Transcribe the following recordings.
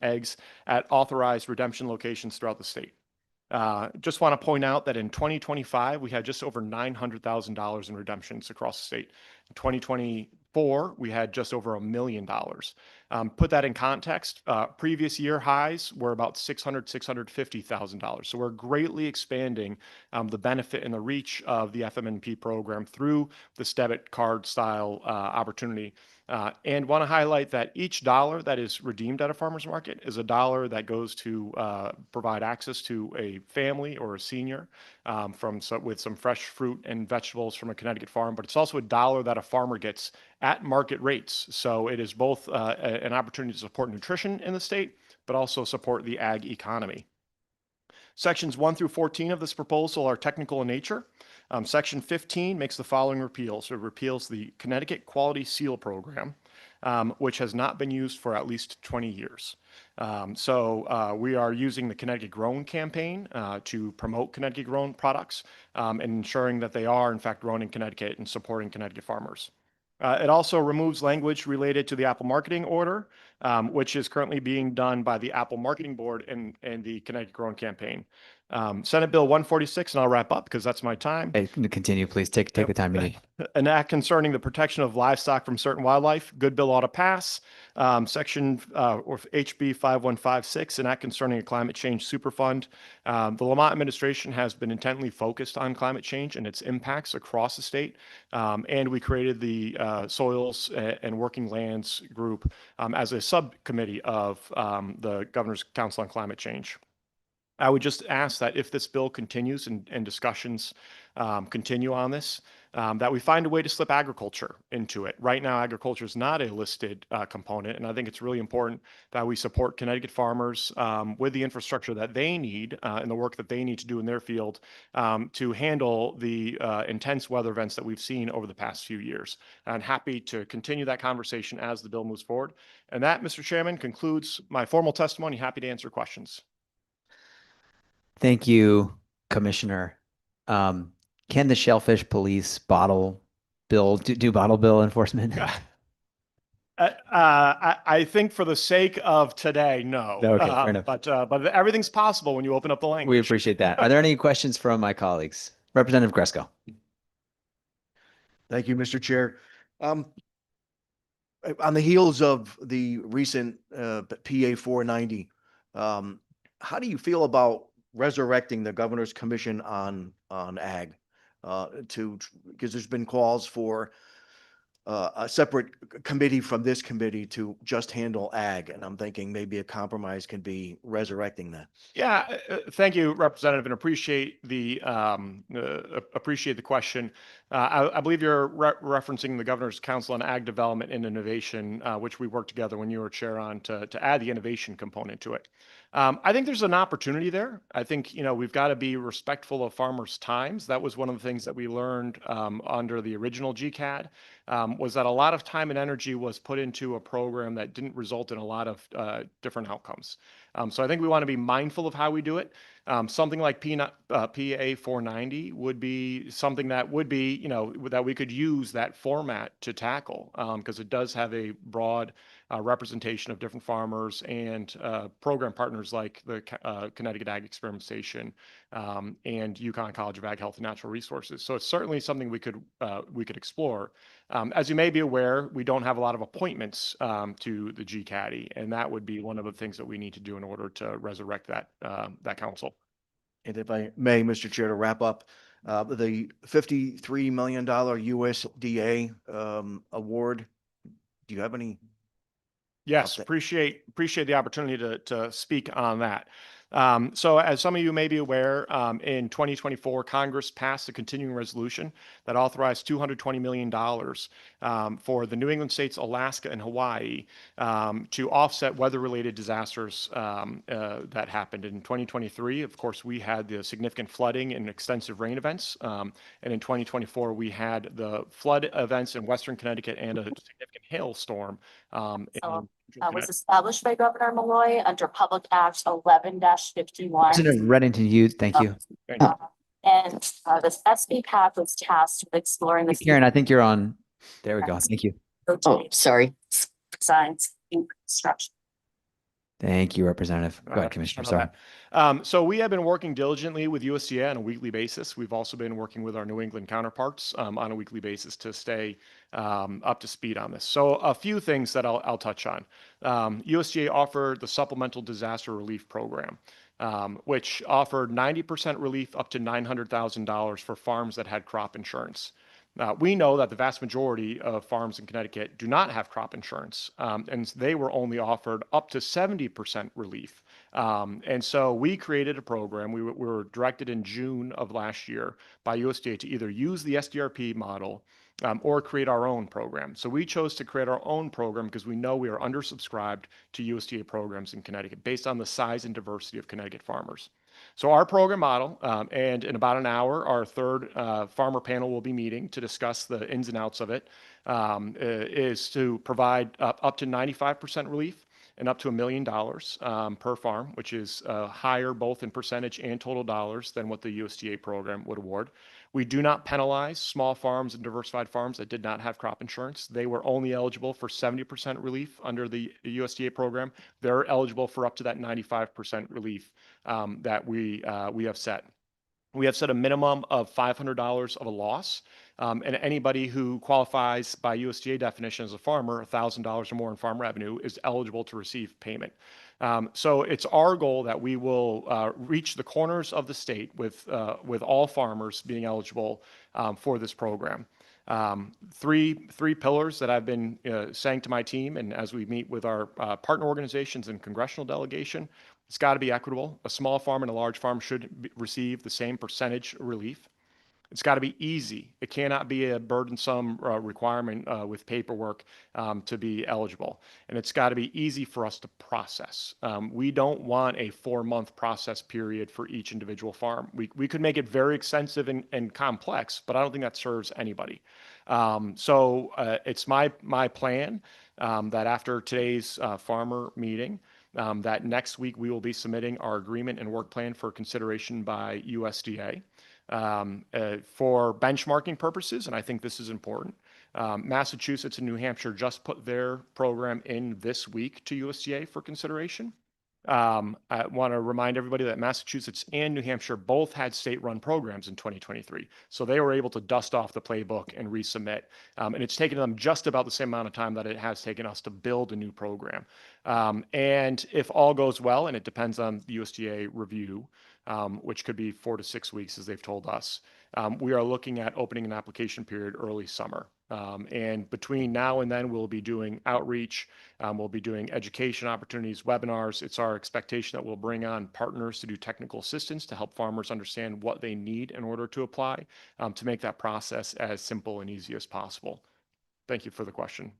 eggs at authorized redemption locations throughout the state. Just want to point out that in 2025, we had just over $900,000 in redemptions across the state. In 2024, we had just over $1 million. Put that in context, previous year highs were about $650,000. So we're greatly expanding the benefit and the reach of the FMNP program through this debit card style opportunity. And want to highlight that each dollar that is redeemed at a farmer's market is a dollar that goes to provide access to a family or a senior with some fresh fruit and vegetables from a Connecticut farm, but it's also a dollar that a farmer gets at market rates. So it is both an opportunity to support nutrition in the state, but also support the ag economy. Sections 1 through 14 of this proposal are technical in nature. Section 15 makes the following repeals. It repeals the Connecticut Quality Seal Program, which has not been used for at least 20 years. We are using the Connecticut Grown campaign to promote Connecticut grown products and ensuring that they are in fact grown in Connecticut and supporting Connecticut farmers. It also removes language related to the Apple Marketing Order, which is currently being done by the Apple Marketing Board and the Connecticut Grown campaign. Senate Bill 146, and I'll wrap up because that's my time. Hey, continue, please. Take the time you need. An act concerning the protection of livestock from certain wildlife. Good bill ought to pass. Section or HB 5156, an act concerning a climate change superfund. The Lamont administration has been intently focused on climate change and its impacts across the state. And we created the Soils and Working Lands group as a subcommittee of the Governor's Council on Climate Change. I would just ask that if this bill continues and discussions continue on this, that we find a way to slip agriculture into it. Right now, agriculture is not a listed component, and I think it's really important that we support Connecticut farmers with the infrastructure that they need and the work that they need to do in their field to handle the intense weather events that we've seen over the past few years. I'm happy to continue that conversation as the bill moves forward. And that, Mr. Chairman, concludes my formal testimony. Happy to answer questions. Thank you, Commissioner. Can the Shellfish Police bottle bill do bottle bill enforcement? I think for the sake of today, no. Okay, fair enough. But everything's possible when you open up the language. We appreciate that. Are there any questions from my colleagues? Representative Gresco. Thank you, Mr. Chair. On the heels of the recent PA 490, how do you feel about resurrecting the Governor's Commission on Ag? Because there's been calls for a separate committee from this committee to just handle ag, and I'm thinking maybe a compromise can be resurrecting that. Yeah, thank you, Representative, and appreciate the question. I believe you're referencing the Governor's Council on Ag Development and Innovation, which we worked together when you were chair on to add the innovation component to it. I think there's an opportunity there. I think, we've got to be respectful of farmers' times. That was one of the things that we learned under the original GCAD, was that a lot of time and energy was put into a program that didn't result in a lot of different outcomes. So I think we want to be mindful of how we do it. Something like PA 490 would be something that would be, that we could use that format to tackle, because it does have a broad representation of different farmers and program partners like the Connecticut Ag Experimentation and UConn College of Ag Health and Natural Resources. So it's certainly something we could explore. As you may be aware, we don't have a lot of appointments to the GCADI, and that would be one of the things that we need to do in order to resurrect that council. And if I may, Mr. Chair, to wrap up, the $53 million USDA award, do you have any? Yes, appreciate the opportunity to speak on that. So as some of you may be aware, in 2024, Congress passed a continuing resolution that authorized $220 million for the New England states, Alaska, and Hawaii to offset weather-related disasters that happened in 2023. Of course, we had the significant flooding and extensive rain events. And in 2024, we had the flood events in Western Connecticut and a significant hailstorm. Was established by Governor Malloy under Public Act 11-51. Representative Reddington, thank you. And this SB PAC was tasked with exploring the Karen, I think you're on. There we go. Thank you. Oh, sorry. Science and construction. Thank you, Representative. Go ahead, Sorry Commissioner. about Sorry. that. So we have been working diligently with USDA on a weekly basis. We've also been working with our New England counterparts on a weekly basis to stay up to speed on this. So a few things that I'll touch on. USDA offered the Supplemental Disaster Relief Program, which offered 90% relief up to $900,000 for farms that had crop insurance. We know that the vast majority of farms in Connecticut do not have crop insurance, and they were only offered up to 70% relief. And so we created a program. We were directed in June of last year by USDA to either use the SDRP model or create our own program. So we chose to create our own program because we know we are undersubscribed to USDA programs in Connecticut based on the size and diversity of Connecticut farmers. So our program model, and in about an hour, our third farmer panel will be meeting to discuss the ins and outs of it, is to provide up to 95% relief and up to $1 million per farm, which is higher both in percentage and total dollars than what the USDA program would award. We do not penalize small farms and diversified farms that did not have crop insurance. They were only eligible for 70% relief under the USDA program. They're eligible for up to that 95% relief that we have set. We have set a minimum of $500 of a loss, and anybody who qualifies by USDA definition as a farmer, $1,000 or more in farm revenue, is eligible to receive payment. So it's our goal that we will reach the corners of the state with all farmers being eligible for this program. Three pillars that I've been saying to my team, and as we meet with our partner organizations and congressional delegation, it's got to be equitable. A small farm and a large farm should receive the same percentage relief. It's got to be easy. It cannot be a burdensome requirement with paperwork to be eligible. And it's got to be easy for us to process. We don't want a 4-month process period for each individual farm. We could make it very extensive and complex, but I don't think that serves anybody. So it's my plan that after today's farmer meeting, that next week we will be submitting our agreement and work plan for consideration by USDA. For benchmarking purposes, and I think this is important, Massachusetts and New Hampshire just put their program in this week to USDA for consideration. I want to remind everybody that Massachusetts and New Hampshire both had state-run programs in 2023. So they were able to dust off the playbook and resubmit. And it's taken them just about the same amount of time that it has taken us to build a new program. And if all goes well, and it depends on the USDA review, which could be 4 to 6 weeks, as they've told us, we are looking at opening an application period early summer. And between now and then, we'll be doing outreach. We'll be doing education opportunities, webinars. It's our expectation that we'll bring on partners to do technical assistance to help farmers understand what they need in order to apply, to make that process as simple and easy as possible. Thank you for the question.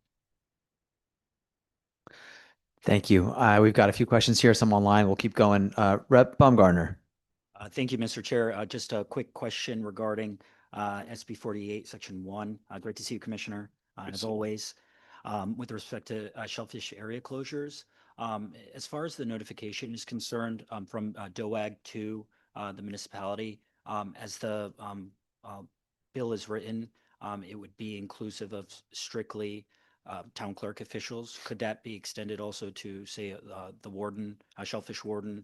Thank you. We've got a few questions here, some online. We'll keep going. Rep. Baumgartner. Thank you, Mr. Chair. Just a quick question regarding SB 48, Section 1. Great to see you, Commissioner, as always. With respect to shellfish area closures, as far as the notification is concerned from DOAG to the municipality, as the bill is written, it would be inclusive of strictly town clerk officials. Could that be extended also to, say, the warden, shellfish warden,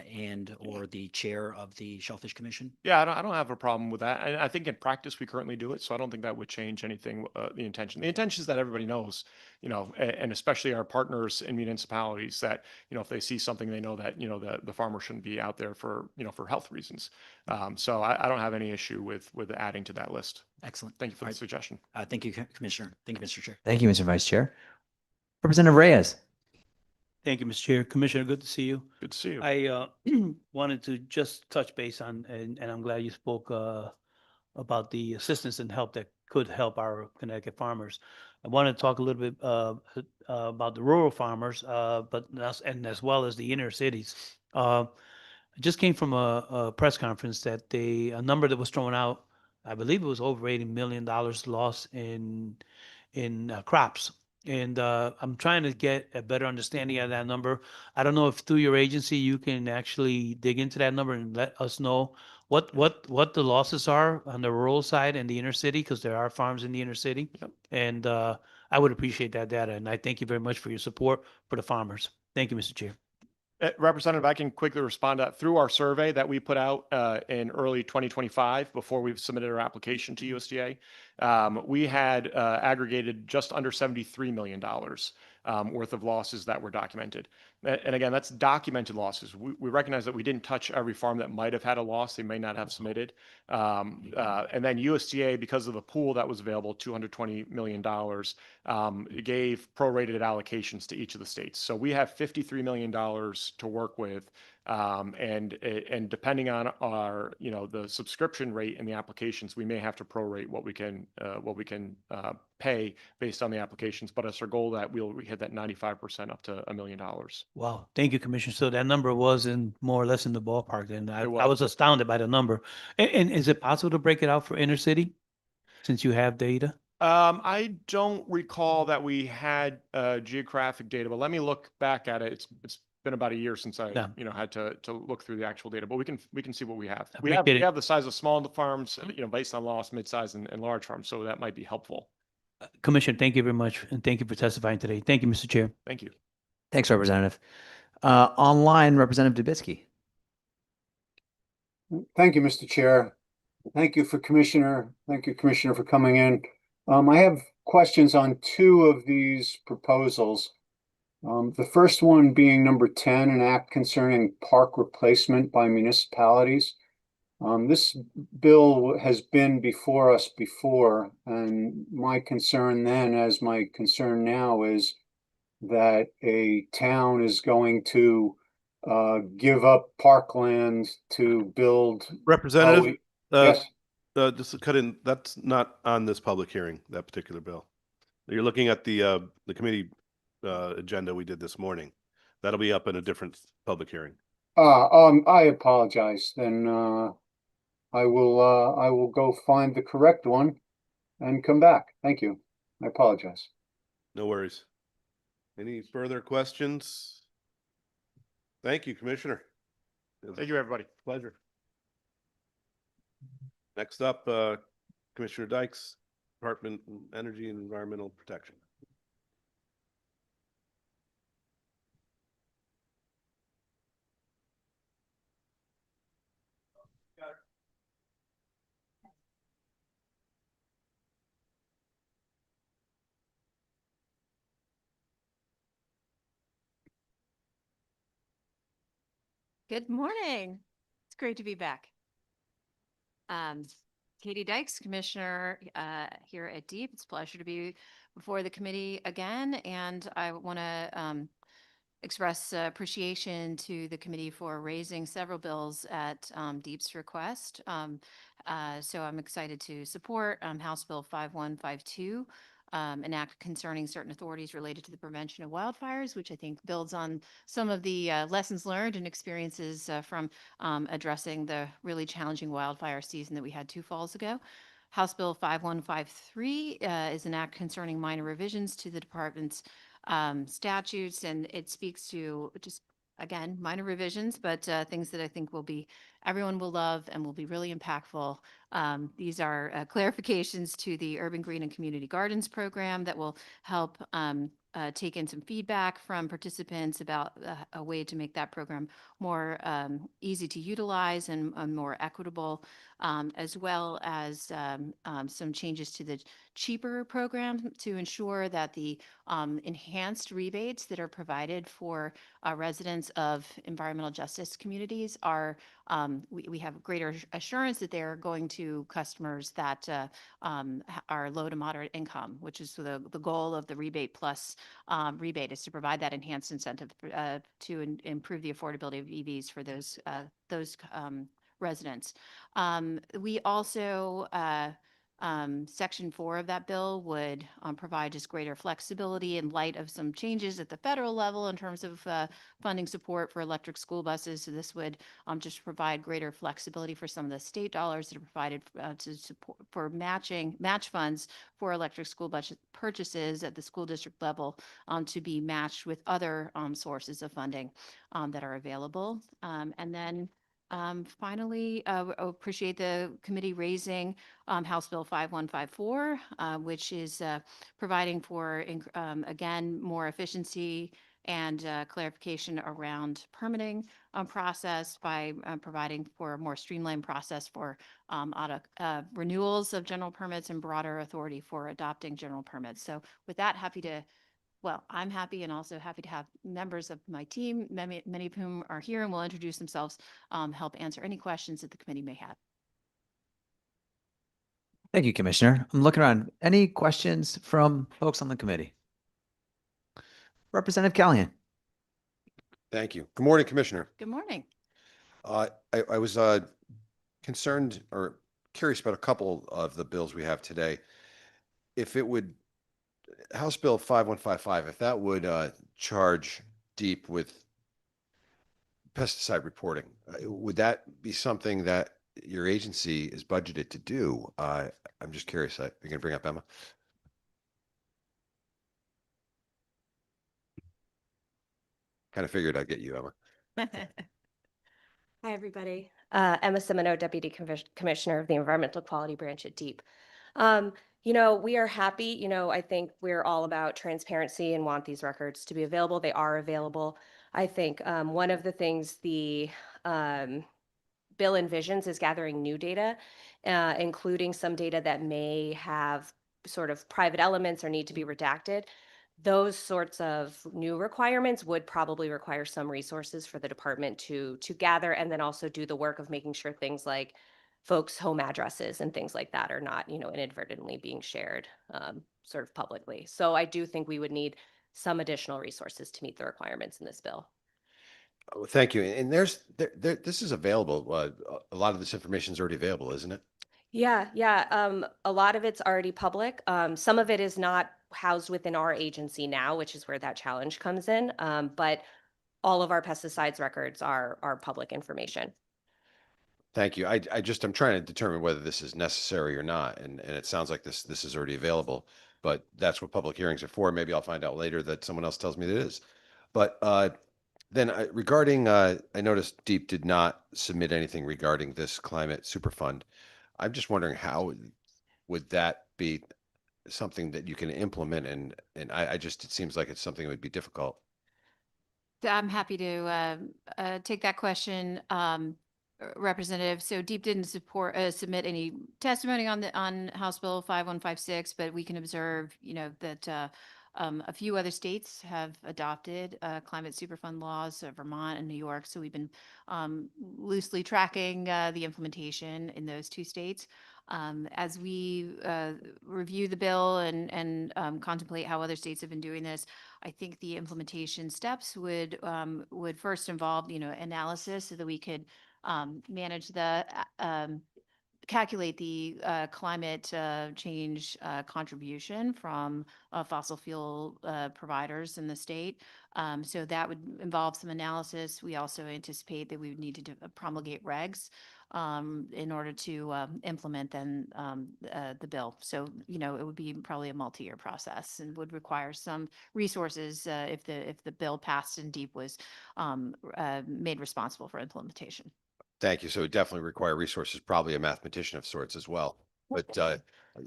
and or the chair of the Shellfish Commission? Yeah, I don't have a problem with that. And I think in practice, we currently do it. So I don't think that would change anything, the intention. The intention is that everybody knows, and especially our partners in municipalities that, if they see something, they know that, the farmer shouldn't be out there for, for health reasons. So I don't have any issue with adding to that list. Excellent. Thank you for All the right. suggestion. Thank you, Commissioner. Thank you, Mr. Chair. Thank you, Mr. Vice Chair. Representative Reyes. Thank you, Mr. Chair. Commissioner, good to see you. Good to see you. I wanted to just touch base on, and I'm glad you spoke about the assistance and help that could help our Connecticut farmers. I want to talk a little bit about the rural farmers, and as well as the inner cities. I just came from a press conference that a number that was thrown out, I believe it was over $80 million lost in crops. And I'm trying to get a better understanding of that number. I don't know if through your agency you can actually dig into that number and let us know what the losses are on the rural side and the inner city, because there are farms in the inner city. Yep. And I would appreciate that data. And I thank you very much for your support for the farmers. Thank you, Mr. Chair. Representative, I can quickly respond to that. Through our survey that we put out in early 2025, before we submitted our application to USDA, we had aggregated just under $73 million worth of losses that were documented. And again, that's documented losses. We recognize that we didn't touch every farm that might have had a loss. They may not have submitted. And then USDA, because of the pool that was available, $220 million, gave prorated allocations to each of the states. So we have $53 million to work with. And depending on our, the subscription rate in the applications, we may have to prorate what we can pay based on the applications. But it's our goal that we hit that 95% up to $1 million. Wow, thank you, Commissioner. So that number was in more or less in the ballpark, and I It was was. astounded by the number. And is it possible to break it out for inner city, since you have data? I don't recall that we had geographic data, but let me look back at it. It's been about a year since I, Yeah. Had to look through the actual data, but we can see what we have. I We have appreciate it. the size of small farms, based on loss, mid-size and large farms, so that might be helpful. Commissioner, thank you very much, and thank you for testifying today. Thank you, Mr. Chair. Thank you. Thanks, Representative. Online, Representative Dubitsky. Thank you, Mr. Chair. Thank you, Commissioner, for coming in. I have questions on two of these proposals. The first one being number 10, an act concerning park replacement by municipalities. This bill has been before us before, and my concern then, as my concern now, is that a town is going to give up parkland to build. Representative, Yes, just to cut in, that's not on this public hearing, that particular bill. You're looking at the committee agenda we did this morning. That'll be up in a different public hearing. I apologize. Then I will go find the correct one and come back. Thank you. I apologize. No worries. Any further questions? Thank you, Commissioner. Thank you, everybody. Pleasure. Next up, Commissioner Dykes, Department of Energy and Environmental Protection. Good morning. It's great to be back. Katie Dykes, Commissioner here at DEEP. It's a pleasure to be before the committee again, and I want to express appreciation to the committee for raising several bills at DEEP's request. So I'm excited to support House Bill 5152. An act concerning certain authorities related to the prevention of wildfires, which I think builds on some of the lessons learned and experiences from addressing the really challenging wildfire season that we had 2 falls ago. House Bill 5153 is an act concerning minor revisions to the department's statutes, and it speaks to just, again, minor revisions, but things that I think everyone will love and will be really impactful. These are clarifications to the Urban Green and Community Gardens program that will help take in some feedback from participants about a way to make that program more easy to utilize and more equitable, as well as some changes to the cheaper program to ensure that the enhanced rebates that are provided for residents of environmental justice communities are, we have greater assurance that they're going to customers that are low to moderate income, which is the goal of the rebate plus rebate, is to provide that enhanced incentive to improve the affordability of EVs for those residents. We also Section 4 of that bill would provide just greater flexibility in light of some changes at the federal level in terms of funding support for electric school buses. So this would just provide greater flexibility for some of the state dollars that are provided to support for match funds for electric school bus purchases at the school district level to be matched with other sources of funding that are available. And then finally, appreciate the committee raising House Bill 5154, which is providing for, again, more efficiency and clarification around permitting process by providing for a more streamlined process for renewals of general permits and broader authority for adopting general permits. So with that, I'm happy and also happy to have members of my team, many of whom are here and will introduce themselves, help answer any questions that the committee may have. Thank you, Commissioner. I'm looking around. Any questions from folks on the committee? Representative Callahan. Thank you. Good morning, Commissioner. Good morning. I was concerned or curious about a couple of the bills we have today. If it would, House Bill 5155, if that would charge DEEP with pesticide reporting, would that be something that your agency is budgeted to do? I'm just curious. You're going to bring up Emma? Kind of figured I'd get you, Emma. Hi, everybody. Emma Semino, Deputy Commissioner of the Environmental Quality Branch at DEEP. We are happy. I think we're all about transparency and want these records to be available. They are available. I think one of the things the bill envisions is gathering new data, including some data that may have sort of private elements or need to be redacted. Those sorts of new requirements would probably require some resources for the department to gather, and then also do the work of making sure things like folks' home addresses and things like that are not, inadvertently being shared sort of publicly. So I do think we would need some additional resources to meet the requirements in this bill. Oh, thank you. And this is available. A lot of this information is already available, isn't it? Yeah. A lot of it's already public. Some of it is not housed within our agency now, which is where that challenge comes in. But all of our pesticides records are public information. Thank you. I'm trying to determine whether this is necessary or not. And it sounds like this is already available, but that's what public hearings are for. Maybe I'll find out later that someone else tells me that it is. But then regarding, I noticed DEEP did not submit anything regarding this climate superfund. I'm just wondering how would that be something that you can implement? And it seems like it's something that would be difficult. I'm happy to take that question, Representative. So DEEP didn't submit any testimony on House Bill 5156, but we can observe, that a few other states have adopted climate superfund laws, Vermont and New York. So we've been loosely tracking the implementation in those two states. As we review the bill and contemplate how other states have been doing this, I think the implementation steps would first involve, analysis so that we could manage calculate the climate change contribution from fossil fuel providers in the state. So that would involve some analysis. We also anticipate that we would need to promulgate regs in order to implement then the bill. So, it would be probably a multi-year process and would require some resources if the bill passed and DEEP was made responsible for implementation. Thank you. So it definitely require resources, probably a mathematician of sorts as well. But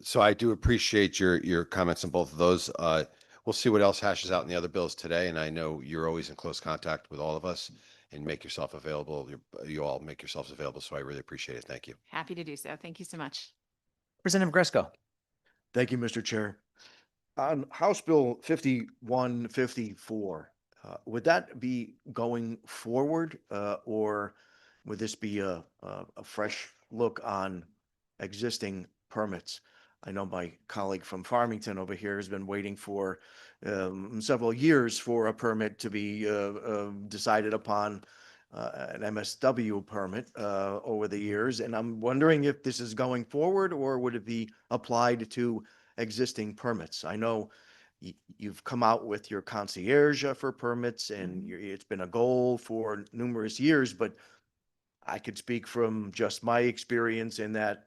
so I do appreciate your comments on both of those. We'll see what else hashes out in the other bills today. And I know you're always in close contact with all of us and make yourself available. You all make yourselves available. So I really appreciate it. Thank you. Happy to do so. Thank you so much. Representative Gresco. Thank you, Mr. Chair. On House Bill 5154, would that be going forward or would this be a fresh look on existing permits? I know my colleague from Farmington over here has been waiting for several years for a permit to be decided upon, an MSW permit over the years. And I'm wondering if this is going forward or would it be applied to existing permits? I know you've come out with your concierge for permits and it's been a goal for numerous years, but I could speak from just my experience in that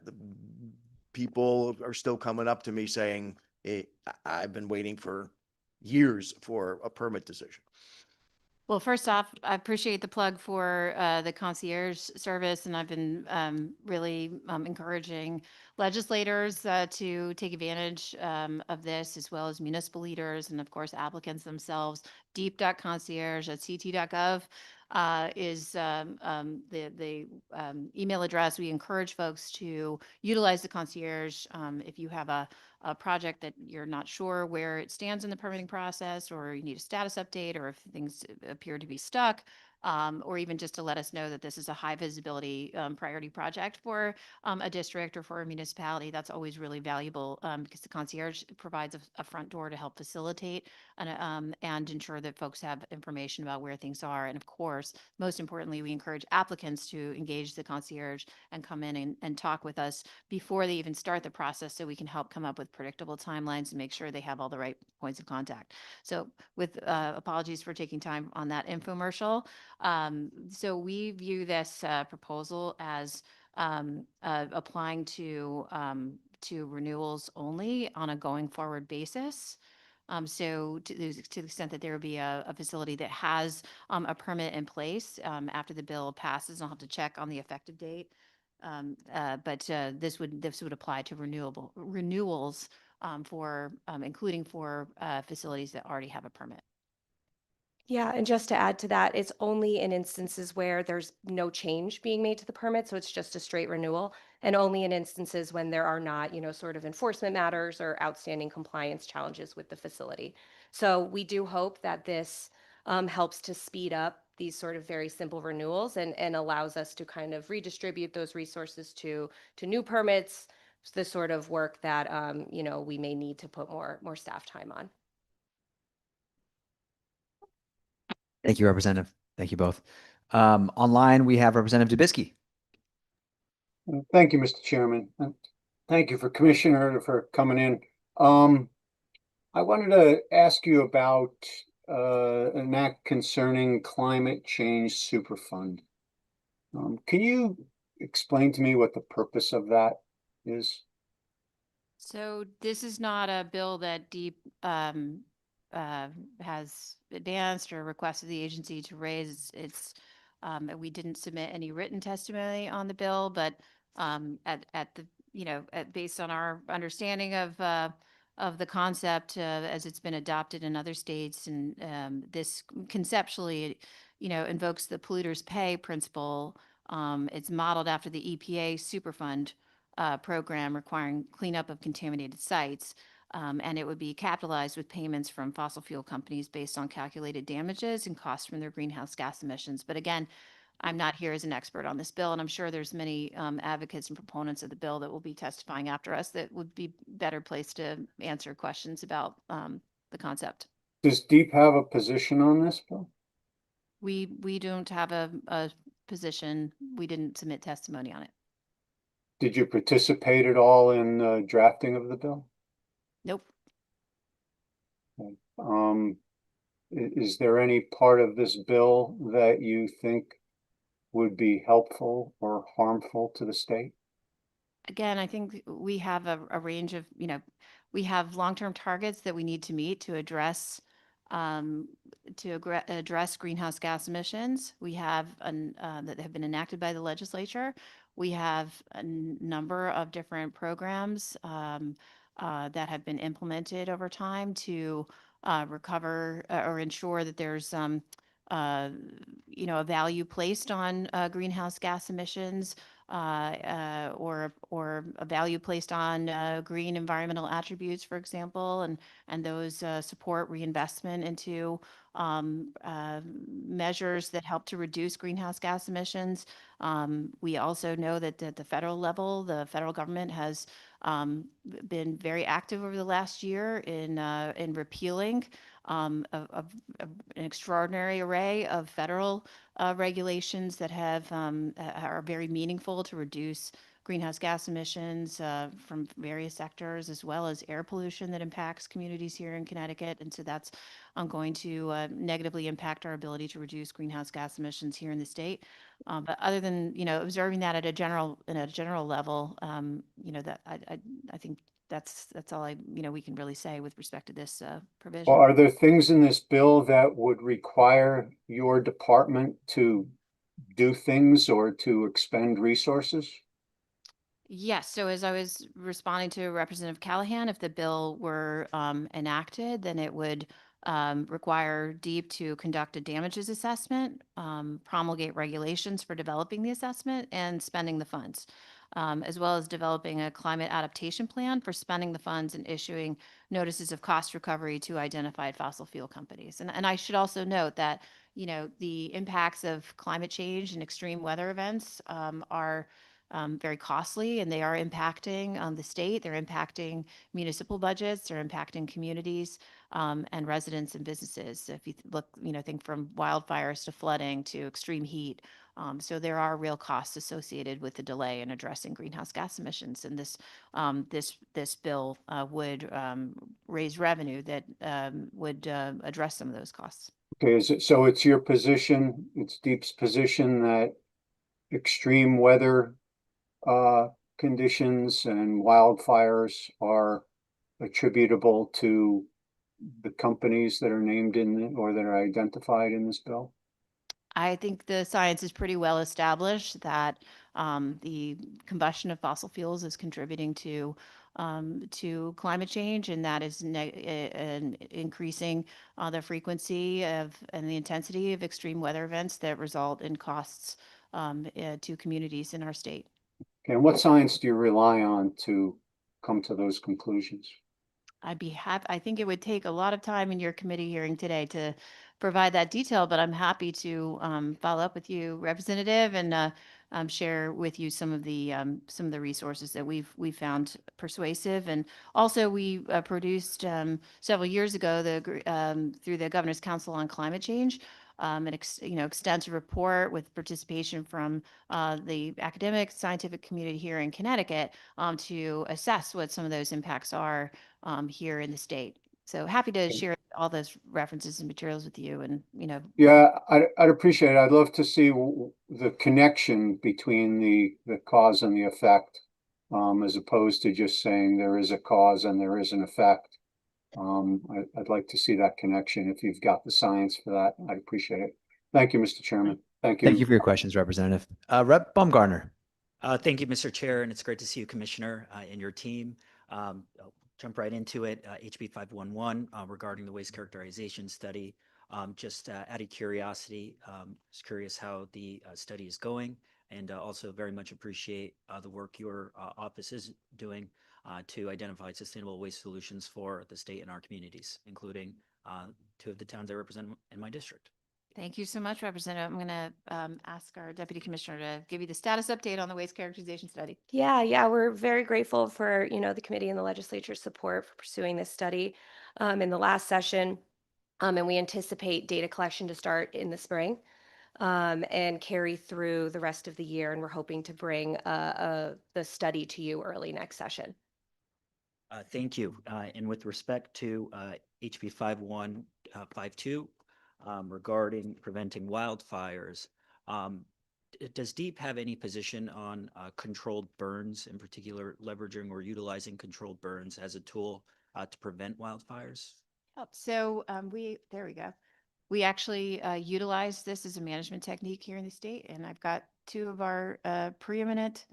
people are still coming up to me saying, hey, I've been waiting for years for a permit decision. Well, first off, I appreciate the plug for the concierge service, and I've been really encouraging legislators to take advantage of this, as well as municipal leaders and, of course, applicants themselves. deep.concierge@ct.gov is the email address. We encourage folks to utilize the concierge if you have a project that you're not sure where it stands in the permitting process, or you need a status update, or if things appear to be stuck, or even just to let us know that this is a high visibility priority project for a district or for a municipality. That's always really valuable because the concierge provides a front door to help facilitate and ensure that folks have information about where things are. And of course, most importantly, we encourage applicants to engage the concierge and come in and talk with us before they even start the process, so we can help come up with predictable timelines and make sure they have all the right points of contact. So with apologies for taking time on that infomercial. So we view this proposal as applying to renewals only on a going forward basis. So to the extent that there would be a facility that has a permit in place after the bill passes, I'll have to check on the effective date. But this would apply to renewals for including for facilities that already have a permit. Yeah, and just to add to that, it's only in instances where there's no change being made to the permit, so it's just a straight renewal, and only in instances when there are not, sort of enforcement matters or outstanding compliance challenges with the facility. So we do hope that this helps to speed up these sort of very simple renewals and allows us to kind of redistribute those resources to new permits, the sort of work that we may need to put more staff time on. Thank you, Representative. Thank you both. Online, we have Representative Dubisky. Thank you, Mr. Chairman. And thank you for Commissioner for coming in. I wanted to ask you about an act concerning climate change superfund. Can you explain to me what the purpose of that is? So this is not a bill that DEEP has advanced or requested the agency to raise. We didn't submit any written testimony on the bill, but based on our understanding of the concept as it's been adopted in other states, and this conceptually, invokes the polluters pay principle. It's modeled after the EPA Superfund program requiring cleanup of contaminated sites. And it would be capitalized with payments from fossil fuel companies based on calculated damages and costs from their greenhouse gas emissions. But again, I'm not here as an expert on this bill, and I'm sure there's many advocates and proponents of the bill that will be testifying after us that would be better placed to answer questions about the concept. Does DEEP have a position on this bill? We don't have a position. We didn't submit testimony on it. Did you participate at all in the drafting of the bill? Nope. Is there any part of this bill that you think would be helpful or harmful to the state? Again, I think we have a range of, we have long-term targets that we need to meet to address greenhouse gas emissions. We have that have been enacted by the legislature. We have a number of different programs that have been implemented over time to recover or ensure that there's a value placed on greenhouse gas emissions or a value placed on green environmental attributes, for example, and those support reinvestment into measures that help to reduce greenhouse gas emissions. We also know that at the federal level, the federal government has been very active over the last year in repealing an extraordinary array of federal regulations that are very meaningful to reduce greenhouse gas emissions from various sectors, as well as air pollution that impacts communities here in Connecticut. And so that's going to negatively impact our ability to reduce greenhouse gas emissions here in the state. But other than observing that at a general level, that I think that's all we can really say with respect to this Well, provision. are there things in this bill that would require your department to do things or to expend resources? Yes, so as I was responding to Representative Callahan, if the bill were enacted, then it would require DEEP to conduct a damages assessment, promulgate regulations for developing the assessment and spending the funds, as well as developing a climate adaptation plan for spending the funds and issuing notices of cost recovery to identified fossil fuel companies. And I should also note that, the impacts of climate change and extreme weather events are very costly, and they are impacting the state. They're impacting municipal budgets. They're impacting communities and residents and businesses. So if you look, think from wildfires to flooding to extreme heat. So there are real costs associated with the delay in addressing greenhouse gas emissions, and this bill would raise revenue that would address some of those costs. Okay, so it's your position, it's DEEP's position that extreme weather conditions and wildfires are attributable to the companies that are named in or that are identified in this bill? I think the science is pretty well established that the combustion of fossil fuels is contributing to climate change, and that is increasing the frequency of and the intensity of extreme weather events that result in costs to communities in our state. Okay, and what science do you rely on to come to those conclusions? I'd be happy. I think it would take a lot of time in your committee hearing today to provide that detail, but I'm happy to follow up with you, Representative, and share with you some of the resources that we've found persuasive. And also, we produced several years ago through the Governor's Council on Climate Change. An extensive report with participation from the academic scientific community here in Connecticut to assess what some of those impacts are here in the state. So happy to share all those references and materials with you, and Yeah, I'd appreciate it. I'd love to see the connection between the cause and the effect, as opposed to just saying there is a cause and there is an effect. I'd like to see that connection. If you've got the science for that, I'd appreciate it. Thank you, Mr. Chairman. Thank you. Thank you for your questions, Representative. Rep. Baumgartner. Thank you, Mr. Chair, and it's great to see you, Commissioner, and your team. I'll jump right into it. HB 511 regarding the waste characterization study. Just out of curiosity, just curious how the study is going, and also very much appreciate the work your office is doing to identify sustainable waste solutions for the state and our communities, including 2 of the towns I represent in my district. Thank you so much, Representative. I'm going to ask our Deputy Commissioner to give you the status update on the waste characterization study. Yeah, we're very grateful for, the committee and the legislature's support for pursuing this study in the last session. And we anticipate data collection to start in the spring and carry through the rest of the year. And we're hoping to bring the study to you early next session. Thank you. And with respect to HB 5152 regarding preventing wildfires, does DEEP have any position on controlled burns, in particular leveraging or utilizing controlled burns as a tool to prevent wildfires? So there we go. We actually utilize this as a management technique here in the state, and I've got 2 of our preeminent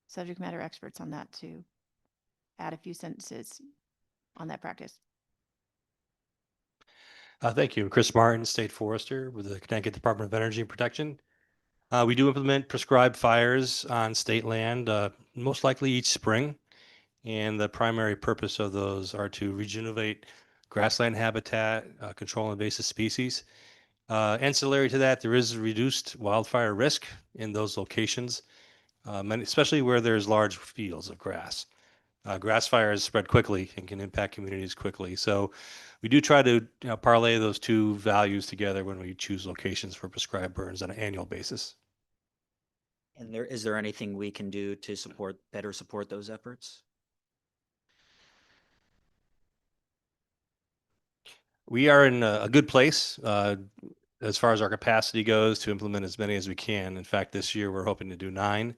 subject matter experts on that to add a few sentences on that practice. Thank you. Chris Martin, State Forester with the Connecticut Department of Energy and Protection. We do implement prescribed fires on state land, most likely each spring. And the primary purpose of those are to regenerate grassland habitat, control invasive species. Ancillary to that, there is reduced wildfire risk in those locations, especially where there's large fields of grass. Grass fires spread quickly and can impact communities quickly. So we do try to parlay those 2 values together when we choose locations for prescribed burns on an annual basis. And is there anything we can do to better support those efforts? We are in a good place as far as our capacity goes to implement as many as we can. In fact, this year we're hoping to do 9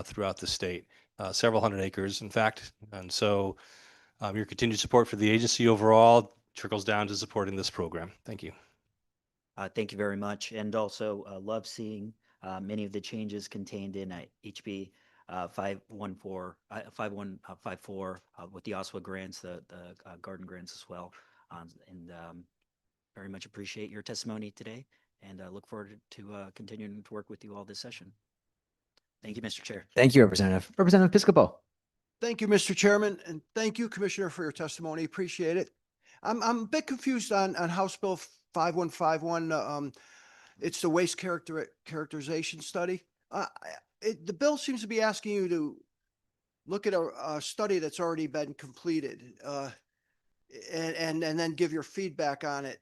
throughout the state. several hundred acres, in fact. And so your continued support for the agency overall trickles down to supporting this program. Thank you. Thank you very much. And also love seeing many of the changes contained in HB 5154 with the OSWA grants, the garden grants as well. And very much appreciate your testimony today and look forward to continuing to work with you all this session. Thank you, Mr. Chair. Thank you, Representative. Representative Piscopo. Thank you, Mr. Chairman, and thank you, Commissioner, for your testimony. Appreciate it. I'm a bit confused on House Bill 5151. It's the waste characterization study. The bill seems to be asking you to look at a study that's already been completed and then give your feedback on it.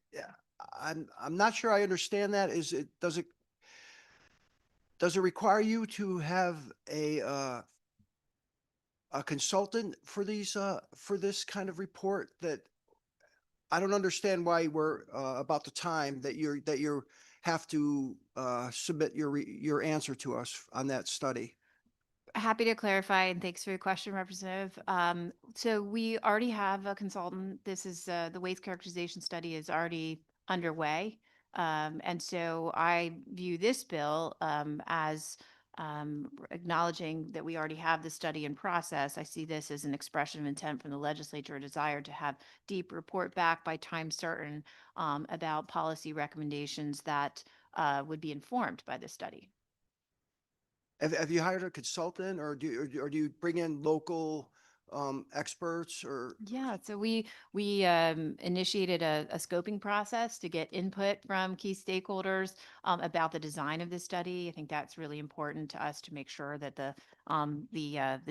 I'm not sure I understand that. Does it require you to have a consultant for this kind of report? That I don't understand why we're about the time that you have to submit your answer to us on that study. Happy to clarify, and thanks for your question, Representative. So we already have a consultant. This is the waste characterization study is already underway. And so I view this bill as acknowledging that we already have the study in process. I see this as an expression of intent from the legislature, a desire to have deep report back by time certain about policy recommendations that would be informed by this study. Have you hired a consultant, or do you bring in local experts? Or Yeah, so we initiated a scoping process to get input from key stakeholders about the design of this study. I think that's really important to us to make sure that the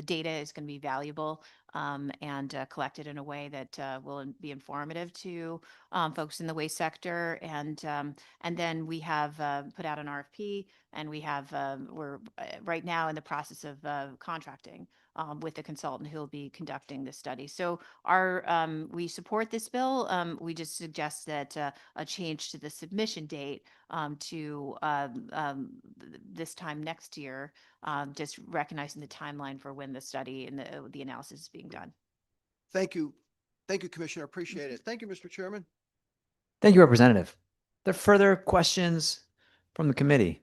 data is going to be valuable and collected in a way that will be informative to folks in the waste sector. And then we have put out an RFP, and we're right now in the process of contracting with the consultant who will be conducting this study. So we support this bill. We just suggest that a change to the submission date to this time next year, just recognizing the timeline for when the study and the analysis is being done. Thank you. Thank you, Commissioner. Appreciate it. Thank you, Mr. Chairman. Thank you, Representative. Are there further questions from the committee?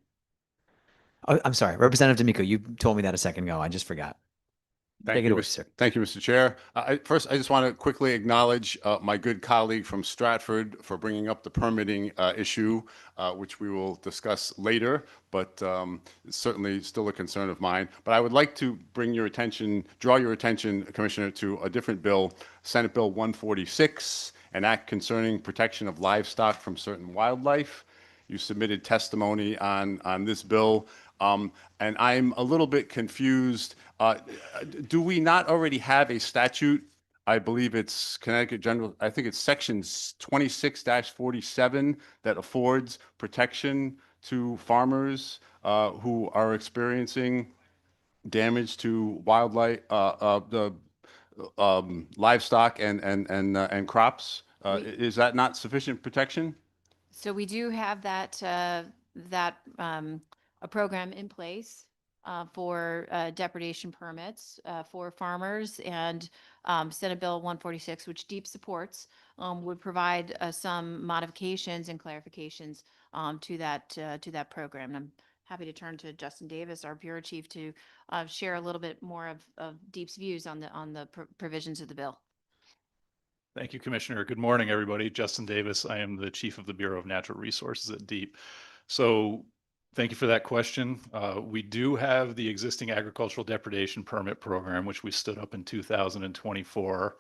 Oh, I'm sorry, Representative D'Amico, you told me that a second ago. I just forgot. Take it away, sir. Thank you, Mr. Chair. First, I just want to quickly acknowledge my good colleague from Stratford for bringing up the permitting issue, which we will discuss later, but it's certainly still a concern of mine. But I would like to draw your attention, Commissioner, to a different bill, Senate Bill 146, an act concerning protection of livestock from certain wildlife. You submitted testimony on this bill. And I'm a little bit confused. Do we not already have a statute? I believe it's Connecticut General, I think it's section 26-47 that affords protection to farmers who are experiencing damage to wildlife, the livestock and crops. Is that not sufficient protection? So we do have that a program in place for depredation permits for farmers, and Senate Bill 146, which DEEP supports, would provide some modifications and clarifications to that program. And I'm happy to turn to Justin Davis, our bureau chief, to share a little bit more of DEEP's views on the provisions of the bill. Thank you, Commissioner. Good morning, everybody. Justin Davis. I am the Chief of the Bureau of Natural Resources at DEEP. So thank you for that question. We do have the existing agricultural depredation permit program, which we stood up in 2024.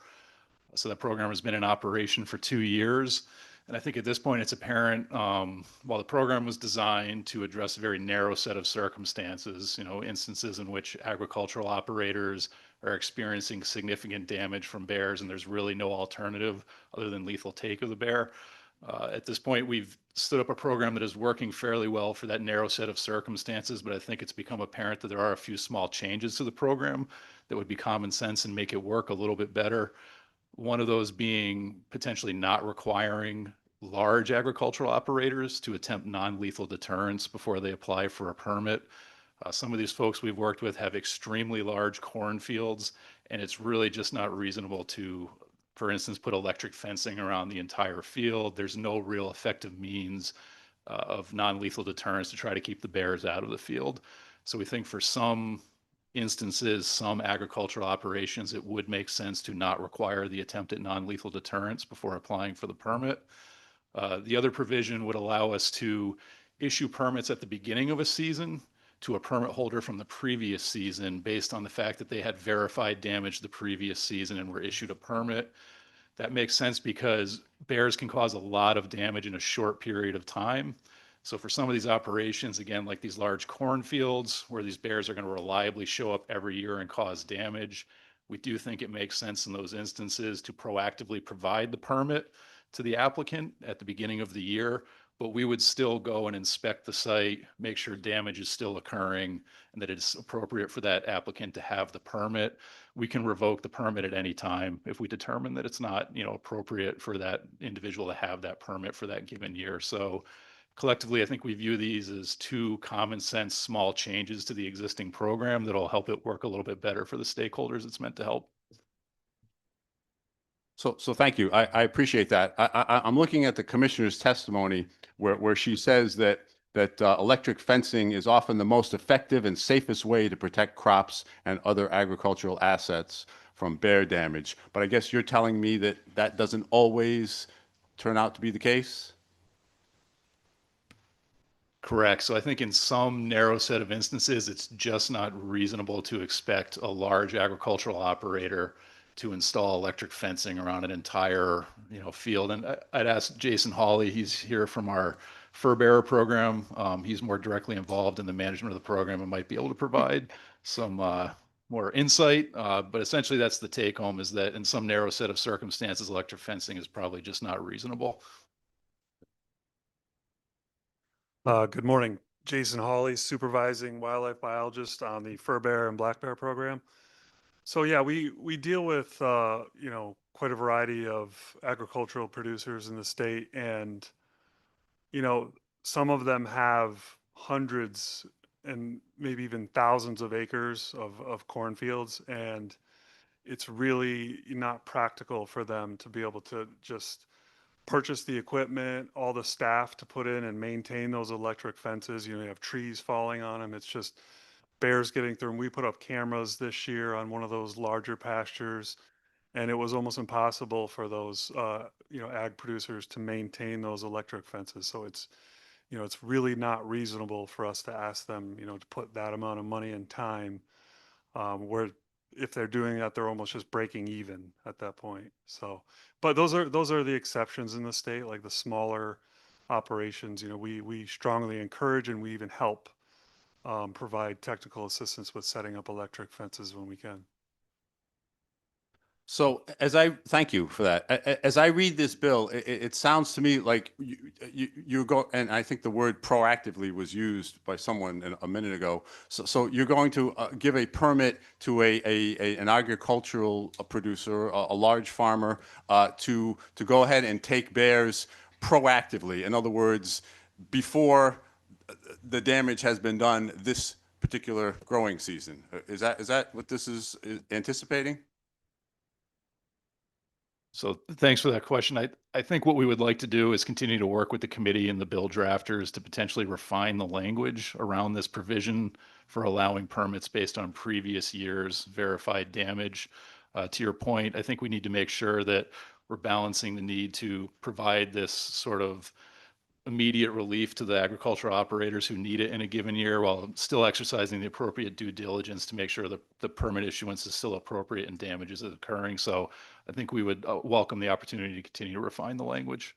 So that program has been in operation for 2 years. And I think at this point it's apparent, while the program was designed to address a very narrow set of circumstances, instances in which agricultural operators are experiencing significant damage from bears and there's really no alternative other than lethal take of the bear. At this point, we've stood up a program that is working fairly well for that narrow set of circumstances, but I think it's become apparent that there are a few small changes to the program that would be common sense and make it work a little bit better. One of those being potentially not requiring large agricultural operators to attempt non-lethal deterrence before they apply for a permit. Some of these folks we've worked with have extremely large cornfields, and it's really just not reasonable to, for instance, put electric fencing around the entire field. There's no real effective means of non-lethal deterrence to try to keep the bears out of the field. So we think for some instances, some agricultural operations, it would make sense to not require the attempt at non-lethal deterrence before applying for the permit. The other provision would allow us to issue permits at the beginning of a season to a permit holder from the previous season based on the fact that they had verified damage the previous season and were issued a permit. That makes sense because bears can cause a lot of damage in a short period of time. So for some of these operations, again, like these large cornfields where these bears are going to reliably show up every year and cause damage, we do think it makes sense in those instances to proactively provide the permit to the applicant at the beginning of the year, but we would still go and inspect the site, make sure damage is still occurring and that it's appropriate for that applicant to have the permit. We can revoke the permit at any time if we determine that it's not, appropriate for that individual to have that permit for that given year. So collectively, I think we view these as two common sense small changes to the existing program that'll help it work a little bit better for the stakeholders it's meant to help. So thank you. I appreciate that. I'm looking at the commissioner's testimony where she says that electric fencing is often the most effective and safest way to protect crops and other agricultural assets from bear damage. But I guess you're telling me that that doesn't always turn out to be the case? Correct. So I think in some narrow set of instances, it's just not reasonable to expect a large agricultural operator to install electric fencing around an entire, field. And I'd ask Jason Hawley, he's here from our fur bearer program. He's more directly involved in the management of the program and might be able to provide some more insight. But essentially that's the take home, is that in some narrow set of circumstances, electric fencing is probably just not reasonable. Good morning. Jason Hawley, supervising wildlife biologist on the fur bear and black bear program. So yeah, we deal with quite a variety of agricultural producers in the state, and some of them have hundreds and maybe even thousands of acres of cornfields, and it's really not practical for them to be able to just purchase the equipment, all the staff to put in and maintain those electric fences. You have trees falling on them. It's just bears getting through them. We put up cameras this year on one of those larger pastures, and it was almost impossible for those, ag producers to maintain those electric fences. So it's really not reasonable for us to ask them, to put that amount of money and time, where if they're doing that, they're almost just breaking even at that point. So, but those are the exceptions in the state, like the smaller operations. We strongly encourage, and we even help provide technical assistance with setting up electric fences when we can. So thank you for that. As I read this bill, it sounds to me like you go, and I think the word proactively was used by someone a minute ago. So you're going to give a permit to an agricultural producer, a large farmer, to go ahead and take bears proactively. In other words, before the damage has been done this particular growing season. Is that what this is anticipating? So thanks for that question. I think what we would like to do is continue to work with the committee and the bill drafters to potentially refine the language around this provision for allowing permits based on previous years' verified damage. To your point, I think we need to make sure that we're balancing the need to provide this sort of immediate relief to the agricultural operators who need it in a given year, while still exercising the appropriate due diligence to make sure that the permit issuance is still appropriate and damage is occurring. So I think we would welcome the opportunity to continue to refine the language.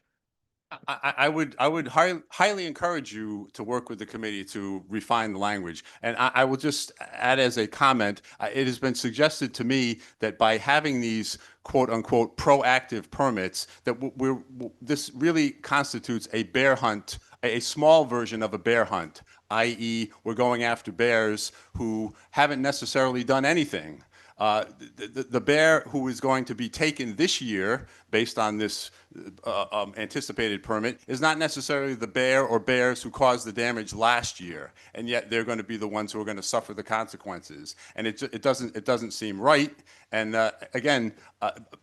I would highly encourage you to work with the committee to refine the language. And I will just add as a comment, it has been suggested to me that by having these quote unquote proactive permits, that this really constitutes a bear hunt, a small version of a bear hunt, i.e. we're going after bears who haven't necessarily done anything. The bear who is going to be taken this year, based on this anticipated permit, is not necessarily the bear or bears who caused the damage last year, and yet they're going to be the ones who are going to suffer the consequences. And it doesn't seem right. And again,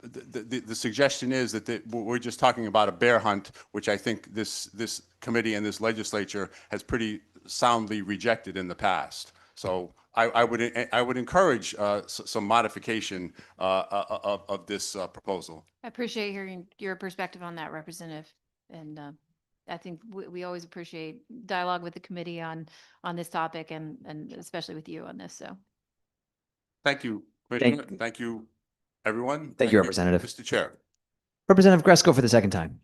the suggestion is that we're just talking about a bear hunt, which I think this committee and this legislature has pretty soundly rejected in the past. So I would encourage some modification of this proposal. I appreciate hearing your perspective on that, Representative. And I think we always appreciate dialogue with the committee on this topic and especially with you on this. So Thank you, Commissioner. Thank you, everyone. Thank you, Representative. Mr. Chair. Representative Gresco for the second time.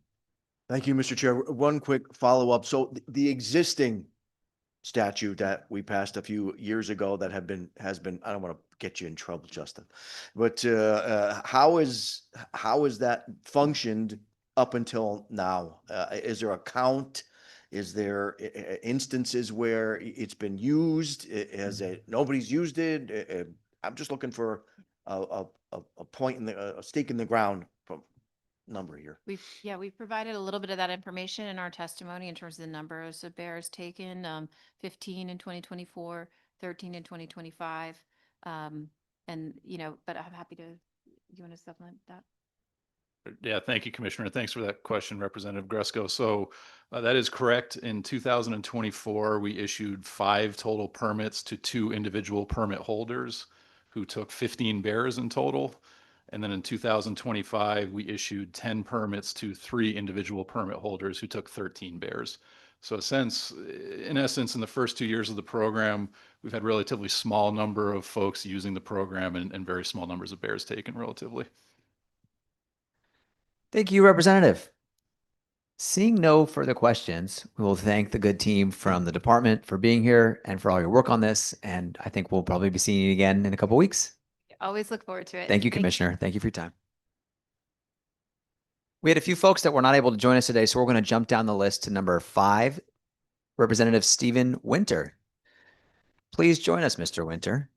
Thank you, Mr. Chair. One quick follow-up. So the existing statute that we passed a few years ago that has been, I don't want to get you in trouble, Justin, but how is that functioned up until now? Is there a count? Is there instances where it's been used? Has nobody's used it? I'm just looking for a point in a stake in the ground from number here. we've provided a little bit of that information in our testimony in terms of the numbers of bears taken, 15 in 2024, 13 in 2025. And, but I'm happy to, you want to supplement that? Yeah, thank you, Commissioner. Thanks for that question, Representative Gresco. So that is correct. In 2024, we issued 5 total permits to 2 individual permit holders who took 15 bears in total. And then in 2025, we issued 10 permits to 3 individual permit holders who took 13 bears. So in essence, in the first 2 years of the program, we've had relatively small number of folks using the program and very small numbers of bears taken relatively. Thank you, Representative. Seeing no further questions, we will thank the good team from the department for being here and for all your work on this. And I think we'll probably be seeing you again in a couple weeks. Always look forward to it. Thank you, Commissioner. Thank you for your time. We had a few folks that were not able to join us today, so we're going to jump down the list to number 5, Representative Stephen Winter. Please join us, Mr. Winter.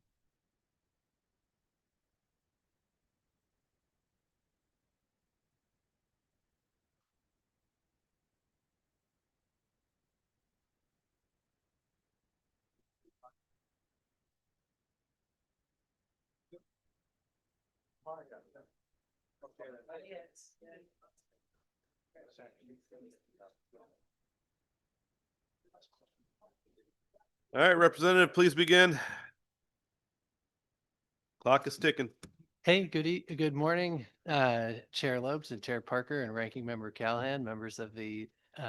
All right, Representative, please begin. Clock is ticking. Hey, good morning, Chair Lopes and Chair Parker and Ranking Member Callahan, members of the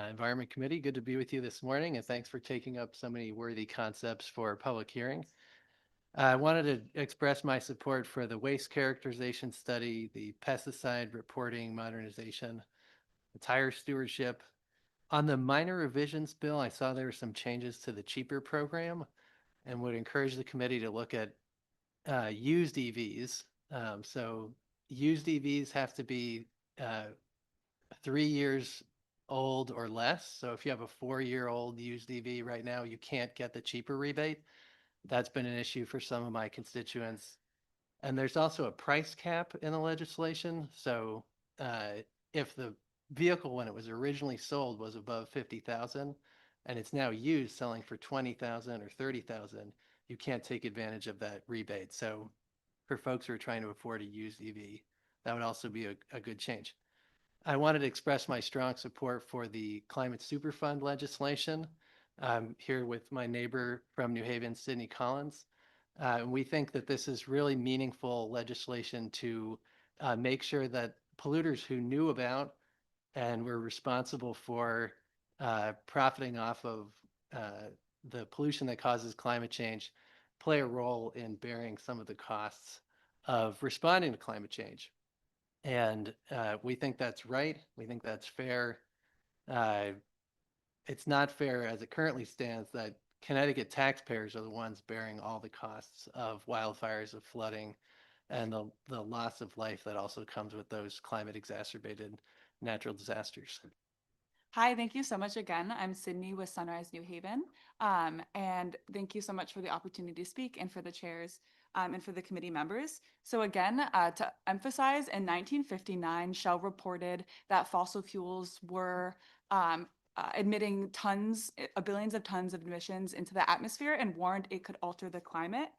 Environment Committee. Good to be with you this morning, and thanks for taking up so many worthy concepts for public hearing. I wanted to express my support for the waste characterization study, the pesticide reporting modernization, the tire stewardship. On the minor revisions bill, I saw there were some changes to the cheaper program and would encourage the committee to look at used EVs. So used EVs have to be 3 years old or less. So if you have a 4-year-old used EV right now, you can't get the cheaper rebate. That's been an issue for some of my constituents. And there's also a price cap in the legislation. So if the vehicle when it was originally sold was above 50,000 and it's now used selling for 20,000 or 30,000, you can't take advantage of that rebate. So for folks who are trying to afford a used EV, that would also be a good change. I wanted to express my strong support for the Climate Superfund legislation. I'm here with my neighbor from New Haven, Sydney Collins. We think that this is really meaningful legislation to make sure that polluters who knew about and were responsible for profiting off of the pollution that causes climate change play a role in bearing some of the costs of responding to climate change. And we think that's right. We think that's fair. It's not fair as it currently stands that Connecticut taxpayers are the ones bearing all the costs of wildfires, of flooding, and the loss of life that also comes with those climate exacerbated natural disasters. Hi, thank you so much again. I'm Sydney with Sunrise New Haven. And thank you so much for the opportunity to speak and for the chair's and for the committee members. So again, to emphasize, in 1959, Shell reported that fossil fuels were emitting billions of tons of emissions into the atmosphere and warned it could alter the climate.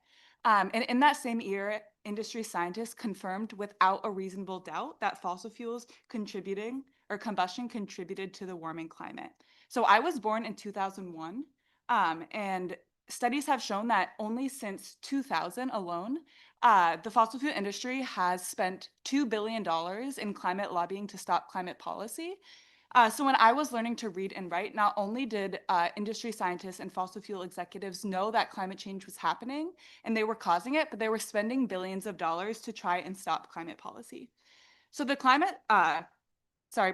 And in that same year, industry scientists confirmed without a reasonable doubt that fossil fuels combustion contributed to the warming climate. So I was born in 2001, and studies have shown that only since 2000 alone, the fossil fuel industry has spent $2 billion in climate lobbying to stop climate policy. So when I was learning to read and write, not only did industry scientists and fossil fuel executives know that climate change was happening and they were causing it, but they were spending billions of dollars to try and stop climate policy. So the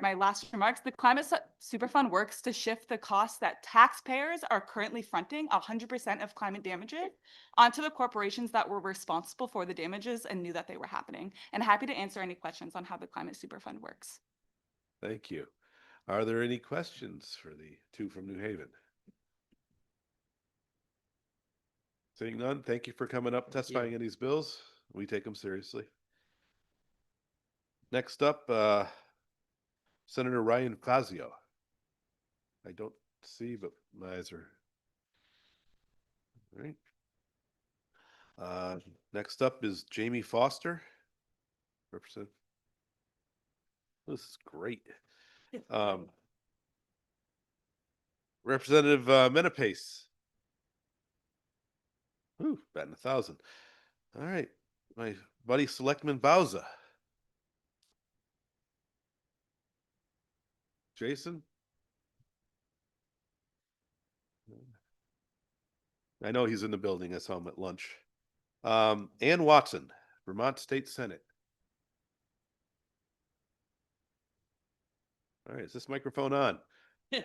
my last remarks, the Climate Superfund works to shift the costs that taxpayers are currently fronting, 100% of climate damages, onto the corporations that were responsible for the damages and knew that they were happening. And happy to answer any questions on how the Climate Superfund works. Thank you. Are there any questions for the two from New Haven? Seeing none, thank you for coming up, testifying on these bills. We take them seriously. Next up, Senator Ryan Fazio. I don't see, but my eyes are all right. Next up is Jamie Foster. Representative. This is great. Representative Menapace. Ooh, batting 1,000. All right, my buddy Selectman Bauza. Jason? I know he's in the building. I saw him at lunch. Ann Watson, Vermont State Senate. All right, is this microphone on? All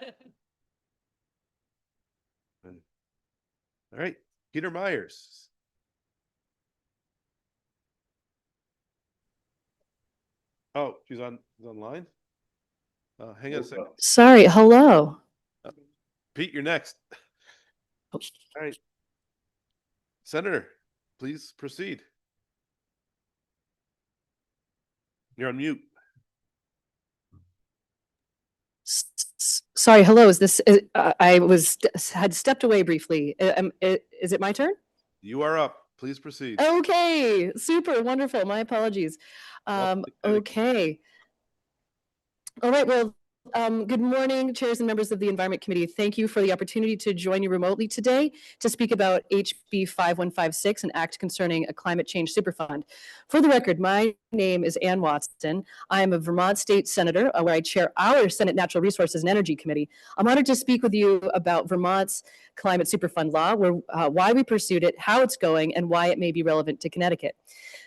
right, Peter Myers. Oh, she's online? Hang on a second. Sorry, hello. Pete, you're next. All right. Senator, please proceed. You're on mute. Sorry, hello. Is this? I had stepped away briefly. Is it my turn? You are up. Please proceed. Okay, super wonderful. My apologies. Okay. All right. Well, good morning, chairs and members of the Environment Committee. Thank you for the opportunity to join you remotely today to speak about HB 5156, an act concerning a climate change superfund. For the record, my name is Ann Watson. I am a Vermont State Senator, where I chair our Senate Natural Resources and Energy Committee. I'm honored to speak with you about Vermont's Climate Superfund law, why we pursued it, how it's going, and why it may be relevant to Connecticut.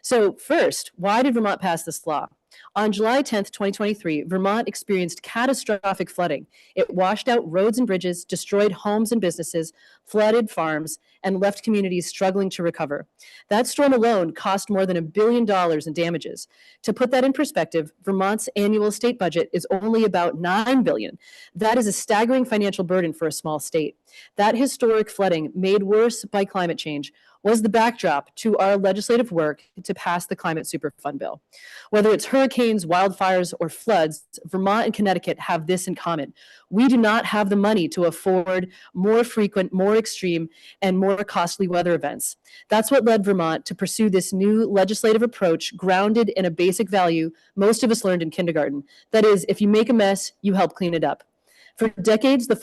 So first, why did Vermont pass this law? On July 10th, 2023, Vermont experienced catastrophic flooding. It washed out roads and bridges, destroyed homes and businesses, flooded farms, and left communities struggling to recover. That storm alone cost more than $1 billion in damages. To put that in perspective, Vermont's annual state budget is only about $9 billion. That is a staggering financial burden for a small state. That historic flooding, made worse by climate change, was the backdrop to our legislative work to pass the Climate Superfund bill. Whether it's hurricanes, wildfires, or floods, Vermont and Connecticut have this in common. We do not have the money to afford more frequent, more extreme, and more costly weather events. That's what led Vermont to pursue this new legislative approach grounded in a basic value most of us learned in kindergarten. That is, if you make a mess, you help clean it up. For decades, the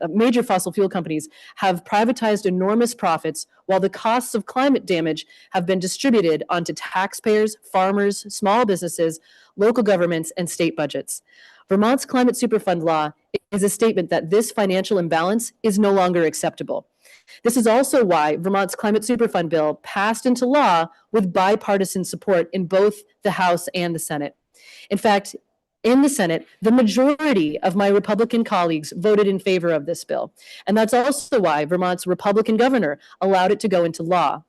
major fossil fuel companies have privatized enormous profits while the costs of climate damage have been distributed onto taxpayers, farmers, small businesses, local governments, and state budgets. Vermont's Climate Superfund law is a statement that this financial imbalance is no longer acceptable. This is also why Vermont's Climate Superfund bill passed into law with bipartisan support in both the House and the Senate. In fact, in the Senate, the majority of my Republican colleagues voted in favor of this bill. And that's also why Vermont's Republican governor allowed it to go into law.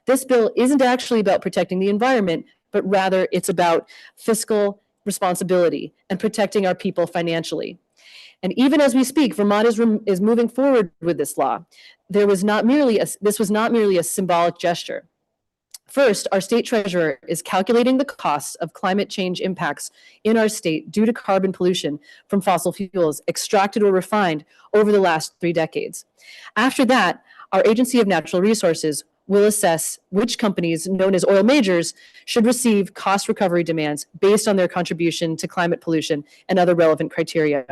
This bill isn't actually about protecting the environment, but rather it's about fiscal responsibility and protecting our people financially. And even as we speak, Vermont is moving forward with this law. This was not merely a symbolic gesture. First, our state treasurer is calculating the costs of climate change impacts in our state due to carbon pollution from fossil fuels extracted or refined over the last 3 decades. After that, our Agency of Natural Resources will assess which companies, known as oil majors, should receive cost recovery demands based on their contribution to climate pollution and other relevant criteria.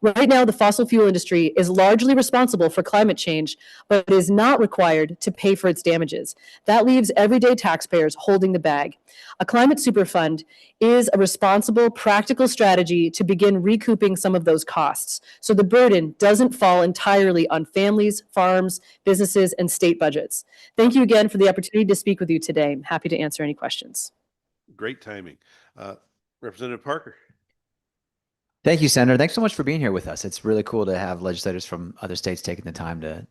Right now, the fossil fuel industry is largely responsible for climate change, but is not required to pay for its damages. That leaves everyday taxpayers holding the bag. A climate super fund is a responsible, practical strategy to begin recouping some of those costs, so the burden doesn't fall entirely on families, farms, businesses, and state budgets. Thank you again for the opportunity to speak with you today. I'm happy to answer any questions. Great timing. Representative Parker. Thank you, Senator. Thanks so much for being here with us. It's really cool to have legislators from other states taking the time to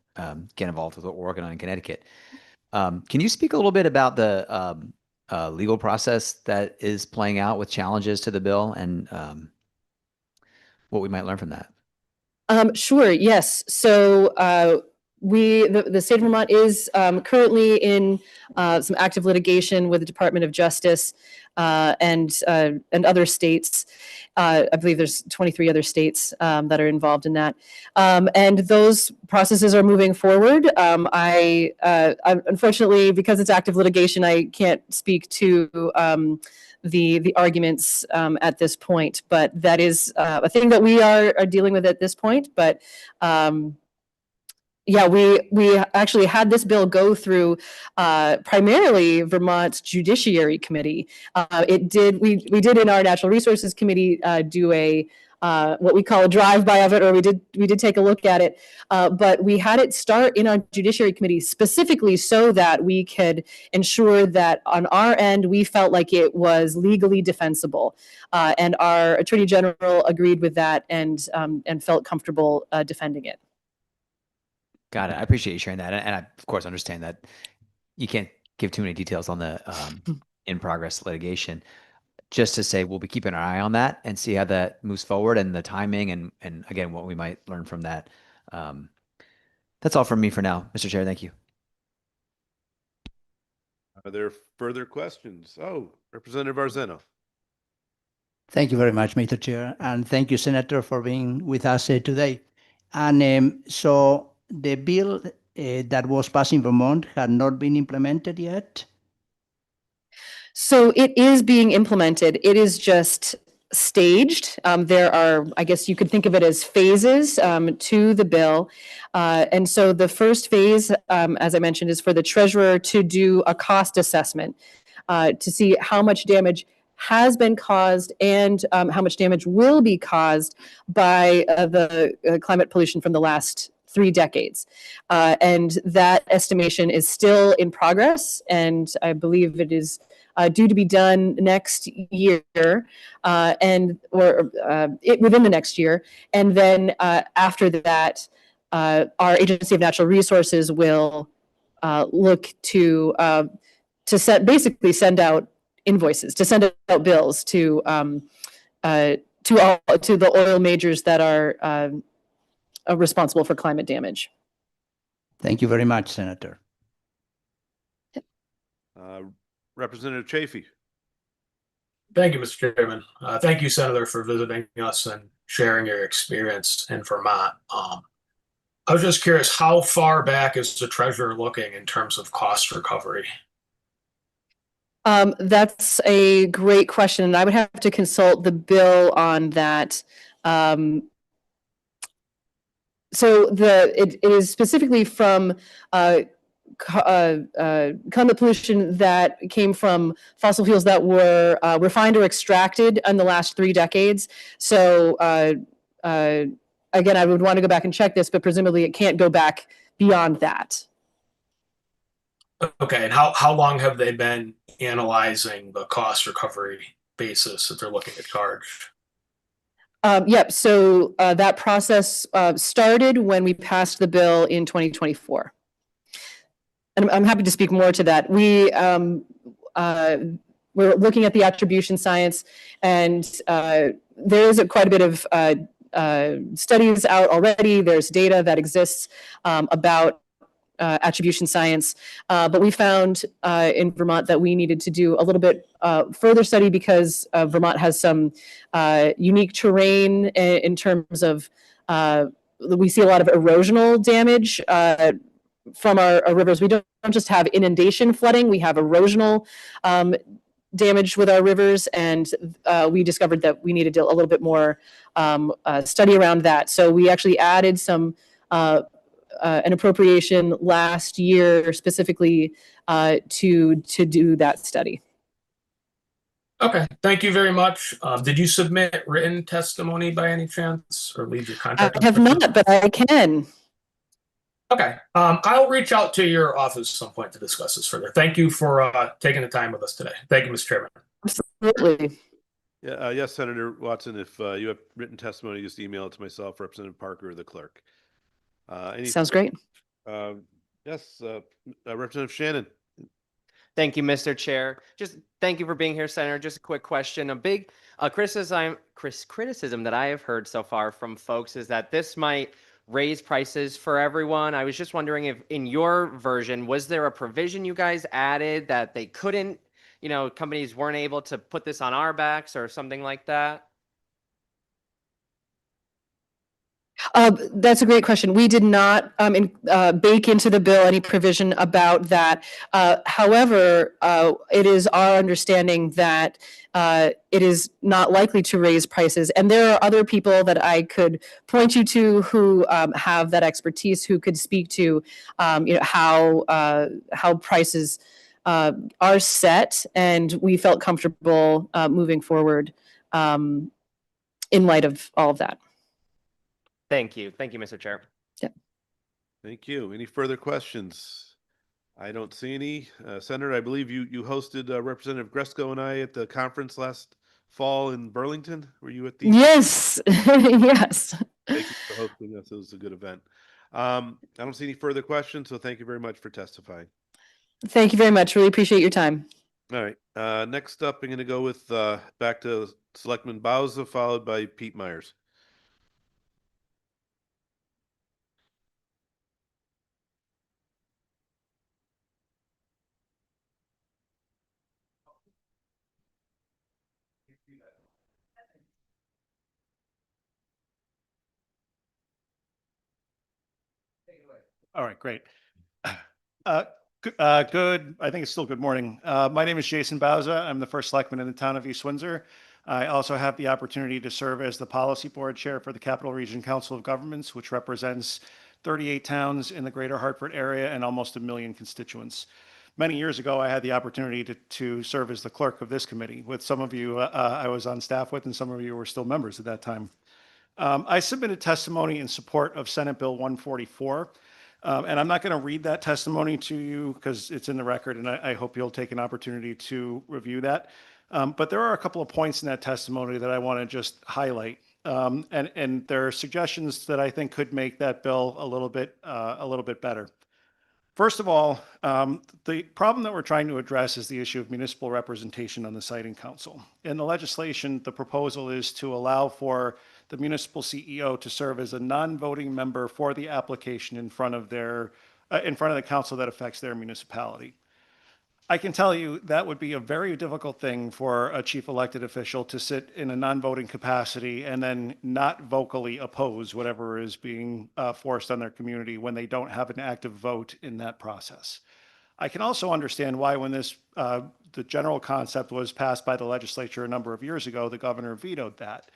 get involved with what we're working on in Connecticut. Can you speak a little bit about the legal process that is playing out with challenges to the bill and what we might learn from that? Sure, yes. So the state of Vermont is currently in some active litigation with the Department of Justice and other states. I believe there's 23 other states that are involved in that. And those processes are moving forward. I unfortunately, because it's active litigation, I can't speak to the arguments at this point, but that is a thing that we are dealing with at this point. But yeah, we actually had this bill go through primarily Vermont's Judiciary Committee. We did in our Natural Resources Committee do a what we call a drive-by of it, or we did take a look at it, but we had it start in our Judiciary Committee specifically so that we could ensure that on our end we felt like it was legally defensible, and our Attorney General agreed with that and felt comfortable defending it. Got it. I appreciate you sharing that. And I, of course, understand that you can't give too many details on the in-progress litigation. Just to say, we'll be keeping an eye on that and see how that moves forward and the timing and again, what we might learn from that. That's all from me for now, Mr. Chair. Thank you. Are there further questions? Oh, Representative Arzeno. Thank you very much, Mr. Chair, and thank you, Senator, for being with us today. And so the bill that was passed in Vermont had not been implemented yet? So it is being implemented. It is just staged. There are, I guess you could think of it as phases to the bill. And so the first phase, as I mentioned, is for the treasurer to do a cost assessment to see how much damage has been caused and how much damage will be caused by the climate pollution from the last 3 decades. And that estimation is still in progress, and I believe it is due to be done next year, within the next year. And then after that, our Agency of Natural Resources will look to basically send out invoices, to send out bills to the oil majors that are responsible for climate damage. Thank you very much, Senator. Representative Chafee. Thank you, Mr. Chairman. Thank you, Senator, for visiting us and sharing your experience in Vermont. I was just curious, how far back is the treasurer looking in terms of cost recovery? That's a great question, and I would have to consult the bill on that. So it is specifically from climate pollution that came from fossil fuels that were refined or extracted in the last 3 decades. So again, I would want to go back and check this, but presumably it can't go back beyond that. Okay, and how long have they been analyzing the cost recovery basis that they're looking to charge? Yep, so that process started when we passed the bill in 2024. And I'm happy to speak more to that. We're looking at the attribution science, and there is quite a bit of studies out already. There's data that exists about attribution science, but we found in Vermont that we needed to do a little bit further study because Vermont has some unique terrain in terms of we see a lot of erosional damage from our rivers. We don't just have inundation flooding, we have erosional damage with our rivers, and we discovered that we needed a little bit more study around that. So we actually added some an appropriation last year specifically to do that study. Okay, thank you very much. Did you submit written testimony by any chance or leave your contact? I have not, but I can. Okay, I'll reach out to your office at some point to discuss this further. Thank you for taking the time with us today. Thank you, Mr. Chairman. Absolutely. Yeah, yes, Senator Watson, if you have written testimony, just email it to myself, Representative Parker, or the clerk. Sounds great. Yes, Representative Shannon. Thank you, Mr. Chair. Just thank you for being here, Senator. Just a quick question. A big criticism that I have heard so far from folks is that this might raise prices for everyone. I was just wondering if in your version, was there a provision you guys added that they couldn't, companies weren't able to put this on our backs or something like that? That's a great question. We did not bake into the bill any provision about that. However, it is our understanding that it is not likely to raise prices. And there are other people that I could point you to who have that expertise, who could speak to how prices are set. And we felt comfortable moving forward in light of all of that. Thank you. Thank you, Mr. Chair. Yeah. Thank you. Any further questions? I don't see any. Senator, I believe you hosted Representative Gresco and I at the conference last fall in Burlington. Were you at the? Yes. Yes. Thank you for hosting us. It was a good event. I don't see any further questions, so thank you very much for testifying. Thank you very much. Really appreciate your time. All right. Next up, I'm going to go with back to Selectman Bauza, followed by Pete Myers. All right, great. Good. I think it's still good morning. My name is Jason Bauza. I'm the first selectman in the town of East Windsor. I also have the opportunity to serve as the policy board chair for the Capital Region Council of Governments, which represents 38 towns in the greater Hartford area and almost 1 million constituents. Many years ago, I had the opportunity to serve as the clerk of this committee. With some of you, I was on staff with, and some of you were still members at that time. I submitted testimony in support of Senate Bill 144. And I'm not going to read that testimony to you because it's in the record, and I hope you'll take an opportunity to review that. But there are a couple of points in that testimony that I want to just highlight. And there are suggestions that I think could make that bill a little bit better. First of all, the problem that we're trying to address is the issue of municipal representation on the siting council. In the legislation, the proposal is to allow for the municipal CEO to serve as a non-voting member for the application in front of the council that affects their municipality. I can tell you that would be a very difficult thing for a chief elected official to sit in a non-voting capacity and then not vocally oppose whatever is being forced on their community when they don't have an active vote in that process. I can also understand why when the general concept was passed by the legislature a number of years ago, the governor vetoed that.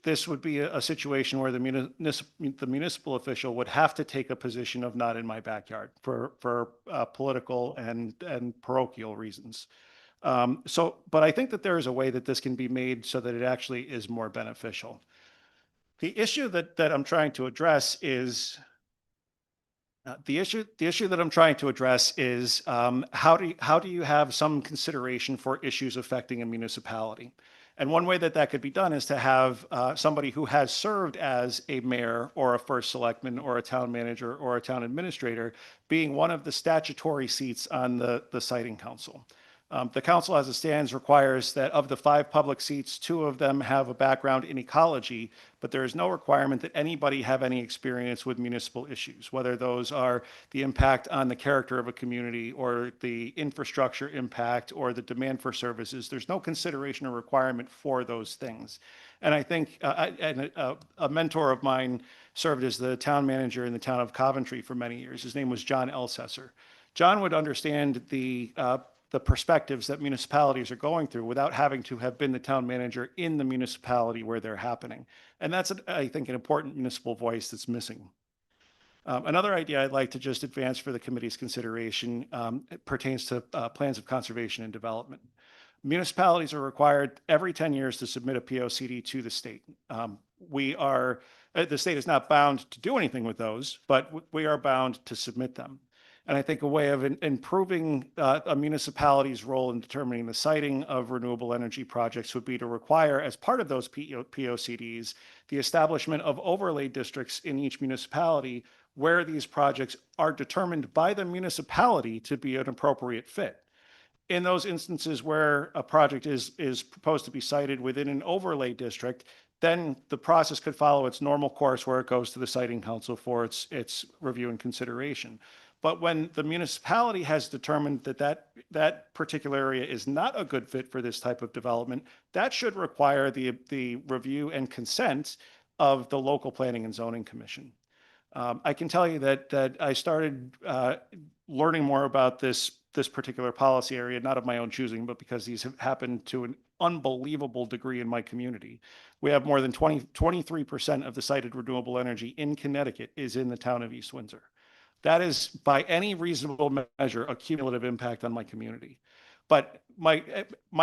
This would be a situation where the municipal official would have to take a position of not in my backyard for political and parochial reasons. But I think that there is a way that this can be made so that it actually is more beneficial. The issue that I'm trying to address is how do you have some consideration for issues affecting a municipality? And one way that could be done is to have somebody who has served as a mayor or a first selectman or a town manager or a town administrator being one of the statutory seats on the siting council. The council as it stands requires that of the 5 public seats, 2 of them have a background in ecology, but there is no requirement that anybody have any experience with municipal issues, whether those are the impact on the character of a community or the infrastructure impact or the demand for services. There's no consideration or requirement for those things. And I think a mentor of mine served as the town manager in the town of Coventry for many years. His name was John Elsesser. John would understand the perspectives that municipalities are going through without having to have been the town manager in the municipality where they're happening. And that's, I think, an important municipal voice that's missing. Another idea I'd like to just advance for the committee's consideration it pertains to plans of conservation and development. Municipalities are required every 10 years to submit a POCD to the state. The state is not bound to do anything with those, but we are bound to submit them. And I think a way of improving a municipality's role in determining the siting of renewable energy projects would be to require, as part of those POCDs, the establishment of overlay districts in each municipality where these projects are determined by the municipality to be an appropriate fit. In those instances where a project is proposed to be sited within an overlay district, then the process could follow its normal course where it goes to the siting council for its review and consideration. But when the municipality has determined that particular area is not a good fit for this type of development, that should require the review and consent of the local planning and zoning commission. I can tell you that I started learning more about this particular policy area, not of my own choosing, but because these have happened to an unbelievable degree in my community. We have more than 23% of the cited renewable energy in Connecticut is in the town of East Windsor. That is, by any reasonable measure, a cumulative impact on my community. But my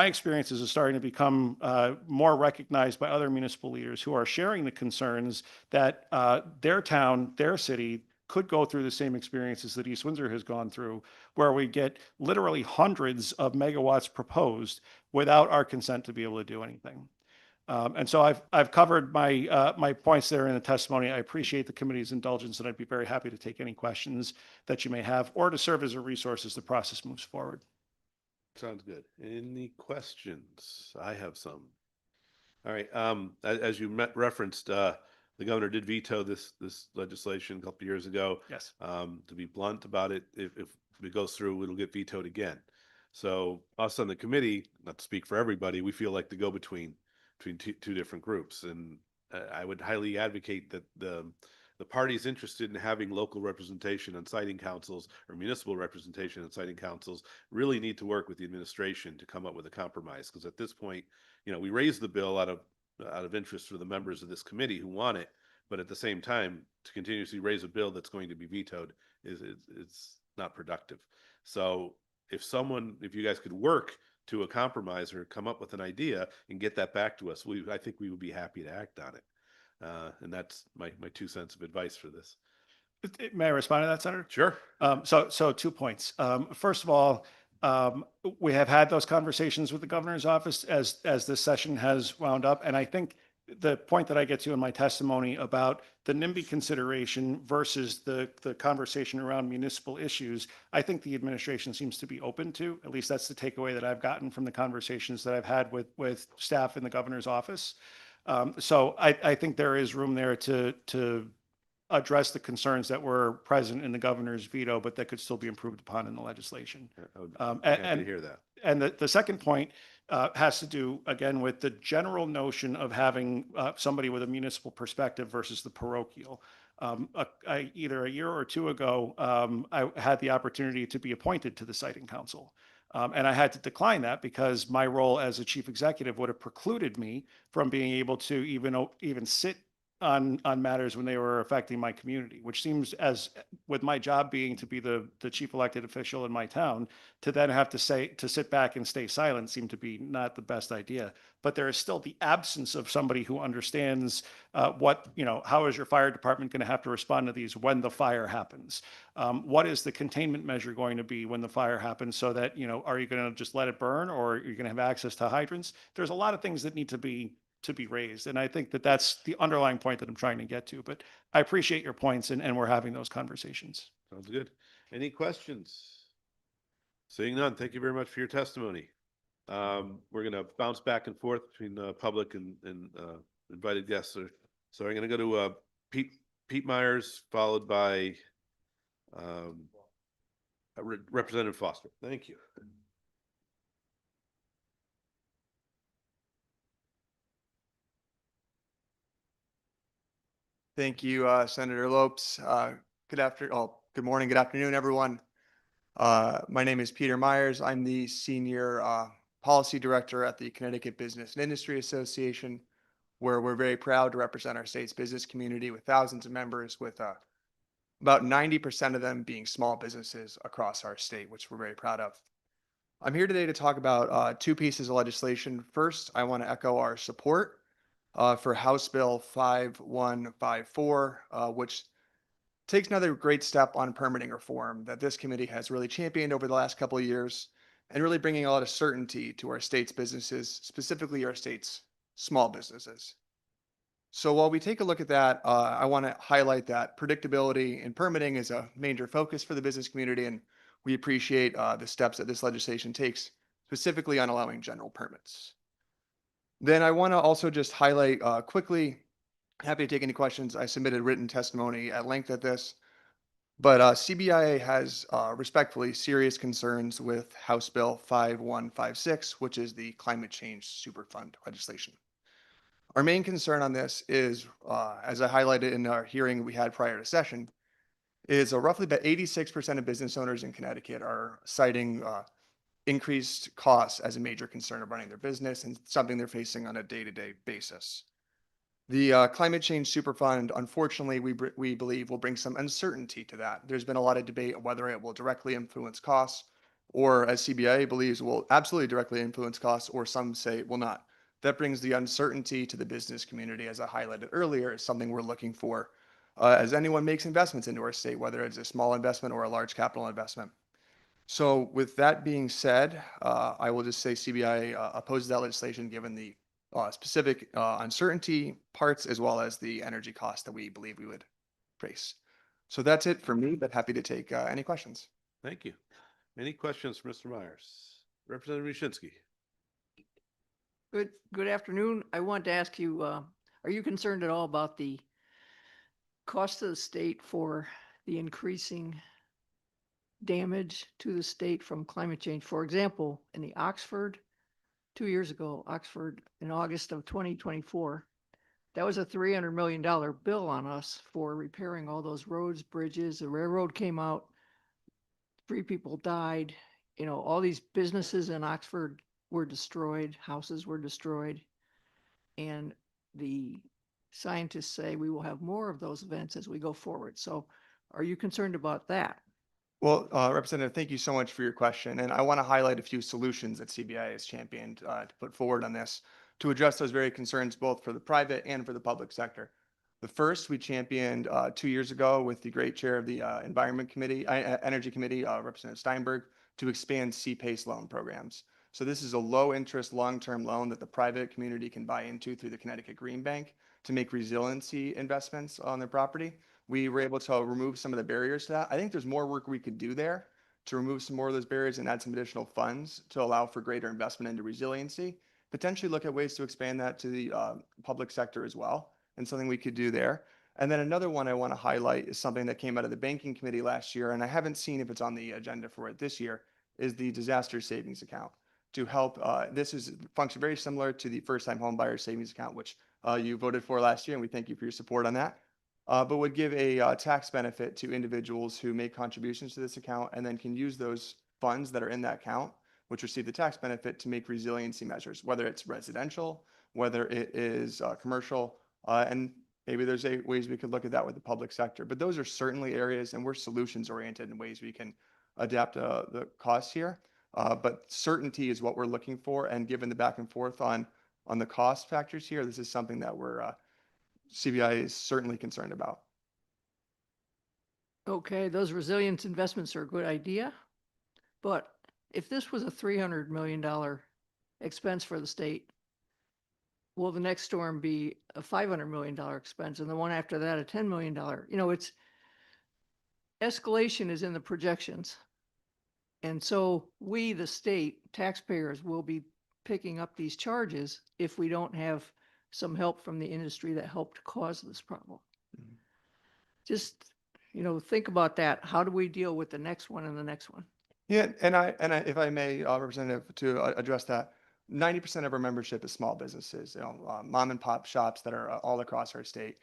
experiences are starting to become more recognized by other municipal leaders who are sharing the concerns that their town, their city, could go through the same experiences that East Windsor has gone through, where we get literally hundreds of megawatts proposed without our consent to be able to do anything. And so I've covered my points there in the testimony. I appreciate the committee's indulgence, and I'd be very happy to take any questions that you may have or to serve as a resource as the process moves forward. Sounds good. Any questions? I have some. All right. As you referenced, the governor did veto this legislation a couple of years ago. Yes. To be blunt about it, if it goes through, it'll get vetoed again. So us on the committee, not to speak for everybody, we feel like the go-between between two different groups. And I would highly advocate that the parties interested in having local representation on siting councils or municipal representation on siting councils really need to work with the administration to come up with a compromise. Because at this point, we raised the bill out of interest for the members of this committee who want it, but at the same time, to continuously raise a bill that's going to be vetoed it's not productive. So if you guys could work to a compromise or come up with an idea and get that back to us, I think we would be happy to act on it. And that's my 2 cents of advice for this. May I respond to that, Senator? Sure. So 2 points. First of all, we have had those conversations with the governor's office as this session has wound up. And I think the point that I get to in my testimony about the NIMBY consideration versus the conversation around municipal issues, I think the administration seems to be open to. At least that's the takeaway that I've gotten from the conversations that I've had with staff in the governor's office. So I think there is room there to address the concerns that were present in the governor's veto, but that could still be improved upon in the legislation. I would be happy to hear that. And the second point has to do, again, with the general notion of having somebody with a municipal perspective versus the parochial. Either a year or 2 ago, I had the opportunity to be appointed to the siting council. And I had to decline that because my role as a chief executive would have precluded me from being able to even sit on matters when they were affecting my community, which seems, as with my job being to be the chief elected official in my town, to then have to sit back and stay silent seemed to be not the best idea. But there is still the absence of somebody who understands how is your fire department going to have to respond to these when the fire happens? What is the containment measure going to be when the fire happens, so that, are you going to just let it burn, or are you going to have access to hydrants? There's a lot of things that need to be raised. And I think that that's the underlying point that I'm trying to get to, but I appreciate your points and we're having those conversations. Sounds good. Any questions? Seeing none, thank you very much for your testimony. We're gonna bounce back and forth between public and invited guests. So I'm gonna go to Pete Myers, followed by Representative Foster. Thank you. Thank you, Senator Lopes. Good morning, good afternoon, everyone. My name is Peter Myers. I'm the Senior Policy Director at the Connecticut Business and Industry Association, where we're very proud to represent our state's business community with thousands of members, with about 90% of them being small businesses across our state, which we're very proud of. I'm here today to talk about two pieces of legislation. First, I want to echo our support for House Bill 5154, which takes another great step on permitting reform that this committee has really championed over the last couple of years, and really bringing a lot of certainty to our state's businesses, specifically our state's small businesses. So while we take a look at that, I want to highlight that predictability in permitting is a major focus for the business community, and we appreciate the steps that this legislation takes, specifically on allowing general permits. Then I want to also just highlight quickly, happy to take any questions. I submitted written testimony at length at this, but CBIA has respectfully serious concerns with House Bill 5156, which is the climate change superfund legislation. Our main concern on this is, as I highlighted in our hearing we had prior to session, is roughly about 86% of business owners in Connecticut are citing increased costs as a major concern of running their business and something they're facing on a day-to-day basis. The climate change superfund, unfortunately, we believe will bring some uncertainty to that. There's been a lot of debate on whether it will directly influence costs, or as CBIA believes, will absolutely directly influence costs, or some say it will not. That brings the uncertainty to the business community, as I highlighted earlier, is something we're looking for as anyone makes investments into our state, whether it's a small investment or a large capital investment. So with that being said, I will just say CBI opposes that legislation given the specific uncertainty parts, as well as the energy costs that we believe we would face. So that's it for me, but happy to take any questions. Thank you. Any questions for Mr. Myers? Representative Mushinski. Good afternoon. I wanted to ask you, are you concerned at all about the cost of the state for the increasing damage to the state from climate change? For example, in the Oxford, 2 years ago, Oxford, in August of 2024, that was a $300 million bill on us for repairing all those roads, bridges. The railroad came out, 3 people died. You know, all these businesses in Oxford were destroyed, houses were destroyed. And the scientists say we will have more of those events as we go forward. So are you concerned about that? Well, Representative, thank you so much for your question. And I want to highlight a few solutions that CBI has championed to put forward on this to address those very concerns, both for the private and for the public sector. The first we championed 2 years ago with the great chair of the Energy Committee, Representative Steinberg, to expand CPACE loan programs. So this is a low interest, long-term loan that the private community can buy into through the Connecticut Green Bank to make resiliency investments on their property. We were able to remove some of the barriers to that. I think there's more work we could do there to remove some more of those barriers and add some additional funds to allow for greater investment into resiliency. Potentially look at ways to expand that to the public sector as well, and something we could do there. And then another one I want to highlight is something that came out of the Banking Committee last year, and I haven't seen if it's on the agenda for it this year, is the disaster savings account to help. This is function very similar to the first-time home buyer savings account, which you voted for last year, and we thank you for your support on that. But would give a tax benefit to individuals who make contributions to this account and then can use those funds that are in that account, which receive the tax benefit, to make resiliency measures, whether it's residential, whether it is commercial, and maybe there's ways we could look at that with the public sector. But those are certainly areas, and we're solutions oriented in ways we can adapt the costs here. But certainty is what we're looking for, and given the back and forth on the cost factors here, this is something that we're CBI is certainly concerned about. Okay, those resilience investments are a good idea. But if this was a $300 million expense for the state, will the next storm be a $500 million expense, and the one after that a $10 million? You know, it's escalation is in the projections. And so we, the state taxpayers, will be picking up these charges if we don't have some help from the industry that helped cause this problem. Just, think about that. How do we deal with the next one and the next one? Yeah, if I may, Representative, to address that, 90% of our membership is small businesses, mom and pop shops that are all across our state.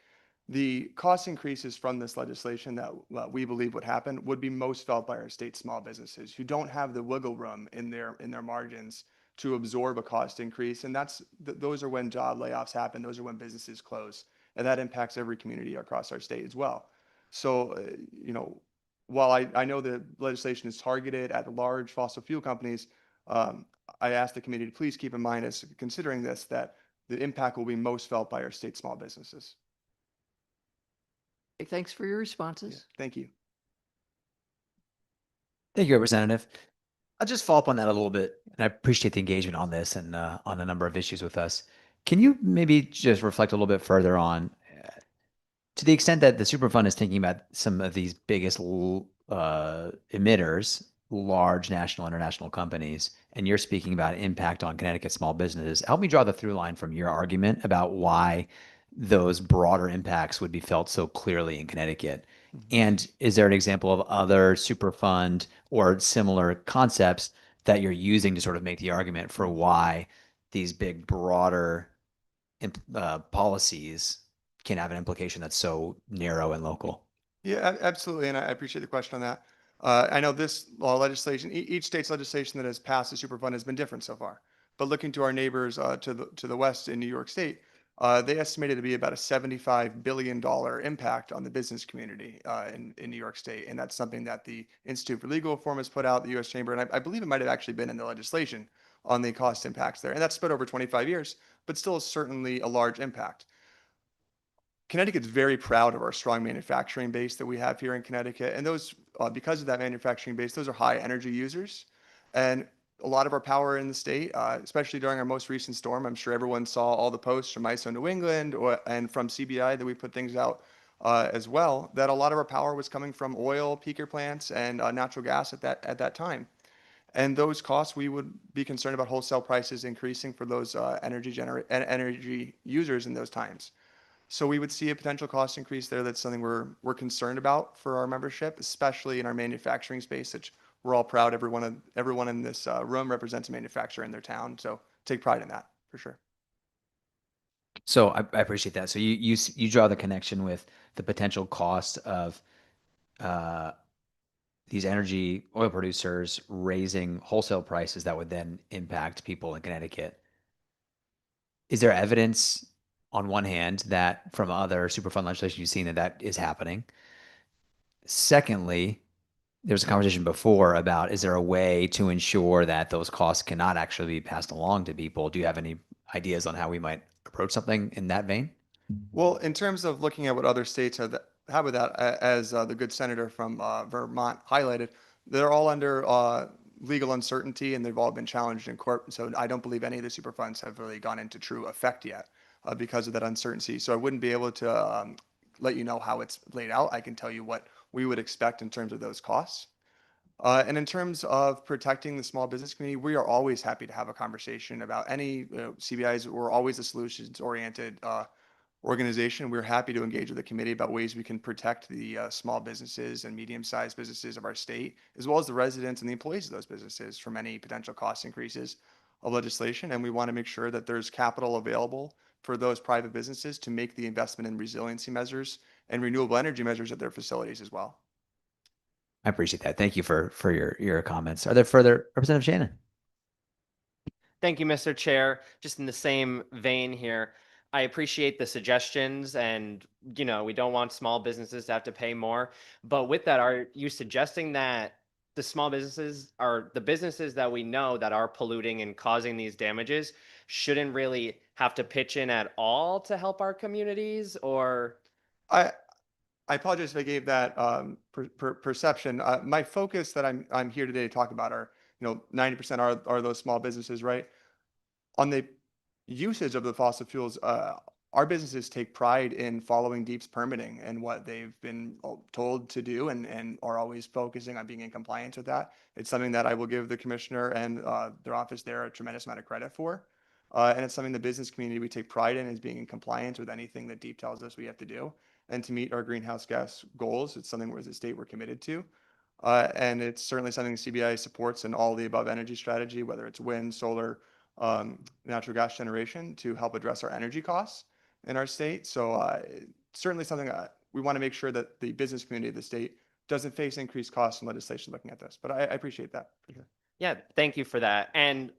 The cost increases from this legislation that we believe would happen would be most felt by our state small businesses who don't have the wiggle room in their margins to absorb a cost increase, and those are when job layoffs happen. Those are when businesses close, and that impacts every community across our state as well. So, while I know the legislation is targeted at large fossil fuel companies, I ask the committee to please keep in mind as considering this, that the impact will be most felt by our state small businesses. Okay, thanks for your responses. Thank you. Thank you, Representative. I'll just follow up on that a little bit, and I appreciate the engagement on this and on a number of issues with us. Can you maybe just reflect a little bit further on, to the extent that the Superfund is thinking about some of these biggest emitters, large national, international companies, and you're speaking about impact on Connecticut small businesses, help me draw the through line from your argument about why those broader impacts would be felt so clearly in Connecticut. And is there an example of other Superfund or similar concepts that you're using to sort of make the argument for why these big, broader policies can have an implication that's so narrow and local? Yeah, absolutely, and I appreciate the question on that. I know this legislation, each state's legislation that has passed the Superfund has been different so far. But looking to our neighbors to the west in New York State, they estimated to be about a $75 billion impact on the business community in New York State. And that's something that the Institute for Legal Reform has put out, the U.S. Chamber, and I believe it might have actually been in the legislation on the cost impacts there. And that's spread over 25 years, but still certainly a large impact. Connecticut's very proud of our strong manufacturing base that we have here in Connecticut. And those, because of that manufacturing base, those are high energy users. And a lot of our power in the state, especially during our most recent storm, I'm sure everyone saw all the posts from ISO New England and from CBI that we put things out as well, that a lot of our power was coming from oil peaker plants and natural gas at that time. And those costs, we would be concerned about wholesale prices increasing for those energy users in those times. So we would see a potential cost increase there. That's something we're concerned about for our membership, especially in our manufacturing space, which we're all proud. Everyone in this room represents a manufacturer in their town. So take pride in that for sure. So I appreciate that. So you draw the connection with the potential cost of these energy oil producers raising wholesale prices that would then impact people in Connecticut. Is there evidence on one hand that from other Superfund legislation you've seen that is happening? Secondly, there was a conversation before about, is there a way to ensure that those costs cannot actually be passed along to people? Do you have any ideas on how we might approach something in that vein? Well, in terms of looking at what other states have with that, as the good senator from Vermont highlighted, they're all under legal uncertainty and they've all been challenged in court. So I don't believe any of the Superfunds have really gone into true effect yet because of that uncertainty. So I wouldn't be able to let you know how it's laid out. I can tell you what we would expect in terms of those costs. And in terms of protecting the small business community, we are always happy to have a conversation about any CBIs. We're always a solutions-oriented organization. We're happy to engage with the committee about ways we can protect the small businesses and medium-sized businesses of our state, as well as the residents and the employees of those businesses from any potential cost increases of legislation. And we want to make sure that there's capital available for those private businesses to make the investment in resiliency measures and renewable energy measures at their facilities as well. I appreciate that. Thank you for your comments. Are there further? Representative Shannon. Thank you, Mr. Chair. Just in the same vein here, I appreciate the suggestions and, we don't want small businesses to have to pay more. But with that, are you suggesting that the small businesses are the businesses that we know that are polluting and causing these damages shouldn't really have to pitch in at all to help our communities? Or I apologize if I gave that perception. My focus that I'm here today to talk about are, 90% are those small businesses, right? On the usage of the fossil fuels, our businesses take pride in following Deep's permitting and what they've been told to do and are always focusing on being in compliance with that. It's something that I will give the commissioner and their office there a tremendous amount of credit for. And it's something the business community we take pride in is being in compliance with anything that Deep tells us we have to do. And to meet our greenhouse gas goals, it's something as a state we're committed to. And it's certainly something CBI supports in all the above energy strategy, whether it's wind, solar, natural gas generation, to help address our energy costs in our state. So certainly something we want to make sure that the business community of the state doesn't face increased costs in legislation looking at this. But I appreciate that. For sure. Yeah, thank you for that. And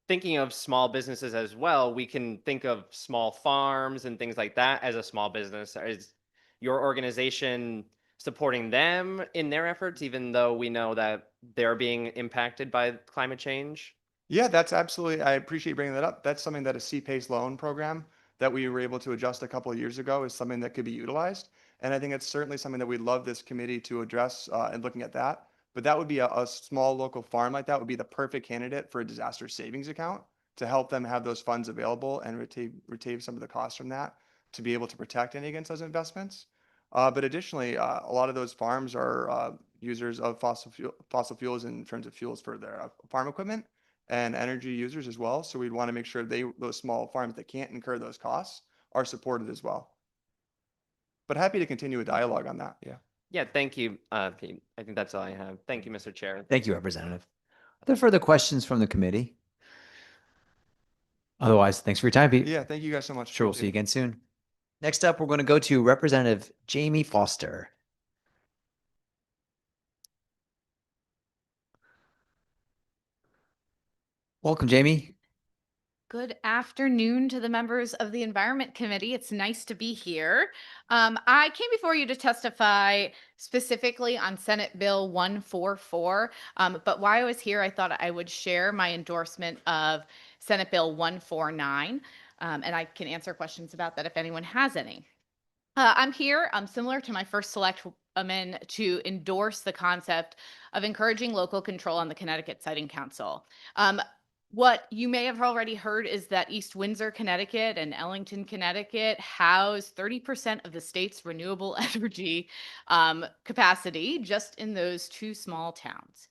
thinking of small businesses as well, we can think of small farms and things like that as a small business. Is your organization supporting them in their efforts, even though we know that they're being impacted by climate change? Yeah, that's absolutely, I appreciate you bringing that up. That's something that a CPACE loan program that we were able to adjust a couple of years ago is something that could be utilized. And I think it's certainly something that we'd love this committee to address and looking at that. But that would be a small local farm like that would be the perfect candidate for a disaster savings account to help them have those funds available and retain some of the costs from that to be able to protect any against those investments. But additionally, a lot of those farms are users of fossil fuels in terms of fuels for their farm equipment and energy users as well. So we'd want to make sure those small farms that can't incur those costs are supported as well. But happy to continue a dialogue on that. Yeah. Yeah, thank you, Pete. I think that's all I have. Thank you, Mr. Chair. Thank you, Representative. Are there further questions from the committee? Otherwise, thanks for your time, Pete. Yeah, thank you guys so much. Sure, we'll see you again soon. Next up, we're going to go to Representative Jamie Foster. Welcome, Jamie. Good afternoon to the members of the Environment Committee. It's nice to be here. I came before you to testify specifically on Senate Bill 144. But while I was here, I thought I would share my endorsement of Senate Bill 149. And I can answer questions about that if anyone has any. I'm here, similar to my first selectman, to endorse the concept of encouraging local control on the Connecticut Siting Council. What you may have already heard is that East Windsor, Connecticut and Ellington, Connecticut house 30% of the state's renewable energy capacity just in those two small towns.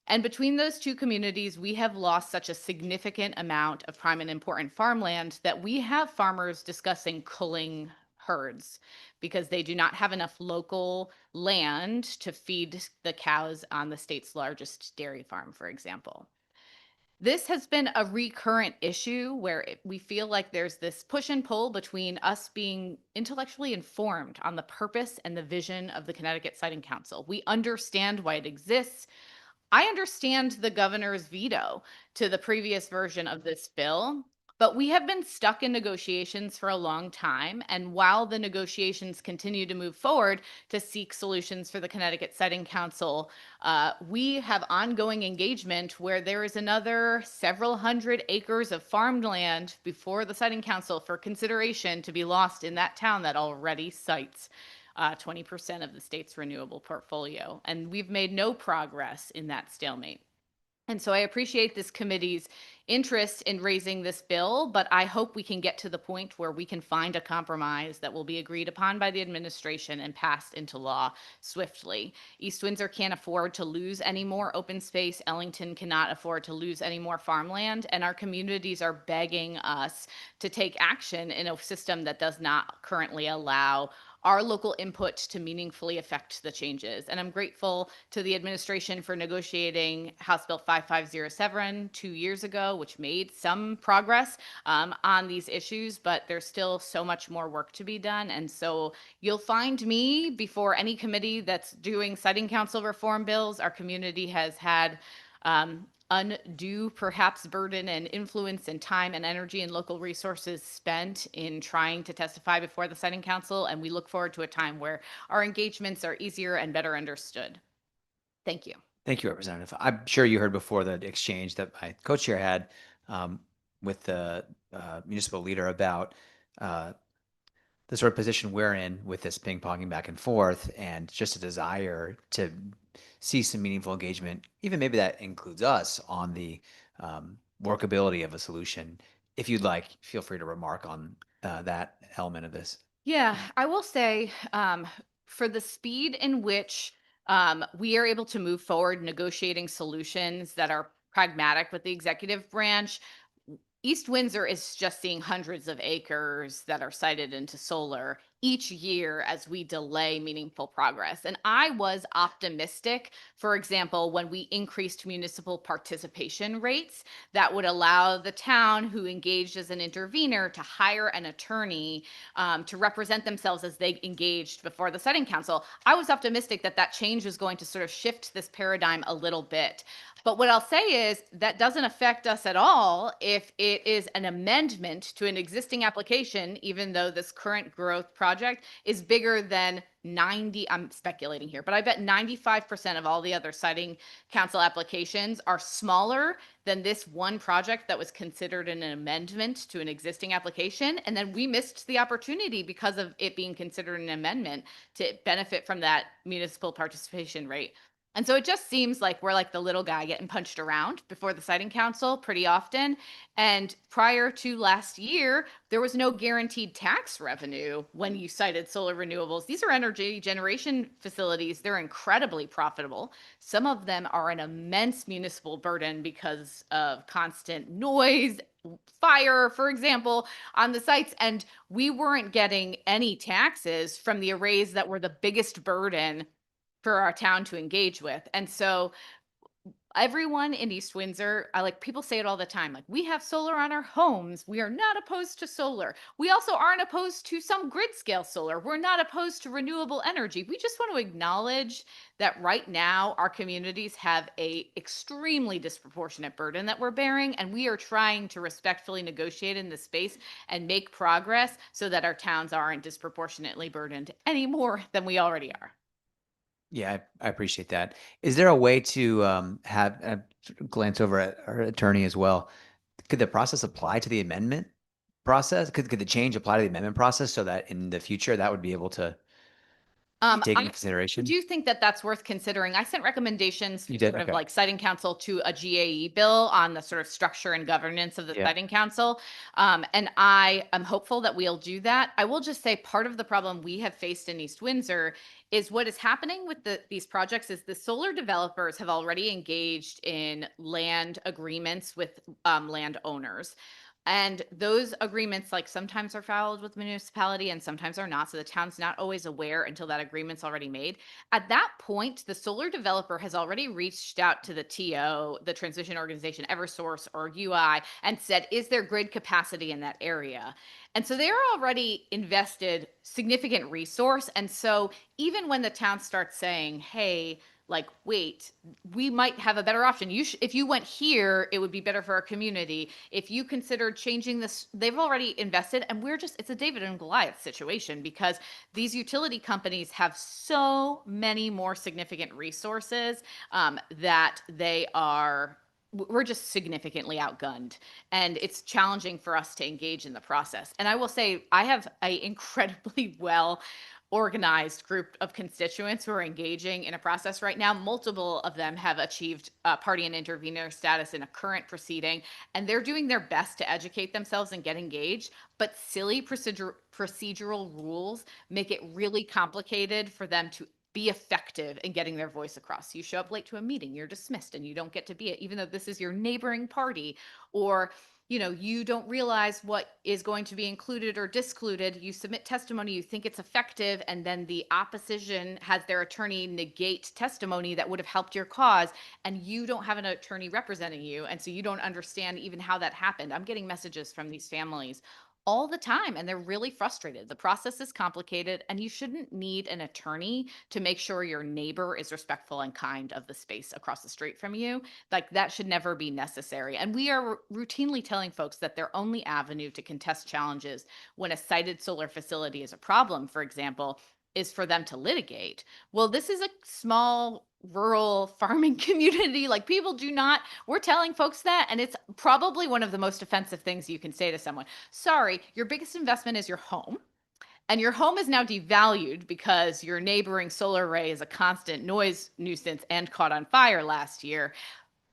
And between those two communities, we have lost such a significant amount of prime and important farmland that we have farmers discussing culling herds because they do not have enough local land to feed the cows on the state's largest dairy farm, for example. This has been a recurrent issue where we feel like there's this push and pull between us being intellectually informed on the purpose and the vision of the Connecticut Siting Council. We understand why it exists. I understand the governor's veto to the previous version of this bill, but we have been stuck in negotiations for a long time. And while the negotiations continue to move forward to seek solutions for the Connecticut Siting Council, we have ongoing engagement where there is another several hundred acres of farmland before the Siting Council for consideration to be lost in that town that already cites 20% of the state's renewable portfolio. And we've made no progress in that stalemate. And so I appreciate this committee's interest in raising this bill, but I hope we can get to the point where we can find a compromise that will be agreed upon by the administration and passed into law swiftly. East Windsor can't afford to lose any more open space. Ellington cannot afford to lose any more farmland. And our communities are begging us to take action in a system that does not currently allow our local input to meaningfully affect the changes. And I'm grateful to the administration for negotiating House Bill 5507 2 years ago, which made some progress on these issues, but there's still so much more work to be done. And so you'll find me before any committee that's doing Siting Council reform bills. Our community has had undue perhaps burden and influence and time and energy and local resources spent in trying to testify before the Siting Council, and we look forward to a time where our engagements are easier and better understood. Thank you. Thank you, Representative. I'm sure you heard before the exchange that my co-chair had with the municipal leader about the sort of position we're in with this ping-ponging back and forth, and just a desire to see some meaningful engagement, even maybe that includes us, on the workability of a solution. If you'd like, feel free to remark on that element of this? Yeah, I will say, for the speed in which we are able to move forward negotiating solutions that are pragmatic with the executive branch, East Windsor is just seeing hundreds of acres that are sited into solar each year as we delay meaningful progress. And I was optimistic, for example, when we increased municipal participation rates, that would allow the town who engaged as an intervener to hire an attorney to represent themselves as they engaged before the siting council. I was optimistic that that change was going to sort of shift this paradigm a little bit. But what I'll say is that doesn't affect us at all if it is an amendment to an existing application, even though this current growth project is bigger than 90, I'm speculating here, but I bet 95% of all the other siting council applications are smaller than this one project that was considered an amendment to an existing application. And then we missed the opportunity because of it being considered an amendment to benefit from that municipal participation rate. And so it just seems like we're like the little guy getting punched around before the siting council pretty often. And prior to last year, there was no guaranteed tax revenue when you cited solar renewables. These are energy generation facilities. They're incredibly profitable. Some of them are an immense municipal burden because of constant noise, fire, for example, on the sites. And we weren't getting any taxes from the arrays that were the biggest burden for our town to engage with. And so everyone in East Windsor, people say it all the time, like, we have solar on our homes. We are not opposed to solar. We also aren't opposed to some grid scale solar. We're not opposed to renewable energy. We just want to acknowledge that right now our communities have a extremely disproportionate burden that we're bearing, and we are trying to respectfully negotiate in this space and make progress so that our towns aren't disproportionately burdened any more than we already are. Yeah, I appreciate that. Is there a way to have glance over at our attorney as well? Could the process apply to the amendment process? Could the change apply to the amendment process so that in the future that would be able to be taken into I consideration? do think that that's worth considering. I sent recommendations You did? sort of Okay. like siting council to a GAE bill on the sort of structure and governance of the Yeah. siting council. And I am hopeful that we'll do that. I will just say part of the problem we have faced in East Windsor is what is happening with these projects is the solar developers have already engaged in land agreements with landowners. And those agreements, like, sometimes are filed with the municipality and sometimes are not. So the town's not always aware until that agreement's already made. At that point, the solar developer has already reached out to the TO, the transmission organization, Eversource or UI, and said, is there grid capacity in that area? And so they're already invested significant resource. And so even when the town starts saying, hey, like, wait, we might have a better option. If you went here, it would be better for our community. If you considered changing this, they've already invested, and it's a David and Goliath situation because these utility companies have so many more significant resources that we're just significantly outgunned, and it's challenging for us to engage in the process. And I will say, I have an incredibly well organized group of constituents who are engaging in a process right now. Multiple of them have achieved party and intervener status in a current proceeding, and they're doing their best to educate themselves and get engaged. But silly procedural rules make it really complicated for them to be effective in getting their voice across. You show up late to a meeting, you're dismissed, and you don't get to be it, even though this is your neighboring party, or you don't realize what is going to be included or discluded. You submit testimony, you think it's effective, and then the opposition has their attorney negate testimony that would have helped your cause, and you don't have an attorney representing you, and so you don't understand even how that happened. I'm getting messages from these families all the time, and they're really frustrated. The process is complicated, and you shouldn't need an attorney to make sure your neighbor is respectful and kind of the space across the street from you. Like, that should never be necessary. And we are routinely telling folks that their only avenue to contest challenges when a sited solar facility is a problem, for example, is for them to litigate. Well, this is a small rural farming community. Like, we're telling folks that, and it's probably one of the most offensive things you can say to someone. Sorry, your biggest investment is your home. And your home is now devalued because your neighboring solar array is a constant noise nuisance and caught on fire last year.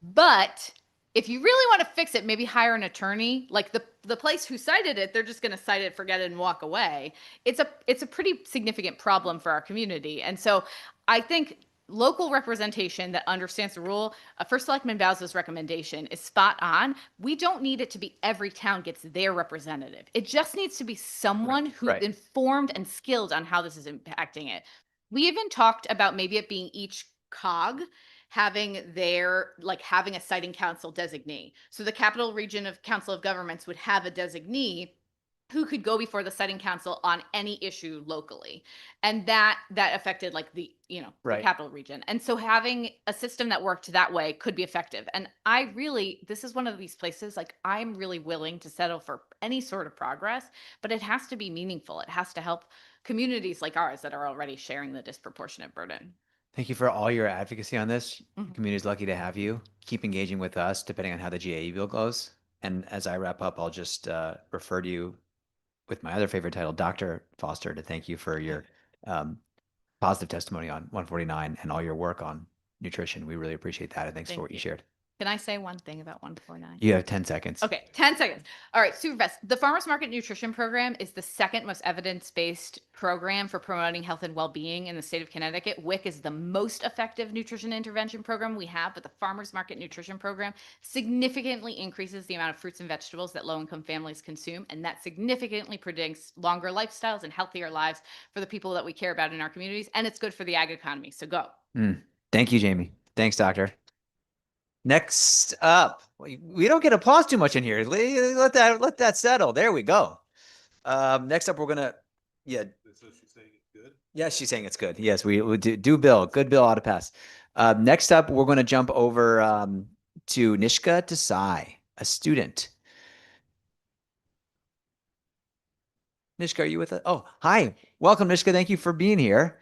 But if you really want to fix it, maybe hire an attorney. Like the place who cited it, they're just going to cite it, forget it, and walk away. It's a pretty significant problem for our community. And so I think local representation that understands the rule, First Selectman Bowser's recommendation is spot on. We don't need it to be every town gets their representative. It just needs to be someone who's right. informed and skilled on how this is impacting it. We even talked about maybe it being each cog having having a siting council designee. So the Capital Region of Council of Governments would have a designee who could go before the siting council on any issue locally. And that affected like the Right. the capital region. And so having a system that worked that way could be effective. And this is one of these places, like I'm really willing to settle for any sort of progress, but it has to be meaningful. It has to help communities like ours that are already sharing the disproportionate burden. Thank you for all your advocacy on this. Mhm. The community is lucky to have you. Keep engaging with us depending on how the GAE bill goes. And as I wrap up, I'll just refer to you with my other favorite title, Dr. Foster, to thank you for your positive testimony on 149 and all your work on nutrition. We really appreciate that. And thanks for Thank what you you. shared. Can I say one thing about 149? You have 10 seconds. Okay, 10 seconds. All right, super fast. The Farmers Market Nutrition Program is the second most evidence-based program for promoting health and well-being in the state of Connecticut. WIC is the most effective nutrition intervention program we have, but the Farmers Market Nutrition Program significantly increases the amount of fruits and vegetables that low-income families consume, and that significantly predicts longer lifestyles and healthier lives for the people that we care about in our communities, and it's good for the ag economy, so go. Thank you, Jamie. Thanks, Doctor. Next up, we don't get applause too much in here. Let that settle. There we go. Next up, we're gonna, yeah. So she's saying it's good? Yes, she's saying it's good. Yes, we do Bill. Good Bill ought to pass. Next up, we're going to jump over to Nishka Desai, a student. Nishka, are you with us? Oh, hi. Welcome, Nishka. Thank you for being here.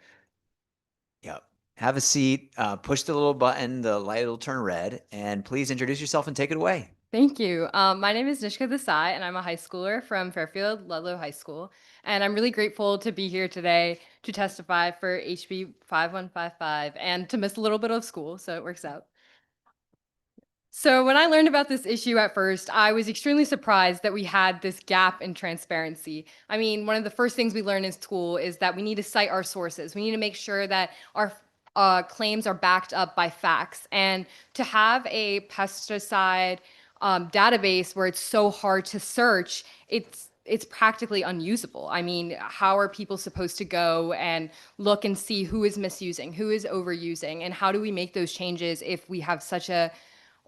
Yep. Have a seat. Push the little button. The light will turn red. And please introduce yourself and take it away. Thank you. My name is Nishka Desai, and I'm a high schooler from Fairfield Ludlow High School. And I'm really grateful to be here today to testify for HB 5155 and to miss a little bit of school, so it works out. So when I learned about this issue at first, I was extremely surprised that we had this gap in transparency. I mean, one of the first things we learn in school is that we need to cite our sources. We need to make sure that our claims are backed up by facts. And to have a pesticide database where it's so hard to search, it's practically unusable. I mean, how are people supposed to go and look and see who is misusing, who is overusing, and how do we make those changes if we have such a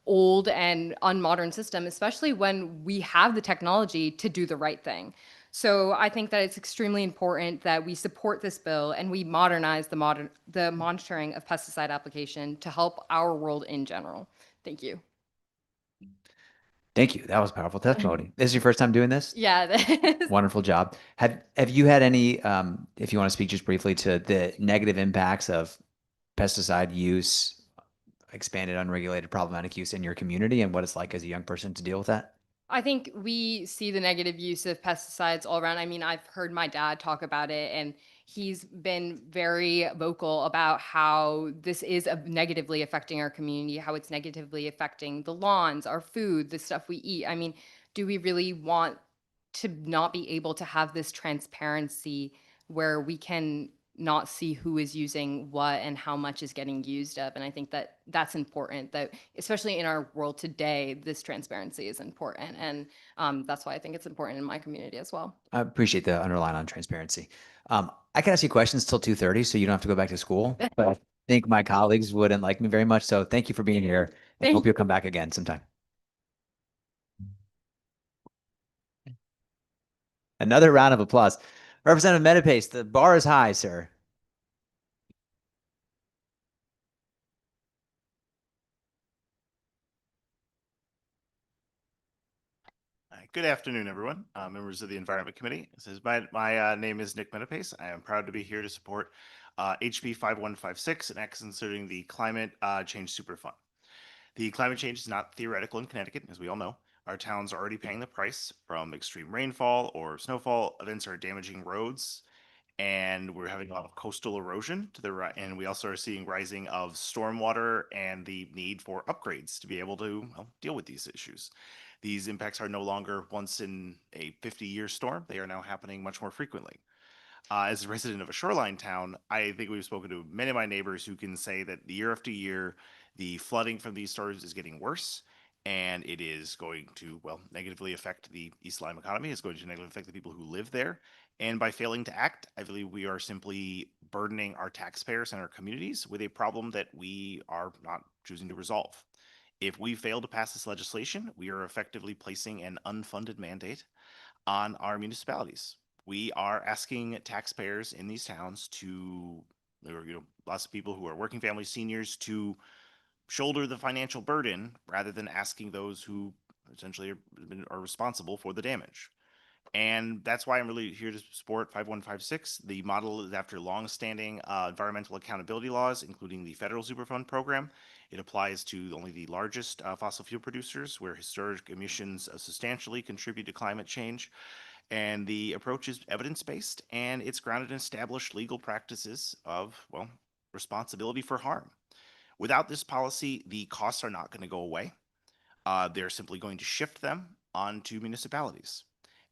old and unmodern system, especially when we have the technology to do the right thing. So I think that it's extremely important that we support this bill and we modernize the monitoring of pesticide application to help our world in general. Thank you. Thank you. That was powerful testimony. This is your first time doing this? Yeah. That is. Wonderful job. Have you had any, if you want to speak just briefly to the negative impacts of pesticide use, expanded, unregulated, problematic use in your community and what it's like as a young person to deal with that? I think we see the negative use of pesticides all around. I mean, I've heard my dad talk about it, and he's been very vocal about how this is negatively affecting our community, how it's negatively affecting the lawns, our food, the stuff we eat. I mean, do we really want to not be able to have this transparency where we can not see who is using what and how much is getting used up? And I think that that's important, that especially in our world today, this transparency is important. And that's why I think it's important in my community as well. I appreciate the underline on transparency. I can ask you questions till 2:30, so you don't have to go back to school. But I think my colleagues wouldn't like me very much. So thank you for being here. I hope you'll come back again sometime. Another round of applause. Representative Metapace, the bar is high, sir. Good afternoon, everyone. Members of the Environment Committee. My name is Nick Metapace. I am proud to be here to support HB 5156 and acts concerning the Climate Change Superfund. The climate change is not theoretical in Connecticut, as we all know. Our towns are already paying the price from extreme rainfall or snowfall. Events are damaging roads And we're having a lot of coastal erosion to the right, and we also are seeing rising of stormwater and the need for upgrades to be able to deal with these issues. These impacts are no longer once in a 50-year storm. They are now happening much more frequently. As a resident of a shoreline town, I think we've spoken to many of my neighbors who can say that year after year, the flooding from these storms is getting worse, and it is going to, well, negatively affect the East Lyme economy. It's going to negatively affect the people who live there. And by failing to act, I believe we are simply burdening our taxpayers and our communities with a problem that we are not choosing to resolve. If we fail to pass this legislation, we are effectively placing an unfunded mandate on our municipalities. We are asking taxpayers in these towns to, or lots of people who are working families, seniors, to shoulder the financial burden rather than asking those who essentially are responsible for the damage. And that's why I'm really here to support 5156. The model is after long-standing environmental accountability laws, including the federal Superfund program. It applies to only the largest fossil fuel producers, where historic emissions substantially contribute to climate change. And the approach is evidence-based, and it's grounded in established legal practices of, well, responsibility for harm. Without this policy, the costs are not going to go away. They're simply going to shift them onto municipalities.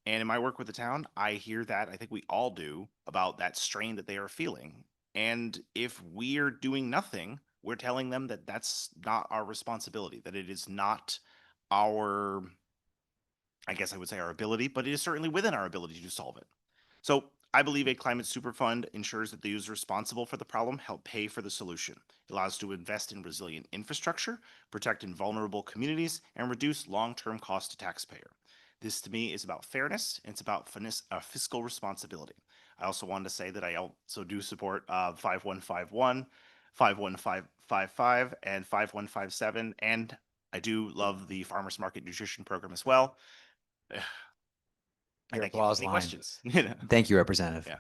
And in my work with the town, I hear that, I think we all do, about that strain that they are feeling. And if we're doing nothing, we're telling them that that's not our responsibility, that it is not our, I guess I would say our ability, but it is certainly within our ability to solve it. So I believe a climate super fund ensures that those responsible for the problem help pay for the solution. It allows us to invest in resilient infrastructure, protect vulnerable communities, and reduce long-term costs to taxpayer. This to me is about fairness, and it's about fiscal responsibility. I also wanted to say that I also do support 5151, 51555, and 5157, and I do love the Farmers Market Nutrition Program as well. Your Thank you. applause Any line. questions? Thank you, Representative. Yeah.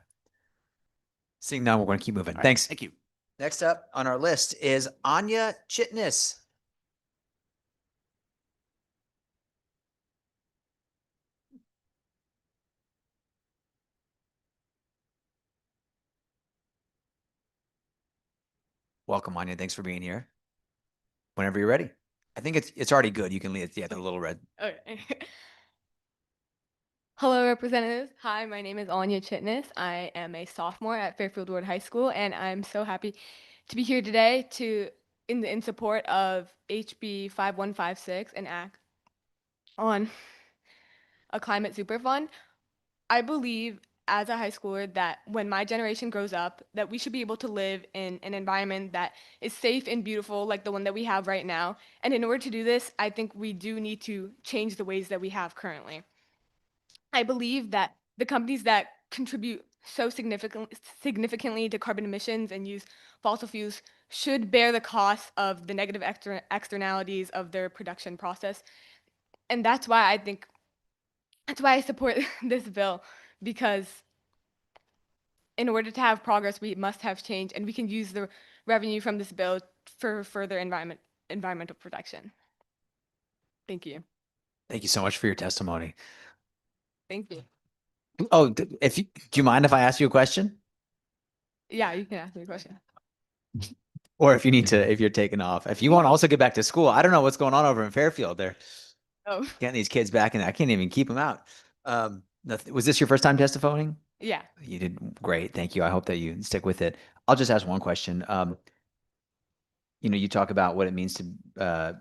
Seeing none, we're going to keep moving. All right, Thanks. Thank you. Next up on our list is Anya Chitnis. Welcome, Anya. Thanks for being here. Whenever you're ready. I think it's already good. You can leave it. Yeah, the little red. Okay. Hello, representatives. Hi, my name is Anya Chitnis. I am a sophomore at Fairfield Ward High School, and I'm so happy to be here today in support of HB 5156, an act on a climate super fund. I believe as a high schooler that when my generation grows up, that we should be able to live in an environment that is safe and beautiful like the one that we have right now. And in order to do this, I think we do need to change the ways that we have currently. I believe that the companies that contribute so significantly to carbon emissions and use fossil fuels should bear the cost of the negative externalities of their production process. And that's why I support this bill, because in order to have progress, we must have change, and we can use the revenue from this bill for further environmental protection. Thank you. Thank you so much for your testimony. Thank you. Oh, do you mind if I ask you a question? Yeah, you can ask me a question. Or if you're taking off, if you want to also get back to school, I don't know what's going on over in Fairfield. They're getting these kids back, and I can't even keep them out. Was this your first time testifying? Yeah. You did great. Thank you. I hope that you stick with it. I'll just ask one question. You talk about what it means to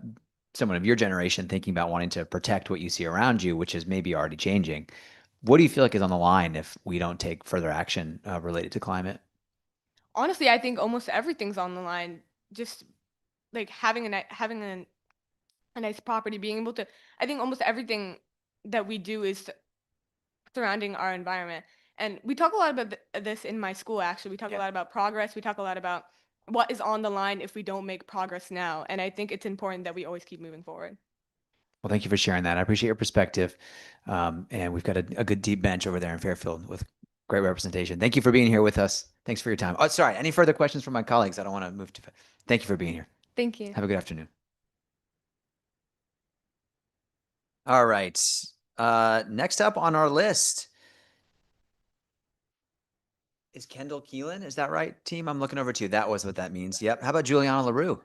someone of your generation thinking about wanting to protect what you see around you, which is maybe already changing. What do you feel like is on the line if we don't take further action related to climate? Honestly, I think almost everything's on the line. Just like having a nice property, being able to, I think almost everything that we do is surrounding our environment. And we talk a lot about this in my school, actually. We talk a lot about progress. We talk a lot about what is on the line if we don't make progress now. And I think it's important that we always keep moving forward. Well, thank you for sharing that. I appreciate your perspective. And we've got a good deep bench over there in Fairfield with great representation. Thank you for being here with us. Thanks for your time. Oh, sorry. Any further questions from my colleagues? I don't want to move too fast. Thank you for being here. Thank you. Have a good afternoon. All right. Next up on our list Is Kendall Keelan? Is that right, team? I'm looking over to you. That was what that means. Yep. How about Juliana LaRue?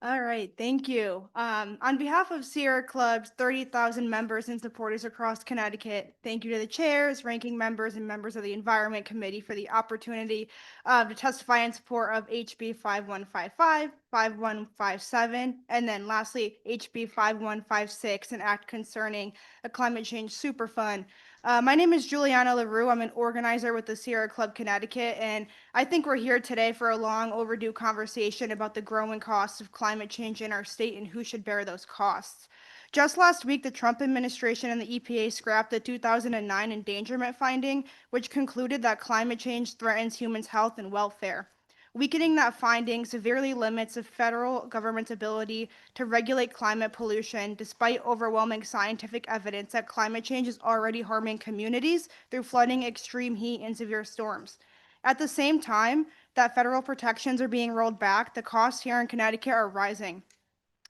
All right, thank you. On behalf of Sierra Club's 30,000 members and supporters across Connecticut, thank you to the chairs, ranking members, and members of the Environment Committee for the opportunity to testify in support of HB 5155, 5157, and then lastly, HB 5156, an act concerning a climate change superfund. My name is Juliana LaRue. I'm an organizer with the Sierra Club Connecticut, and I think we're here today for a long overdue conversation about the growing costs of climate change in our state and who should bear those costs. Just last week, the Trump administration and the EPA scrapped the 2009 endangerment finding, which concluded that climate change threatens humans' health and welfare. Weakening that finding severely limits the federal government's ability to regulate climate pollution, despite overwhelming scientific evidence that climate change is already harming communities through flooding, extreme heat, and severe storms. At the same time that federal protections are being rolled back, the costs here in Connecticut are rising.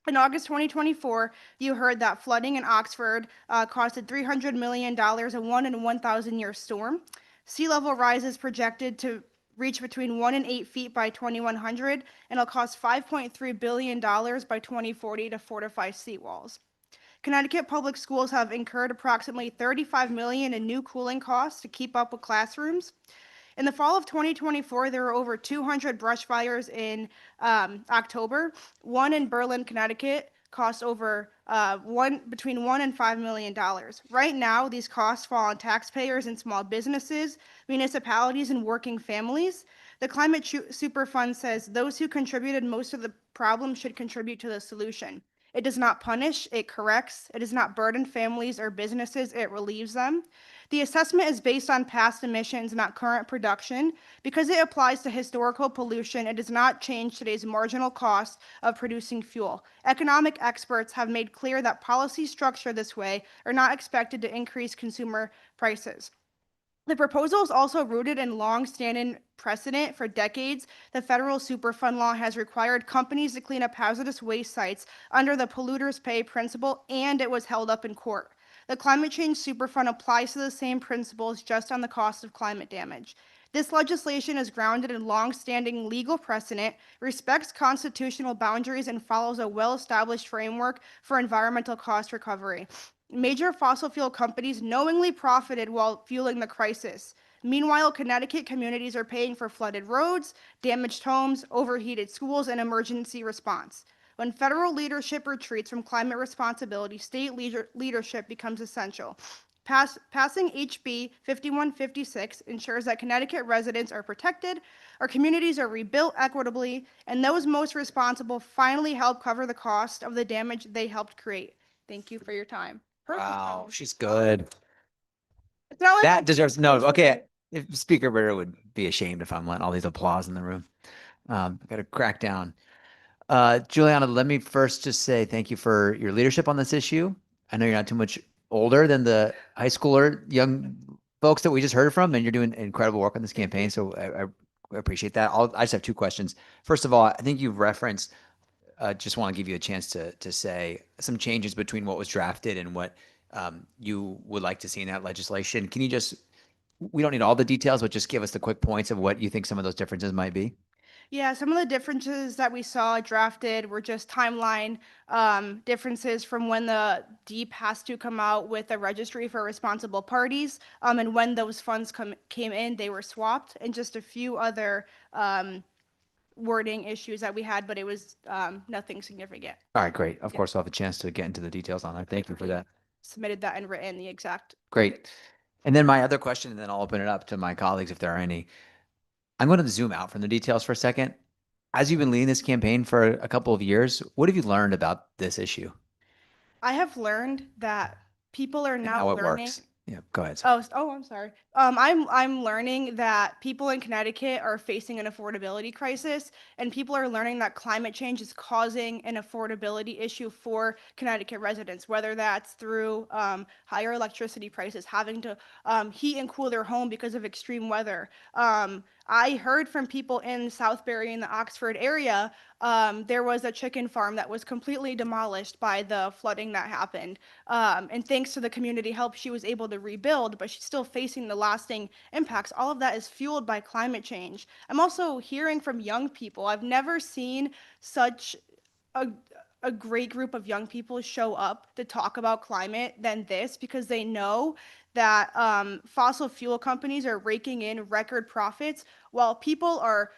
In August 2024, you heard that flooding in Oxford costed $300 million, a 1 in 1,000 year storm. Sea level rise is projected to reach between 1 and 8 feet by 2100, and it'll cost $5.3 billion by 2040 to fortify seawalls. Connecticut public schools have incurred approximately $35 million in new cooling costs to keep up with classrooms. In the fall of 2024, there were over 200 brush fires in October. One in Berlin, Connecticut, cost over between $1 and $5 million. Right now, these costs fall on taxpayers and small businesses, municipalities, and working families. The Climate Superfund says those who contributed most of the problem should contribute to the solution. It does not punish, it corrects. It does not burden families or businesses, it relieves them. The assessment is based on past emissions, not current production. Because it applies to historical pollution, it does not change today's marginal cost of producing fuel. Economic experts have made clear that policies structured this way are not expected to increase consumer prices. The proposal is also rooted in long-standing precedent. For decades, the federal Superfund law has required companies to clean up hazardous waste sites under the polluters pay principle, and it was held up in court. The Climate Change Superfund applies to the same principles, just on the cost of climate damage. This legislation is grounded in long-standing legal precedent, respects constitutional boundaries, and follows a well-established framework for environmental cost recovery. Major fossil fuel companies knowingly profited while fueling the crisis. Meanwhile, Connecticut communities are paying for flooded roads, damaged homes, overheated schools, and emergency response. When federal leadership retreats from climate responsibility, state leadership becomes essential. Passing HB 5156 ensures that Connecticut residents are protected, our communities are rebuilt equitably, and those most responsible finally help cover the cost of the damage they helped create. Thank you for your time. Wow, she's good. It's not like That deserves no. Okay, if Speaker Ritter would be ashamed if I'm letting all these applause in the room. Got to crack down. Juliana, let me first just say thank you for your leadership on this issue. I know you're not too much older than the high schooler young folks that we just heard from, and you're doing incredible work on this campaign. So I appreciate that. I just have two questions. First of all, I think you've referenced. Just want to give you a chance to say some changes between what was drafted and what you would like to see in that legislation. Can you just, we don't need all the details, but just give us the quick points of what you think some of those differences might be? Yeah, some of the differences that we saw drafted were just timeline differences from when the DEEP has to come out with a registry for responsible parties, and when those funds came in, they were swapped, and just a few other wording issues that we had, but it was nothing significant. All right, great. Of course, I'll have a chance to get into the details on that. Thank you for that. Submitted that and written the exact. Great. And then my other question, and then I'll open it up to my colleagues if there are any. I'm going to zoom out from the details for a second. As you've been leading this campaign for a couple of years, what have you learned about this issue? I have learned that people are now How it learning. works? Yeah, go ahead. I'm sorry. I'm learning that people in Connecticut are facing an affordability crisis, and people are learning that climate change is causing an affordability issue for Connecticut residents, whether that's through higher electricity prices, having to heat and cool their home because of extreme weather. I heard from people in Southbury in the Oxford area there was a chicken farm that was completely demolished by the flooding that happened. And thanks to the community help, she was able to rebuild, but she's still facing the lasting impacts. All of that is fueled by climate change. I'm also hearing from young people. I've never seen such a, a great group of young people show up to talk about climate than this, because they know that fossil fuel companies are raking in record profits while people are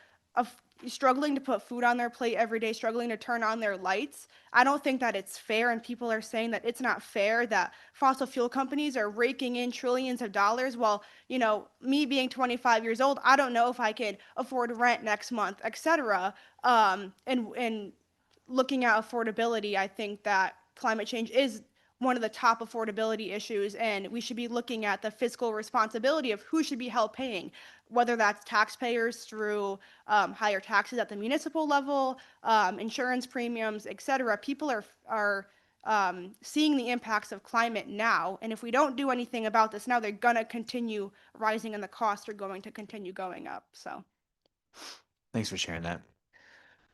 struggling to put food on their plate every day, struggling to turn on their lights. I don't think that it's fair, and people are saying that it's not fair that fossil fuel companies are raking in trillions of dollars while, you know, me being 25 years old, I don't know if I could afford rent next month, etc. And looking at affordability, I think that climate change is one of the top affordability issues, and we should be looking at the fiscal responsibility of who should be held paying, whether that's taxpayers through higher taxes at the municipal level, insurance premiums, etc. People are seeing the impacts of climate now, and if we don't do anything about this now, they're gonna continue rising, and the costs are going to continue going up. So, Thanks for sharing that.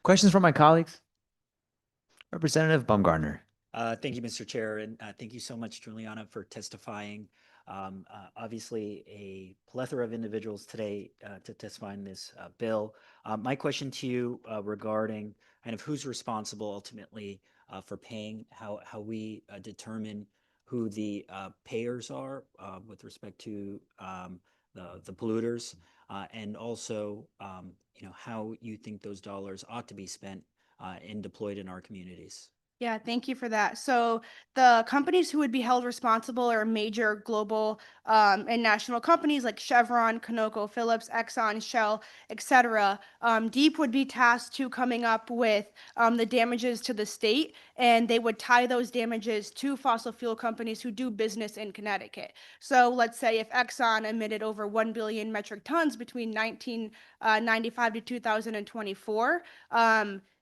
Questions from my colleagues? Representative Baumgartner. Thank you, Mr. Chair, and thank you so much, Juliana, for testifying. Obviously, a plethora of individuals today to testify in this bill. My question to you regarding kind of who's responsible ultimately for paying, how we determine who the payers are with respect to the polluters, and also you know, how you think those dollars ought to be spent and deployed in our communities. yeah, thank you for that. So the companies who would be held responsible are major global and national companies like Chevron, Conoco, Phillips, Exxon, Shell, etc. DEEP would be tasked to coming up with the damages to the state, and they would tie those damages to fossil fuel companies who do business in Connecticut. So let's say if Exxon emitted over 1 billion metric tons between 1995 to 2024,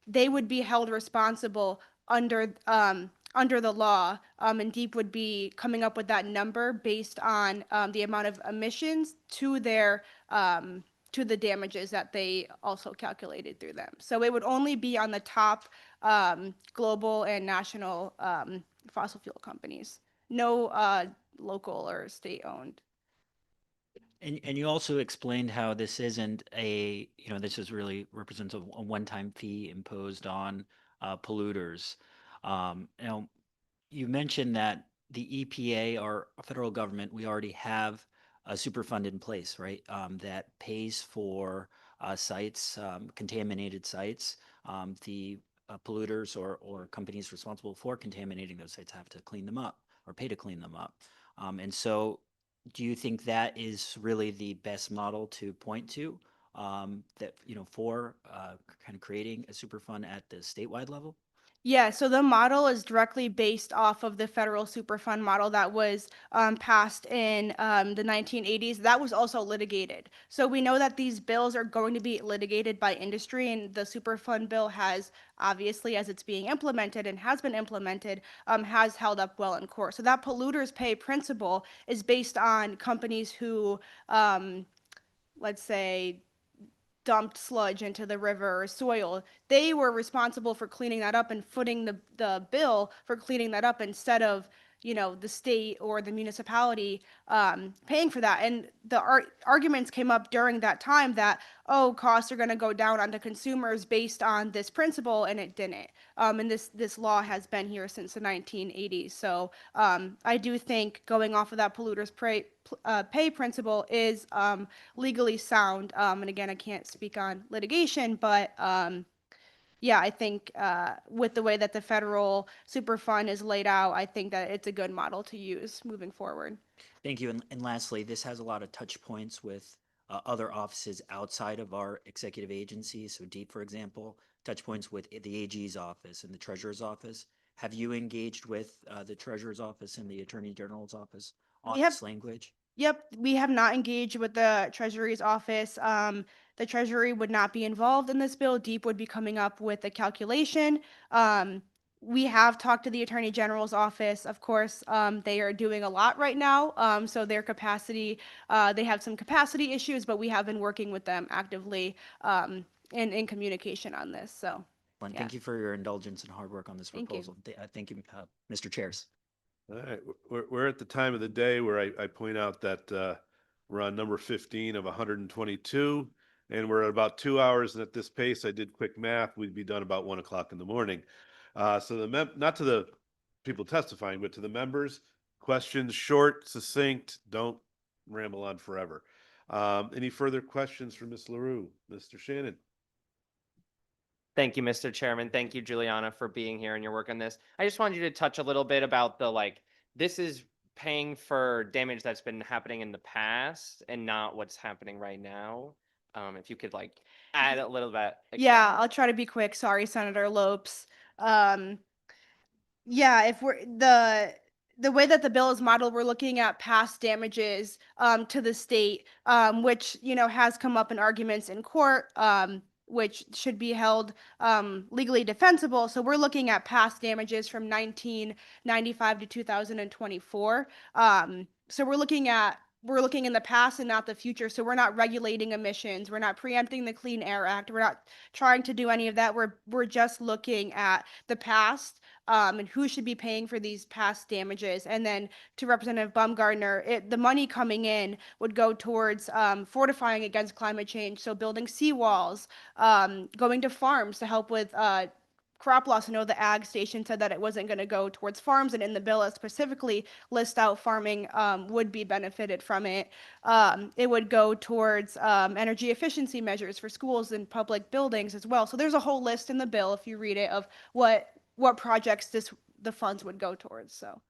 they would be held responsible under the law, and DEEP would be coming up with that number based on the amount of emissions to their to the damages that they also calculated through them. So it would only be on the top global and national fossil fuel companies, no local or state owned. And you also explained how this isn't a, you know, this is really represents a one-time fee imposed on polluters. You know, you mentioned that the EPA, our federal government, we already have a super fund in place, right? That pays for sites, contaminated sites. The polluters or companies responsible for contaminating those sites have to clean them up or pay to clean them up. And so do you think that is really the best model to point to, that, you know, for kind of creating a super fund at the statewide level? Yeah, so the model is directly based off of the federal Superfund model that was passed in the 1980s. That was also litigated. So we know that these bills are going to be litigated by industry, and the Superfund bill has, obviously, as it's being implemented and has been implemented, has held up well in court. So that polluters pay principle is based on companies who, let's say, dumped sludge into the river or soil. They were responsible for cleaning that up and footing the bill for cleaning that up, instead of, you know, the state or the municipality paying for that. And the arguments came up during that time that, oh, costs are going to go down onto consumers based on this principle, and it didn't. And this law has been here since the 1980s. So I do think going off of that polluters pay principle is legally sound. And again, I can't speak on litigation, but yeah, I think with the way that the federal Superfund is laid out, I think that it's a good model to use moving forward. Thank you. And lastly, this has a lot of touch points with other offices outside of our executive agency. So DEEP, for example, touch points with the AG's office and the Treasurer's office. Have you engaged with the Treasurer's office and the Attorney General's office on this language? Yep, we have not engaged with the Treasury's office. The Treasury would not be involved in this bill. DEEP would be coming up with a calculation. We have talked to the Attorney General's office. Of course, they are doing a lot right now. So their capacity, they have some capacity issues, but we have been working with them actively in communication on this. So. And Yeah. thank you for your indulgence and hard work on this Thank you. proposal. Thank you, Mr. Chairs. All right, we're at the time of the day where I point out that we're on number 15 of 122, and we're at about 2 hours. And at this pace, I did quick math, we'd be done about 1 o'clock in the morning. So not to the people testifying, but to the members, questions short, succinct, don't ramble on forever. Any further questions for Ms. LaRue? Mr. Shannon? Thank you, Mr. Chairman. Thank you, Juliana, for being here and your work on this. I just wanted you to touch a little bit about this is paying for damage that's been happening in the past and not what's happening right now. If you could add a little bit. Yeah, I'll try to be quick. Sorry, Senator Lopes. Yeah, if we're the way that the bill is modeled, we're looking at past damages to the state, which has come up in arguments in court, which should be held legally defensible. So we're looking at past damages from 1995 to 2024. So we're looking in the past and not the future. So we're not regulating emissions. We're not preempting the Clean Air Act. We're not trying to do any of that. We're just looking at the past and who should be paying for these past damages. And then to Representative Baumgartner, the money coming in would go towards fortifying against climate change. So building seawalls, going to farms to help with crop loss. I know the ag station said that it wasn't going to go towards farms, and in the bill it specifically lists out farming would be benefited from it. It would go towards energy efficiency measures for schools and public buildings as well. So there's a whole list in the bill, if you read it, of what projects the funds would go towards. So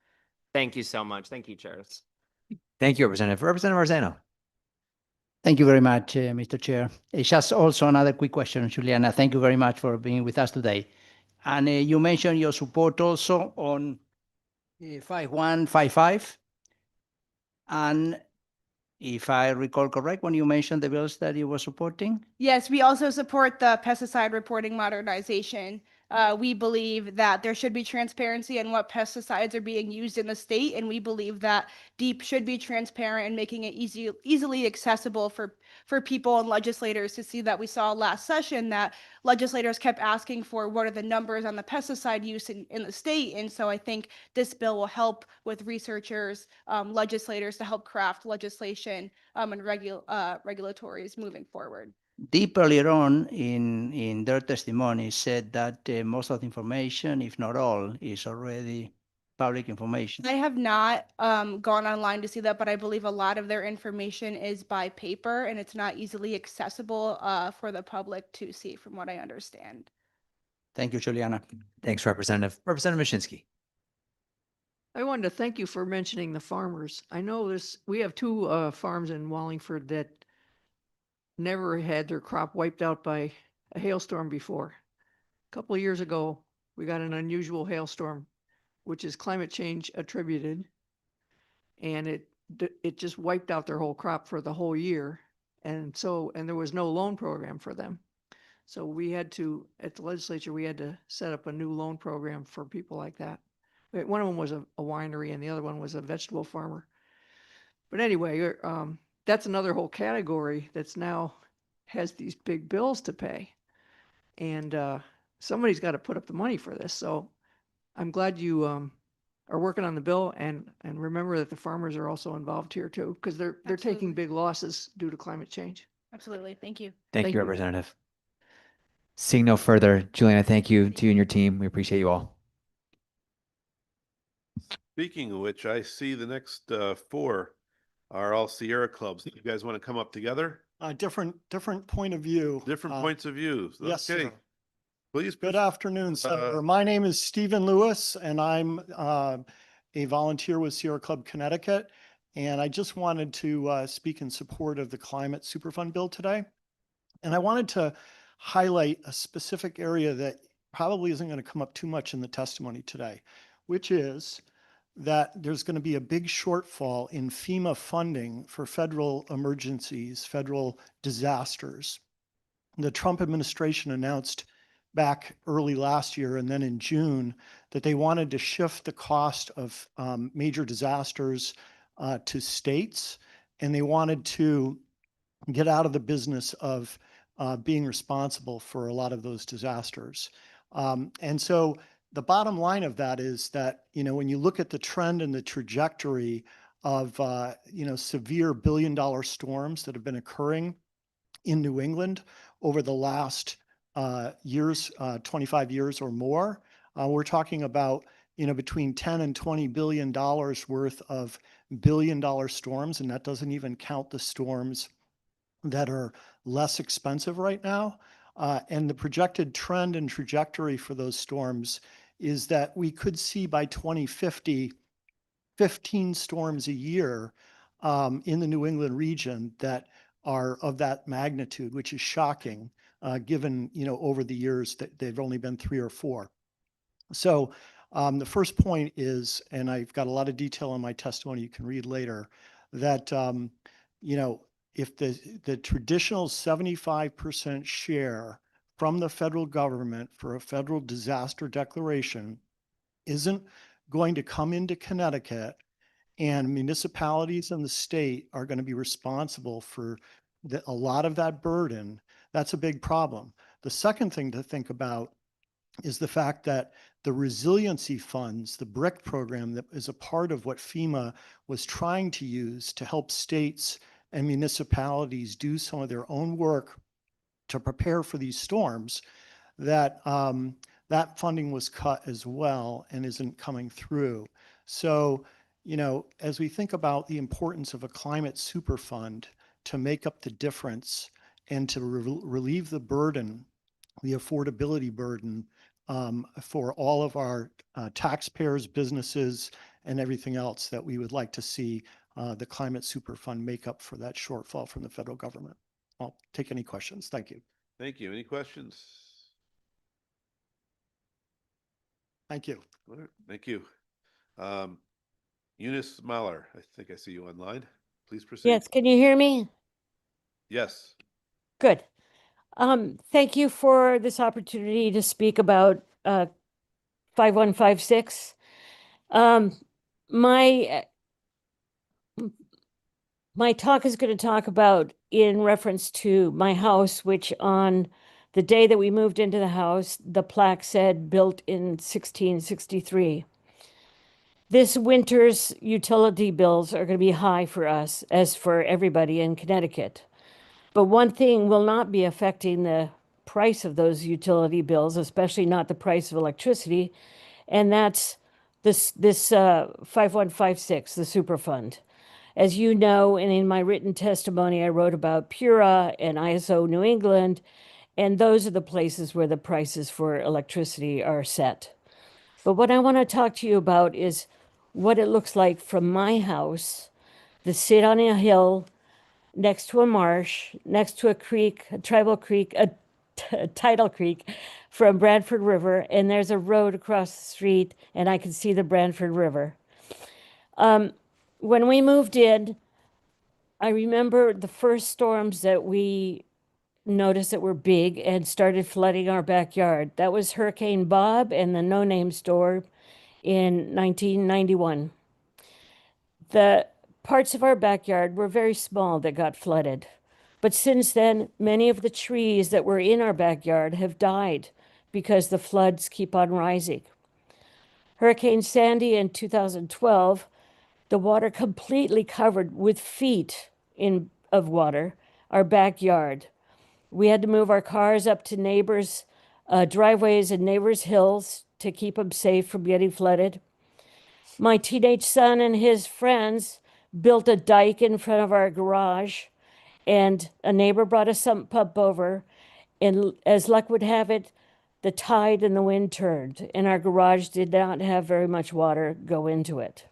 Thank you so much. Thank you, chairs. Thank you, Representative. Representative Marzano. Thank you very much, Mr. Chair. It's just also another quick question, Juliana. Thank you very much for being with us today. And you mentioned your support also on 5155. And if I recall correct, when you mentioned the bills that you were supporting? yes, we also support the pesticide reporting modernization. We believe that there should be transparency in what pesticides are being used in the state, and we believe that DEEP should be transparent and making it easily accessible for people and legislators to see. That we saw last session that legislators kept asking for what are the numbers on the pesticide use in the state, and so I think this bill will help with researchers, legislators to help craft legislation and regulatories moving forward. DEEP earlier on in their testimony said that most of the information, if not all, is already public information. I have not gone online to see that, but I believe a lot of their information is by paper and it's not easily accessible for the public to see, from what I understand. Thank you, Juliana. Thanks, Representative. Representative Mashinsky. I wanted to thank you for mentioning the farmers. I know we have two farms in Wallingford that never had their crop wiped out by a hailstorm before. A couple of years ago, we got an unusual hailstorm, which is climate change attributed, and it just wiped out their whole crop for the whole year. And there was no loan program for them. So we had to, at the legislature, we had to set up a new loan program for people like that. One of them was a winery and the other one was a vegetable farmer. But anyway, that's another whole category that's now has these big bills to pay. And somebody's got to put up the money for this. So I'm glad you are working on the bill, and remember that the farmers are also involved here too, because they're taking big losses due to climate change. Absolutely. Thank you. Thank you, Representative. Seeing no further, Juliana, thank you to you and your team. We appreciate you all. Speaking of which, I see the next four are all Sierra clubs. You guys want to come up together? Different point of view. Different points of view. Yes, Okay. sir. Please. Good afternoon, Senator. My name is Stephen Lewis, and I'm a volunteer with Sierra Club Connecticut. And I just wanted to speak in support of the Climate Superfund bill today. And I wanted to highlight a specific area that probably isn't going to come up too much in the testimony today, which is that there's going to be a big shortfall in FEMA funding for federal emergencies, federal disasters. The Trump administration announced back early last year and then in June that they wanted to shift the cost of major disasters to states, and they wanted to get out of the business of being responsible for a lot of those disasters. And so the bottom line of that is that, when you look at the trend and the trajectory of, severe billion-dollar storms that have been occurring in New England over the last years, 25 years or more, we're talking about, between 10 and $20 billion worth of billion-dollar storms, and that doesn't even count the storms that are less expensive right now. And the projected trend and trajectory for those storms is that we could see by 2050, 15 storms a year in the New England region that are of that magnitude, which is shocking, given, over the years that they've only been 3 or 4. So the first point is, and I've got a lot of detail in my testimony you can read later, that, if the traditional 75% share from the federal government for a federal disaster declaration isn't going to come into Connecticut, and municipalities and the state are going to be responsible for a lot of that burden, that's a big problem. The second thing to think about is the fact that the resiliency funds, the BRIC program that is a part of what FEMA was trying to use to help states and municipalities do some of their own work to prepare for these storms, that that funding was cut as well and isn't coming through. So, as we think about the importance of a climate super fund to make up the difference and to relieve the burden, the affordability burden for all of our taxpayers, businesses, and everything else, that we would like to see the climate super fund make up for that shortfall from the federal government. I'll take any questions. Thank you. Thank you. Any questions? Thank you. All right, thank you. Eunice Mahler, I think I see you online. Please proceed. Yes, can you hear me? Yes. Good. Thank you for this opportunity to speak about 5156. My talk is going to talk about in reference to my house, which on the day that we moved into the house, the plaque said built in 1663. This winter's utility bills are going to be high for us, as for everybody in Connecticut. But one thing will not be affecting the price of those utility bills, especially not the price of electricity, and that's this 5156, the Superfund. As you know, and in my written testimony, I wrote about PURA and ISO New England, and those are the places where the prices for electricity are set. But what I want to talk to you about is what it looks like from my house, that sit on a hill next to a marsh, next to a creek, a tidal creek from Branford River, and there's a road across the street, and I can see the Branford River. When we moved in, I remember the first storms that we noticed that were big and started flooding our backyard. That was Hurricane Bob and the No Name storm in 1991. The parts of our backyard were very small that got flooded. But since then, many of the trees that were in our backyard have died because the floods keep on rising. Hurricane Sandy in 2012, the water completely covered with feet of water our backyard. We had to move our cars up to neighbors' driveways and neighbors' hills to keep them safe from getting flooded. My teenage son and his friends built a dike in front of our garage, and a neighbor brought a sump pump over, and as luck would have it, the tide and the wind turned, and our garage did not have very much water go into it.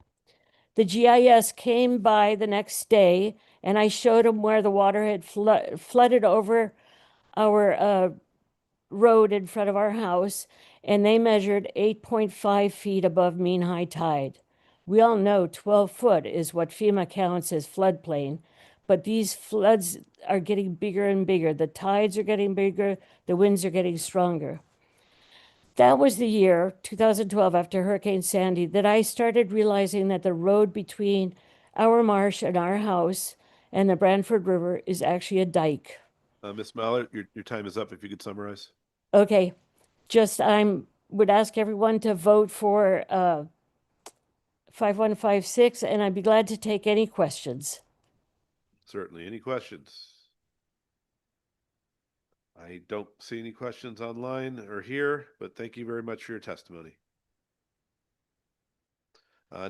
The GIS came by the next day, and I showed them where the water had flooded over our road in front of our house, and they measured 8.5 feet above mean high tide. We all know 12 foot is what FEMA counts as floodplain, but these floods are getting bigger and bigger. The tides are getting bigger, the winds are getting stronger. That was the year, 2012, after Hurricane Sandy, that I started realizing that the road between our marsh and our house and the Branford River is actually a dike. Ms. Mahler, your time is up. If you could summarize. Okay. would ask everyone to vote for 5156, and I'd be glad to take any questions. Certainly. Any questions? I don't see any questions online or here, but thank you very much for your testimony.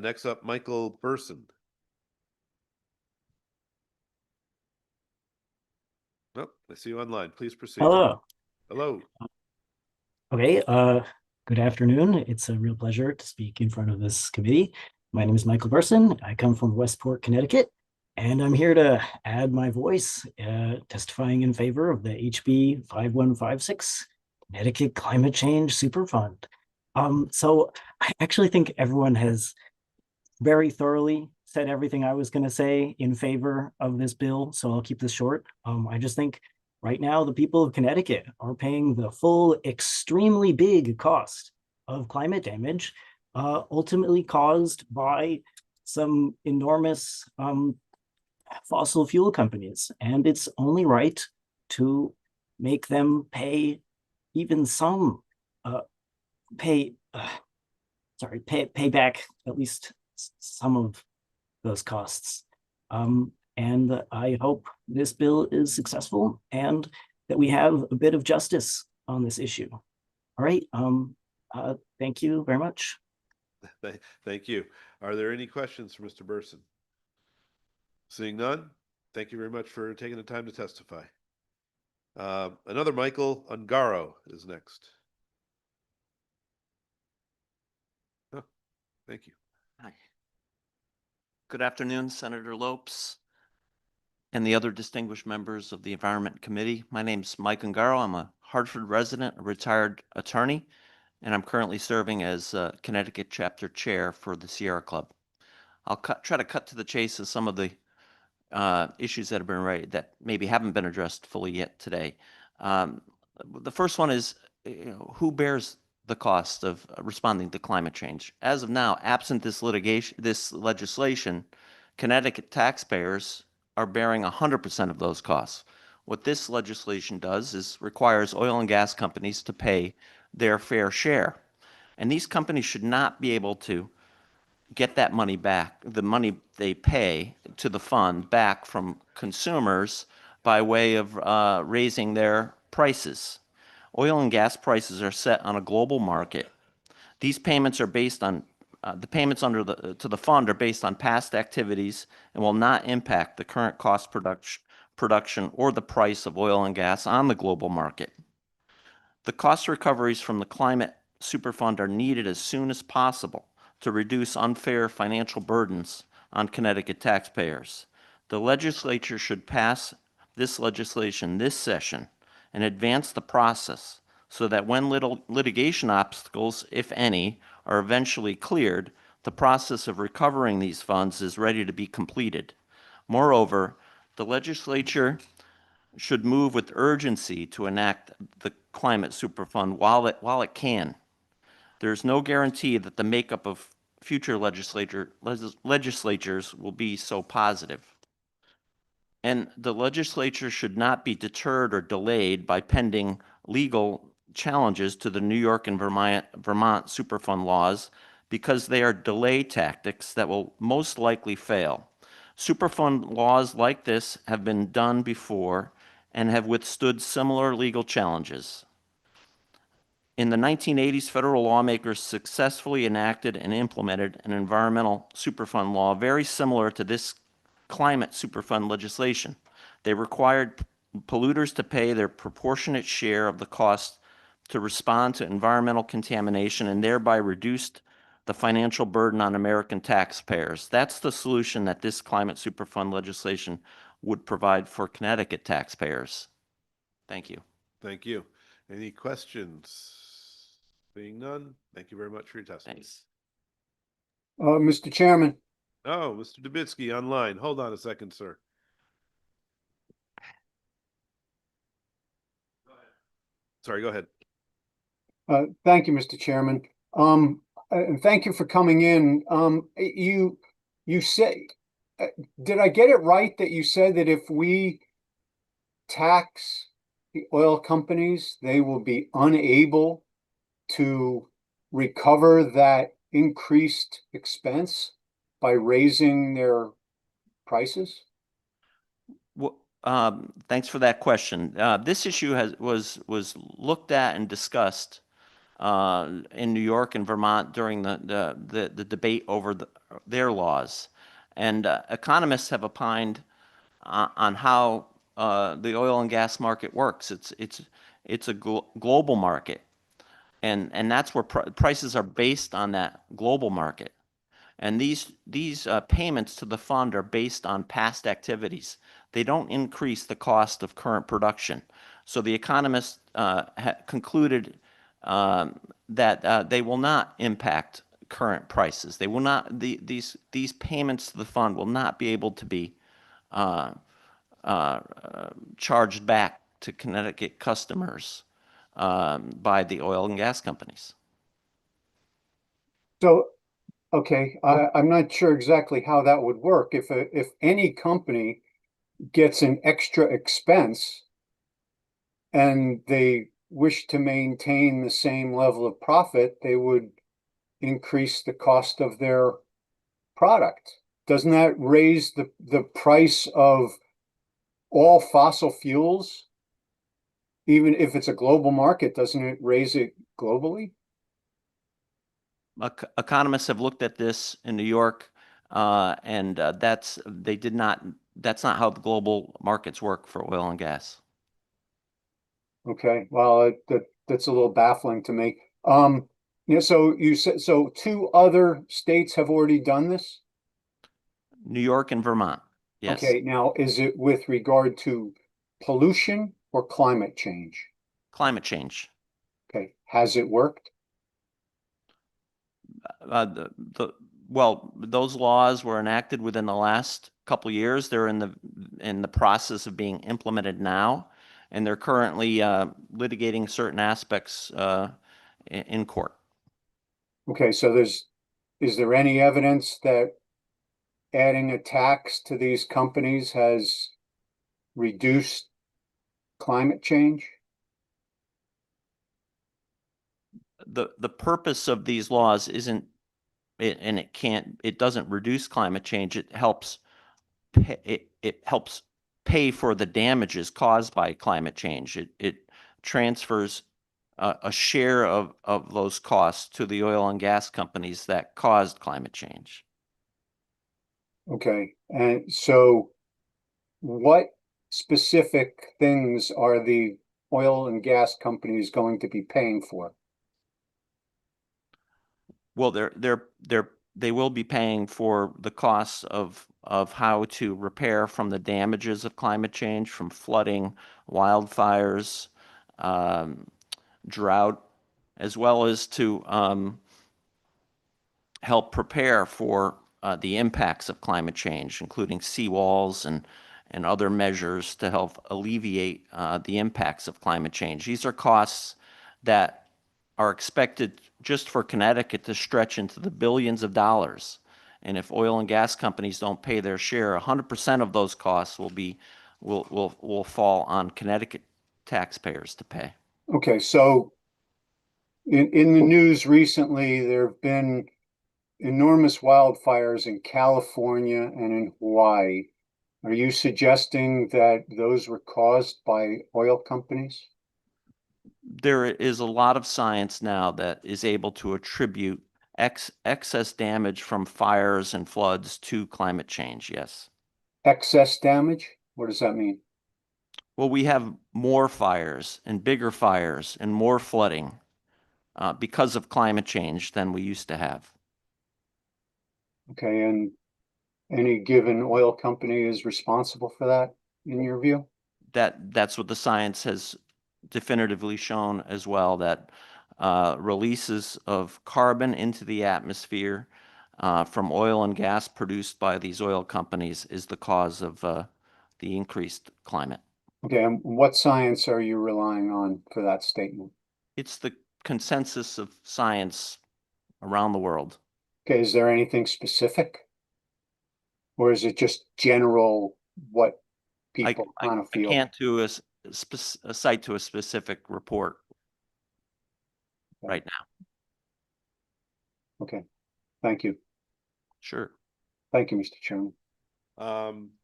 Next up, Michael Burson. Nope, I see you online. Please proceed. Hello. Hello. Okay, good afternoon. It's a real pleasure to speak in front of this committee. My name is Michael Burson. I come from Westport, Connecticut, and I'm here to add my voice testifying in favor of the HB 5156 Connecticut Climate Change Superfund. So I actually think everyone has very thoroughly said everything I was going to say in favor of this bill, so I'll keep this short. I just think right now the people of Connecticut are paying the full, extremely big cost of climate damage, ultimately caused by some enormous fossil fuel companies, and it's only right to make them pay even some pay back at least some of those costs. And I hope this bill is successful and that we have a bit of justice on this issue. All right. Thank you very much. Thank you. Are there any questions for Mr. Burson? Seeing none, thank you very much for taking the time to testify. Another Michael Ungaro is next. Oh, thank you. Hi. Good afternoon, Senator Lopes and the other distinguished members of the Environment Committee. My name is Mike Ungaro. I'm a Hartford resident, a retired attorney, and I'm currently serving as Connecticut Chapter Chair for the Sierra Club. I'll try to cut to the chase of some of the issues that have been raised that maybe haven't been addressed fully yet today. The first one is, who bears the cost of responding to climate change? As of now, absent this legislation, Connecticut taxpayers are bearing 100% of those costs. What this legislation does is requires oil and gas companies to pay their fair share. And these companies should not be able to get that money back, the money they pay to the fund, back from consumers by way of raising their prices. Oil and gas prices are set on a global market. These payments are based on the payments to the fund are based on past activities and will not impact the current cost production or the price of oil and gas on the global market. The cost recoveries from the Climate Superfund are needed as soon as possible to reduce unfair financial burdens on Connecticut taxpayers. The legislature should pass this legislation this session and advance the process so that when litigation obstacles, if any, are eventually cleared, the process of recovering these funds is ready to be completed. Moreover, the legislature should move with urgency to enact the Climate Superfund while it can. There's no guarantee that the makeup of future legislatures will be so positive. And the legislature should not be deterred or delayed by pending legal challenges to the New York and Vermont Superfund laws, because they are delay tactics that will most likely fail. Superfund laws like this have been done before and have withstood similar legal challenges. In the 1980s, federal lawmakers successfully enacted and implemented an environmental Superfund law very similar to this Climate Superfund legislation. They required polluters to pay their proportionate share of the cost to respond to environmental contamination and thereby reduced the financial burden on American taxpayers. That's the solution that this Climate Superfund legislation would provide for Connecticut taxpayers. Thank you. Thank you. Any questions? Being none, thank you very much for your testimony. Thanks. Mr. Chairman. Oh, Mr. Dubitsky online. Hold on a second, sir. Sorry, go ahead. Thank you, Mr. Chairman. And thank you for coming in. You say, did I get it right that you said that if we tax the oil companies, they will be unable to recover that increased expense by raising their prices? Well, thanks for that question. This issue was looked at and discussed in New York and Vermont during the debate over their laws, and economists have opined on how the oil and gas market works. It's a global market, and that's where prices are based on that global market. And these payments to the fund are based on past activities. They don't increase the cost of current production. So the economists concluded that they will not impact current prices. They will not. These payments to the fund will not be able to be charged back to Connecticut customers by the oil and gas companies. So, okay, I'm not sure exactly how that would work. If any company gets an extra expense and they wish to maintain the same level of profit, they would increase the cost of their product. Doesn't that raise the price of all fossil fuels? Even if it's a global market, doesn't it raise it globally? Economists have looked at this in New York, and that's not how the global markets work for oil and gas. Okay, well, that's a little baffling to me. So you said, so 2 other states have already done this? New York and Vermont, yes. Okay, now is it with regard to pollution or climate change? Climate change. Okay, has it worked? Well, those laws were enacted within the last couple of years. They're in the process of being implemented now, and they're currently litigating certain aspects in court. Okay, so is there any evidence that adding a tax to these companies has reduced climate change? The purpose of these laws isn't, and it doesn't reduce climate change. It helps pay for the damages caused by climate change. It transfers a share of those costs to the oil and gas companies that caused climate change. Okay, and so what specific things are the oil and gas companies going to be paying for? Well, they will be paying for the costs of how to repair from the damages of climate change, from flooding, wildfires, drought, as well as to help prepare for the impacts of climate change, including seawalls and other measures to help alleviate the impacts of climate change. These are costs that are expected just for Connecticut to stretch into the billions of dollars. And if oil and gas companies don't pay their share, 100% of those costs will fall on Connecticut taxpayers to pay. Okay, so in the news recently, there have been enormous wildfires in California and in Hawaii. Are you suggesting that those were caused by oil companies? There is a lot of science now that is able to attribute excess damage from fires and floods to climate change, yes. Excess damage? What does that mean? Well, we have more fires and bigger fires and more flooding because of climate change than we used to have. Okay, and any given oil company is responsible for that, in your view? That's what the science has definitively shown as well, that releases of carbon into the atmosphere from oil and gas produced by these oil companies is the cause of the increased climate. Okay, and what science are you relying on for that statement? It's the consensus of science around the world. Okay, is there anything specific? Or is it just general what people kind of feel? I can't do a cite to a specific report. right now. Okay, thank you. Sure. Thank you, Mr. Chairman.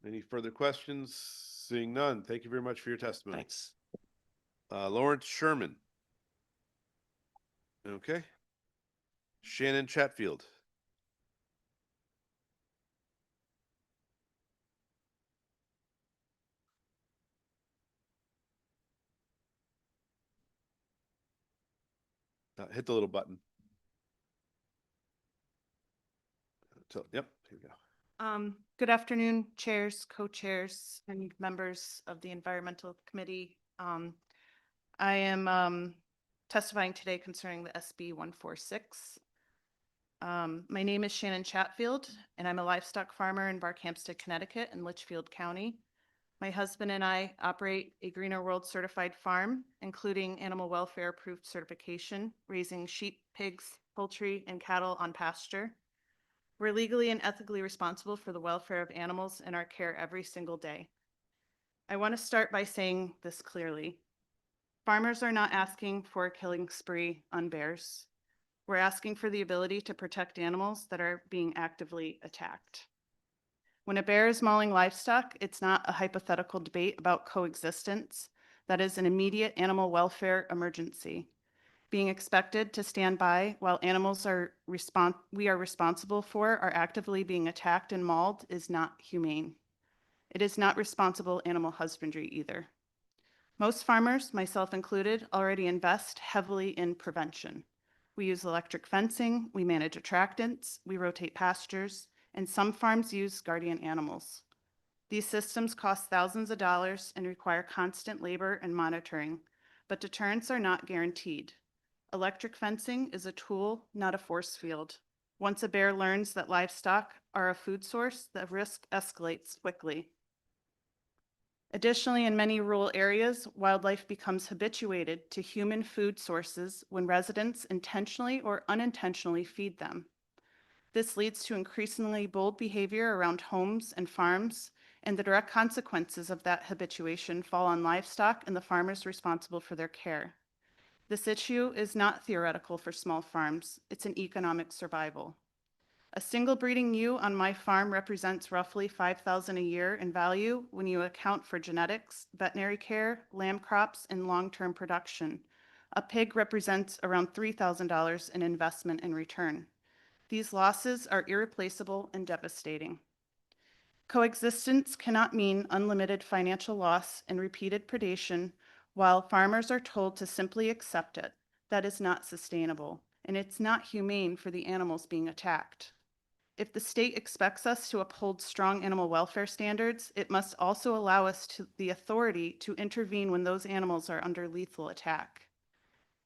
Any further questions? Seeing none, thank you very much for your testimony. Thanks. Lawrence Sherman. Okay. Shannon Chatfield. Hit the little button. So, yep, here we go. Good afternoon, chairs, co-chairs, and members of the Environmental Committee. I am testifying today concerning the SB 146. My name is Shannon Chatfield, and I'm a livestock farmer in Barkhamsted, Connecticut, in Litchfield County. My husband and I operate a Greener World certified farm, including animal welfare approved certification, raising sheep, pigs, poultry, and cattle on pasture. We're legally and ethically responsible for the welfare of animals in our care every single day. I want to start by saying this clearly. Farmers are not asking for a killing spree on bears. We're asking for the ability to protect animals that are being actively attacked. When a bear is mauling livestock, it's not a hypothetical debate about coexistence. That is an immediate animal welfare emergency. Being expected to stand by while animals we are responsible for are actively being attacked and mauled is not humane. It is not responsible animal husbandry either. Most farmers, myself included, already invest heavily in prevention. We use electric fencing, we manage attractants, we rotate pastures, and some farms use guardian animals. These systems cost thousands of dollars and require constant labor and monitoring, but deterrents are not guaranteed. Electric fencing is a tool, not a force field. Once a bear learns that livestock are a food source, the risk escalates quickly. Additionally, in many rural areas, wildlife becomes habituated to human food sources when residents intentionally or unintentionally feed them. This leads to increasingly bold behavior around homes and farms, and the direct consequences of that habituation fall on livestock and the farmers responsible for their care. This issue is not theoretical for small farms, it's an economic survival. A single breeding ewe on my farm represents roughly $5,000 a year in value when you account for genetics, veterinary care, lamb crops, and long-term production. A pig represents around $3,000 in investment in return. These losses are irreplaceable and devastating. Coexistence cannot mean unlimited financial loss and repeated predation while farmers are told to simply accept it. That is not sustainable, and it's not humane for the animals being attacked. If the state expects us to uphold strong animal welfare standards, it must also allow us the authority to intervene when those animals are under lethal attack.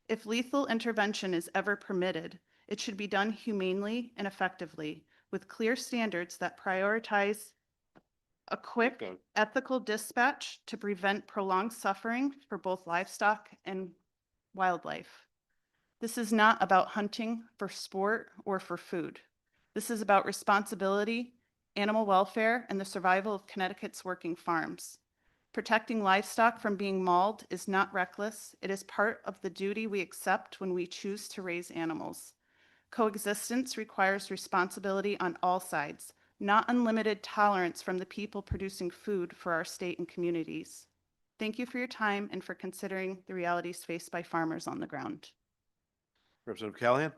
If lethal intervention is ever permitted, it should be done humanely and effectively, with clear standards that prioritize a quick, ethical dispatch to prevent prolonged suffering for both livestock and wildlife. This is not about hunting for sport or for food. This is about responsibility, animal welfare, and the survival of Connecticut's working farms. Protecting livestock from being mauled is not reckless. It is part of the duty we accept when we choose to raise animals. Coexistence requires responsibility on all sides, not unlimited tolerance from the people producing food for our state and communities. Thank you for your time and for considering the realities faced by farmers on the ground. Representative Callahan.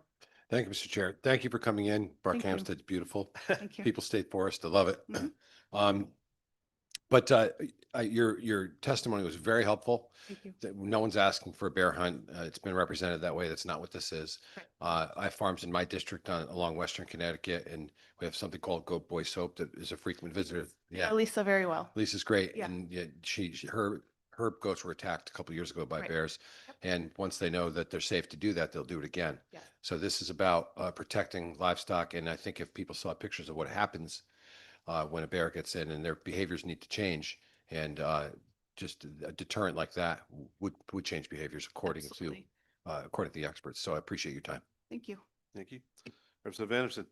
Thank you, Mr. Chair. Thank you for coming in. Thank you. Barkhamsted's beautiful. Thank you. People State Forest, I love it. Mhm. But your testimony was very helpful. Thank you. No one's asking for a bear hunt. It's been represented that way. That's not what this is. I have farms in my district along Western Connecticut, and we have something called Goat Boy Soap that is a frequent visitor. Yeah, Lisa very well. Lisa's great, Yeah. and yeah, her goats were attacked a couple years ago by Right. bears, and once they know that they're safe to do that, they'll do it again. Yeah. So this is about protecting livestock, and I think if people saw pictures of what happens when a bear gets in, and their behaviors need to change, and just a deterrent like that would change behaviors according Absolutely. to the experts. So I appreciate your time. Thank you. Thank you. Representative Anderson.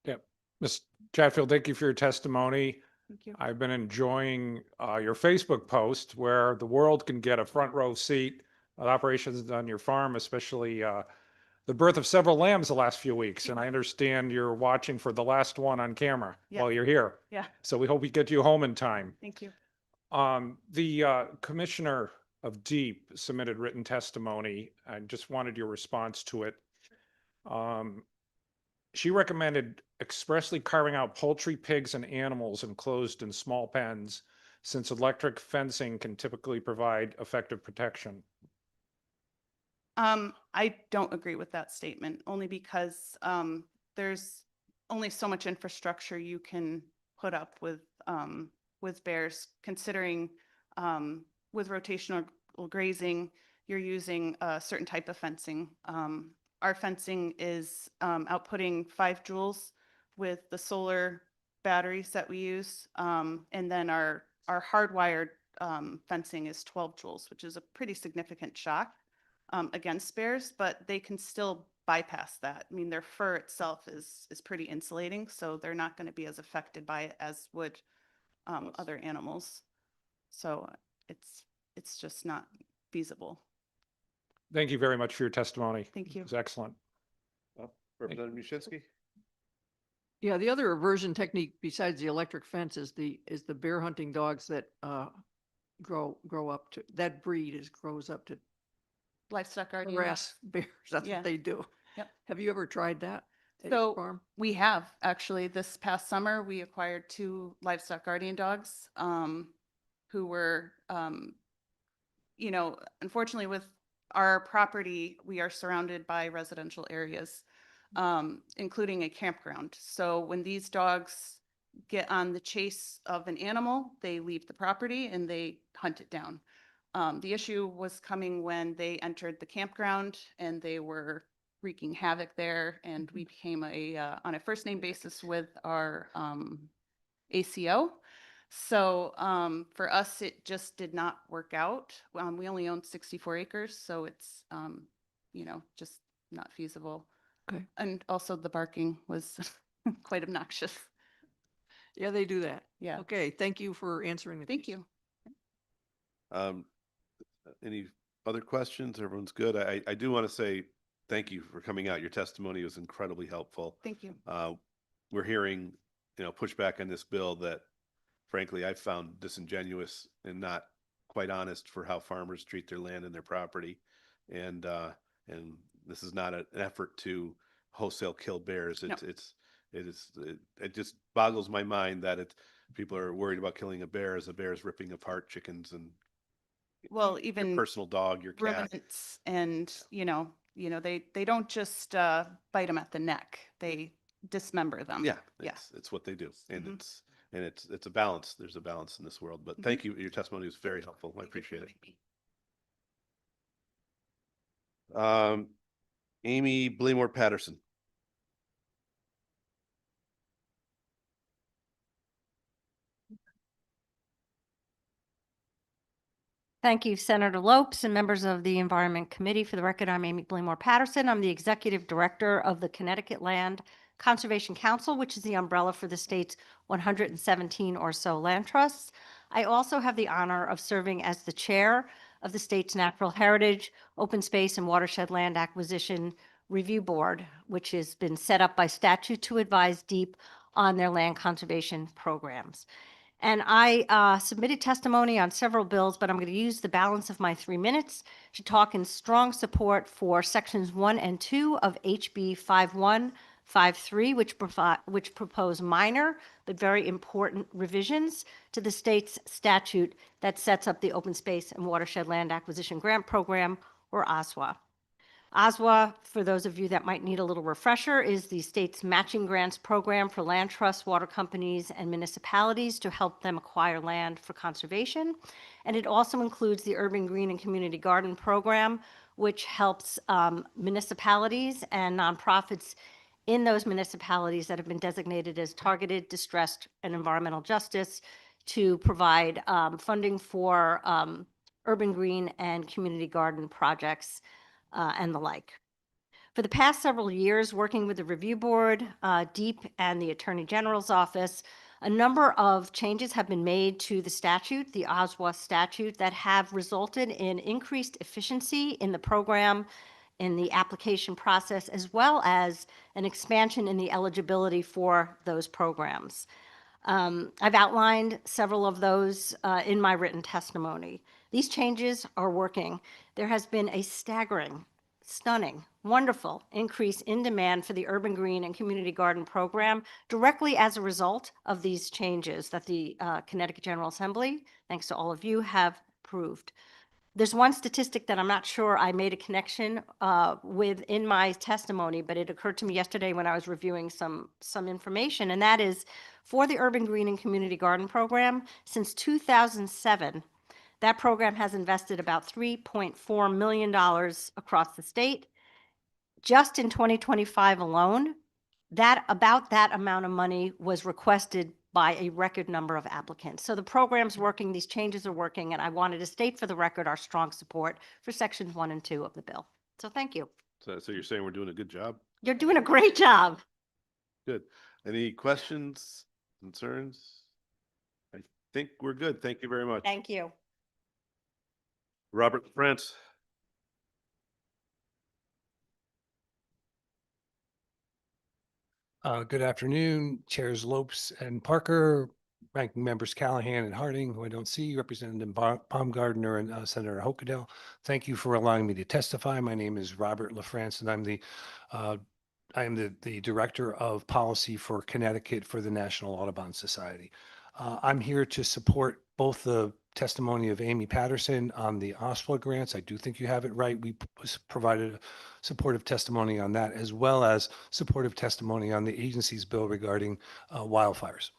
Yeah, Ms. Chatfield, thank you for your testimony. Thank you. I've been enjoying your Facebook post where the world can get a front row seat of operations on your farm, especially the birth of several lambs the last few weeks, and I understand you're watching for the last one on camera while Yeah. you're here. Yeah, So we hope we get you home in time. thank you. The Commissioner of Deep submitted written testimony. I just wanted your response to it. She recommended expressly carving out poultry, pigs, and animals enclosed in small pens, since electric fencing can typically provide effective protection. I don't agree with that statement, only because there's only so much infrastructure you can put up with bears, considering with rotational grazing, you're using a certain type of fencing. Our fencing is outputting 5 joules with the solar batteries that we use, and then our hardwired fencing is 12 joules, which is a pretty significant shock against bears, but they can still bypass that. I mean, their fur itself is pretty insulating, so they're not going to be as affected by it as would other animals. So it's just not feasible. Thank you very much for your testimony. Thank you. It was excellent. Representative Mushinski? Yeah, the other aversion technique besides the electric fence is the bear hunting dogs that grow up to, that breed grows up to Livestock guardian. harass bears. That's Yeah. what they do. Yep. Have you ever tried that at your So farm? we have actually this past summer, we acquired 2 livestock guardian dogs who were, unfortunately with our property, we are surrounded by residential areas, including a campground. So when these dogs get on the chase of an animal, they leave the property and they hunt it down. The issue was coming when they entered the campground and they were wreaking havoc there, and we became on a first name basis with our ACO. So for us, it just did not work out. We only own 64 acres, so it's just not feasible. Okay. And also the barking was quite obnoxious. Yeah, they do that. Yeah. Okay, thank you for answering the Thank you. Any other questions? Everyone's good. I do want to say thank you for coming out. Your testimony was incredibly helpful. Thank you. We're hearing, pushback on this bill that frankly I found disingenuous and not quite honest for how farmers treat their land and their property. And this is not an effort to wholesale kill bears. No. It just boggles my mind that people are worried about killing a bear as a bear is ripping apart chickens and Well, even your personal dog, your cat. ruminants, and they don't just bite them at the neck; they dismember them. Yeah, yeah. it's what they do, and Mhm. it's a balance. There's a balance in this world. But thank you. Your testimony was very helpful. I appreciate it. Amy Blaymore Patterson. Thank you, Senator Lopes and members of the Environment Committee. For the record, I'm Amy Blaymore Patterson. I'm the Executive Director of the Connecticut Land Conservation Council, which is the umbrella for the state's 117 or so land trusts. I also have the honor of serving as the chair of the state's Natural Heritage, Open Space, and Watershed Land Acquisition Review Board, which has been set up by statute to advise DEEP on their land conservation programs. And I submitted testimony on several bills, but I'm going to use the balance of my 3 minutes to talk in strong support for sections 1 and 2 of HB 5153, which propose minor but very important revisions to the state's statute that sets up the Open Space and Watershed Land Acquisition Grant Program, or OSWA. OSWA, for those of you that might need a little refresher, is the state's matching grants program for land trusts, water companies, and municipalities to help them acquire land for conservation. And it also includes the Urban Green and Community Garden Program, which helps municipalities and nonprofits in those municipalities that have been designated as targeted, distressed, and environmental justice to provide funding for urban green and community garden projects and the like. For the past several years, working with the Review Board, DEEP, and the Attorney General's Office, a number of changes have been made to the statute, the OSWA statute, that have resulted in increased efficiency in the program, in the application process, as well as an expansion in the eligibility for those programs. I've outlined several of those in my written testimony. These changes are working. There has been a staggering, stunning, wonderful increase in demand for the Urban Green and Community Garden program directly as a result of these changes that the Connecticut General Assembly, thanks to all of you, have approved. There's one statistic that I'm not sure I made a connection with in my testimony, but it occurred to me yesterday when I was reviewing some information, and that is for the Urban Green and Community Garden program, since 2007, that program has invested about $3.4 million across the state. Just in 2025 alone, about that amount of money was requested by a record number of applicants. So the program's working, these changes are working, and I wanted to state for the record our strong support for sections 1 and 2 of the bill. So thank you. So you're saying we're doing a good job? You're doing a great job. Good. Any questions, concerns? I think we're good. Thank you very much. Thank you. Robert France. Good afternoon, Chairs Lopes and Parker, ranking members Callahan and Harding, who I don't see, Representative Baumgardner and Senator Hokedel. Thank you for allowing me to testify. My name is Robert LaFrance, and I'm the Director of Policy for Connecticut for the National Audubon Society. I'm here to support both the testimony of Amy Patterson on the OSPLA grants. I do think you have it right. We provided a supportive testimony on that, as well as supportive testimony on the agency's bill regarding wildfires.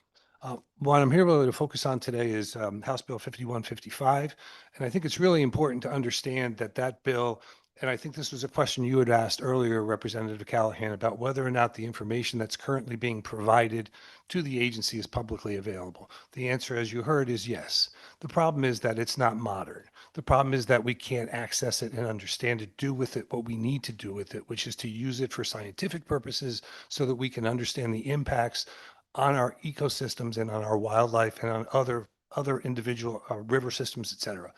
What I'm here really to focus on today is House Bill 5155. And I think it's really important to understand that that bill, and I think this was a question you had asked earlier, Representative Callahan, about whether or not the information that's currently being provided to the agency is publicly available. The answer, as you heard, is yes. The problem is that it's not modern. The problem is that we can't access it and understand it, do with it what we need to do with it, which is to use it for scientific purposes so that we can understand the impacts on our ecosystems and on our wildlife and on other individual river systems, et cetera.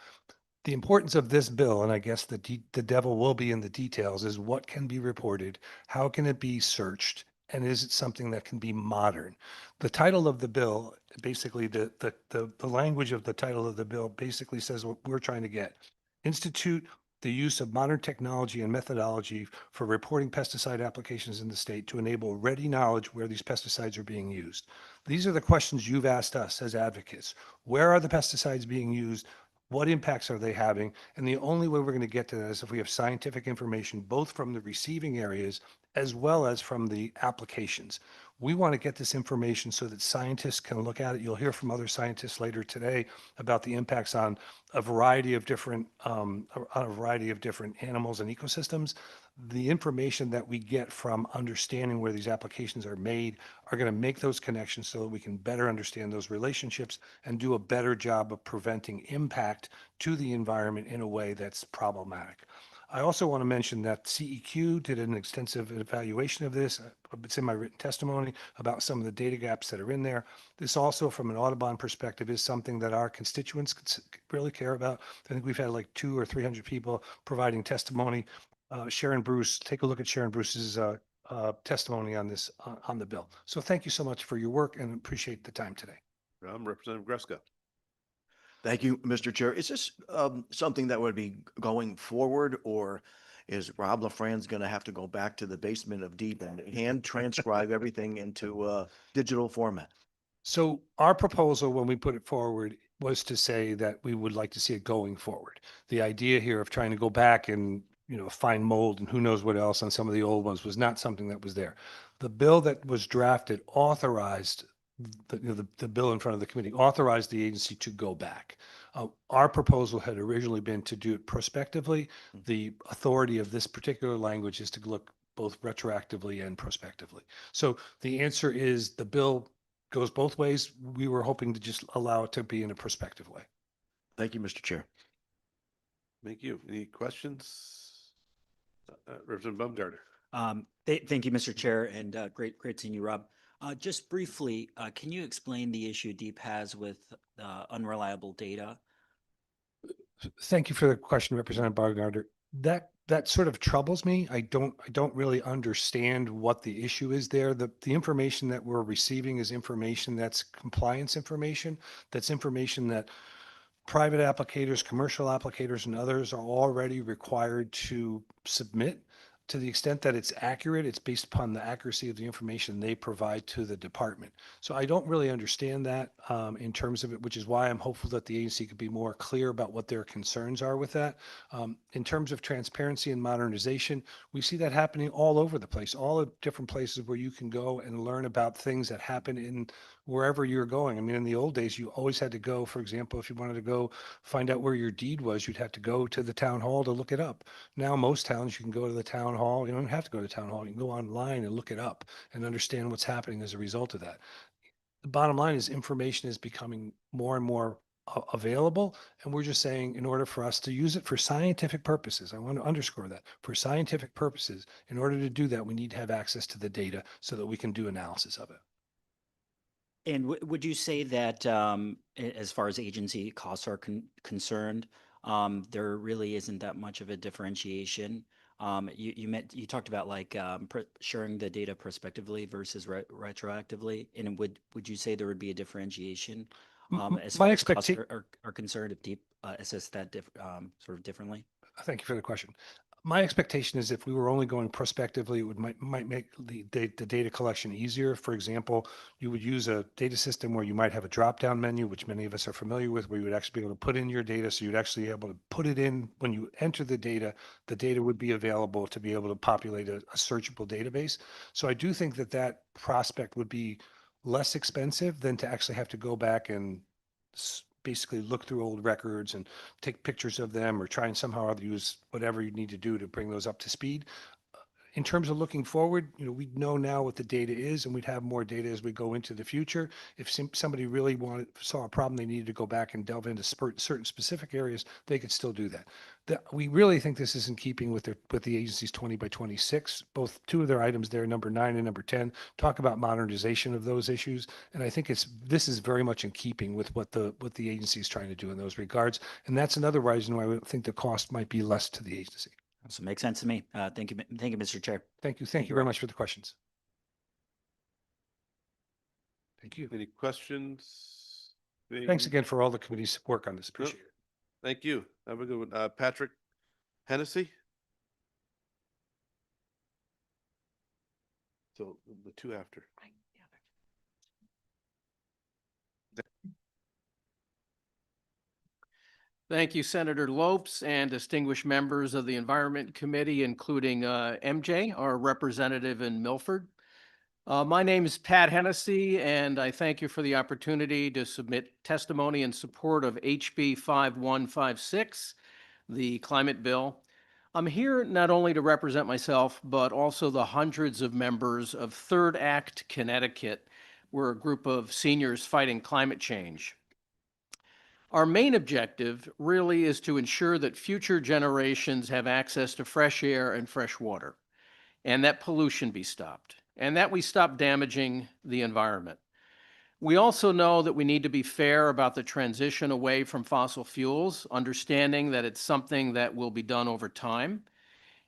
The importance of this bill, and I guess the devil will be in the details, is what can be reported, how can it be searched, and is it something that can be modern? The title of the bill, basically the language of the title of the bill basically says what we're trying to get. Institute the use of modern technology and methodology for reporting pesticide applications in the state to enable ready knowledge where these pesticides are being used. These are the questions you've asked us as advocates. Where are the pesticides being used? What impacts are they having? And the only way we're going to get to that is if we have scientific information, both from the receiving areas as well as from the applications. We want to get this information so that scientists can look at it. You'll hear from other scientists later today about the impacts on a variety of different animals and ecosystems. The information that we get from understanding where these applications are made are going to make those connections so that we can better understand those relationships and do a better job of preventing impact to the environment in a way that's problematic. I also want to mention that CEQ did an extensive evaluation of this. It's in my written testimony about some of the data gaps that are in there. This also, from an Audubon perspective, is something that our constituents really care about. I think we've had like 200 or 300 people providing testimony. Sharon Bruce, take a look at Sharon Bruce's testimony on this, on the bill. So thank you so much for your work and appreciate the time today. Representative Greska. Thank you, Mr. Chair. Is this something that would be going forward, or is Rob LaFrance going to have to go back to the basement of deep and hand transcribe everything into digital format? So our proposal, when we put it forward, was to say that we would like to see it going forward. The idea here of trying to go back and find mold and who knows what else on some of the old ones was not something that was there. The bill that was drafted authorized the bill in front of the committee authorized the agency to go back. Our proposal had originally been to do it prospectively. The authority of this particular language is to look both retroactively and prospectively. So the answer is the bill goes both ways. We were hoping to just allow it to be in a prospective way. Thank you, Mr. Chair. Thank you. Any questions? Representative Baumgardner. Thank you, Mr. Chair, and great seeing you, Rob. Just briefly, can you explain the issue DEEP has with unreliable data? Thank you for the question, Representative Baumgardner. that sort of troubles me. I don't really understand what the issue is there. The information that we're receiving is information that's compliance information. That's information that private applicators, commercial applicators, and others are already required to submit. To the extent that it's accurate, it's based upon the accuracy of the information they provide to the department. So I don't really understand that in terms of it, which is why I'm hopeful that the agency could be more clear about what their concerns are with that. In terms of transparency and modernization, we see that happening all over the place, all the different places where you can go and learn about things that happen in wherever you're going. I mean, in the old days, you always had to go, for example, if you wanted to go find out where your deed was, you'd have to go to the town hall to look it up. Now, most towns, you can go to the town hall. You don't have to go to town hall. You can go online and look it up and understand what's happening as a result of that. The bottom line is information is becoming more and more available. And we're just saying, in order for us to use it for scientific purposes, I want to underscore that for scientific purposes, in order to do that, we need to have access to the data so that we can do analysis of it. And would you say that as far as agency costs are concerned, there really isn't that much of a differentiation? You talked about like sharing the data prospectively versus retroactively, and would you say there would be a differentiation as far as costs are concerned if DEEP assess that sort of differently? Thank you for the question. My expectation is if we were only going prospectively, it would might make the data collection easier. For example, you would use a data system where you might have a drop-down menu, which many of us are familiar with, where you would actually be able to put in your data. So you'd actually be able to put it in when you enter the data would be available to be able to populate a searchable database. So I do think that prospect would be less expensive than to actually have to go back and basically look through old records and take pictures of them or try and somehow or other use whatever you need to do to bring those up to speed. In terms of looking forward, we know now what the data is, and we'd have more data as we go into the future. If somebody really saw a problem, they needed to go back and delve into certain specific areas, they could still do that. We really think this is in keeping with the agency's 20 by 26. Both two of their items there, number 9 and number 10, talk about modernization of those issues, and I think this is very much in keeping with what the agency is trying to do in those regards. And that's another reason why I think the cost might be less to the agency. So makes sense to me. Thank you, Mr. Chair. Thank you very much for the questions. Thank you. Any questions? Thanks again for all the committee's work on this. Appreciate it. Thank you. Have a good one. Patrick Hennessy. So the two after. Thank you, Senator Lopes, and distinguished members of the Environment Committee, including MJ, our representative in Milford. My name is Pat Hennessy, and I thank you for the opportunity to submit testimony in support of HB 5156, the climate bill. I'm here not only to represent myself, but also the hundreds of members of Third Act Connecticut. We're a group of seniors fighting climate change. Our main objective really is to ensure that future generations have access to fresh air and fresh water, and that pollution be stopped, and that we stop damaging the environment. We also know that we need to be fair about the transition away from fossil fuels, understanding that it's something that will be done over time,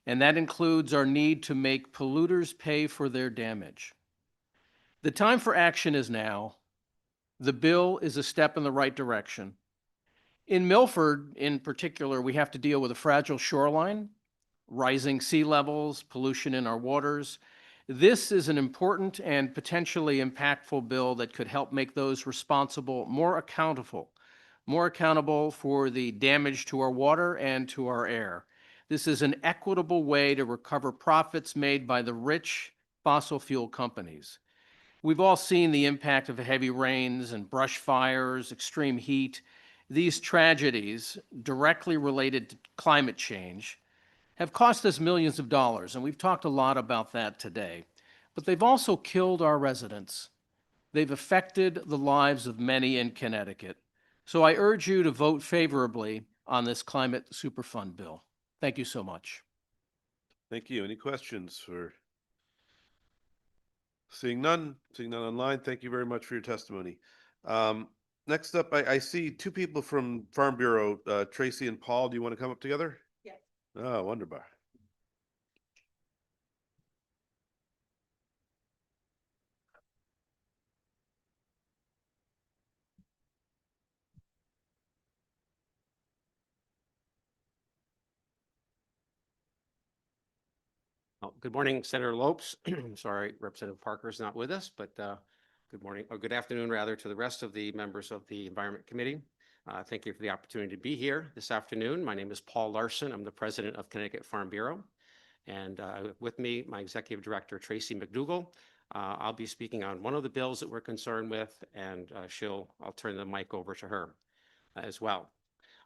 and that includes our need to make polluters pay for their damage. The time for action is now. The bill is a step in the right direction. In Milford, in particular, we have to deal with a fragile shoreline, rising sea levels, pollution in our waters. This is an important and potentially impactful bill that could help make those responsible more accountable for the damage to our water and to our air. This is an equitable way to recover profits made by the rich fossil fuel companies. We've all seen the impact of heavy rains and brush fires, extreme heat. These tragedies, directly related to climate change, have cost us millions of dollars, and we've talked a lot about that today. But they've also killed our residents. They've affected the lives of many in Connecticut. So I urge you to vote favorably on this Climate Superfund bill. Thank you so much. Thank you. Any questions for? Seeing none online. Thank you very much for your testimony. Next up, I see two people from Farm Bureau, Tracy and Paul. Do you want to come up together? Yes. Oh, Wonderbar. Oh, good morning, Senator Lopes. Sorry, Representative Parker is not with us, but good morning, or good afternoon, rather, to the rest of the members of the Environment Committee. Thank you for the opportunity to be here this afternoon. My name is Paul Larson. I'm the president of Connecticut Farm Bureau. And with me, my executive director, Tracy McDougall. I'll be speaking on one of the bills that we're concerned with, and I'll turn the mic over to her as well.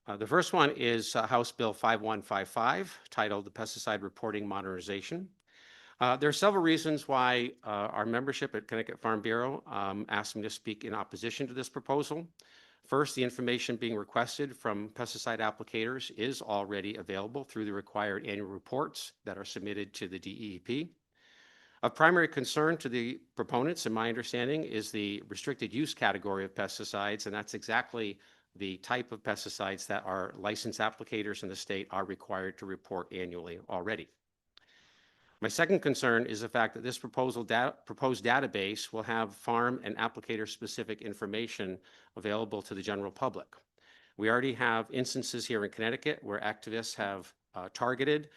The first one is House Bill 5155, titled the Pesticide Reporting Modernization. There are several reasons why our membership at Connecticut Farm Bureau asked me to speak in opposition to this proposal. First, the information being requested from pesticide applicators is already available through the required annual reports that are submitted to the DEP. Of primary concern to the proponents, in my understanding, is the restricted use category of pesticides, and that's exactly the type of pesticides that our licensed applicators in the state are required to report annually already. My second concern is the fact that this proposed database will have farm and applicator-specific information available to the general public. We already have instances here in Connecticut where activists have targeted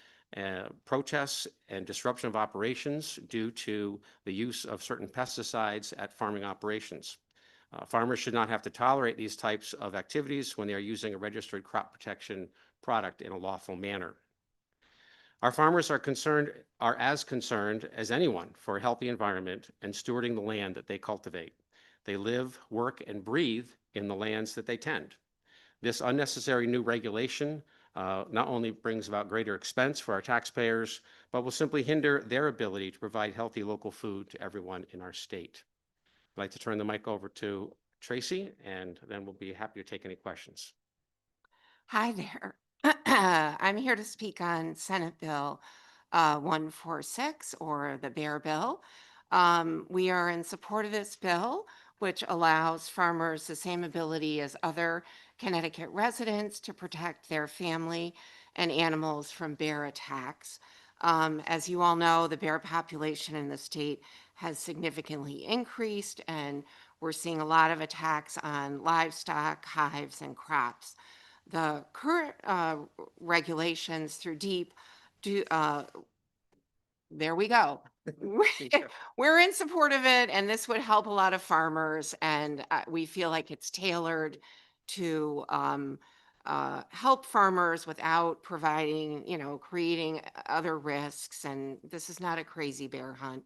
protests and disruption of operations due to the use of certain pesticides at farming operations. Farmers should not have to tolerate these types of activities when they are using a registered crop protection product in a lawful manner. Our farmers are as concerned as anyone for a healthy environment and stewarding the land that they cultivate. They live, work, and breathe in the lands that they tend. This unnecessary new regulation not only brings about greater expense for our taxpayers, but will simply hinder their ability to provide healthy local food to everyone in our state. I'd like to turn the mic over to Tracy, and then we'll be happy to take any questions. Hi there. I'm here to speak on Senate Bill 146, or the Bear Bill. We are in support of this bill, which allows farmers the same ability as other Connecticut residents to protect their family and animals from bear attacks. As you all know, the bear population in the state has significantly increased, and we're seeing a lot of attacks on livestock, hives, and crops. The current regulations through DEEP there we go. We're in support of it, and this would help a lot of farmers, and we feel like it's tailored to help farmers without providing, creating other risks. And this is not a crazy bear hunt.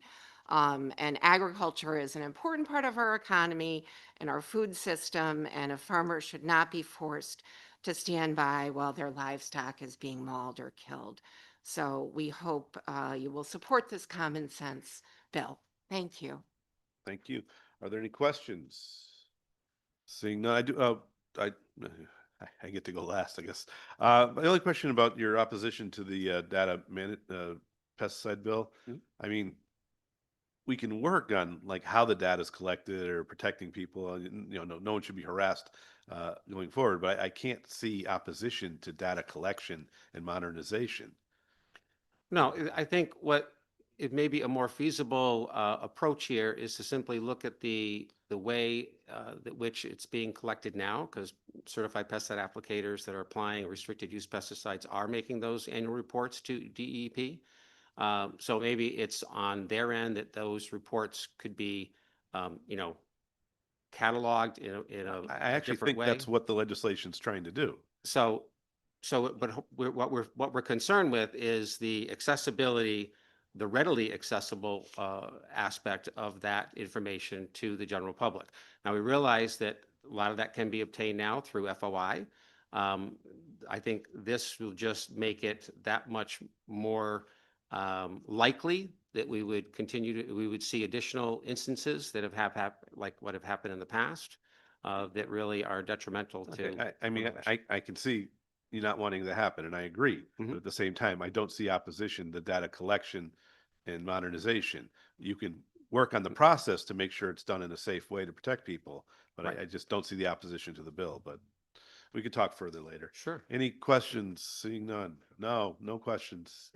And agriculture is an important part of our economy and our food system, and a farmer should not be forced to stand by while their livestock is being mauled or killed. So we hope you will support this common sense bill. Thank you. Thank you. Are there any questions? Seeing none, I do. I get to go last, I guess. My only question about your opposition to the pesticide bill. I mean, we can work on like how the data is collected or protecting people. No one should be harassed going forward. But I can't see opposition to data collection and modernization. No, I think it may be a more feasible approach here is to simply look at the way that which it's being collected now, because certified pesticide applicators that are applying restricted use pesticides are making those annual reports to DEP. So maybe it's on their end that those reports could be, cataloged in a I actually different think way. that's what the legislation's trying to do. But what we're concerned with is the accessibility, the readily accessible aspect of that information to the general public. Now, we realize that a lot of that can be obtained now through FOI. I think this will just make it that much more likely that we would see additional instances that have happened, like what have happened in the past, that really are detrimental to. I mean, I can see you not wanting to happen, and I agree. But at the same time, I don't see opposition to data collection and modernization. You can work on the process to make sure it's done in a safe way to protect people, but I just don't see the opposition to the bill. But We could talk further later. Sure. Any questions? Seeing none. No, no questions.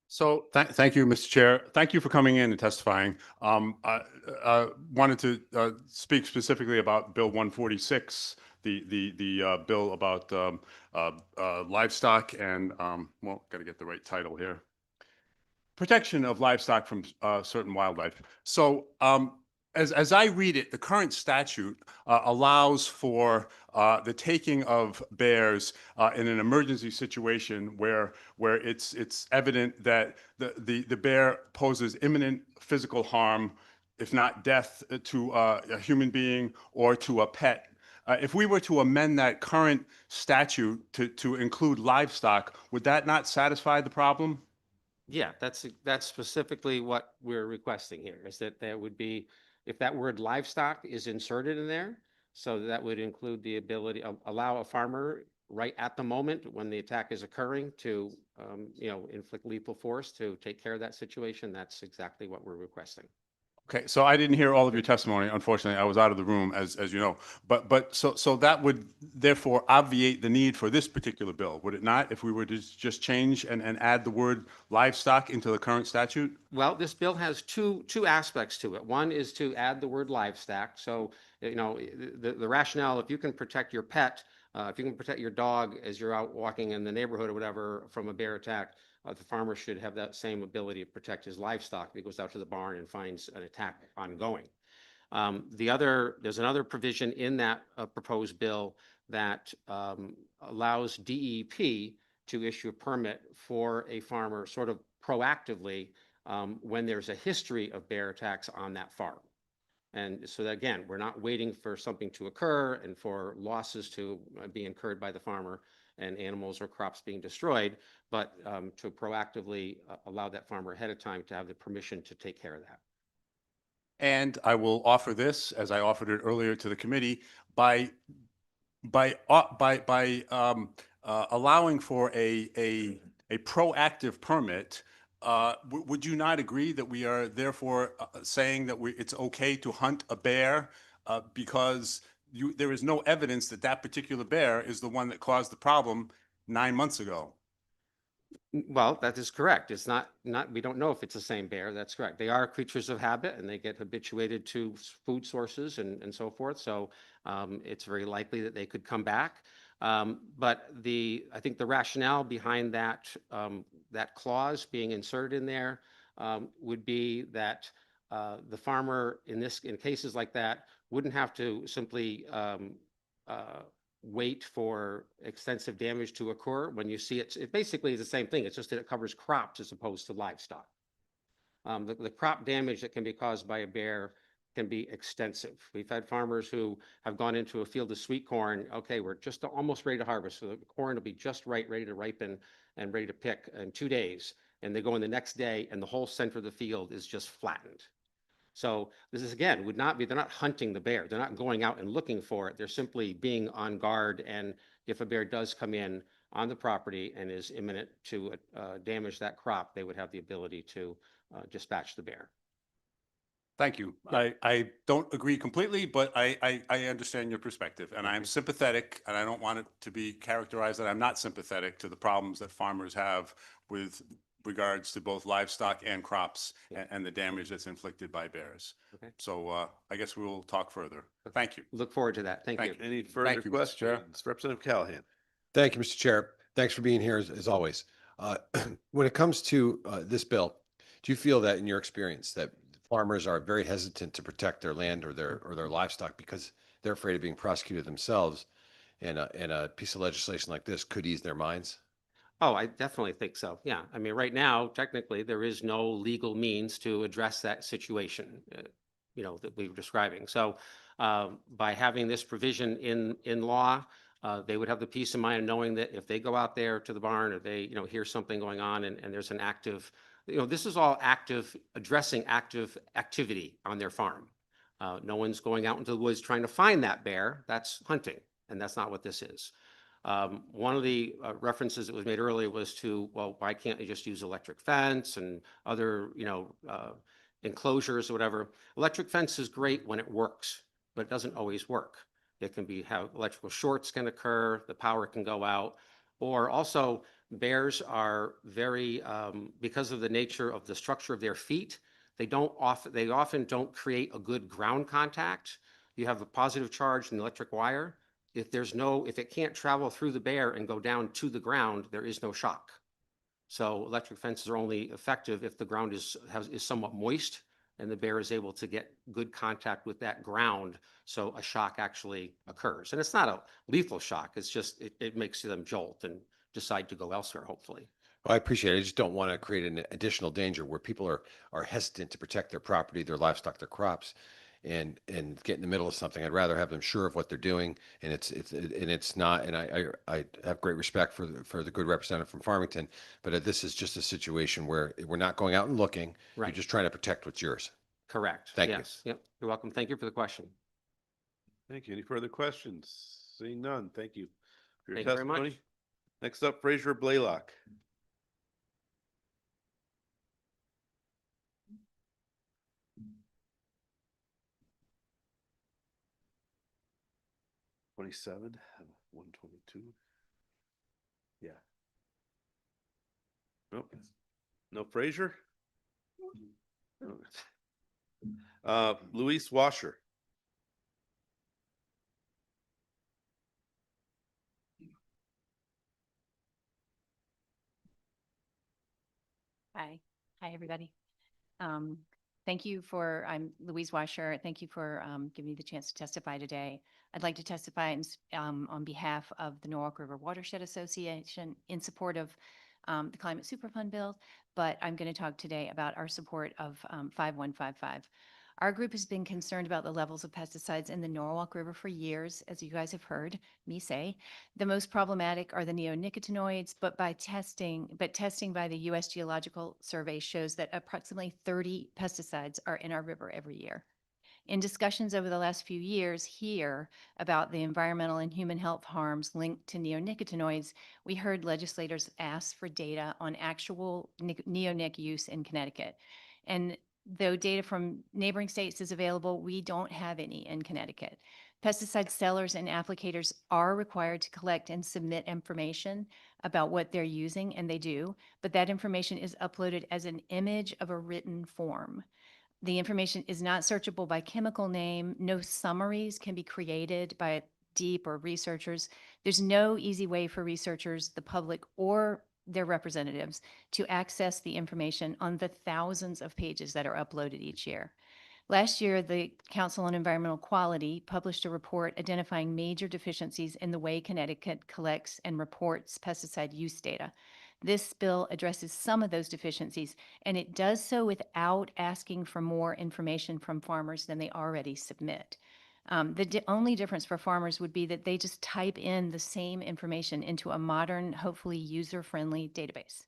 So thank you, Mr. Chair. Thank you for coming in and testifying. I wanted to speak specifically about Bill 146, the bill about livestock and, well, got to get the right title here. Protection of livestock from certain wildlife. So as I read it, the current statute allows for the taking of bears in an emergency situation where it's evident that the bear poses imminent physical harm, if not death, to a human being or to a pet. If we were to amend that current statute to include livestock, would that not satisfy the problem? Yeah, that's specifically what we're requesting here, is that there would be, if that word livestock is inserted in there, so that would include the ability, allow a farmer right at the moment when the attack is occurring to, inflict lethal force to take care of that situation. That's exactly what we're requesting. Okay, so I didn't hear all of your testimony. Unfortunately, I was out of the room, as you know. But so that would therefore obviate the need for this particular bill, would it not? If we were to just change and add the word livestock into the current statute? Well, this bill has two aspects to it. One is to add the word livestock. So, the rationale, if you can protect your pet, if you can protect your dog as you're out walking in the neighborhood or whatever from a bear attack, the farmer should have that same ability to protect his livestock if he goes out to the barn and finds an attack ongoing. There's another provision in that proposed bill that allows DEP to issue a permit for a farmer sort of proactively when there's a history of bear attacks on that farm. And so that, again, we're not waiting for something to occur and for losses to be incurred by the farmer and animals or crops being destroyed, but to proactively allow that farmer ahead of time to have the permission to take care of that. And I will offer this, as I offered it earlier to the committee, by allowing for a proactive permit. Would you not agree that we are therefore saying that it's okay to hunt a bear because there is no evidence that that particular bear is the one that caused the problem 9 months ago? Well, that is correct. It's not, we don't know if it's the same bear. That's correct. They are creatures of habit and they get habituated to food sources and so forth. So it's very likely that they could come back. But I think the rationale behind that clause being inserted in there would be that the farmer in cases like that wouldn't have to simply wait for extensive damage to occur. When you see it basically is the same thing. It's just that it covers crops as opposed to livestock. The crop damage that can be caused by a bear can be extensive. We've had farmers who have gone into a field of sweet corn. Okay, we're just almost ready to harvest. So the corn will be just right, ready to ripen and ready to pick in 2 days. And they go in the next day and the whole center of the field is just flattened. So this is, again, they're not hunting the bear. They're not going out and looking for it. They're simply being on guard. And if a bear does come in on the property and is imminent to damage that crop, they would have the ability to dispatch the bear. Thank you. I don't agree completely, but I understand your perspective, and I'm sympathetic, and I don't want it to be characterized that I'm not sympathetic to the problems that farmers have with regards to both livestock and crops and the damage that's inflicted by bears. Okay. So I guess we will talk further. Thank you. Look forward to that. Thank you. Any further questions? Representative Callahan. Thank you, Mr. Chair. Thanks for being here as always. When it comes to this bill, do you feel that in your experience that farmers are very hesitant to protect their land or their livestock because they're afraid of being prosecuted themselves, and a piece of legislation like this could ease their minds? Oh, I definitely think so. Yeah. I mean, right now, technically, there is no legal means to address that situation, that we were describing. So by having this provision in law, they would have the peace of mind of knowing that if they go out there to the barn or they, hear something going on and there's an active, this is all addressing active activity on their farm. No one's going out into the woods trying to find that bear. That's hunting. And that's not what this is. One of the references that was made earlier was to, well, why can't they just use electric fence and other, enclosures or whatever. Electric fence is great when it works, but it doesn't always work. It can be how electrical shorts can occur, the power can go out, or also bears are very, because of the nature of the structure of their feet, they often don't create a good ground contact. You have a positive charge in the electric wire. If it can't travel through the bear and go down to the ground, there is no shock. So electric fences are only effective if the ground is somewhat moist and the bear is able to get good contact with that ground, so a shock actually occurs. And it's not a lethal shock, it's just, it makes them jolt and decide to go elsewhere, hopefully. Well, I appreciate it. I just don't want to create an additional danger where people are hesitant to protect their property, their livestock, their crops, and get in the middle of something. I'd rather have them sure of what they're doing, and it's not. And I have great respect for the good representative from Farmington, but this is just a situation where we're not going out and looking. You're Right. just trying to protect what's yours. Correct. Thank you. Yes. Yep. You're welcome. Thank you for the question. Thank you. Any further questions? Seeing none, thank you for your Thank you very much. testimony. Next up, Fraser Blaylock. $27, 122. Yeah. Nope. No Fraser? Luis Washer. Hi. Hi, everybody. Thank you for, I'm Louise Washer. Thank you for giving me the chance to testify today. I'd like to testify on behalf of the Norwalk River Watershed Association in support of the Climate Superfund bill, but I'm going to talk today about our support of 5155. Our group has been concerned about the levels of pesticides in the Norwalk River for years, as you guys have heard me say. The most problematic are the neonicotinoids, but testing by the U.S. Geological Survey shows that approximately 30 pesticides are in our river every year. In discussions over the last few years here about the environmental and human health harms linked to neonicotinoids, we heard legislators ask for data on actual neonic use in Connecticut. And though data from neighboring states is available, we don't have any in Connecticut. Pesticide sellers and applicators are required to collect and submit information about what they're using, and they do, but that information is uploaded as an image of a written form. The information is not searchable by chemical name. No summaries can be created by DEEP or researchers. There's no easy way for researchers, the public, or their representatives to access the information on the thousands of pages that are uploaded each year. Last year, the Council on Environmental Quality published a report identifying major deficiencies in the way Connecticut collects and reports pesticide use data. This bill addresses some of those deficiencies, and it does so without asking for more information from farmers than they already submit. The only difference for farmers would be that they just type in the same information into a modern, hopefully user-friendly database.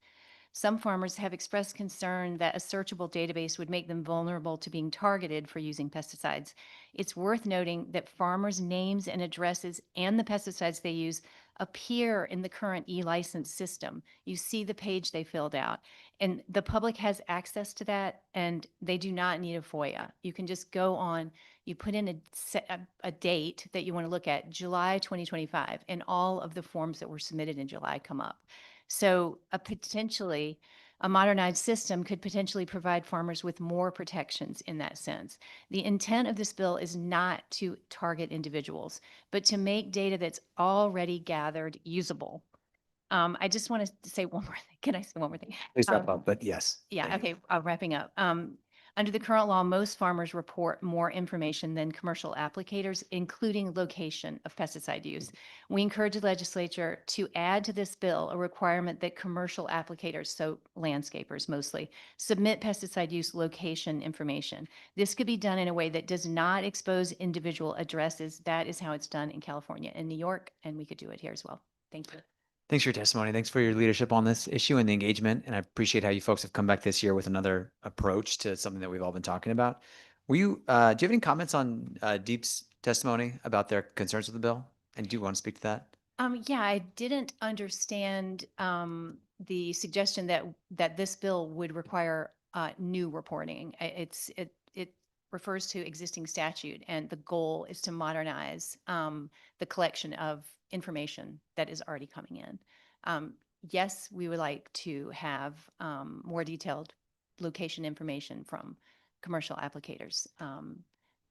Some farmers have expressed concern that a searchable database would make them vulnerable to being targeted for using pesticides. It's worth noting that farmers' names and addresses and the pesticides they use appear in the current e-license system. You see the page they filled out, and the public has access to that, and they do not need a FOIA. You can just go on, you put in a date that you want to look at, July 2025, and all of the forms that were submitted in July come up. So a modernized system could potentially provide farmers with more protections in that sense. The intent of this bill is not to target individuals, but to make data that's already gathered usable. I just want to say one more thing. Can I say one more thing? Please wrap up, but yes. Yeah, okay, wrapping up. Under the current law, most farmers report more information than commercial applicators, including location of pesticide use. We encourage the legislature to add to this bill a requirement that commercial applicators, so landscapers mostly, submit pesticide use location information. This could be done in a way that does not expose individual addresses. That is how it's done in California and New York, and we could do it here as well. Thank you. Thanks for your testimony. Thanks for your leadership on this issue and the engagement. And I appreciate how you folks have come back this year with another approach to something that we've all been talking about. Do you have any comments on Deep's testimony about their concerns with the bill? And do you want to speak to that? Yeah, I didn't understand the suggestion that this bill would require new reporting. It refers to existing statute, and the goal is to modernize the collection of information that is already coming in. Yes, we would like to have more detailed location information from commercial applicators,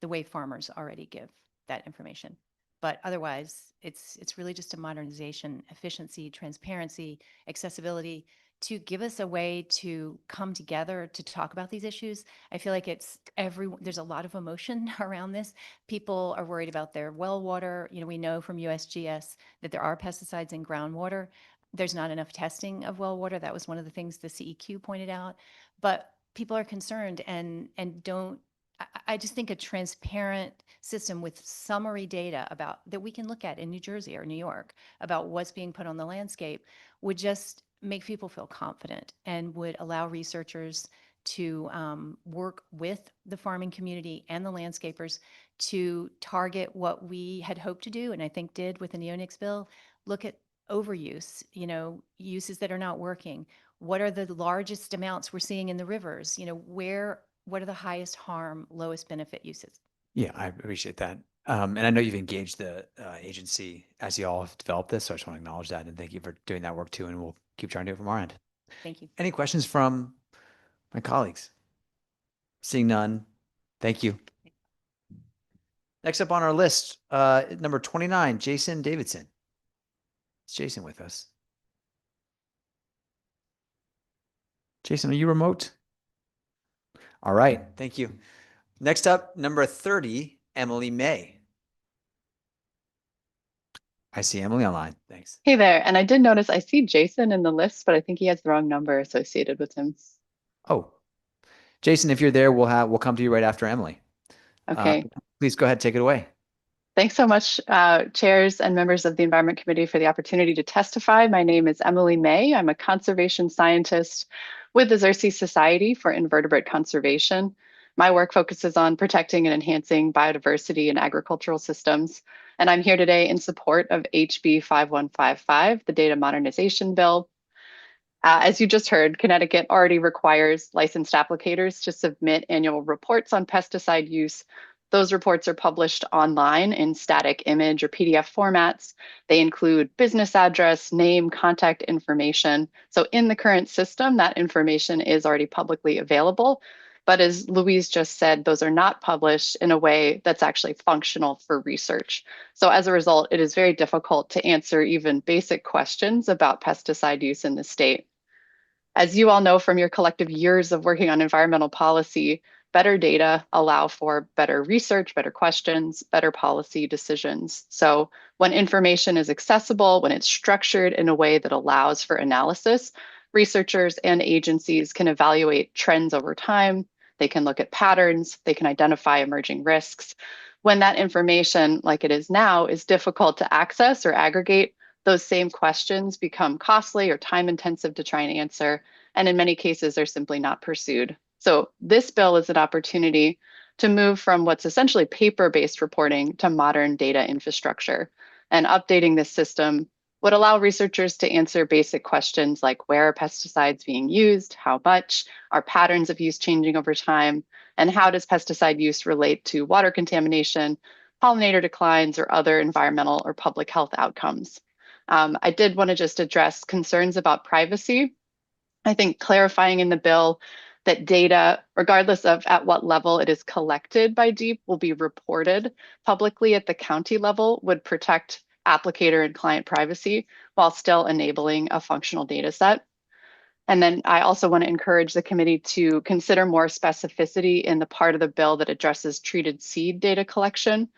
the way farmers already give that information. But otherwise, it's really just a modernization, efficiency, transparency, accessibility, to give us a way to come together to talk about these issues. I feel like there's a lot of emotion around this. People are worried about their well water. You know, we know from USGS that there are pesticides in groundwater. There's not enough testing of well water. That was one of the things the CEQ pointed out. But people are concerned and don't. I just think a transparent system with summary data about that we can look at in New Jersey or New York about what's being put on the landscape would just make people feel confident and would allow researchers to work with the farming community and the landscapers to target what we had hoped to do, and I think did with the neonics bill, look at overuse, you know, uses that are not working. What are the largest amounts we're seeing in the rivers? You know, what are the highest harm, lowest benefit uses? Yeah, I appreciate that. And I know you've engaged the agency as you all have developed this, so I just want to acknowledge that and thank you for doing that work too, and we'll keep trying to do it from our end. Thank you. Any questions from my colleagues? Seeing none, thank you. Next up on our list, number 29, Jason Davidson. Is Jason with us? Jason, are you remote? All right, thank you. Next up, number 30, Emily May. I see Emily online. Thanks. Hey there. And I did notice I see Jason in the list, but I think he has the wrong number associated with him. Oh, Jason, if you're there, we'll come to you right after Emily. Okay. Please go ahead, take it away. Thanks so much, chairs and members of the Environment Committee, for the opportunity to testify. My name is Emily May. I'm a conservation scientist with the Xerces Society for Invertebrate Conservation. My work focuses on protecting and enhancing biodiversity in agricultural systems. And I'm here today in support of HB 5155, the Data Modernization Bill. As you just heard, Connecticut already requires licensed applicators to submit annual reports on pesticide use. Those reports are published online in static image or PDF formats. They include business address, name, contact information. So in the current system, that information is already publicly available. But as Louise just said, those are not published in a way that's actually functional for research. So as a result, it is very difficult to answer even basic questions about pesticide use in the state. As you all know from your collective years of working on environmental policy, better data allow for better research, better questions, better policy decisions. So when information is accessible, when it's structured in a way that allows for analysis, researchers and agencies can evaluate trends over time. They can look at patterns, they can identify emerging risks. When that information, like it is now, is difficult to access or aggregate, those same questions become costly or time-intensive to try and answer, and in many cases are simply not pursued. So this bill is an opportunity to move from what's essentially paper-based reporting to modern data infrastructure. And updating this system would allow researchers to answer basic questions like, where are pesticides being used, how much, are patterns of use changing over time, and how does pesticide use relate to water contamination, pollinator declines, or other environmental or public health outcomes. I did want to just address concerns about privacy. I think clarifying in the bill that data, regardless of at what level it is collected by DEEP, will be reported publicly at the county level would protect applicator and client privacy while still enabling a functional data set. And then I also want to encourage the committee to consider more specificity in the part of the bill that addresses treated seed data collection.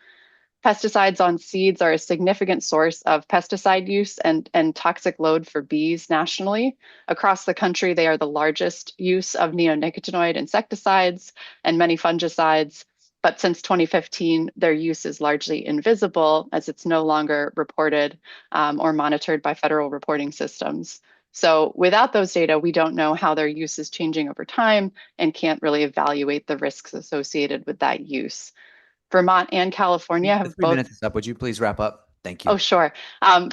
Pesticides on seeds are a significant source of pesticide use and toxic load for bees nationally. Across the country, they are the largest use of neonicotinoid insecticides and many fungicides. But since 2015, their use is largely invisible as it's no longer reported or monitored by federal reporting systems. So without those data, we don't know how their use is changing over time and can't really evaluate the risks associated with that use. Vermont and California have 3 both. minutes is up. Would you please wrap up? Thank you. Oh, sure.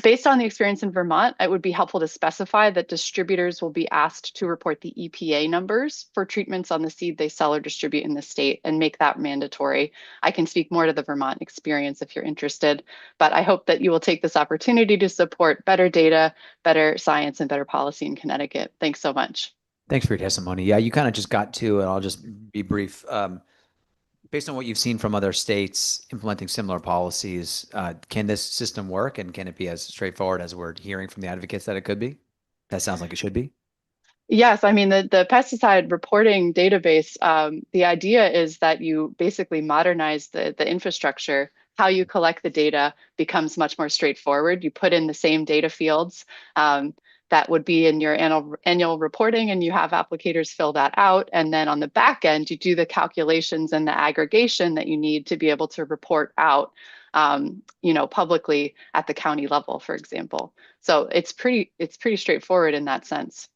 Based on the experience in Vermont, it would be helpful to specify that distributors will be asked to report the EPA numbers for treatments on the seed they sell or distribute in the state and make that mandatory. I can speak more to the Vermont experience if you're interested, but I hope that you will take this opportunity to support better data, better science, and better policy in Connecticut. Thanks so much. Thanks for your testimony. Yeah, you kind of just got to, and I'll just be brief. Based on what you've seen from other states implementing similar policies, can this system work, and can it be as straightforward as we're hearing from the advocates that it could be? That sounds like it should be. Yes, I mean, the pesticide reporting database, the idea is that you basically modernize the infrastructure. How you collect the data becomes much more straightforward. You put in the same data fields that would be in your annual reporting, and you have applicators fill that out. And then on the back end, you do the calculations and the aggregation that you need to be able to report out, publicly at the county level, for example. So it's pretty straightforward in that sense.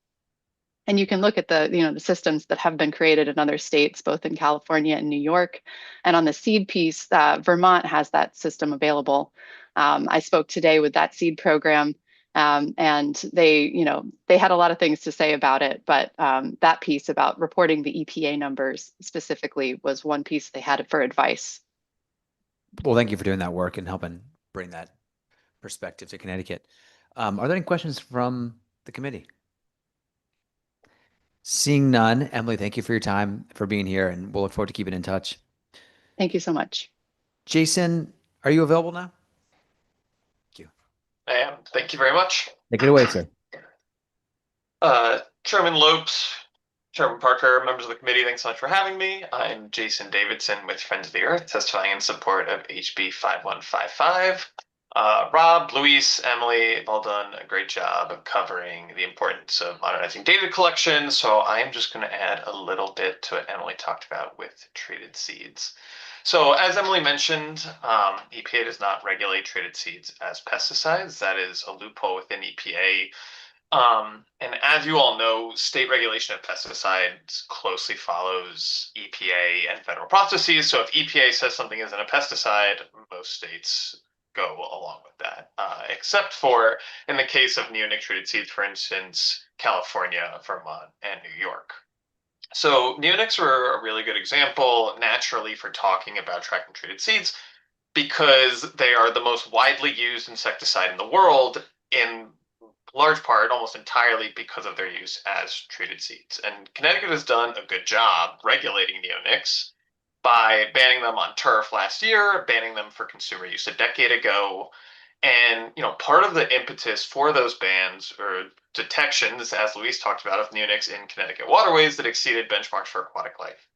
And you can look at the systems that have been created in other states, both in California and New York. And on the seed piece, Vermont has that system available. I spoke today with that seed program, and they had a lot of things to say about it. But that piece about reporting the EPA numbers specifically was one piece they had for advice. Well, thank you for doing that work and helping bring that perspective to Connecticut. Are there any questions from the committee? Seeing none, Emily, thank you for your time, for being here, and we'll look forward to keeping in touch. Thank you so much. Jason, are you available now? Thank you. I am. Thank you very much. Take it away, sir. Chairman Lopes, Chairman Parker, members of the committee, thanks so much for having me. I'm Jason Davidson with Friends of the Earth, testifying in support of HB 5155. Rob, Luis, Emily have all done a great job of covering the importance of modernizing data collection, so I'm just going to add a little bit to what Emily talked about with treated seeds. So as Emily mentioned, EPA does not regulate treated seeds as pesticides. That is a loophole within EPA. And as you all know, state regulation of pesticides closely follows EPA and federal processes. So if EPA says something isn't a pesticide, most states go along with that, except for in the case of neonic-treated seeds, for instance, California, Vermont, and New York. So neonics are a really good example naturally for talking about tracking treated seeds because they are the most widely used insecticide in the world, in large part, almost entirely because of their use as treated seeds. And Connecticut has done a good job regulating neonics by banning them on turf last year, banning them for consumer use a decade ago. And, part of the impetus for those bans or detections, as Luis talked about, of neonics in Connecticut waterways that exceeded benchmarks for aquatic life.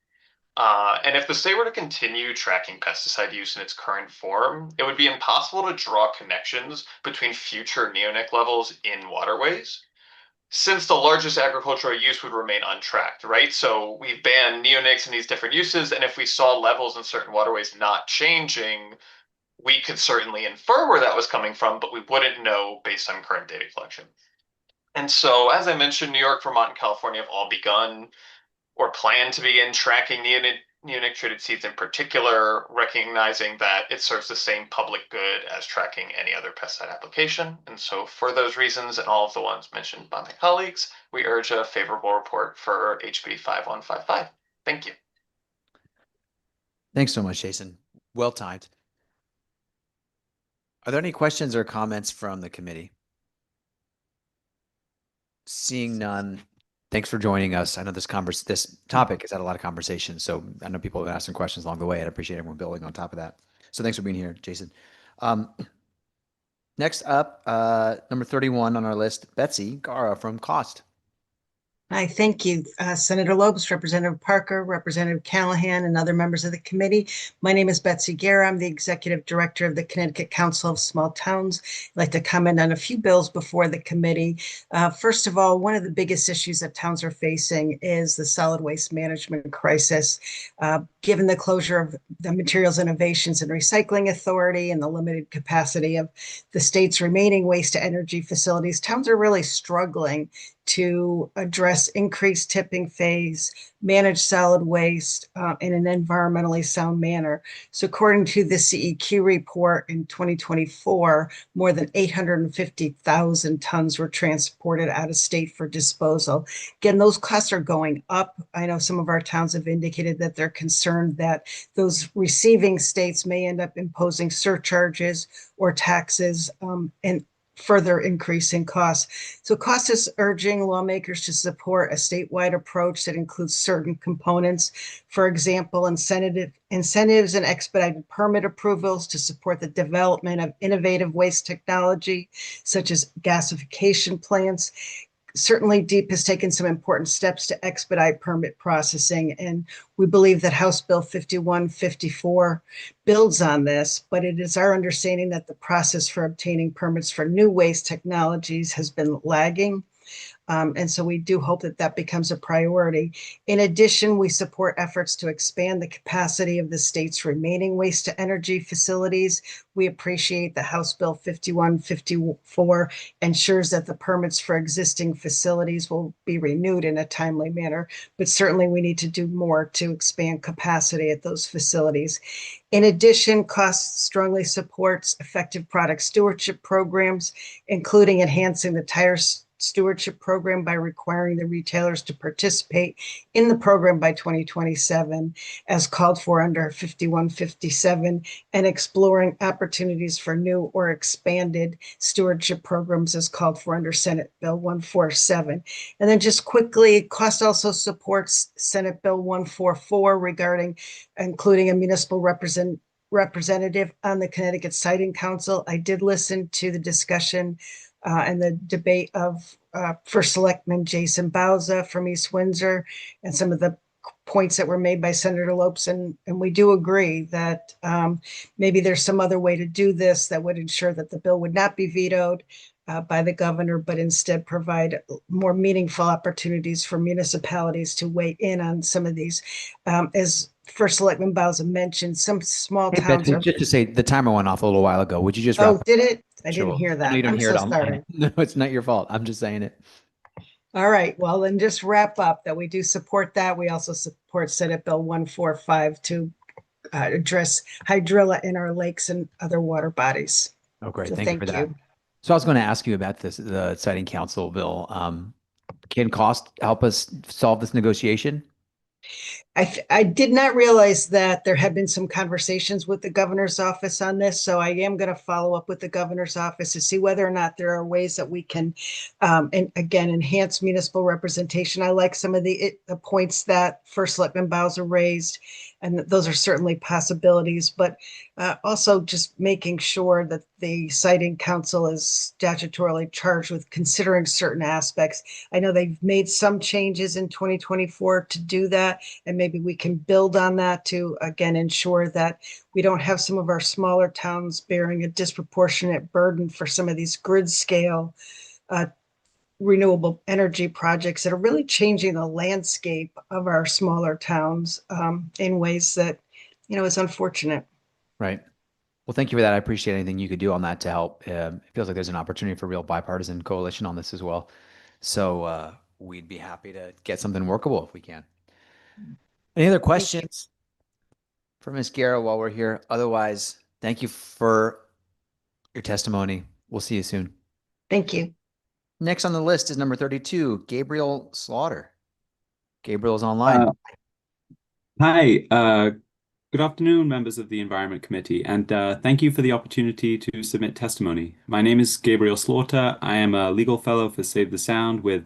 And if the state were to continue tracking pesticide use in its current form, it would be impossible to draw connections between future neonic levels in waterways, since the largest agricultural use would remain untracked, right? So we've banned neonics in these different uses, and if we saw levels in certain waterways not changing, we could certainly infer where that was coming from, but we wouldn't know based on current data collection. And so, as I mentioned, New York, Vermont, and California have all begun or plan to begin tracking neonic treated seeds in particular, recognizing that it serves the same public good as tracking any other pesticide application. And so for those reasons and all of the ones mentioned by my colleagues, we urge a favorable report for HB 5155. Thank you. Thanks so much, Jason. Well timed. Are there any questions or comments from the committee? Seeing none, thanks for joining us. I know this topic has had a lot of conversation, so I know people have been asking questions along the way. I'd appreciate everyone building on top of that. So thanks for being here, Jason. Next up, number 31 on our list, Betsy Gara from COST. Hi, thank you. Senator Lopes, Representative Parker, Representative Callahan, and other members of the committee. My name is Betsy Gara. I'm the Executive Director of the Connecticut Council of Small Towns. I'd like to comment on a few bills before the committee. First of all, one of the biggest issues that towns are facing is the solid waste management crisis. Given the closure of the Materials Innovations and Recycling Authority and the limited capacity of the state's remaining waste to energy facilities, towns are really struggling to address increased tipping phase, manage solid waste in an environmentally sound manner. So according to the CEQ report in 2024, more than 850,000 tons were transported out of state for disposal. Again, those costs are going up. I know some of our towns have indicated that they're concerned that those receiving states may end up imposing surcharges or taxes and further increasing costs. So COST is urging lawmakers to support a statewide approach that includes certain components. For example, incentives and expedited permit approvals to support the development of innovative waste technology, such as gasification plants. Certainly, DEEP has taken some important steps to expedite permit processing, and we believe that House Bill 5154 builds on this, but it is our understanding that the process for obtaining permits for new waste technologies has been lagging. And so we do hope that that becomes a priority. In addition, we support efforts to expand the capacity of the state's remaining waste to energy facilities. We appreciate that House Bill 5154 ensures that the permits for existing facilities will be renewed in a timely manner, but certainly we need to do more to expand capacity at those facilities. In addition, COST strongly supports effective product stewardship programs, including enhancing the tire stewardship program by requiring the retailers to participate in the program by 2027, as called for under 5157, and exploring opportunities for new or expanded stewardship programs as called for under Senate Bill 147. And then just quickly, COST also supports Senate Bill 144 regarding including a municipal representative on the Connecticut Siting Council. I did listen to the discussion and the debate of First Selectman Jason Bauza from East Windsor and some of the points that were made by Senator Lopes. And we do agree that maybe there's some other way to do this that would ensure that the bill would not be vetoed by the governor, but instead provide more meaningful opportunities for municipalities to weigh in on some of these. As First Selectman Bauza mentioned, some small Hey, towns Betsy, are. just to say the timer went off a little while ago. Would you just Oh, wrap? did it? I Sure. didn't hear I know that. you don't I'm hear so it online. sorry. No, it's not your fault. I'm just saying it. All right, well, then just wrap up that we do support that. We also support Senate Bill 145 to address hydrilla in our lakes and other water bodies. Oh, great. So Thank you for that. So I was going to ask you about this, the Siting Council bill. Can COST help us solve this negotiation? I did not realize that there had been some conversations with the governor's office on this, so I am going to follow up with the governor's office to see whether or not there are ways that we can, and again, enhance municipal representation. I like some of the points that First Selectman Bauza raised, and those are certainly possibilities, but also just making sure that the Siting Council is statutorily charged with considering certain aspects. I know they've made some changes in 2024 to do that, and maybe we can build on that to, again, ensure that we don't have some of our smaller towns bearing a disproportionate burden for some of these grid scale renewable energy projects that are really changing the landscape of our smaller towns in ways that, is unfortunate. Right. Well, thank you for that. I appreciate anything you could do on that to help. It feels like there's an opportunity for real bipartisan coalition on this as well. So we'd be happy to get something workable if we can. Any other questions for Ms. Guerra while we're here? Otherwise, thank you for your testimony. We'll see you soon. Thank you. Next on the list is number 32, Gabriel Slaughter. Gabriel's online. Hi, good afternoon, members of the Environment Committee, and thank you for the opportunity to submit testimony. My name is Gabriel Slaughter. I am a legal fellow for Save the Sound with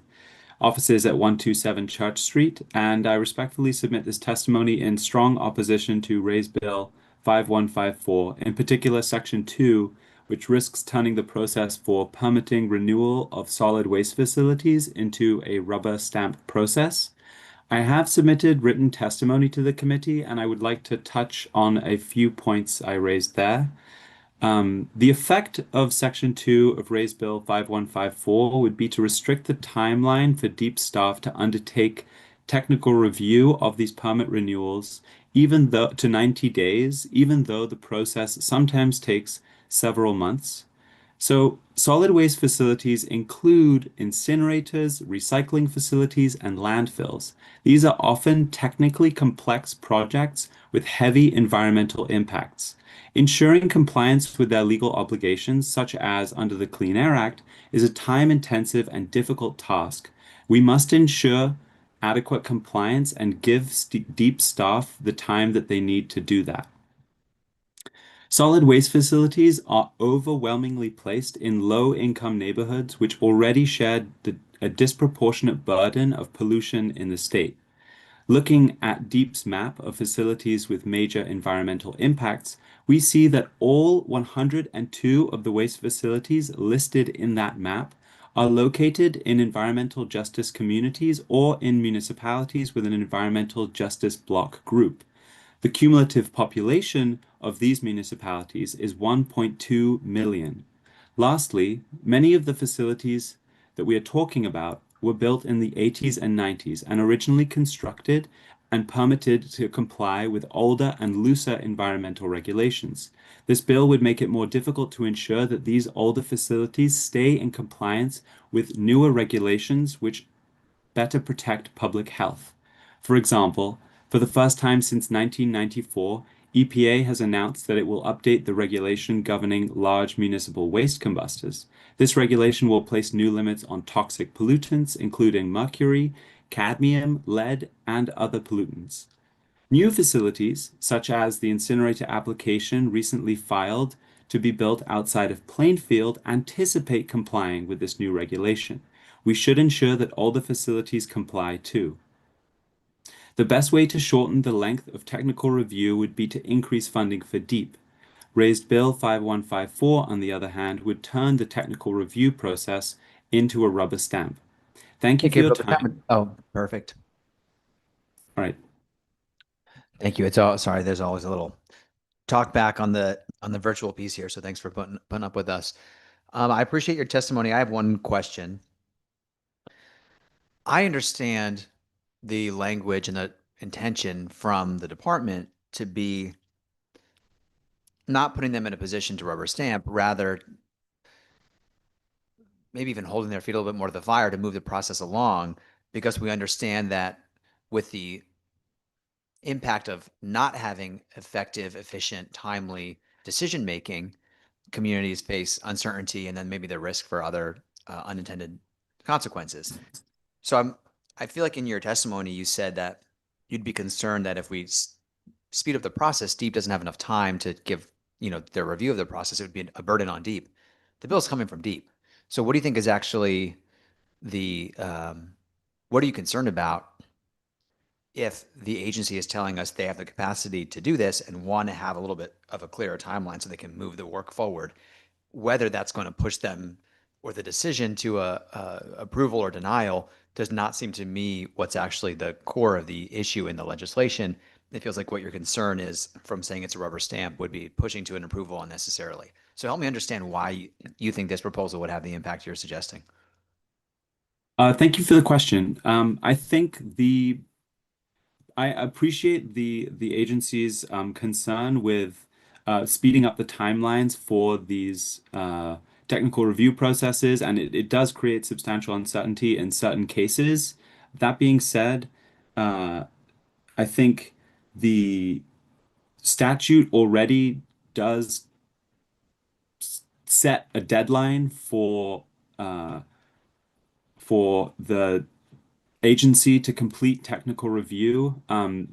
offices at 127 Church Street, and I respectfully submit this testimony in strong opposition to Raise Bill 5154, in particular Section 2, which risks turning the process for permitting renewal of solid waste facilities into a rubber stamp process. I have submitted written testimony to the committee, and I would like to touch on a few points I raised there. The effect of Section 2 of Raise Bill 5154 would be to restrict the timeline for DEEP staff to undertake technical review of these permit renewals, even though to 90 days, even though the process sometimes takes several months. So solid waste facilities include incinerators, recycling facilities, and landfills. These are often technically complex projects with heavy environmental impacts. Ensuring compliance with their legal obligations, such as under the Clean Air Act, is a time-intensive and difficult task. We must ensure adequate compliance and give deep staff the time that they need to do that. Solid waste facilities are overwhelmingly placed in low-income neighborhoods which already share a disproportionate burden of pollution in the state. Looking at DEEP's map of facilities with major environmental impacts, we see that all 102 of the waste facilities listed in that map are located in environmental justice communities or in municipalities with an environmental justice block group. The cumulative population of these municipalities is 1.2 million. Lastly, many of the facilities that we are talking about were built in the 80s and 90s and originally constructed and permitted to comply with older and looser environmental regulations. This bill would make it more difficult to ensure that these older facilities stay in compliance with newer regulations which better protect public health. For example, for the first time since 1994, EPA has announced that it will update the regulation governing large municipal waste combustors. This regulation will place new limits on toxic pollutants, including mercury, cadmium, lead, and other pollutants. New facilities, such as the incinerator application recently filed to be built outside of Plainfield, anticipate complying with this new regulation. We should ensure that all the facilities comply too. The best way to shorten the length of technical review would be to increase funding for DEEP. Raised Bill 5154, on the other hand, would turn the technical review process into a rubber stamp. Thank you for your time. Oh, perfect. All right. Thank you. It's all sorry. There's always a little talk back on the virtual piece here. So thanks for putting up with us. I appreciate your testimony. I have one question. I understand the language and the intention from the department to be not putting them in a position to rubber stamp, rather maybe even holding their feet a little bit more to the fire to move the process along, because we understand that with the impact of not having effective, efficient, timely decision making, communities face uncertainty and then maybe the risk for other unintended consequences. So I feel like in your testimony you said that you'd be concerned that if we speed up the process, DEEP doesn't have enough time to give their review of the process. It would be a burden on DEEP. The bill's coming from DEEP. So what do you think is actually the what are you concerned about if the agency is telling us they have the capacity to do this and want to have a little bit of a clearer timeline so they can move the work forward, whether that's going to push them or the decision to approval or denial does not seem to me what's actually the core of the issue in the legislation. It feels like what your concern is from saying it's a rubber stamp would be pushing to an approval unnecessarily. So help me understand why you think this proposal would have the impact you're suggesting. Thank you for the question. I think I appreciate the agency's concern with speeding up the timelines for these technical review processes, and it does create substantial uncertainty in certain cases. That being said, I think the statute already does set a deadline for the agency to complete technical review,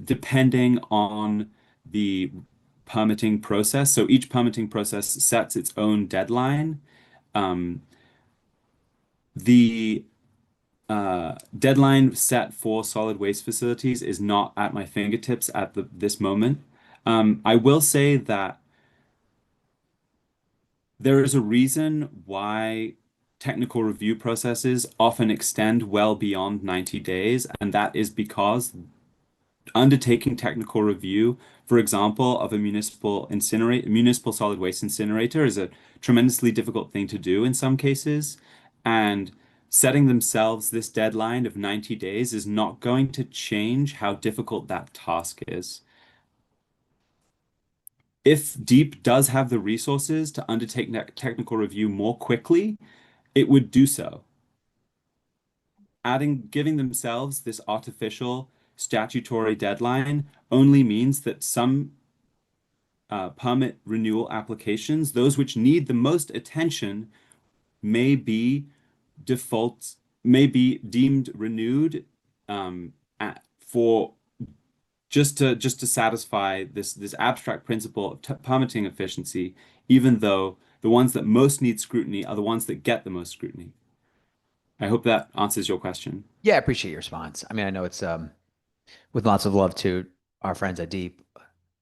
depending on the permitting process. So each permitting process sets its own deadline. The deadline set for solid waste facilities is not at my fingertips at this moment. I will say that there is a reason why technical review processes often extend well beyond 90 days, and that is because undertaking technical review, for example, of a municipal solid waste incinerator is a tremendously difficult thing to do in some cases, and setting themselves this deadline of 90 days is not going to change how difficult that task is. if DEEP does have the resources to undertake technical review more quickly, it would do so. Giving themselves this artificial statutory deadline only means that some permit renewal applications, those which need the most attention, may be deemed renewed for just to satisfy this abstract principle of permitting efficiency, even though the ones that most need scrutiny are the ones that get the most scrutiny. I hope that answers your question. Yeah, I appreciate your response. I mean, I know it's with lots of love to our friends at Deep.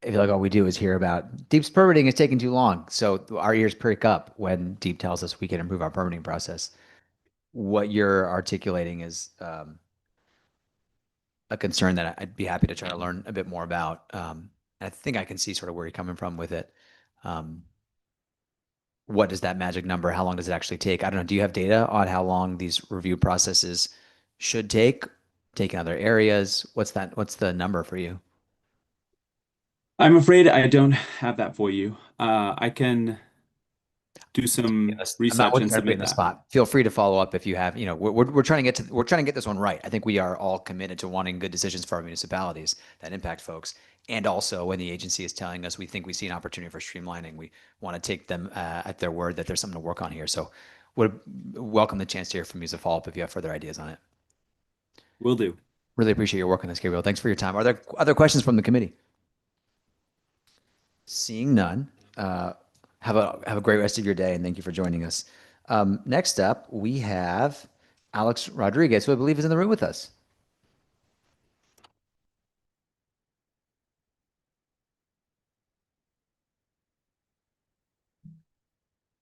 I feel like all we do is hear about Deep's permitting is taking too long. So our ears prick up when Deep tells us we can improve our permitting process. What you're articulating is a concern that I'd be happy to try to learn a bit more about. I think I can see sort of where you're coming from with it. What is that magic number? How long does it actually take? I don't know. Do you have data on how long these review processes should take in other areas? What's the number for you? I'm afraid I don't have that for you. I can do some research and submit the that. spot. Feel free to follow up if you have. We're trying to get this one right. I think we are all committed to wanting good decisions for our municipalities that impact folks. And also, when the agency is telling us we think we see an opportunity for streamlining, we want to take them at their word that there's something to work on here. So, would welcome the chance to hear from you as a follow up if you have further ideas on it. Will do. Really appreciate your work on this, Gabriel. Thanks for your time. Are there other questions from the committee? Seeing none, have a great rest of your day, and thank you for joining us. Next up, we have Alex Rodriguez, who I believe is in the room with us.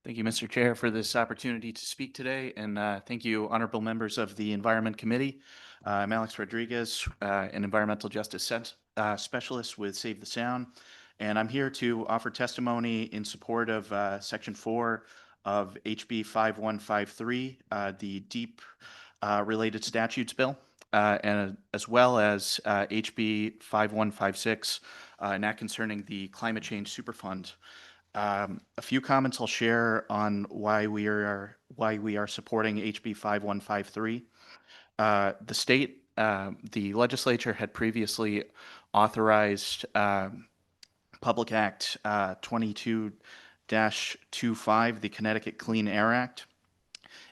Thank you, Mr. Chair, for this opportunity to speak today, and thank you, honorable members of the Environment Committee. I'm Alex Rodriguez, an environmental justice specialist with Save the Sound, and I'm here to offer testimony in support of Section 4 of HB 5153, the DEEP related statutes bill, and as well as HB 5156, and that concerning the Climate Change Superfund. A few comments I'll share on why we are supporting HB 5153. The state, the legislature had previously authorized Public Act 22-25, the Connecticut Clean Air Act,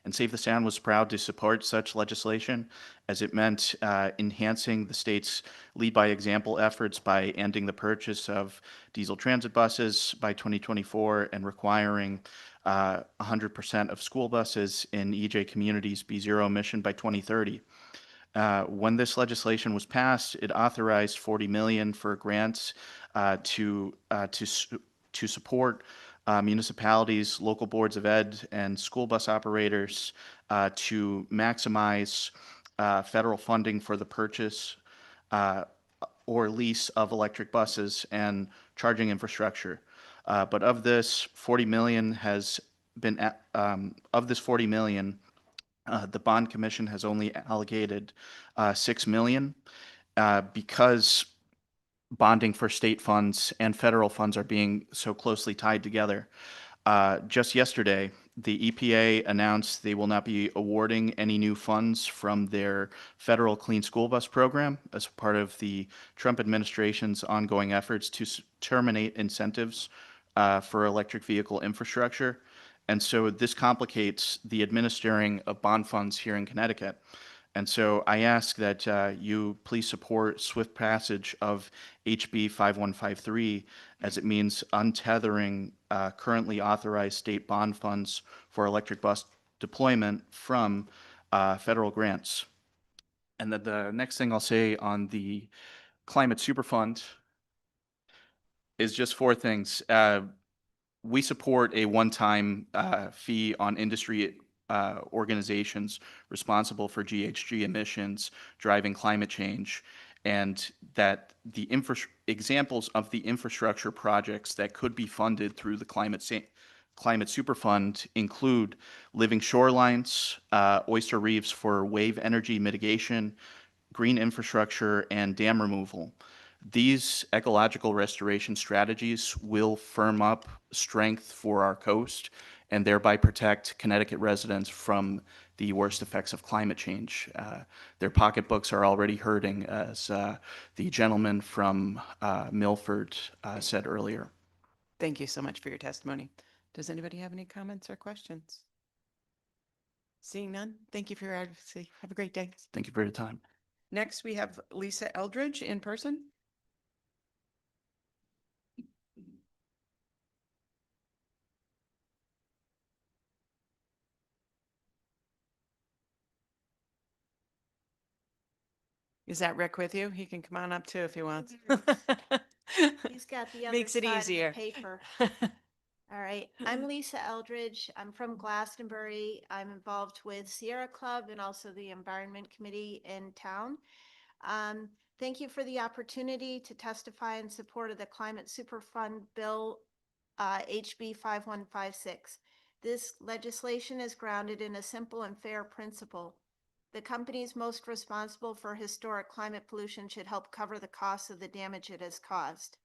and Save the Sound was proud to support such legislation as it meant enhancing the state's lead by example efforts by ending the purchase of diesel transit buses by 2024 and requiring 100% of school buses in EJ communities be zero emission by 2030. When this legislation was passed, it authorized $40 million for grants to support municipalities, local boards of ed, and school bus operators to maximize federal funding for the purchase or lease of electric buses and charging infrastructure. But of this 40 million has been $40 million, the Bond Commission has only allocated $6 million because bonding for state funds and federal funds are being so closely tied together. Just yesterday, the EPA announced they will not be awarding any new funds from their federal Clean School Bus program as part of the Trump administration's ongoing efforts to terminate incentives for electric vehicle infrastructure. And so this complicates the administering of bond funds here in Connecticut. And so I ask that you please support swift passage of HB 5153 as it means untethering currently authorized state bond funds for electric bus deployment from federal grants. And then the next thing I'll say on the Climate Superfund is just 4 things. We support a one-time fee on industry organizations responsible for GHG emissions driving climate change, and that the examples of the infrastructure projects that could be funded through the Climate Superfund include living shorelines, oyster reefs for wave energy mitigation, green infrastructure, and dam removal. These ecological restoration strategies will firm up strength for our coast and thereby protect Connecticut residents from the worst effects of climate change. Their pocketbooks are already hurting, as the gentleman from Milford said earlier. Thank you so much for your testimony. Does anybody have any comments or questions? Seeing none, thank you for your advocacy. Have a great day. Thank you for your time. Next, we have Lisa Eldridge in person. Is that Rick with you? He can come on up too if he wants. He's got the other Makes it side of the easier. paper. All right, I'm Lisa Eldridge. I'm from Glastonbury. I'm involved with Sierra Club and also the Environment Committee in town. Thank you for the opportunity to testify in support of the Climate Superfund Bill HB 5156. This legislation is grounded in a simple and fair principle. The companies most responsible for historic climate pollution should help cover the costs of the damage it has caused.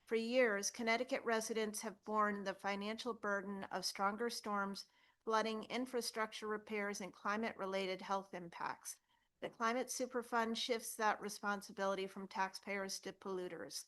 For years, Connecticut residents have borne the financial burden of stronger storms, flooding, infrastructure repairs, and climate-related health impacts. The Climate Superfund shifts that responsibility from taxpayers to polluters.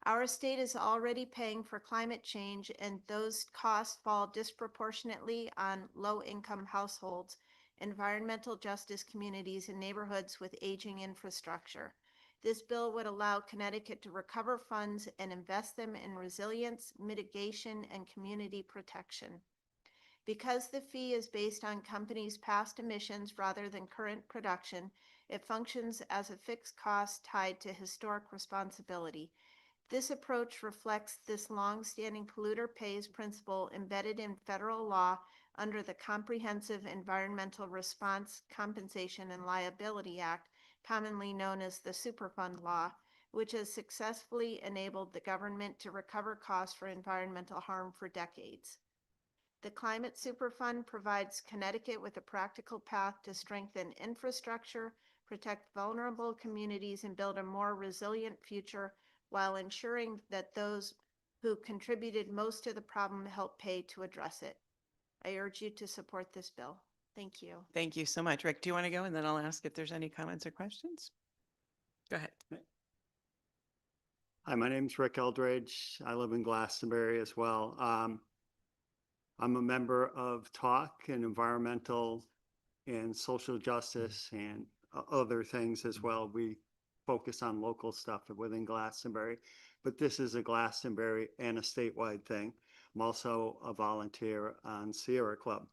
Our state is already paying for climate change, and those costs fall disproportionately on low-income households, environmental justice communities, and neighborhoods with aging infrastructure. This bill would allow Connecticut to recover funds and invest them in resilience, mitigation, and community protection. Because the fee is based on companies' past emissions rather than current production, it functions as a fixed cost tied to historic responsibility. This approach reflects this long-standing polluter pays principle embedded in federal law under the Comprehensive Environmental Response, Compensation, and Liability Act, commonly known as the Superfund Law, which has successfully enabled the government to recover costs for environmental harm for decades. The Climate Superfund provides Connecticut with a practical path to strengthen infrastructure, protect vulnerable communities, and build a more resilient future while ensuring that those who contributed most to the problem help pay to address it. I urge you to support this bill. Thank you. Thank you so much. Rick, do you want to go? And then I'll ask if there's any comments or questions. Go ahead. Hi, my name's Rick Eldridge. I live in Glastonbury as well. I'm a member of TALK and environmental and social justice and other things as well. We focus on local stuff within Glastonbury, but this is a Glastonbury and a statewide thing. I'm also a volunteer on Sierra Club.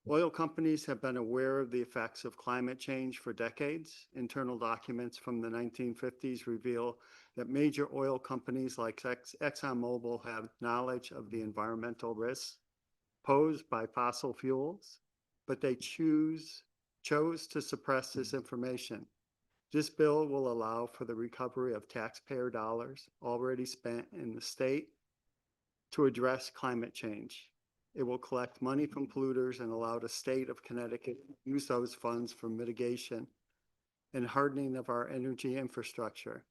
Oil companies have been aware of the effects of climate change for decades. Internal documents from the 1950s reveal that major oil companies like ExxonMobil have knowledge of the environmental risks posed by fossil fuels, but they chose to suppress this information. This bill will allow for the recovery of taxpayer dollars already spent in the state to address climate change. It will collect money from polluters and allow the state of Connecticut to use those funds for mitigation and hardening of our energy infrastructure.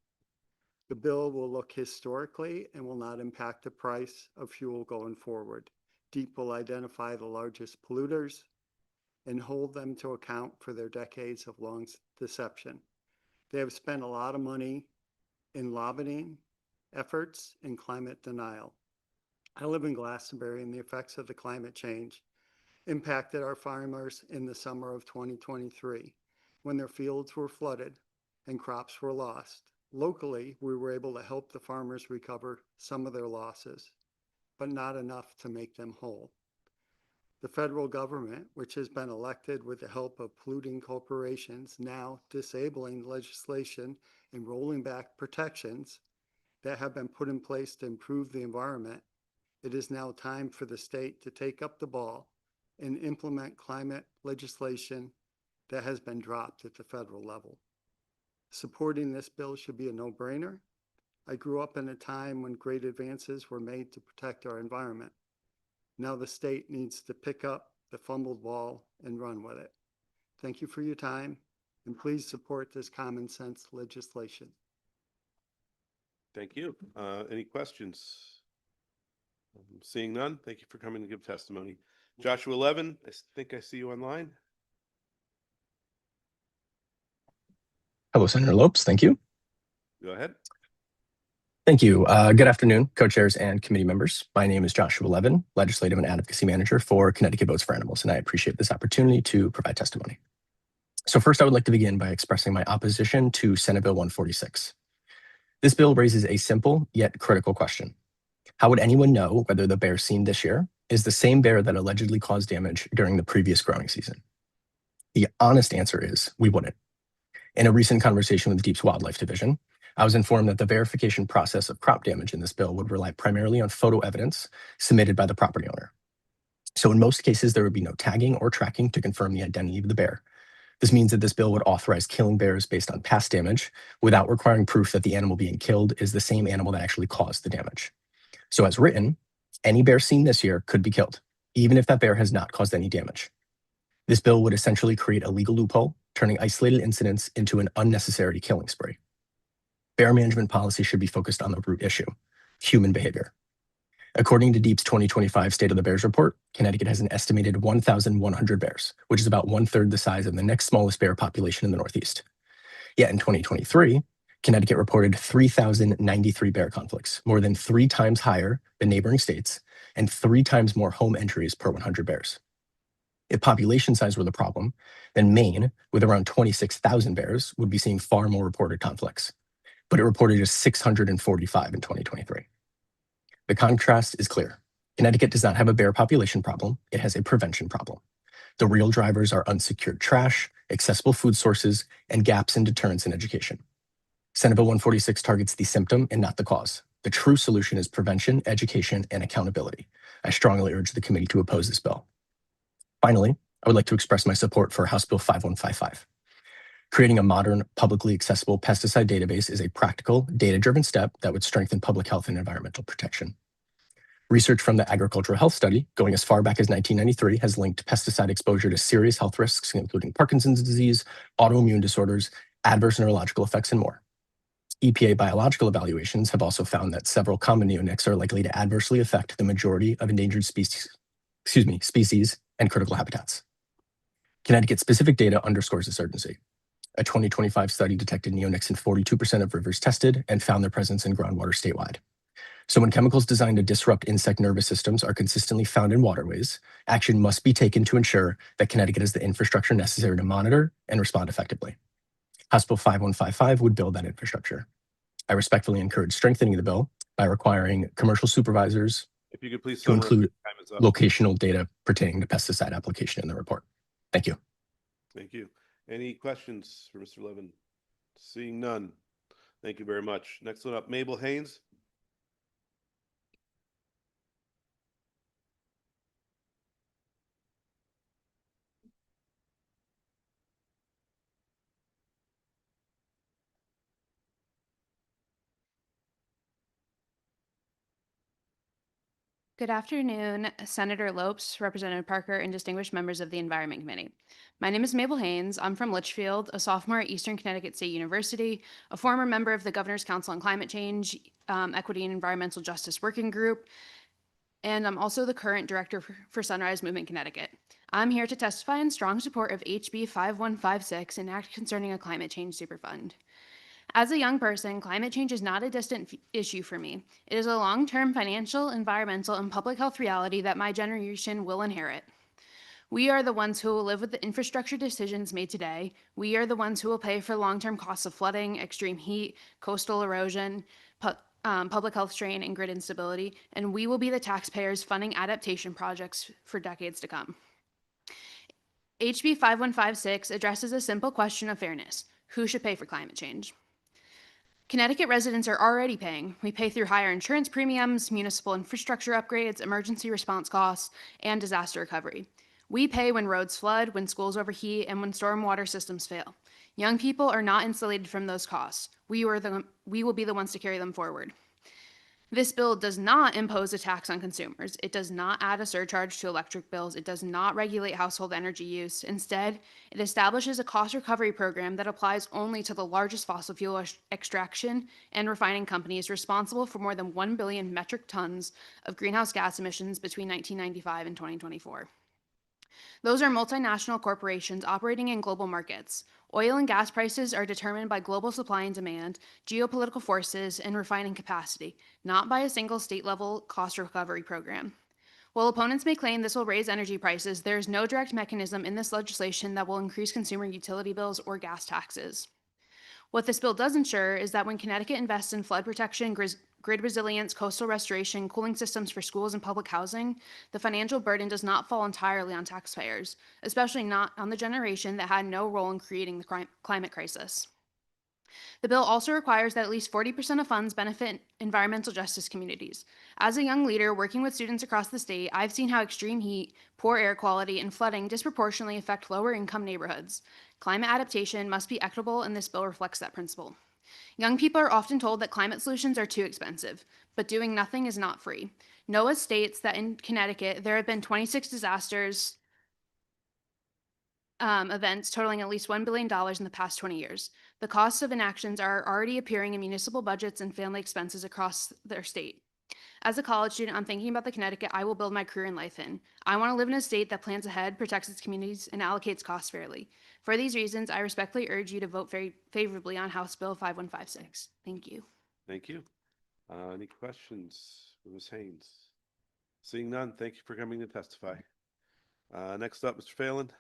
The bill will look historically and will not impact the price of fuel going forward. DEEP will identify the largest polluters and hold them to account for their decades of long deception. They have spent a lot of money in lobbying efforts and climate denial. I live in Glastonbury, and the effects of the climate change impacted our farmers in the summer of 2023 when their fields were flooded and crops were lost. Locally, we were able to help the farmers recover some of their losses, but not enough to make them whole. The federal government, which has been elected with the help of polluting corporations, now disabling legislation and rolling back protections that have been put in place to improve the environment, it is now time for the state to take up the ball and implement climate legislation that has been dropped at the federal level. Supporting this bill should be a no-brainer. I grew up in a time when great advances were made to protect our environment. Now the state needs to pick up the fumbled ball and run with it. Thank you for your time. and please support this common sense legislation. Thank you. Any questions? Seeing none, thank you for coming to give testimony. Joshua Levin, I think I see you online. Hello, Senator Lopes. Thank you. Go ahead. Thank you. Good afternoon, co-chairs and committee members. My name is Joshua Levin, Legislative and Advocacy Manager for Connecticut Votes for Animals, and I appreciate this opportunity to provide testimony. So first, I would like to begin by expressing my opposition to Senate Bill 146. This bill raises a simple yet critical question. How would anyone know whether the bear seen this year is the same bear that allegedly caused damage during the previous growing season? The honest answer is we wouldn't. In a recent conversation with Deep's Wildlife Division, I was informed that the verification process of crop damage in this bill would rely primarily on photo evidence submitted by the property owner. So in most cases, there would be no tagging or tracking to confirm the identity of the bear. This means that this bill would authorize killing bears based on past damage without requiring proof that the animal being killed is the same animal that actually caused the damage. So as written, any bear seen this year could be killed, even if that bear has not caused any damage. This bill would essentially create a legal loophole, turning isolated incidents into an unnecessary killing spree. Bear management policy should be focused on the root issue, human behavior. According to Deep's 2025 State of the Bears report, Connecticut has an estimated 1,100 bears, which is about 1/3 the size of the next smallest bear population in the Northeast. Yet in 2023, Connecticut reported 3,093 bear conflicts, more than 3 times higher than neighboring states, and 3 times more home entries per 100 bears. If population size were the problem, then Maine, with around 26,000 bears, would be seeing far more reported conflicts. But it reported just 645 in 2023. The contrast is clear. Connecticut does not have a bear population problem, it has a prevention problem. The real drivers are unsecured trash, accessible food sources, and gaps in deterrence and education. Senate Bill 146 targets the symptom and not the cause. The true solution is prevention, education, and accountability. I strongly urge the committee to oppose this bill. Finally, I would like to express my support for House Bill 5155. Creating a modern, publicly accessible pesticide database is a practical, data-driven step that would strengthen public health and environmental protection. Research from the Agricultural Health Study, going as far back as 1993, has linked pesticide exposure to serious health risks, including Parkinson's disease, autoimmune disorders, adverse neurological effects, and more. EPA biological evaluations have also found that several common neonics are likely to adversely affect the majority of endangered species and critical habitats. Connecticut-specific data underscores this urgency. A 2025 study detected neonics in 42% of rivers tested and found their presence in groundwater statewide. So when chemicals designed to disrupt insect nervous systems are consistently found in waterways, action must be taken to ensure that Connecticut has the infrastructure necessary to monitor and respond effectively. House Bill 5155 would build that infrastructure. I respectfully encourage strengthening the bill by requiring commercial supervisors If you could please to summarize, include time is up. locational data pertaining to pesticide application in the report. Thank you. Thank you. Any questions for Mr. Levin? Seeing none. Thank you very much. Next one up, Mabel Haynes. Good afternoon, Senator Lopes, Representative Parker, and distinguished members of the Environment Committee. My name is Mabel Haynes. I'm from Litchfield, a sophomore at Eastern Connecticut State University, a former member of the Governor's Council on Climate Change, Equity and Environmental Justice Working Group, and I'm also the current director for Sunrise Movement Connecticut. I'm here to testify in strong support of HB 5156, an act concerning a climate change superfund. As a young person, climate change is not a distant issue for me. It is a long-term financial, environmental, and public health reality that my generation will inherit. We are the ones who will live with the infrastructure decisions made today. We are the ones who will pay for long-term costs of flooding, extreme heat, coastal erosion, public health strain, and grid instability, and we will be the taxpayers funding adaptation projects for decades to come. HB 5156 addresses a simple question of fairness. Who should pay for climate change? Connecticut residents are already paying. We pay through higher insurance premiums, municipal infrastructure upgrades, emergency response costs, and disaster recovery. We pay when roads flood, when schools overheat, and when stormwater systems fail. Young people are not insulated from those costs. We will be the ones to carry them forward. This bill does not impose a tax on consumers. It does not add a surcharge to electric bills. It does not regulate household energy use. Instead, it establishes a cost recovery program that applies only to the largest fossil fuel extraction and refining companies responsible for more than 1 billion metric tons of greenhouse gas emissions between 1995 and 2024. Those are multinational corporations operating in global markets. Oil and gas prices are determined by global supply and demand, geopolitical forces, and refining capacity, not by a single state-level cost recovery program. While opponents may claim this will raise energy prices, there is no direct mechanism in this legislation that will increase consumer utility bills or gas taxes. What this bill does ensure is that when Connecticut invests in flood protection, grid resilience, coastal restoration, cooling systems for schools and public housing, the financial burden does not fall entirely on taxpayers, especially not on the generation that had no role in creating the climate crisis. The bill also requires that at least 40% of funds benefit environmental justice communities. As a young leader working with students across the state, I've seen how extreme heat, poor air quality, and flooding disproportionately affect lower income neighborhoods. Climate adaptation must be equitable, and this bill reflects that principle. Young people are often told that climate solutions are too expensive, but doing nothing is not free. NOAA states that in Connecticut, there have been 26 disasters events totaling at least $1 billion in the past 20 years. The costs of inactions are already appearing in municipal budgets and family expenses across their state. As a college student, I'm thinking about the Connecticut I will build my career and life in. I want to live in a state that plans ahead, protects its communities, and allocates costs fairly. For these reasons, I respectfully urge you to vote very favorably on House Bill 5156. Thank you. Thank you. Any questions for Ms. Haynes? Seeing none, thank you for coming to testify. Next up, Mr. Phelan.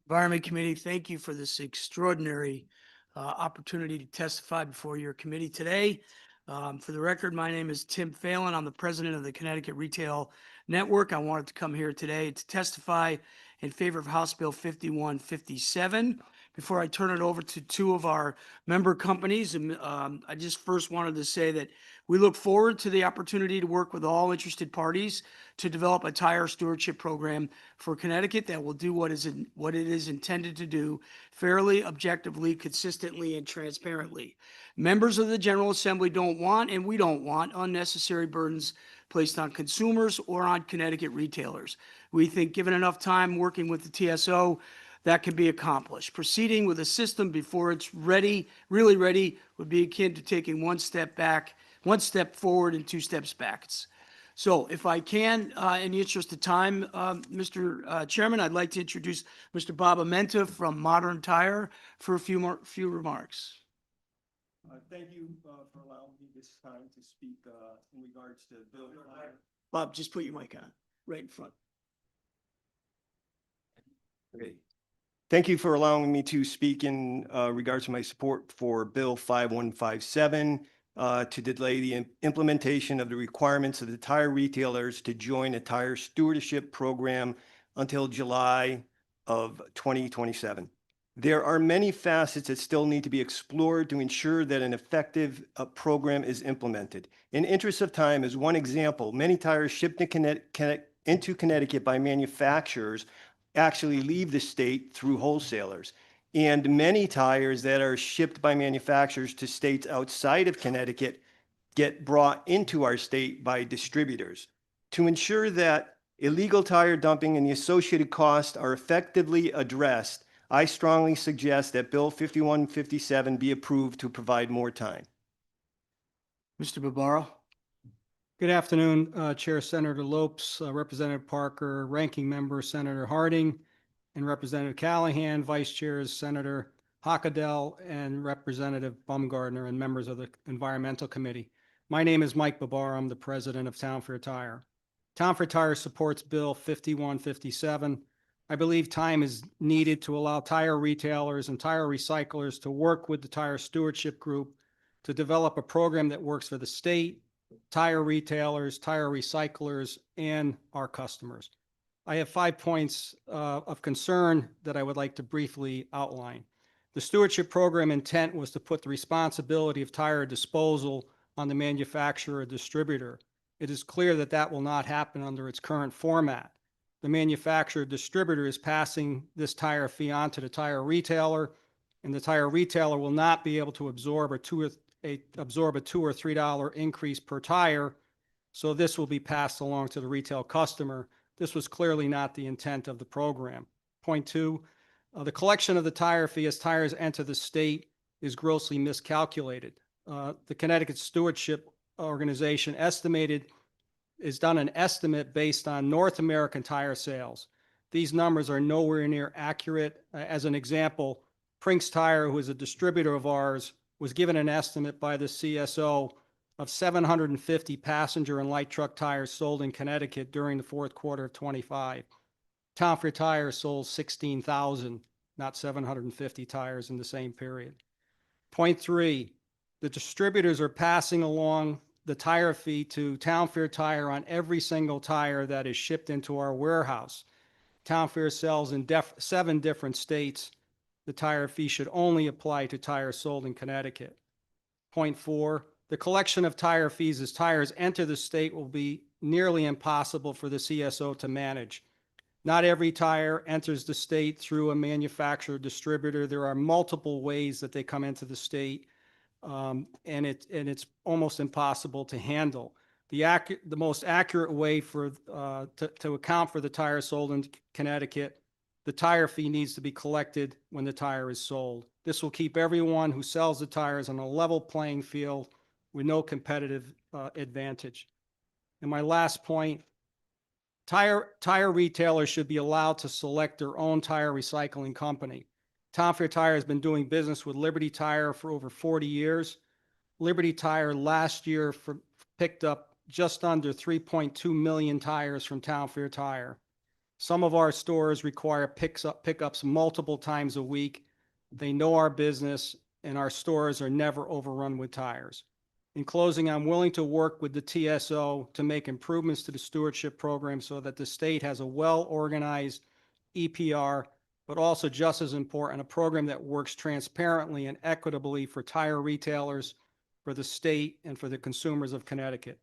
Environment Committee, thank you for this extraordinary opportunity to testify before your committee today. For the record, my name is Tim Phelan. I'm the president of the Connecticut Retail Network. I wanted to come here today to testify in favor of House Bill 5157. Before I turn it over to two of our member companies, I just first wanted to say that we look forward to the opportunity to work with all interested parties to develop a tire stewardship program for Connecticut that will do what it is intended to do fairly, objectively, consistently, and transparently. Members of the General Assembly don't want, and we don't want, unnecessary burdens placed on consumers or on Connecticut retailers. We think given enough time working with the TSO, that can be accomplished. Proceeding with a system before it's ready, really ready, would be akin to taking one step forward and 2 steps back. So if I can, in the interest of time, Mr. Chairman, I'd like to introduce Mr. Bob Amenta from Modern Tire for a few remarks. Thank you for allowing me this time to speak in regards to Bill. Bob, just put your mic on, right in front. Okay. Thank you for allowing me to speak in regards to my support for Bill 5157 to delay the implementation of the requirements of the tire retailers to join a tire stewardship program until July of 2027. There are many facets that still need to be explored to ensure that an effective program is implemented. In interest of time, as one example, many tires shipped into Connecticut by manufacturers actually leave the state through wholesalers. And many tires that are shipped by manufacturers to states outside of Connecticut get brought into our state by distributors. To ensure that illegal tire dumping and the associated costs are effectively addressed, I strongly suggest that Bill 5157 be approved to provide more time. Mr. Barbaro. Good afternoon, Chair Senator Lopes, Representative Parker, Ranking Member Senator Harding, and Representative Callahan, Vice Chairs Senator Hockadell, and Representative Baumgardner, and members of the Environmental Committee. My name is Mike Barbaro. I'm the president of Town Fair Tire. Town Fair Tire supports Bill 5157. I believe time is needed to allow tire retailers and tire recyclers to work with the Tire Stewardship Group to develop a program that works for the state, tire retailers, tire recyclers, and our customers. I have 5 points of concern that I would like to briefly outline. The stewardship program intent was to put the responsibility of tire disposal on the manufacturer or distributor. It is clear that that will not happen under its current format. The manufacturer distributor is passing this tire fee on to the tire retailer, and the tire retailer will not be able to absorb a $2 or $3 increase per tire. So this will be passed along to the retail customer. This was clearly not the intent of the program. Point two, the collection of the tire fee as tires enter the state is grossly miscalculated. The Connecticut Stewardship Organization has done an estimate based on North American tire sales. These numbers are nowhere near accurate. As an example, Prinks Tire, who is a distributor of ours, was given an estimate by the CSO of 750 passenger and light truck tires sold in Connecticut during the fourth quarter of 25. Town Fair Tire sold 16,000, not 750 tires in the same period. Point three, the distributors are passing along the tire fee to Town Fair Tire on every single tire that is shipped into our warehouse. Town Fair sells in 7 different states. The tire fee should only apply to tires sold in Connecticut. Point four, the collection of tire fees as tires enter the state will be nearly impossible for the CSO to manage. Not every tire enters the state through a manufacturer distributor. There are multiple ways that they come into the state, and it's almost impossible to handle. The most accurate way to account for the tires sold in Connecticut, the tire fee needs to be collected when the tire is sold. This will keep everyone who sells the tires on a level playing field with no competitive advantage. And my last point, tire retailers should be allowed to select their own tire recycling company. Town Fair Tire has been doing business with Liberty Tire for over 40 years. Liberty Tire last year picked up just under 3.2 million tires from Town Fair Tire. Some of our stores require pickups multiple times a week. They know our business, and our stores are never overrun with tires. In closing, I'm willing to work with the TSO to make improvements to the stewardship program so that the state has a well-organized EPR, but also just as important, a program that works transparently and equitably for tire retailers, for the state, and for the consumers of Connecticut.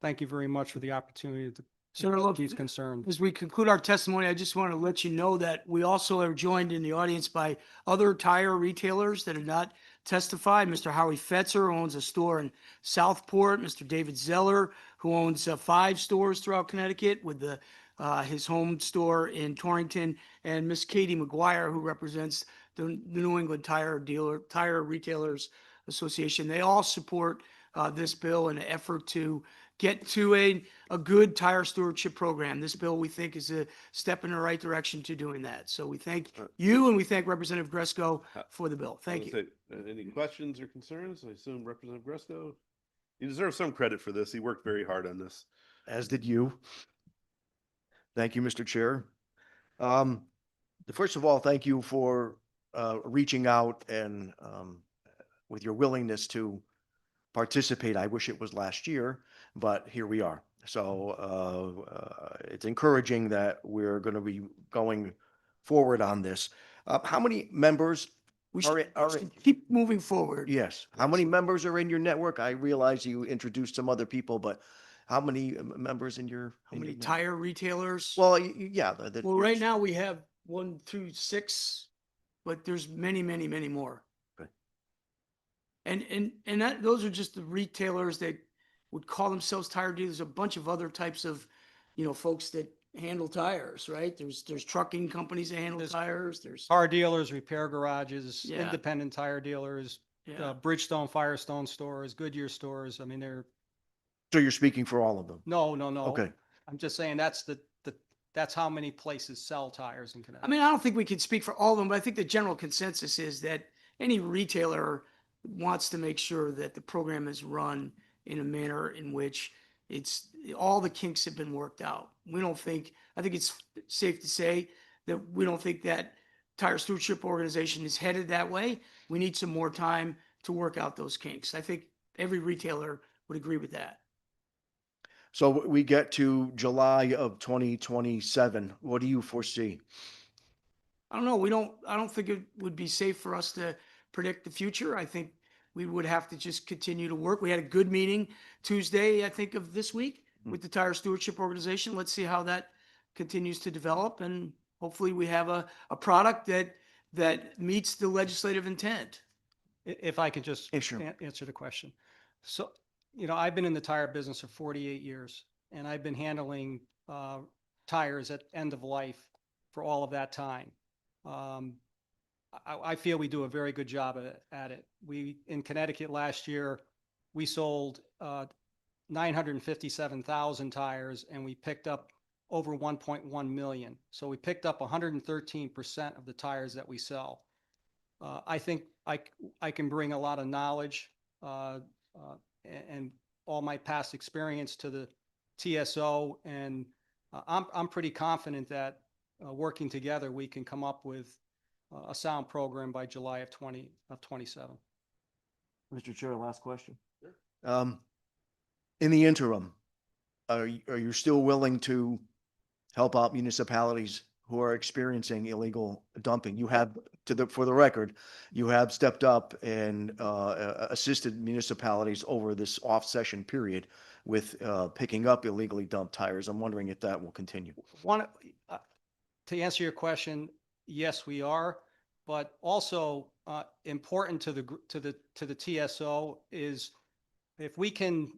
Thank you very much for the opportunity to Senator Lopes, these concerns. as we conclude our testimony, I just want to let you know that we also are joined in the audience by other tire retailers that have not testified. Mr. Howie Fetzer, who owns a store in Southport, Mr. David Zeller, who owns 5 stores throughout Connecticut with his home store in Torrington, and Miss Katie McGuire, who represents the New England Tire Retailers Association. They all support this bill in an effort to get to a good tire stewardship program. This bill, we think, is a step in the right direction to doing that. So we thank you, and we thank Representative Gresco for the bill. Thank you. Any questions or concerns? I assume Representative Gresco, you deserve some credit for this. He worked very hard on this. As did you. Thank you, Mr. Chair. First of all, thank you for reaching out and with your willingness to participate. I wish it was last year, but here we are. So it's encouraging that we're going to be going forward on this. How many members should keep moving forward. Yes. How many members are in your network? I realize you introduced some other people, but how many members in your? How many tire retailers? Well, yeah. Well, right now we have 1 through 6, but there's many, many, many more. Okay. And those are just the retailers that would call themselves tire dealers. A bunch of other types of, folks that handle tires, right? There's trucking companies that handle tires. There's car dealers, repair garages, Yeah. independent tire dealers, Yeah. Bridgestone, Firestone stores, Goodyear stores. I mean, So you're speaking for all of them? no. Okay. I'm just saying that's how many places sell tires in Connecticut. I mean, I don't think we can speak for all of them, but I think the general consensus is that any retailer wants to make sure that the program is run in a manner in which all the kinks have been worked out. I think it's safe to say that we don't think that Tire Stewardship Organization is headed that way. We need some more time to work out those kinks. I think every retailer would agree with that. So we get to July of 2027. What do you foresee? I don't know. I don't think it would be safe for us to predict the future. I think we would have to just continue to work. We had a good meeting Tuesday, I think, of this week. with the Tire Stewardship Organization. Let's see how that continues to develop, and hopefully we have a product that meets the legislative intent. If I could just Yeah, sure. answer the question. So, I've been in the tire business for 48 years, and I've been handling tires at end of life for all of that time. I feel we do a very good job at it. In Connecticut last year, we sold 957,000 tires, and we picked up over 1.1 million. So we picked up 113% of the tires that we sell. I think I can bring a lot of knowledge and all my past experience to the TSO, and I'm pretty confident that working together, we can come up with a sound program by July of 27. Mr. Chair, last question. In the interim, are you still willing to help out municipalities who are experiencing illegal dumping? You have, for the record, you have stepped up and assisted municipalities over this off-session period with picking up illegally dumped tires. I'm wondering if that will continue. To answer your question, yes, we are, but also important to the TSO is if we can,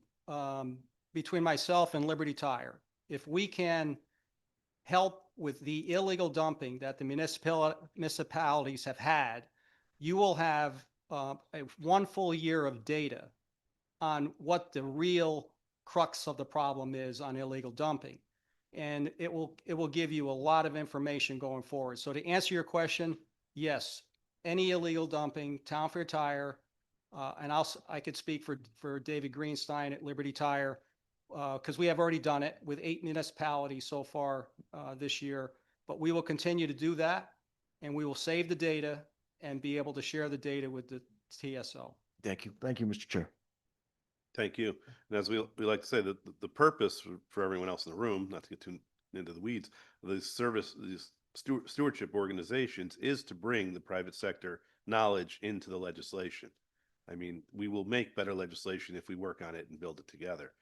between myself and Liberty Tire, if we can help with the illegal dumping that the municipalities have had, you will have one full year of data on what the real crux of the problem is on illegal dumping. And it will give you a lot of information going forward. So to answer your question, yes, any illegal dumping, Town Fair Tire, and I could speak for David Greenstein at Liberty Tire, because we have already done it with 8 municipalities so far this year, but we will continue to do that, and we will save the data and be able to share the data with the TSO. Thank you. Thank you, Mr. Chair. Thank you. And as we like to say, the purpose for everyone else in the room, not to get too into the weeds, these stewardship organizations is to bring the private sector knowledge into the legislation. I mean, we will make better legislation if we work on it and build it together.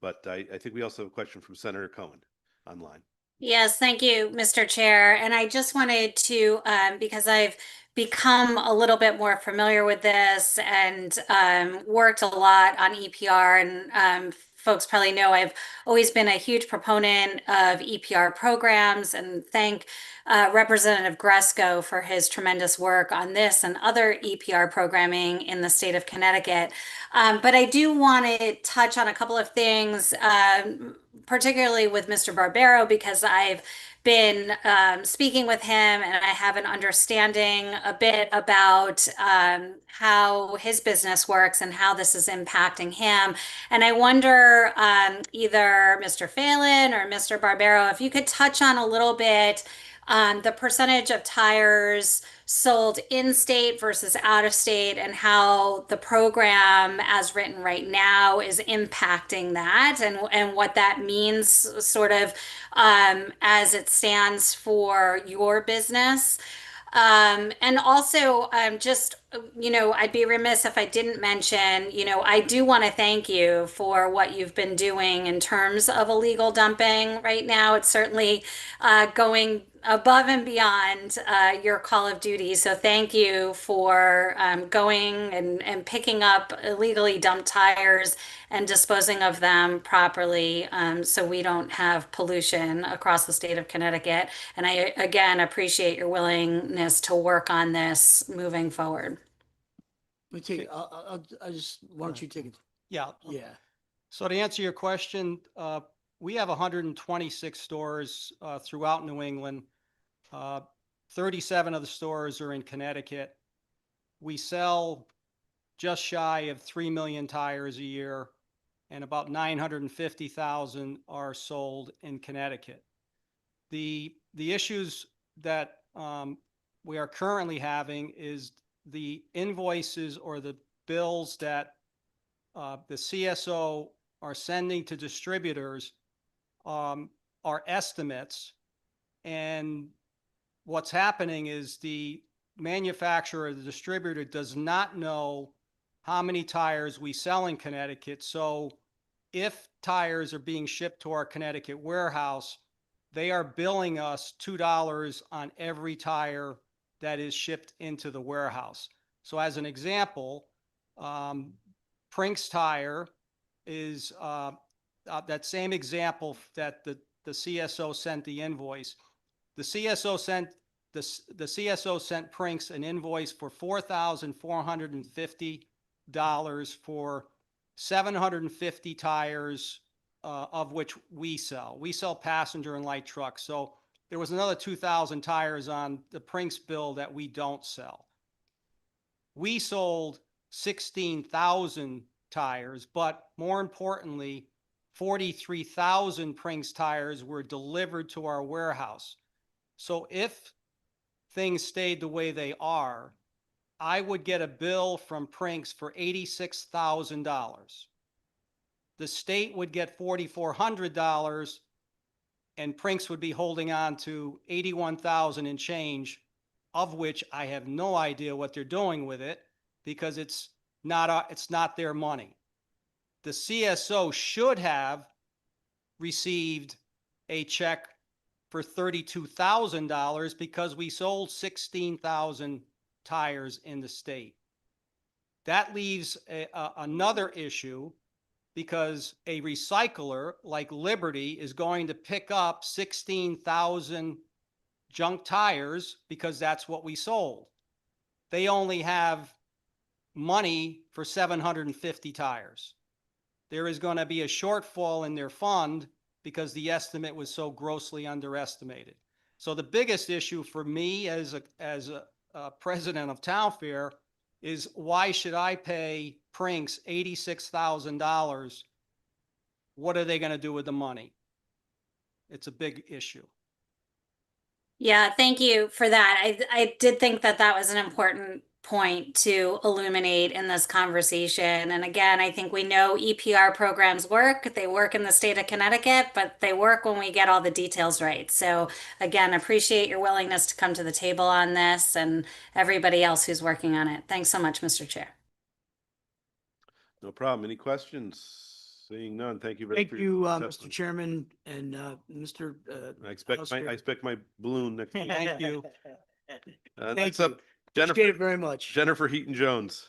But I think we also have a question from Senator Cohen online. Yes, thank you, Mr. Chair. And I just wanted to, because I've become a little bit more familiar with this and worked a lot on EPR, and folks probably know I've always been a huge proponent of EPR programs, and thank Representative Gresko for his tremendous work on this and other EPR programming in the state of Connecticut. But I do want to touch on a couple of things, particularly with Mr. Barbero, because I've been speaking with him and I have an understanding a bit about how his business works and how this is impacting him. And I wonder either Mr. Phelan or Mr. Barbero, if you could touch on a little bit the percentage of tires sold in state versus out of state, and how the program as written right now is impacting that, and what that means sort of as it stands for your business. And also just, I'd be remiss if I didn't mention, I do want to thank you for what you've been doing in terms of illegal dumping right now. It's certainly going above and beyond your call of duty. So thank you for going and picking up illegally dumped tires and disposing of them properly, so we don't have pollution across the state of Connecticut. And I, again, appreciate your willingness to work on this moving forward. Why don't you take it? Yeah. Yeah. So to answer your question, we have 126 stores throughout New England. 37 of the stores are in Connecticut. We sell just shy of 3 million tires a year, and about 950,000 are sold in Connecticut. The issues that we are currently having is the invoices or the bills that the CSO are sending to distributors are estimates, and what's happening is the manufacturer, the distributor, does not know how many tires we sell in Connecticut. So if tires are being shipped to our Connecticut warehouse, they are billing us $2 on every tire that is shipped into the warehouse. So as an example, Prinks Tire is that same example that the CSO sent the invoice. The CSO sent Prinks an invoice for $4,450 for 750 tires, of which we sell. We sell passenger and light trucks. So there was another 2,000 tires on the Prinks bill that we don't sell. We sold 16,000 tires, but more importantly, 43,000 Prinks tires were delivered to our warehouse. So if things stayed the way they are, I would get a bill from Prinks for $86,000. The state would get $4,400, and Prinks would be holding on to 81,000 and change, of which I have no idea what they're doing with it because it's not their money. The CSO should have received a check for $32,000 because we sold 16,000 tires in the state. That leaves another issue because a recycler like Liberty is going to pick up 16,000 junk tires because that's what we sold. They only have money for 750 tires. There is going to be a shortfall in their fund because the estimate was so grossly underestimated. So the biggest issue for me as a president of Town Fair is why should I pay Prinks $86,000? What are they going to do with the money? It's a big issue. Yeah, thank you for that. I did think that that was an important point to illuminate in this conversation. And again, I think we know EPR programs work. They work in the state of Connecticut, but they work when we get all the details right. So again, appreciate your willingness to come to the table on this and everybody else who's working on it. Thanks so much, Mr. Chair. No problem. Any questions? Seeing none. Thank you very much. Thank you, Mr. Chairman and Mr. I expect my balloon next week. Thank you. Next Thank up, you. Jennifer. Appreciate it very much. Jennifer Heaton Jones.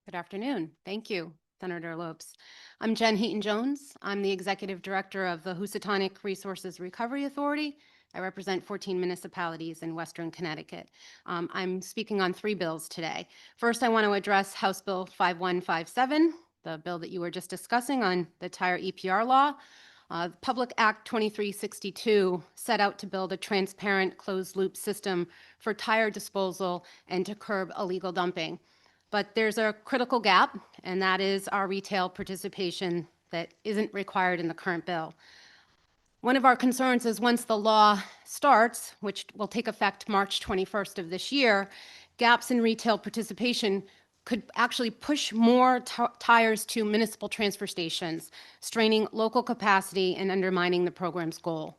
Good afternoon. Thank you, Senator Lopes. I'm Jen Heaton Jones. I'm the Executive Director of the Housatonic Resources Recovery Authority. I represent 14 municipalities in Western Connecticut. I'm speaking on 3 bills today. First, I want to address House Bill 5157, the bill that you were just discussing on the tire EPR law. Public Act 2362 set out to build a transparent closed-loop system for tire disposal and to curb illegal dumping. But there's a critical gap, and that is our retail participation that isn't required in the current bill. One of our concerns is once the law starts, which will take effect March 21st of this year, gaps in retail participation could actually push more tires to municipal transfer stations, straining local capacity and undermining the program's goal.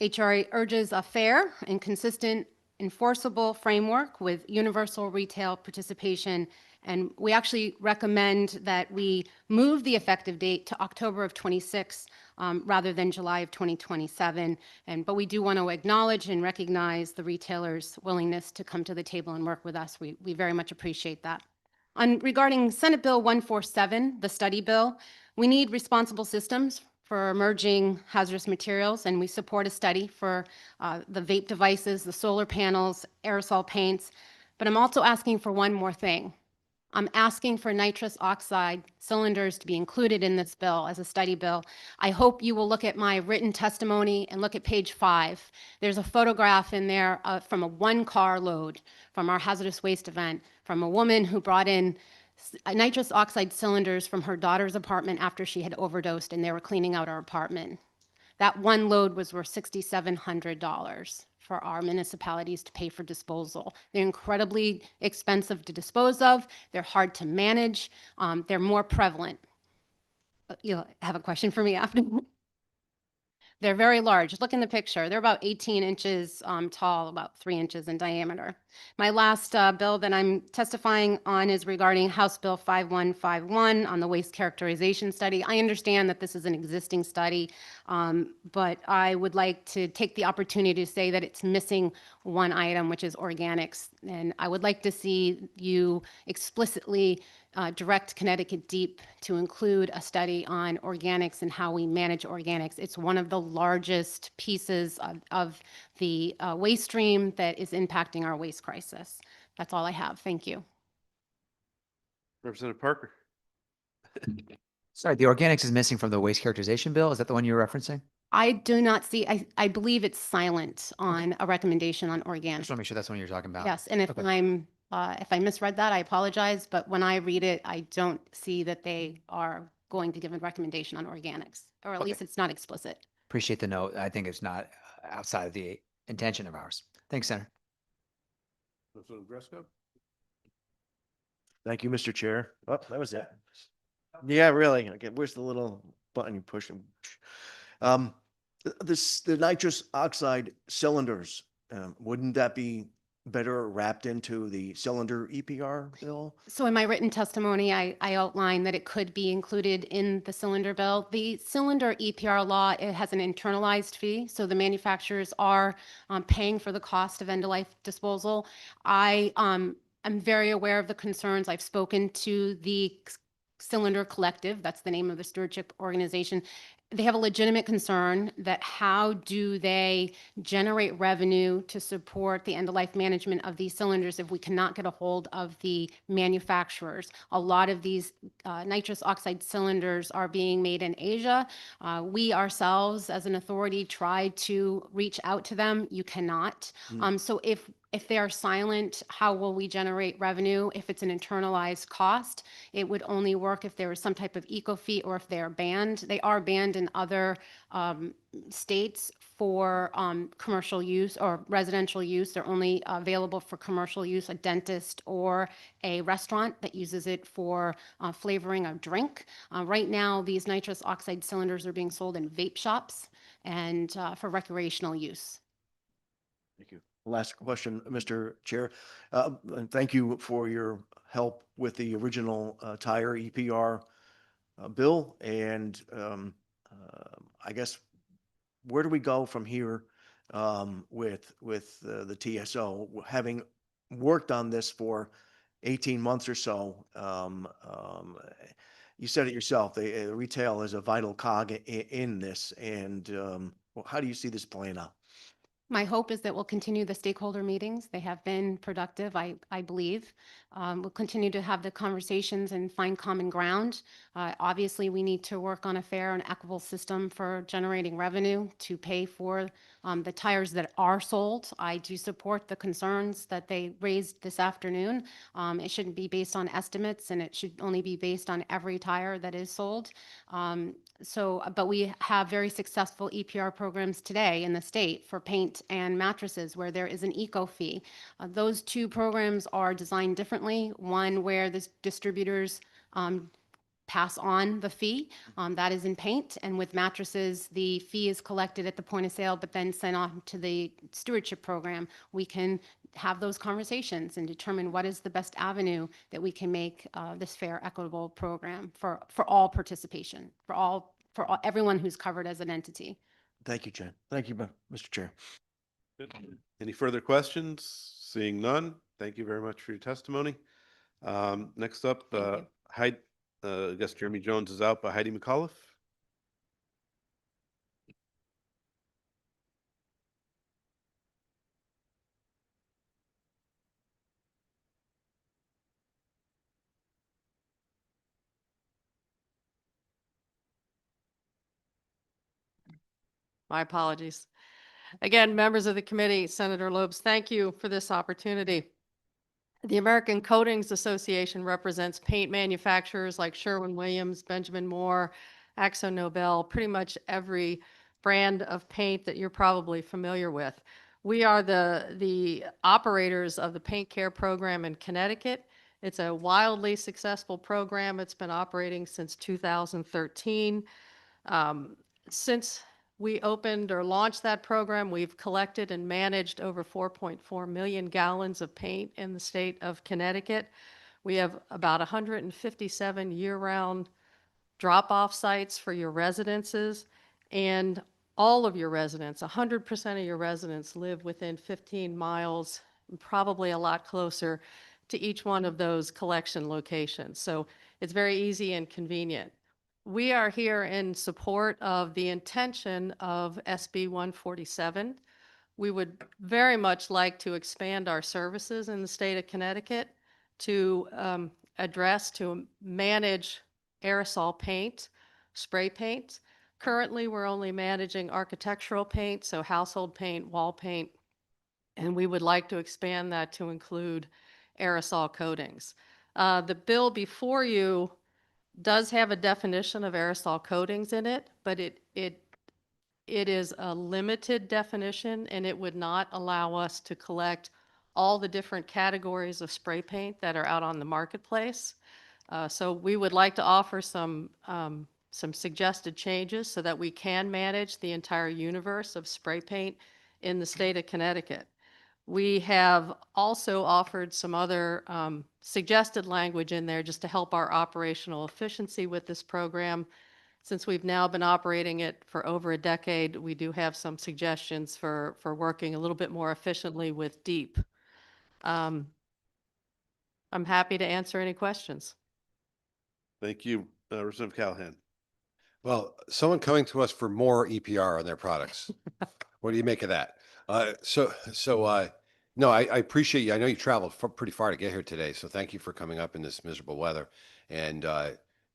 HRA urges a fair and consistent enforceable framework with universal retail participation, and we actually recommend that we move the effective date to October of 26 rather than July of 2027. But we do want to acknowledge and recognize the retailers' willingness to come to the table and work with us. We very much appreciate that. Regarding Senate Bill 147, the study bill, we need responsible systems for emerging hazardous materials, and we support a study for the vape devices, the solar panels, aerosol paints. But I'm also asking for one more thing. I'm asking for nitrous oxide cylinders to be included in this bill as a study bill. I hope you will look at my written testimony and look at page 5. There's a photograph in there from a 1-car load from our hazardous waste event from a woman who brought in nitrous oxide cylinders from her daughter's apartment after she had overdosed and they were cleaning out her apartment. That one load was worth $6,700 for our municipalities to pay for disposal. They're incredibly expensive to dispose of. They're hard to manage. They're more prevalent. You'll have a question for me after? They're very large. Look in the picture. They're about 18 inches tall, about 3 inches in diameter. My last bill that I'm testifying on is regarding House Bill 5151 on the waste characterization study. I understand that this is an existing study, but I would like to take the opportunity to say that it's missing one item, which is organics. And I would like to see you explicitly direct Connecticut Deep to include a study on organics and how we manage organics. It's one of the largest pieces of the waste stream that is impacting our waste crisis. That's all I have. Thank you. Representative Parker. Sorry, the organics is missing from the waste characterization bill. Is that the one you're referencing? I do not see, I believe it's silent on a recommendation on I organics. just want to make sure that's the one you're talking about. Yes, and if if I misread that, I apologize, but when I read it, I don't see that they are going to give a recommendation on organics, or at least it's not explicit. Appreciate the note. I think it's not outside of the intention of ours. Thanks, Senator. Representative Gresco. Thank you, Mr. Chair. Oh, that was it. Yeah, really. Okay, where's the little button you push? The nitrous oxide cylinders, wouldn't that be better wrapped into the cylinder EPR bill? So in my written testimony, I outlined that it could be included in the cylinder bill. The cylinder EPR law, it has an internalized fee, so the manufacturers are paying for the cost of end-of-life disposal. I'm very aware of the concerns. I've spoken to the Cylinder Collective, that's the name of the stewardship organization. They have a legitimate concern that how do they generate revenue to support the end-of-life management of these cylinders if we cannot get a hold of the manufacturers? A lot of these nitrous oxide cylinders are being made in Asia. We ourselves, as an authority, try to reach out to them. You cannot. So if they are silent, how will we generate revenue? If it's an internalized cost, it would only work if there was some type of eco fee or if they are banned. They are banned in other states for commercial use or residential use. They're only available for commercial use, a dentist or a restaurant that uses it for flavoring a drink. Right now, these nitrous oxide cylinders are being sold in vape shops and for recreational use. Thank you. Last question, Mr. Chair. And thank you for your help with the original tire EPR bill. And I guess, where do we go from here with the TSO? Having worked on this for 18 months or so, you said it yourself, the retail is a vital cog in this. And how do you see this playing out? My hope is that we'll continue the stakeholder meetings. They have been productive, I believe. We'll continue to have the conversations and find common ground. Obviously, we need to work on a fair and equitable system for generating revenue to pay for the tires that are sold. I do support the concerns that they raised this afternoon. It shouldn't be based on estimates, and it should only be based on every tire that is sold. But we have very successful EPR programs today in the state for paint and mattresses where there is an eco fee. Those two programs are designed differently. One where the distributors pass on the fee, that is in paint, and with mattresses, the fee is collected at the point of sale, but then sent on to the stewardship program. We can have those conversations and determine what is the best avenue that we can make this fair, equitable program for all participation, for everyone who's covered as an entity. Thank you, Jen. Thank you, Mr. Chair. Good. Any further questions? Seeing none, thank you very much for your testimony. Next up, I guess Jeremy Jones is out, but Heidi McAuliffe. My apologies. Again, members of the committee, Senator Lopes, thank you for this opportunity. The American Coatings Association represents paint manufacturers like Sherwin-Williams, Benjamin Moore, Akzo Nobel, pretty much every brand of paint that you're probably familiar with. We are the operators of the Paint Care program in Connecticut. It's a wildly successful program. It's been operating since 2013. Since we opened or launched that program, we've collected and managed over 4.4 million gallons of paint in the state of Connecticut. We have about 157 year-round drop-off sites for your residences, and all of your residents, 100% of your residents live within 15 miles, probably a lot closer to each one of those collection locations. So it's very easy and convenient. We are here in support of the intention of SB 147. We would very much like to expand our services in the state of Connecticut to to manage aerosol paint, spray paint. Currently, we're only managing architectural paint, so household paint, wall paint, and we would like to expand that to include aerosol coatings. The bill before you does have a definition of aerosol coatings in it, but it is a limited definition, and it would not allow us to collect all the different categories of spray paint that are out on the marketplace. So we would like to offer some suggested changes so that we can manage the entire universe of spray paint in the state of Connecticut. We have also offered some other suggested language in there just to help our operational efficiency with this program. Since we've now been operating it for over a decade, we do have some suggestions for working a little bit more efficiently with DEEP. I'm happy to answer any questions. Thank you, Representative Callahan. Well, someone coming to us for more EPR on their products. What do you make of that? No, I appreciate you. I know you traveled pretty far to get here today, so thank you for coming up in this miserable weather. And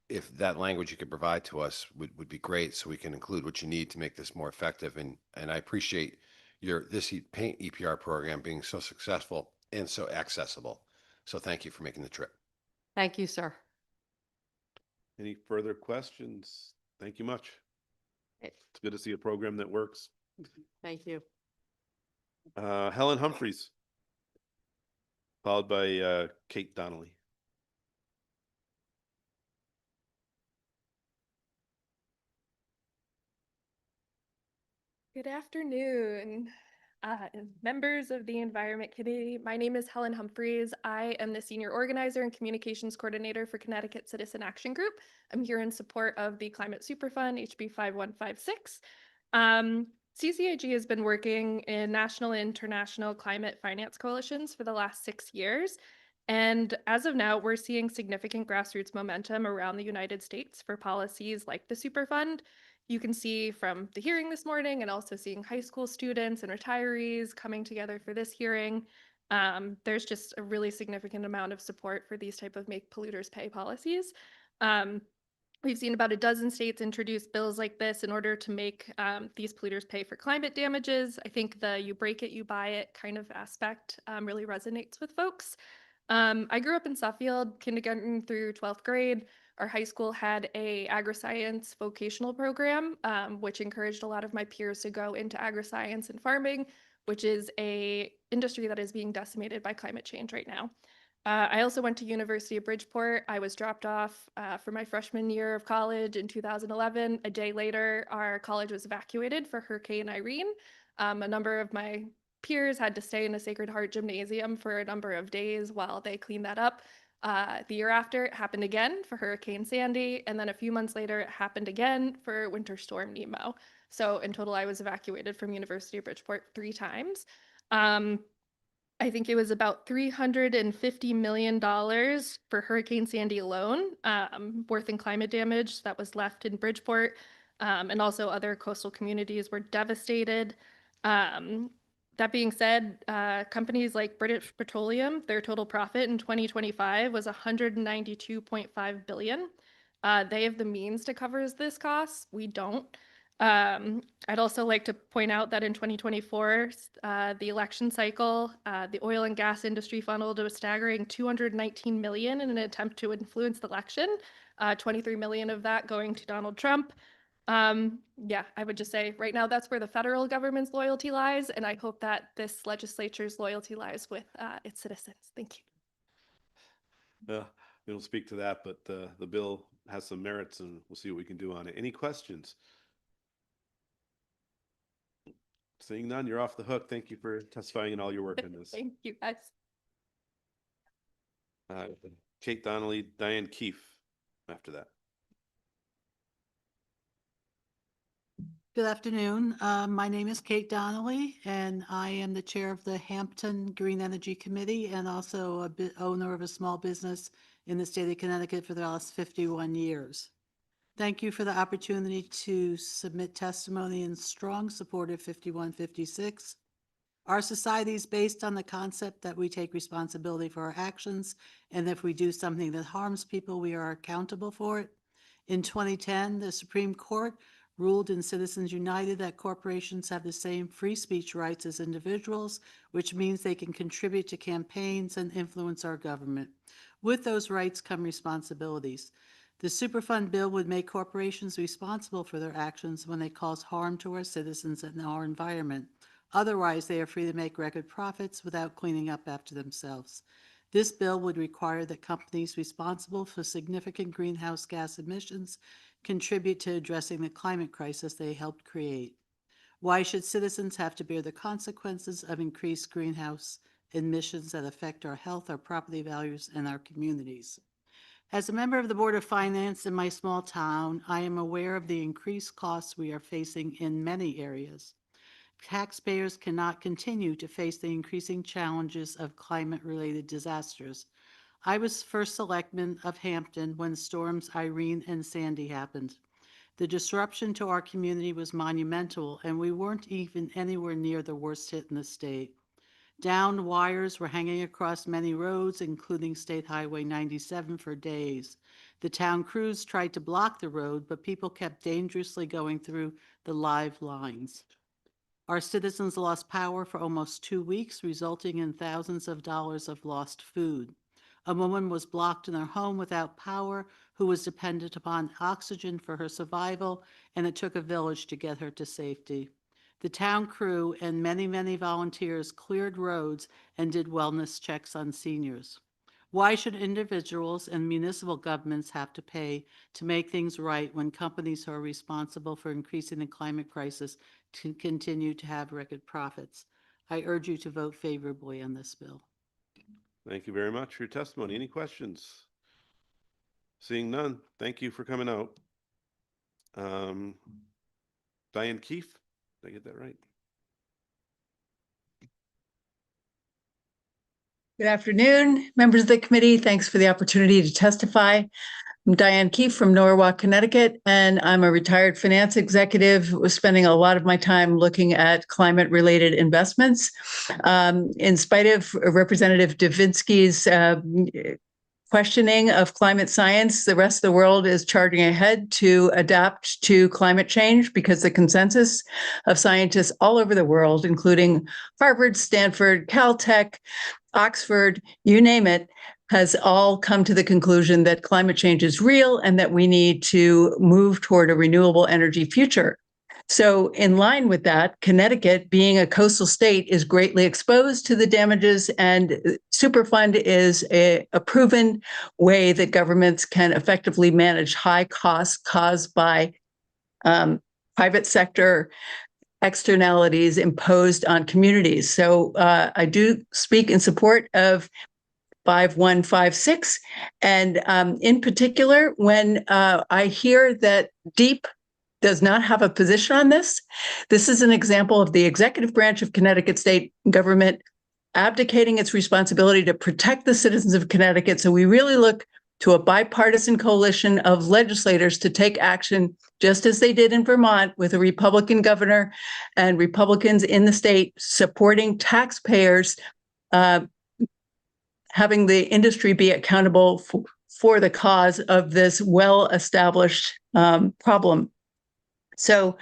if that language you could provide to us would be great, so we can include what you need to make this more effective. And I appreciate this paint EPR program being so successful and so accessible. So thank you for making the trip. Thank you, sir. Any further questions? Thank you much. It's good to see a program that works. Thank you. Helen Humphreys, followed by Kate Donnelly. Good afternoon, members of the Environment Committee. My name is Helen Humphreys. I am the Senior Organizer and Communications Coordinator for Connecticut Citizen Action Group. I'm here in support of the Climate Superfund, HB 5156. CCAG has been working in national and international climate finance coalitions for the last 6 years. And as of now, we're seeing significant grassroots momentum around the United States for policies like the Superfund. You can see from the hearing this morning and also seeing high school students and retirees coming together for this hearing. There's just a really significant amount of support for these type of make polluters pay policies. We've seen about a dozen states introduce bills like this in order to make these polluters pay for climate damages. I think the you break it, you buy it kind of aspect really resonates with folks. I grew up in Suffield, kindergarten through 12th grade. Our high school had a agri-science vocational program, which encouraged a lot of my peers to go into agri-science and farming, which is a industry that is being decimated by climate change right now. I also went to University of Bridgeport. I was dropped off for my freshman year of college in 2011. A day later, our college was evacuated for Hurricane Irene. A number of my peers had to stay in the Sacred Heart Gymnasium for a number of days while they cleaned that up. The year after, it happened again for Hurricane Sandy, and then a few months later, it happened again for Winter Storm Nemo. So in total, I was evacuated from University of Bridgeport 3 times. I think it was about $350 million for Hurricane Sandy alone, worth in climate damage that was left in Bridgeport, and also other coastal communities were devastated. That being said, companies like British Petroleum, their total profit in 2025 was $192.5 billion. They have the means to cover this cost. We don't. I'd also like to point out that in 2024, the election cycle, the oil and gas industry funneled a staggering $219 million in an attempt to influence the election, 23 million of that going to Donald Trump. Yeah, I would just say right now that's where the federal government's loyalty lies, and I hope that this legislature's loyalty lies with its citizens. Thank you. We don't speak to that, but the bill has some merits, and we'll see what we can do on it. Any questions? Seeing none, you're off the hook. Thank you for testifying and all your work on this. Thank you, guys. Kate Donnelly, Diane Keefe after that. Good afternoon. My name is Kate Donnelly, and I am the chair of the Hampton Green Energy Committee and also owner of a small business in the state of Connecticut for the last 51 years. Thank you for the opportunity to submit testimony in strong support of 5156. Our society is based on the concept that we take responsibility for our actions, and if we do something that harms people, we are accountable for it. In 2010, the Supreme Court ruled in Citizens United that corporations have the same free speech rights as individuals, which means they can contribute to campaigns and influence our government. With those rights come responsibilities. The Superfund bill would make corporations responsible for their actions when they cause harm to our citizens and our environment. Otherwise, they are free to make record profits without cleaning up after themselves. This bill would require that companies responsible for significant greenhouse gas emissions contribute to addressing the climate crisis they helped create. Why should citizens have to bear the consequences of increased greenhouse emissions that affect our health, our property values, and our communities? As a member of the Board of Finance in my small town, I am aware of the increased costs we are facing in many areas. Taxpayers cannot continue to face the increasing challenges of climate-related disasters. I was first selectman of Hampton when storms Irene and Sandy happened. The disruption to our community was monumental, and we weren't even anywhere near the worst hit in the state. Downed wires were hanging across many roads, including State Highway 97, for days. The town crews tried to block the road, but people kept dangerously going through the live lines. Our citizens lost power for almost 2 weeks, resulting in thousands of dollars of lost food. A woman was blocked in her home without power, who was dependent upon oxygen for her survival, and it took a village to get her to safety. The town crew and many, many volunteers cleared roads and did wellness checks on seniors. Why should individuals and municipal governments have to pay to make things right when companies who are responsible for increasing the climate crisis continue to have record profits? I urge you to vote favorably on this bill. Thank you very much for your testimony. Any questions? Seeing none, thank you for coming out. Diane Keefe, did I get that right? Good afternoon, members of the committee. Thanks for the opportunity to testify. I'm Diane Keefe from Norwalk, Connecticut, and I'm a retired finance executive. Was spending a lot of my time looking at climate-related investments. In spite of Representative Davinsky's questioning of climate science, the rest of the world is charging ahead to adapt to climate change because the consensus of scientists all over the world, including Harvard, Stanford, Caltech, Oxford, you name it, has all come to the conclusion that climate change is real and that we need to move toward a renewable energy future. So in line with that, Connecticut, being a coastal state, is greatly exposed to the damages, and Superfund is a proven way that governments can effectively manage high costs caused by private sector externalities imposed on communities. So I do speak in support of 5156. And in particular, when I hear that DEEP does not have a position on this, this is an example of the executive branch of Connecticut state government abdicating its responsibility to protect the citizens of Connecticut. So we really look to a bipartisan coalition of legislators to take action, just as they did in Vermont with a Republican governor and Republicans in the state supporting taxpayers, having the industry be accountable for the cause of this well-established problem. So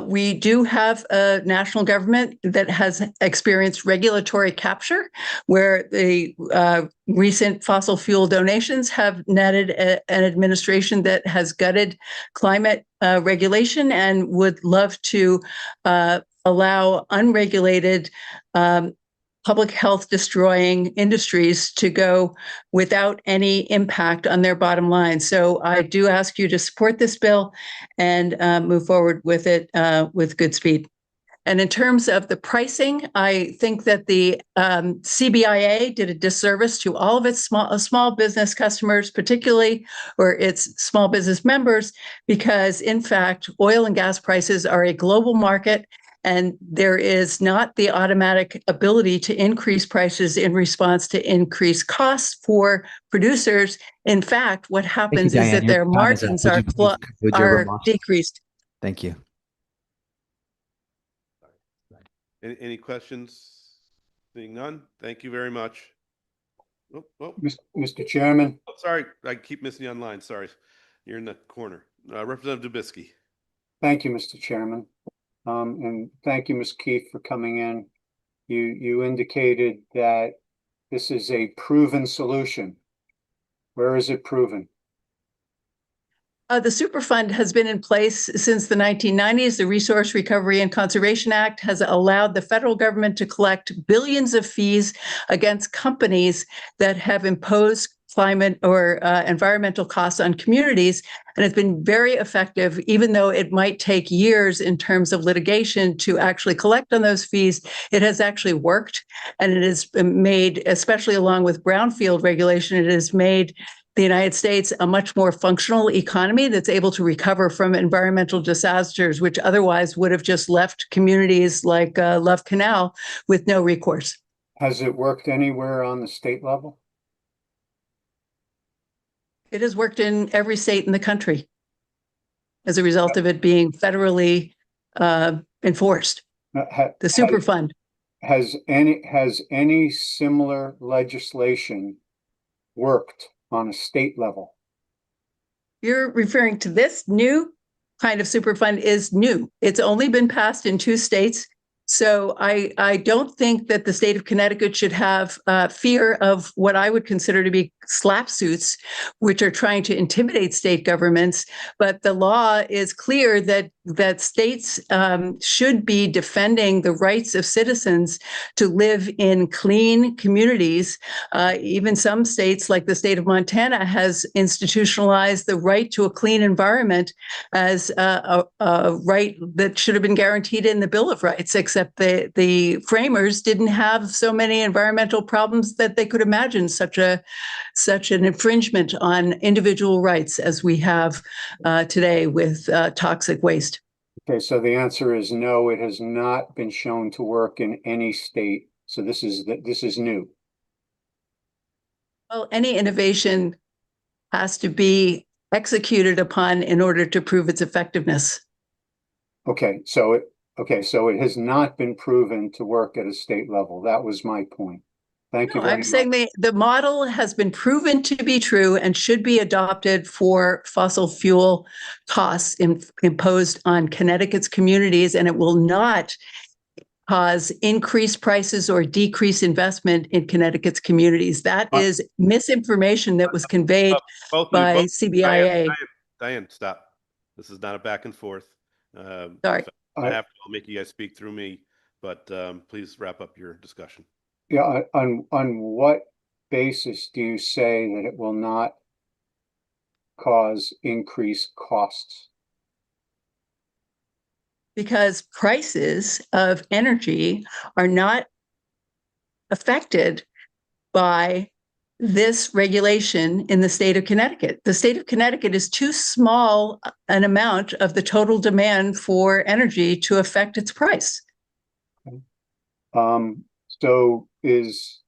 we do have a national government that has experienced regulatory capture, where the recent fossil fuel donations have netted an administration that has gutted climate regulation and would love to allow unregulated public health destroying industries to go without any impact on their bottom line. So I do ask you to support this bill and move forward with it with good speed. And in terms of the pricing, I think that the CBIA did a disservice to all of its small business customers, particularly, or its small business members, because in fact, oil and gas prices are a global market, and there is not the automatic ability to increase prices in response to increased costs for producers. In fact, what happens is Diane. that Your their time is up. margins Would are you please conclude your remarks? decreased. Thank you. Any questions? Seeing none, thank you very much. Mr. Chairman. Oh, sorry, I keep missing you online. Sorry, you're in the corner. Representative Dubisky. Thank you, Mr. Chairman. And thank you, Ms. Keefe, for coming in. You indicated that this is a proven solution. Where is it proven? The Superfund has been in place since the 1990s. The Resource Recovery and Conservation Act has allowed the federal government to collect billions of fees against companies that have imposed climate or environmental costs on communities. And it's been very effective, even though it might take years in terms of litigation to actually collect on those fees. It has actually worked, and it has made, especially along with brownfield regulation, it has made the United States a much more functional economy that's able to recover from environmental disasters, which otherwise would have just left communities like Love Canal with no recourse. Has it worked anywhere on the state level? It has worked in every state in the country as a result of it being federally enforced. The Superfund. Has any similar legislation worked on a state level? You're referring to this new kind of Superfund is new. It's only been passed in 2 states. So I don't think that the state of Connecticut should have fear of what I would consider to be slap suits, which are trying to intimidate state governments. But the law is clear that states should be defending the rights of citizens to live in clean communities. Even some states, like the state of Montana, has institutionalized the right to a clean environment as a right that should have been guaranteed in the Bill of Rights, except the framers didn't have so many environmental problems that they could imagine such an infringement on individual rights as we have today with toxic waste. Okay, so the answer is no, it has not been shown to work in any state. So this is new. Well, any innovation has to be executed upon in order to prove its effectiveness. Okay, so it has not been proven to work at a state level. That was my point. Thank you very I'm much. saying the model has been proven to be true and should be adopted for fossil fuel costs imposed on Connecticut's communities, and it will not cause increased prices or decrease investment in Connecticut's communities. That is misinformation that was conveyed by CBIA. Diane, stop. This is not a back and forth. Sorry. I'll make you guys speak through me, but please wrap up your discussion. Yeah, on what basis do you say that it will not cause increased costs? Because prices of energy are not affected by this regulation in the state of Connecticut. The state of Connecticut is too small an amount of the total demand for energy to affect its price. So is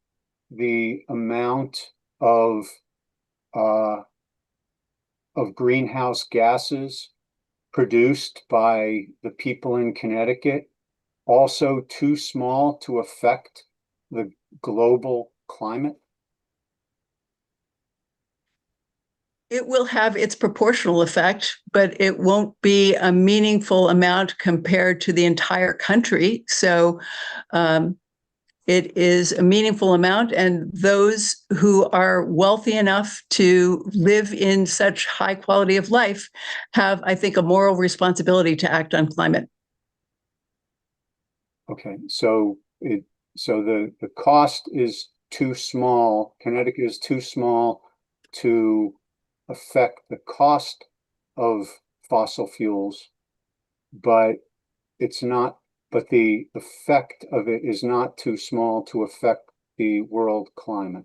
the amount of greenhouse gases produced by the people in Connecticut also too small to affect the global climate? It will have its proportional effect, but it won't be a meaningful amount compared to the entire country. So it is a meaningful amount, and those who are wealthy enough to live in such high quality of life have, I think, a moral responsibility to act on climate. Okay, so the cost is too small. Connecticut is too small to affect the cost of fossil fuels, but it's not but the effect of it is not too small to affect the world climate.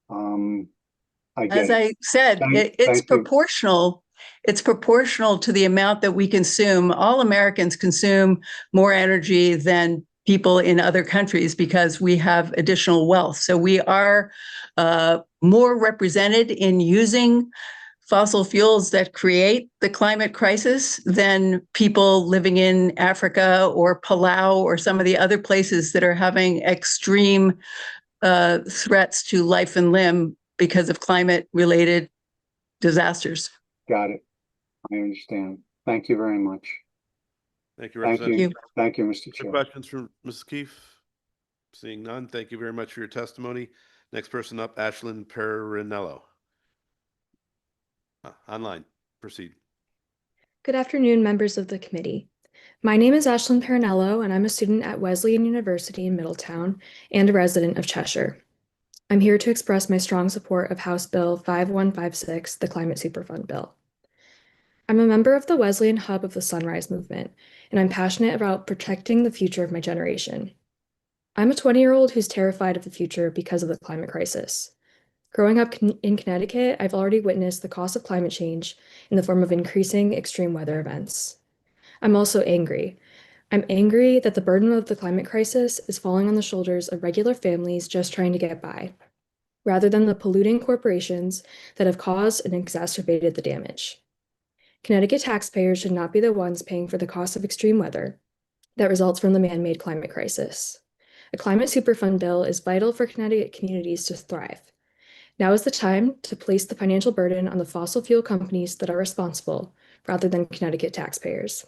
I get As it. I said, it's Thank you. proportional. It's proportional to the amount that we consume. All Americans consume more energy than people in other countries because we have additional wealth. So we are more represented in using fossil fuels that create the climate crisis than people living in Africa or Palau or some of the other places that are having extreme threats to life and limb because of climate-related disasters. Got it. I understand. Thank you very much. Thank you, Thank Representative. you. Thank you, Mr. Other Chair. questions from Mrs. Keefe? Seeing none, thank you very much for your testimony. Next person up, Ashlyn Perinello. Online, proceed. Good afternoon, members of the committee. My name is Ashlyn Perinello, and I'm a student at Wesleyan University in Middletown and a resident of Cheshire. I'm here to express my strong support of House Bill 5156, the Climate Superfund Bill. I'm a member of the Wesleyan Hub of the Sunrise Movement, and I'm passionate about protecting the future of my generation. I'm a 20-year-old who's terrified of the future because of the climate crisis. Growing up in Connecticut, I've already witnessed the cost of climate change in the form of increasing extreme weather events. I'm also angry. I'm angry that the burden of the climate crisis is falling on the shoulders of regular families just trying to get by, rather than the polluting corporations that have caused and exacerbated the damage. Connecticut taxpayers should not be the ones paying for the cost of extreme weather that results from the man-made climate crisis. A climate superfund bill is vital for Connecticut communities to thrive. Now is the time to place the financial burden on the fossil fuel companies that are responsible, rather than Connecticut taxpayers.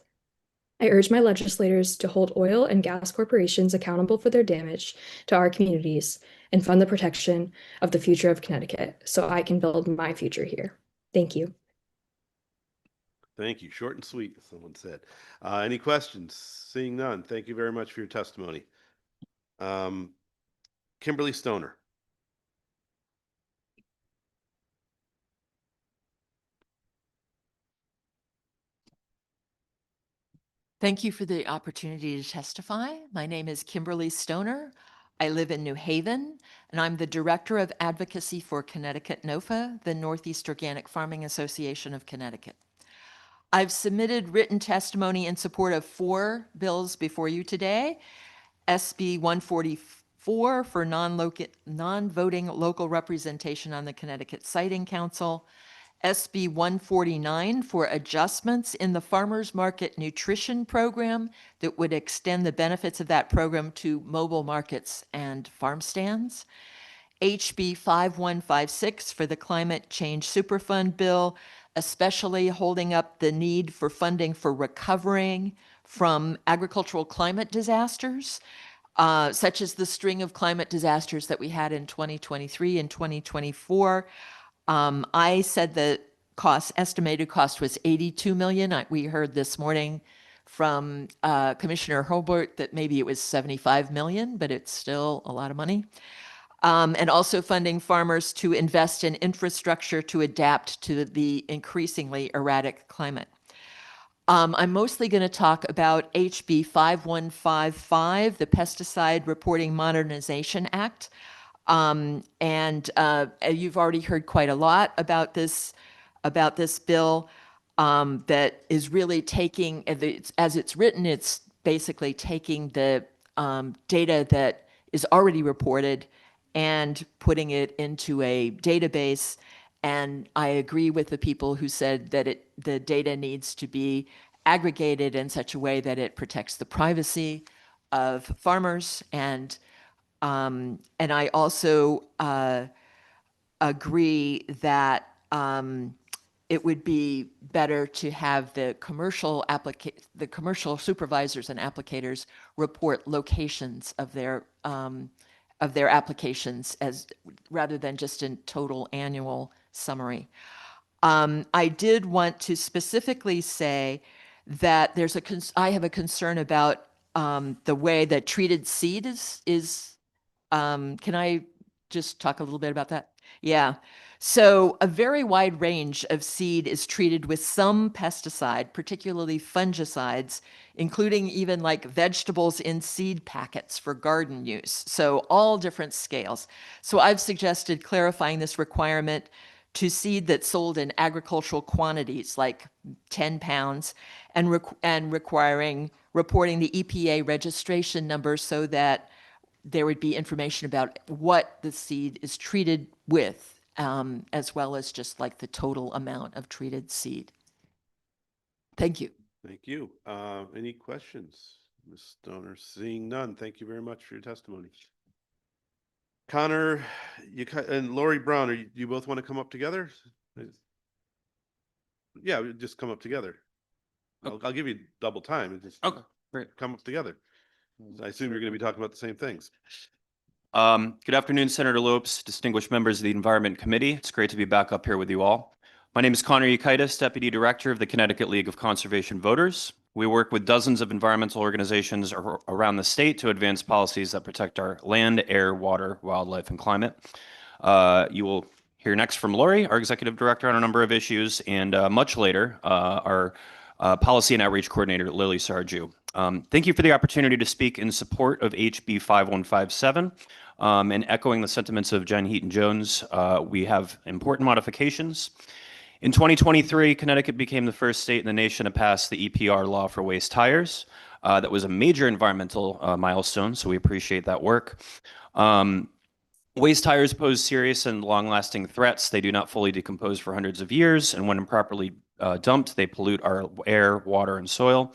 I urge my legislators to hold oil and gas corporations accountable for their damage to our communities and fund the protection of the future of Connecticut so I can build my future here. Thank you. Thank you. Short and sweet, as someone said. Any questions? Seeing none, thank you very much for your testimony. Kimberly Stoner. Thank you for the opportunity to testify. My name is Kimberly Stoner. I live in New Haven, and I'm the Director of Advocacy for Connecticut NOFA, the Northeast Organic Farming Association of Connecticut. I've submitted written testimony in support of 4 bills before you today. SB 144 for non-voting local representation on the Connecticut Siting Council, SB 149 for adjustments in the Farmers Market Nutrition Program that would extend the benefits of that program to mobile markets and farm stands, HB 5156 for the Climate Change Superfund Bill, especially holding up the need for funding for recovering from agricultural climate disasters, such as the string of climate disasters that we had in 2023 and 2024. I said the estimated cost was $82 million. We heard this morning from Commissioner Hobart that maybe it was $75 million, but it's still a lot of money. And also funding farmers to invest in infrastructure to adapt to the increasingly erratic climate. I'm mostly going to talk about HB 5155, the Pesticide Reporting Modernization Act. You've already heard quite a lot about this bill that is really taking, as it's written, it's basically taking the data that is already reported and putting it into a database. And I agree with the people who said that the data needs to be aggregated in such a way that it protects the privacy of farmers. And I also agree that it would be better to have the commercial supervisors and applicators report locations of their applications rather than just in total annual summary. I did want to specifically say that I have a concern about the way that treated seed is. Can I just talk a little bit about that? Yeah. So a very wide range of seed is treated with some pesticide, particularly fungicides, including even like vegetables in seed packets for garden use. So all different scales. So I've suggested clarifying this requirement to seed that's sold in agricultural quantities, like 10 pounds, and requiring reporting the EPA registration number so that there would be information about what the seed is treated with, as well as just like the total amount of treated seed. Thank you. Thank you. Any questions? Ms. Stoner, seeing none. Thank you very much for your testimony. Connor, and Lori Brown, you both want to come up together? Yeah, just come up together. I'll give you double time. Just Okay, great. come up together. I assume you're going to be talking about the same things. Good afternoon, Senator Lopes, distinguished members of the Environment Committee. It's great to be back up here with you all. My name is Connor Ukaitis, Deputy Director of the Connecticut League of Conservation Voters. We work with dozens of environmental organizations around the state to advance policies that protect our land, air, water, wildlife, and climate. You will hear next from Lori, our Executive Director, on a number of issues, and much later, our Policy and Outreach Coordinator, Lily Sarju. Thank you for the opportunity to speak in support of HB 5157. And echoing the sentiments of Jen Heaton-Jones, we have important modifications. In 2023, Connecticut became the first state in the nation to pass the EPR law for waste tires. That was a major environmental milestone, so we appreciate that work. Waste tires pose serious and long-lasting threats. They do not fully decompose for hundreds of years, and when improperly dumped, they pollute our air, water, and soil.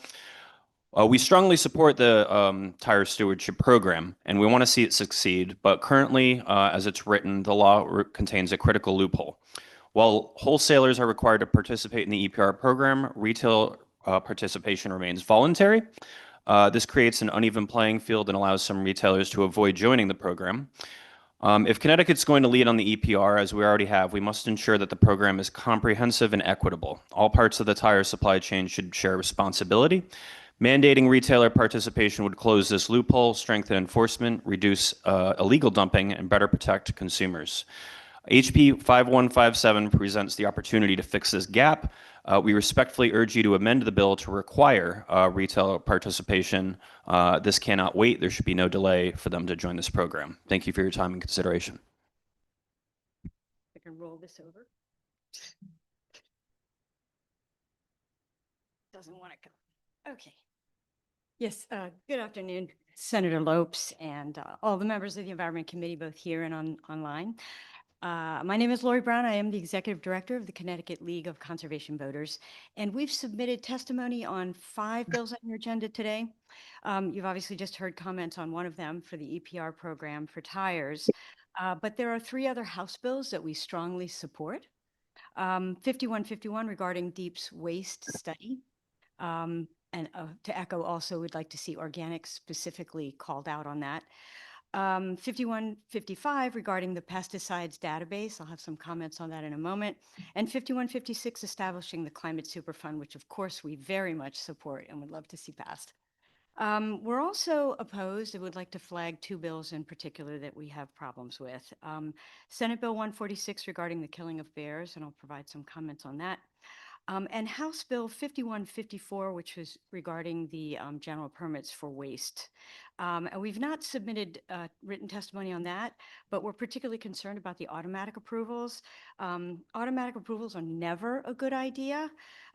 We strongly support the tire stewardship program, and we want to see it succeed, but currently, as it's written, the law contains a critical loophole. While wholesalers are required to participate in the EPR program, retail participation remains voluntary. This creates an uneven playing field and allows some retailers to avoid joining the program. If Connecticut's going to lead on the EPR, as we already have, we must ensure that the program is comprehensive and equitable. All parts of the tire supply chain should share responsibility. Mandating retailer participation would close this loophole, strengthen enforcement, reduce illegal dumping, and better protect consumers. HB 5157 presents the opportunity to fix this gap. We respectfully urge you to amend the bill to require retail participation. This cannot wait. There should be no delay for them to join this program. Thank you for your time and consideration. I can roll this over. Doesn't want to go. Okay. Yes, good afternoon, Senator Lopes and all the members of the Environment Committee, both here and online. My name is Lori Brown. I am the Executive Director of the Connecticut League of Conservation Voters, and we've submitted testimony on 5 bills on your agenda today. You've obviously just heard comments on one of them for the EPR program for tires, but there are 3 other House bills that we strongly support. 5151 regarding Deep's waste study. And to echo also, we'd like to see organics specifically called out on that. 5155 regarding the pesticides database. I'll have some comments on that in a moment. And 5156 establishing the Climate Superfund, which of course we very much support and would love to see passed. We're also opposed and would like to flag 2 bills in particular that we have problems with. Senate Bill 146 regarding the killing of bears, and I'll provide some comments on that. And House Bill 5154, which was regarding the general permits for waste. And we've not submitted written testimony on that, but we're particularly concerned about the automatic approvals. Automatic approvals are never a good idea.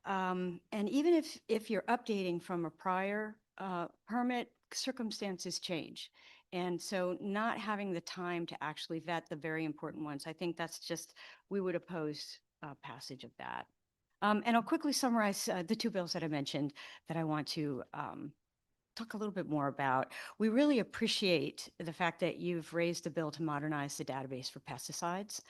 And even if you're updating from a prior permit, circumstances change. And so not having the time to actually vet the very important ones, I think that's just, we would oppose passage of that. And I'll quickly summarize the 2 bills that I mentioned that I want to talk a little bit more about. We really appreciate the fact that you've raised the bill to modernize the database for pesticides.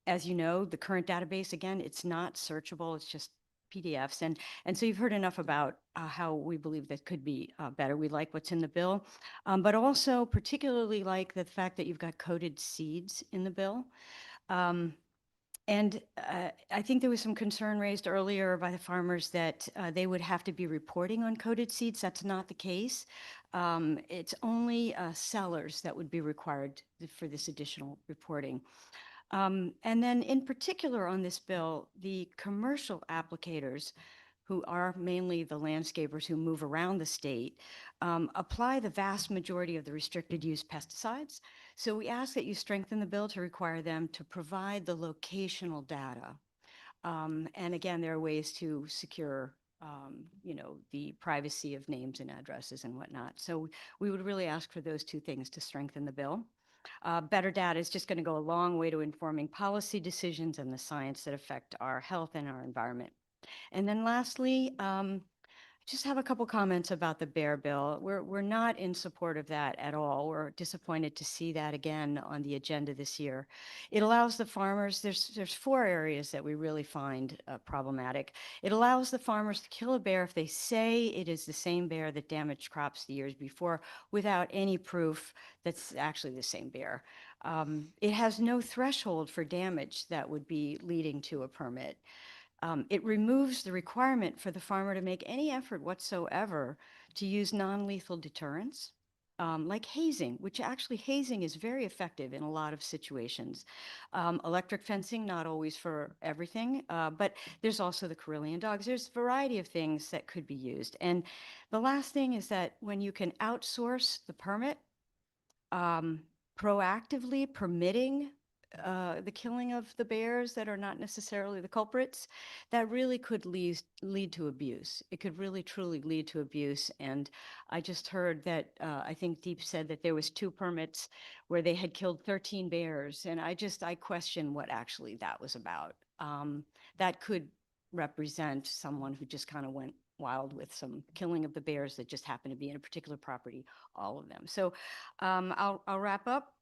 As you know, the current database, again, it's not searchable, it's just PDFs. And so you've heard enough about how we believe that could be better. We like what's in the bill, but also particularly like the fact that you've got coded seeds in the bill. I think there was some concern raised earlier by the farmers that they would have to be reporting on coated seeds. That's not the case. It's only sellers that would be required for this additional reporting. And then in particular on this bill, the commercial applicators, who are mainly the landscapers who move around the state, apply the vast majority of the restricted use pesticides. So we ask that you strengthen the bill to require them to provide the locational data. And again, there are ways to secure the privacy of names and addresses and whatnot. So we would really ask for those two things to strengthen the bill. Better data is just going to go a long way to informing policy decisions and the science that affect our health and our environment. And then lastly, just have a couple comments about the bear bill. We're not in support of that at all. We're disappointed to see that again on the agenda this year. It allows the farmers, there's 4 areas that we really find problematic. It allows the farmers to kill a bear if they say it is the same bear that damaged crops the years before without any proof that's actually the same bear. It has no threshold for damage that would be leading to a permit. It removes the requirement for the farmer to make any effort whatsoever to use non-lethal deterrents, like hazing, which actually hazing is very effective in a lot of situations. Electric fencing, not always for everything, but there's also the Karelian dogs. There's a variety of things that could be used. And the last thing is that when you can outsource the permit, proactively permitting the killing of the bears that are not necessarily the culprits, that really could lead to abuse. It could really truly lead to abuse. And I just heard that I think Deep said that there was 2 permits where they had killed 13 bears. And I question what actually that was about. That could represent someone who just kind of went wild with some killing of the bears that just happened to be in a particular property, all of them. So I'll wrap up.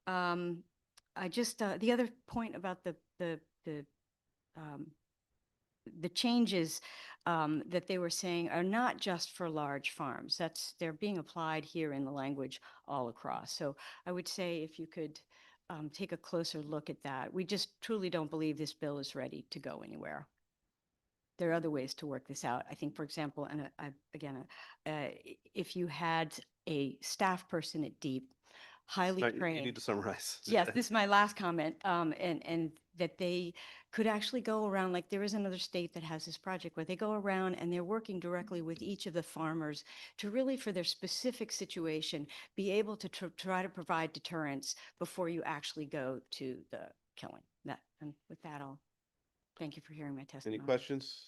I just the other point about the changes that they were saying are not just for large farms. They're being applied here in the language all across. So I would say if you could take a closer look at that. We just truly don't believe this bill is ready to go anywhere. There are other ways to work this out. I think, for example, and if you had a staff person at DEEP, highly trained. You need to summarize. Yes, this is my last comment, and that they could actually go around, like there is another state that has this project where they go around and they're working directly with each of the farmers to really, for their specific situation, be able to try to provide deterrence before you actually go to the killing. And with that, I'll thank you for hearing my testimony. Any questions?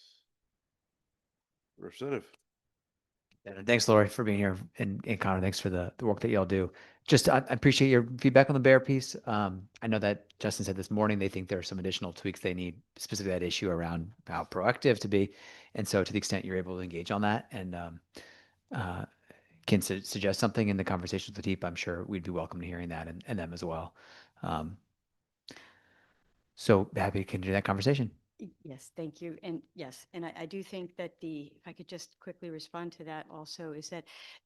Representative. And thanks, Lori, for being here, and Connor, thanks for the work that y'all do. Just, I appreciate your feedback on the bear piece. I know that Justin said this morning they think there are some additional tweaks they need, specifically that issue around how proactive to be. And so to the extent you're able to engage on that and can suggest something in the conversations with DEEP, I'm sure we'd be welcome to hearing that and them as well. So happy to continue that conversation. Yes, thank you. And yes, and I do think that if I could just quickly respond to that also, is that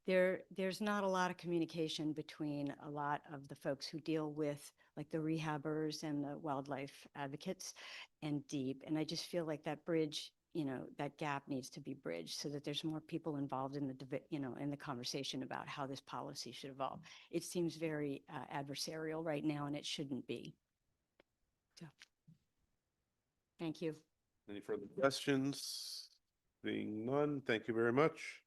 there's not a lot of communication between a lot of the folks who deal with like the rehabbers and the wildlife advocates and DEEP. And I just feel like that bridge, that gap needs to be bridged so that there's more people involved in in the conversation about how this policy should evolve. It seems very adversarial right now, and it shouldn't be. So. Thank you. Any further questions? Being none, thank you very much.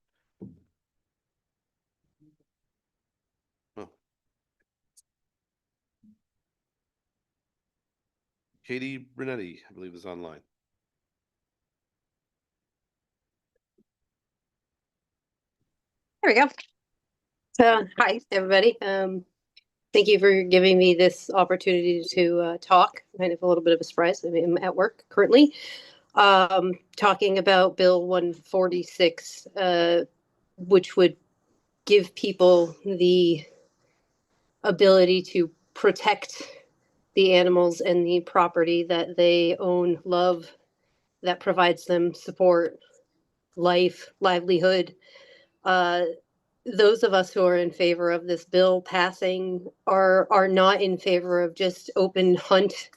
Oh. Katie Brunetti, I believe, is online. There we go. Hi, everybody. Thank you for giving me this opportunity to talk. Kind of a little bit of a surprise. I'm at work currently, talking about Bill 146, which would give people the ability to protect the animals and the property that they own, love, that provides them support, life, livelihood. Those of us who are in favor of this bill passing are not in favor of just open hunt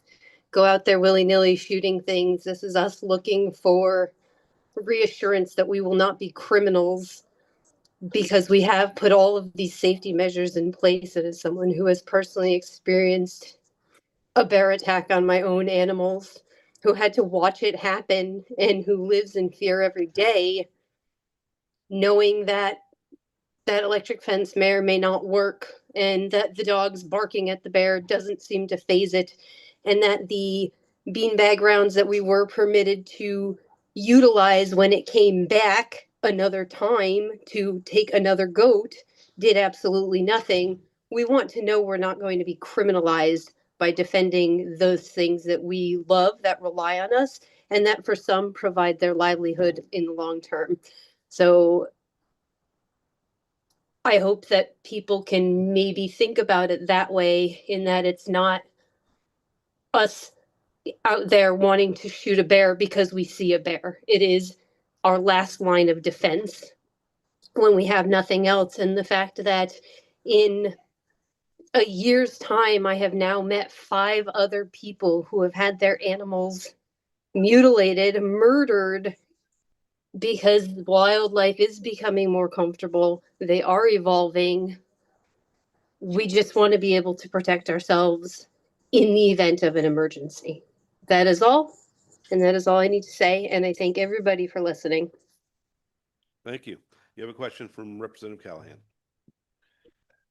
go out there willy-nilly shooting things. This is us looking for reassurance that we will not be criminals because we have put all of these safety measures in place. And as someone who has personally experienced a bear attack on my own animals, who had to watch it happen and who lives in fear every day, knowing that that electric fence may or may not work, and that the dog's barking at the bear doesn't seem to phase it, and that the beanbag rounds that we were permitted to utilize when it came back another time to take another goat did absolutely nothing. We want to know we're not going to be criminalized by defending those things that we love, that rely on us, and that for some provide their livelihood in the long term. So I hope that people can maybe think about it that way, in that it's not us out there wanting to shoot a bear because we see a bear. It is our last line of defense when we have nothing else. And the fact that in a year's time, I have now met 5 other people who have had their animals mutilated, murdered, because wildlife is becoming more comfortable. They are evolving. We just want to be able to protect ourselves in the event of an emergency. That is all. And that is all I need to say. And I thank everybody for listening. Thank you. You have a question from Representative Callahan.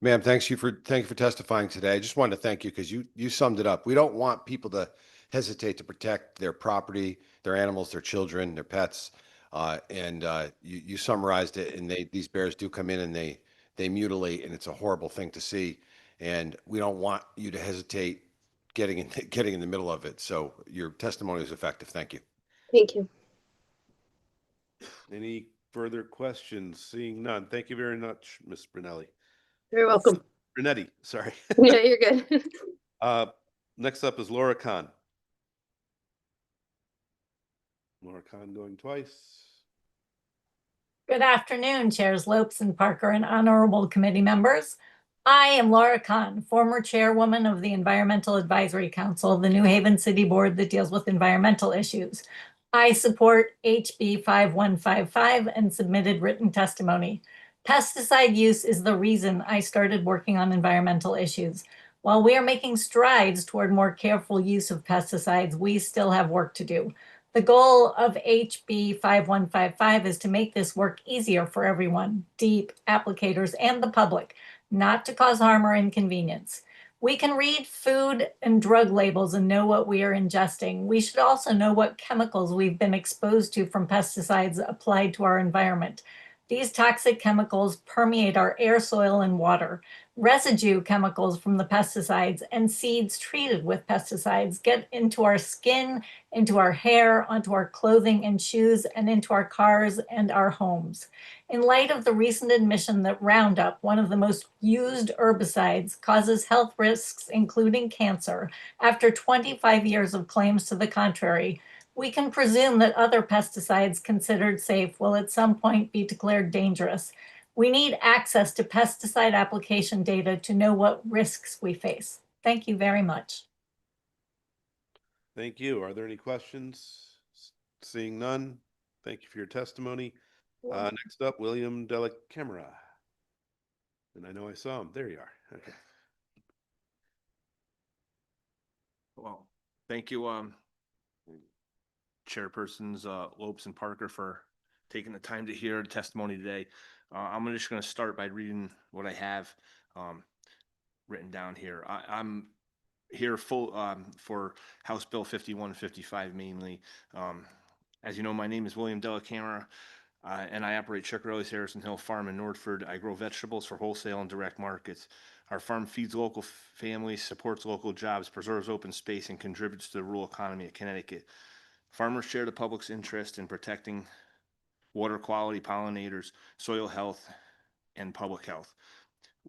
Ma'am, thank you for testifying today. I just wanted to thank you because you summed it up. We don't want people to hesitate to protect their property, their animals, their children, their pets. You summarized it, and these bears do come in and they mutilate, and it's a horrible thing to see. And we don't want you to hesitate getting in the middle of it. So your testimony was effective. Thank you. Thank you. Any further questions? Seeing none. Thank you very much, Ms. Brunelli. You're welcome. Brunetti, sorry. Yeah, you're good. Next up is Laura Khan. Laura Khan going twice. Good afternoon, Chairs Lopes and Parker and honorable committee members. I am Laura Khan, former chairwoman of the Environmental Advisory Council, the New Haven City Board that deals with environmental issues. I support HB 5155 and submitted written testimony. Pesticide use is the reason I started working on environmental issues. While we are making strides toward more careful use of pesticides, we still have work to do. The goal of HB 5155 is to make this work easier for everyone, DEEP, applicators, and the public, not to cause harm or inconvenience. We can read food and drug labels and know what we are ingesting. We should also know what chemicals we've been exposed to from pesticides applied to our environment. These toxic chemicals permeate our air, soil, and water. Residue chemicals from the pesticides and seeds treated with pesticides get into our skin, into our hair, onto our clothing and shoes, and into our cars and our homes. In light of the recent admission that Roundup, one of the most used herbicides, causes health risks, including cancer, after 25 years of claims to the contrary, we can presume that other pesticides considered safe will at some point be declared dangerous. We need access to pesticide application data to know what risks we face. Thank you very much. Thank you. Are there any questions? Seeing none, thank you for your testimony. Next up, William Della Camera. And I know I saw him. There you are. Okay. Well, thank you, Chairpersons Lopes and Parker, for taking the time to hear the testimony today. I'm just going to start by reading what I have written down here. I'm here for House Bill 5155 mainly. As you know, my name is William Della Camera, and I operate Chicorelli's Harrison Hill Farm in Nordford. I grow vegetables for wholesale and direct markets. Our farm feeds local families, supports local jobs, preserves open space, and contributes to the rural economy of Connecticut. Farmers share the public's interest in protecting water quality, pollinators, soil health, and public health.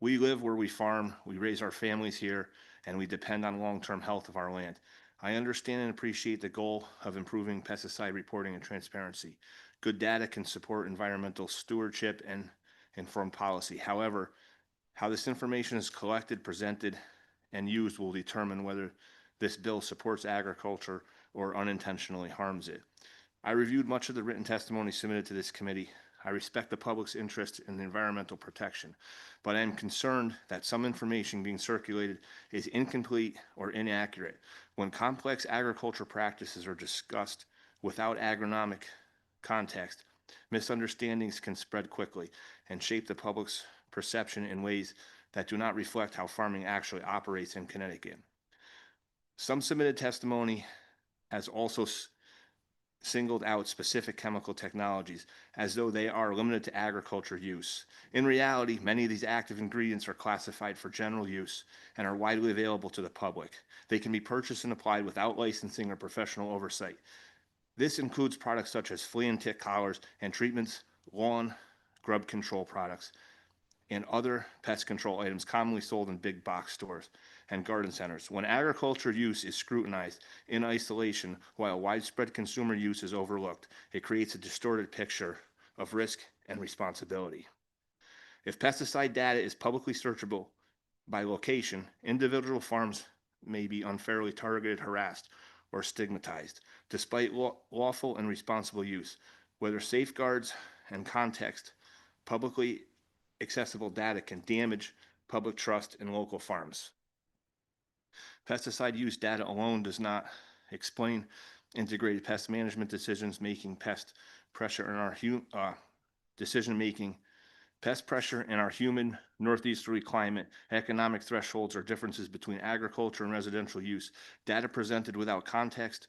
We live where we farm, we raise our families here, and we depend on long-term health of our land. I understand and appreciate the goal of improving pesticide reporting and transparency. Good data can support environmental stewardship and informed policy. However, how this information is collected, presented, and used will determine whether this bill supports agriculture or unintentionally harms it. I reviewed much of the written testimony submitted to this committee. I respect the public's interest in environmental protection, but I am concerned that some information being circulated is incomplete or inaccurate. When complex agriculture practices are discussed without agronomic context, misunderstandings can spread quickly and shape the public's perception in ways that do not reflect how farming actually operates in Connecticut. Some submitted testimony has also singled out specific chemical technologies as though they are limited to agriculture use. In reality, many of these active ingredients are classified for general use and are widely available to the public. They can be purchased and applied without licensing or professional oversight. This includes products such as flea and tick collars and treatments, lawn grub control products, and other pest control items commonly sold in big box stores and garden centers. When agriculture use is scrutinized in isolation while widespread consumer use is overlooked, it creates a distorted picture of risk and responsibility. If pesticide data is publicly searchable by location, individual farms may be unfairly targeted, harassed, or stigmatized, despite lawful and responsible use. Whether safeguards and context, publicly accessible data can damage public trust in local farms. Pesticide use data alone does not explain integrated pest management decisions, making pest pressure in our pest pressure in our humid northeasterly climate, economic thresholds, or differences between agriculture and residential use. Data presented without context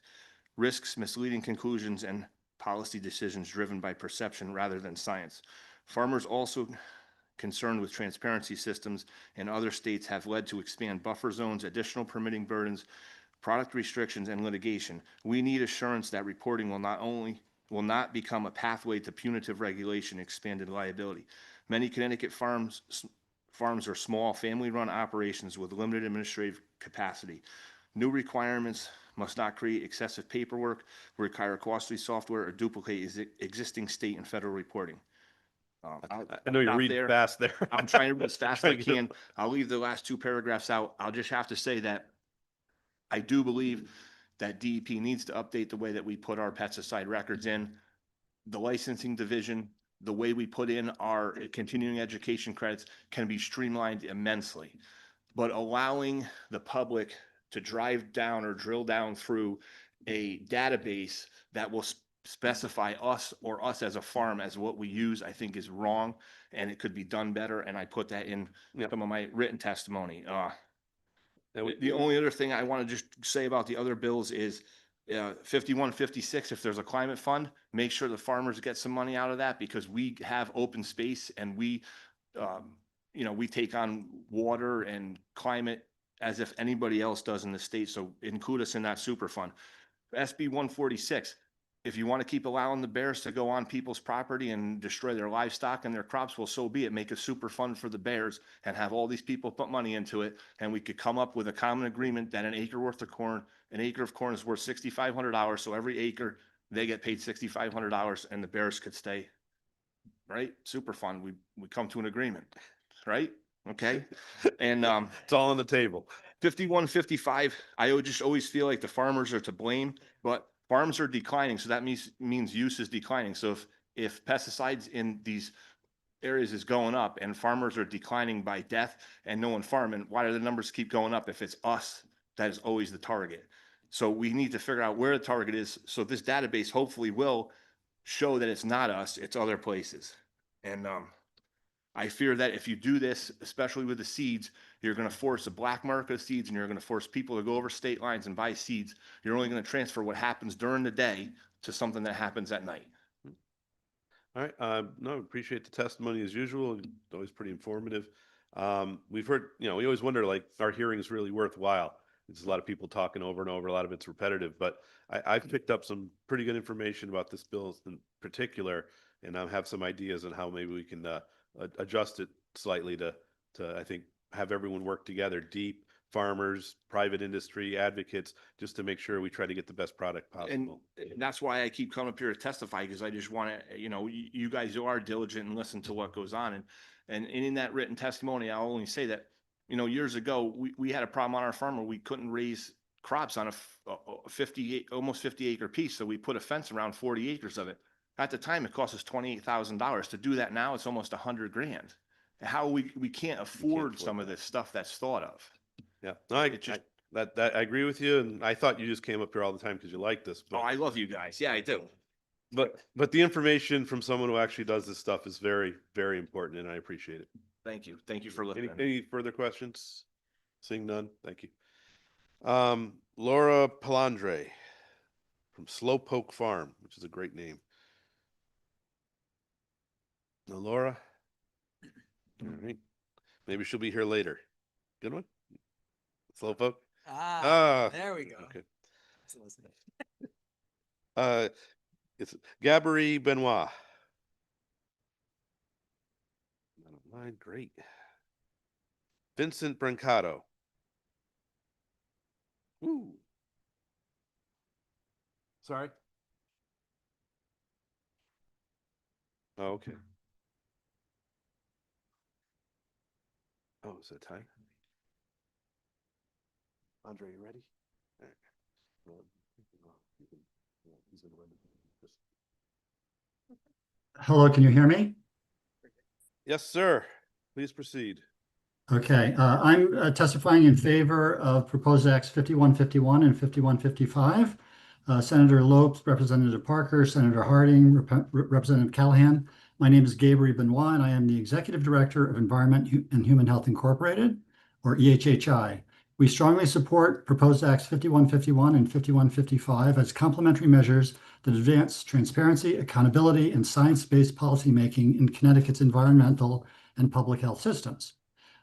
risks misleading conclusions and policy decisions driven by perception rather than science. Farmers also concerned with transparency systems in other states have led to expand buffer zones, additional permitting burdens, product restrictions, and litigation. We need assurance that reporting will not become a pathway to punitive regulation, expanded liability. Many Connecticut farms are small, family-run operations with limited administrative capacity. New requirements must not create excessive paperwork, require costly software, or duplicate existing state and federal reporting. I know you're stop reading there. fast there. I'm trying to read as fast as I Trying to get- can. I'll leave the last two paragraphs out. I'll just have to say that I do believe that DEP needs to update the way that we put our pesticide records in. The licensing division, the way we put in our continuing education credits can be streamlined immensely. But allowing the public to drive down or drill down through a database that will specify us or us as a farm as what we use, I think is wrong, and it could be done better. And I put that in some of my written testimony. The only other thing I want to just say about the other bills is 5156, if there's a climate fund, make sure the farmers get some money out of that, because we have open space and we take on water and climate as if anybody else does in the state. So include us in that super fund. SB 146, if you want to keep allowing the bears to go on people's property and destroy their livestock and their crops, well, so be it. Make a super fund for the bears and have all these people put money into it. And we could come up with a common agreement that an acre of corn is worth $6,500. So every acre, they get paid $6,500 and the bears could stay, right? Super fund. We come to an agreement, right? Okay. And it's all on the table. 5155, I would just always feel like the farmers are to blame, but farms are declining, so that means use is declining. So if pesticides in these areas is going up and farmers are declining by death and no one farming, why do the numbers keep going up if it's us that is always the target? So we need to figure out where the target is. So this database hopefully will show that it's not us, it's other places. And I fear that if you do this, especially with the seeds, you're going to force a black market of seeds, and you're going to force people to go over state lines and buy seeds. You're only going to transfer what happens during the day to something that happens at night. All right. No, appreciate the testimony as usual. Always pretty informative. We've heard, we always wonder, like, our hearing is really worthwhile. There's a lot of people talking over and over. A lot of it's repetitive, but I've picked up some pretty good information about this bill in particular, and I have some ideas on how maybe we can adjust it slightly to I think have everyone work together, deep farmers, private industry, advocates, just to make sure we try to get the best product possible. And that's why I keep coming up here to testify, because I just want to, you guys are diligent and listen to what goes on. And in that written testimony, I'll only say that, years ago, we had a problem on our farm where we couldn't raise crops on a 50, almost 50-acre piece. So we put a fence around 40 acres of it. At the time, it cost us $28,000. To do that now, it's almost $100,000. How we can't afford some of this stuff that's thought of. Yeah, no, I, It just- I agree with you, and I thought you just came up here all the time because you like this. Oh, But, I love you guys. Yeah, I do. but the information from someone who actually does this stuff is very, very important, and I appreciate it. Thank you. Thank you for Any, listening. any further questions? Seeing none, thank you. Laura Palandre from Slowpoke Farm, which is a great name. Now, Laura. All right. Maybe she'll be here later. Good one. Slowpoke. There we go. Okay. It's Gabri Benoit. Not online, great. Vincent Brancato. Ooh. Sorry. Oh, okay. Oh, is that time? Andre, you ready? All right. Hello, can you hear me? Yes, sir. Please proceed. Okay, I'm testifying in favor of proposed acts 5151 and 5155. Senator Lopes, Representative Parker, Senator Harding, Representative Callahan. My name is Gabriel Benoit, and I am the Executive Director of Environment and Human Health Incorporated, or EHHI. We strongly support proposed acts 5151 and 5155 as complementary measures that advance transparency, accountability, and science-based policymaking in Connecticut's environmental and public health systems.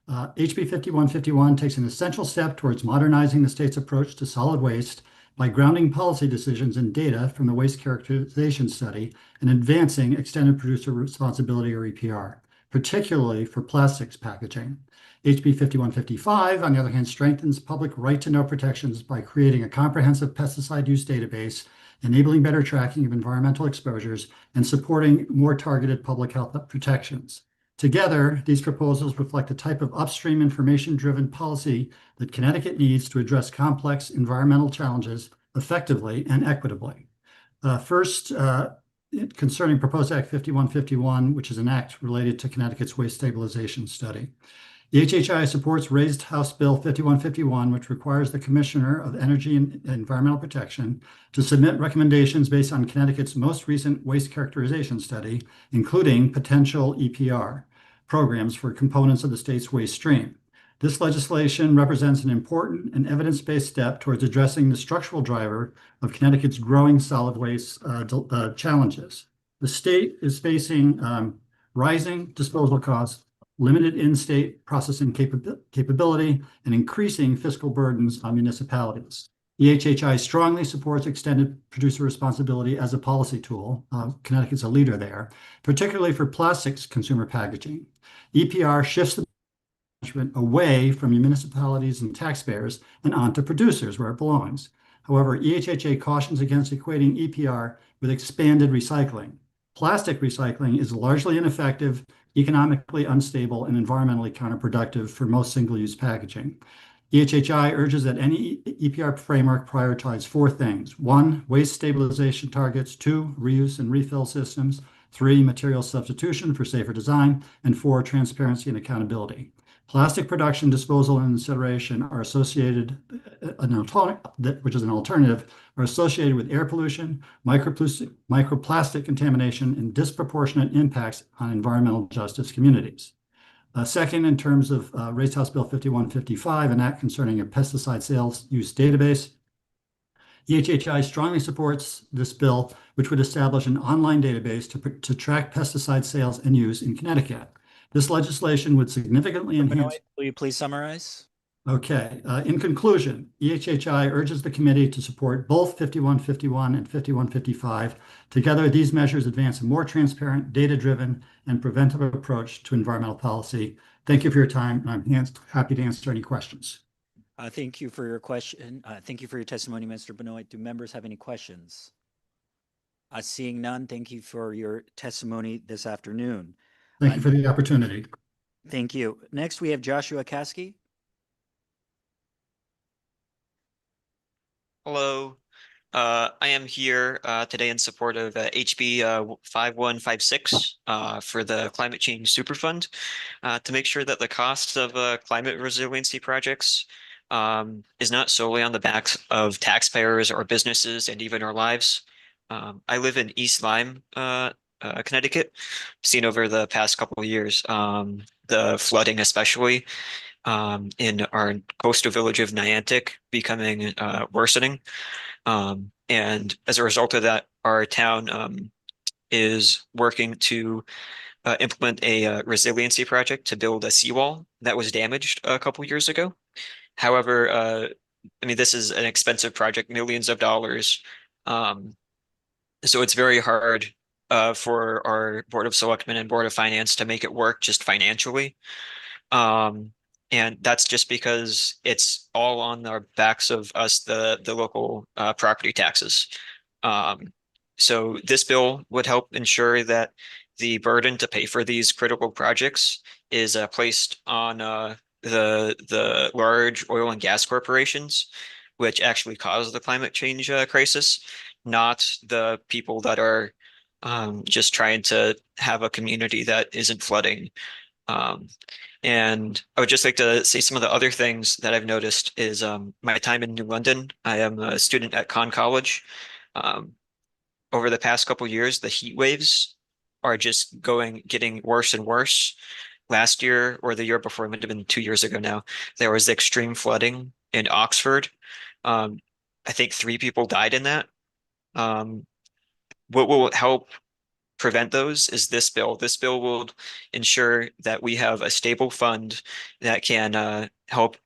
HB 5151 takes an essential step towards modernizing the state's approach to solid waste by grounding policy decisions in data from the Waste Characterization Study and advancing extended producer responsibility, or EPR, particularly for plastics packaging. HB 5155, on the other hand, strengthens public right-to-know protections by creating a comprehensive pesticide use database, enabling better tracking of environmental exposures, and supporting more targeted public health protections. Together, these proposals reflect the type of upstream information-driven policy that Connecticut needs to address complex environmental challenges effectively and equitably. First, concerning Proposed Act 5151, which is an act related to Connecticut's waste stabilization study. The HHI supports raised House Bill 5151, which requires the Commissioner of Energy and Environmental Protection to submit recommendations based on Connecticut's most recent waste characterization study, including potential EPR programs for components of the state's waste stream. This legislation represents an important and evidence-based step towards addressing the structural driver of Connecticut's growing solid waste challenges. The state is facing rising disposal costs, limited in-state processing capability, and increasing fiscal burdens on municipalities. EHHI strongly supports extended producer responsibility as a policy tool. Connecticut's a leader there, particularly for plastics consumer packaging. EPR shifts the management away from municipalities and taxpayers and onto producers where it belongs. However, EHHA cautions against equating EPR with expanded recycling. Plastic recycling is largely ineffective, economically unstable, and environmentally counterproductive for most single-use packaging. EHHI urges that any EPR framework prioritize four things. 1, waste stabilization targets. 2, reuse and refill systems. 3, material substitution for safer design. And 4, transparency and accountability. Plastic production, disposal, and incineration are associated, which is an alternative, are associated with air pollution, microplastic contamination, and disproportionate impacts on environmental justice communities. Second, in terms of raised House Bill 5155, an act concerning a pesticide sales use database, EHHI strongly supports this bill, which would establish an online database to track pesticide sales and use in Connecticut. This legislation would significantly enhance. Will you please summarize? Okay. In conclusion, EHHI urges the committee to support both 5151 and 5155. Together, these measures advance a more transparent, data-driven, and preventive approach to environmental policy. Thank you for your time, and I'm happy to answer any questions. Thank you for your question. Thank you for your testimony, Mr. Benoit. Do members have any questions? Seeing none, thank you for your testimony this afternoon. Thank you for the opportunity. Thank you. Next, we have Joshua Caskey. Hello. I am here today in support of HB 5156 for the Climate Change Superfund to make sure that the costs of climate resiliency projects is not solely on the backs of taxpayers or businesses and even our lives. I live in East Lyme, Connecticut. Seen over the past couple of years, the flooding especially in our coastal village of Niantic becoming worsening. And as a result of that, our town is working to implement a resiliency project to build a seawall that was damaged a couple years ago. However, I mean, this is an expensive project, millions of dollars. So it's very hard for our Board of Selectmen and Board of Finance to make it work just financially. And that's just because it's all on our backs of us, the local property taxes. So this bill would help ensure that the burden to pay for these critical projects is placed on the large oil and gas corporations, which actually cause the climate change crisis, not the people that are just trying to have a community that isn't flooding. And I would just like to say some of the other things that I've noticed is my time in New London. I am a student at Conn College. Over the past couple of years, the heat waves are just getting worse and worse. Last year or the year before, it might have been 2 years ago now, there was extreme flooding in Oxford. I think 3 people died in that. What will help prevent those is this bill. This bill will ensure that we have a stable fund that can help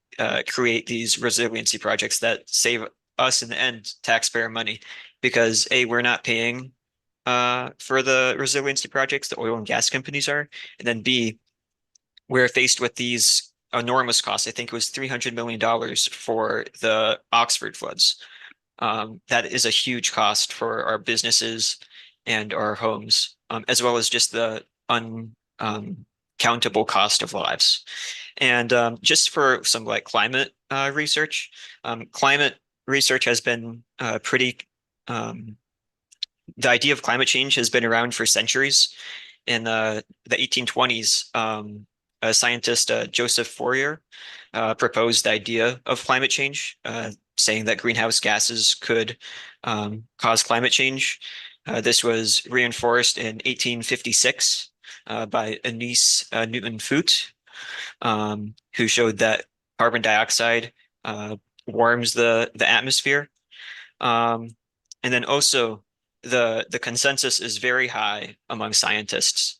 create these resiliency projects that save us in the end taxpayer money, because A, we're not paying for the resiliency projects, the oil and gas companies are, and then B, we're faced with these enormous costs. I think it was $300 million for the Oxford floods. That is a huge cost for our businesses and our homes, as well as just the uncountable cost of lives. And just for some like climate research, climate research has been pretty, the idea of climate change has been around for centuries. In the 1820s, a scientist, Joseph Fourier, proposed the idea of climate change, saying that greenhouse gases could cause climate change. This was reinforced in 1856 by Anice Newton Foote, who showed that carbon dioxide warms the atmosphere. And then also the consensus is very high among scientists.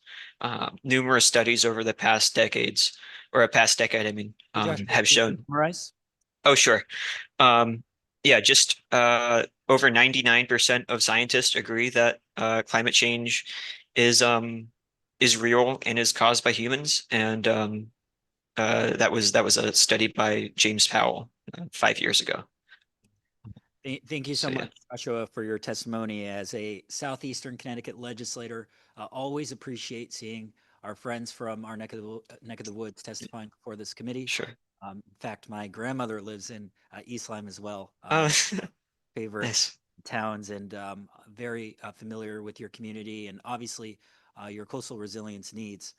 Numerous studies over the past decades, or a past decade, I mean, have shown. Summarize? Oh, sure. Yeah, just over 99% of scientists agree that climate change is real and is caused by humans. And that was a study by James Powell 5 years ago. Thank you so So, yeah. much, Joshua, for your testimony. As a Southeastern Connecticut legislator, always appreciate seeing our friends from our neck of the woods testifying before this committee. Sure. In fact, my grandmother lives in East Lyme as well. Favorite Nice. towns, and very familiar with your community, and obviously your coastal resilience needs.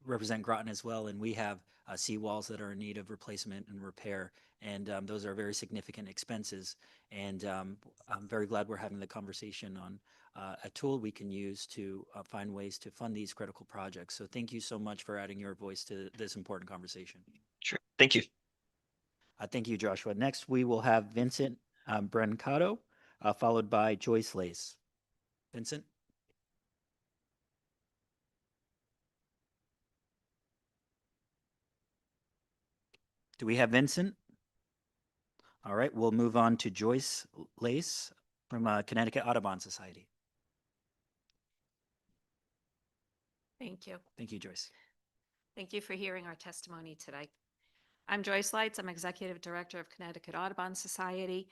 Represent Groton as well, and we have seawalls that are in need of replacement and repair, and those are very significant expenses. And I'm very glad we're having the conversation on a tool we can use to find ways to fund these critical projects. So thank you so much for adding your voice to this important conversation. Sure. Thank you. Thank you, Joshua. Next, we will have Vincent Brancato, followed by Joyce Lace. Vincent? Do we have Vincent? All right, we'll move on to Joyce Lace from Connecticut Audubon Society. Thank you. Thank you, Joyce. Thank you for hearing our testimony today. I'm Joyce Lights. I'm Executive Director of Connecticut Audubon Society.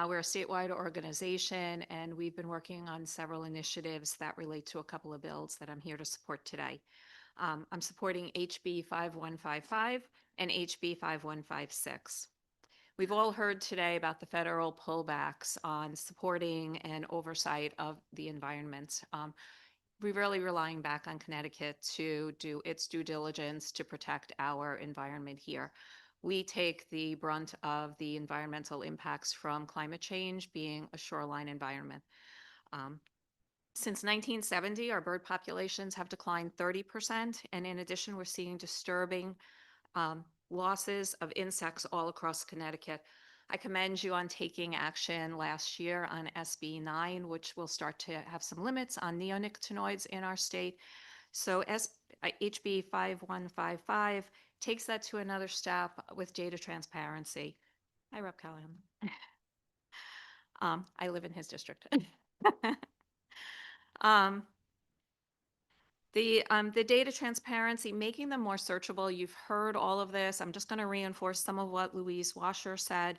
We're a statewide organization, and we've been working on several initiatives that relate to a couple of bills that I'm here to support today. I'm supporting HB 5155 and HB 5156. We've all heard today about the federal pullbacks on supporting and oversight of the environment. We're really relying back on Connecticut to do its due diligence to protect our environment here. We take the brunt of the environmental impacts from climate change, being a shoreline environment. Since 1970, our bird populations have declined 30%, and in addition, we're seeing disturbing losses of insects all across Connecticut. I commend you on taking action last year on SB 9, which will start to have some limits on neonicotinoids in our state. So HB 5155 takes that to another step with data transparency. Hi, Rep. Callahan. I live in his district. The data transparency, making them more searchable. You've heard all of this. I'm just going to reinforce some of what Louise Washer said.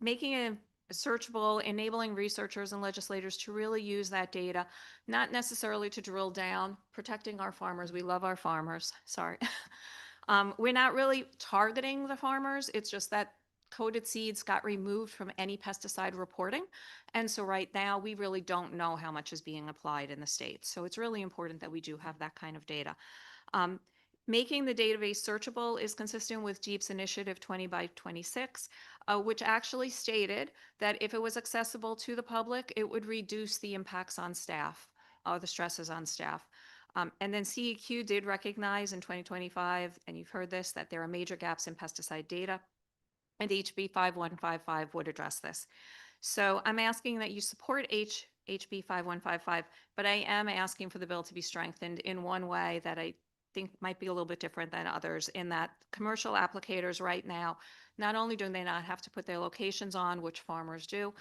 Making it searchable, enabling researchers and legislators to really use that data, not necessarily to drill down, protecting our farmers. We love our farmers. Sorry. We're not really targeting the farmers. It's just that coated seeds got removed from any pesticide reporting. And so right now, we really don't know how much is being applied in the state. So it's really important that we do have that kind of data. Making the database searchable is consistent with DEEP's initiative 20 by 26, which actually stated that if it was accessible to the public, it would reduce the impacts on staff, the stresses on staff. And then CEQ did recognize in 2025, and you've heard this, that there are major gaps in pesticide data, and HB 5155 would address this. So I'm asking that you support HB 5155, but I am asking for the bill to be strengthened in one way that I think might be a little bit different than others, in that commercial applicators right now, not only do they not have to put their locations on, which farmers do,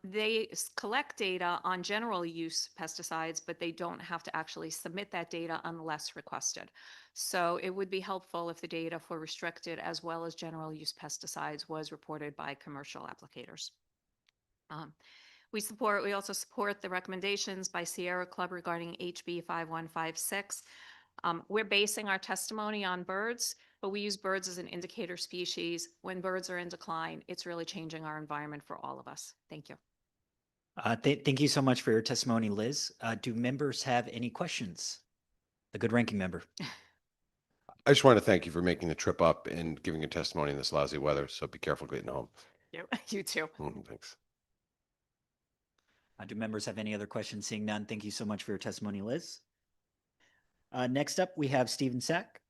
they collect data on general use pesticides, but they don't have to actually submit that data unless requested. So it would be helpful if the data for restricted as well as general use pesticides was reported by commercial applicators. We also support the recommendations by Sierra Club regarding HB 5156. We're basing our testimony on birds, but we use birds as an indicator species. When birds are in decline, it's really changing our environment for all of us. Thank you. Thank you so much for your testimony, Liz. Do members have any questions? The good ranking member. I just want to thank you for making the trip up and giving your testimony in this lousy weather. So be careful getting home. You too. Thanks. Do members have any other questions? Seeing none, thank you so much for your testimony, Liz. Next up, we have Stephen Sack,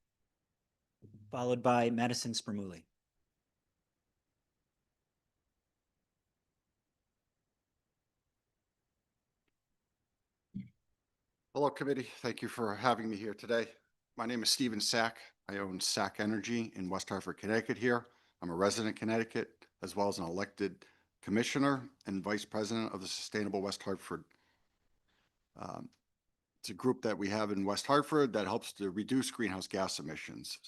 followed by Madison Spermuli. Hello, committee. Thank you for having me here today. My name is Stephen Sack. I own Sack Energy in West Hartford, Connecticut here. I'm a resident of Connecticut, as well as an elected commissioner and vice president of the Sustainable West Hartford. It's a group that we have in West Hartford that helps to reduce greenhouse gas emissions.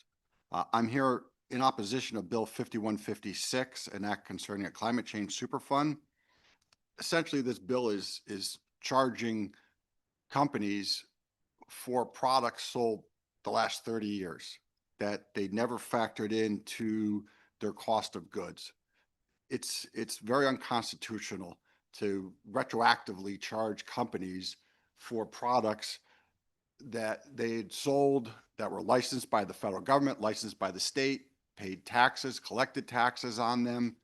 I'm here in opposition of Bill 5156, an act concerning a climate change superfund. Essentially, this bill is charging companies for products sold the last 30 years that they never factored into their cost of goods. It's very unconstitutional to retroactively charge companies for products that they had sold, that were licensed by the federal government, licensed by the state, paid taxes, collected taxes on them,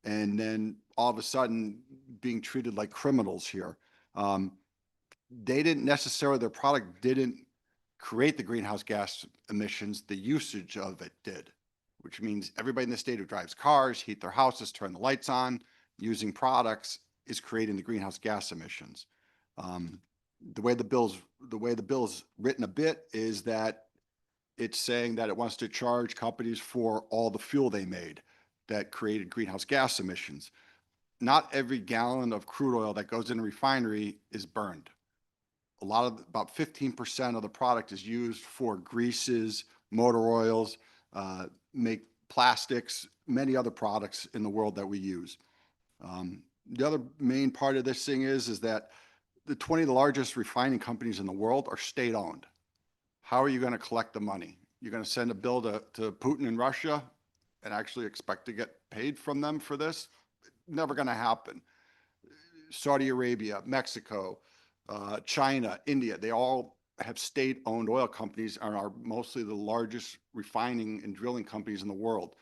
and then all of a sudden being treated like criminals here. They didn't necessarily, their product didn't create the greenhouse gas emissions, the usage of it did, which means everybody in the state who drives cars, heat their houses, turn the lights on, using products is creating the greenhouse gas emissions. The way the bill's written a bit is that it's saying that it wants to charge companies for all the fuel they made that created greenhouse gas emissions. Not every gallon of crude oil that goes in a refinery is burned. About 15% of the product is used for greases, motor oils, make plastics, many other products in the world that we use. The other main part of this thing is that the 20 largest refining companies in the world are state-owned. How are you going to collect the money? You're going to send a bill to Putin in Russia and actually expect to get paid from them for this. Never going to happen. Saudi Arabia, Mexico, China, India, they all have state-owned oil companies and are mostly the largest refining and drilling companies in the world.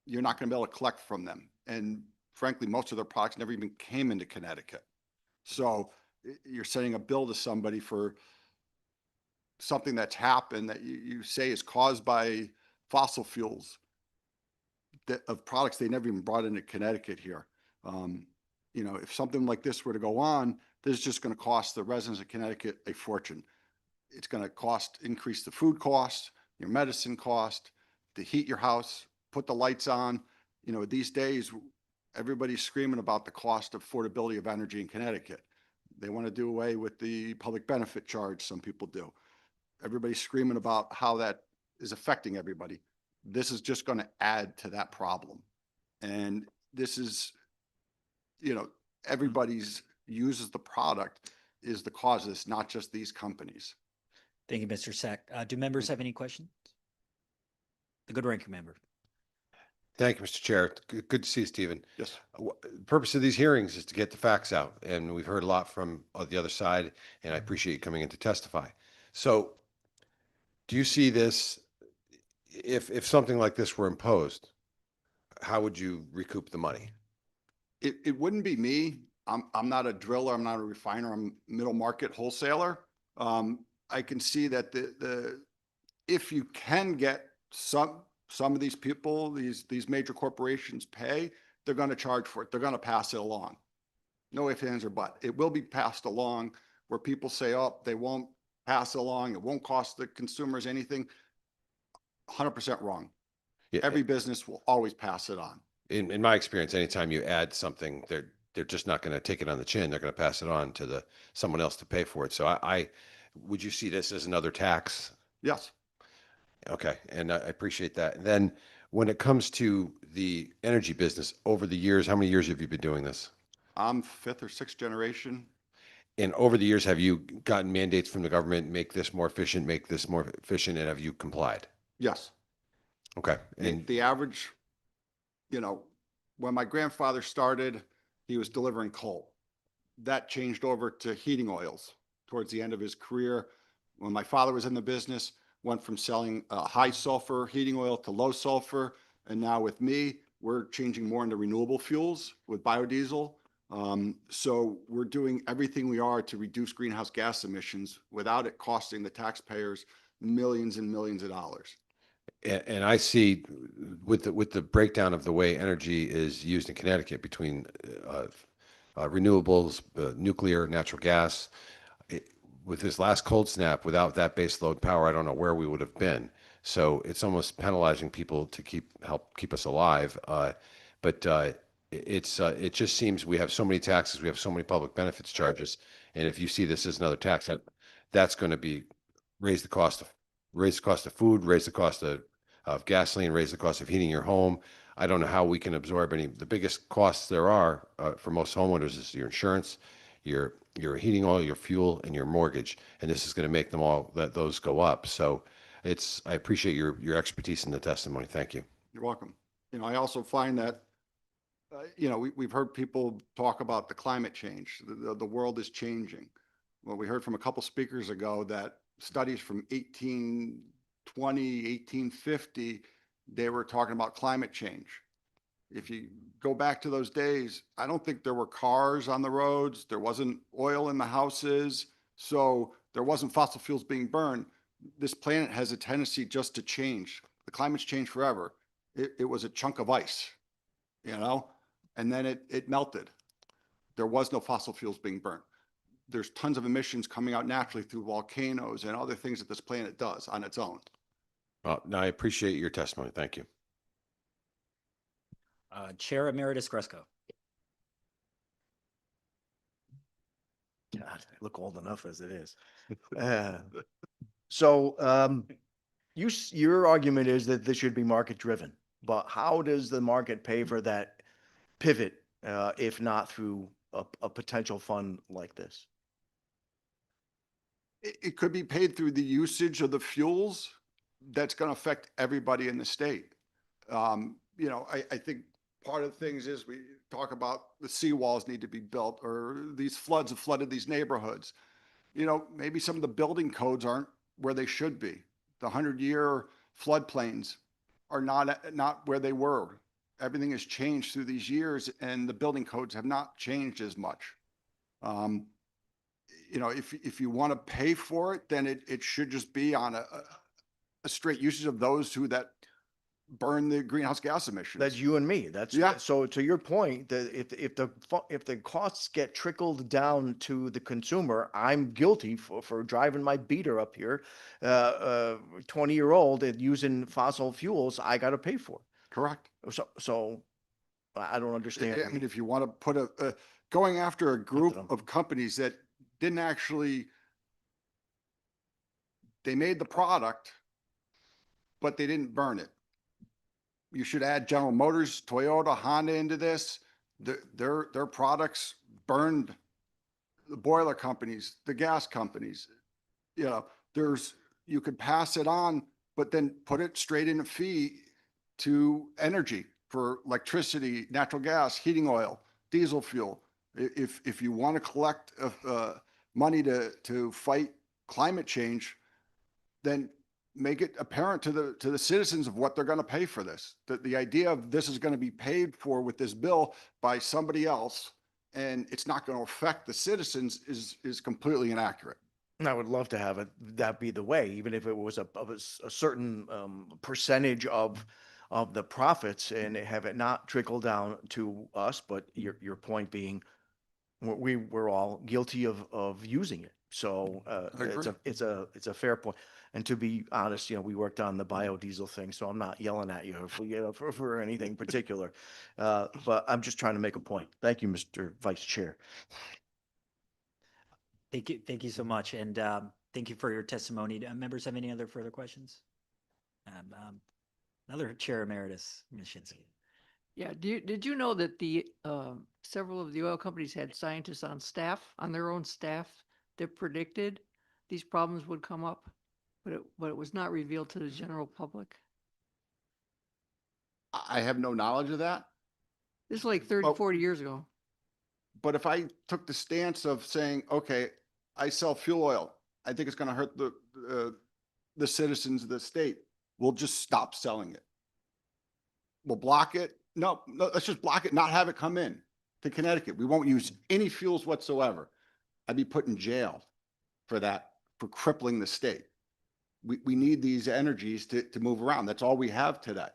You're not going to be able to collect from them. And frankly, most of their products never even came into Connecticut. So you're sending a bill to somebody for something that's happened that you say is caused by fossil fuels of products they never even brought into Connecticut here. You know, if something like this were to go on, this is just going to cost the residents of Connecticut a fortune. It's going to increase the food cost, your medicine cost, to heat your house, put the lights on. You know, these days, everybody's screaming about the cost of affordability of energy in Connecticut. They want to do away with the public benefit charge, some people do. Everybody's screaming about how that is affecting everybody. This is just going to add to that problem. And this is, you know, everybody's uses the product is the cause of this, not just these companies. Thank you, Mr. Sack. Do members have any questions? The good ranking member. Thank you, Mr. Chair. Good to see you, Stephen. Yes. The purpose of these hearings is to get the facts out, and we've heard a lot from the other side, and I appreciate you coming in to testify. So do you see this, if something like this were imposed, how would you recoup the money? It wouldn't be me. I'm not a driller. I'm not a refiner. I'm a middle market wholesaler. I can see that if you can get some of these people, these major corporations pay, they're going to charge for it. They're going to pass it along. No ifs, ands, or buts. It will be passed along where people say, oh, they won't pass it along. It won't cost the consumers anything. 100% wrong. Yeah. Every business will always pass it on. In my experience, anytime you add something, they're just not going to take it on the chin. They're going to pass it on to someone else to pay for it. So would you see this as another tax? Yes. Okay, and I appreciate that. And then when it comes to the energy business, over the years, how many years have you been doing this? I'm 5th or 6th generation. And over the years, have you gotten mandates from the government, make this more efficient, and have you complied? Yes. Okay. And the average, you know, when my grandfather started, he was delivering coal. That changed over to heating oils towards the end of his career. When my father was in the business, went from selling high sulfur heating oil to low sulfur. And now with me, we're changing more into renewable fuels with biodiesel. So we're doing everything we are to reduce greenhouse gas emissions without it costing the taxpayers millions and millions of dollars. And I see with the breakdown of the way energy is used in Connecticut between renewables, nuclear, natural gas. With this last cold snap, without that base load power, I don't know where we would have been. So it's almost penalizing people to help keep us alive. But it just seems we have so many taxes, we have so many public benefits charges, and if you see this as another tax, that's going to raise the cost of food, raise the cost of gasoline, raise the cost of heating your home. I don't know how we can absorb the biggest costs there are for most homeowners is your insurance, your heating oil, your fuel, and your mortgage. And this is going to make those go up. So I appreciate your expertise in the testimony. Thank you. You're welcome. You know, I also find that, you know, we've heard people talk about the climate change. The world is changing. Well, we heard from a couple speakers ago that studies from 1820, 1850, they were talking about climate change. If you go back to those days, I don't think there were cars on the roads. There wasn't oil in the houses. So there wasn't fossil fuels being burned. This planet has a tendency just to change. The climate's changed forever. It was a chunk of ice, you know, and then it melted. There was no fossil fuels being burnt. There's tons of emissions coming out naturally through volcanoes and other things that this planet does on its own. Well, no, I appreciate your testimony. Thank you. Chair Emeritus Gresko. God, I look old enough as it is. So your argument is that this should be market driven, but how does the market pay for that pivot if not through a potential fund like this? It could be paid through the usage of the fuels that's going to affect everybody in the state. you know, I think part of the things is we talk about the seawalls need to be built, or these floods have flooded these neighborhoods. You know, maybe some of the building codes aren't where they should be. The 100-year floodplains are not where they were. Everything has changed through these years, and the building codes have not changed as much. You know, if you want to pay for it, then it should just be on a straight usage of those that burn the greenhouse gas emissions. That's you and me. That's Yeah. So to your point, that if the costs get trickled down to the consumer, I'm guilty for driving my beater up here, 20-year-old and using fossil fuels. I got to pay for it. Correct. So I don't understand. I mean, if you want to put going after a group of companies that didn't actually, they made the product, but they didn't burn it. You should add General Motors, Toyota, Honda into this. Their products burned the boiler companies, the gas companies. You know, you could pass it on, but then put it straight in a fee to energy for electricity, natural gas, heating oil, diesel fuel. If you want to collect money to fight climate change, then make it apparent to the citizens of what they're going to pay for this. The idea of this is going to be paid for with this bill by somebody else, and it's not going to affect the citizens is completely inaccurate. I would love to have that be the way, even if it was a certain percentage of the profits, and have it not trickle down to us. But your point being, we're all guilty of using it. So it's a fair point. And to be honest, you know, we worked on the biodiesel thing, so I'm not yelling at you for anything particular. But I'm just trying to make a point. Thank you, Mr. Vice Chair. Thank you so much, and thank you for your testimony. Do members have any other further questions? Another Chair Emeritus, Ms. Shinsky. Yeah, did you know that the several of the oil companies had scientists on staff, on their own staff, that predicted these problems would come up, but it was not revealed to the general public? I have no knowledge of that. This is like 30, 40 years ago. But if I took the stance of saying, okay, I sell fuel oil, I think it's going to hurt the citizens of the state, we'll just stop selling it. We'll block it. No, let's just block it, not have it come in to Connecticut. We won't use any fuels whatsoever. I'd be put in jail for that, for crippling the state. We need these energies to move around. That's all we have today.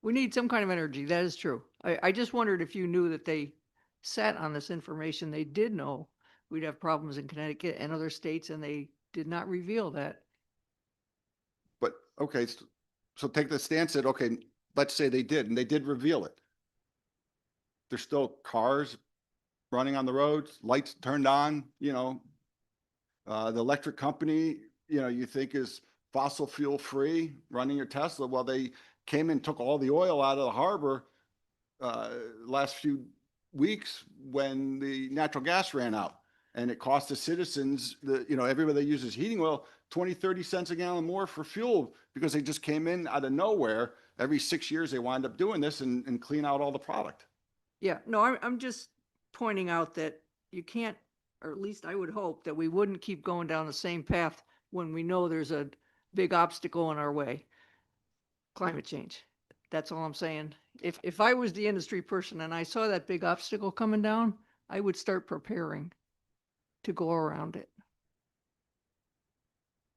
We need some kind of energy. That is true. I just wondered if you knew that they sat on this information. They did know we'd have problems in Connecticut and other states, and they did not reveal that. But okay, so take the stance that, okay, let's say they did, and they did reveal it. There's still cars running on the roads, lights turned on, you know, the electric company, you know, you think is fossil fuel free, running your Tesla. Well, they came and took all the oil out of the harbor last few weeks when the natural gas ran out, and it cost the citizens, you know, everybody that uses heating oil, 20, 30 cents a gallon more for fuel, because they just came in out of nowhere. Every 6 years they wind up doing this and clean out all the product. Yeah, no, I'm just pointing out that you can't, or at least I would hope that we wouldn't keep going down the same path when we know there's a big obstacle in our way. Climate change. That's all I'm saying. If I was the industry person and I saw that big obstacle coming down, I would start preparing to go around it.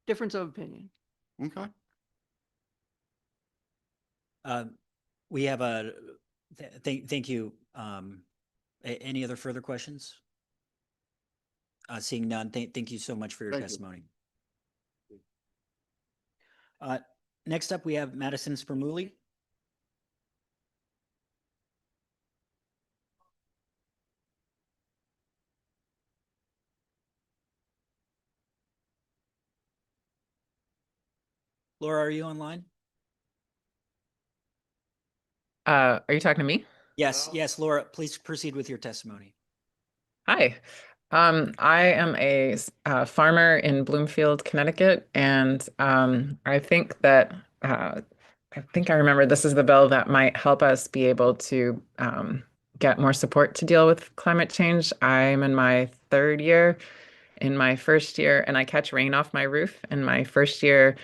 Difference of opinion. Okay. We have thank you. Any other further questions? Seeing none, thank you so much for your testimony. Next up, we have Madison Spermuli. Laura, are you online? Are you talking to me? Yes, Laura, please proceed with your testimony. Hi. I am a farmer in Bloomfield, Connecticut, and I think that I think I remember this is the bill that might help us be able to get more support to deal with climate change. I'm in my third year. In my first year, and I catch rain off my roof. In my first year,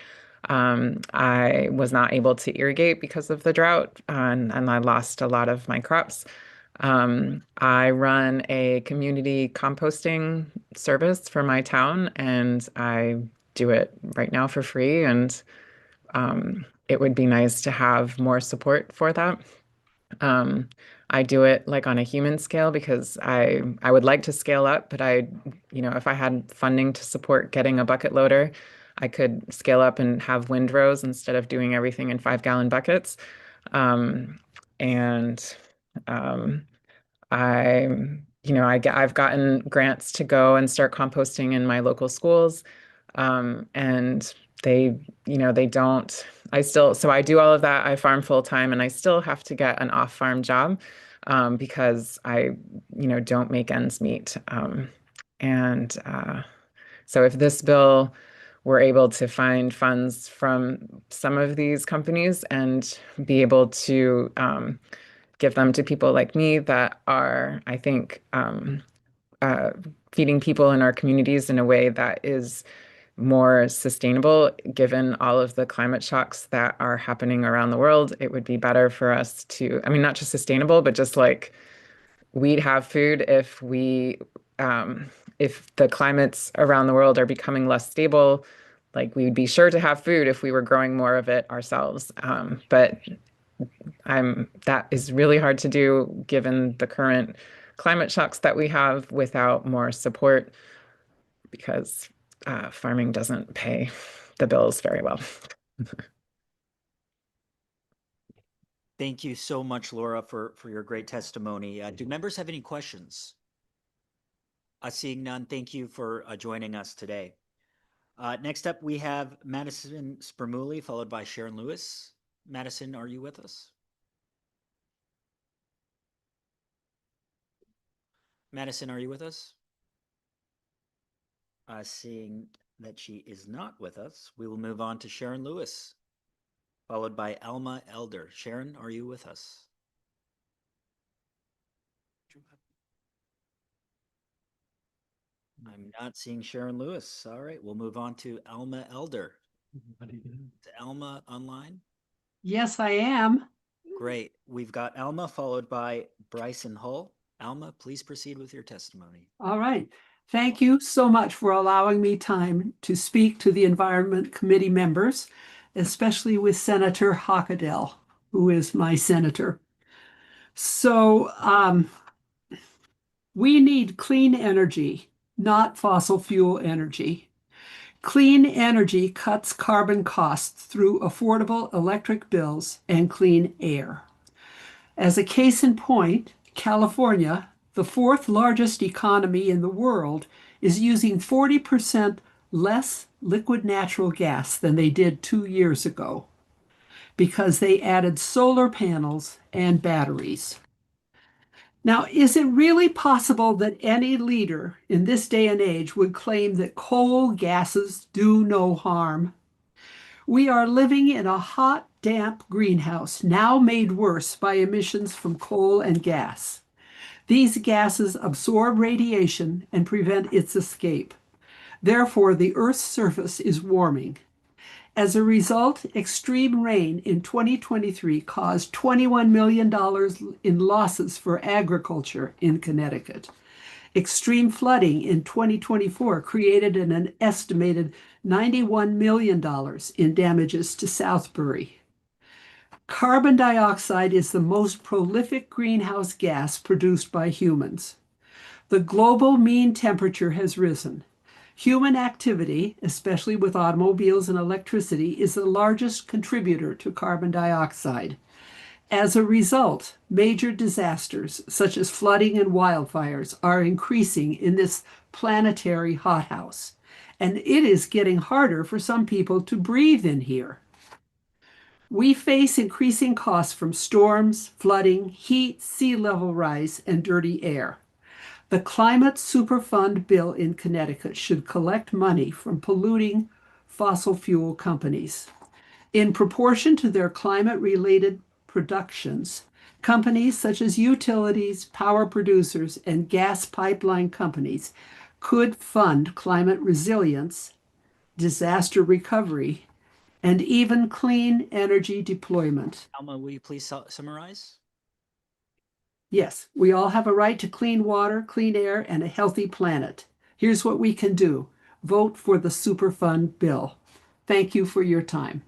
I was not able to irrigate because of the drought, and I lost a lot of my crops. I run a community composting service for my town, and I do it right now for free. And it would be nice to have more support for that. I do it like on a human scale because I would like to scale up, but if I had funding to support getting a bucket loader, I could scale up and have windrows instead of doing everything in 5-gallon buckets. And I've gotten grants to go and start composting in my local schools. And they don't, so I do all of that. I farm full time and I still have to get an off-farm job because I don't make ends meet. So if this bill were able to find funds from some of these companies and be able to give them to people like me that are, I think, feeding people in our communities in a way that is more sustainable, given all of the climate shocks that are happening around the world, it would be better for us to, not just sustainable, but just like we'd have food if the climates around the world are becoming less stable, like we would be sure to have food if we were growing more of it ourselves. But that is really hard to do given the current climate shocks that we have without more support, because farming doesn't pay the bills very well. Thank you so much, Laura, for your great testimony. Do members have any questions? Seeing none, thank you for joining us today. Next up, we have Madison Spermuli, followed by Sharon Lewis. Madison, are you with us? Madison, are you with us? Seeing that she is not with us, we will move on to Sharon Lewis, followed by Alma Elder. Sharon, are you with us? I'm not seeing Sharon Lewis. All right, we'll move on to Alma Elder. Is Alma online? Yes, I am. Great. We've got Alma followed by Bryson Hull. Alma, please proceed with your testimony. All right. Thank you so much for allowing me time to speak to the Environment Committee members, especially with Senator Hockadell, who is my senator. So we need clean energy, not fossil fuel energy. Clean energy cuts carbon costs through affordable electric bills and clean air. As a case in point, California, the fourth largest economy in the world, is using 40% less liquid natural gas than they did 2 years ago because they added solar panels and batteries. Now, is it really possible that any leader in this day and age would claim that coal gases do no harm? We are living in a hot, damp greenhouse, now made worse by emissions from coal and gas. These gases absorb radiation and prevent its escape. Therefore, the Earth's surface is warming. As a result, extreme rain in 2023 caused $21 million in losses for agriculture in Connecticut. Extreme flooding in 2024 created an estimated $91 million in damages to Southbury. Carbon dioxide is the most prolific greenhouse gas produced by humans. The global mean temperature has risen. Human activity, especially with automobiles and electricity, is the largest contributor to carbon dioxide. As a result, major disasters such as flooding and wildfires are increasing in this planetary hothouse, and it is getting harder for some people to breathe in here. We face increasing costs from storms, flooding, heat, sea level rise, and dirty air. The Climate Superfund bill in Connecticut should collect money from polluting fossil fuel companies. In proportion to their climate-related productions, companies such as utilities, power producers, and gas pipeline companies could fund climate resilience, disaster recovery, and even clean energy deployment. Alma, will you please summarize? Yes, we all have a right to clean water, clean air, and a healthy planet. Here's what we can do. Vote for the Superfund bill. Thank you for your time.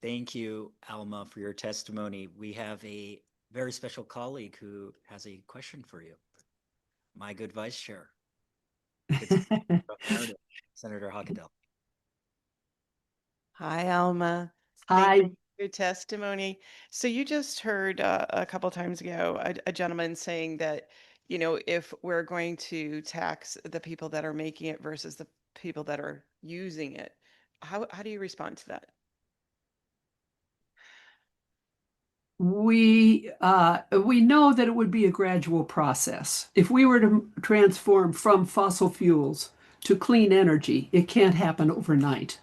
Thank you, Alma, for your testimony. We have a very special colleague who has a question for you. My good vice chair, Senator Hockadell. Hi, Alma. Hi. Thank you for your testimony. So you just heard a couple times ago a gentleman saying that, you know, if we're going to tax the people that are making it versus the people that are using it, how do you respond to that? We know that it would be a gradual process. If we were to transform from fossil fuels to clean energy, it can't happen overnight.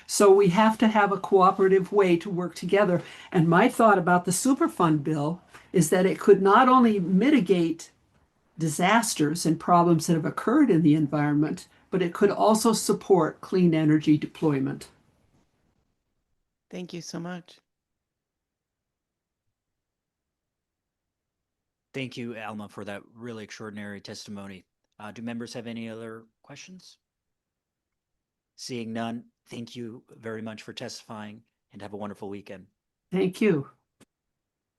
So we have to have a cooperative way to work together. And my thought about the Superfund bill is that it could not only mitigate disasters and problems that have occurred in the environment, but it could also support clean energy deployment. Thank you so much. Thank you, Alma, for that really extraordinary testimony. Do members have any other questions? Seeing none, thank you very much for testifying and have a wonderful weekend. Thank you.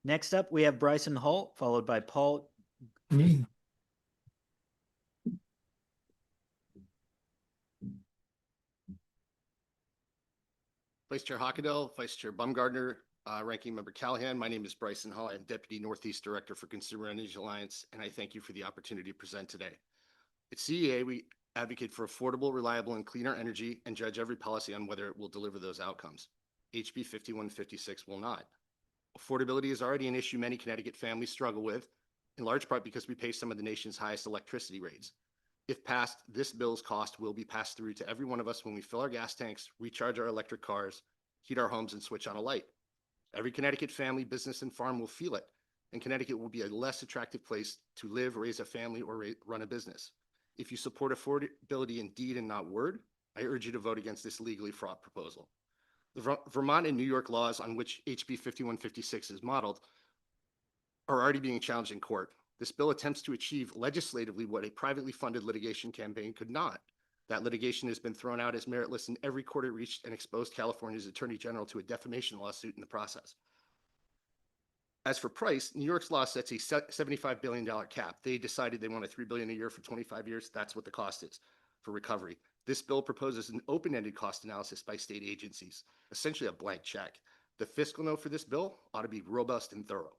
Next up, we have Bryson Hall, followed by Paul. Vice Chair Hockadell, Vice Chair Baumgartner, Ranking Member Callahan. My name is Bryson Hall. I'm Deputy Northeast Director for Consumer Energy Alliance, and I thank you for the opportunity to present today. At CEA, we advocate for affordable, reliable, and cleaner energy and judge every policy on whether it will deliver those outcomes. HB 5156 will not. Affordability is already an issue many Connecticut families struggle with, in large part because we pay some of the nation's highest electricity rates. If passed, this bill's cost will be passed through to every one of us when we fill our gas tanks, recharge our electric cars, heat our homes, and switch on a light. Every Connecticut family, business, and farm will feel it, and Connecticut will be a less attractive place to live, raise a family, or run a business. If you support affordability in deed and not word, I urge you to vote against this legally fraught proposal. The Vermont and New York laws on which HB 5156 is modeled are already being challenged in court. This bill attempts to achieve legislatively what a privately funded litigation campaign could not. That litigation has been thrown out as meritless in every court it reached and exposed California's Attorney General to a defamation lawsuit in the process. As for price, New York's law sets a $75 billion cap. They decided they want a $3 billion a year for 25 years. That's what the cost is for recovery. This bill proposes an open-ended cost analysis by state agencies, essentially a blank check. The fiscal note for this bill ought to be robust and thorough.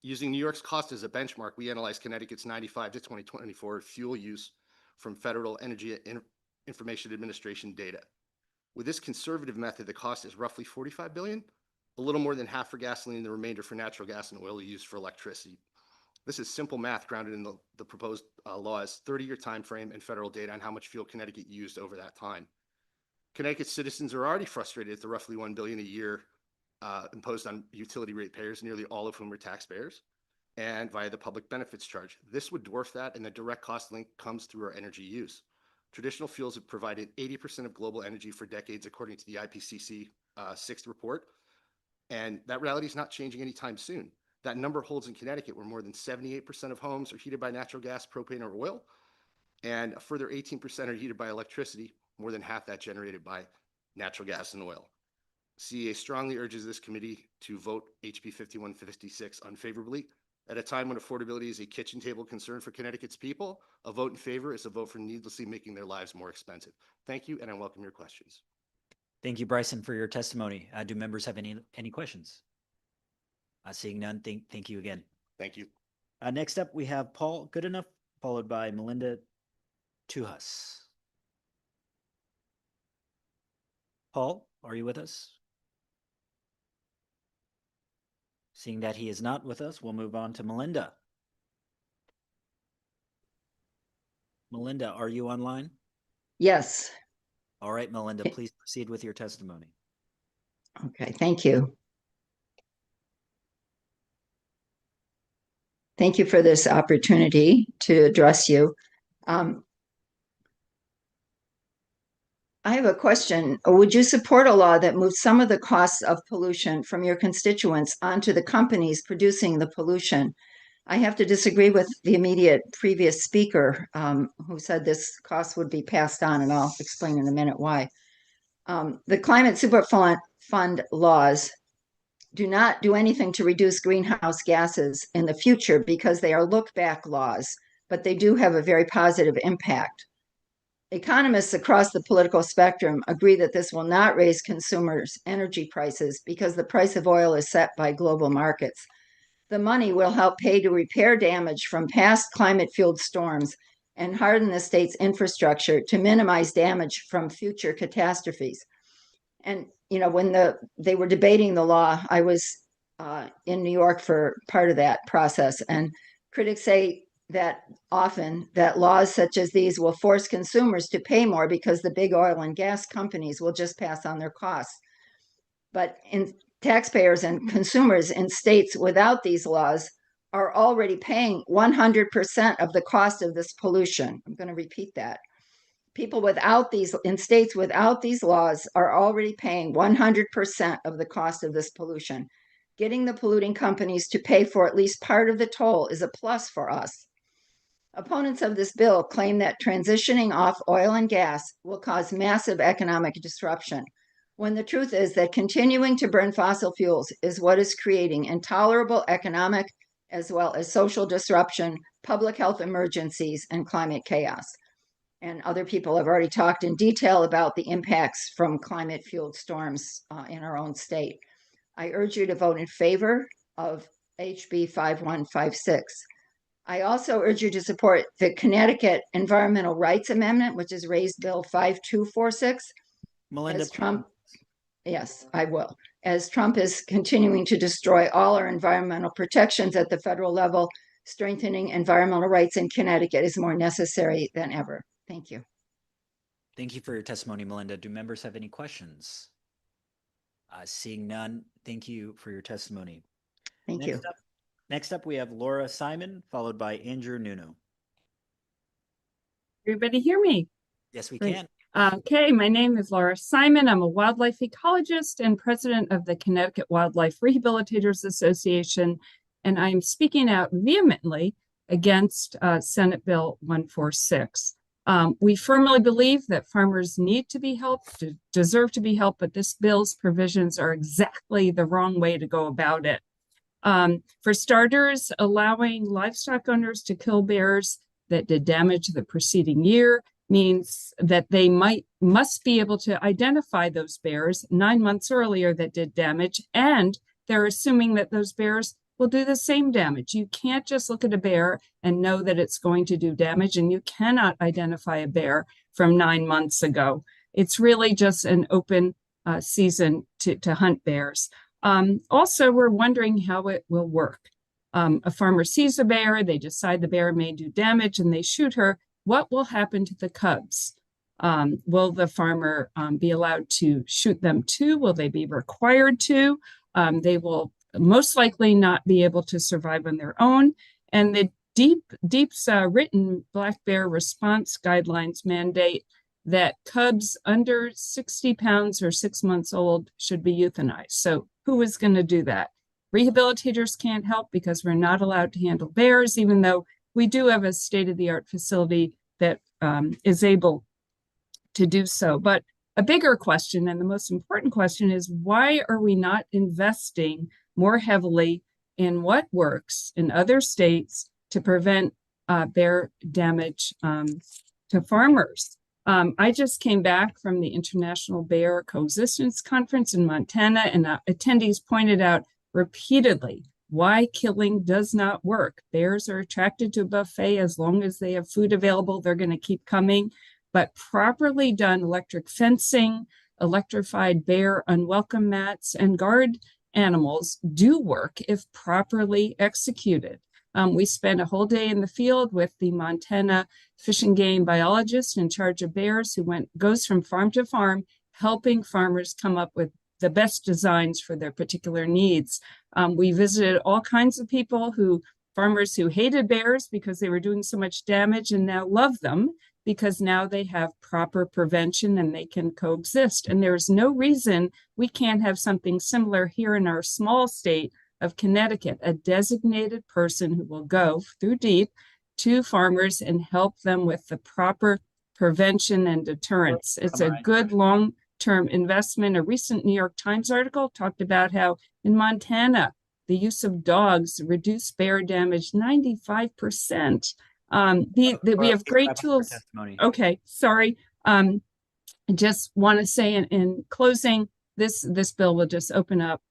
Using New York's cost as a benchmark, we analyzed Connecticut's 95 to 2024 fuel use from Federal Energy Information Administration data. With this conservative method, the cost is roughly $45 billion, a little more than half for gasoline and the remainder for natural gas and oil used for electricity. This is simple math grounded in the proposed law's 30-year time frame and federal data on how much fuel Connecticut used over that time. Connecticut citizens are already frustrated at the roughly $1 billion a year imposed on utility ratepayers, nearly all of whom are taxpayers, and via the public benefits charge. This would dwarf that, and the direct cost link comes through our energy use. Traditional fuels have provided 80% of global energy for decades, according to the IPCC sixth report, and that reality is not changing anytime soon. That number holds in Connecticut, where more than 78% of homes are heated by natural gas, propane, or oil, and a further 18% are heated by electricity, more than half that generated by natural gas and oil. CEA strongly urges this committee to vote HB 5156 unfavorably. At a time when affordability is a kitchen table concern for Connecticut's people, a vote in favor is a vote for needlessly making their lives more expensive. Thank you, and I welcome your questions. Thank you, Bryson, for your testimony. Do members have any questions? Seeing none, thank you again. Thank you. Next up, we have Paul Goodenough, followed by Melinda Tuhas. Paul, are you with us? Seeing that he is not with us, we'll move on to Melinda. Melinda, are you online? Yes. All right, Melinda, please proceed with your testimony. Okay, thank you. Thank you for this opportunity to address you. I have a question. Would you support a law that moves some of the costs of pollution from your constituents onto the companies producing the pollution? I have to disagree with the immediate previous speaker who said this cost would be passed on, and I'll explain in a minute why. The Climate Superfund laws do not do anything to reduce greenhouse gases in the future because they are look-back laws, but they do have a very positive impact. Economists across the political spectrum agree that this will not raise consumers' energy prices because the price of oil is set by global markets. The money will help pay to repair damage from past climate-fueled storms and harden the state's infrastructure to minimize damage from future catastrophes. And, you know, when they were debating the law, I was in New York for part of that process, and critics say that often that laws such as these will force consumers to pay more because the big oil and gas companies will just pass on their costs. But taxpayers and consumers in states without these laws are already paying 100% of the cost of this pollution. I'm going to repeat that. People in states without these laws are already paying 100% of the cost of this pollution. Getting the polluting companies to pay for at least part of the toll is a plus for us. Opponents of this bill claim that transitioning off oil and gas will cause massive economic disruption, when the truth is that continuing to burn fossil fuels is what is creating intolerable economic as well as social disruption, public health emergencies, and climate chaos. And other people have already talked in detail about the impacts from climate-fueled storms in our own state. I urge you to vote in favor of HB 5156. I also urge you to support the Connecticut Environmental Rights Amendment, which is raised Bill 5246. Melinda, Yes, I will. As Trump is continuing to destroy all our environmental protections at the federal level, strengthening environmental rights in Connecticut is more necessary than ever. Thank you. thank you for your testimony, Melinda. Do members have any questions? Seeing none, thank you for your testimony. Thank you. Next up, we have Laura Simon, followed by Andrew Nuno. Everybody hear me? Yes, we Great. can. Okay, my name is Laura Simon. I'm a wildlife ecologist and president of the Connecticut Wildlife Rehabilitators Association, and I'm speaking out vehemently against Senate Bill 146. We firmly believe that farmers need to be helped, deserve to be helped, but this bill's provisions are exactly the wrong way to go about it. For starters, allowing livestock owners to kill bears that did damage the preceding year means that they must be able to identify those bears 9 months earlier that did damage, and they're assuming that those bears will do the same damage. You can't just look at a bear and know that it's going to do damage, and you cannot identify a bear from 9 months ago. It's really just an open season to hunt bears. Also, we're wondering how it will work. A farmer sees a bear, they decide the bear may do damage, and they shoot her. What will happen to the cubs? Will the farmer be allowed to shoot them too? Will they be required to? They will most likely not be able to survive on their own. And the DEEP's written black bear response guidelines mandate that cubs under 60 pounds or 6 months old should be euthanized. So who is going to do that? Rehabilitators can't help because we're not allowed to handle bears, even though we do have a state-of-the-art facility that is able to do so. But a bigger question, and the most important question, is why are we not investing more heavily in what works in other states to prevent bear damage to farmers? I just came back from the International Bear Coexistence Conference in Montana, and attendees pointed out repeatedly why killing does not work. Bears are attracted to a buffet as long as they have food available. They're going to keep coming. But properly done electric fencing, electrified bear unwelcome mats, and guard animals do work if properly executed. We spent a whole day in the field with the Montana Fish and Game biologist in charge of bears who goes from farm to farm, helping farmers come up with the best designs for their particular needs. We visited all kinds of people farmers who hated bears because they were doing so much damage and now love them because now they have proper prevention and they can coexist. And there's no reason we can't have something similar here in our small state of Connecticut, a designated person who will go through DEEP to farmers and help them with the proper prevention and deterrence. It's a good long-term investment. A recent New York Times article talked about how in Montana, the use of dogs reduced bear damage 95%. We have great tools. Okay, sorry. I just want to say in closing, this bill will just open up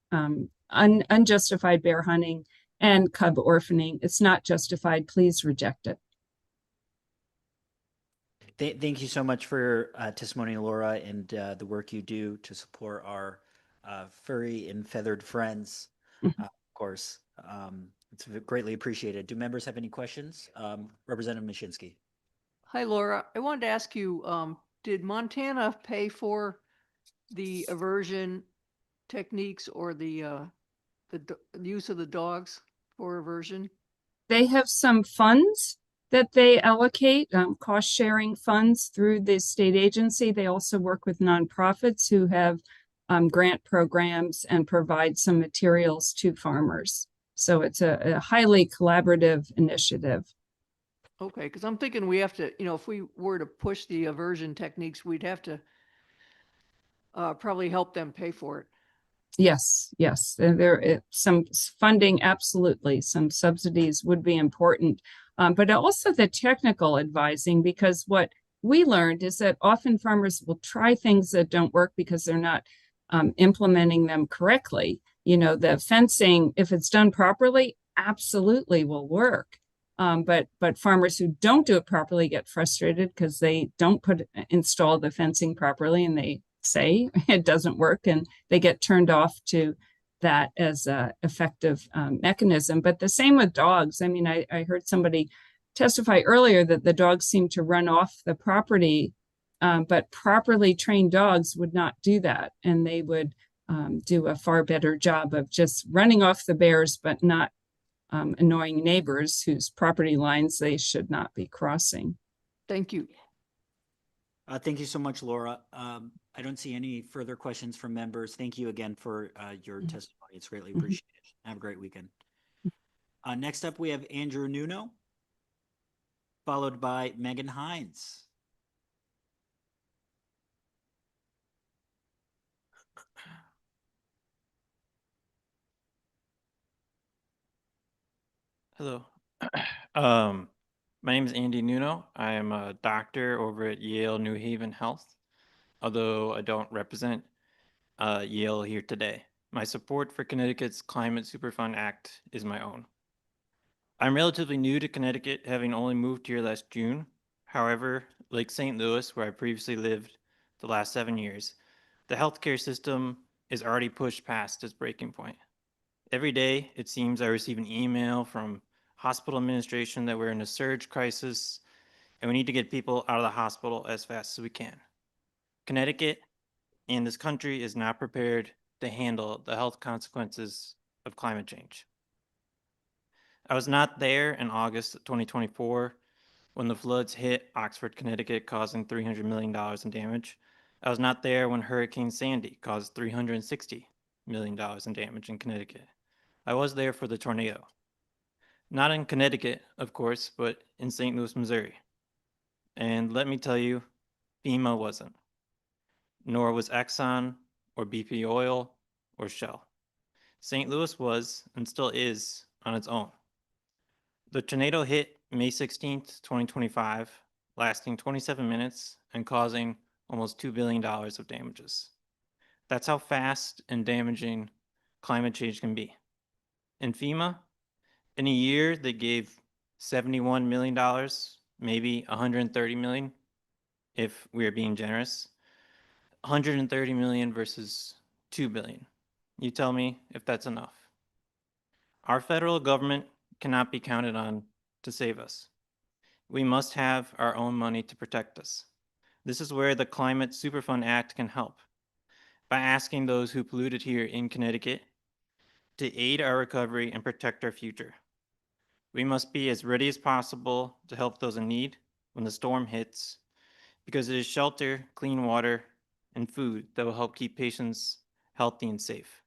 unjustified bear hunting and cub orphaning. It's not justified. Please reject it. Thank you so much for your testimony, Laura, and the work you do to support our furry and feathered friends, of course. It's greatly appreciated. Do members have any questions? Representative Mashinsky. Hi, Laura. I wanted to ask you, did Montana pay for the aversion techniques or the use of the dogs for aversion? They have some funds that they allocate, cost-sharing funds through the state agency. They also work with nonprofits who have grant programs and provide some materials to farmers. So it's a highly collaborative initiative. Okay, because I'm thinking we have to, if we were to push the aversion techniques, we'd have to probably help them pay for it. Yes. There some funding, absolutely. Some subsidies would be important, but also the technical advising, because what we learned is that often farmers will try things that don't work because they're not implementing them correctly. The fencing, if it's done properly, absolutely will work. But farmers who don't do it properly get frustrated because they don't install the fencing properly, and they say it doesn't work, and they get turned off to that as a effective mechanism. But the same with dogs. I mean, I heard somebody testify earlier that the dogs seem to run off the property, but properly trained dogs would not do that, and they would do a far better job of just running off the bears, but not annoying neighbors whose property lines they should not be crossing. Thank you. Thank you so much, Laura. I don't see any further questions from members. Thank you again for your testimony. It's greatly appreciated. Have a great weekend. Next up, we have Andrew Nuno, followed by Megan Hines. Hello. My name is Andy Nuno. I am a doctor over at Yale New Haven Health, although I don't represent Yale here today. My support for Connecticut's Climate Superfund Act is my own. I'm relatively new to Connecticut, having only moved here last June. However, like St. Louis, where I previously lived the last 7 years, the healthcare system is already pushed past its breaking point. Every day, it seems I receive an email from hospital administration that we're in a surge crisis and we need to get people out of the hospital as fast as we can. Connecticut and this country is not prepared to handle the health consequences of climate change. I was not there in August of 2024 when the floods hit Oxford, Connecticut, causing $300 million in damage. I was not there when Hurricane Sandy caused $360 million in damage in Connecticut. I was there for the tornado. Not in Connecticut, of course, but in St. Louis, Missouri. And let me tell you, FEMA wasn't. Nor was Exxon or BP Oil or Shell. St. Louis was and still is on its own. The tornado hit May 16th, 2025, lasting 27 minutes and causing almost $2 billion of damages. That's how fast and damaging climate change can be. In FEMA, in a year, they gave $71 million, maybe $130 million, if we're being generous. $130 million versus $2 billion. You tell me if that's enough. Our federal government cannot be counted on to save us. We must have our own money to protect us. This is where the Climate Superfund Act can help by asking those who polluted here in Connecticut to aid our recovery and protect our future. We must be as ready as possible to help those in need when the storm hits, because it is shelter, clean water, and food that will help keep patients healthy and safe.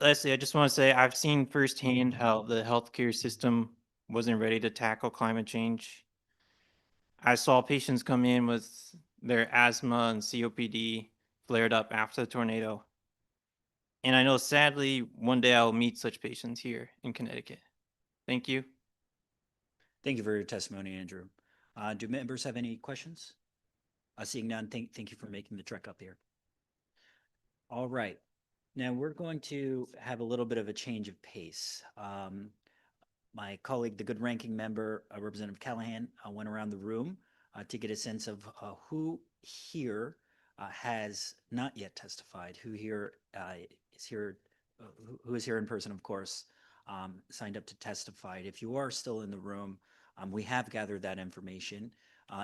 Lastly, I just want to say I've seen firsthand how the healthcare system wasn't ready to tackle climate change. I saw patients come in with their asthma and COPD flared up after the tornado. And I know sadly, one day I'll meet such patients here in Connecticut. Thank you. Thank you for your testimony, Andrew. Do members have any questions? Seeing none, thank you for making the trek up here. All right. Now we're going to have a little bit of a change of pace. My colleague, the good ranking member, Representative Callahan, went around the room to get a sense of who here has not yet testified, who here is here, who is here in person, of course, signed up to testify. If you are still in the room, we have gathered that information.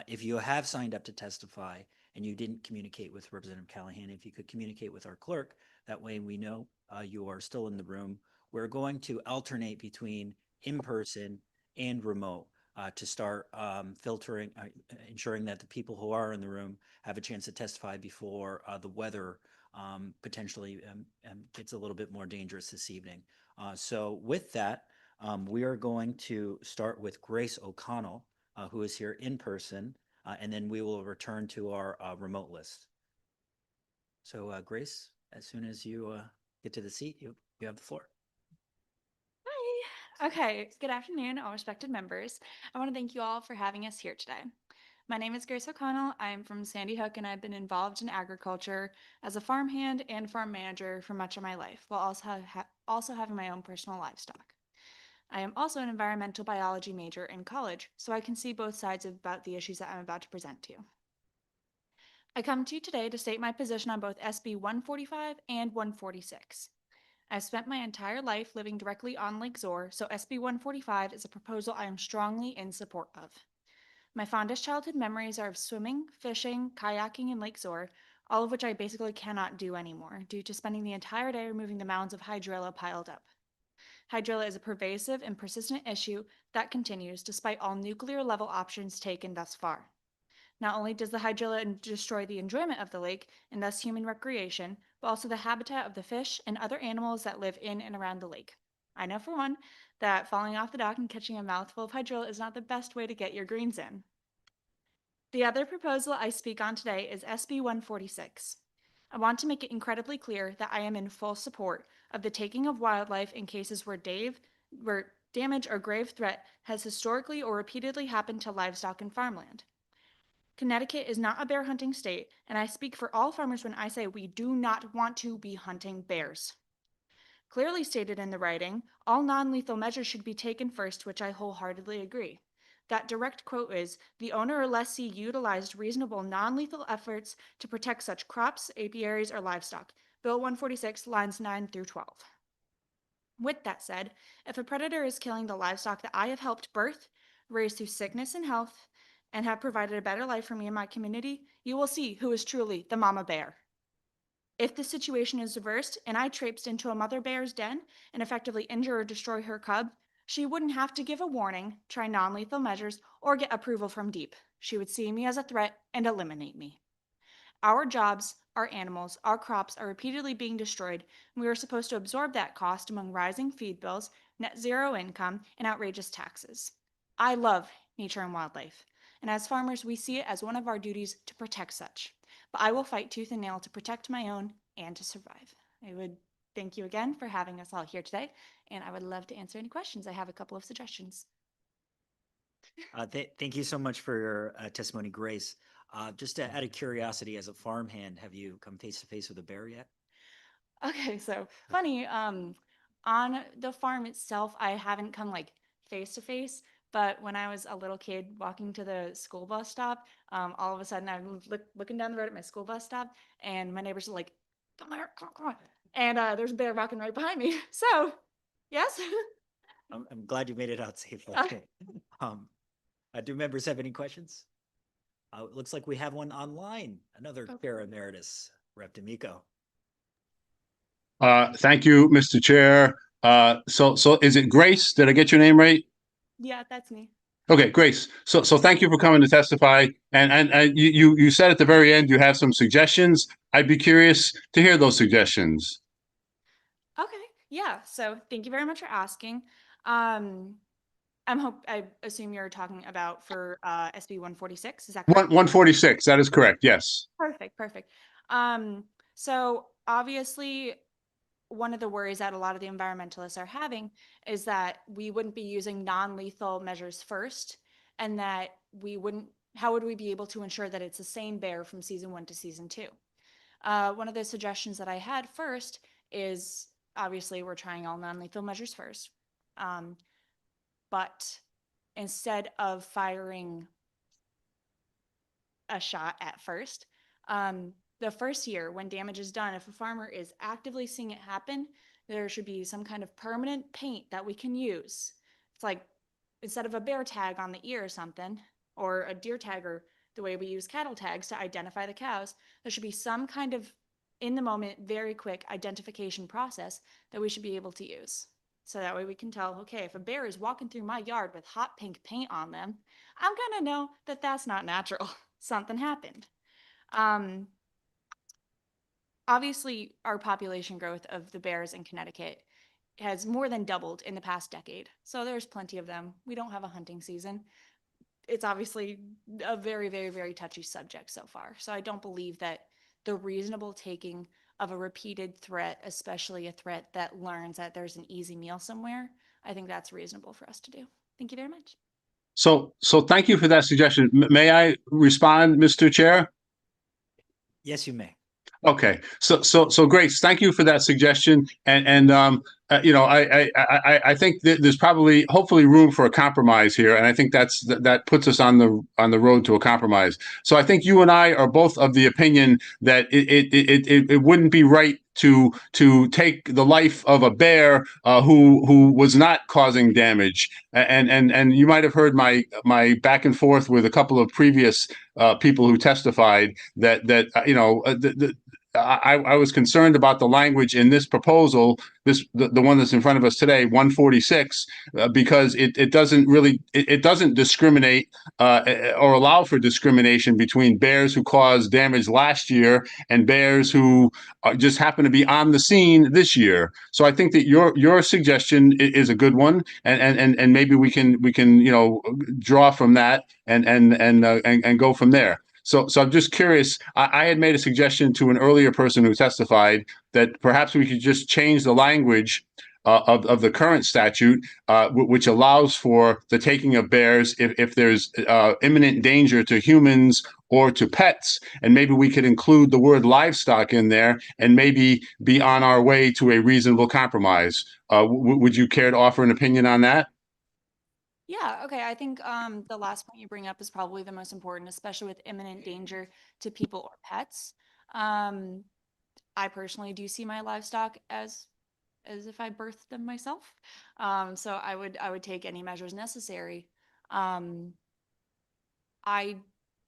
If you have signed up to testify and you didn't communicate with Representative Callahan, if you could communicate with our clerk, that way we know you are still in the room. We're going to alternate between in-person and remote to start filtering, ensuring that the people who are in the room have a chance to testify before the weather potentially gets a little bit more dangerous this evening. So with that, we are going to start with Grace O'Connell, who is here in person, and then we will return to our remote list. So Grace, as soon as you get to the seat, you have the floor. Hi. Okay, good afternoon, all respected members. I want to thank you all for having us here today. My name is Grace O'Connell. I'm from Sandy Hook, and I've been involved in agriculture as a farmhand and farm manager for much of my life, while also having my own personal livestock. I am also an environmental biology major in college, so I can see both sides about the issues that I'm about to present to you. I come to you today to state my position on both SB 145 and 146. I've spent my entire life living directly on Lake Zor, so SB 145 is a proposal I am strongly in support of. My fondest childhood memories are of swimming, fishing, kayaking in Lake Zor, all of which I basically cannot do anymore due to spending the entire day removing the mounds of hydrilla piled up. Hydrilla is a pervasive and persistent issue that continues despite all nuclear level options taken thus far. Not only does the hydrilla destroy the enjoyment of the lake and thus human recreation, but also the habitat of the fish and other animals that live in and around the lake. I know for one that falling off the dock and catching a mouthful of hydrilla is not the best way to get your greens in. The other proposal I speak on today is SB 146. I want to make it incredibly clear that I am in full support of the taking of wildlife in cases where damage or grave threat has historically or repeatedly happened to livestock and farmland. Connecticut is not a bear hunting state, and I speak for all farmers when I say we do not want to be hunting bears. Clearly stated in the writing, all non-lethal measures should be taken first, which I wholeheartedly agree. That direct quote is, "The owner or lessee utilized reasonable non-lethal efforts to protect such crops, apiaries, or livestock." Bill 146, lines 9 through 12. With that said, if a predator is killing the livestock that I have helped birth, raise through sickness and health, and have provided a better life for me and my community, you will see who is truly the mama bear. If the situation is reversed and I traipsed into a mother bear's den and effectively injure or destroy her cub, she wouldn't have to give a warning, try non-lethal measures, or get approval from DEEP. She would see me as a threat and eliminate me. Our jobs, our animals, our crops are repeatedly being destroyed, and we are supposed to absorb that cost among rising feed bills, net zero income, and outrageous taxes. I love nature and wildlife, and as farmers, we see it as one of our duties to protect such. But I will fight tooth and nail to protect my own and to survive. I would thank you again for having us all here today, and I would love to answer any questions. I have a couple of suggestions. Thank you so much for your testimony, Grace. Just out of curiosity, as a farmhand, have you come face to face with a bear yet? Okay, so funny, on the farm itself, I haven't come like face to face, but when I was a little kid walking to the school bus stop, all of a sudden I'm looking down the road at my school bus stop, and my neighbors are like, "Come here, come on." And there's a bear walking right behind me. So, yes. I'm glad you made it out safely. Do members have any questions? It looks like we have one online. Another Chair Emeritus, Rep. D'Amico. Thank you, Mr. Chair. So is it Grace? Did I get your name right? Yeah, that's me. Okay, Grace. So thank you for coming to testify. And you said at the very end you have some suggestions. I'd be curious to hear those suggestions. Okay, yeah. So thank you very much for asking. I assume you're talking about for SB 146. Is that correct? 146. That is correct. Yes. Perfect, perfect. So obviously, one of the worries that a lot of the environmentalists are having is that we wouldn't be using non-lethal measures first, and that how would we be able to ensure that it's the same bear from season 1 to season 2? One of the suggestions that I had first is obviously we're trying all non-lethal measures first. But instead of firing a shot at first, the first year when damage is done, if a farmer is actively seeing it happen, there should be some kind of permanent paint that we can use. It's like instead of a bear tag on the ear or something, or a deer tag, or the way we use cattle tags to identify the cows, there should be some kind of in the moment, very quick identification process that we should be able to use. So that way we can tell, okay, if a bear is walking through my yard with hot pink paint on them, I'm gonna know that that's not natural. Something happened. Obviously, our population growth of the bears in Connecticut has more than doubled in the past decade. So there's plenty of them. We don't have a hunting season. It's obviously a very, very, very touchy subject so far. So I don't believe that the reasonable taking of a repeated threat, especially a threat that learns that there's an easy meal somewhere, I think that's reasonable for us to do. Thank you very much. So thank you for that suggestion. May I respond, Mr. Chair? Yes, you may. Okay, so Grace, thank you for that suggestion, and I think that there's probably hopefully room for a compromise here, and I think that puts us on the road to a compromise. So I think you and I are both of the opinion that it wouldn't be right to take the life of a bear who was not causing damage, and you might have heard my back and forth with a couple of previous people who testified that I was concerned about the language in this proposal, the one that's in front of us today, 146, because it doesn't discriminate or allow for discrimination between bears who caused damage last year and bears who just happen to be on the scene this year. So I think that your suggestion is a good one, and maybe we can draw from that and go from there. So I'm just curious. I had made a suggestion to an earlier person who testified that perhaps we could just change the language of the current statute, which allows for the taking of bears if there's imminent danger to humans or to pets, and maybe we could include the word livestock in there and maybe be on our way to a reasonable compromise. Would you care to offer an opinion on that? Yeah, okay. I think the last point you bring up is probably the most important, especially with imminent danger to people or pets. I personally do see my livestock as if I birthed them myself. So I would take any measures necessary. I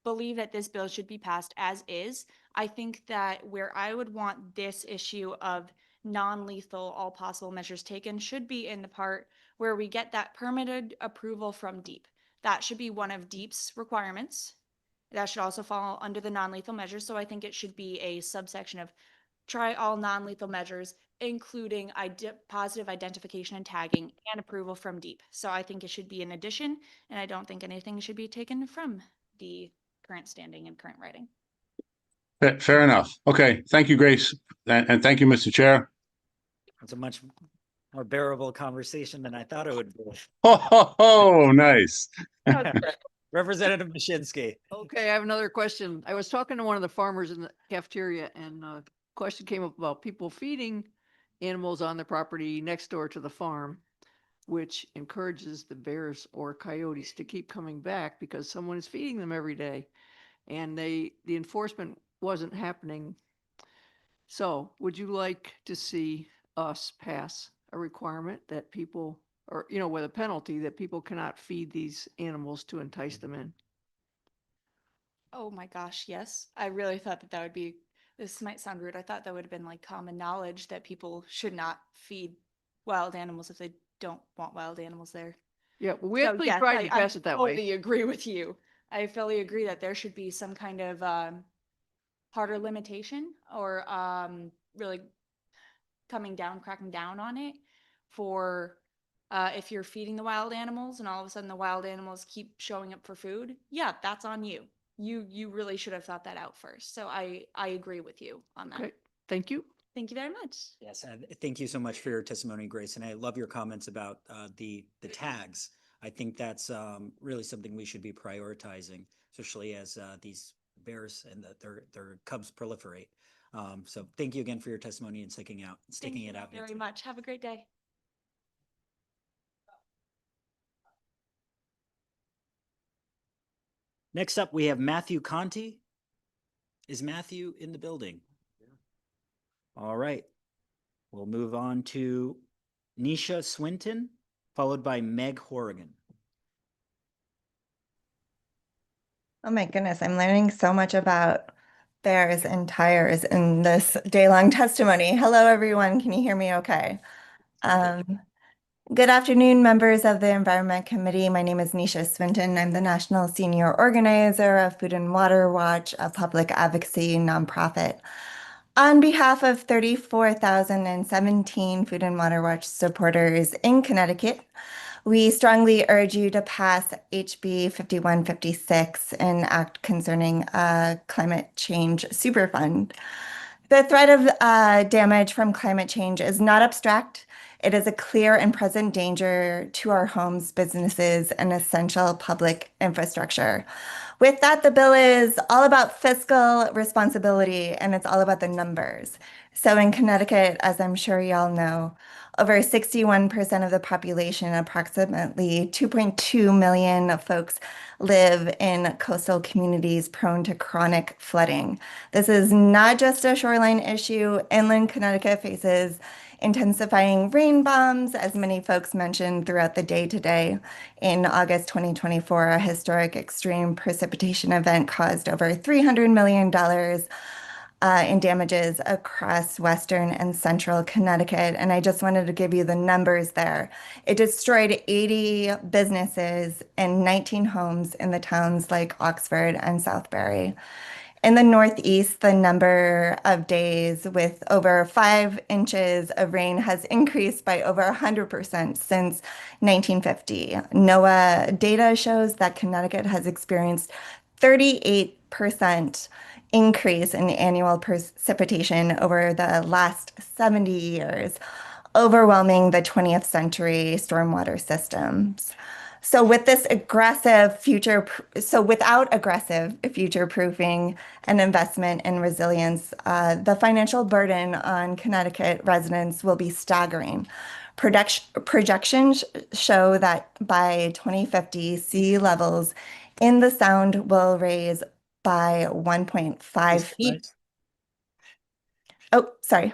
believe that this bill should be passed as is. I think that where I would want this issue of non-lethal, all possible measures taken should be in the part where we get that permitted approval from DEEP. That should be one of DEEP's requirements. That should also fall under the non-lethal measures. So I think it should be a subsection of try all non-lethal measures, including positive identification and tagging and approval from DEEP. So I think it should be an addition, and I don't think anything should be taken from the current standing and current writing. Fair enough. Okay. Thank you, Grace. And thank you, Mr. Chair. It's a much more bearable conversation than I thought it would be. Oh, nice. Representative Mashinsky. Okay, I have another question. I was talking to one of the farmers in the cafeteria, and a question came up about people feeding animals on the property next door to the farm, which encourages the bears or coyotes to keep coming back because someone is feeding them every day, and the enforcement wasn't happening. So would you like to see us pass a requirement that people or, with a penalty that people cannot feed these animals to entice them in. Oh my gosh, yes. I really thought that would be, this might sound rude. I thought that would have been like common knowledge that people should not feed wild animals if they don't want wild animals there. Yeah, well, we So actually yes, tried I to pass it that way. totally agree with you. I fully agree that there should be some kind of harder limitation or really cracking down on it for if you're feeding the wild animals and all of a sudden the wild animals keep showing up for food. Yeah, that's on you. You really should have thought that out first. So I agree with you on that. Okay, thank you. Thank you very much. Yes, and thank you so much for your testimony, Grace. And I love your comments about the tags. I think that's really something we should be prioritizing, especially as these bears and their cubs proliferate. So thank you again for your testimony and sticking it out. Thank you very much. Have a great day. Next up, we have Matthew Conti. Is Matthew in the building? All right. We'll move on to Nisha Swinton, followed by Meg Horrigan. Oh my goodness, I'm learning so much about bears and tires in this day-long testimony. Hello, everyone. Can you hear me okay? Good afternoon, members of the Environment Committee. My name is Nisha Swinton. I'm the National Senior Organizer of Food and Water Watch, a public advocacy nonprofit. On behalf of 34,017 Food and Water Watch supporters in Connecticut, we strongly urge you to pass HB 5156, an act concerning a climate change superfund. The threat of damage from climate change is not abstract. It is a clear and present danger to our homes, businesses, and essential public infrastructure. With that, the bill is all about fiscal responsibility, and it's all about the numbers. So in Connecticut, as I'm sure y'all know, over 61% of the population, approximately 2.2 million folks, live in coastal communities prone to chronic flooding. This is not just a shoreline issue. Inland Connecticut faces intensifying rain bombs, as many folks mentioned throughout the day today. In August 2024, a historic extreme precipitation event caused over $300 million in damages across western and central Connecticut. And I just wanted to give you the numbers there. It destroyed 80 businesses and 19 homes in the towns like Oxford and Southbury. In the Northeast, the number of days with over 5 inches of rain has increased by over 100% since 1950. NOAA data shows that Connecticut has experienced 38% increase in annual precipitation over the last 70 years, overwhelming the 20th century stormwater systems. So with this without aggressive future proofing and investment in resilience, the financial burden on Connecticut residents will be staggering. Projections show that by 2050, sea levels in the Sound will raise by 1.5 feet. Oh, sorry.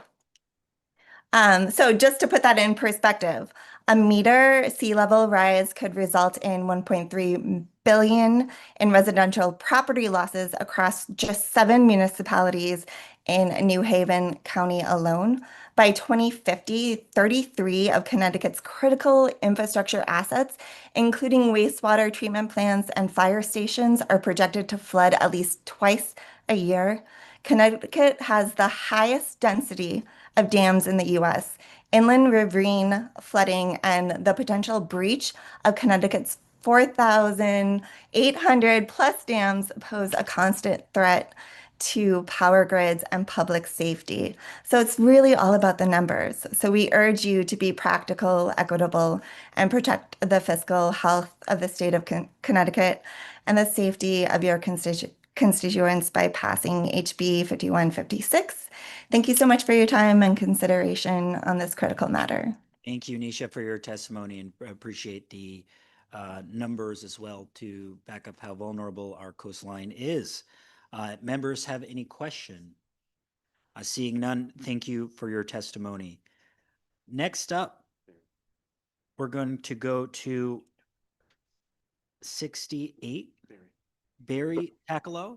So just to put that in perspective, a meter sea level rise could result in 1.3 billion in residential property losses across just 7 municipalities in New Haven County alone. By 2050, 33 of Connecticut's critical infrastructure assets, including wastewater treatment plants and fire stations, are projected to flood at least twice a year. Connecticut has the highest density of dams in the U.S. Inland riverine flooding and the potential breach of Connecticut's 4,800 plus dams pose a constant threat to power grids and public safety. So it's really all about the numbers. So we urge you to be practical, equitable, and protect the fiscal health of the state of Connecticut and the safety of your constituents by passing HB 5156. Thank you so much for your time and consideration on this critical matter. Thank you, Nisha, for your testimony, and appreciate the numbers as well to back up how vulnerable our coastline is. Members have any question? Seeing none, thank you for your testimony. Next up, We're going to go to 68. Barry Takalo.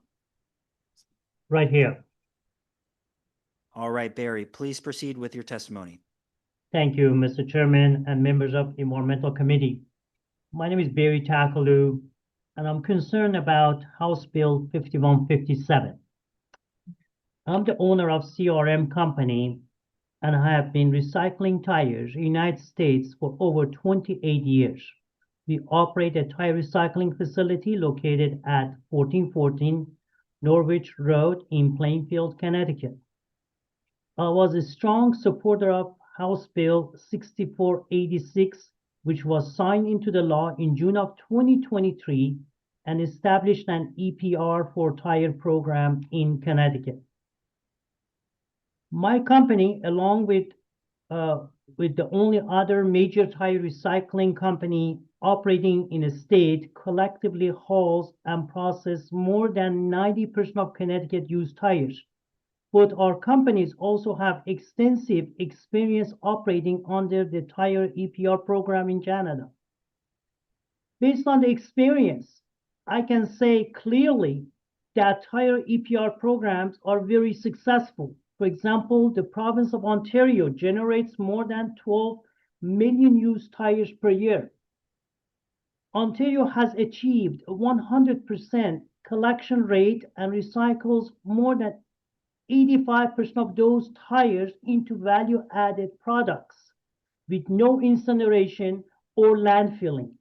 Right here. All right, Barry, please proceed with your testimony. Thank you, Mr. Chairman and members of the Environmental Committee. My name is Barry Takalo, and I'm concerned about House Bill 5157. I'm the owner of CRM Company, and I have been recycling tires in the United States for over 28 years. We operate a tire recycling facility located at 1414 Norwich Road in Plainfield, Connecticut. I was a strong supporter of House Bill 6486, which was signed into the law in June of 2023 and established an EPR for tire program in Connecticut. My company, along with the only other major tire recycling company operating in a state, collectively hauls and processes more than 90% of Connecticut used tires. Both our companies also have extensive experience operating under the tire EPR program in Canada. Based on the experience, I can say clearly that tire EPR programs are very successful. For example, the province of Ontario generates more than 12 million used tires per year. Ontario has achieved a 100% collection rate and recycles more than 85% of those tires into value-added products with no incineration or landfilling.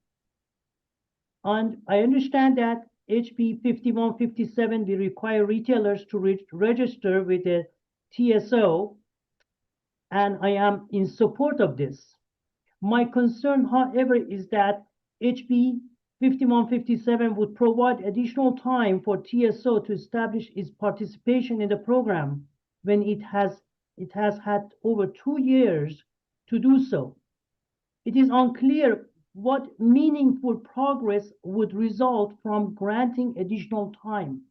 And I understand that HB 5157 will require retailers to register with the TSO, and I am in support of this. My concern, however, is that HB 5157 would provide additional time for TSO to establish its participation in the program when it has had over 2 years to do so. It is unclear what meaningful progress would result from granting additional time.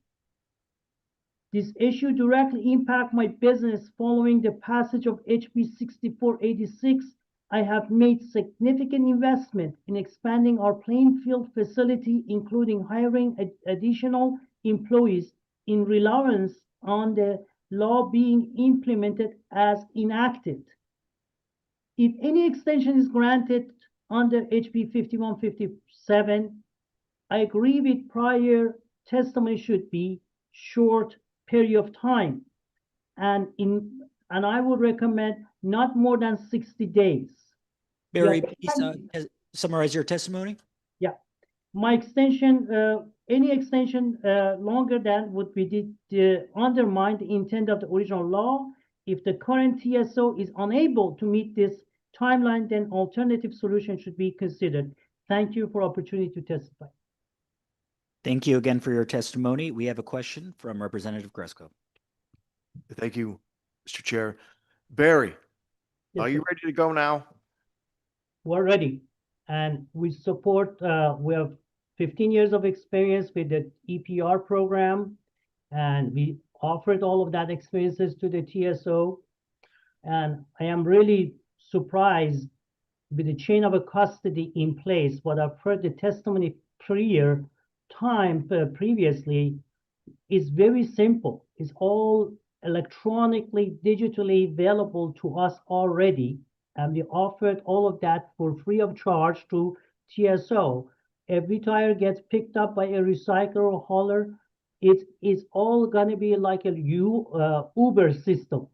This issue directly impacts my business. Following the passage of HB 6486, I have made significant investment in expanding our Plainfield facility, including hiring additional employees in reliance on the law being implemented as enacted. If any extension is granted under HB 5157, I agree with prior testimony should be short period of time, and I would recommend not more than 60 days. Barry, please summarize your testimony. Yeah, my extension, any extension longer than would be undermine the intent of the original law. If the current TSO is unable to meet this timeline, then alternative solution should be considered. Thank you for opportunity to testify. Thank you again for your testimony. We have a question from Representative Gresco. Thank you, Mr. Chair. Barry, Yes, are you sir. ready to go now? We're ready, and we support, we have 15 years of experience with the EPR program, and we offered all of that experiences to the TSO. And I am really surprised with the chain of custody in place. What I've heard the testimony previously is very simple. It's all electronically, digitally available to us already. And we offered all of that for free of charge to TSO. Every tire gets picked up by a recycler or hauler. It is all gonna be like a Uber system.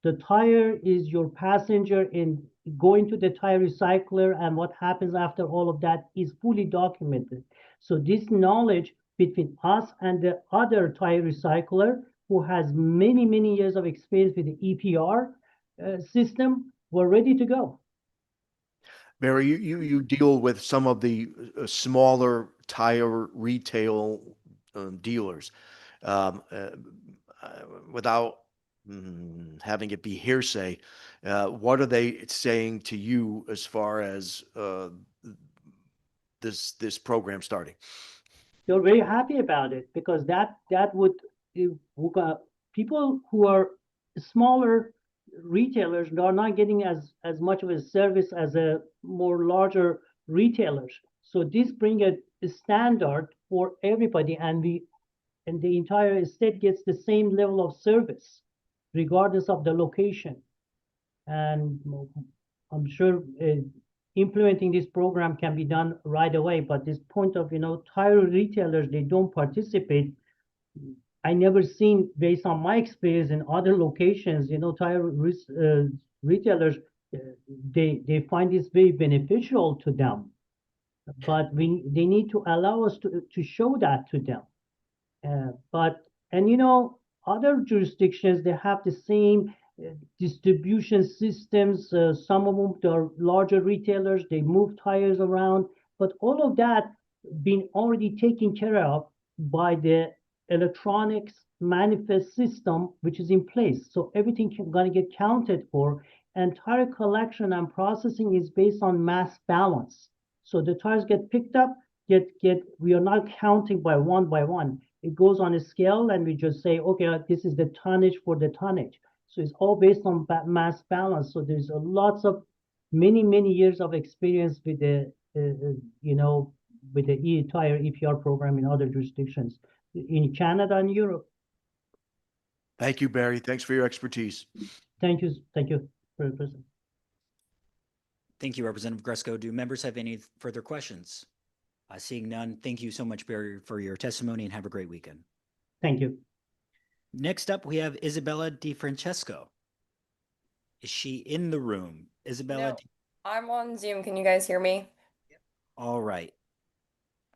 The tire is your passenger in going to the tire recycler, and what happens after all of that is fully documented. So this knowledge between us and the other tire recycler who has many, many years of experience with the EPR system, we're ready to go. Barry, you deal with some of the smaller tire retail dealers. Without having it be hearsay, what are they saying to you as far as this program starting? They're very happy about it because that would people who are smaller retailers are not getting as much of a service as a more larger retailers. So this bring a standard for everybody, and the entire state gets the same level of service, regardless of the location. And I'm sure implementing this program can be done right away. But this point of, tire retailers, they don't participate. I never seen, based on my experience in other locations, tire retailers, they find this very beneficial to them. But they need to allow us to show that to them. Other jurisdictions, they have the same distribution systems. Some of them are larger retailers, they move tires around, but all of that been already taken care of by the electronics manifest system, which is in place. So everything going to get counted for, and tire collection and processing is based on mass balance. So the tires get picked up, we are not counting by one. It goes on a scale, and we just say, okay, this is the tonnage for the tonnage. So it's all based on mass balance. So there's lots of many years of experience with the with the e-tire EPR program in other jurisdictions in Canada and Europe. Thank you, Barry. Thanks for your expertise. Thank you, President. Thank you, Representative Gresco. Do members have any further questions? Seeing none, thank you so much, Barry, for your testimony, and have a great weekend. Thank you. Next up, we have Isabella DiFrancesco. Is she in the room? Isabella? No, I'm on Zoom. Can you guys hear me? All right.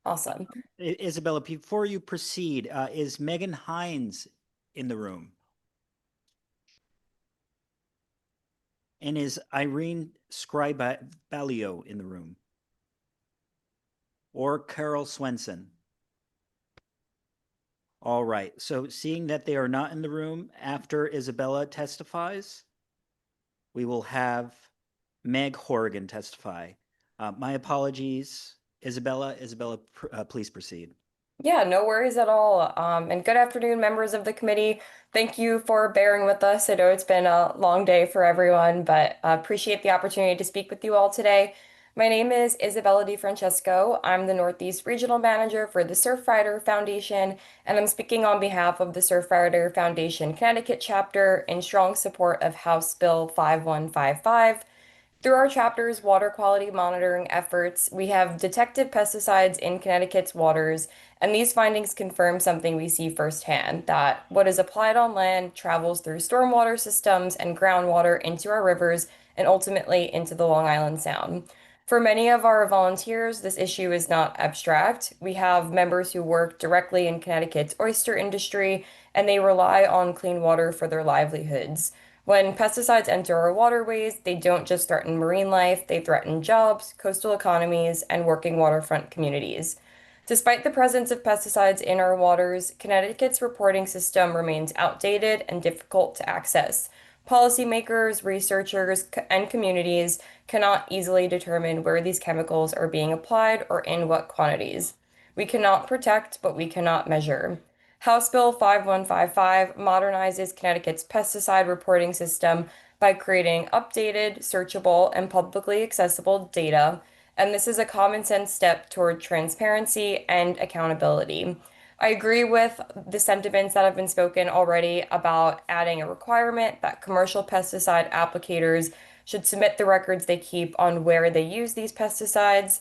Awesome. Isabella, before you proceed, is Megan Hines in the room? And is Irene Scribalio in the room? Or Carol Swenson? All right. So seeing that they are not in the room after Isabella testifies, we will have Meg Horrigan testify. My apologies, Isabella. Isabella, please proceed. Yeah, no worries at all. And good afternoon, members of the committee. Thank you for bearing with us. I know it's been a long day for everyone, but appreciate the opportunity to speak with you all today. My name is Isabella DiFrancesco. I'm the Northeast Regional Manager for the Surfrider Foundation, and I'm speaking on behalf of the Surfrider Foundation Connecticut chapter in strong support of House Bill 5155. Through our chapter's water quality monitoring efforts, we have detected pesticides in Connecticut's waters, and these findings confirm something we see firsthand, that what is applied on land travels through stormwater systems and groundwater into our rivers and ultimately into the Long Island Sound. For many of our volunteers, this issue is not abstract. We have members who work directly in Connecticut's oyster industry, and they rely on clean water for their livelihoods. When pesticides enter our waterways, they don't just threaten marine life, they threaten jobs, coastal economies, and working waterfront communities. Despite the presence of pesticides in our waters, Connecticut's reporting system remains outdated and difficult to access. Policymakers, researchers, and communities cannot easily determine where these chemicals are being applied or in what quantities. We cannot protect, but we cannot measure. House Bill 5155 modernizes Connecticut's pesticide reporting system by creating updated, searchable, and publicly accessible data, and this is a common sense step toward transparency and accountability. I agree with the sentiments that have been spoken already about adding a requirement that commercial pesticide applicators should submit the records they keep on where they use these pesticides.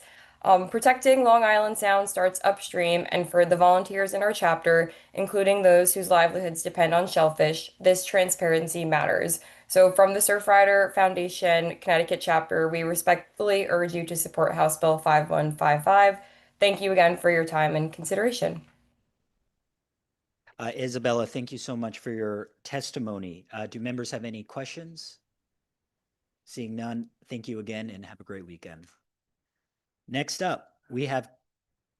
Protecting Long Island Sound starts upstream, and for the volunteers in our chapter, including those whose livelihoods depend on shellfish, this transparency matters. So from the Surfrider Foundation Connecticut chapter, we respectfully urge you to support House Bill 5155. Thank you again for your time and consideration. Isabella, thank you so much for your testimony. Do members have any questions? Seeing none, thank you again and have a great weekend. Next up, we have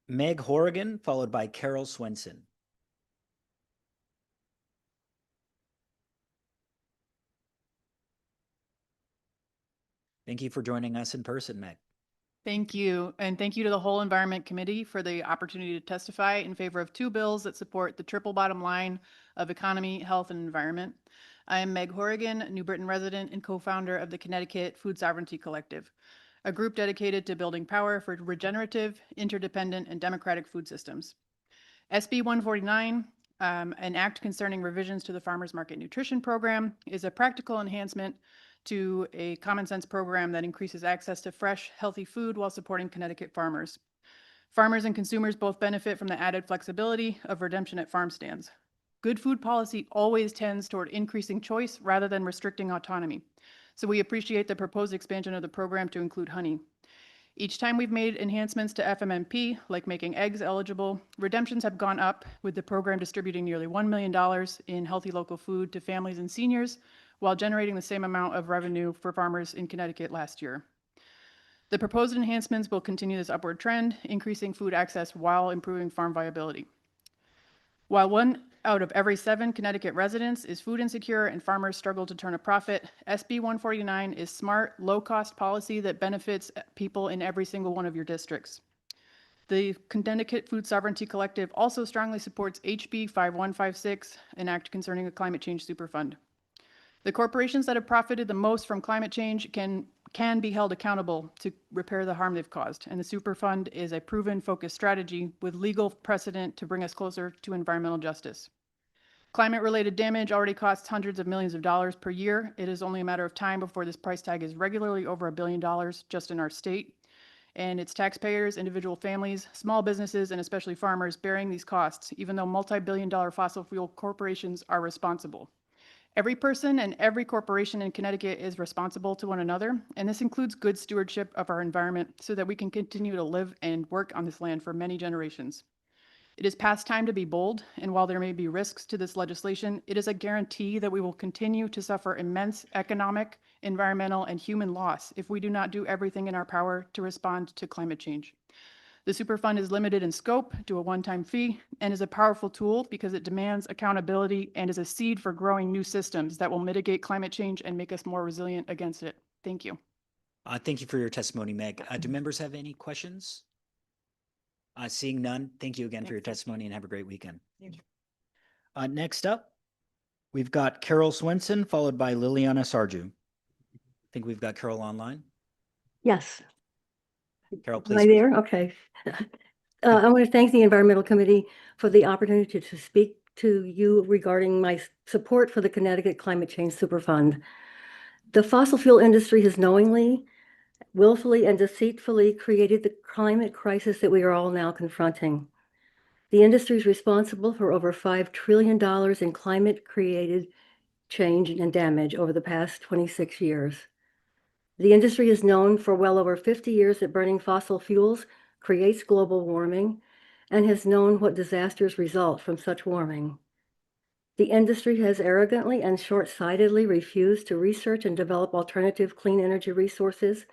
Meg Horrigan, followed by Carol Swenson. Thank you for joining us in person, Meg. Thank you. And thank you to the whole Environment Committee for the opportunity to testify in favor of two bills that support the triple bottom line of economy, health, and environment. I am Meg Horrigan, New Britain resident and co-founder of the Connecticut Food Sovereignty Collective, a group dedicated to building power for regenerative, interdependent, and democratic food systems. SB 149, an act concerning revisions to the Farmers Market Nutrition Program, is a practical enhancement to a common sense program that increases access to fresh, healthy food while supporting Connecticut farmers. Farmers and consumers both benefit from the added flexibility of redemption at farm stands. Good food policy always tends toward increasing choice rather than restricting autonomy. So we appreciate the proposed expansion of the program to include honey. Each time we've made enhancements to FMNP, like making eggs eligible, redemptions have gone up, with the program distributing nearly $1 million in healthy local food to families and seniors, while generating the same amount of revenue for farmers in Connecticut last year. The proposed enhancements will continue this upward trend, increasing food access while improving farm viability. While 1 out of every 7 Connecticut residents is food insecure and farmers struggle to turn a profit, SB 149 is smart, low-cost policy that benefits people in every single one of your districts. The Connecticut Food Sovereignty Collective also strongly supports HB 5156, an act concerning a climate change superfund. The corporations that have profited the most from climate change can be held accountable to repair the harm they've caused, and the Superfund is a proven focused strategy with legal precedent to bring us closer to environmental justice. Climate-related damage already costs hundreds of millions of dollars per year. It is only a matter of time before this price tag is regularly over $1 billion just in our state, and it's taxpayers, individual families, small businesses, and especially farmers bearing these costs, even though multi-billion-dollar fossil fuel corporations are responsible. Every person and every corporation in Connecticut is responsible to one another, and this includes good stewardship of our environment so that we can continue to live and work on this land for many generations. It is past time to be bold, and while there may be risks to this legislation, it is a guarantee that we will continue to suffer immense economic, environmental, and human loss if we do not do everything in our power to respond to climate change. The Superfund is limited in scope to a one-time fee and is a powerful tool because it demands accountability and is a seed for growing new systems that will mitigate climate change and make us more resilient against it. Thank you. Thank you for your testimony, Meg. Do members have any questions? Seeing none, thank you again for your testimony and have a great weekend. Next up, we've got Carol Swenson, followed by Liliana Sarju. I think we've got Carol online. Yes. Carol, Am please. I there? Okay. I want to thank the Environmental Committee for the opportunity to speak to you regarding my support for the Connecticut Climate Change Superfund. The fossil fuel industry has knowingly, willfully, and deceitfully created the climate crisis that we are all now confronting. The industry is responsible for over $5 trillion in climate-created change and damage over the past 26 years. The industry is known for well over 50 years that burning fossil fuels creates global warming and has known what disasters result from such warming. The industry has arrogantly and short-sightedly refused to research and develop alternative clean energy resources,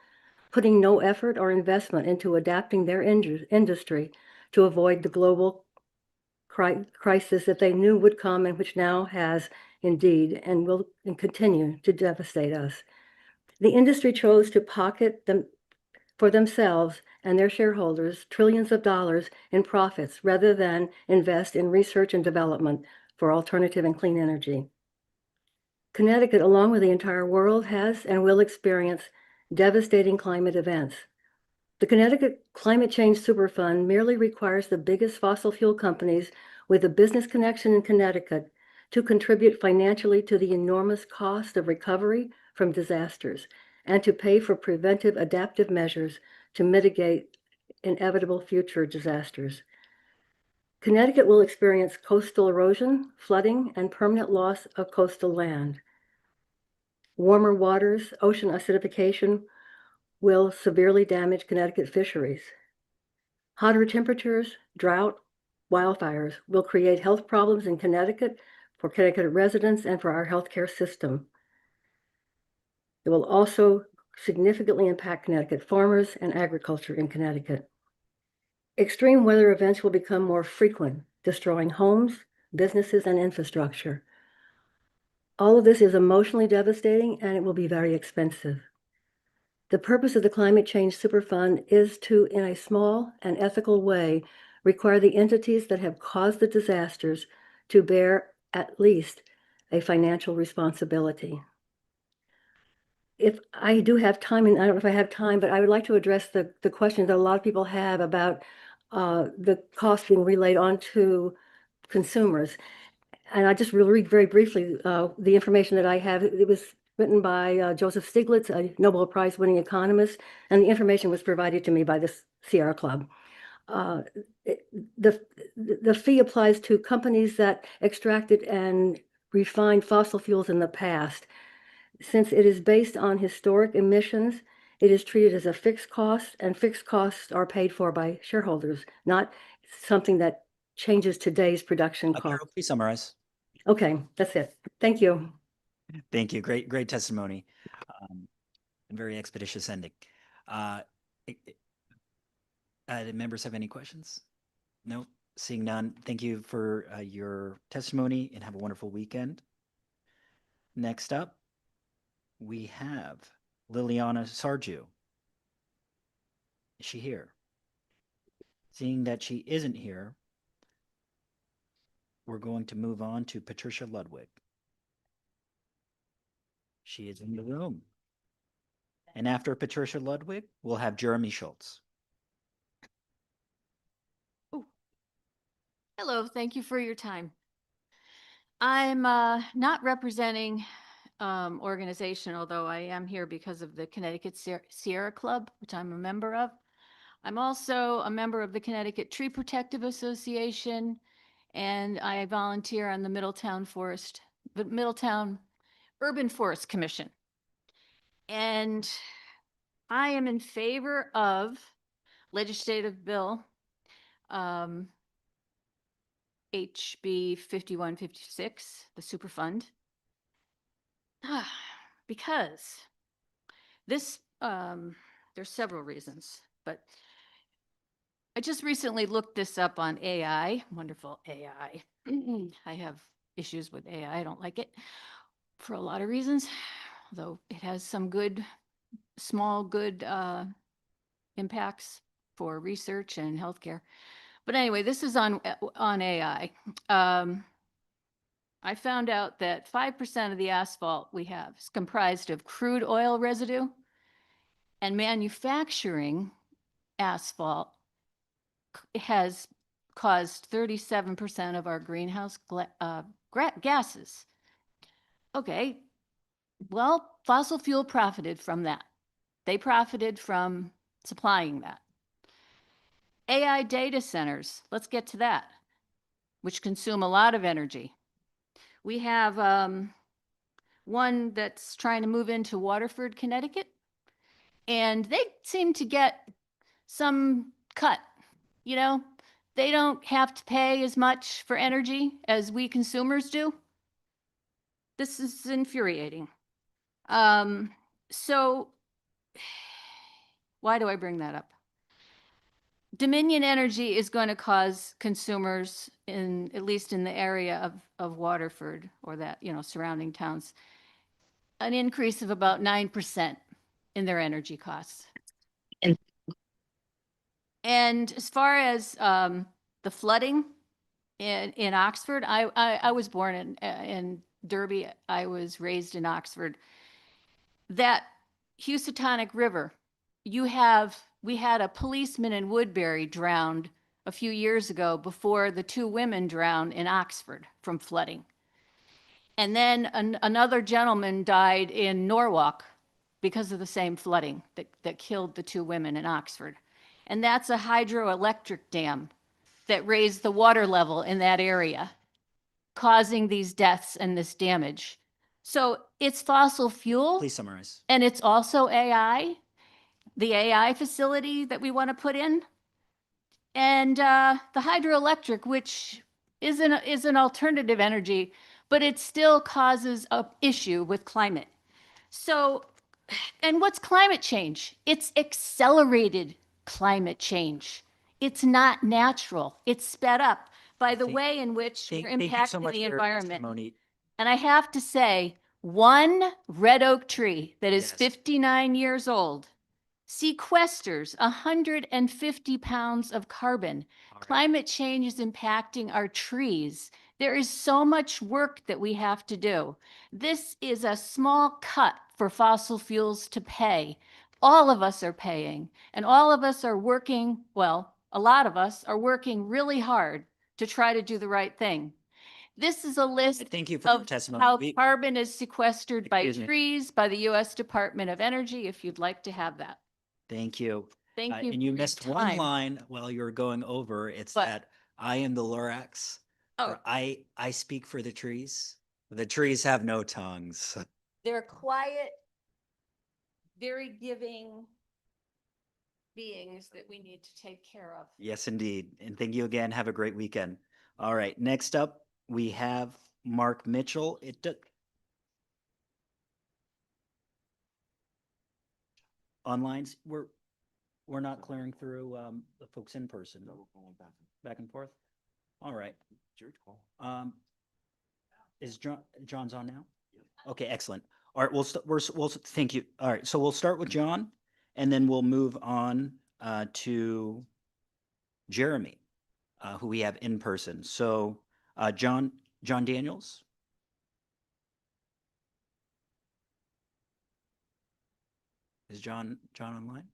putting no effort or investment into adapting their industry to avoid the global crisis that they knew would come and which now has indeed and will continue to devastate us. The industry chose to pocket them for themselves and their shareholders trillions of dollars in profits rather than invest in research and development for alternative and clean energy. Connecticut, along with the entire world, has and will experience devastating climate events. The Connecticut Climate Change Superfund merely requires the biggest fossil fuel companies with a business connection in Connecticut to contribute financially to the enormous cost of recovery from disasters and to pay for preventive adaptive measures to mitigate inevitable future disasters. Connecticut will experience coastal erosion, flooding, and permanent loss of coastal land. Warmer waters, ocean acidification will severely damage Connecticut fisheries. Hotter temperatures, drought, wildfires will create health problems in Connecticut for Connecticut residents and for our healthcare system. It will also significantly impact Connecticut farmers and agriculture in Connecticut. Extreme weather events will become more frequent, destroying homes, businesses, and infrastructure. All of this is emotionally devastating, and it will be very expensive. The purpose of the Climate Change Superfund is to, in a small and ethical way, require the entities that have caused the disasters to bear at least a financial responsibility. If I do have time, and I don't know if I have time, but I would like to address the question that a lot of people have about the cost being relayed onto consumers. And I just will read very briefly the information that I have. It was written by Joseph Stiglitz, a Nobel Prize winning economist, and the information was provided to me by the Sierra Club. The fee applies to companies that extracted and refined fossil fuels in the past. Since it is based on historic emissions, it is treated as a fixed cost, and fixed costs are paid for by shareholders, not something that changes today's production cost. Carol, please summarize. Okay, that's it. Thank you. Thank you. Great testimony. And very expeditious ending. Do members have any questions? No, seeing none. Thank you for your testimony and have a wonderful weekend. Next up, we have Liliana Sarju. Is she here? Seeing that she isn't here, we're going to move on to Patricia Ludwig. She is in the room. And after Patricia Ludwig, we'll have Jeremy Schultz. Hello, thank you for your time. I'm not representing organization, although I am here because of the Connecticut Sierra Club, which I'm a member of. I'm also a member of the Connecticut Tree Protective Association, and I volunteer on the Middletown Urban Forest Commission. And I am in favor of legislative bill HB 5156, the Superfund, because this, there's several reasons, but I just recently looked this up on AI, wonderful AI. I have issues with AI, I don't like it for a lot of reasons, although it has some good, small good impacts for research and healthcare. But anyway, this is on AI. I found out that 5% of the asphalt we have is comprised of crude oil residue, and manufacturing asphalt has caused 37% of our greenhouse gases. Okay, well, fossil fuel profited from that. They profited from supplying that. AI data centers, let's get to that, which consume a lot of energy. We have one that's trying to move into Waterford, Connecticut, and they seem to get some cut. You know, they don't have to pay as much for energy as we consumers do. This is infuriating. So why do I bring that up? Dominion Energy is going to cause consumers in, at least in the area of Waterford or that, you know, surrounding towns, an increase of about 9% in their energy costs. And as far as the flooding in Oxford, I was born in Derby. I was raised in Oxford. That Housatonic River, we had a policeman in Woodbury drowned a few years ago before the two women drowned in Oxford from flooding. And then another gentleman died in Norwalk because of the same flooding that killed the two women in Oxford. And that's a hydroelectric dam that raised the water level in that area, causing these deaths and this damage. So it's fossil fuel. Please summarize. And it's also AI, the AI facility that we want to put in. And the hydroelectric, which is an alternative energy, but it still causes an issue with climate. So, and what's climate change? It's accelerated climate change. It's not natural. It's sped up by the way in which we're impacting the environment. And I have to say, one red oak tree that is 59 years old sequesters 150 pounds of carbon. Climate change is impacting our trees There is so much work that we have to do. This is a small cut for fossil fuels to pay. All of us are paying, and all of us are working, well, a lot of us are working really hard to try to do the right thing. This is a list Thank you for your of testimony. how We- carbon is sequestered by Excuse me. trees by the U.S. Department of Energy, if you'd like to have that. Thank you. Thank you And you for your missed one time. line while you were going over. It's What? that I am the Lorax. Oh. Or I speak for the trees. The trees have no tongues. They're quiet, very giving beings that we need to take care of. Yes, indeed. And thank you again. Have a great weekend. All right. Next up, we have Mark Mitchell. Online, we're not clearing through the folks in person. No, we're going back and forth. All right. Is John's on now? Okay, excellent. All right, we'll thank you. All right, so we'll start with John, and then we'll move on to Jeremy, who we have in person. So, John Daniels. Is John online?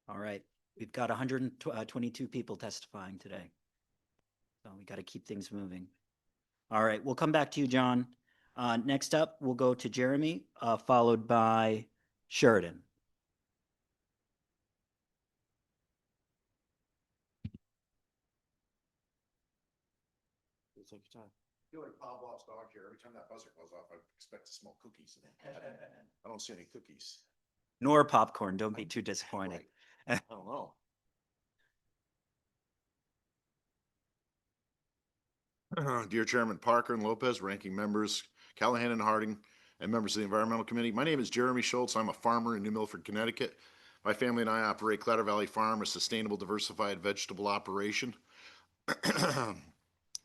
All right, we've got 122 people testifying today. So we got to keep things moving. All right, we'll come back to you, John. Next up, we'll go to Jeremy, followed by Sheridan. Take your time. I feel like Pavlov's dog here. Every time that buzzer goes off, I expect to smell cookies. I don't see any cookies. Nor popcorn. Don't be too disappointed. I don't know. Dear Chairman Parker and Lopez, ranking members Callahan and Harding, and members of the Environmental Committee. My name is Jeremy Schultz. I'm a farmer in New Milford, Connecticut. My family and I operate Clatter Valley Farm, a sustainable, diversified vegetable operation.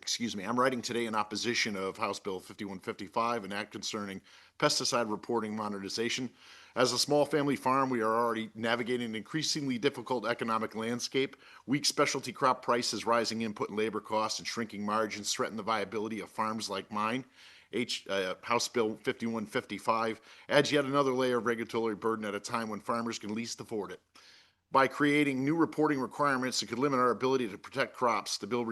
Excuse me. I'm writing today in opposition of House Bill 5155, an act concerning pesticide reporting modernization. As a small family farm, we are already navigating an increasingly difficult economic landscape. Weak specialty crop prices, rising input and labor costs, and shrinking margins threaten the viability of farms like mine. House Bill 5155 adds yet another layer of regulatory burden at a time when farmers can least afford it. By creating new reporting requirements that could limit our ability to protect crops, the bill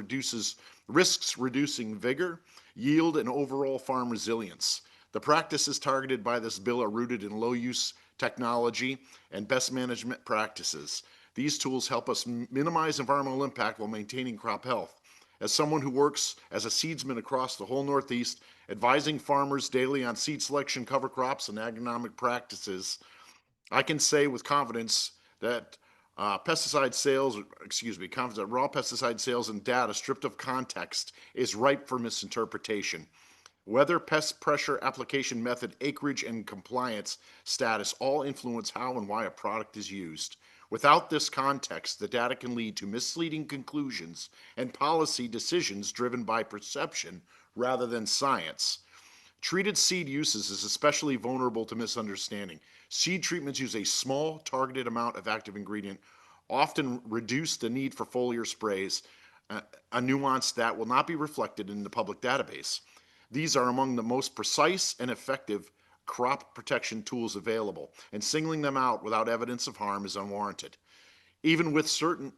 risks reducing vigor, yield, and overall farm resilience. The practices targeted by this bill are rooted in low-use technology and best management practices. These tools help us minimize environmental impact while maintaining crop health. As someone who works as a seedsman across the whole Northeast, advising farmers daily on seed selection, cover crops, and agronomic practices, I can say with confidence that raw pesticide sales and data stripped of context is ripe for misinterpretation. Weather, pest pressure, application method, acreage, and compliance status all influence how and why a product is used. Without this context, the data can lead to misleading conclusions and policy decisions driven by perception rather than science. Treated seed uses is especially vulnerable to misunderstanding. Seed treatments use a small, targeted amount of active ingredient, often reduce the need for foliar sprays, a nuance that will not be reflected in the public database. These are among the most precise and effective crop protection tools available, and singling them out without evidence of harm is unwarranted. Even with certain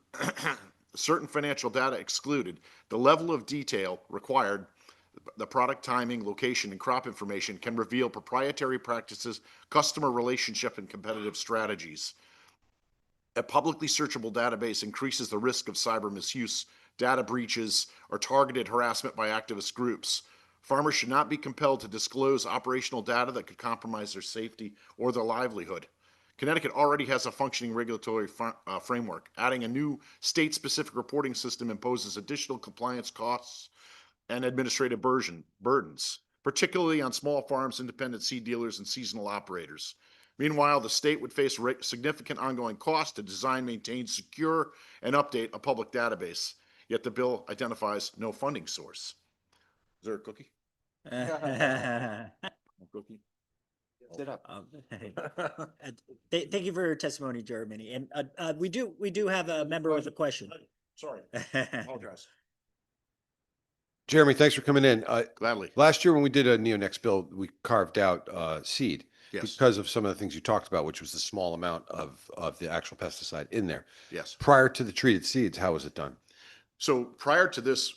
financial data excluded, the level of detail required, the product timing, location, and crop information can reveal proprietary practices, customer relationship, and competitive strategies. A publicly searchable database increases the risk of cyber misuse, data breaches, or targeted harassment by activist groups. Farmers should not be compelled to disclose operational data that could compromise their safety or their livelihood. Connecticut already has a functioning regulatory framework. Adding a new state-specific reporting system imposes additional compliance costs and administrative burdens, particularly on small farms, independent seed dealers, and seasonal operators. Meanwhile, the state would face significant ongoing costs to design, maintain, secure, and update a public database. Yet the bill identifies no funding source. Is there a cookie? A cookie? Sit up. Thank you for your testimony, Jeremy. And we do have a member with a question. Sorry, apologize. Jeremy, thanks for coming in. Gladly. Last year when we did a Neonex bill, we carved out seed Yes. because of some of the things you talked about, which was the small amount of the actual pesticide in there. Yes. Prior to the treated seeds, how was it done? So prior to this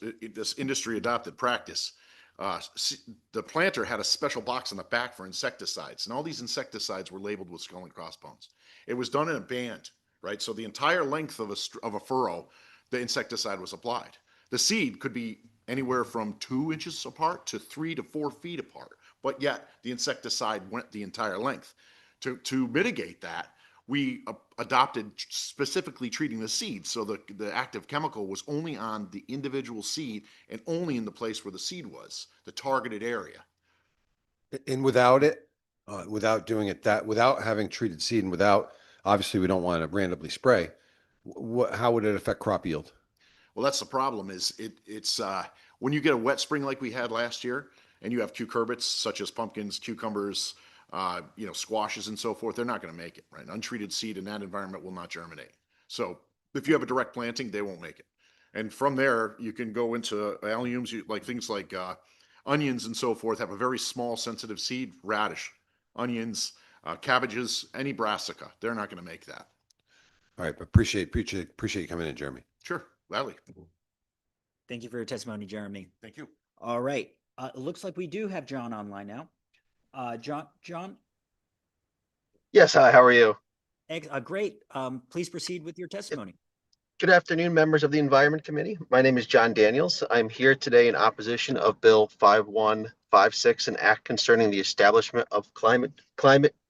industry adopted practice, the planter had a special box in the back for insecticides, and all these insecticides were labeled with skull and crossbones. It was done in a band, right? So the entire length of a furrow, the insecticide was applied. The seed could be anywhere from 2 inches apart to 3 to 4 feet apart, but yet the insecticide went the entire length. To mitigate that, we adopted specifically treating the seed. So the active chemical was only on the individual seed and only in the place where the seed was, the targeted area. And without it, without doing it without having treated seed and without, obviously we don't want to randomly spray, how would it affect crop yield? Well, that's the problem is it's when you get a wet spring like we had last year and you have cucurbits such as pumpkins, cucumbers, squashes and so forth, they're not going to make it, right? Untreated seed in that environment will not germinate. So if you have a direct planting, they won't make it. And from there, you can go into alliums, like things like onions and so forth, have a very small sensitive seed, radish, onions, cabbages, any brassica. They're not going to make that. All right, appreciate you coming in, Jeremy. Sure, gladly. Thank you for your testimony, Jeremy. Thank you. All right. It looks like we do have John online now. John? Yes, hi, how are you? Great. Please proceed with your testimony. Good afternoon, members of the Environment Committee. My name is John Daniels. I'm here today in opposition of Bill 5156, an act concerning the establishment of climate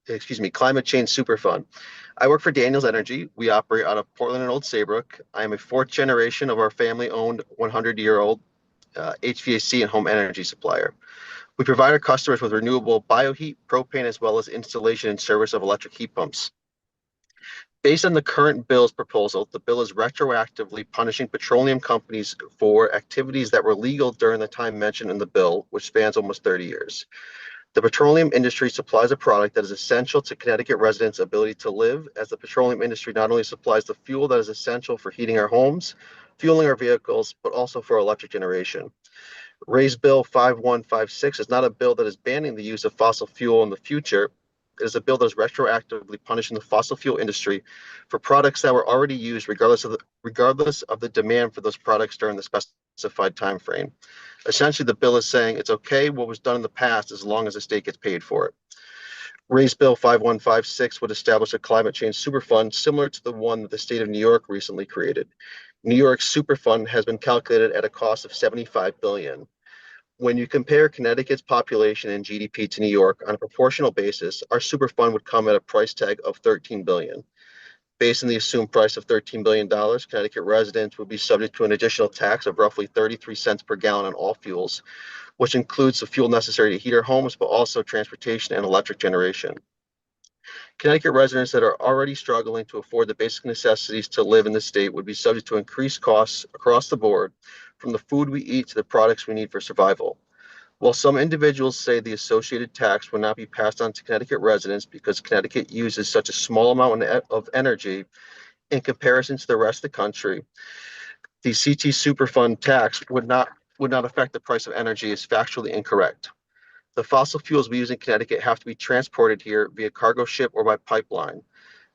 change superfund. I work for Daniels Energy. We operate out of Portland and Old Saybrook. I am a 4th generation of our family-owned 100-year-old HVAC and home energy supplier. We provide our customers with renewable bioheat, propane, as well as installation and service of electric heat pumps. Based on the current bill's proposal, the bill is retroactively punishing petroleum companies for activities that were legal during the time mentioned in the bill, which spans almost 30 years. The petroleum industry supplies a product that is essential to Connecticut residents' ability to live, as the petroleum industry not only supplies the fuel that is essential for heating our homes, fueling our vehicles, but also for electric generation. Raise Bill 5156 is not a bill that is banning the use of fossil fuel in the future. It is a bill that is retroactively punishing the fossil fuel industry for products that were already used, regardless of the demand for those products during the specified time frame. Essentially, the bill is saying it's okay what was done in the past as long as the state gets paid for it. Raise Bill 5156 would establish a climate change superfund similar to the one that the state of New York recently created. New York's superfund has been calculated at a cost of $75 billion. When you compare Connecticut's population and GDP to New York on a proportional basis, our superfund would come at a price tag of $13 billion. Based on the assumed price of $13 billion, Connecticut residents would be subject to an additional tax of roughly 33 cents per gallon on all fuels, which includes the fuel necessary to heat our homes, but also transportation and electric generation. Connecticut residents that are already struggling to afford the basic necessities to live in the state would be subject to increased costs across the board, from the food we eat to the products we need for survival. While some individuals say the associated tax will not be passed on to Connecticut residents because Connecticut uses such a small amount of energy in comparison to the rest of the country, the CT Superfund tax would not affect the price of energy is factually incorrect. The fossil fuels we use in Connecticut have to be transported here via cargo ship or by pipeline,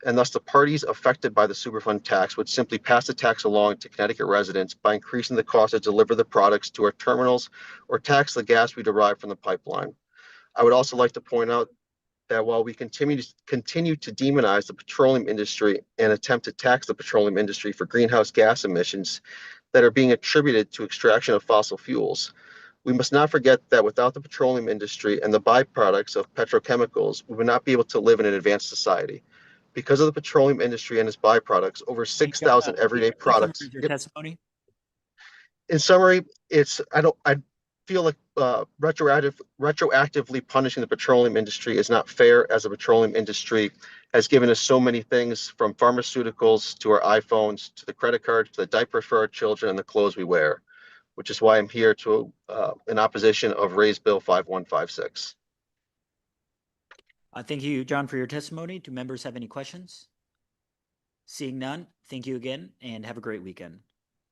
and thus the parties affected by the Superfund tax would simply pass the tax along to Connecticut residents by increasing the cost to deliver the products to our terminals or tax the gas we derive from the pipeline. I would also like to point out that while we continue to demonize the petroleum industry and attempt to tax the petroleum industry for greenhouse gas emissions that are being attributed to extraction of fossil fuels, we must not forget that without the petroleum industry and the byproducts of petrochemicals, we would not be able to live in an advanced society. Because of the petroleum industry and its byproducts, over 6,000 everyday products. Your testimony? In summary, I feel like retroactively punishing the petroleum industry is not fair, as the petroleum industry has given us so many things, from pharmaceuticals to our iPhones, to the credit cards, to the diapers for our children, and the clothes we wear, which is why I'm here in opposition of Raise Bill 5156. Thank you, John, for your testimony. Do members have any questions? Seeing none, thank you again and have a great weekend.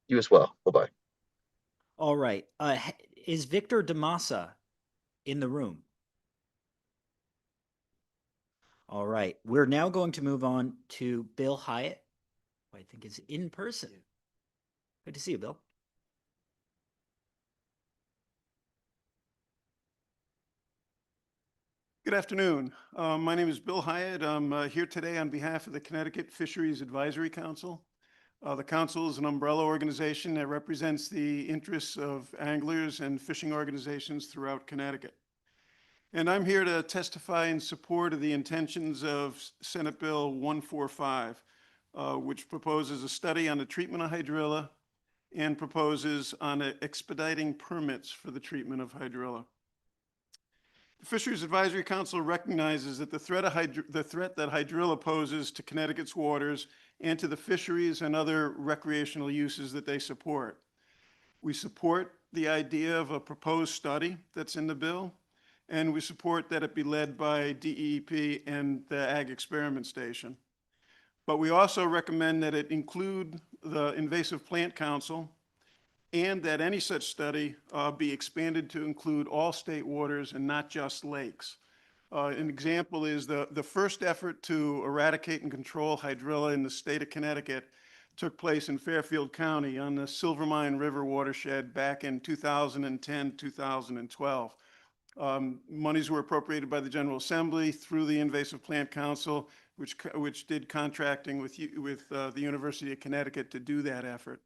You as well. Bye-bye. All right. Is Victor Damasa in the room? All right. We're now going to move on to Bill Hyatt, who I think is in person. Good to see you, Bill. Good afternoon. My name is Bill Hyatt. I'm here today on behalf of the Connecticut Fisheries Advisory Council. The council is an umbrella organization that represents the interests of anglers and fishing organizations throughout Connecticut. And I'm here to testify in support of the intentions of Senate Bill 145, which proposes a study on the treatment of hydrilla and proposes on expediting permits for the treatment of hydrilla. The Fisheries Advisory Council recognizes that the threat that hydrilla poses to Connecticut's waters and to the fisheries and other recreational uses that they support. We support the idea of a proposed study that's in the bill, and we support that it be led by DEEP and the Ag Experiment Station. But we also recommend that it include the Invasive Plant Council and that any such study be expanded to include all state waters and not just lakes. An example is the first effort to eradicate and control hydrilla in the state of Connecticut took place in Fairfield County on the Silvermine River watershed back in 2010, 2012. Monies were appropriated by the General Assembly through the Invasive Plant Council, which did contracting with the University of Connecticut to do that effort.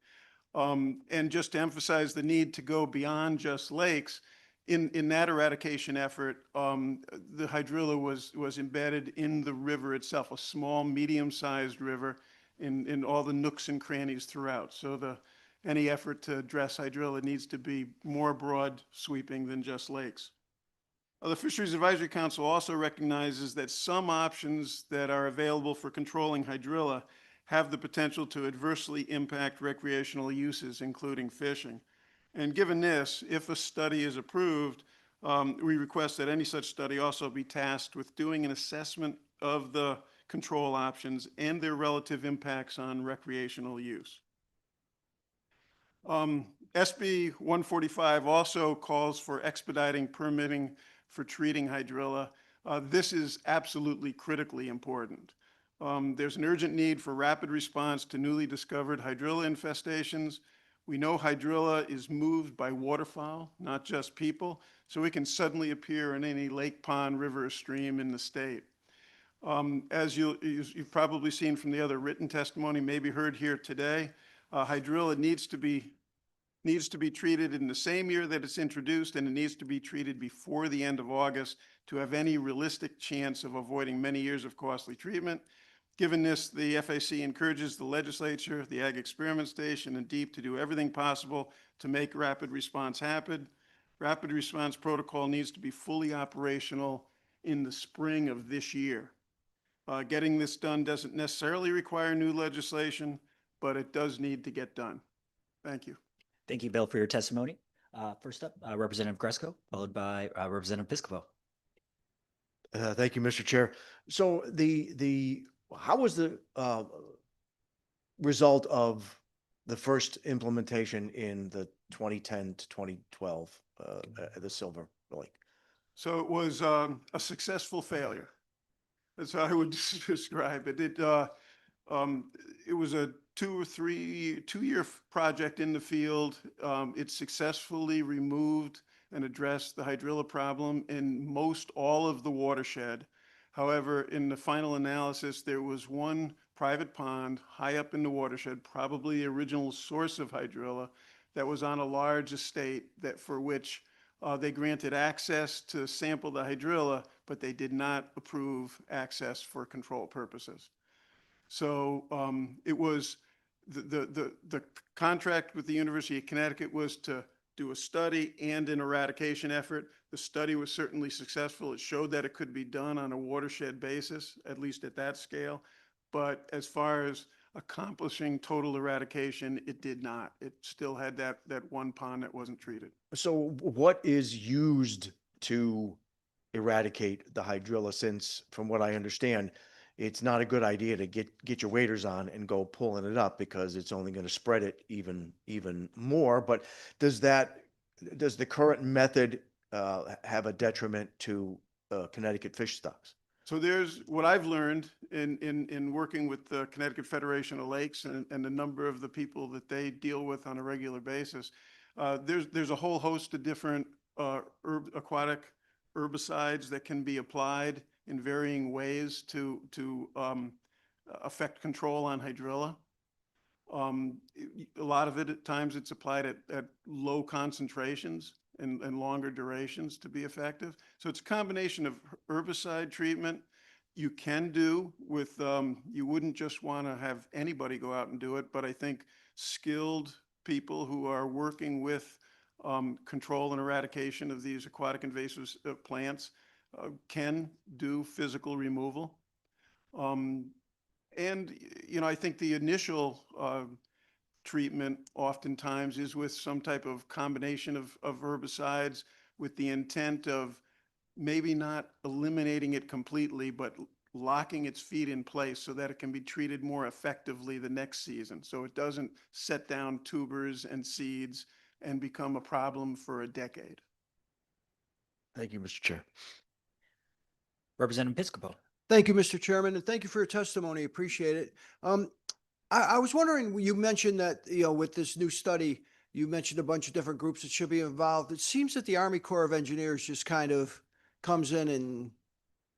And just to emphasize the need to go beyond just lakes, in that eradication effort, the hydrilla was embedded in the river itself, a small, medium-sized river in all the nooks and crannies throughout. So any effort to address hydrilla needs to be more broad sweeping than just lakes. The Fisheries Advisory Council also recognizes that some options that are available for controlling hydrilla have the potential to adversely impact recreational uses, including fishing. And given this, if a study is approved, we request that any such study also be tasked with doing an assessment of the control options and their relative impacts on recreational use. SB 145 also calls for expediting permitting for treating hydrilla. This is absolutely critically important. There's an urgent need for rapid response to newly discovered hydrilla infestations. We know hydrilla is moved by waterfowl, not just people, so it can suddenly appear in any lake, pond, river, or stream in the state. As you've probably seen from the other written testimony, maybe heard here today, hydrilla needs to be treated in the same year that it's introduced, and it needs to be treated before the end of August to have any realistic chance of avoiding many years of costly treatment. Given this, the FAC encourages the legislature, the Ag Experiment Station, and DEEP to do everything possible to make rapid response happen. Rapid response protocol needs to be fully operational in the spring of this year. Getting this done doesn't necessarily require new legislation, but it does need to get done. Thank you. Thank you, Bill, for your testimony. First up, Representative Gresco, followed by Representative Piscopo. Thank you, Mr. Chair. So how was the result of the first implementation in the 2010 to 2012 the Silver Lake? So it was a successful failure. That's how I would describe it. It was a 2-year project in the field. It successfully removed and addressed the hydrilla problem in most all of the watershed. However, in the final analysis, there was one private pond high up in the watershed, probably the original source of hydrilla, that was on a large estate for which they granted access to sample the hydrilla, but they did not approve access for control purposes. So it was the contract with the University of Connecticut was to do a study and an eradication effort. The study was certainly successful. It showed that it could be done on a watershed basis, at least at that scale. But as far as accomplishing total eradication, it did not. It still had that one pond that wasn't treated. So what is used to eradicate the hydrilla, since from what I understand, it's not a good idea to get your waders on and go pulling it up, because it's only going to spread it even more. But does the current method have a detriment to Connecticut fish stocks? So there's what I've learned in working with the Connecticut Federation of Lakes and a number of the people that they deal with on a regular basis. There's a whole host of different aquatic herbicides that can be applied in varying ways to affect control on hydrilla. A lot of it, at times, it's applied at low concentrations and longer durations to be effective. So it's a combination of herbicide treatment you can do with, you wouldn't just want to have anybody go out and do it, but I think skilled people who are working with control and eradication of these aquatic invasive plants can do physical removal. And, you know, I think the initial treatment oftentimes is with some type of combination of herbicides, with the intent of maybe not eliminating it completely, but locking its feet in place so that it can be treated more effectively the next season. So it doesn't set down tubers and seeds and become a problem for a decade. Thank you, Mr. Chair. Representative Piscopo. Thank you, Mr. Chairman, and thank you for your testimony. Appreciate it. I was wondering, you mentioned that, you know, with this new study, you mentioned a bunch of different groups that should be involved. It seems that the Army Corps of Engineers just kind of comes in and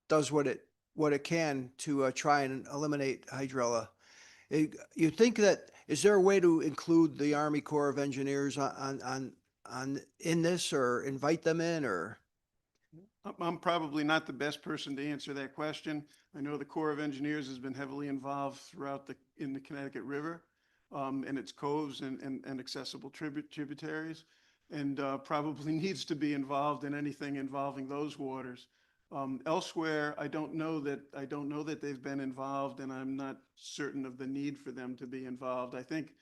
does what it can to try and eliminate hydrilla. You think that, is there a way to include the Army Corps of Engineers in this, or invite them in, or? I'm probably not the best person to answer that question. I know the Corps of Engineers has been heavily involved throughout in the Connecticut River and its coves and accessible tributaries, and probably needs to be involved in anything involving those waters. Elsewhere, I don't know that they've been involved, and I'm not certain of the need for them to be involved. I think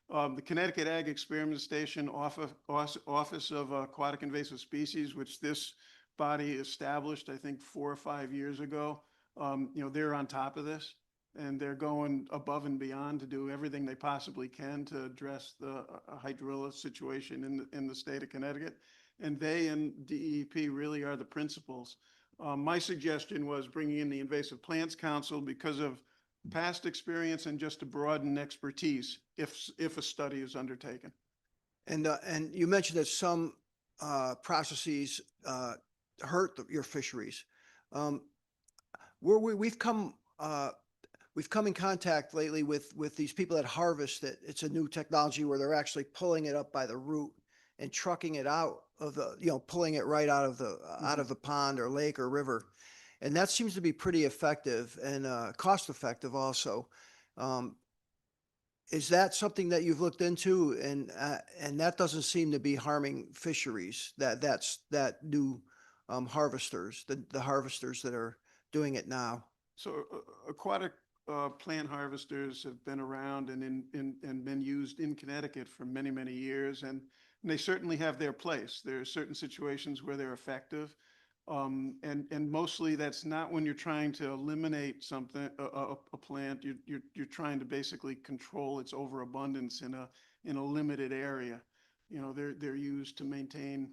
the Connecticut Ag Experiment Station Office of Aquatic Invasive Species, which this body established, I think 4 or 5 years ago, you know, they're on top of this, and they're going above and beyond to do everything they possibly can to address the hydrilla situation in the state of Connecticut. And they and DEP really are the principals. My suggestion was bringing in the Invasive Plants Council because of past experience and just to broaden expertise if a study is undertaken. And you mentioned that some processes hurt your fisheries. We've come in contact lately with these people that harvest it. It's a new technology where they're actually pulling it up by the root and trucking it out of the, you know, pulling it right out of the pond or lake or river. And that seems to be pretty effective and cost effective also. Is that something that you've looked into? And that doesn't seem to be harming fisheries, that new harvesters, the harvesters that are doing it now. So aquatic plant harvesters have been around and been used in Connecticut for many, many years, and they certainly have their place. There are certain situations where they're effective, and mostly that's not when you're trying to eliminate something, a plant. You're trying to basically control its overabundance in a limited area. You know, they're used to maintain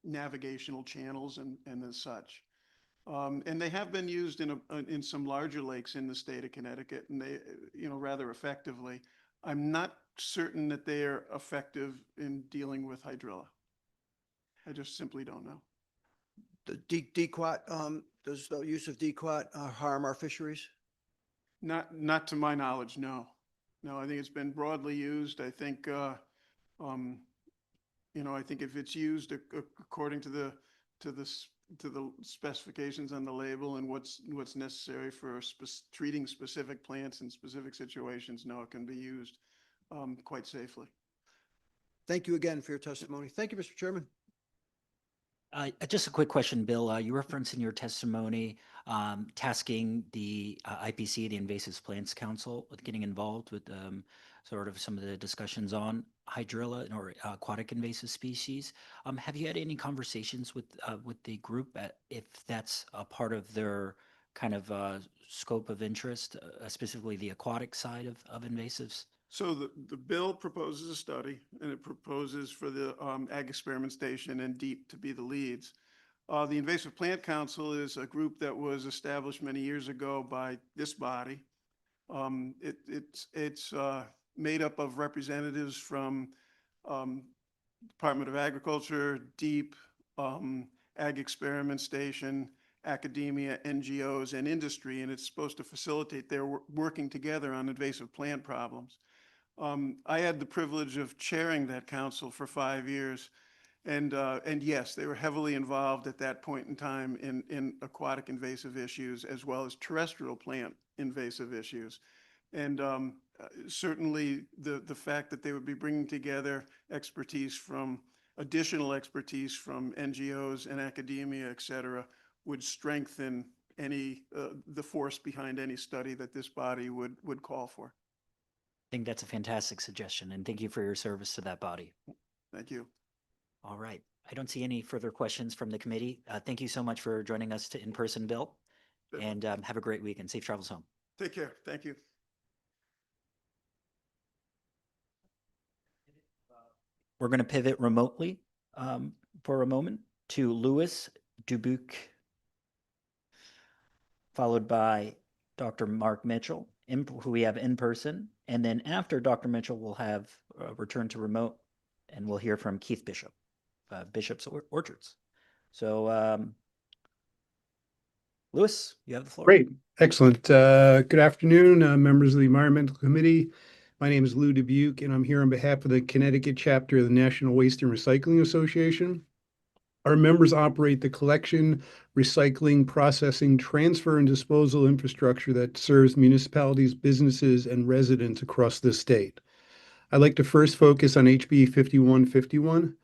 navigational channels and as such. And they have been used in some larger lakes in the state of Connecticut, and they, you know, rather effectively. I'm not certain that they are effective in dealing with hydrilla. I just simply don't know. The DEQUAT, does the use of DEQUAT harm our fisheries? Not to my knowledge, no. No, I think it's been broadly used. I think, you know, I think if it's used according to the specifications on the label and what's necessary for treating specific plants in specific situations, no, it can be used quite safely. Thank you again for your testimony. Thank you, Mr. Chairman. Just a quick question, Bill. You referenced in your testimony tasking the IPC, the Invasive Plants Council, with getting involved with sort of some of the discussions on hydrilla or aquatic invasive species. Have you had any conversations with the group if that's a part of their kind of scope of interest, specifically the aquatic side of invasives? So the bill proposes a study, and it proposes for the Ag Experiment Station and DEEP to be the leads. The Invasive Plant Council is a group that was established many years ago by this body. It's made up of representatives from Department of Agriculture, DEEP, Ag Experiment Station, academia, NGOs, and industry, and it's supposed to facilitate their working together on invasive plant problems. I had the privilege of chairing that council for 5 years, and yes, they were heavily involved at that point in time in aquatic invasive issues as well as terrestrial plant invasive issues. And certainly the fact that they would be bringing together additional expertise from NGOs and academia, et cetera, would strengthen the force behind any study that this body would call for. I think that's a fantastic suggestion, and thank you for your service to that body. Thank you. All right. I don't see any further questions from the committee. Thank you so much for joining us in person, Bill, and have a great week and safe travels home. Take care. Thank you. We're going to pivot remotely for a moment to Louis Dubuque, followed by Dr. Mark Mitchell, who we have in person. And then after Dr. Mitchell, we'll have return to remote, and we'll hear from Keith Bishop, Bishop's Orchards. So, Louis, you have the floor. Great. Excellent. Good afternoon, members of the Environmental Committee. My name is Lou Dubuque, and I'm here on behalf of the Connecticut chapter of the National Waste and Recycling Association. Our members operate the collection, recycling, processing, transfer, and disposal infrastructure that serves municipalities, businesses, and residents across the state. I'd like to first focus on HB 5151.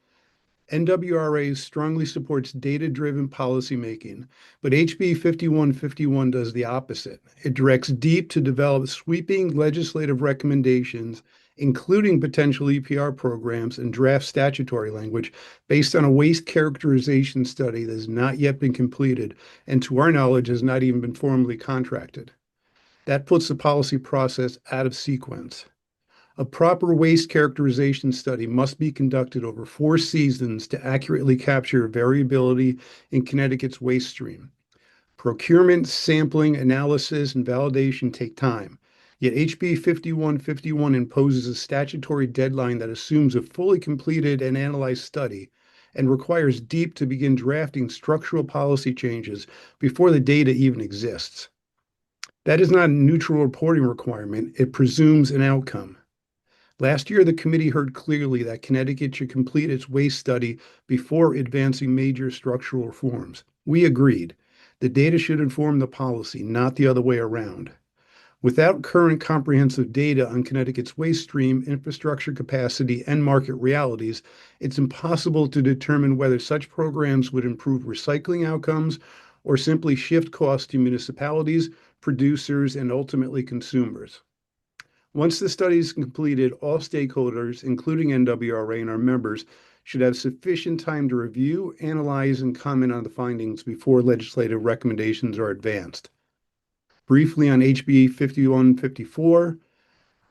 NWRA strongly supports data-driven policymaking, but HB 5151 does the opposite. It directs DEEP to develop sweeping legislative recommendations, including potential EPR programs and draft statutory language based on a waste characterization study that has not yet been completed and, to our knowledge, has not even been formally contracted. That puts the policy process out of sequence. A proper waste characterization study must be conducted over 4 seasons to accurately capture variability in Connecticut's waste stream. Procurement, sampling, analysis, and validation take time. Yet HB 5151 imposes a statutory deadline that assumes a fully completed and analyzed study and requires DEEP to begin drafting structural policy changes before the data even exists. That is not a neutral reporting requirement. It presumes an outcome. Last year, the committee heard clearly that Connecticut should complete its waste study before advancing major structural reforms. We agreed. The data should inform the policy, not the other way around. Without current comprehensive data on Connecticut's waste stream, infrastructure capacity, and market realities, it's impossible to determine whether such programs would improve recycling outcomes or simply shift costs to municipalities, producers, and ultimately consumers. Once the study is completed, all stakeholders, including NWRA and our members, should have sufficient time to review, analyze, and comment on the findings before legislative recommendations are advanced. Briefly on HB 5154,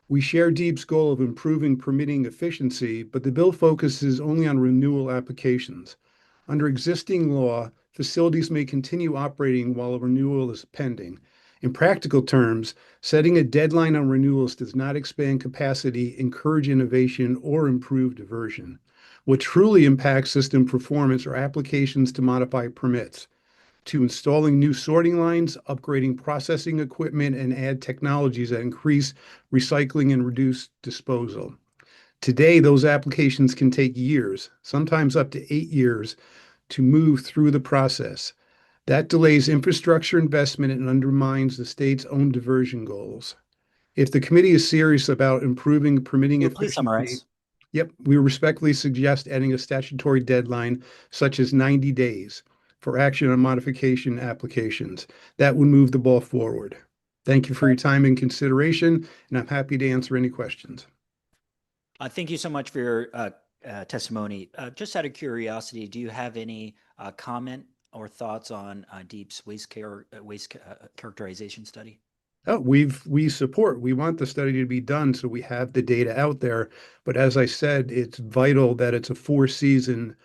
we share DEEP's goal of improving permitting efficiency, but the bill focuses only on renewal applications. Under existing law, facilities may continue operating while a renewal is pending. In practical terms, setting a deadline on renewals does not expand capacity, encourage innovation, or improve diversion. What truly impacts system performance are applications to modify permits, to installing new sorting lines, upgrading processing equipment, and add technologies that increase recycling and reduce disposal. Today, those applications can take years, sometimes up to 8 years, to move through the process. That delays infrastructure investment and undermines the state's own diversion goals. If the committee is serious about improving permitting Please efficiency, summarize. Yep, we respectfully suggest adding a statutory deadline such as 90 days for action on modification applications. That would move the ball forward. Thank you for your time and consideration, and I'm happy to answer any questions. Thank you so much for your testimony. Just out of curiosity, do you have any comment or thoughts on DEEP's waste characterization study? Oh, we support, we want the study to be done so we have the data out there. But as I said, it's vital that it's a 4-season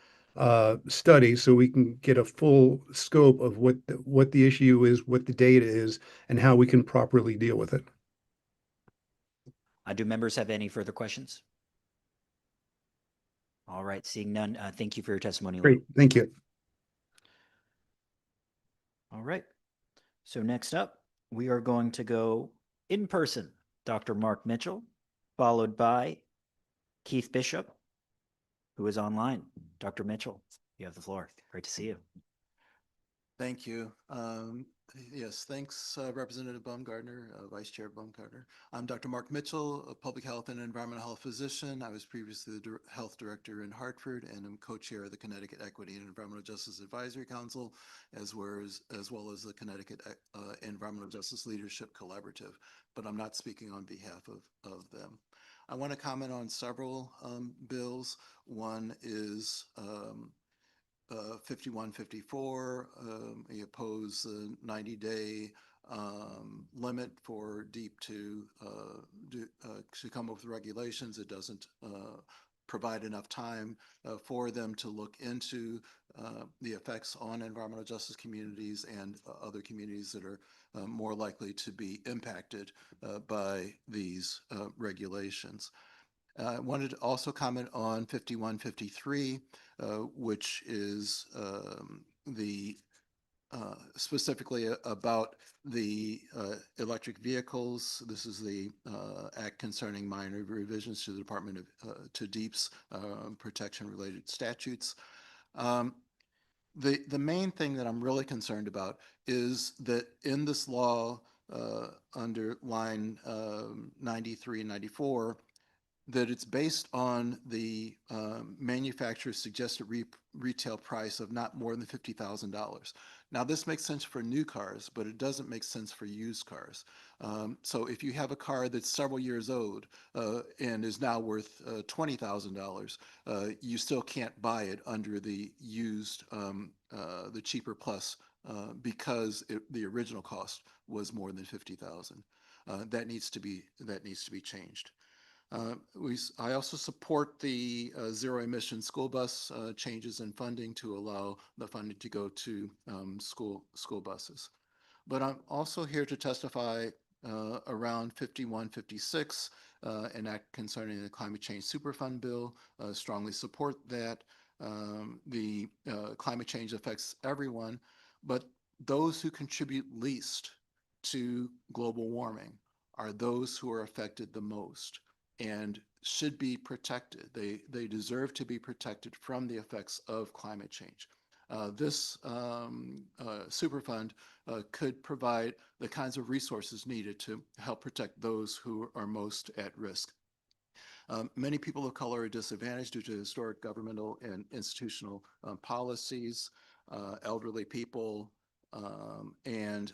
study so we can get a full scope of what the issue is, what the data is, and how we can properly deal with it. Do members have any further questions? All right, seeing none, thank you for your testimony. Great, thank you. All right, so next up, we are going to go in person, Dr. Mark Mitchell, followed by Keith Bishop, who is online. Dr. Mitchell, you have the floor. Great to see you. Thank you. Yes, thanks, Representative Baumgartner, Vice Chair Baumgartner. I'm Dr. Mark Mitchell, a public health and environmental health physician. I was previously the health director in Hartford, and I'm co-chair of the Connecticut Equity and Environmental Justice Advisory Council, as well as the Connecticut Environmental Justice Leadership Collaborative, but I'm not speaking on behalf of them. I want to comment on several bills. One is 5154. We oppose the 90-day limit for DEEP to come up with regulations. It doesn't provide enough time for them to look into the effects on environmental justice communities and other communities that are more likely to be impacted by these regulations. I wanted to also comment on 5153, which is specifically about the electric vehicles. This is the act concerning minor revisions to the Department of to DEEP's protection-related statutes. The main thing that I'm really concerned about is that in this law under line 93 and 94, that it's based on the manufacturer's suggested retail price of not more than $50,000. Now, this makes sense for new cars, but it doesn't make sense for used cars. So if you have a car that's several years old and is now worth $20,000, you still can't buy it under the used, the cheaper plus, because the original cost was more than $50,000. That needs to be changed. I also support the zero emission school bus changes in funding to allow the funding to go to school buses. But I'm also here to testify around 5156, an act concerning the Climate Change Superfund bill. Strongly support that. The climate change affects everyone, but those who contribute least to global warming are those who are affected the most and should be protected. They deserve to be protected from the effects of climate change. This Superfund could provide the kinds of resources needed to help protect those who are most at risk. Many people of color are disadvantaged due to historic governmental and institutional policies, elderly people, and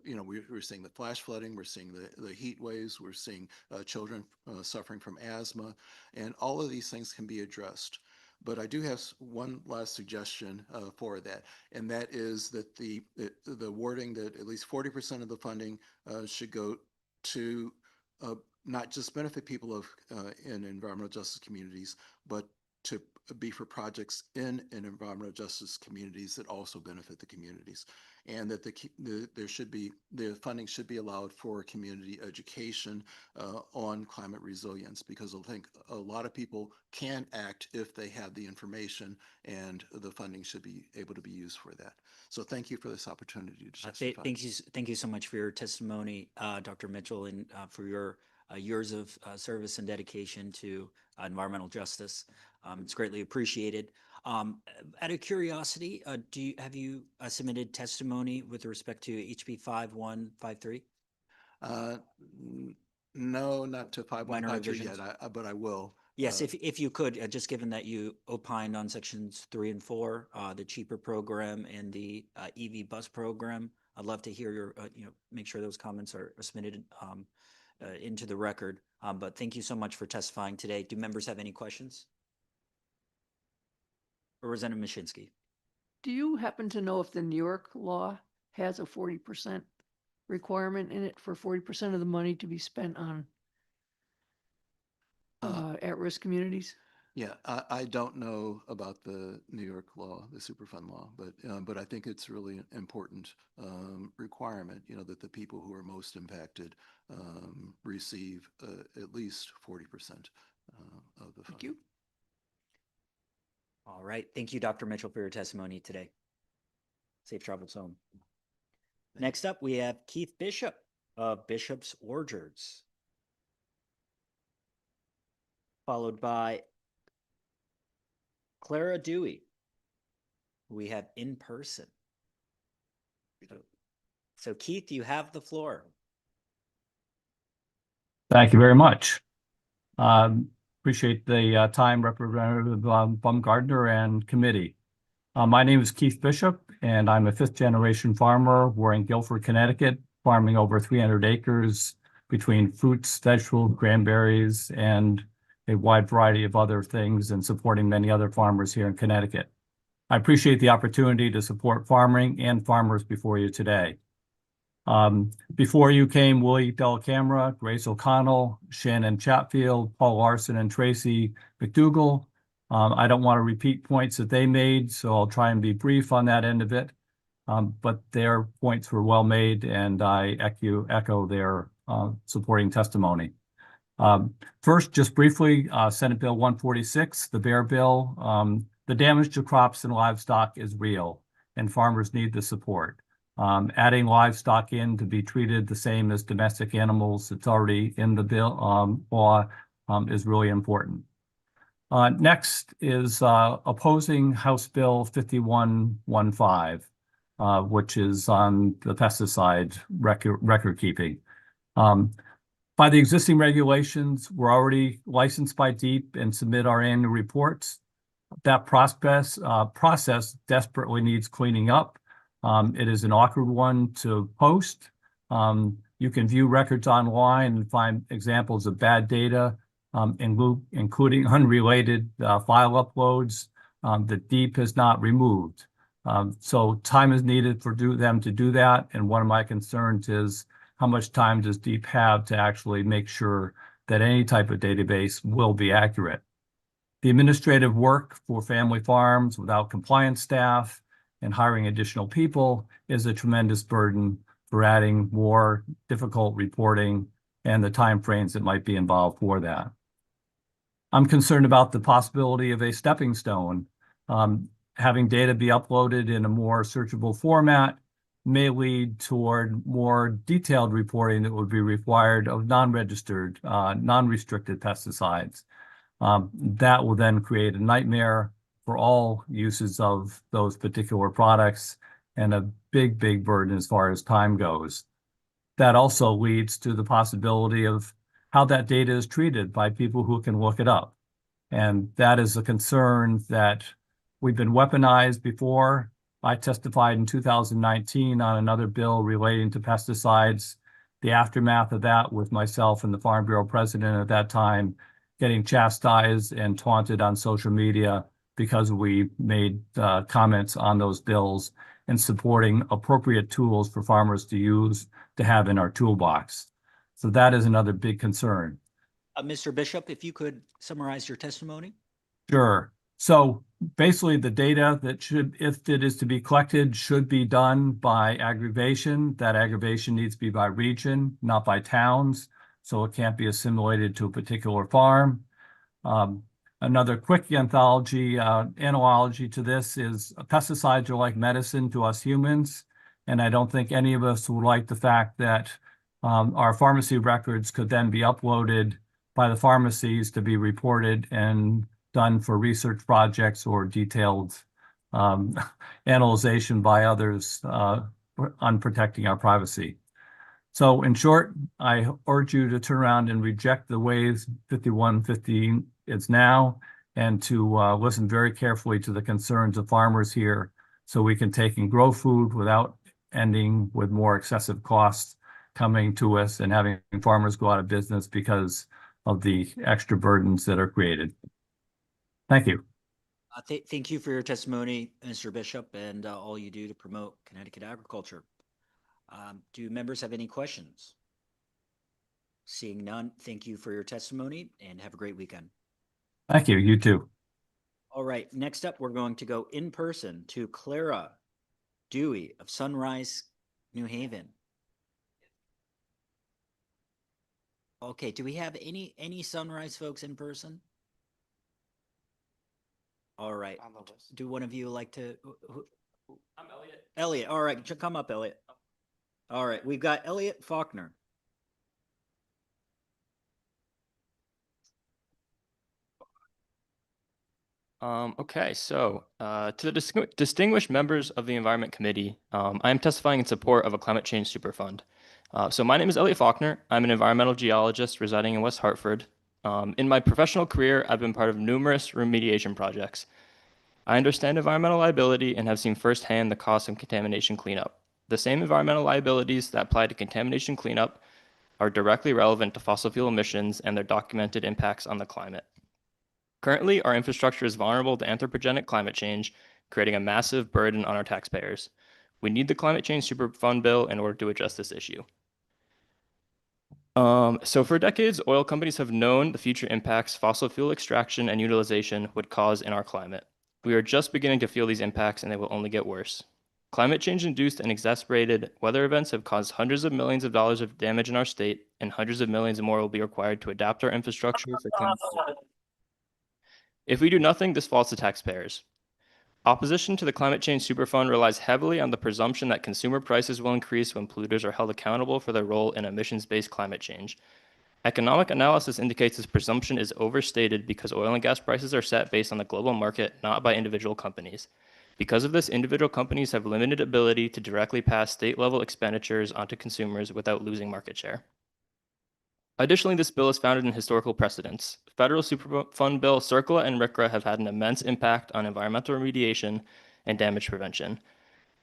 we're seeing the flash flooding, we're seeing the heat waves, we're seeing children suffering from asthma, and all of these things can be addressed. But I do have one last suggestion for that, and that is that the wording that at least 40% of the funding should go to not just benefit people in environmental justice communities, but to be for projects in environmental justice communities that also benefit the communities, and that the funding should be allowed for community education on climate resilience, because I think a lot of people can act if they have the information, and the funding should be able to be used for that. So thank you for this opportunity to testify. Thank you so much for your testimony, Dr. Mitchell, and for your years of service and dedication to environmental justice. It's greatly appreciated. Out of curiosity, have you submitted testimony with respect to HB 5153? No, not to 5153 yet, but I will. Yes, if you could, just given that you opined on sections 3 and 4, the cheaper program and the EV bus program, I'd love to hear your, make sure those comments are submitted into the record. But thank you so much for testifying today. Do members have any questions? Representative Mashinsky. Do you happen to know if the New York law has a 40% requirement in it for 40% of the money to be spent on at-risk communities? Yeah, I don't know about the New York law, the Superfund law, but I think it's really an important requirement, that the people who are most impacted receive at least 40% of the fund. Thank you. All right. Thank you, Dr. Mitchell, for your testimony today. Safe travels home. Next up, we have Keith Bishop of Bishop's Orchards, followed by Clara Dewey, who we have in person. So Keith, you have the floor. Thank you very much. Appreciate the time, Representative Baumgardner and committee. My name is Keith Bishop, and I'm a fifth-generation farmer. We're in Guilford, Connecticut, farming over 300 acres between fruits, vegetables, cranberries, and a wide variety of other things, and supporting many other farmers here in Connecticut. I appreciate the opportunity to support farming and farmers before you today. Before you came Willie Delacamera, Grace O'Connell, Shannon Chatfield, Paul Larson, and Tracy McDougall. I don't want to repeat points that they made, so I'll try and be brief on that end of it. But their points were well made, and I echo their supporting testimony. First, just briefly, Senate Bill 146, the Bear Bill. The damage to crops and livestock is real, and farmers need the support. Adding livestock in to be treated the same as domestic animals that's already in the bill law is really important. Next is opposing House Bill 5115, which is on the pesticide record keeping. By the existing regulations, we're already licensed by DEEP and submit our annual reports. That process desperately needs cleaning up. It is an awkward one to post. You can view records online and find examples of bad data, including unrelated file uploads that DEEP has not removed. So time is needed for them to do that. And one of my concerns is how much time does DEEP have to actually make sure that any type of database will be accurate. The administrative work for family farms without compliance staff and hiring additional people is a tremendous burden for adding more difficult reporting and the timeframes that might be involved for that. I'm concerned about the possibility of a stepping stone. Having data be uploaded in a more searchable format may lead toward more detailed reporting that would be required of non-registered, non-restricted pesticides. That will then create a nightmare for all uses of those particular products and a big, big burden as far as time goes. That also leads to the possibility of how that data is treated by people who can look it up. And that is a concern that we've been weaponized before. I testified in 2019 on another bill relating to pesticides. The aftermath of that with myself and the Farm Bureau president at that time getting chastised and taunted on social media because we made comments on those bills and supporting appropriate tools for farmers to use to have in our toolbox. So that is another big concern. Mr. Bishop, if you could summarize your testimony. Sure. So basically the data that should, if it is to be collected, should be done by aggregation. That aggregation needs to be by region, not by towns. So it can't be assimilated to a particular farm. Another quick analogy to this is pesticides are like medicine to us humans. And I don't think any of us would like the fact that our pharmacy records could then be uploaded by the pharmacies to be reported and done for research projects or detailed analyzation by others on protecting our privacy. So in short, I urge you to turn around and reject the ways 5150 is now and to listen very carefully to the concerns of farmers here so we can take and grow food without ending with more excessive costs coming to us and having farmers go out of business because of the extra burdens that are created. Thank you. Thank you for your testimony, Mr. Bishop, and all you do to promote Connecticut agriculture. Do members have any questions? Seeing none, thank you for your testimony and have a great weekend. Thank you. You too. All right, next up, we're going to go in person to Clara Dewey of Sunrise, New Haven. Okay, do we have any Sunrise folks in person? All right. Do one of you like to? I'm Elliot. Elliot, all right, come up, Elliot. All right, we've got Elliot Faulkner. Okay, so to the distinguished members of the Environment Committee, I am testifying in support of a climate change superfund. So my name is Elliot Faulkner. I'm an environmental geologist residing in West Hartford. In my professional career, I've been part of numerous remediation projects. I understand environmental liability and have seen firsthand the cost of contamination cleanup. The same environmental liabilities that apply to contamination cleanup are directly relevant to fossil fuel emissions and their documented impacts on the climate. Currently, our infrastructure is vulnerable to anthropogenic climate change, creating a massive burden on our taxpayers. We need the Climate Change Superfund bill in order to address this issue. So for decades, oil companies have known the future impacts fossil fuel extraction and utilization would cause in our climate. We are just beginning to feel these impacts and they will only get worse. Climate change-induced and exacerbated weather events have caused hundreds of millions of dollars of damage in our state, and hundreds of millions more will be required to adapt our infrastructure for climate change. If we do nothing, this falls to taxpayers. Opposition to the Climate Change Superfund relies heavily on the presumption that consumer prices will increase when polluters are held accountable for their role in emissions-based climate change. Economic analysis indicates this presumption is overstated because oil and gas prices are set based on the global market, not by individual companies. Because of this, individual companies have limited ability to directly pass state-level expenditures onto consumers without losing market share. Additionally, this bill is founded in historical precedents. Federal Superfund Bill CERCLA and RCRA have had an immense impact on environmental remediation and damage prevention.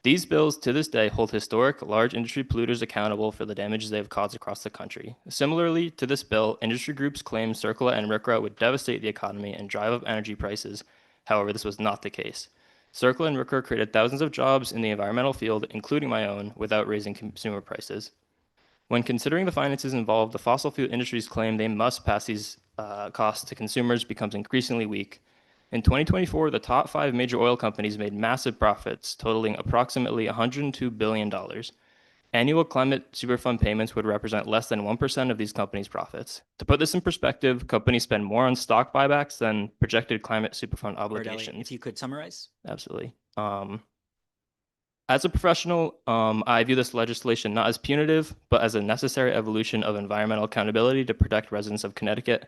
These bills, to this day, hold historic, large industry polluters accountable for the damages they have caused across the country. Similarly to this bill, industry groups claim CERCLA and RCRA would devastate the economy and drive up energy prices. However, this was not the case. CERCLA and RCRA created thousands of jobs in the environmental field, including my own, without raising consumer prices. When considering the finances involved, the fossil fuel industry's claim they must pass these costs to consumers becomes increasingly weak. In 2024, the top 5 major oil companies made massive profits, totaling approximately $102 billion. Annual climate superfund payments would represent less than 1% of these companies' profits. To put this in perspective, companies spend more on stock buybacks than projected climate superfund obligations. If you could summarize. Absolutely. As a professional, I view this legislation not as punitive, but as a necessary evolution of environmental accountability to protect residents of Connecticut.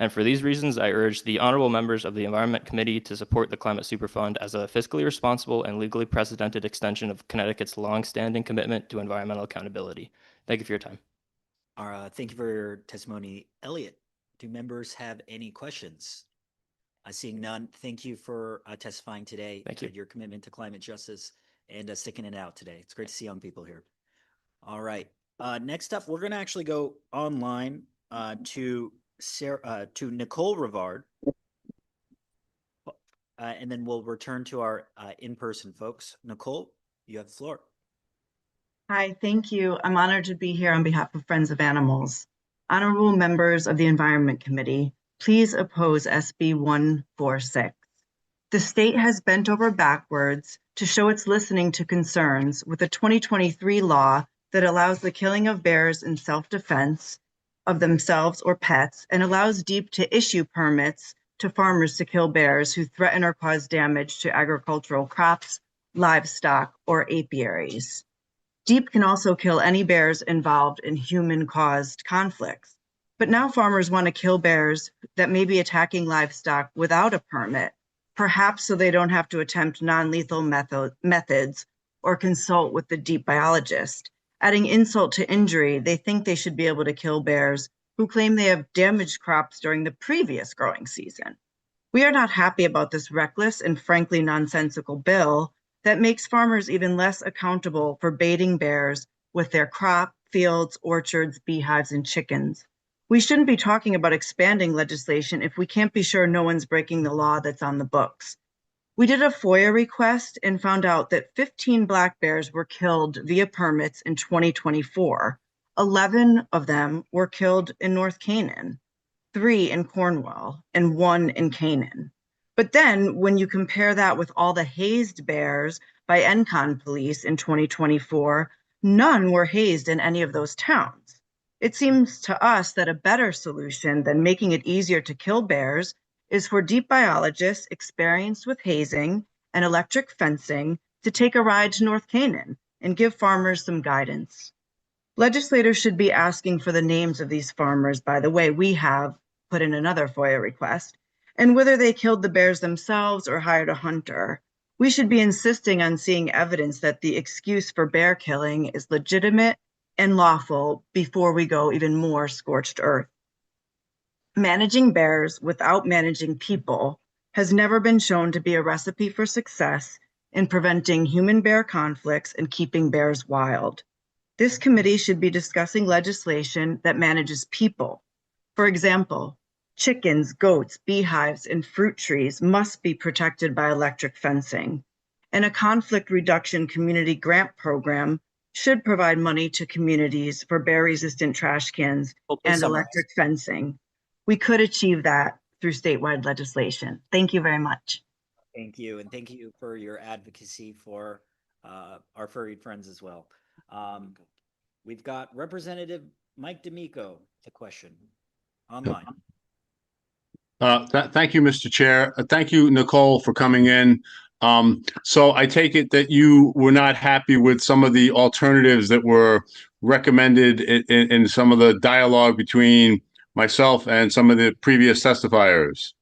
And for these reasons, I urge the honorable members of the Environment Committee to support the Climate Superfund as a fiscally responsible and legally precedented extension of Connecticut's long-standing commitment to environmental accountability. Thank you for your time. Thank you for your testimony. Elliot, do members have any questions? Seeing none, thank you for testifying today. Thank you. Your commitment to climate justice and sticking it out today. It's great to see young people here. All right. Next up, we're going to actually go online to Nicole Rivard. And then we'll return to our in-person folks. Nicole, you have the floor. Hi, thank you. I'm honored to be here on behalf of Friends of Animals. Honorable members of the Environment Committee, please oppose SB 146. The state has bent over backwards to show it's listening to concerns with a 2023 law that allows the killing of bears in self-defense of themselves or pets and allows DEEP to issue permits to farmers to kill bears who threaten or cause damage to agricultural crops, livestock, or apiaries. DEEP can also kill any bears involved in human-caused conflicts. But now farmers want to kill bears that may be attacking livestock without a permit, perhaps so they don't have to attempt non-lethal methods or consult with the DEEP biologist. Adding insult to injury, they think they should be able to kill bears who claim they have damaged crops during the previous growing season. We are not happy about this reckless and frankly nonsensical bill that makes farmers even less accountable for baiting bears with their crop, fields, orchards, beehives, and chickens. We shouldn't be talking about expanding legislation if we can't be sure no one's breaking the law that's on the books. We did a FOIA request and found out that 15 black bears were killed via permits in 2024. 11 of them were killed in North Canaan, 3 in Cornwall, and 1 in Canaan. But then when you compare that with all the hazed bears by NCON police in 2024, none were hazed in any of those towns. It seems to us that a better solution than making it easier to kill bears is for deep biologists experienced with hazing and electric fencing to take a ride to North Canaan and give farmers some guidance. Legislators should be asking for the names of these farmers, by the way. We have put in another FOIA request, and whether they killed the bears themselves or hired a hunter. We should be insisting on seeing evidence that the excuse for bear killing is legitimate and lawful before we go even more scorched earth. Managing bears without managing people has never been shown to be a recipe for success in preventing human-bear conflicts and keeping bears wild. This committee should be discussing legislation that manages people. For example, chickens, goats, beehives, and fruit trees must be protected by electric fencing, and a conflict reduction community grant program should provide money to communities for bear-resistant trash cans and electric fencing. We could achieve that through statewide legislation. Thank you very much. Thank you, and thank you for your advocacy for our furried friends as well. We've got Representative Mike D'Amico to question online. Thank you, Mr. Chair. Thank you, Nicole, for coming in. So I take it that you were not happy with some of the alternatives that were recommended in some of the dialogue between myself and some of the previous testifiers.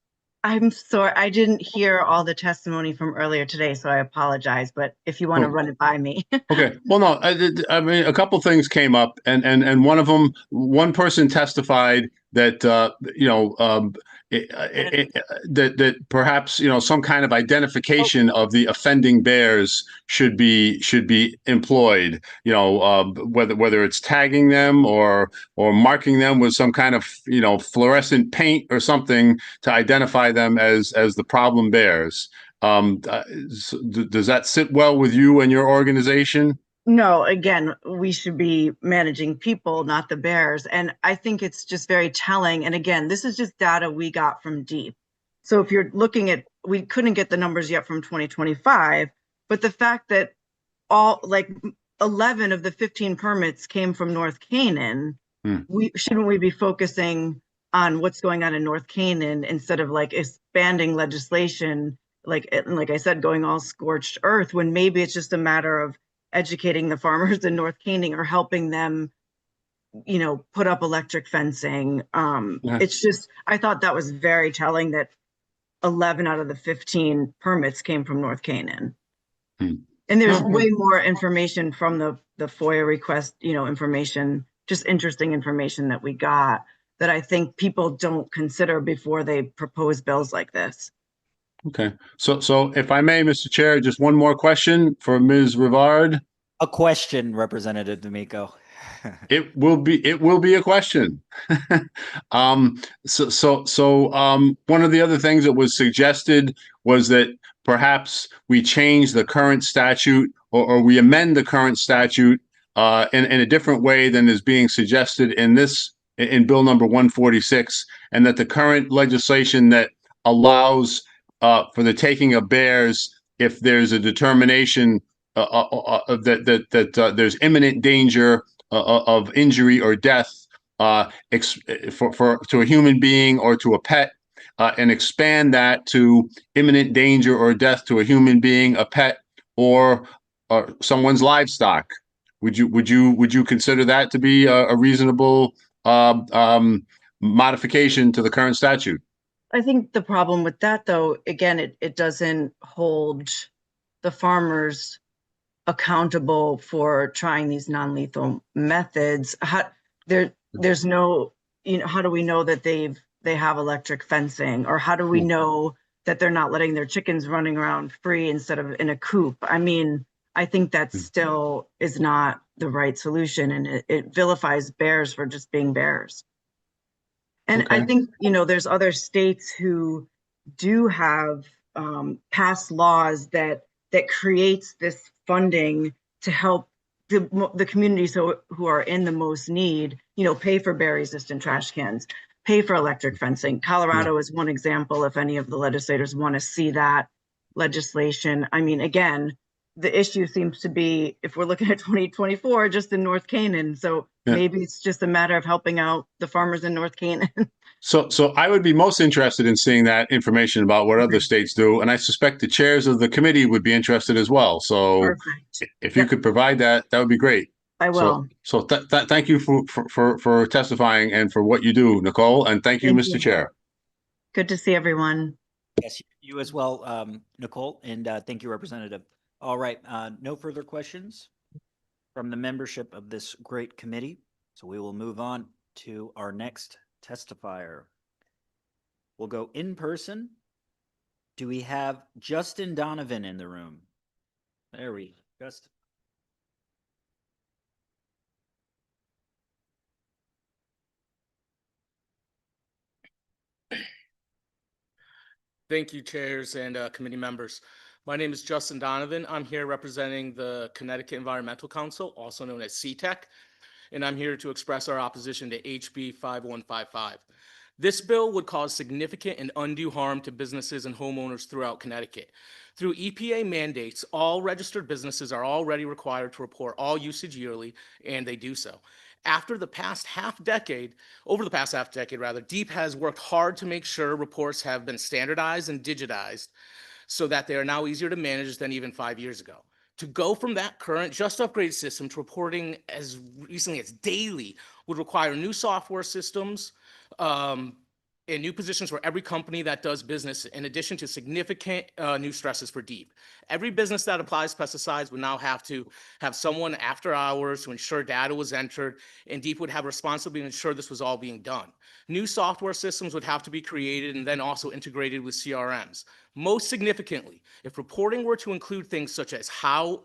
I'm sorry, I didn't hear all the testimony from earlier today, so I apologize, but if you want to run it by me. Okay. Well, no, I mean, a couple things came up, and one of them, one person testified that, that perhaps, some kind of identification of the offending bears should be employed, whether it's tagging them or marking them with some kind of, fluorescent paint or something to identify them as the problem bears. Does that sit well with you and your organization? No, again, we should be managing people, not the bears. And I think it's just very telling. And again, this is just data we got from DEEP. So if you're looking at, we couldn't get the numbers yet from 2025, but the fact that 11 of the 15 permits came from North Canaan, shouldn't we be focusing on what's going on in North Canaan instead of expanding legislation, like I said, going all scorched earth, when maybe it's just a matter of educating the farmers in North Canaan or helping them, put up electric fencing. It's just, I thought that was very telling that 11 out of the 15 permits came from North Canaan. And there's way more information from the FOIA request, information, just interesting information that we got that I think people don't consider before they propose bills like this. Okay. So if I may, Mr. Chair, just one more question for Ms. Rivard. A question, Representative D'Amico. It will be a question. One of the other things that was suggested was that perhaps we change the current statute or we amend the current statute in a different way than is being suggested in Bill number 146, and that the current legislation that allows for the taking of bears, if there's a determination that there's imminent danger of injury or death to a human being or to a pet, and expand that to imminent danger or death to a human being, a pet, or someone's livestock. Would you consider that to be a reasonable modification to the current statute? I think the problem with that, though, again, it doesn't hold the farmers accountable for trying these non-lethal methods? There's no, how do we know that they have electric fencing, or how do we know that they're not letting their chickens running around free instead of in a coop? I mean, I think that still is not the right solution, and it vilifies bears for just being bears. And I think, there's other states who do have passed laws that creates this funding to help the communities who are in the most need, pay for bear-resistant trash cans, pay for electric fencing. Colorado is one example, if any of the legislators want to see that legislation. I mean, again, the issue seems to be, if we're looking at 2024, just in North Canaan. So maybe it's just a matter of helping out the farmers in North Canaan. So I would be most interested in seeing that information about what other states do, and I suspect the chairs of the committee would be interested as well. So Perfect. if you could provide that, that would be great. I will. So thank you for testifying and for what you do, Nicole, and thank you, Thank Mr. you. Chair. Good to see everyone. Yes, you as well, Nicole, and thank you, Representative. All right, no further questions from the membership of this great committee. So we will move on to our next testifier. We'll go in person. Do we have Justin Donovan in the room? There we go. Justin. Thank you, chairs and committee members. My name is Justin Donovan. I'm here representing the Connecticut Environmental Council, also known as CTEC, and I'm here to express our opposition to HB 5155. This bill would cause significant and undue harm to businesses and homeowners throughout Connecticut. Through EPA mandates, all registered businesses are already required to report all usage yearly, and they do so. Over the past half decade, DEEP has worked hard to make sure reports have been standardized and digitized so that they are now easier to manage than even 5 years ago. To go from that current just upgrade system to reporting as recently as daily would require new software systems and new positions for every company that does business, in addition to significant new stresses for DEEP. Every business that applies pesticides would now have to have someone after hours to ensure data was entered, and DEEP would have responsibility to ensure this was all being done. New software systems would have to be created and then also integrated with CRMs. Most significantly, if reporting were to include things such as how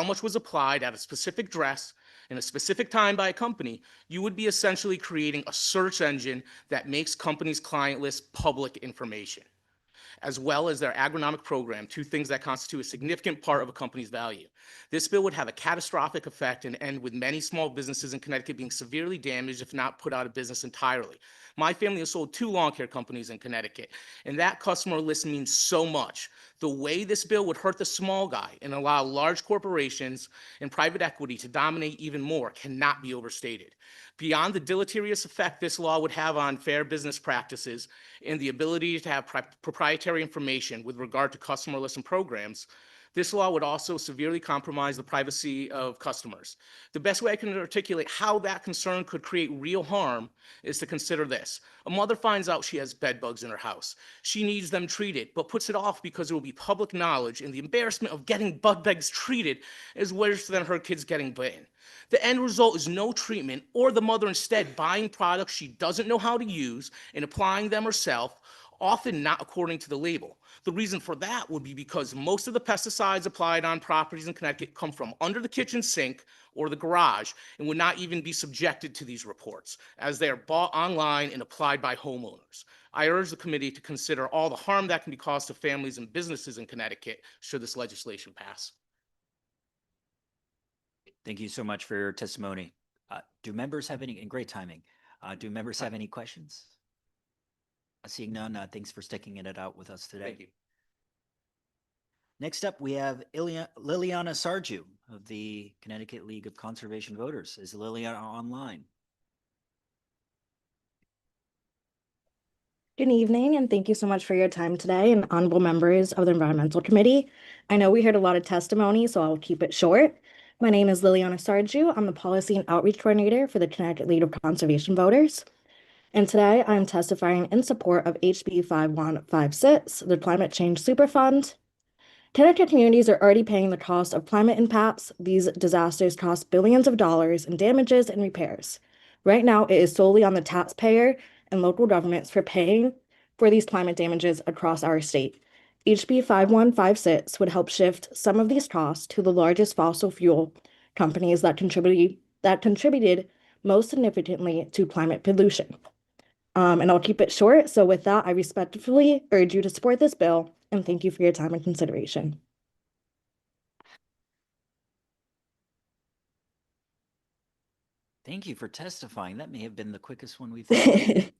much was applied at a specific dress in a specific time by a company, you would be essentially creating a search engine that makes companies' client lists public information, as well as their agronomic program, two things that constitute a significant part of a company's value. This bill would have a catastrophic effect and end with many small businesses in Connecticut being severely damaged, if not put out of business entirely. My family has sold 2 lawn care companies in Connecticut, and that customer list means so much. The way this bill would hurt the small guy and allow large corporations and private equity to dominate even more cannot be overstated. Beyond the deleterious effect this law would have on fair business practices and the ability to have proprietary information with regard to customer lists and programs, this law would also severely compromise the privacy of customers. The best way I can articulate how that concern could create real harm is to consider this. A mother finds out she has bed bugs in her house. She needs them treated, but puts it off because it will be public knowledge, and the embarrassment of getting bug bugs treated is worse than her kids getting bitten. The end result is no treatment, or the mother instead buying products she doesn't know how to use and applying them herself, often not according to the label. The reason for that would be because most of the pesticides applied on properties in Connecticut come from under the kitchen sink or the garage and would not even be subjected to these reports, as they are bought online and applied by homeowners. I urge the committee to consider all the harm that can be caused to families and businesses in Connecticut should this legislation pass. Thank you so much for your testimony. Do members have any, and great timing, do members have any questions? Seeing none, thanks for sticking it out with us today. Thank you. Next up, we have Liliana Sarju of the Connecticut League of Conservation Voters. Is Liliana online? Good evening, and thank you so much for your time today, and honorable members of the Environmental Committee. I know we heard a lot of testimony, so I'll keep it short. My name is Liliana Sarju. I'm the Policy and Outreach Coordinator for the Connecticut League of Conservation Voters. And today I'm testifying in support of HB 5156, the Climate Change Superfund. Connecticut communities are already paying the cost of climate impacts. These disasters cost billions of dollars in damages and repairs. Right now, it is solely on the taxpayer and local governments for paying for these climate damages across our state. HB 5156 would help shift some of these costs to the largest fossil fuel companies that contributed most significantly to climate pollution. And I'll keep it short. So with that, I respectfully urge you to support this bill, and thank you for your time and consideration. Thank you for testifying. That may have been the quickest one we've had.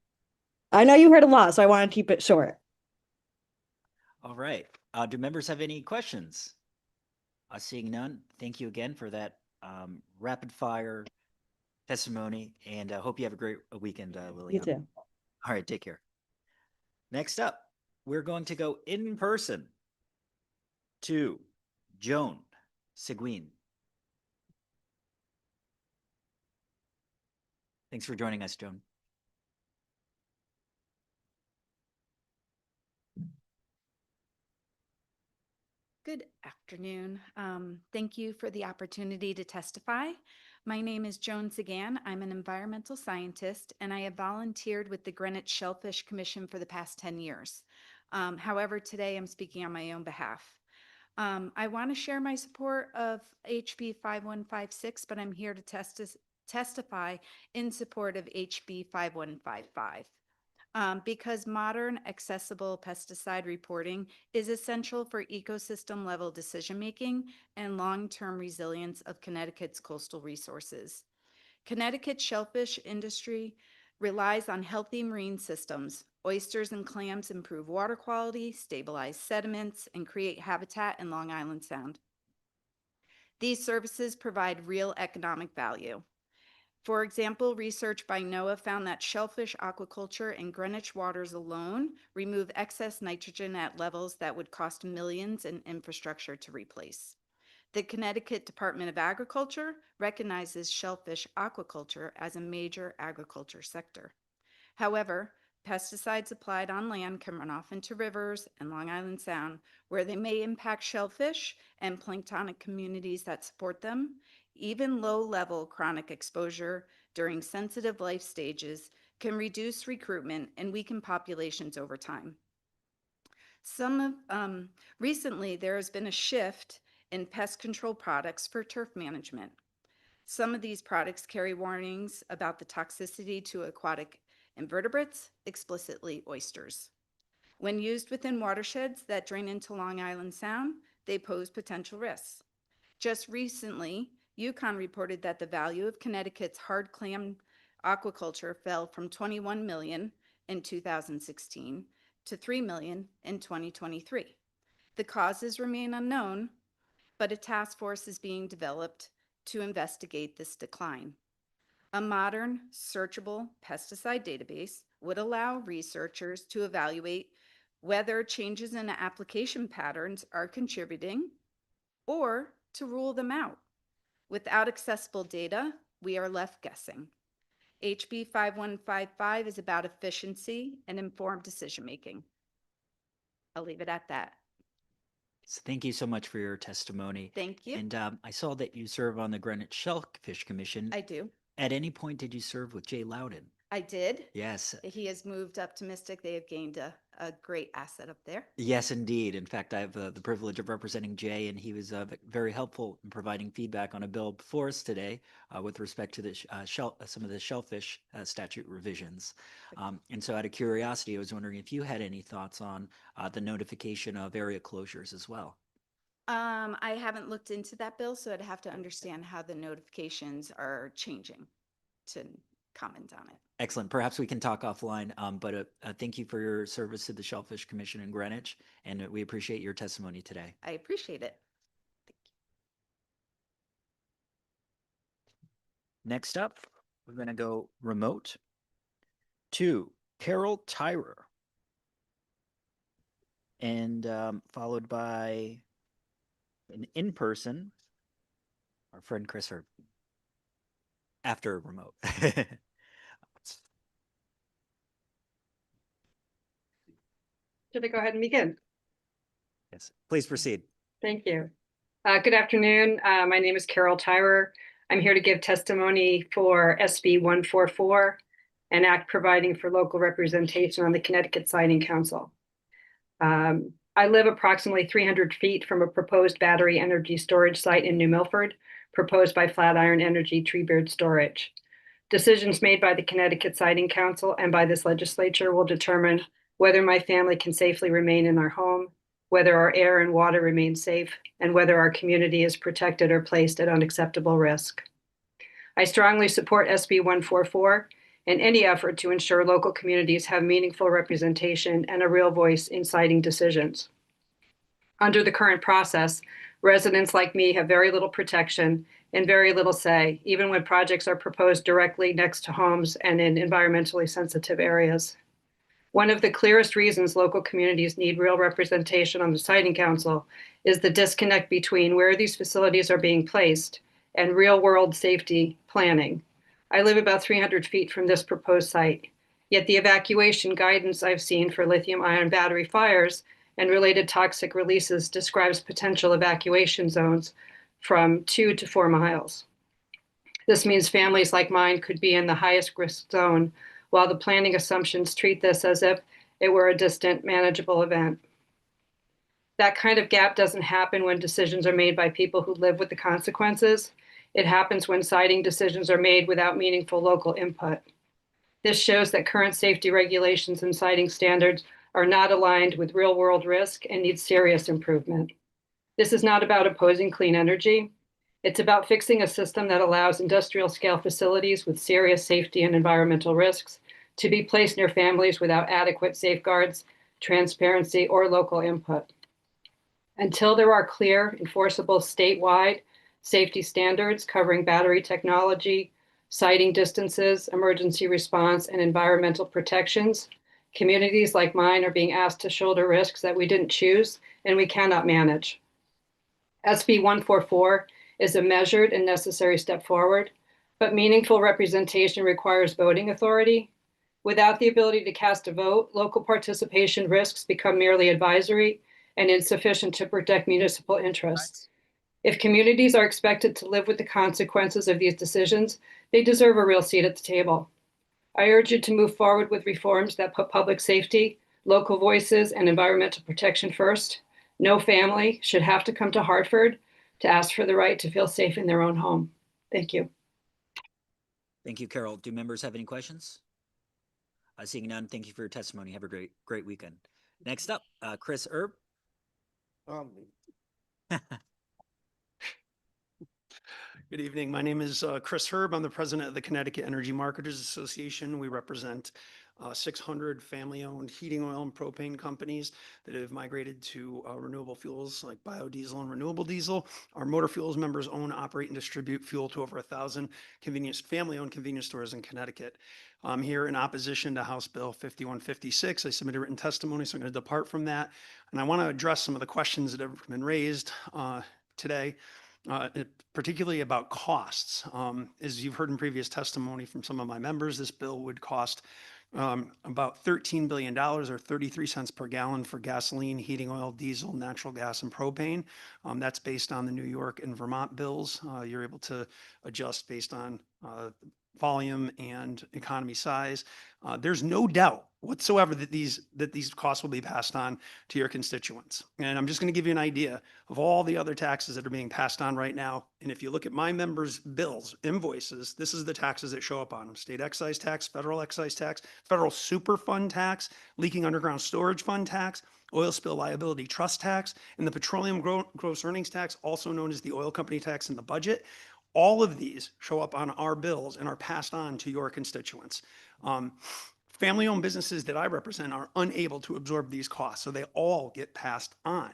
I know you heard a lot, so I want to keep it short. All right. Do members have any questions? Seeing none, thank you again for that rapid fire testimony, and I hope you have a great weekend, Liliana. You too. All right, take care. Next up, we're going to go in person to Joan Seguin. Thanks for joining us, Joan. Good afternoon. Thank you for the opportunity to testify. My name is Joan Sagan. I'm an environmental scientist, and I have volunteered with the Greenwich Shellfish Commission for the past 10 years. However, today I'm speaking on my own behalf. I want to share my support of HB 5156, but I'm here to testify in support of HB 5155. Because modern accessible pesticide reporting is essential for ecosystem level decision-making and long-term resilience of Connecticut's coastal resources. Connecticut's shellfish industry relies on healthy marine systems. Oysters and clams improve water quality, stabilize sediments, and create habitat in Long Island Sound. These services provide real economic value. For example, research by NOAA found that shellfish aquaculture in Greenwich waters alone remove excess nitrogen at levels that would cost millions in infrastructure to replace. The Connecticut Department of Agriculture recognizes shellfish aquaculture as a major agriculture sector. However, pesticides applied on land can run off into rivers and Long Island Sound, where they may impact shellfish and planktonic communities that support them. Even low-level chronic exposure during sensitive life stages can reduce recruitment and weaken populations over time. Recently, there has been a shift in pest control products for turf management. Some of these products carry warnings about the toxicity to aquatic invertebrates, explicitly oysters. When used within watersheds that drain into Long Island Sound, they pose potential risks. Just recently, UConn reported that the value of Connecticut's hard clam aquaculture fell from $21 million in 2016 to $3 million in 2023. The causes remain unknown, but a task force is being developed to investigate this decline. A modern, searchable pesticide database would allow researchers to evaluate whether changes in application patterns are contributing or to rule them out. Without accessible data, we are left guessing. HB 5155 is about efficiency and informed decision-making. I'll leave it at that. So thank you so much for your testimony. Thank you. And I saw that you serve on the Greenwich Shellfish Commission. I do. At any point, did you serve with Jay Loudon? I did. Yes. He has moved up to Mystic. They have gained a great asset up there. Yes, indeed. In fact, I have the privilege of representing Jay, and he was very helpful in providing feedback on a bill before us today with respect to the some of the shellfish statute revisions. And so out of curiosity, I was wondering if you had any thoughts on the notification of area closures as well. I haven't looked into that bill, so I'd have to understand how the notifications are changing to comment on it. Excellent. Perhaps we can talk offline, but thank you for your service to the Shellfish Commission in Greenwich, and we appreciate your testimony today. I appreciate it. Next up, we're going to go remote to Carol Tyrer, and followed by an in-person, our friend Chris Herb, after remote. Should I go ahead and begin? Yes, please proceed. Thank you. Good afternoon. My name is Carol Tyrer. I'm here to give testimony for SB 144, an act providing for local representation on the Connecticut Siting Council. I live approximately 300 feet from a proposed battery energy storage site in New Milford, proposed by Flatiron Energy Treebeard Storage. Decisions made by the Connecticut Siting Council and by this legislature will determine whether my family can safely remain in our home, whether our air and water remain safe, and whether our community is protected or placed at unacceptable risk. I strongly support SB 144 and any effort to ensure local communities have meaningful representation and a real voice in siting decisions. Under the current process, residents like me have very little protection and very little say, even when projects are proposed directly next to homes and in environmentally sensitive areas. One of the clearest reasons local communities need real representation on the Siting Council is the disconnect between where these facilities are being placed and real-world safety planning. I live about 300 feet from this proposed site, yet the evacuation guidance I've seen for lithium-ion battery fires and related toxic releases describes potential evacuation zones from 2 to 4 miles. This means families like mine could be in the highest risk zone, while the planning assumptions treat this as if it were a distant, manageable event. That kind of gap doesn't happen when decisions are made by people who live with the consequences. It happens when siting decisions are made without meaningful local input. This shows that current safety regulations and siting standards are not aligned with real-world risk and need serious improvement. This is not about opposing clean energy. It's about fixing a system that allows industrial-scale facilities with serious safety and environmental risks to be placed near families without adequate safeguards, transparency, or local input. Until there are clear, enforceable statewide safety standards covering battery technology, siting distances, emergency response, and environmental protections, communities like mine are being asked to shoulder risks that we didn't choose and we cannot manage. SB 144 is a measured and necessary step forward, but meaningful representation requires voting authority. Without the ability to cast a vote, local participation risks become merely advisory and insufficient to protect municipal interests. If communities are expected to live with the consequences of these decisions, they deserve a real seat at the table. I urge you to move forward with reforms that put public safety, local voices, and environmental protection first. No family should have to come to Hartford to ask for the right to feel safe in their own home. Thank you. Thank you, Carol. Do members have any questions? Seeing none, thank you for your testimony. Have a great weekend. Next up, Chris Erb. Good evening. My name is Chris Herb. I'm the president of the Connecticut Energy Marketers Association. We represent 600 family-owned heating oil and propane companies that have migrated to renewable fuels like biodiesel and renewable diesel. Our motor fuels members own, operate, and distribute fuel to over 1,000 family-owned convenience stores in Connecticut. I'm here in opposition to House Bill 5156. I submitted written testimony, so I'm going to depart from that. And I want to address some of the questions that have been raised today. Particularly about costs. As you've heard in previous testimony from some of my members, this bill would cost about $13 billion or 33 cents per gallon for gasoline, heating oil, diesel, natural gas, and propane. That's based on the New York and Vermont bills. You're able to adjust based on volume and economy size. There's no doubt whatsoever that these costs will be passed on to your constituents. And I'm just going to give you an idea of all the other taxes that are being passed on right now. And if you look at my members' bills, invoices, this is the taxes that show up on them: state excise tax, federal Superfund tax, leaking underground storage fund tax, oil spill liability trust tax, and the petroleum gross earnings tax, also known as the oil company tax in the budget. All of these show up on our bills and are passed on to your constituents. Family-owned businesses that I represent are unable to absorb these costs, so they all get passed on.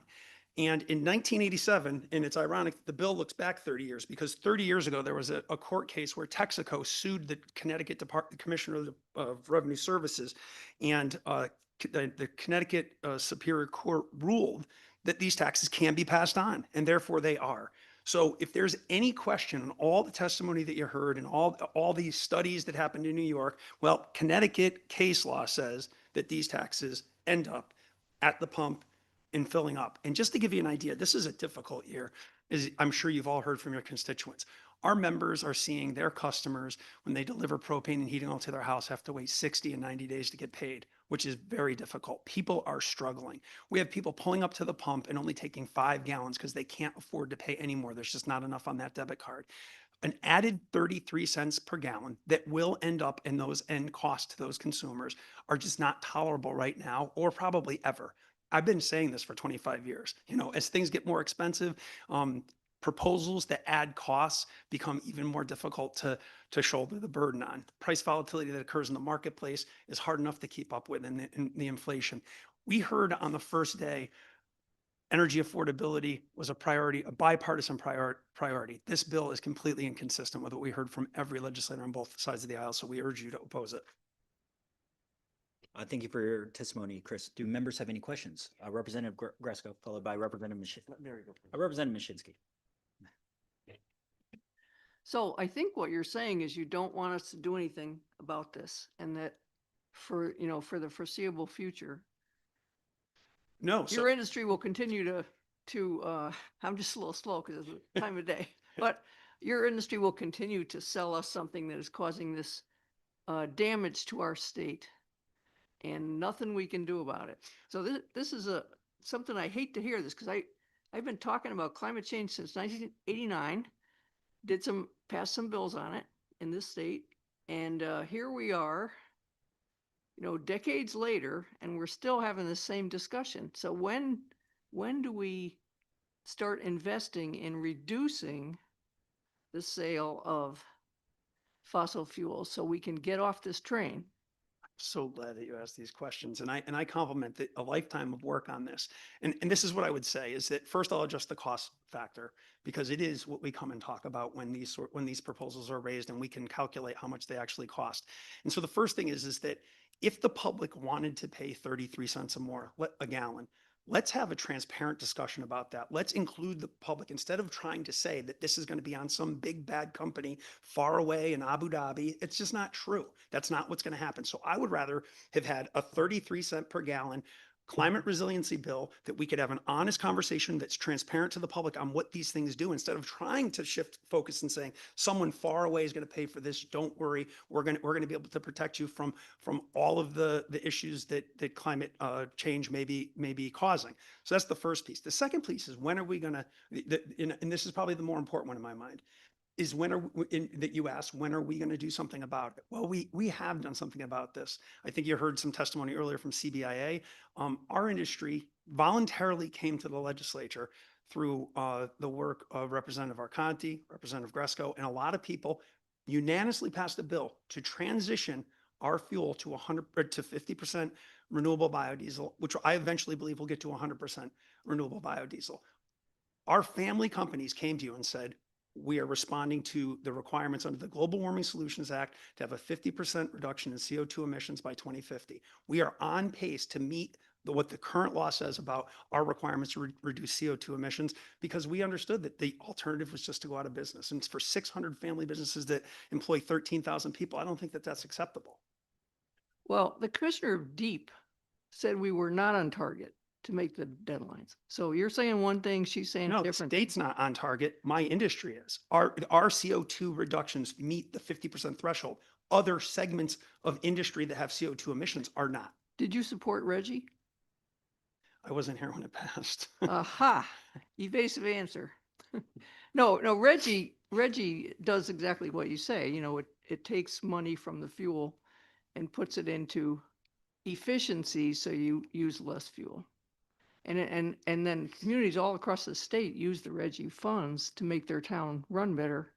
And in 1987, and it's ironic, the bill looks back 30 years, because 30 years ago, there was a court case where Texaco sued the Connecticut Commissioner of Revenue Services, and the Connecticut Superior Court ruled that these taxes can be passed on, and therefore they are. So if there's any question on all the testimony that you heard and all these studies that happened in New York, well, Connecticut case law says that these taxes end up at the pump in filling up. And just to give you an idea, this is a difficult year, as I'm sure you've all heard from your constituents. Our members are seeing their customers, when they deliver propane and heating oil to their house, have to wait 60 and 90 days to get paid, which is very difficult. People are struggling. We have people pulling up to the pump and only taking 5 gallons because they can't afford to pay anymore. There's just not enough on that debit card. An added 33 cents per gallon that will end up in those end costs to those consumers are just not tolerable right now, or probably ever. I've been saying this for 25 years. You know, as things get more expensive, proposals that add costs become even more difficult to shoulder the burden on. Price volatility that occurs in the marketplace is hard enough to keep up with in the inflation. We heard on the first day, energy affordability was a priority, a bipartisan priority. This bill is completely inconsistent with what we heard from every legislator on both sides of the aisle, so we urge you to oppose it. Thank you for your testimony, Chris. Do members have any questions? Representative Gresco, followed by Representative Mashinsky. So I think what you're saying is you don't want us to do anything about this, and that for, you know, for the foreseeable future, No, your industry will continue to I'm just a little slow because it's the time of day, but your industry will continue to sell us something that is causing this damage to our state, and nothing we can do about it. So this is something I hate to hear this, because I've been talking about climate change since 1989, passed some bills on it in this state, and here we are, you know, decades later, and we're still having the same discussion. So when do we start investing in reducing the sale of fossil fuels so we can get off this train? So glad that you asked these questions, and I compliment a lifetime of work on this. And this is what I would say is that first I'll address the cost factor, because it is what we come and talk about when these proposals are raised, and we can calculate how much they actually cost. And so the first thing is that if the public wanted to pay 33 cents or more a gallon, let's have a transparent discussion about that. Let's include the public, instead of trying to say that this is going to be on some big bad company far away in Abu Dhabi. It's just not true. That's not what's going to happen. So I would rather have had a 33 cent per gallon climate resiliency bill that we could have an honest conversation that's transparent to the public on what these things do, instead of trying to shift focus and saying someone far away is going to pay for this. Don't worry, we're going to be able to protect you from all of the issues that climate change may be causing. So that's the first piece. The second piece is, when are we going to, and this is probably the more important one in my mind, is that you asked, when are we going to do something about it? Well, we have done something about this. I think you heard some testimony earlier from CBIA. Our industry voluntarily came to the legislature through the work of Representative Arconti, Representative Gresco, and a lot of people unanimously passed a bill to transition our fuel to 50% renewable biodiesel, which I eventually believe will get to 100% renewable biodiesel. Our family companies came to you and said, we are responding to the requirements under the Global Warming Solutions Act to have a 50% reduction in CO2 emissions by 2050. We are on pace to meet what the current law says about our requirements to reduce CO2 emissions, because we understood that the alternative was just to go out of business. And for 600 family businesses that employ 13,000 people, I don't think that that's acceptable. Well, the Commissioner of Deep said we were not on target to make the deadlines. So you're saying one thing, she's saying No, different. the state's not on target. My industry is. Our CO2 reductions meet the 50% threshold. Other segments of industry that have CO2 emissions are not. Did you support Reggie? I wasn't here when it passed. Aha, evasive answer. No, Reggie does exactly what you say. You know, it takes money from the fuel and puts it into efficiency, so you use less fuel. And then communities all across the state use the Reggie funds to make their town run better,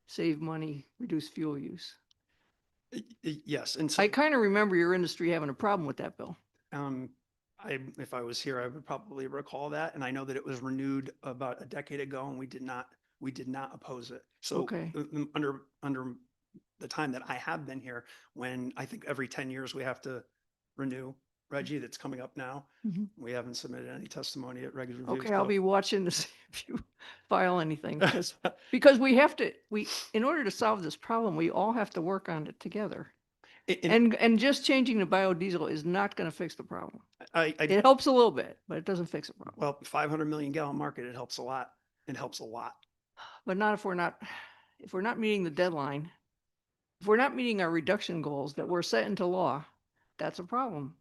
save money, reduce fuel use. Yes, and so I kind of remember your industry having a problem with that bill. if I was here, I would probably recall that, and I know that it was renewed about a decade ago, and we did not oppose it. So Okay. Under the time that I have been here, when I think every 10 years we have to renew Reggie, that's coming up now. Mhm. We haven't submitted any testimony at regular review. Okay, I'll so- be watching to see if you file anything, because we have to, in order to solve this problem, we all have to work on it together. And just changing to biodiesel is not going to fix the problem. I, It helps a little bit, but it doesn't fix the problem. well, 500 million gallon market, it helps a lot. It helps a lot. But not if we're not meeting the deadline. If we're not meeting our reduction goals that were set into law, that's a problem.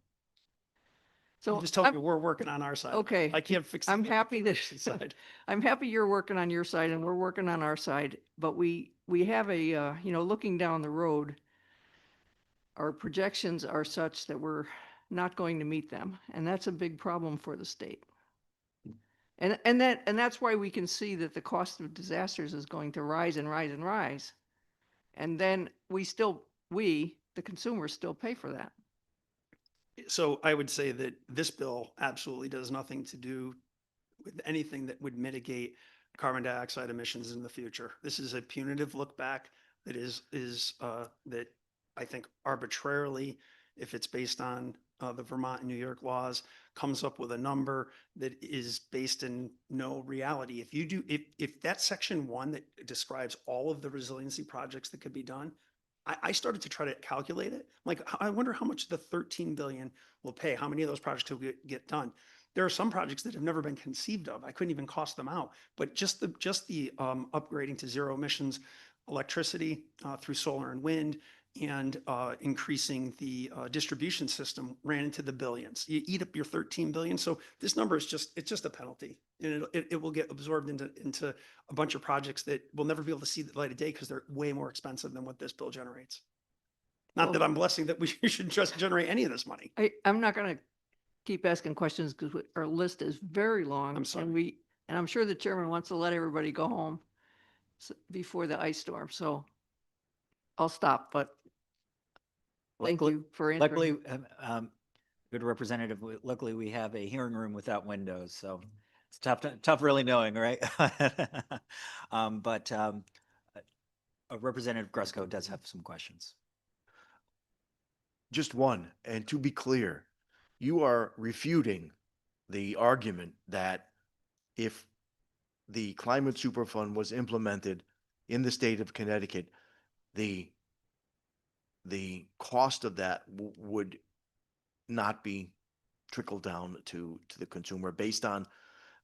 So I'm just telling you, we're working on our side. okay, I can't fix. I'm happy that side. I'm happy you're working on your side and we're working on our side, but we have a, looking down the road, our projections are such that we're not going to meet them. And that's a big problem for the state. And that's why we can see that the cost of disasters is going to rise and rise and rise. And then the consumers still pay for that. So I would say that this bill absolutely does nothing to do with anything that would mitigate carbon dioxide emissions in the future. This is a punitive look back that that I think arbitrarily, if it's based on the Vermont and New York laws, comes up with a number that is based in no reality. If that section 1 that describes all of the resiliency projects that could be done, I started to try to calculate it. Like, I wonder how much the 13 billion will pay, how many of those projects will get done. There are some projects that have never been conceived of. I couldn't even cost them out, but just the upgrading to zero emissions electricity through solar and wind, and increasing the distribution system ran into the billions. You eat up your 13 billion. So this number is it's just a penalty, and it will get absorbed into a bunch of projects that will never be able to see the light of day because they're way more expensive than what this bill generates. Not that I'm blessing that we should just generate any of this money. I'm not going to keep asking questions because our list is very long. I'm sorry. And I'm sure the chairman wants to let everybody go home before the ice storm. So I'll stop, but thank you for answering. Luckily, good representative, luckily we have a hearing room without windows, so it's tough really knowing, right? But Representative Grusko does have some questions. Just one, and to be clear, you are refuting the argument that if the Climate Superfund was implemented in the state of Connecticut, the cost of that would not be trickled down to the consumer based on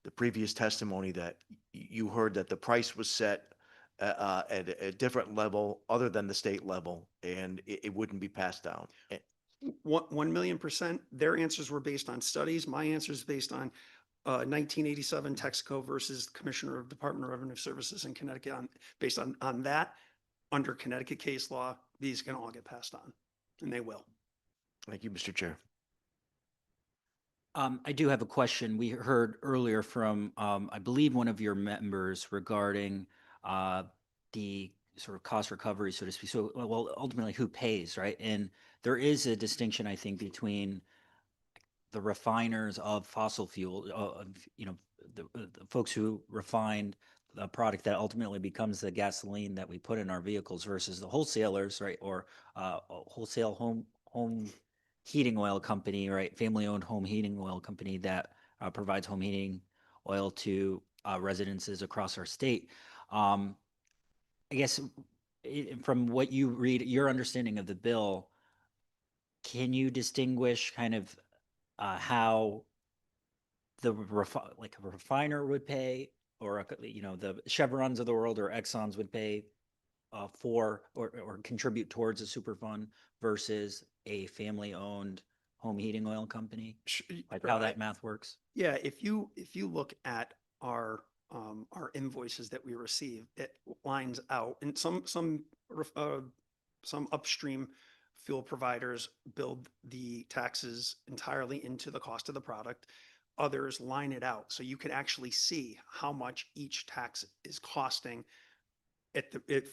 the previous testimony that you heard that the price was set at a different level other than the state level, and it wouldn't be passed down. 1 million%. Their answers were based on studies. My answer is based on 1987 Texaco versus Commissioner of Department of Revenue Services in Connecticut. Based on that, under Connecticut case law, these can all get passed on, and they will. Thank you, Mr. Chair. I do have a question. We heard earlier from, I believe, one of your members regarding the sort of cost recovery, so to speak. So, well, ultimately, who pays, right? And there is a distinction, I think, between the refiners of fossil fuel, the folks who refined the product that ultimately becomes the gasoline that we put in our vehicles versus the wholesalers, right? Or a wholesale home heating oil company, right? Family-owned home heating oil company that provides home heating oil to residences across our state. I guess from what you read, your understanding of the bill, can you distinguish kind of how the like a refiner would pay, or the Chevrons of the world or Exxons would pay for or contribute towards a super fund versus a family-owned home heating oil company? Like how that math works? Yeah, if you look at our invoices that we receive, it lines out, and some upstream fuel providers build the taxes entirely into the cost of the product. Others line it out, so you can actually see how much each tax is costing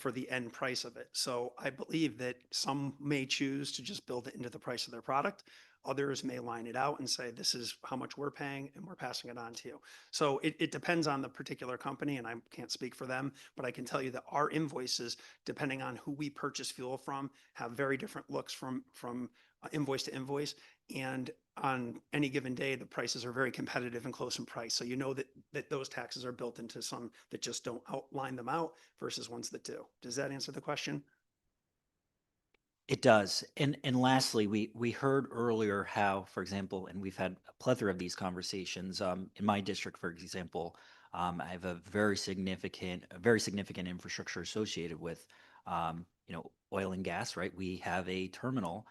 for the end price of it. So I believe that some may choose to just build it into the price of their product. Others may line it out and say, this is how much we're paying and we're passing it on to you. So it depends on the particular company, and I can't speak for them, but I can tell you that our invoices, depending on who we purchase fuel from, have very different looks from invoice to invoice. And on any given day, the prices are very competitive and close in price. So you know that those taxes are built into some that just don't outline them out versus ones that do. Does that answer the question? It does. And lastly, we heard earlier how, for example, and we've had a plethora of these conversations. In my district, for example, I have a very significant infrastructure associated with, oil and gas, right? We have a terminal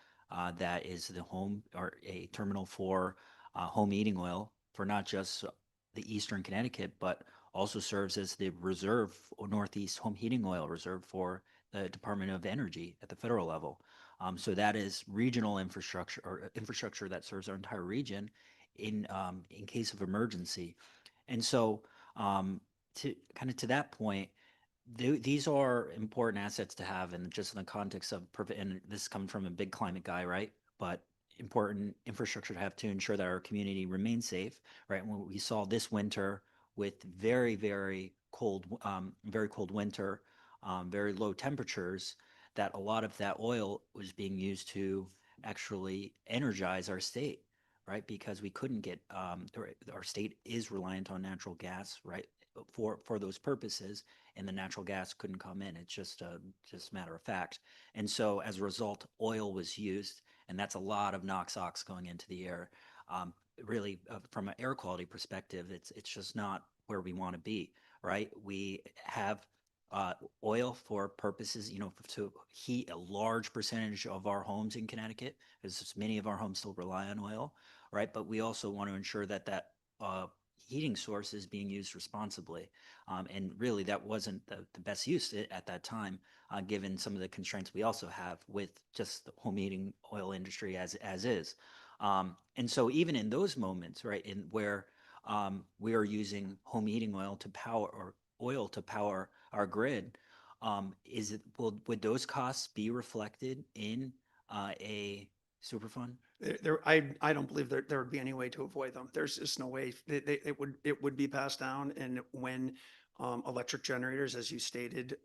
that is the home or a terminal for home heating oil for not just the Eastern Connecticut, but also serves as the reserve or Northeast home heating oil reserve for the Department of Energy at the federal level. So that is regional infrastructure or infrastructure that serves our entire region in case of emergency. And so to that point, these are important assets to have, and just in the context of and this comes from a big climate guy, right? But important infrastructure to have to ensure that our community remains safe, right? When we saw this winter with very cold winter, very low temperatures, that a lot of that oil was being used to actually energize our state, right? Because we couldn't get our state is reliant on natural gas, right? For those purposes, and the natural gas couldn't come in. It's just a matter of fact. And so as a result, oil was used, and that's a lot of NOx going into the air. Really, from an air quality perspective, it's just not where we want to be, right? We have oil for purposes, to heat a large percentage of our homes in Connecticut, because many of our homes still rely on oil, right? But we also want to ensure that heating source is being used responsibly. And really, that wasn't the best use at that time, given some of the constraints we also have with just the home heating oil industry as is. And so even in those moments, right, in where we are using home heating oil to power our grid, would those costs be reflected in a Superfund? I don't believe there would be any way to avoid them. There's just no way. It would be passed down. And when electric generators, as you stated,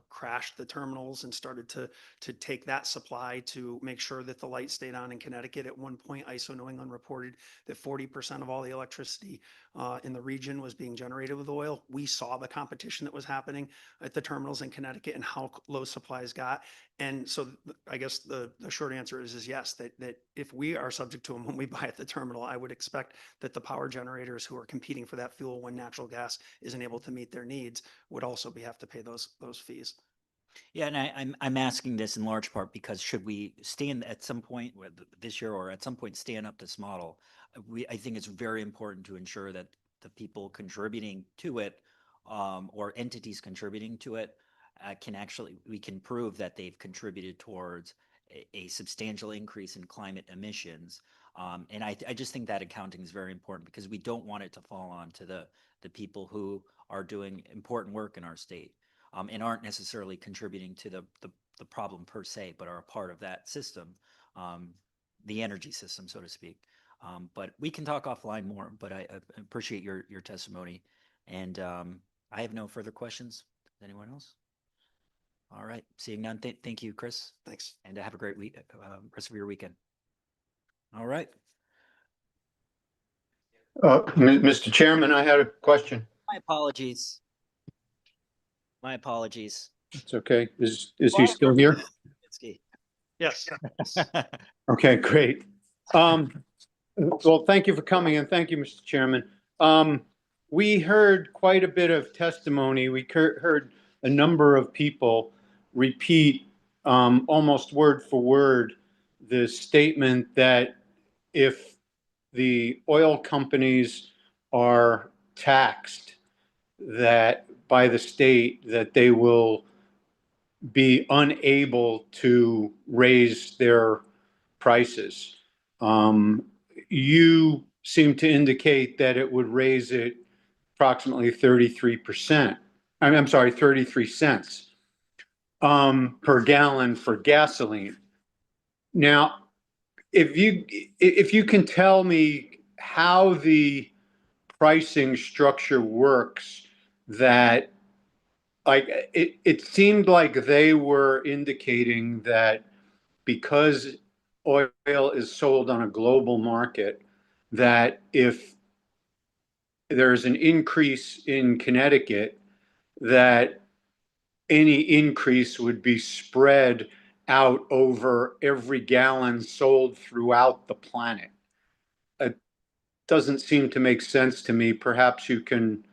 crashed the terminals and started to take that supply to make sure that the light stayed on in Connecticut. At one point, ISO New England reported that 40% of all the electricity in the region was being generated with oil. We saw the competition that was happening at the terminals in Connecticut and how low supplies got. And so I guess the short answer is yes, that if we are subject to them when we buy at the terminal, I would expect that the power generators who are competing for that fuel when natural gas isn't able to meet their needs would also have to pay those fees. Yeah, and I'm asking this in large part because should we stand at some point this year or at some point stand up this model, I think it's very important to ensure that the people contributing to it or entities contributing to it we can prove that they've contributed towards a substantial increase in climate emissions. And I just think that accounting is very important because we don't want it to fall on to the people who are doing important work in our state and aren't necessarily contributing to the problem per se, but are a part of that system, the energy system, so to speak. But we can talk offline more, but I appreciate your testimony. And I have no further questions. Does anyone else? All right. Seeing none. Thank you, Chris. Thanks. And have a great rest of your weekend. All right. Mr. Chairman, I had a question. My apologies. My apologies. It's okay. Is he still here? Yes. Okay, great. Well, thank you for coming and thank you, Mr. Chairman. We heard quite a bit of testimony. We heard a number of people repeat almost word for word the statement that if the oil companies are taxed by the state, that they will be unable to raise their prices. You seem to indicate that it would raise it approximately 33%. I'm sorry, 33 cents per gallon for gasoline. Now, if you can tell me how the pricing structure works, that it seemed like they were indicating that because oil is sold on a global market, that if there's an increase in Connecticut, that any increase would be spread out over every gallon sold throughout the planet. It doesn't seem to make sense to me. Perhaps you can,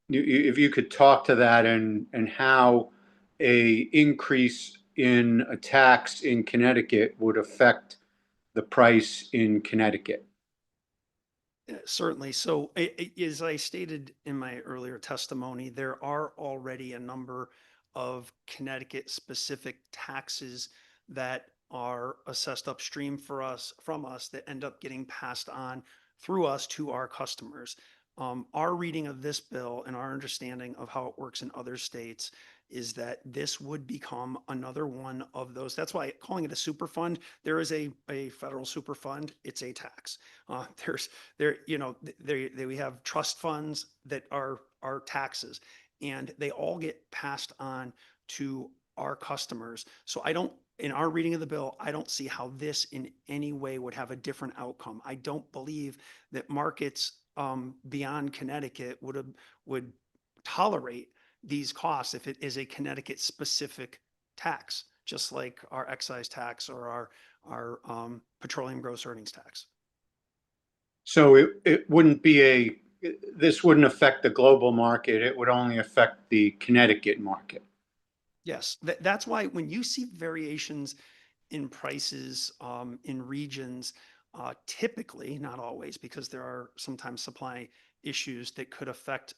if you could talk to that and how a increase in a tax in Connecticut would affect the price in Connecticut. Certainly. So as I stated in my earlier testimony, there are already a number of Connecticut specific taxes that are assessed upstream from us that end up getting passed on through us to our customers. Our reading of this bill and our understanding of how it works in other states is that this would become another one of those. That's why calling it a super fund, there is a federal super fund. It's a tax. We have trust funds that are taxes, and they all get passed on to our customers. So in our reading of the bill, I don't see how this in any way would have a different outcome. I don't believe that markets beyond Connecticut would tolerate these costs if it is a Connecticut specific tax, just like our excise tax or our petroleum gross earnings tax. So it wouldn't be this wouldn't affect the global market. It would only affect the Connecticut market. Yes, that's why when you see variations in prices in regions, typically, not always, because there are sometimes supply issues that could affect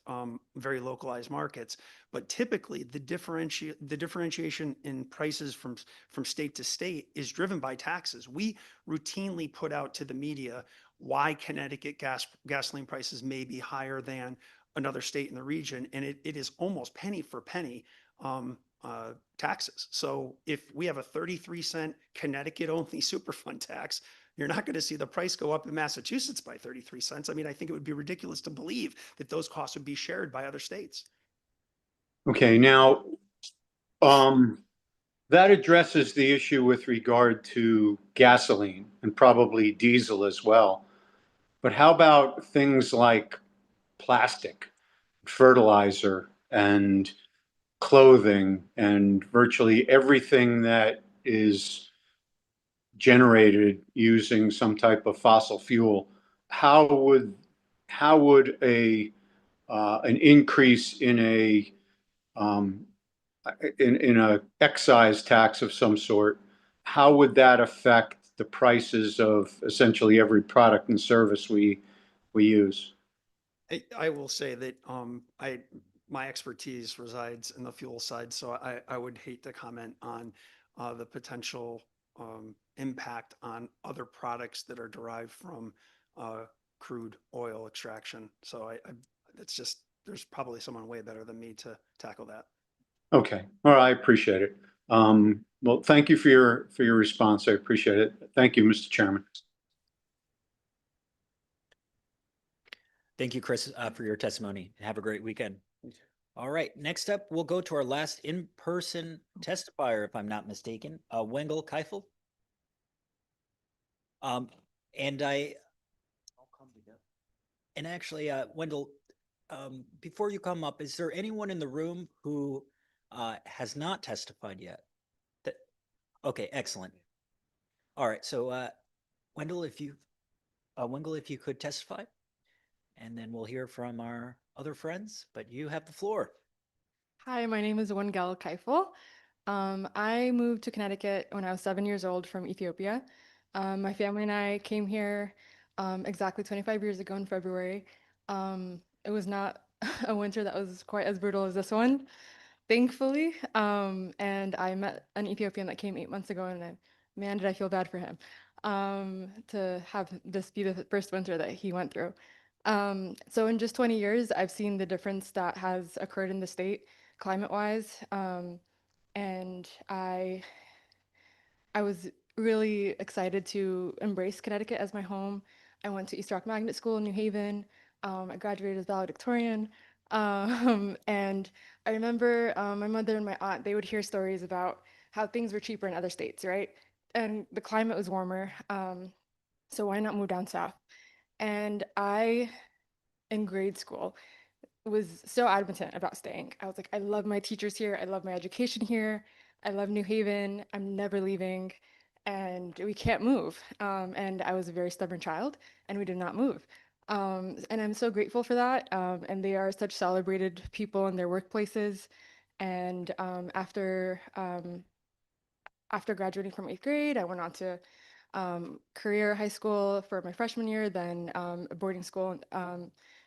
very localized markets, but typically the differentiation in prices from state to state is driven by taxes. We routinely put out to the media why Connecticut gasoline prices may be higher than another state in the region, and it is almost penny for penny taxes. So if we have a 33-cent Connecticut only Superfund tax, you're not going to see the price go up in Massachusetts by 33 cents. I mean, I think it would be ridiculous to believe that those costs would be shared by other states. Okay, now that addresses the issue with regard to gasoline and probably diesel as well. But how about things like plastic, fertilizer, and clothing, and virtually everything that is generated using some type of fossil fuel? How would an increase in a excise tax of some sort, how would that affect the prices of essentially every product and service we use? I will say that my expertise resides in the fuel side, so I would hate to comment on the potential impact on other products that are derived from crude oil extraction. So it's just, there's probably someone way better than me to tackle that. Okay, all right, I appreciate it. Well, thank you for your response. I appreciate it. Thank you, Mr. Chairman. Thank you, Chris, for your testimony. Have a great weekend. All right, next up, we'll go to our last in-person testifier, if I'm not mistaken, Wendell Keifel. And actually, Wendell, before you come up, is there anyone in the room who has not testified yet? Okay, excellent. All right, so Wendell, if you could testify, and then we'll hear from our other friends, but you have the floor. Hi, my name is Wendell Keifel. I moved to Connecticut when I was 7 years old from Ethiopia. My family and I came here exactly 25 years ago in February. It was not a winter that was quite as brutal as this one, thankfully. And I met an Ethiopian that came 8 months ago, and man, did I feel bad for him to have this be the first winter that he went through. So in just 20 years, I've seen the difference that has occurred in the state climate-wise. And I was really excited to embrace Connecticut as my home. I went to East Rock Magnet School in New Haven. I graduated as valedictorian. And I remember my mother and my aunt, they would hear stories about how things were cheaper in other states, right? And the climate was warmer. So why not move down south? And I, in grade school, was so adamant about staying. I was like, I love my teachers here. I love my education here. I love New Haven. I'm never leaving, and we can't move. And I was a very stubborn child, and we did not move. And I'm so grateful for that. And they are such celebrated people in their workplaces. And after graduating from 8th grade, I went on to career high school for my freshman year, then a boarding school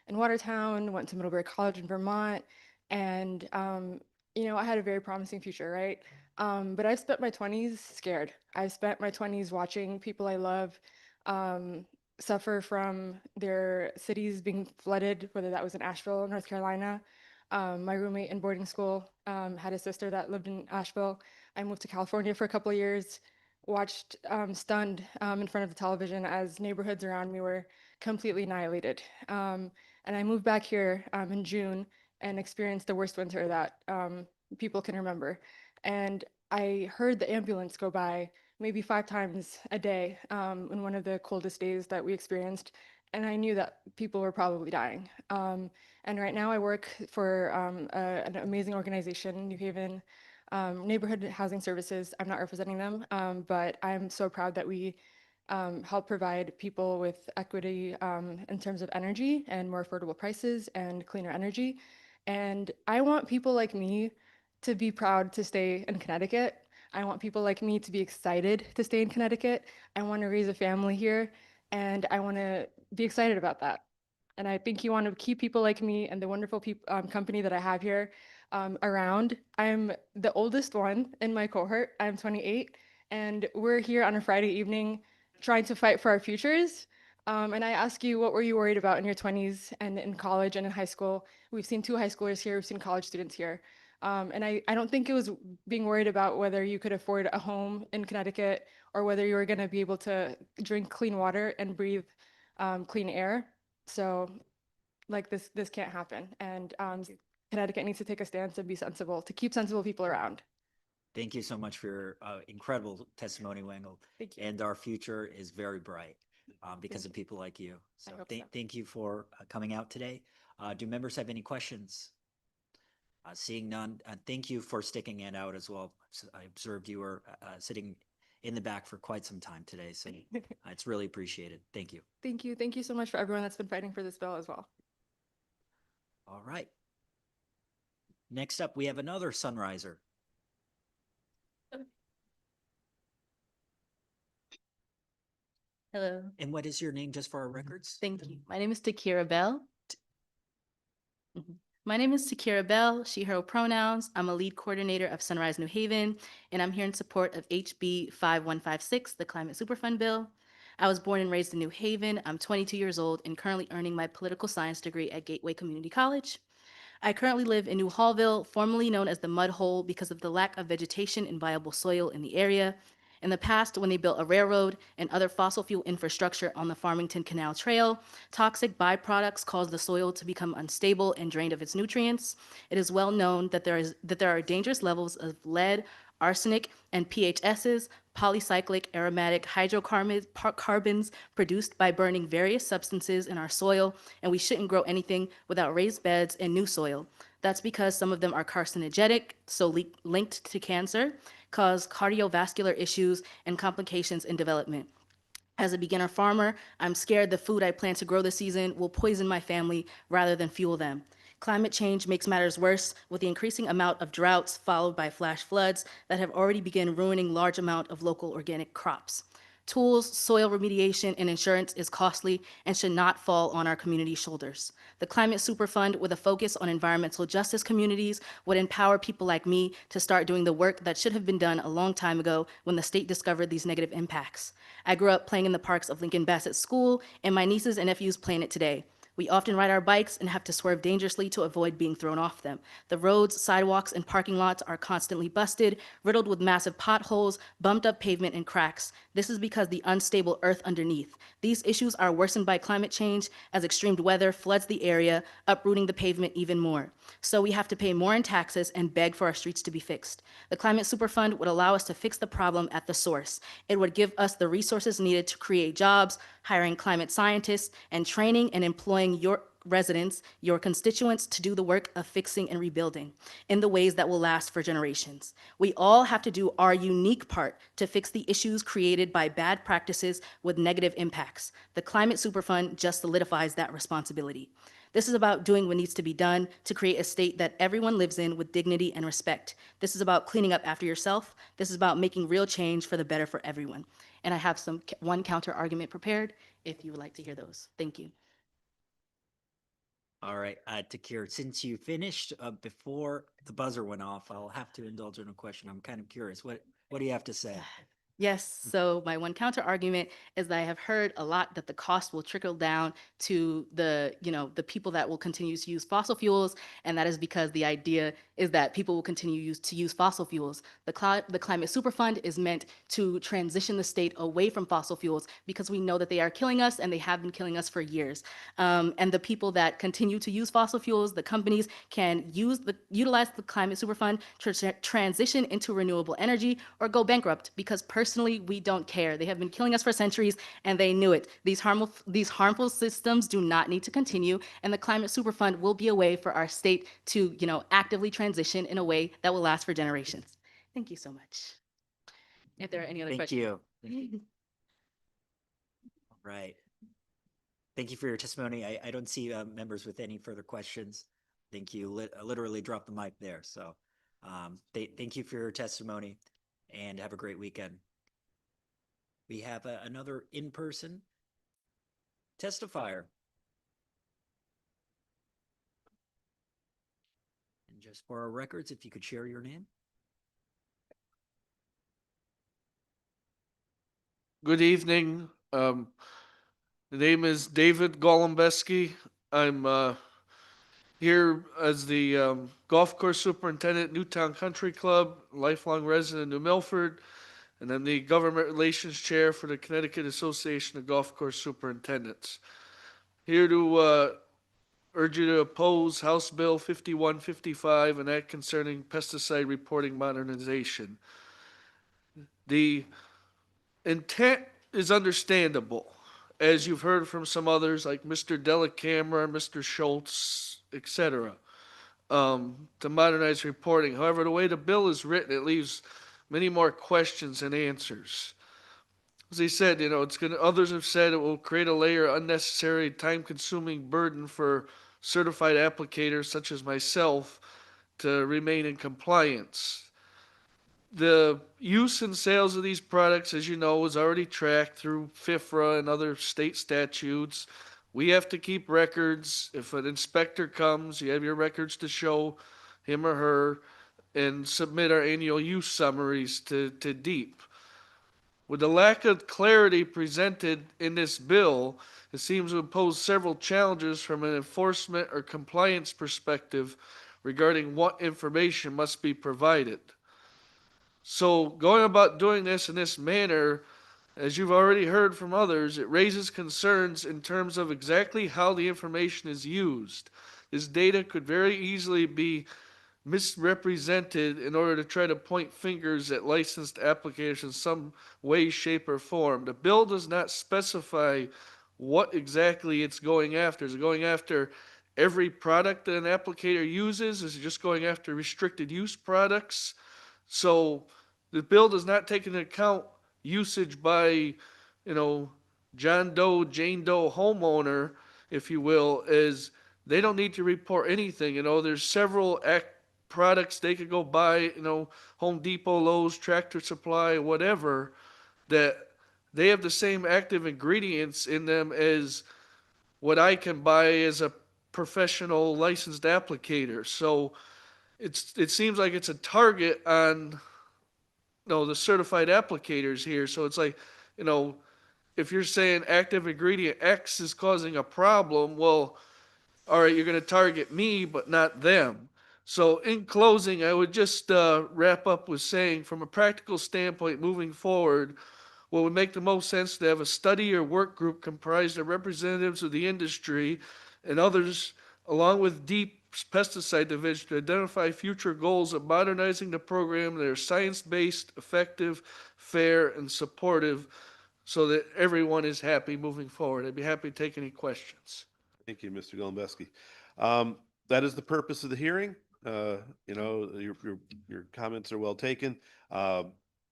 in Watertown, went to Middlebury College in Vermont, and I had a very promising future, right? But I've spent my 20s scared. I've spent my 20s watching people I love suffer from their cities being flooded, whether that was in Asheville, North Carolina. My roommate in boarding school had a sister that lived in Asheville. I moved to California for a couple of years, watched stunned in front of the television as neighborhoods around me were completely annihilated. And I moved back here in June and experienced the worst winter that people can remember. And I heard the ambulance go by maybe 5 times a day in one of the coldest days that we experienced. And I knew that people were probably dying. And right now I work for an amazing organization, New Haven Neighborhood Housing Services. I'm not representing them, but I'm so proud that we help provide people with equity in terms of energy and more affordable prices and cleaner energy. And I want people like me to be proud to stay in Connecticut. I want people like me to be excited to stay in Connecticut. I want to raise a family here, and I want to be excited about that. And I think you want to keep people like me and the wonderful company that I have here around. I'm the oldest one in my cohort. I'm 28, and we're here on a Friday evening trying to fight for our futures. And I ask you, what were you worried about in your 20s and in college and in high school? We've seen 2 high schoolers here, we've seen college students here. And I don't think it was being worried about whether you could afford a home in Connecticut or whether you were going to be able to drink clean water and breathe clean air. So like this can't happen. And Connecticut needs to take a stance and be sensible to keep sensible people around. Thank you so much for your incredible testimony, Wengel. Thank you. And our future is very bright because of people like you. So thank you for coming out today. Do members have any questions? Seeing none, thank you for sticking it out as well. I observed you were sitting in the back for quite some time today, so it's really appreciated. Thank you. Thank you. Thank you so much for everyone that's been fighting for this bill as well. All right. Next up, we have another Sunriser. Hello. And what is your name, just for our records? Thank you. My name is Takira Bell. My name is Takira Bell, she, her pronouns. I'm a lead coordinator of Sunrise New Haven, and I'm here in support of HB 5156, the Climate Superfund Bill. I was born and raised in New Haven. I'm 22 years old and currently earning my political science degree at Gateway Community College. I currently live in New Hallville, formerly known as the Mud Hole because of the lack of vegetation and viable soil in the area. In the past, when they built a railroad and other fossil fuel infrastructure on the Farmington Canal Trail, toxic byproducts caused the soil to become unstable and drained of its nutrients. It is well known that there are dangerous levels of lead, arsenic, and PHSs, polycyclic aromatic hydrocarbons produced by burning various substances in our soil, and we shouldn't grow anything without raised beds and new soil. That's because some of them are carcinogenic, so linked to cancer, cause cardiovascular issues and complications in development. As a beginner farmer, I'm scared the food I plan to grow this season will poison my family rather than fuel them. Climate change makes matters worse with the increasing amount of droughts followed by flash floods that have already begun ruining large amount of local organic crops. Tools, soil remediation, and insurance is costly and should not fall on our community shoulders. The Climate Superfund, with a focus on environmental justice communities, would empower people like me to start doing the work that should have been done a long time ago when the state discovered these negative impacts. I grew up playing in the parks of Lincoln Bassett School, and my nieces and nephews play in it today. We often ride our bikes and have to swerve dangerously to avoid being thrown off them. The roads, sidewalks, and parking lots are constantly busted, riddled with massive potholes, bumped up pavement, and cracks. This is because the unstable earth underneath. These issues are worsened by climate change as extreme weather floods the area, uprooting the pavement even more. So we have to pay more in taxes and beg for our streets to be fixed. The Climate Superfund would allow us to fix the problem at the source. It would give us the resources needed to create jobs, hiring climate scientists, and training and employing residents, your constituents, to do the work of fixing and rebuilding in the ways that will last for generations. We all have to do our unique part to fix the issues created by bad practices with negative impacts. The Climate Superfund just solidifies that responsibility. This is about doing what needs to be done to create a state that everyone lives in with dignity and respect. This is about cleaning up after yourself. This is about making real change for the better for everyone. And I have one counter argument prepared if you would like to hear those. Thank you. All right, Takir, since you finished before the buzzer went off, I'll have to indulge in a question. I'm kind of curious. What do you have to say? Yes, so my one counter argument is that I have heard a lot that the cost will trickle down to the people that will continue to use fossil fuels, and that is because the idea is that people will continue to use fossil fuels. The Climate Superfund is meant to transition the state away from fossil fuels because we know that they are killing us and they have been killing us for years. And the people that continue to use fossil fuels, the companies can utilize the Climate Superfund to transition into renewable energy or go bankrupt because personally, we don't care. They have been killing us for centuries and they knew it. These harmful systems do not need to continue, and the Climate Superfund will be a way for our state to, actively transition in a way that will last for generations. Thank you so much. If there are any other questions. Thank you. All right. Thank you for your testimony. I don't see members with any further questions. I think you literally dropped the mic there. So thank you for your testimony and have a great weekend. We have another in-person testifier. And just for our records, if you could share your name. Good evening. The name is David Golombeski. I'm here as the golf course superintendent at Newtown Country Club, lifelong resident of New Milford, and I'm the government relations chair for the Connecticut Association of Golf Course Superintendents. Here to urge you to oppose House Bill 5155, an act concerning pesticide reporting modernization. The intent is understandable, as you've heard from some others like Mr. Delacamera, Mr. Schultz, etc., to modernize reporting. However, the way the bill is written, it leaves many more questions than answers. As they said, others have said it will create a layer of unnecessary, time-consuming burden for certified applicators such as myself to remain in compliance. The use and sales of these products, as you know, is already tracked through FIFRA and other state statutes. We have to keep records. If an inspector comes, you have your records to show him or her and submit our annual use summaries to DEEP. With the lack of clarity presented in this bill, it seems to impose several challenges from an enforcement or compliance perspective regarding what information must be provided. So going about doing this in this manner, as you've already heard from others, it raises concerns in terms of exactly how the information is used. This data could very easily be misrepresented in order to try to point fingers at licensed applicators in some way, shape, or form. The bill does not specify what exactly it's going after. Is it going after every product that an applicator uses? Is it just going after restricted use products? So the bill does not take into account usage by, John Doe, Jane Doe homeowner, if you will, as they don't need to report anything. There's several products they could go buy, Home Depot, Lowe's, Tractor Supply, whatever, that they have the same active ingredients in them as what I can buy as a professional licensed applicator. So it seems like it's a target on the certified applicators here. So it's like, if you're saying active ingredient X is causing a problem, well, all right, you're going to target me, but not them. So in closing, I would just wrap up with saying, from a practical standpoint, moving forward, what would make the most sense to have a study or work group comprised of representatives of the industry and others, along with DEEP's pesticide division, to identify future goals of modernizing the program that are science-based, effective, fair, and supportive so that everyone is happy moving forward. I'd be happy to take any questions. Thank you, Mr. Golembeski. That is the purpose of the hearing. You know, your comments are well taken.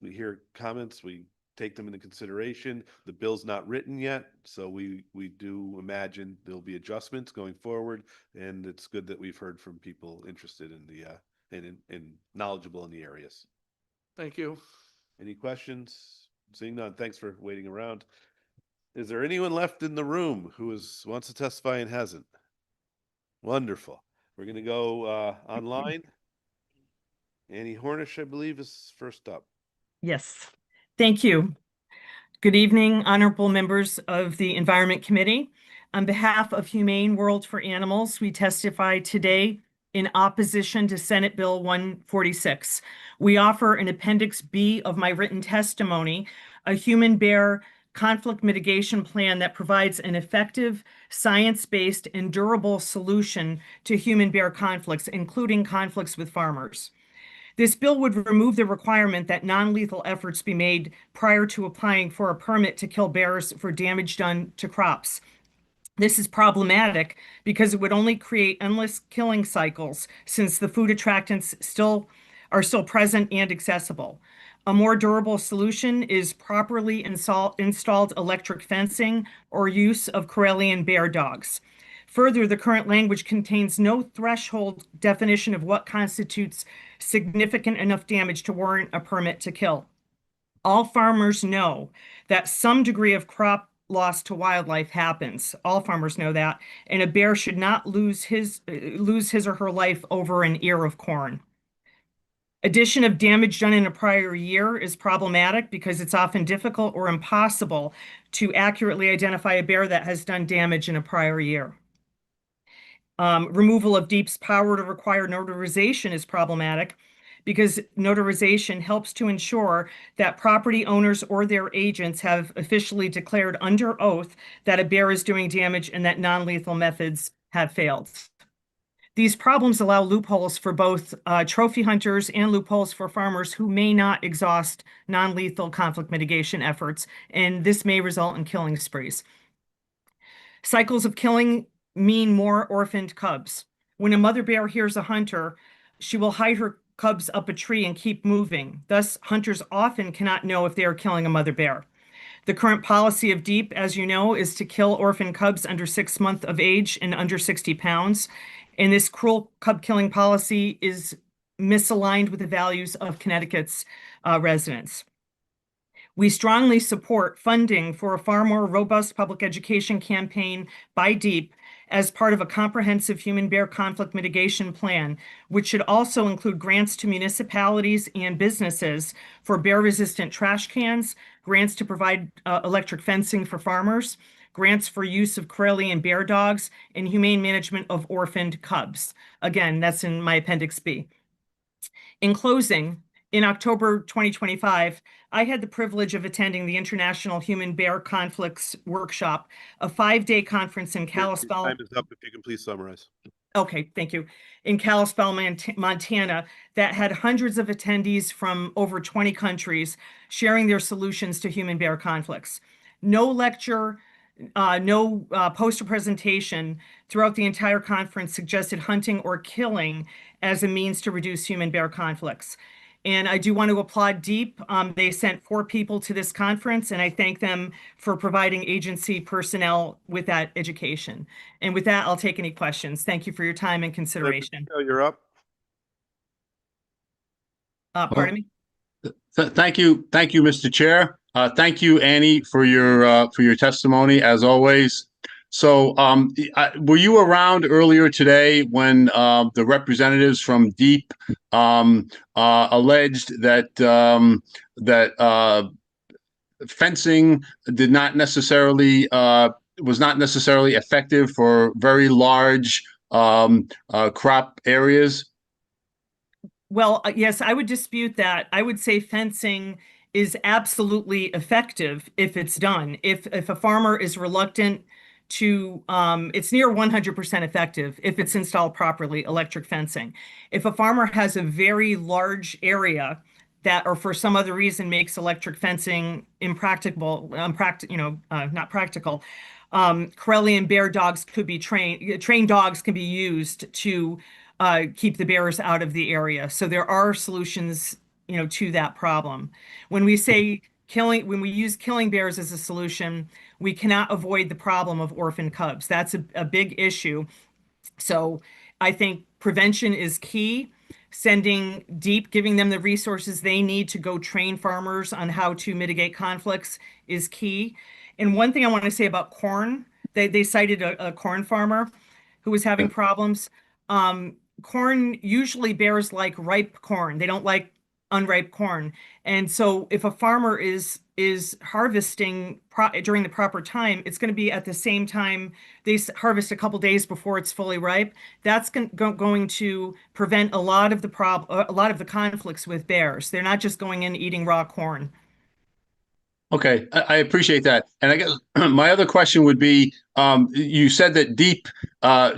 We hear comments, we take them into consideration. The bill's not written yet, so we do imagine there'll be adjustments going forward, and it's good that we've heard from people interested in the and knowledgeable in the areas. Thank you. Any questions? Seeing none, thanks for waiting around. Is there anyone left in the room who wants to testify and hasn't? Wonderful. We're going to go online. Annie Hornish, I believe, is first up. Yes, thank you. Good evening, honorable members of the Environment Committee. On behalf of Humane World for Animals, we testify today in opposition to Senate Bill 146. We offer an Appendix B of my written testimony, a human-bear conflict mitigation plan that provides an effective, science-based, and durable solution to human-bear conflicts, including conflicts with farmers. This bill would remove the requirement that non-lethal efforts be made prior to applying for a permit to kill bears for damage done to crops. This is problematic because it would only create endless killing cycles since the food attractants are still present and accessible. A more durable solution is properly installed electric fencing or use of Karelian bear dogs. Further, the current language contains no threshold definition of what constitutes significant enough damage to warrant a permit to kill. All farmers know that some degree of crop loss to wildlife happens. All farmers know that, and a bear should not lose his or her life over an ear of corn. Addition of damage done in a prior year is problematic because it's often difficult or impossible to accurately identify a bear that has done damage in a prior year. Removal of DEEP's power to require notarization is problematic because notarization helps to ensure that property owners or their agents have officially declared under oath that a bear is doing damage and that non-lethal methods have failed. These problems allow loopholes for both trophy hunters and loopholes for farmers who may not exhaust non-lethal conflict mitigation efforts, and this may result in killing sprees. Cycles of killing mean more orphaned cubs. When a mother bear hears a hunter, she will hide her cubs up a tree and keep moving. Thus, hunters often cannot know if they are killing a mother bear. The current policy of DEEP, as you know, is to kill orphan cubs under 6 months of age and under 60 pounds. And this cruel cub killing policy is misaligned with the values of Connecticut's residents. We strongly support funding for a far more robust public education campaign by DEEP as part of a comprehensive human-bear conflict mitigation plan, which should also include grants to municipalities and businesses for bear-resistant trash cans, grants to provide electric fencing for farmers, grants for use of Karelian bear dogs, and humane management of orphaned cubs. Again, that's in my Appendix B. In closing, in October 2025, I had the privilege of attending the International Human Bear Conflicts Workshop, a 5-day conference in Kalispell. Time is up. If you can please summarize. Okay, thank you. In Kalispell, Montana, that had hundreds of attendees from over 20 countries sharing their solutions to human bear conflicts. No lecture, no poster presentation throughout the entire conference suggested hunting or killing as a means to reduce human bear conflicts. And I do want to applaud DEEP. They sent 4 people to this conference, and I thank them for providing agency personnel with that education. And with that, I'll take any questions. Thank you for your time and consideration. You're up. Pardon me? Thank you, Mr. Chair. Thank you, Annie, for your testimony as always. So, were you around earlier today when the representatives from DEEP alleged that fencing did not necessarily was not necessarily effective for very large crop areas? Well, yes, I would dispute that. I would say fencing is absolutely effective if it's done. If a farmer is reluctant to, it's near 100% effective if it's installed properly, electric fencing. If a farmer has a very large area that, or for some other reason makes electric fencing impracticable, not practical, Karelian bear dogs could be trained dogs can be used to keep the bears out of the area. So there are solutions, to that problem. When we say when we use killing bears as a solution, we cannot avoid the problem of orphan cubs. That's a big issue. So I think prevention is key. Sending DEEP, giving them the resources they need to go train farmers on how to mitigate conflicts is key. And one thing I want to say about corn, they cited a corn farmer who was having problems. Corn usually bears like ripe corn. They don't like unripe corn. And so if a farmer is harvesting during the proper time, it's going to be at the same time they harvest a couple days before it's fully ripe. That's going to prevent a lot of the conflicts with bears. They're not just going in eating raw corn. Okay, I appreciate that. And I guess my other question would be, you said that DEEP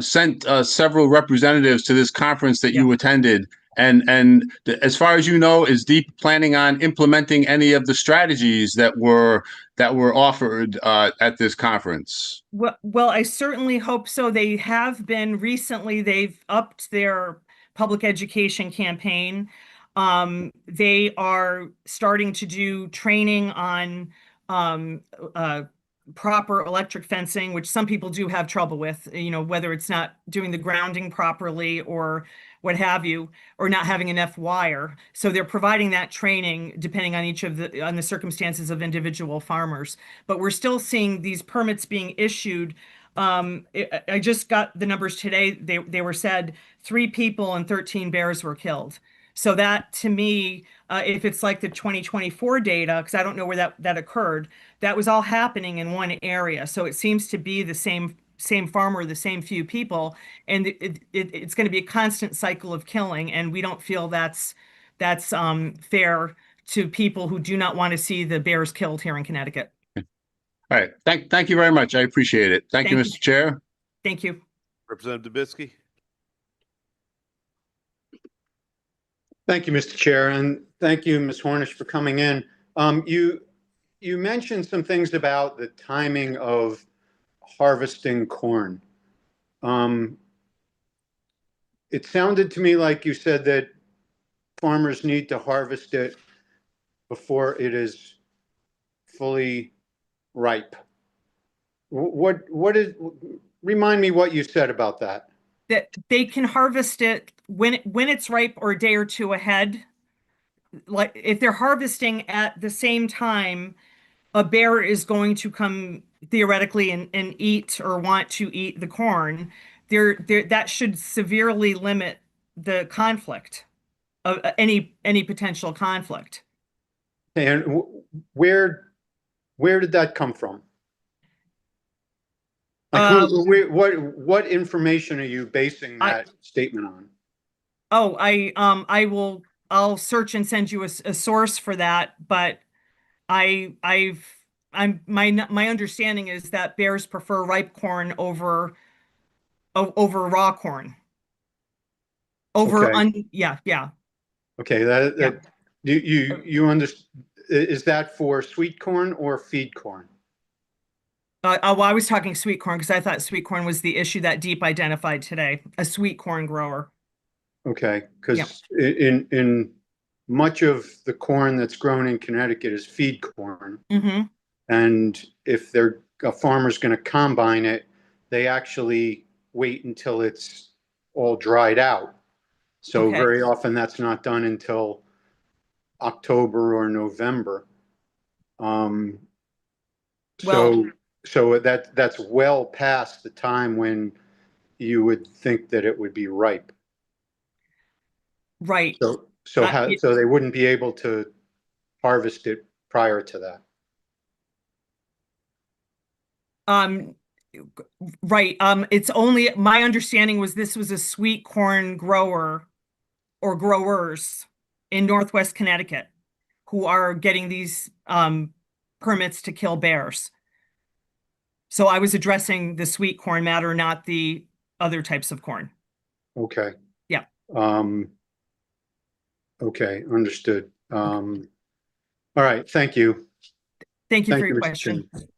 sent several representatives to this conference that you attended. And as far as you know, is DEEP planning on implementing any of the strategies that were offered at this conference? Well, I certainly hope so. They have been recently, they've upped their public education campaign. They are starting to do training on proper electric fencing, which some people do have trouble with, whether it's not doing the grounding properly or what have you, or not having enough wire. So they're providing that training depending on on the circumstances of individual farmers. But we're still seeing these permits being issued. I just got the numbers today. They were said 3 people and 13 bears were killed. So that, to me, if it's like the 2024 data, because I don't know where that occurred, that was all happening in one area. So it seems to be the same farmer, the same few people, and it's going to be a constant cycle of killing. And we don't feel that's fair to people who do not want to see the bears killed here in Connecticut. All right. Thank you very much. I appreciate it. Thank you, Mr. Chair. Thank you. Representative Dubitsky. Thank you, Mr. Chair, and thank you, Ms. Hornish, for coming in. You mentioned some things about the timing of harvesting corn. It sounded to me like you said that farmers need to harvest it before it is fully ripe. Remind me what you said about that. That they can harvest it when it's ripe or a day or two ahead. Like if they're harvesting at the same time, a bear is going to come theoretically and eat or want to eat the corn. That should severely limit the conflict of any potential conflict. And where did that come from? Like, what information are you basing that statement on? Oh, I'll search and send you a source for that, but my understanding is that bears prefer ripe corn over raw corn. Yeah. Okay, you understand? Is that for sweet corn or feed corn? Well, I was talking sweet corn because I thought sweet corn was the issue that DEEP identified today, a sweet corn grower. Okay, because in much of the corn that's grown in Connecticut is feed corn. Mm-hmm. And if a farmer's going to combine it, they actually wait until it's all dried out. So very often that's not done until October or November. So that's well past the time when you would think that it would be ripe. Right. So they wouldn't be able to harvest it prior to that. Right. It's only my understanding was this was a sweet corn grower or growers in Northwest Connecticut who are getting these permits to kill bears. So I was addressing the sweet corn matter, not the other types of corn. Okay. Yeah. Okay, understood. All right, thank you. Thank you for your Mr. question. Chairman.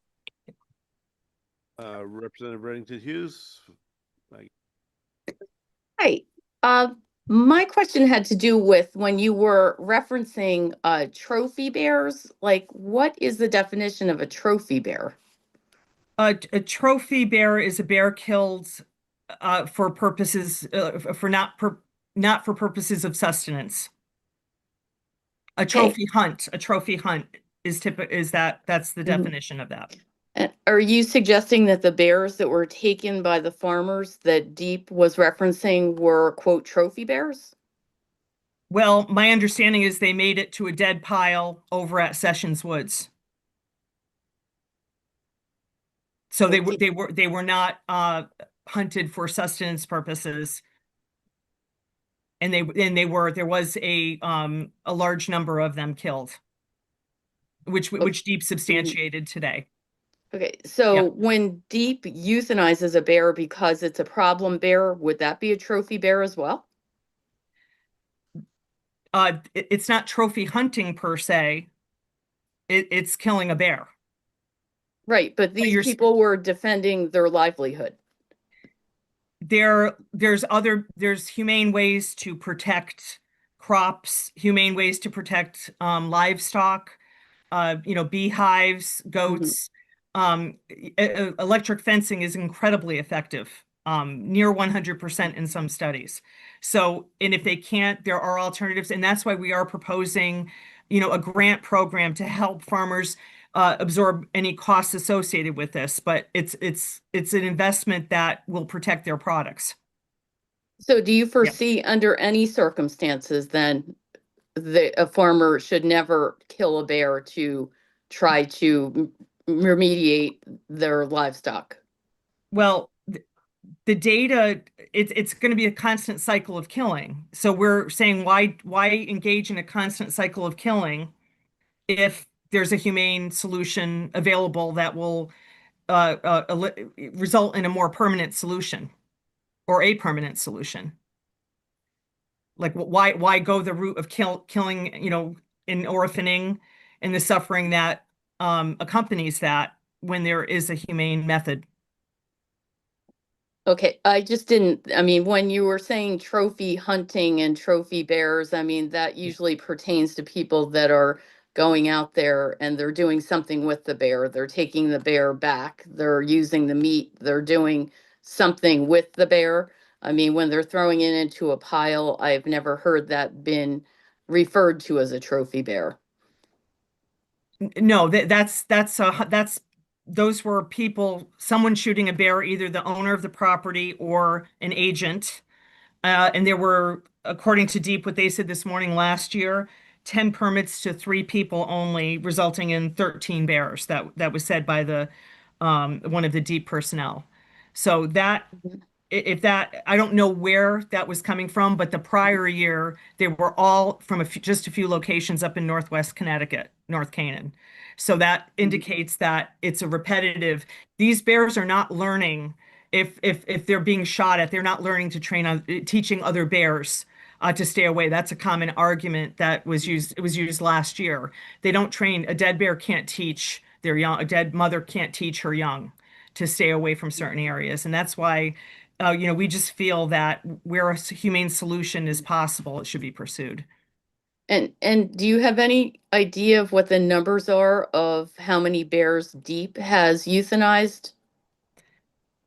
Representative Reddington Hughes. Hi. My question had to do with when you were referencing trophy bears. Like, what is the definition of a trophy bear? A trophy bear is a bear killed for purposes for not for purposes of sustenance. A trophy hunt. A trophy hunt is that's the definition of that. Are you suggesting that the bears that were taken by the farmers that Deep was referencing were, quote, trophy bears? Well, my understanding is they made it to a dead pile over at Sessions Woods. So they were not hunted for sustenance purposes. And there was a large number of them killed, which Deep substantiated today. Okay, so when Deep euthanizes a bear because it's a problem bear, would that be a trophy bear as well? It's not trophy hunting per se. It's killing a bear. Right, but these people were defending their livelihood. There's humane ways to protect crops, humane ways to protect livestock, beehives, goats. Electric fencing is incredibly effective, near 100% in some studies. So, and if they can't, there are alternatives. And that's why we are proposing, a grant program to help farmers absorb any costs associated with this. But it's an investment that will protect their products. So do you foresee under any circumstances then a farmer should never kill a bear to try to remediate their livestock? Well, the data, it's going to be a constant cycle of killing. So we're saying why engage in a constant cycle of killing if there's a humane solution available that will result in a more permanent solution or a permanent solution? Like, why go the route of killing, in orphaning and the suffering that accompanies that when there is a humane method? Okay, when you were saying trophy hunting and trophy bears, that usually pertains to people that are going out there and they're doing something with the bear. They're taking the bear back. They're using the meat. They're doing something with the bear. When they're throwing it into a pile, I've never heard that been referred to as a trophy bear. No, those were people, someone shooting a bear, either the owner of the property or an agent. And there were, according to Deep, what they said this morning, last year, 10 permits to 3 people only, resulting in 13 bears. That was said by the one of the Deep personnel. So I don't know where that was coming from, but the prior year, they were all from just a few locations up in Northwest Connecticut, North Canaan. So that indicates that it's a repetitive. These bears are not learning if they're being shot at. They're not learning to train on teaching other bears to stay away. That's a common argument that was used. It was used last year. They don't train. A dead bear can't teach their young. A dead mother can't teach her young to stay away from certain areas, and that's why. We just feel that where a humane solution is possible, it should be pursued. And do you have any idea of what the numbers are of how many bears Deep has euthanized?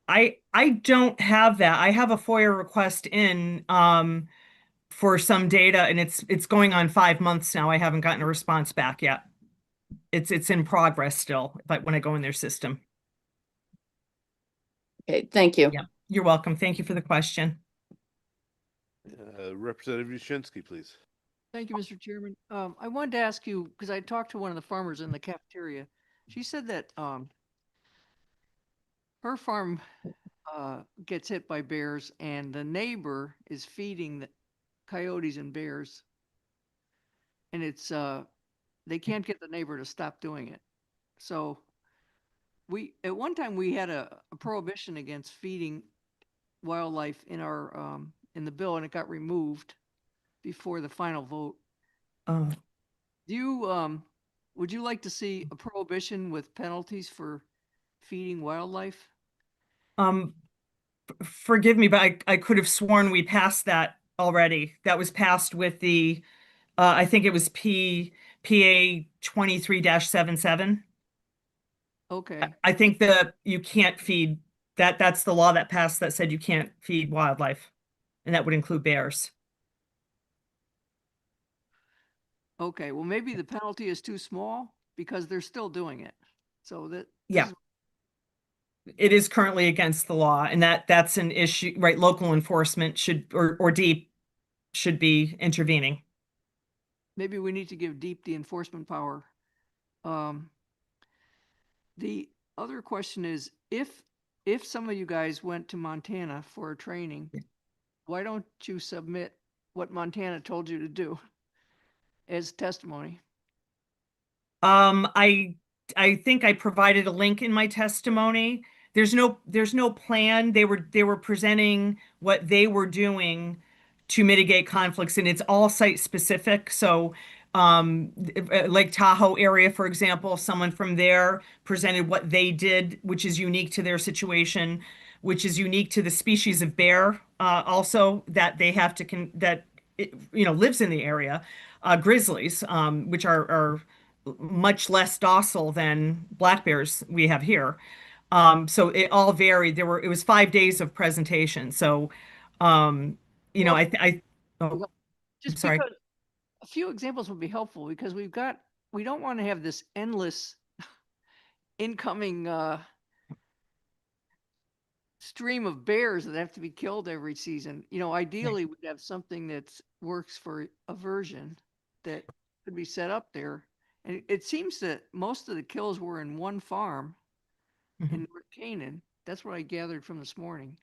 I don't have that. I have a FOIA request in for some data, and it's going on 5 months now. I haven't gotten a response back yet. It's in progress still, but when I go in their system. Okay, thank you. Yeah, you're welcome. Thank you for the question. Representative Yashinsky, please. Thank you, Mr. Chairman. I wanted to ask you, because I talked to one of the farmers in the cafeteria. She said that her farm gets hit by bears and the neighbor is feeding the coyotes and bears. And it's they can't get the neighbor to stop doing it. So at one time we had a prohibition against feeding wildlife in our in the bill, and it got removed before the final vote. Do you would you like to see a prohibition with penalties for feeding wildlife? Forgive me, but I could have sworn we passed that already. That was passed with the, I think it was PA 23-77. Okay, I think that you can't feed, that's the law that passed that said you can't feed wildlife. And that would include bears. okay, well, maybe the penalty is too small because they're still doing it. So that. this Yeah. is- It is currently against the law, and that's an issue, right? Local enforcement should, or DEEP should be intervening. Maybe we need to give DEEP the enforcement power. The other question is, if some of you guys went to Montana for a training, why don't you submit what Montana told you to do as testimony? I think I provided a link in my testimony. There's no plan. They were presenting what they were doing to mitigate conflicts, and it's all site specific. So Lake Tahoe area, for example, someone from there presented what they did, which is unique to their situation, which is unique to the species of bear, also that they have to lives in the area, grizzlies, which are much less docile than black bears we have here. So it all varied. It was 5 days of presentation. So, oh, Just sorry. because a few examples would be helpful because we don't want to have this endless incoming stream of bears that have to be killed every season. Ideally we'd have something that works for aversion that could be set up there. And it seems that most of the kills were in one farm in North Canaan. That's what I gathered from this morning.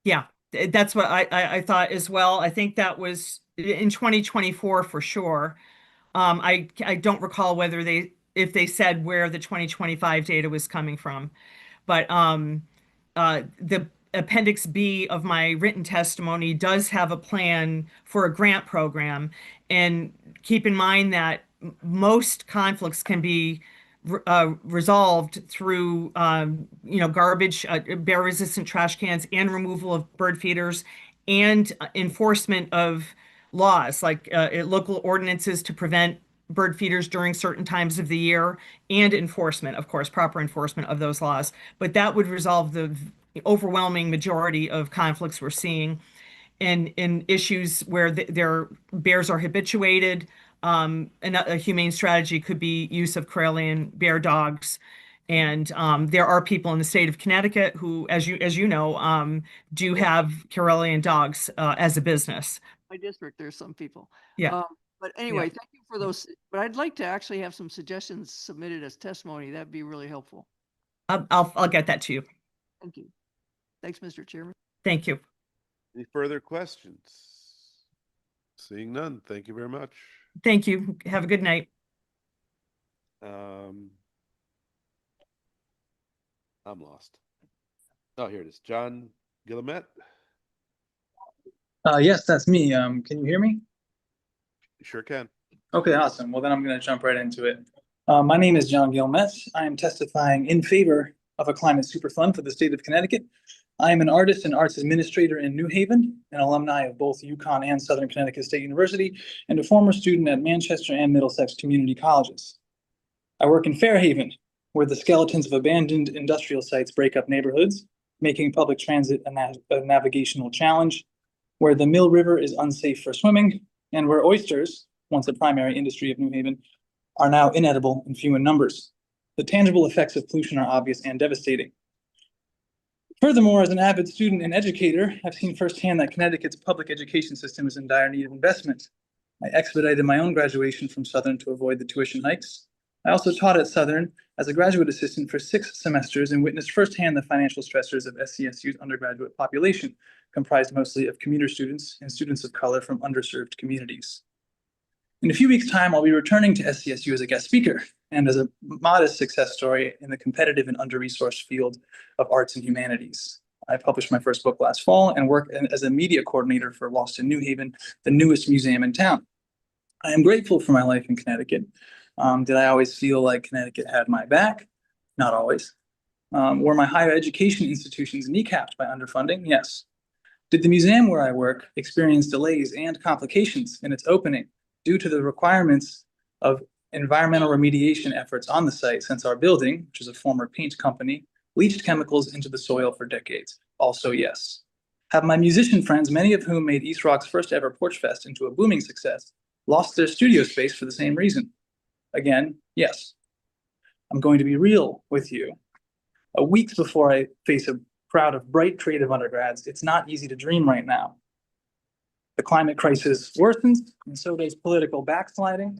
Yeah, that's what I thought as well. I think that was in 2024 for sure. I don't recall if they said where the 2025 data was coming from, but the Appendix B of my written testimony does have a plan for a grant program, and keep in mind that most conflicts can be resolved through garbage, bear-resistant trash cans, and removal of bird feeders, and enforcement of laws like local ordinances to prevent bird feeders during certain times of the year, and enforcement, of course, proper enforcement of those laws. But that would resolve the overwhelming majority of conflicts we're seeing in issues where their bears are habituated. A humane strategy could be use of Karelian bear dogs. And there are people in the state of Connecticut who, as you know, do have Karelian dogs as a business. My district, there's some people. Yeah. But anyway, thank you for those. But I'd like to actually have some suggestions submitted as testimony. That'd be really helpful. I'll get that to you. Thank you. Thanks, Mr. Chairman. Thank you. Any further questions? Seeing none, thank you very much. Thank you. Have a good night. I'm lost. Oh, here it is. John Guillemette. Yes, that's me. Can you hear me? Sure can. Okay, awesome. Well, then I'm going to jump right into it. My name is John Guillemette. I am testifying in favor of a climate super fund for the state of Connecticut. I am an artist and arts administrator in New Haven, an alumni of both UConn and Southern Connecticut State University, and a former student at Manchester and Middlesex community colleges. I work in Fairhaven, where the skeletons of abandoned industrial sites break up neighborhoods, making public transit a navigational challenge, where the Mill River is unsafe for swimming, and where oysters, once a primary industry of New Haven, are now inedible and few in numbers. The tangible effects of pollution are obvious and devastating. Furthermore, as an avid student and educator, I've seen firsthand that Connecticut's public education system is in dire need of investment. I expedited my own graduation from Southern to avoid the tuition hikes. I also taught at Southern as a graduate assistant for 6 semesters and witnessed firsthand the financial stressors of SCSU's undergraduate population, comprised mostly of commuter students and students of color from underserved communities. In a few weeks' time, I'll be returning to SCSU as a guest speaker and as a modest success story in the competitive and under-resourced field of arts and humanities. I published my first book last fall and work as a media coordinator for Lost in New Haven, the newest museum in town. I am grateful for my life in Connecticut. Did I always feel like Connecticut had my back? Not always. Were my higher education institutions kneecapped by underfunding? Yes. Did the museum where I work experience delays and complications in its opening due to the requirements of environmental remediation efforts on the site, since our building, which is a former paint company, leached chemicals into the soil for decades? Also, yes. Have my musician friends, many of whom made East Rock's first ever Porch Fest into a booming success, lost their studio space for the same reason? Again, yes. I'm going to be real with you. Weeks before I face a crowd of bright creative undergrads, it's not easy to dream right now. The climate crisis worsens, and so does political backsliding.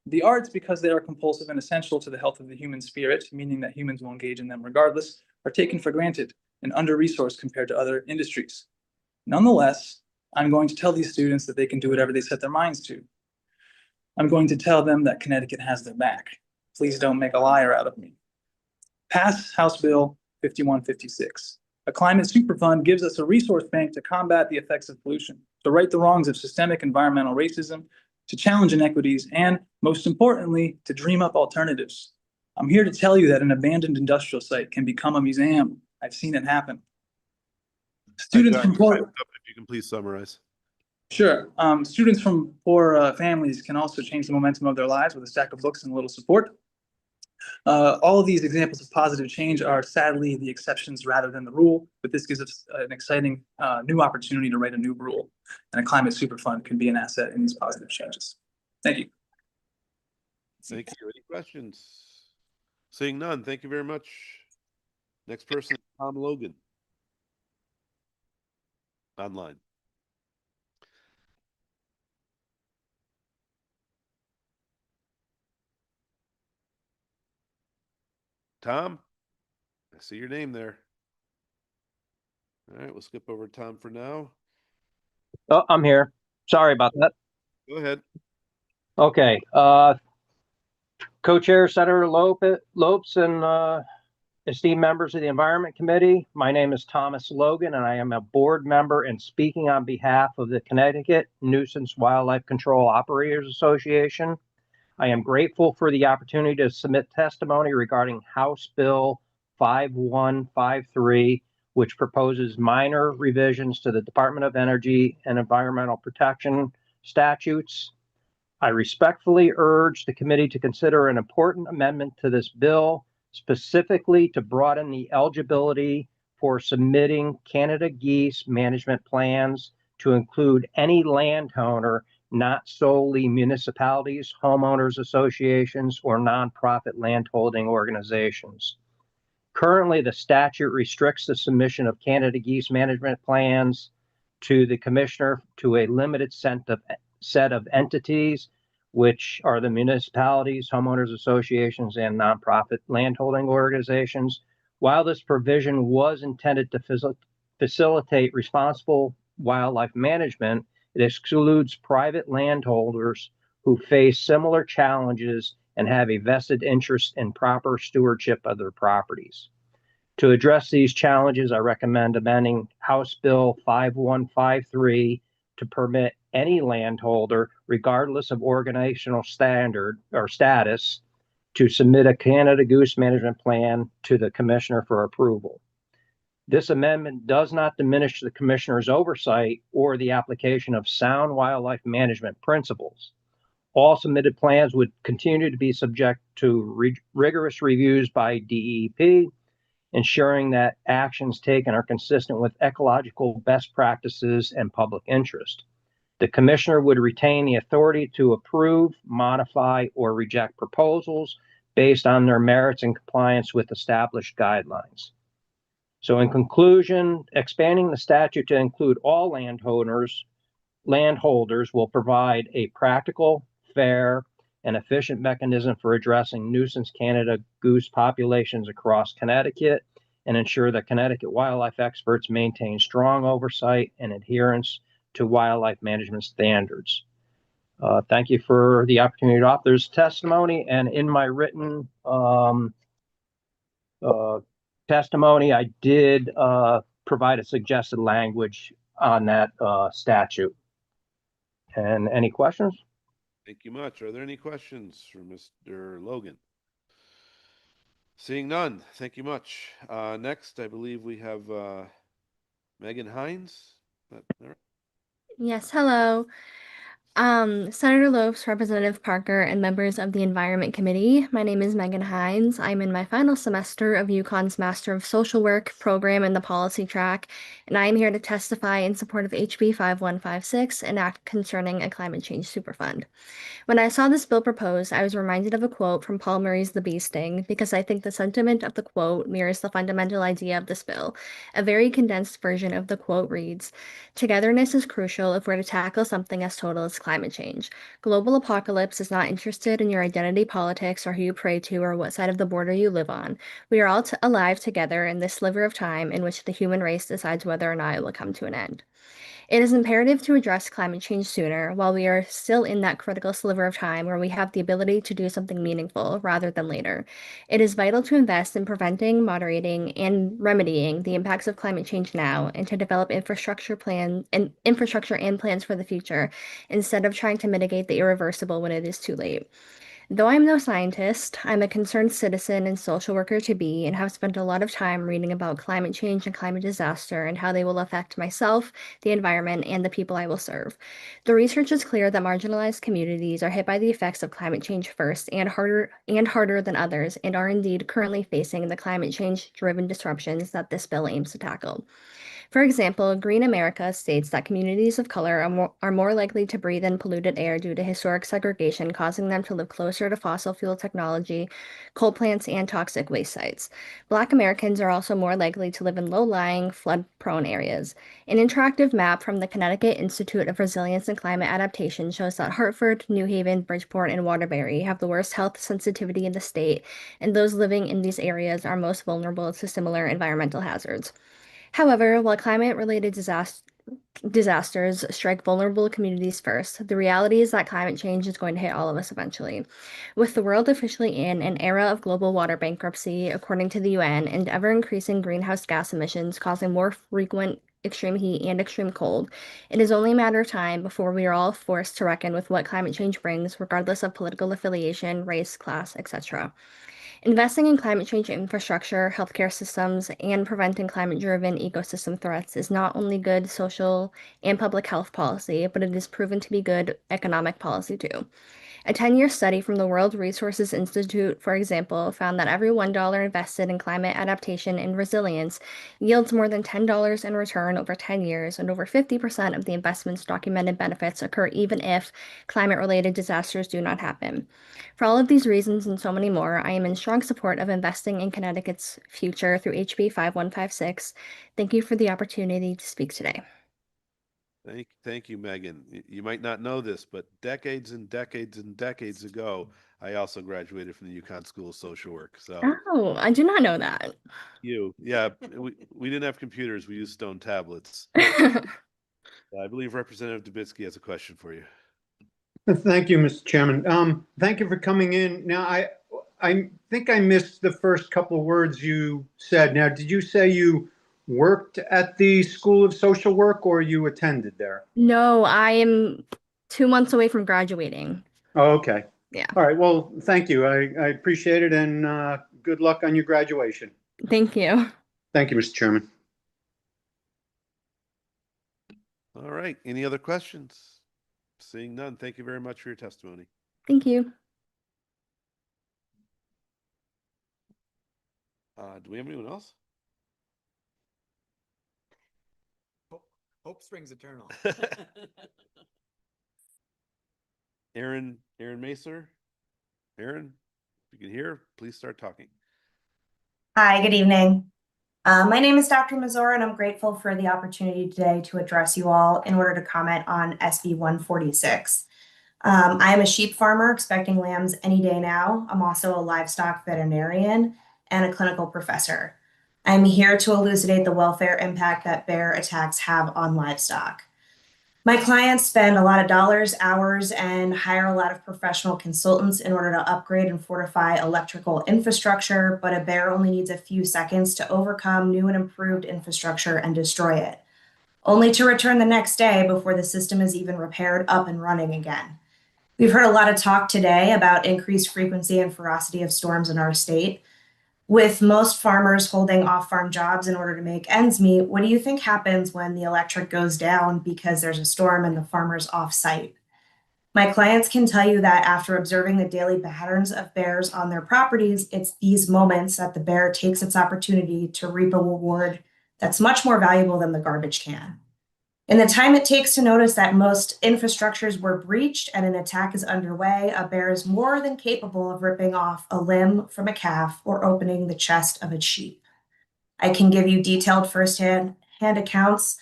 The arts, because they are compulsive and essential to the health of the human spirit, meaning that humans will engage in them regardless, are taken for granted and under-resourced compared to other industries. Nonetheless, I'm going to tell these students that they can do whatever they set their minds to. I'm going to tell them that Connecticut has their back. Please don't make a liar out of me. Pass House Bill 5156. A climate superfund gives us a resource bank to combat the effects of pollution, to right the wrongs of systemic environmental racism, to challenge inequities, and, most importantly, to dream up alternatives. I'm here to tell you that an abandoned industrial site can become a museum. I've seen it happen. Students from poor... If you can please summarize. Sure. Students from poor families can also change the momentum of their lives with a stack of books and a little support. All of these examples of positive change are sadly the exceptions rather than the rule, but this gives us an exciting new opportunity to write a new rule, and a climate superfund can be an asset in these positive changes. Thank you. Thank you. Any questions? Seeing none, thank you very much. Next person, Tom Logan. Online. Tom, I see your name there. All right, we'll skip over Tom for now. Oh, I'm here. Sorry about that. Go ahead. Okay. Co-chair Senator Lopes and esteemed members of the Environment Committee, my name is Thomas Logan, and I am a board member and speaking on behalf of the Connecticut Nuisance Wildlife Control Operators Association. I am grateful for the opportunity to submit testimony regarding House Bill 5153, which proposes minor revisions to the Department of Energy and Environmental Protection statutes. I respectfully urge the committee to consider an important amendment to this bill, specifically to broaden the eligibility for submitting Canada geese management plans to include any landowner, not solely municipalities, homeowners associations, or nonprofit landholding organizations. Currently, the statute restricts the submission of Canada geese management plans to the commissioner to a limited set of entities, which are the municipalities, homeowners associations, and nonprofit landholding organizations. While this provision was intended to facilitate responsible wildlife management, it excludes private landholders who face similar challenges and have a vested interest in proper stewardship of their properties. To address these challenges, I recommend amending House Bill 5153 to permit any landholder, regardless of organizational standard or status, to submit a Canada Goose management plan to the commissioner for approval. This amendment does not diminish the commissioner's oversight or the application of sound wildlife management principles. All submitted plans would continue to be subject to rigorous reviews by DEP, ensuring that actions taken are consistent with ecological best practices and public interest. The commissioner would retain the authority to approve, modify, or reject proposals based on their merits and compliance with established guidelines. So in conclusion, expanding the statute to include all landholders will provide a practical, fair, and efficient mechanism for addressing nuisance Canada goose populations across Connecticut and ensure that Connecticut wildlife experts maintain strong oversight and adherence to wildlife management standards. Thank you for the opportunity to offer this testimony, and in my written testimony, I did provide a suggested language on that statute. And any questions? Thank you much. Are there any questions for Mr. Logan? Seeing none, thank you much. Next, I believe we have Megan Hines. All right. Yes, hello. Senator Lopes, Representative Parker, and members of the Environment Committee. My name is Megan Hines. I'm in my final semester of UConn's Master of Social Work program in the policy track, and I am here to testify in support of HB 5156, an act concerning a climate change superfund. When I saw this bill proposed, I was reminded of a quote from Paul Murray's The Bee Sting because I think the sentiment of the quote mirrors the fundamental idea of this bill. A very condensed version of the quote reads, "Togetherness is crucial if we're to tackle something as total as climate change. Global apocalypse is not interested in your identity politics or who you pray to or what side of the border you live on. We are all alive together in this sliver of time in which the human race decides whether or not it will come to an end. It is imperative to address climate change sooner while we are still in that critical sliver of time where we have the ability to do something meaningful rather than later. It is vital to invest in preventing, moderating, and remedying the impacts of climate change now and to develop infrastructure and plans for the future instead of trying to mitigate the irreversible when it is too late. Though I'm no scientist, I'm a concerned citizen and social worker to be, and have spent a lot of time reading about climate change and climate disaster and how they will affect myself, the environment, and the people I will serve. The research is clear that marginalized communities are hit by the effects of climate change first and harder than others, and are indeed currently facing the climate change-driven disruptions that this bill aims to tackle. For example, Green America states that communities of color are more likely to breathe in polluted air due to historic segregation, causing them to live closer to fossil fuel technology, coal plants, and toxic waste sites. Black Americans are also more likely to live in low-lying, flood-prone areas. An interactive map from the Connecticut Institute of Resilience and Climate Adaptation shows that Hartford, New Haven, Bridgeport, and Waterbury have the worst health sensitivity in the state, and those living in these areas are most vulnerable to similar environmental hazards. However, while climate-related disasters strike vulnerable communities first, the reality is that climate change is going to hit all of us eventually. With the world officially in an era of global water bankruptcy, according to the UN, and ever-increasing greenhouse gas emissions causing more frequent extreme heat and extreme cold, it is only a matter of time before we are all forced to reckon with what climate change brings, regardless of political affiliation, race, class, etc. Investing in climate change infrastructure, healthcare systems, and preventing climate-driven ecosystem threats is not only good social and public health policy, but it is proven to be good economic policy too. A 10-year study from the World Resources Institute, for example, found that every $1 invested in climate adaptation and resilience yields more than $10 in return over 10 years, and over 50% of the investment's documented benefits occur even if climate-related disasters do not happen. For all of these reasons and so many more, I am in strong support of investing in Connecticut's future through HB 5156. Thank you for the opportunity to speak today. Thank you, Megan. You might not know this, but decades and decades and decades ago, I also graduated from the UConn School of Social Work. So Oh, I do not know that. yeah, we didn't have computers. We used stone tablets. I believe Representative Dubitsky has a question for you. Thank you, Mr. Chairman. Thank you for coming in. Now, I think I missed the first couple of words you said. Now, did you say you worked at the School of Social Work or you attended there? No, I am 2 months away from graduating. Oh, okay. Yeah. All right. Well, thank you. I appreciate it, and good luck on your graduation. Thank you. Thank you, Mr. Chairman. All right. Any other questions? Seeing none, thank you very much for your testimony. Thank you. Do we have anyone else? Hope springs eternal. Aaron Macer? Aaron, if you can hear, please start talking. Hi, good evening. My name is Dr. Mazur, and I'm grateful for the opportunity today to address you all in order to comment on SB 146. I am a sheep farmer expecting lambs any day now. I'm also a livestock veterinarian and a clinical professor. I'm here to elucidate the welfare impact that bear attacks have on livestock. My clients spend a lot of dollars, hours, and hire a lot of professional consultants in order to upgrade and fortify electrical infrastructure, but a bear only needs a few seconds to overcome new and improved infrastructure and destroy it, only to return the next day before the system is even repaired, up and running again. We've heard a lot of talk today about increased frequency and ferocity of storms in our state. With most farmers holding off-farm jobs in order to make ends meet, what do you think happens when the electric goes down because there's a storm and the farmer's off-site? My clients can tell you that after observing the daily patterns of bears on their properties, it's these moments that the bear takes its opportunity to reap a reward that's much more valuable than the garbage can. In the time it takes to notice that most infrastructures were breached and an attack is underway, a bear is more than capable of ripping off a limb from a calf or opening the chest of a sheep. I can give you detailed firsthand accounts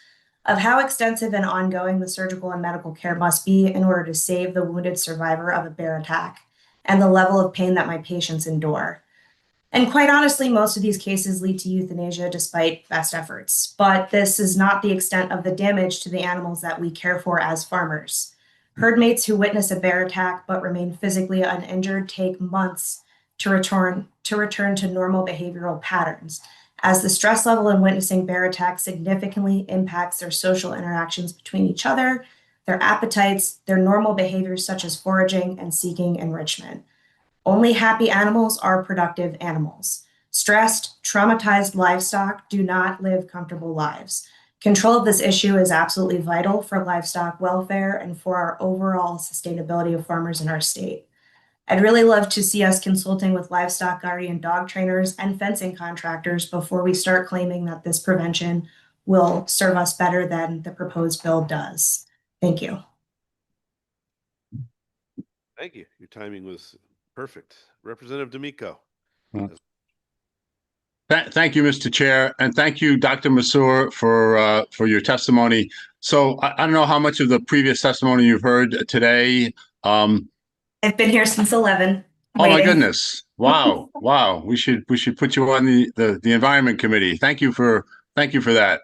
of how extensive and ongoing the surgical and medical care must be in order to save the wounded survivor of a bear attack, and the level of pain that my patients endure. And quite honestly, most of these cases lead to euthanasia despite best efforts. But this is not the extent of the damage to the animals that we care for as farmers. Herd mates who witness a bear attack but remain physically uninjured take months to return to normal behavioral patterns, as the stress level in witnessing bear attacks significantly impacts their social interactions between each other, their appetites, their normal behaviors such as foraging and seeking enrichment. Only happy animals are productive animals. Stressed, traumatized livestock do not live comfortable lives. Control of this issue is absolutely vital for livestock welfare and for our overall sustainability of farmers in our state. I'd really love to see us consulting with livestock guardian dog trainers and fencing contractors before we start claiming that this prevention will serve us better than the proposed bill does. Thank you. Thank you. Your timing was perfect. Representative D'Amico. Thank you, Mr. Chair, and thank you, Dr. Masur, for your testimony. So I don't know how much of the previous testimony you've heard today. I've been here since 11. Oh my waiting. goodness! Wow, wow. We should put you on the Environment Committee. Thank you for that.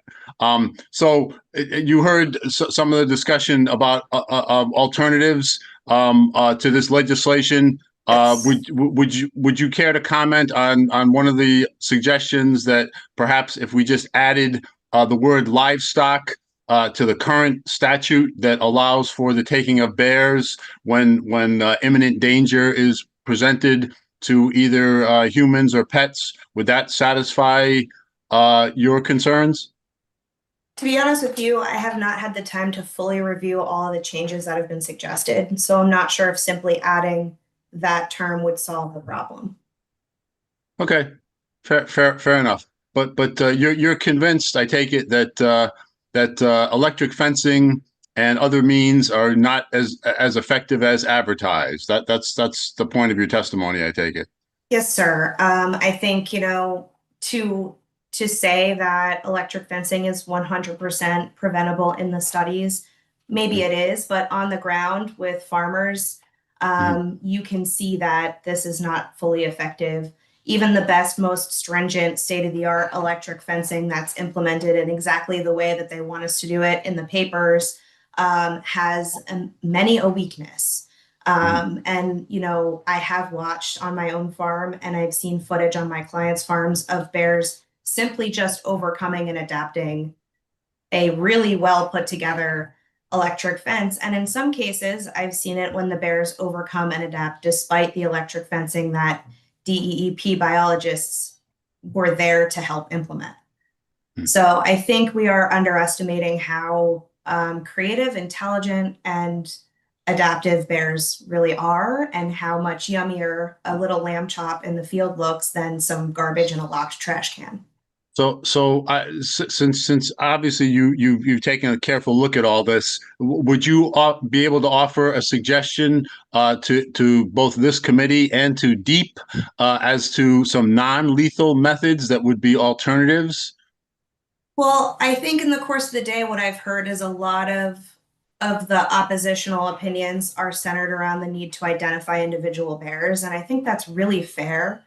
So you heard some of the discussion about alternatives to this legislation. Would you care to comment on one of the suggestions that perhaps if we just added the word livestock to the current statute that allows for the taking of bears when imminent danger is presented to either humans or pets, would that satisfy your concerns? To be honest with you, I have not had the time to fully review all the changes that have been suggested, so I'm not sure if simply adding that term would solve the problem. Okay, fair enough. But you're convinced, I take it, that electric fencing and other means are not as effective as advertised. That's the point of your testimony, I take it. Yes, sir. I think, to say that electric fencing is 100% preventable in the studies, maybe it is, but on the ground with farmers, you can see that this is not fully effective. Even the best, most stringent state-of-the-art electric fencing that's implemented in exactly the way that they want us to do it in the papers has many a weakness. And, I have watched on my own farm and I've seen footage on my clients' farms of bears simply just overcoming and adapting a really well put together electric fence. And in some cases, I've seen it when the bears overcome and adapt despite the electric fencing that DEEP biologists were there to help implement. So I think we are underestimating how creative, intelligent, and adaptive bears really are, and how much yummier a little lamb chop in the field looks than some garbage in a locked trash can. So since obviously you've taken a careful look at all this, would you be able to offer a suggestion to both this committee and to DEEP as to some non-lethal methods that would be alternatives? Well, I think in the course of the day, what I've heard is a lot of the oppositional opinions are centered around the need to identify individual bears, and I think that's really fair.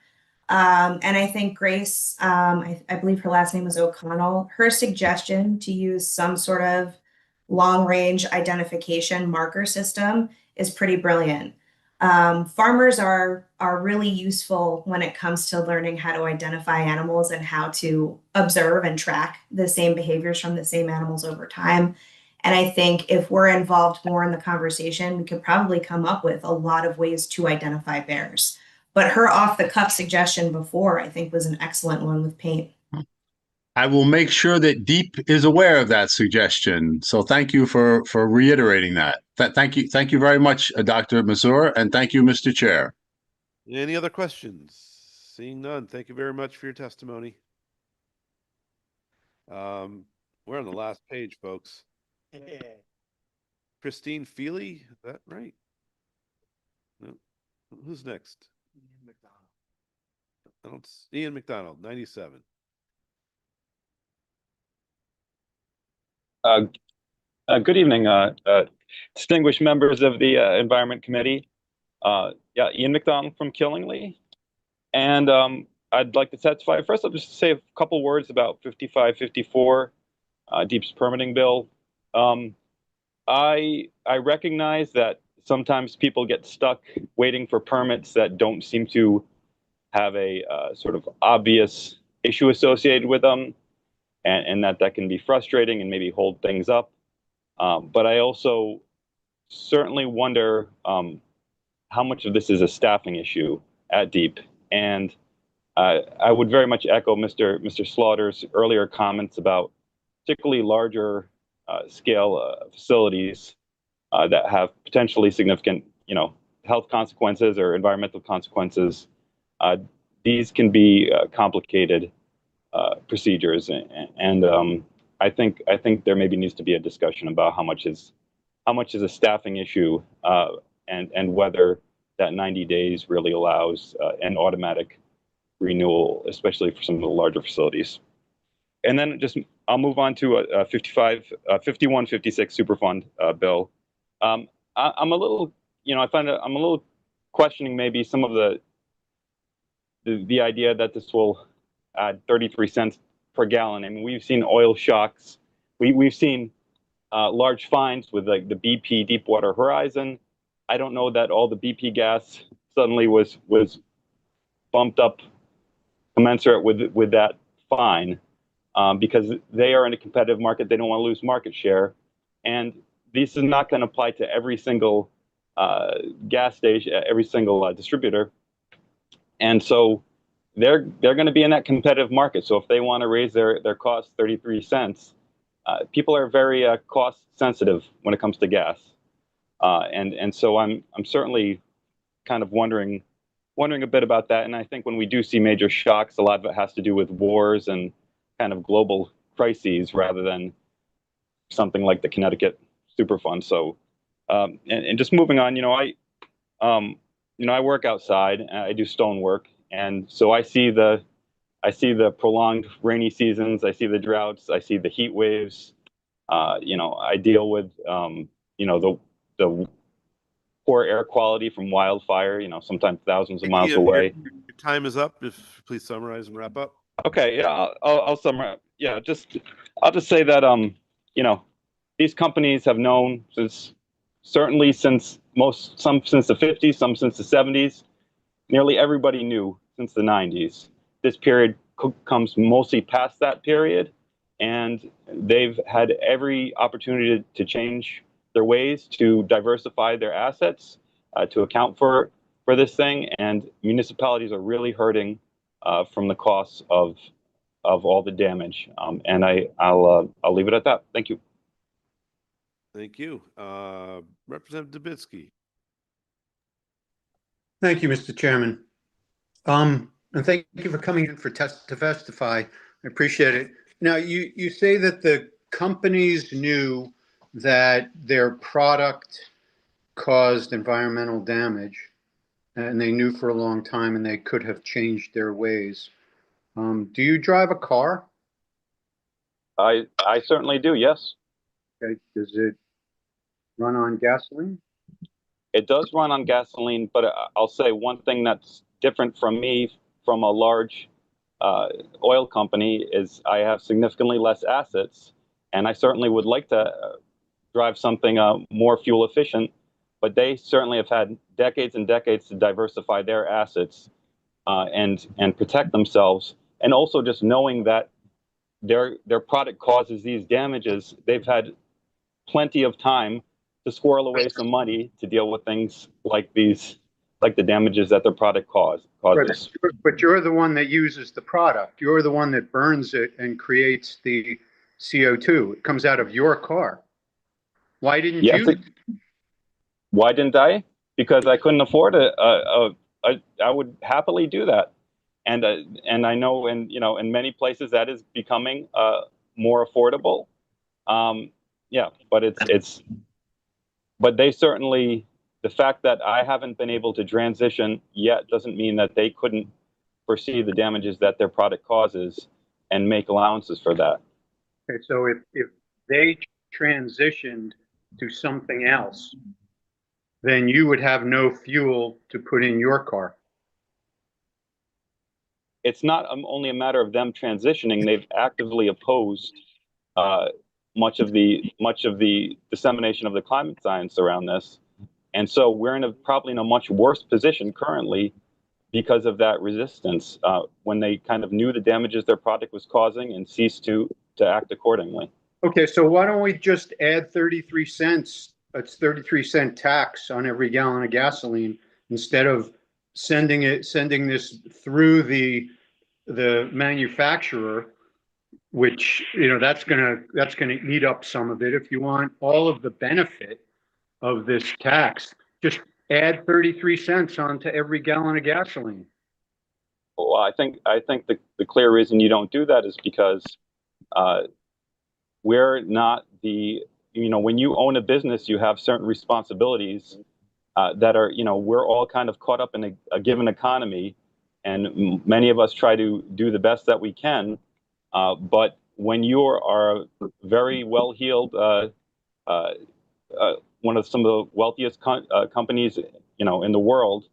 And I think Grace, I believe her last name is O'Connell, her suggestion to use some sort of long-range identification marker system is pretty brilliant. Farmers are really useful when it comes to learning how to identify animals and how to observe and track the same behaviors from the same animals over time. And I think if we're involved more in the conversation, we could probably come up with a lot of ways to identify bears. But her off the cuff suggestion before, I think, was an excellent one with paint. I will make sure that Deep is aware of that suggestion. So thank you for reiterating that. Thank you very much, Dr. Mazur, and thank you, Mr. Chair. Any other questions? Seeing none, thank you very much for your testimony. We're on the last page, folks. Christine Feely, is that right? No. Who's next? Ian McDonald, 97. Good evening, distinguished members of the Environment Committee. Yeah, Ian McDonald from Killingly. And I'd like to testify. First, I'll just say a couple words about 5554, Deep's permitting bill. I recognize that sometimes people get stuck waiting for permits that don't seem to have a sort of obvious issue associated with them, and that can be frustrating and maybe hold things up. But I also certainly wonder how much of this is a staffing issue at Deep. And I would very much echo Mr. Slaughter's earlier comments about particularly larger scale facilities that have potentially significant, health consequences or environmental consequences. These can be complicated procedures, and I think there maybe needs to be a discussion about how much is a staffing issue, and whether that 90 days really allows an automatic renewal, especially for some of the larger facilities. And then I'll move on to a 5156 Superfund bill. I'm a little, I'm a little questioning maybe some of the idea that this will add 33 cents per gallon. I mean, we've seen oil shocks. We've seen large fines with like the BP Deepwater Horizon. I don't know that all the BP gas suddenly was bumped up commensurate with that fine, because they are in a competitive market. They don't want to lose market share. And this is not going to apply to every single gas station, every single distributor. And so they're going to be in that competitive market. So if they want to raise their cost 33 cents, people are very cost sensitive when it comes to gas. And so I'm certainly kind of wondering a bit about that. And I think when we do see major shocks, a lot of it has to do with wars and kind of global crises rather than something like the Connecticut Superfund. So, and just moving on, I work outside and I do stone work. And so I see the prolonged rainy seasons. I see the droughts. I see the heat waves. I deal with, the poor air quality from wildfire, sometimes thousands of miles away. Your time is up. If please summarize and wrap up. Okay, yeah, I'll summarize. Yeah, I'll just say that these companies have known since the 50s, some since the 70s. Nearly everybody knew since the 90s. This period comes mostly past that period, and they've had every opportunity to change their ways, to diversify their assets, to account for this thing. And municipalities are really hurting from the costs of all the damage. And I'll leave it at that. Thank you. Thank you. Representative Dubinsky. Thank you, Mr. Chairman. And thank you for coming in to testify. I appreciate it. Now, you say that the companies knew that their product caused environmental damage, and they knew for a long time, and they could have changed their ways. Do you drive a car? I certainly do, yes. Okay. Does it run on gasoline? It does run on gasoline, but I'll say one thing that's different from me from a large oil company is I have significantly less assets, and I certainly would like to drive something more fuel efficient, but they certainly have had decades and decades to diversify their assets and protect themselves. And also just knowing that their product causes these damages, they've had plenty of time to squirrel away some money to deal with things like these like the damages that their product causes. But you're the one that uses the product. You're the one that burns it and creates the CO2. It comes out of your car. Why didn't Yes, you? Why didn't I? Because I couldn't afford it. I would happily do that, and I know in many places that is becoming more affordable. Yeah, but they certainly, the fact that I haven't been able to transition yet doesn't mean that they couldn't foresee the damages that their product causes and make allowances for that. Okay, so if they transitioned to something else, then you would have no fuel to put in your car. It's not only a matter of them transitioning. They've actively opposed much of the dissemination of the climate science around this. And so we're probably in a much worse position currently because of that resistance when they kind of knew the damages their product was causing and ceased to act accordingly. Okay, so why don't we just add 33 cents? That's 33-cent tax on every gallon of gasoline instead of sending this through the manufacturer, which that's gonna eat up some of it. If you want all of the benefit of this tax, just add 33 cents onto every gallon of gasoline. Well, I think the clear reason you don't do that is because we're not when you own a business, you have certain responsibilities that are, we're all kind of caught up in a given economy, and many of us try to do the best that we can. But when you are very well-heeled, one of some of the wealthiest companies, in the world,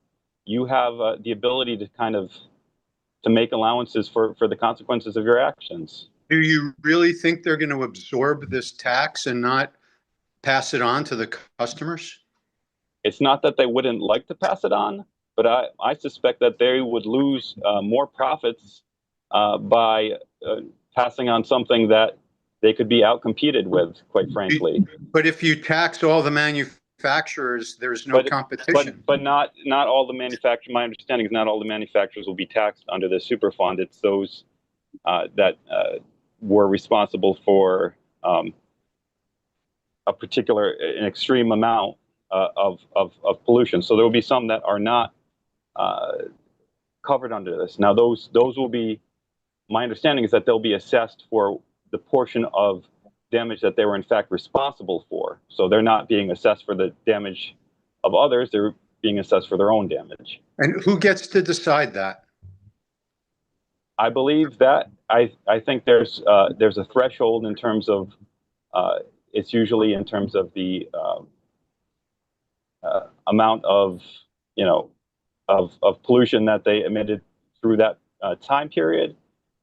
you have the ability to make allowances for the consequences of your actions. Do you really think they're going to absorb this tax and not pass it on to the customers? It's not that they wouldn't like to pass it on, but I suspect that they would lose more profits by passing on something that they could be outcompeted with, quite frankly. But if you tax all the manufacturers, there's no competition. But not all the manufacturers. My understanding is not all the manufacturers will be taxed under the Superfund. It's those that were responsible for an extreme amount of pollution. So there will be some that are not covered under this. Now, those will be. My understanding is that they'll be assessed for the portion of damage that they were in fact responsible for. So they're not being assessed for the damage of others. They're being assessed for their own damage. And who gets to decide that? I believe that I think there's a threshold in terms of it's usually in terms of the amount of of pollution that they emitted through that time period.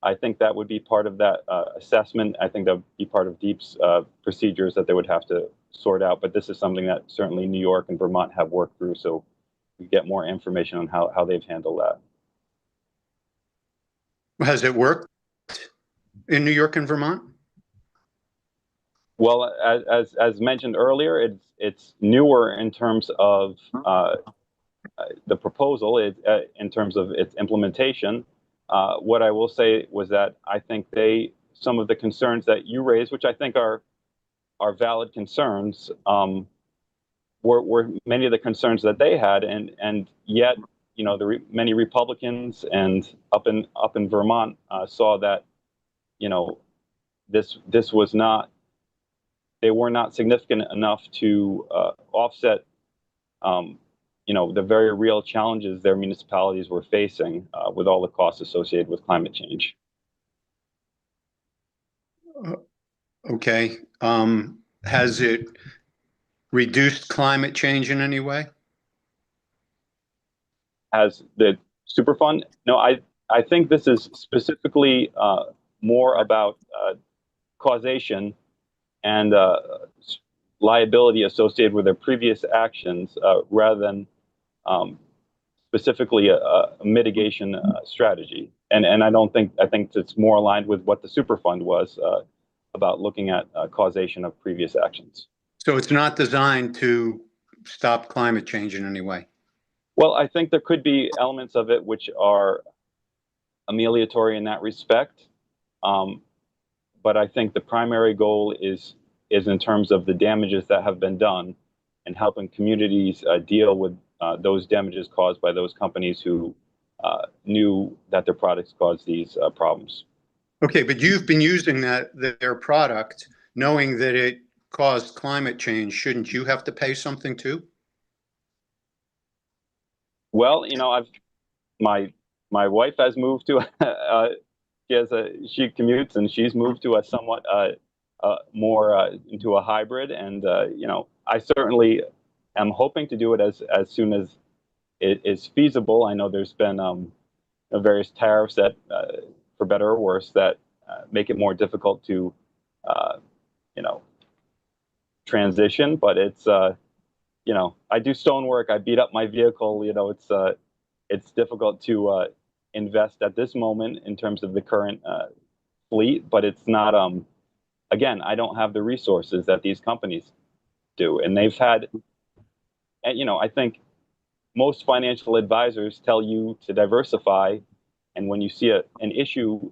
I think that would be part of that assessment. I think that would be part of DEEP's procedures that they would have to sort out. But this is something that certainly New York and Vermont have worked through, so we get more information on how they've handled that. Has it worked in New York and Vermont? Well, as mentioned earlier, it's newer in terms of the proposal, in terms of its implementation. What I will say was that I think some of the concerns that you raised, which I think are valid concerns, were many of the concerns that they had, and yet many Republicans and up in Vermont saw that this was not, they were not significant enough to offset the very real challenges their municipalities were facing with all the costs associated with climate change. Okay. Has it reduced climate change in any way? As the Superfund? No, I think this is specifically more about causation and liability associated with their previous actions rather than specifically a mitigation strategy. And I think it's more aligned with what the Superfund was about looking at causation of previous actions. So it's not designed to stop climate change in any way? Well, I think there could be elements of it which are amelioratory in that respect. Um, but I think the primary goal is in terms of the damages that have been done and helping communities deal with those damages caused by those companies who knew that their products caused these problems. Okay, but you've been using their product, knowing that it caused climate change. Shouldn't you have to pay something too? Well, you know, my wife has moved to she commutes and she's moved to a somewhat more into a hybrid, and you know, I certainly am hoping to do it as soon as it is feasible. I know there's been various tariffs that, for better or worse, that make it more difficult to you know, transition. But it's you know, I do stonework. I beat up my vehicle. You know, it's difficult to invest at this moment in terms of the current fleet, but it's not. Again, I don't have the resources that these companies do, and they've had. And you know, I think most financial advisors tell you to diversify, and when you see an issue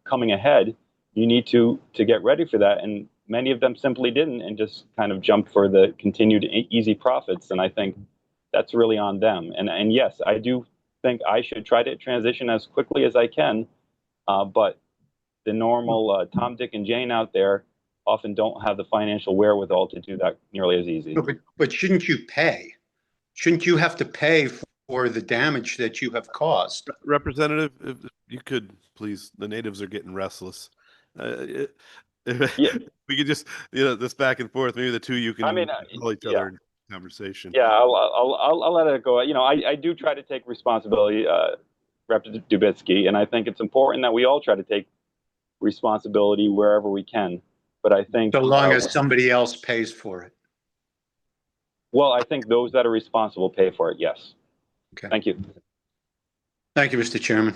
coming ahead, you need to get ready for that. And many of them simply didn't, and just kind of jumped for the continued easy profits. And I think that's really on them. And yes, I do think I should try to transition as quickly as I can, but the normal Tom, Dick, and Jane out there often don't have the financial wherewithal to do that nearly as easy. No, but shouldn't you pay? Shouldn't you have to pay for the damage that you have caused? Representative, if you could please, the natives are getting restless. If we could just, you know, this back and forth, maybe the two you can call each other in conversation. Yeah, I'll let it go. You know, I do try to take responsibility, Representative Dubitsky, and I think it's important that we all try to take responsibility wherever we can. But I think So long as somebody else pays for it. Well, I think those that are responsible pay for it. Yes. Okay. Thank you. Thank you, Mr. Chairman.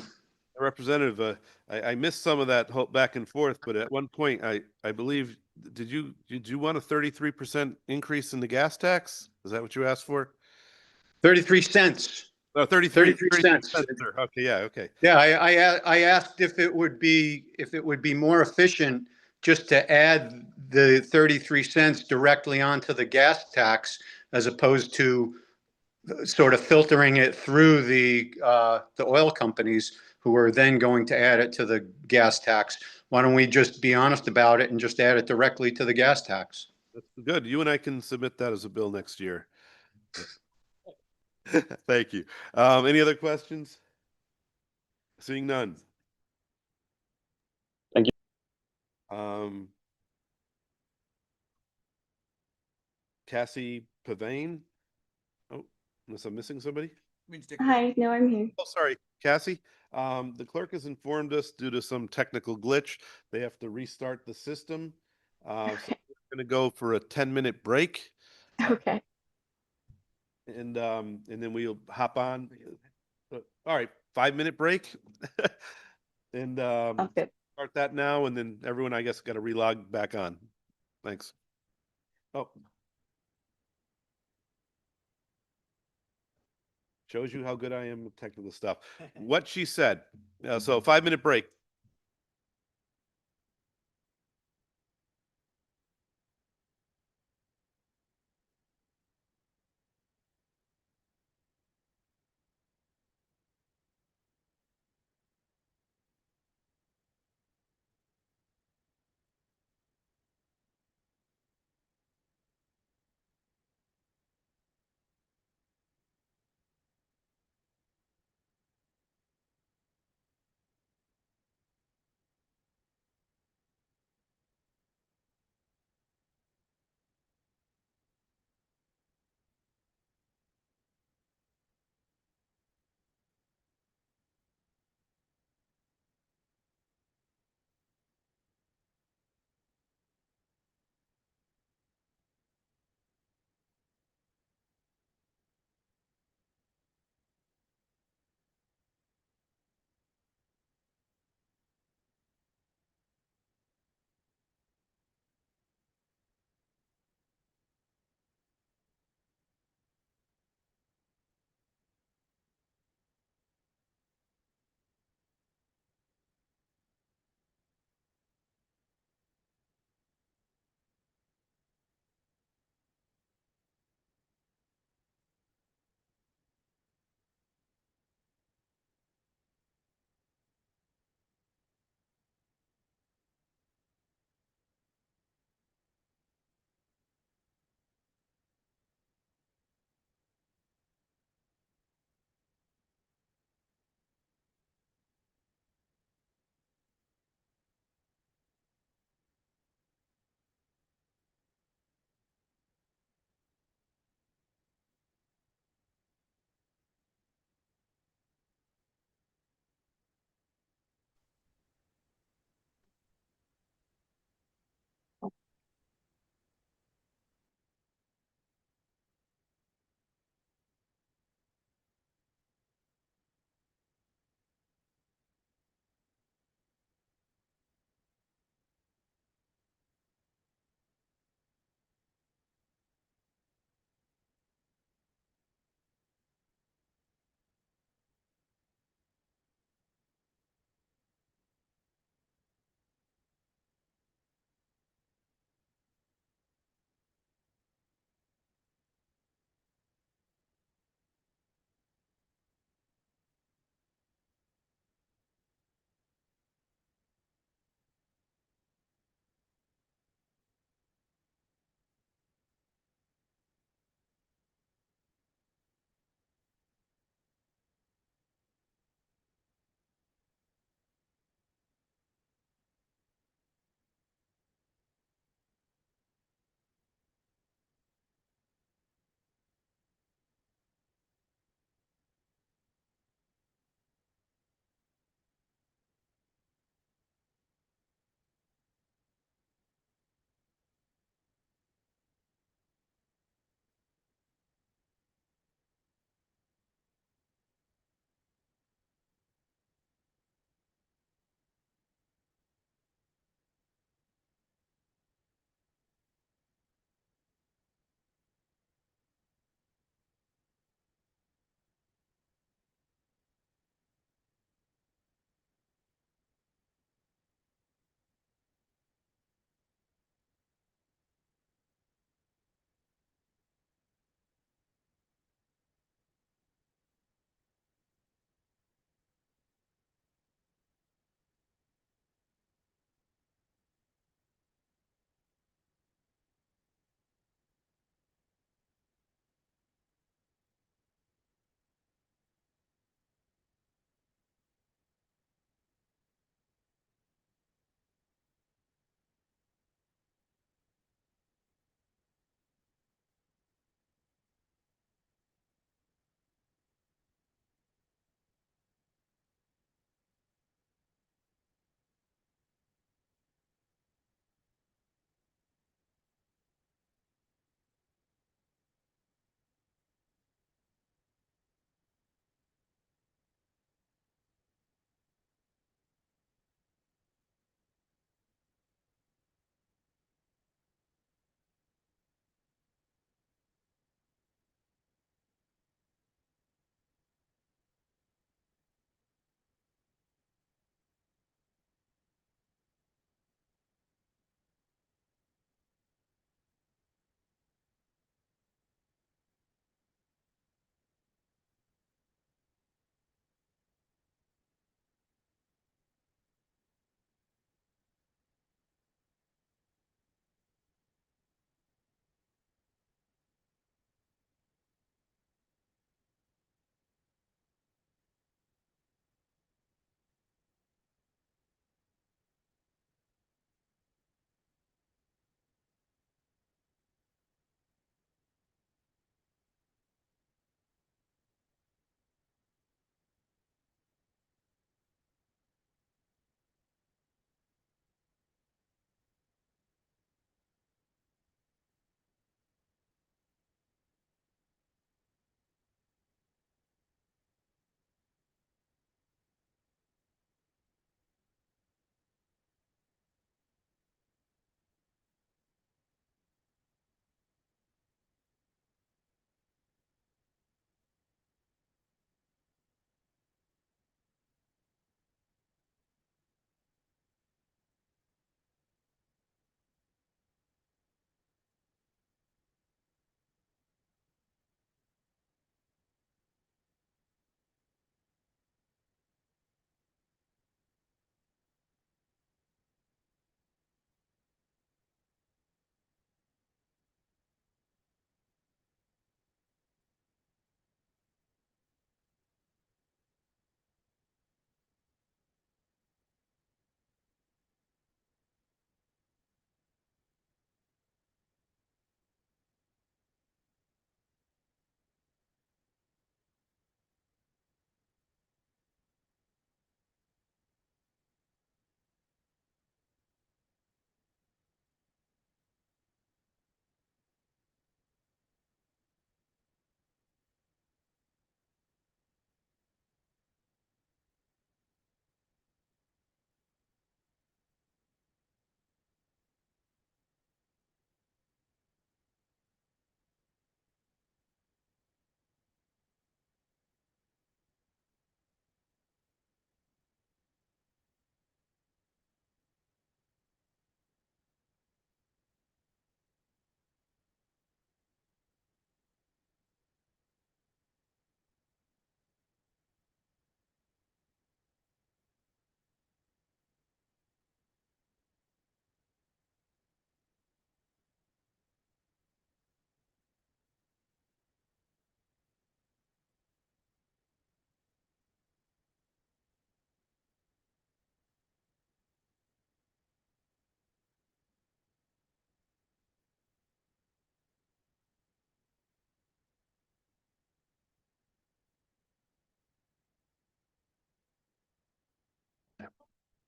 Representative, I missed some of that whole back and forth, but at one point, I believe, did you want a 33% increase in the gas tax? Is that what you asked for? 33 cents. Oh, 33 cents. sir. Okay, yeah, okay. Yeah, I asked if it would be more efficient just to add the 33 cents directly onto the gas tax as opposed to sort of filtering it through the oil companies who are then going to add it to the gas tax. Why don't we just be honest about it and just add it directly to the gas tax? That's good. You and I can submit that as a bill next year. Thank you. Any other questions? Seeing none. Thank you. Cassie Pavane. Oh, unless I'm missing somebody. Hi, no, I'm here. Oh, sorry, Cassie. The clerk has informed us due to some technical glitch, they have to restart the system. So we're going to go for a 10-minute break. Okay. And then we'll hop on. All right, 5-minute break. And start that now, and then everyone, I guess, got to relog back on. Thanks. Oh. Shows you how good I am with technical stuff. What she said. So 5-minute break.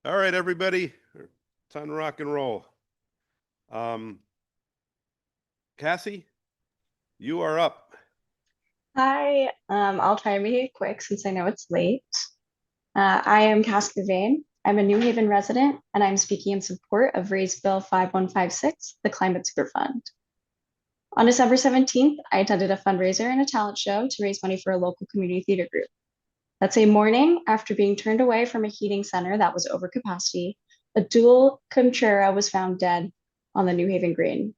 All right, everybody, time to rock and roll. Cassie, you are up. Hi, I'll try and make it quick since I know it's late. I am Cassie Vane. I'm a New Haven resident, and I'm speaking in support of Raise Bill 5156, the Climate Super Fund. On December 17th, I attended a fundraiser and a talent show to raise money for a local community theater group. That same morning, after being turned away from a heating center that was over capacity, a dual Contura was found dead on the New Haven Green.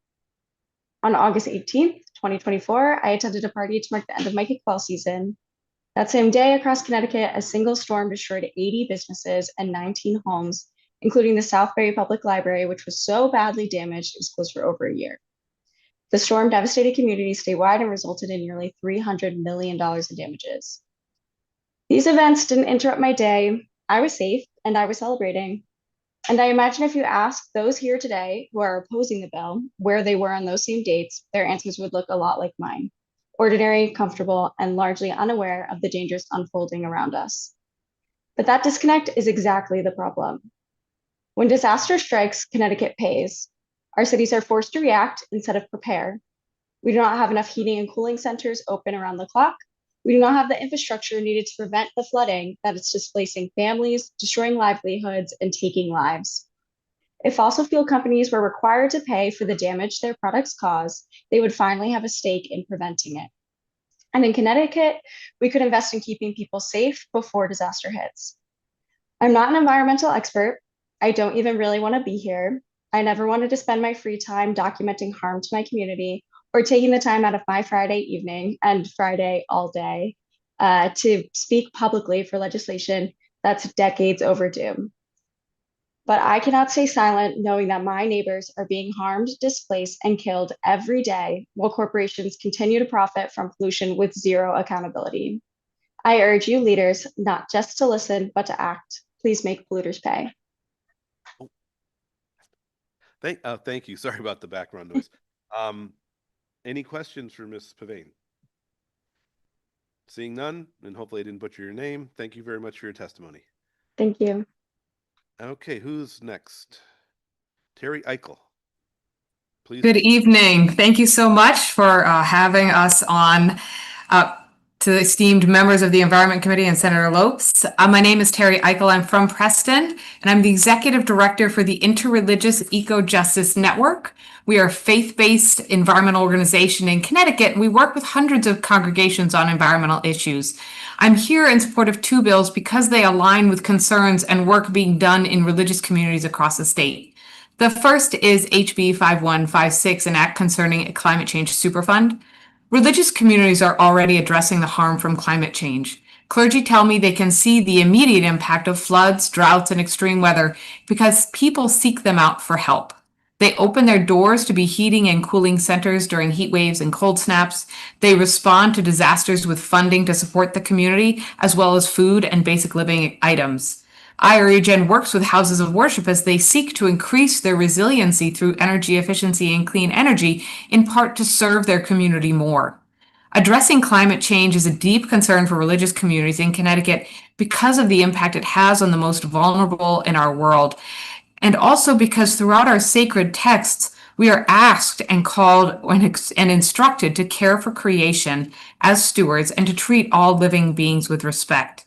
On August 18th, 2024, I attended a party to mark the end of my kickball season. That same day, across Connecticut, a single storm destroyed 80 businesses and 19 homes, including the Southbury Public Library, which was so badly damaged it was closed for over a year. The storm devastated communities statewide and resulted in nearly $300 million in damages. These events didn't interrupt my day. I was safe and I was celebrating. And I imagine if you ask those here today who are opposing the bill where they were on those same dates, their answers would look a lot like mine. Ordinary, comfortable, and largely unaware of the dangers unfolding around us. But that disconnect is exactly the problem. When disaster strikes, Connecticut pays. Our cities are forced to react instead of prepare. We do not have enough heating and cooling centers open around the clock. We do not have the infrastructure needed to prevent the flooding that is displacing families, destroying livelihoods, and taking lives. If fossil fuel companies were required to pay for the damage their products cause, they would finally have a stake in preventing it. And in Connecticut, we could invest in keeping people safe before disaster hits. I'm not an environmental expert. I don't even really want to be here. I never wanted to spend my free time documenting harm to my community or taking the time out of my Friday evening and Friday all day to speak publicly for legislation that's decades overdue. But I cannot stay silent knowing that my neighbors are being harmed, displaced, and killed every day while corporations continue to profit from pollution with zero accountability. I urge you leaders not just to listen, but to act. Please make polluters pay. Thank you. Sorry about the background noise. Any questions for Ms. Pavane? Seeing none, and hopefully I didn't butcher your name. Thank you very much for your testimony. Thank you. Okay, who's next? Terry Eichel. Please. Good evening. Thank you so much for having us on. To the esteemed members of the Environment Committee and Senator Lopes. My name is Terry Eichel. I'm from Preston, and I'm the Executive Director for the Interreligious Eco-Justice Network. We are a faith-based environmental organization in Connecticut, and we work with hundreds of congregations on environmental issues. I'm here in support of two bills because they align with concerns and work being done in religious communities across the state. The first is HB 5156, an act concerning a climate change superfund. Religious communities are already addressing the harm from climate change. Clergy tell me they can see the immediate impact of floods, droughts, and extreme weather because people seek them out for help. They open their doors to be heating and cooling centers during heat waves and cold snaps. They respond to disasters with funding to support the community, as well as food and basic living items. IREGen works with houses of worship as they seek to increase their resiliency through energy efficiency and clean energy, in part to serve their community more. Addressing climate change is a deep concern for religious communities in Connecticut because of the impact it has on the most vulnerable in our world, and also because throughout our sacred texts, we are asked and called and instructed to care for creation as stewards and to treat all living beings with respect.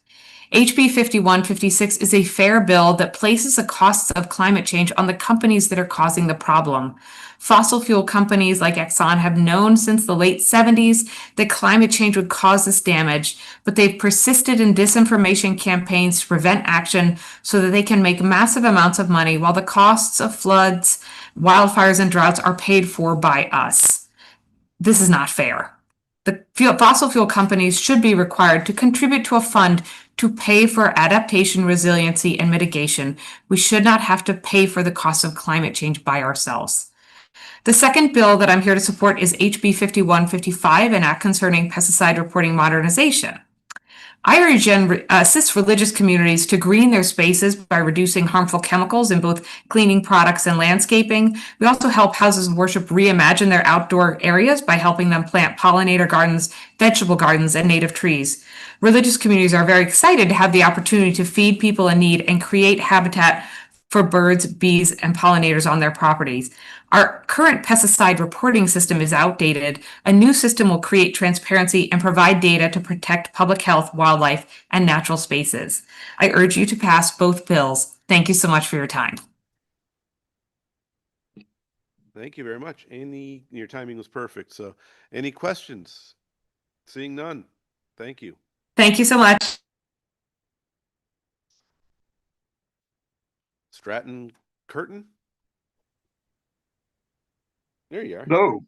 HB 5156 is a fair bill that places the costs of climate change on the companies that are causing the problem. Fossil fuel companies like Exxon have known since the late 70s that climate change would cause this damage, but they've persisted in disinformation campaigns to prevent action so that they can make massive amounts of money while the costs of floods, wildfires, and droughts are paid for by us. This is not fair. The fossil fuel companies should be required to contribute to a fund to pay for adaptation, resiliency, and mitigation. We should not have to pay for the cost of climate change by ourselves. The second bill that I'm here to support is HB 5155, an act concerning pesticide reporting modernization. iRegen assists religious communities to green their spaces by reducing harmful chemicals in both cleaning products and landscaping. We also help houses of worship reimagine their outdoor areas by helping them plant pollinator gardens, vegetable gardens, and native trees. Religious communities are very excited to have the opportunity to feed people in need and create habitat for birds, bees, and pollinators on their properties. Our current pesticide reporting system is outdated. A new system will create transparency and provide data to protect public health, wildlife, and natural spaces. I urge you to pass both bills. Thank you so much for your time. Thank you very much. Your timing was perfect. So any questions? Seeing none. Thank you. Thank you so much. Stratton Curtin? There you are. Hello.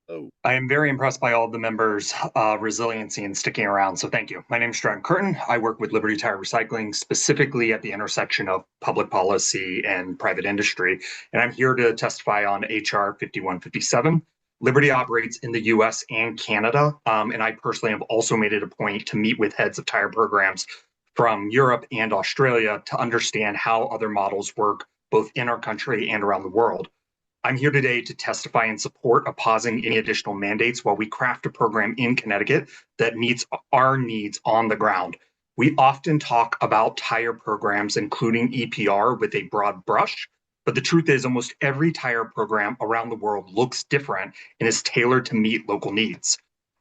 Oh. I am very impressed by all of the members' resiliency and sticking around, so thank you. My name is Stratton Curtin. I work with Liberty Tire Recycling, specifically at the intersection of public policy and private industry, and I'm here to testify on HR 5157. Liberty operates in the US and Canada, and I personally have also made it a point to meet with heads of tire programs from Europe and Australia to understand how other models work both in our country and around the world. I'm here today to testify in support of pausing any additional mandates while we craft a program in Connecticut that meets our needs on the ground. We often talk about tire programs, including EPR, with a broad brush, but the truth is almost every tire program around the world looks different and is tailored to meet local needs.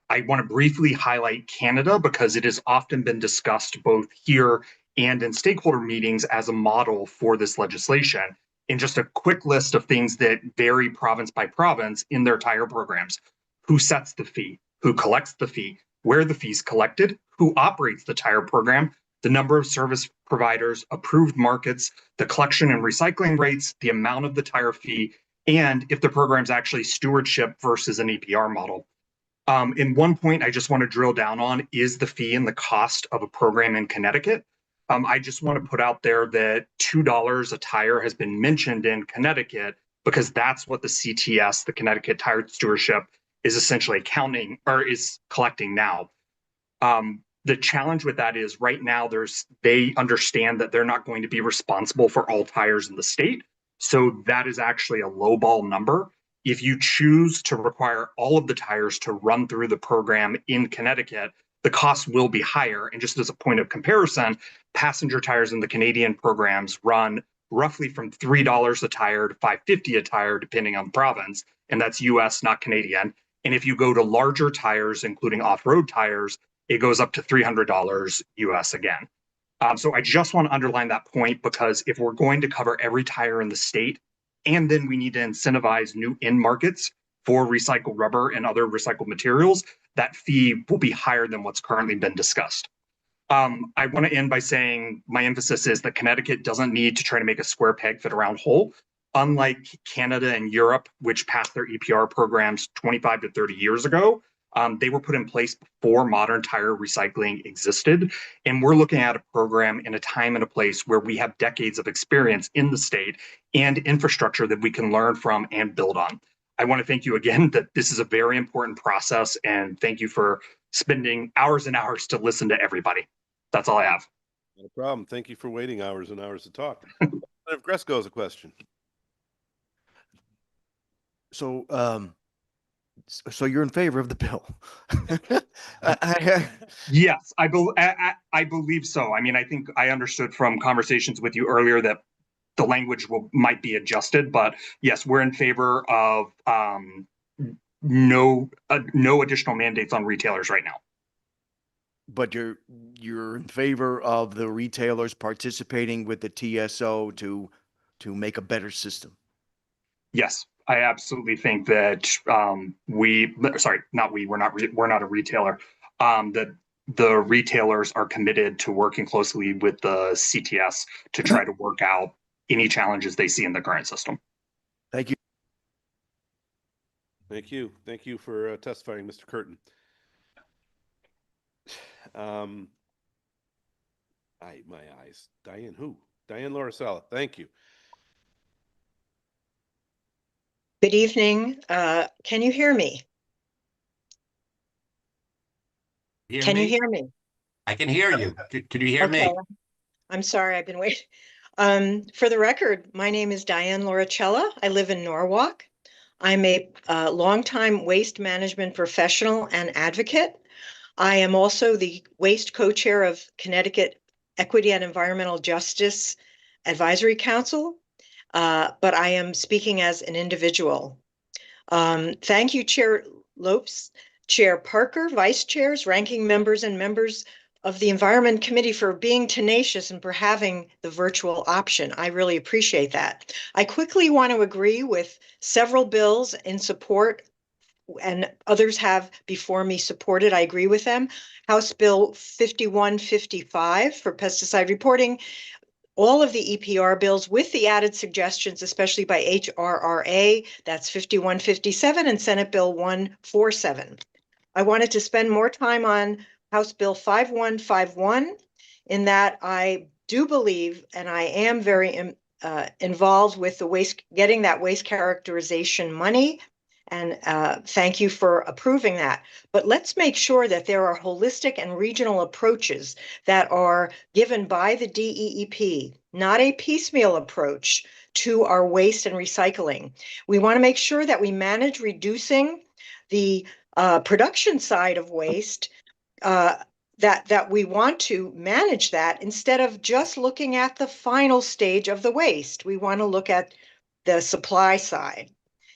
I want to briefly highlight Canada because it has often been discussed both here and in stakeholder meetings as a model for this legislation. In just a quick list of things that vary province by province in their tire programs: who sets the fee, who collects the fee, where the fee's collected, who operates the tire program, the number of service providers, approved markets, the collection and recycling rates, the amount of the tire fee, and if the program's actually stewardship versus an EPR model. In one point I just want to drill down on is the fee and the cost of a program in Connecticut. I just want to put out there that $2 a tire has been mentioned in Connecticut because that's what the CTS, the Connecticut Tire Stewardship, is essentially counting or is collecting now. The challenge with that is right now they understand that they're not going to be responsible for all tires in the state. So that is actually a lowball number. If you choose to require all of the tires to run through the program in Connecticut, the cost will be higher. And just as a point of comparison, passenger tires in the Canadian programs run roughly from $3 a tire to $5.50 a tire, depending on the province. And that's US, not Canadian. And if you go to larger tires, including off-road tires, it goes up to $300 US again. So I just want to underline that point because if we're going to cover every tire in the state, and then we need to incentivize new end markets for recycled rubber and other recycled materials, that fee will be higher than what's currently been discussed. I want to end by saying my emphasis is that Connecticut doesn't need to try to make a square peg fit a round hole. Unlike Canada and Europe, which passed their EPR programs 25 to 30 years ago, they were put in place before modern tire recycling existed. And we're looking at a program in a time and a place where we have decades of experience in the state and infrastructure that we can learn from and build on. I want to thank you again that this is a very important process, and thank you for spending hours and hours to listen to everybody. That's all I have. No problem. Thank you for waiting hours and hours to talk. Representative Gresco has a question. So, so you're in favor of the bill? Yes, I believe so. I mean, I think I understood from conversations with you earlier that the language might be adjusted, but yes, we're in favor of no additional mandates on retailers right now. But you're in favor of the retailers participating with the TSO to make a better system? Yes, I absolutely think that we're not a retailer. That the retailers are committed to working closely with the CTS to try to work out any challenges they see in the current system. Thank you. Thank you. Thank you for testifying, Mr. Curtin. My eyes. Diane who? Diane Lauricella. Thank you. Good evening. Can you hear me? Can you hear me? I can hear you. Can you hear me? Okay. I'm sorry, I've been waiting. For the record, my name is Diane Lauricella. I live in Norwalk. I'm a longtime waste management professional and advocate. I am also the waste co-chair of Connecticut Equity and Environmental Justice Advisory Council, but I am speaking as an individual. Thank you, Chair Lopes, Chair Parker, Vice Chairs, ranking members, and members of the Environment Committee for being tenacious and for having the virtual option. I really appreciate that. I quickly want to agree with several bills in support, and others have before me supported. I agree with them. House Bill 5155 for pesticide reporting, all of the EPR bills with the added suggestions, especially by HRRA, that's 5157, and Senate Bill 147. I wanted to spend more time on House Bill 5151 in that I do believe, and I am very involved with the waste, getting that waste characterization money, and thank you for approving that. But let's make sure that there are holistic and regional approaches that are given by the DEEP, not a piecemeal approach to our waste and recycling. We want to make sure that we manage reducing the production side of waste, that we want to manage that instead of just looking at the final stage of the waste. We want to look at the supply side.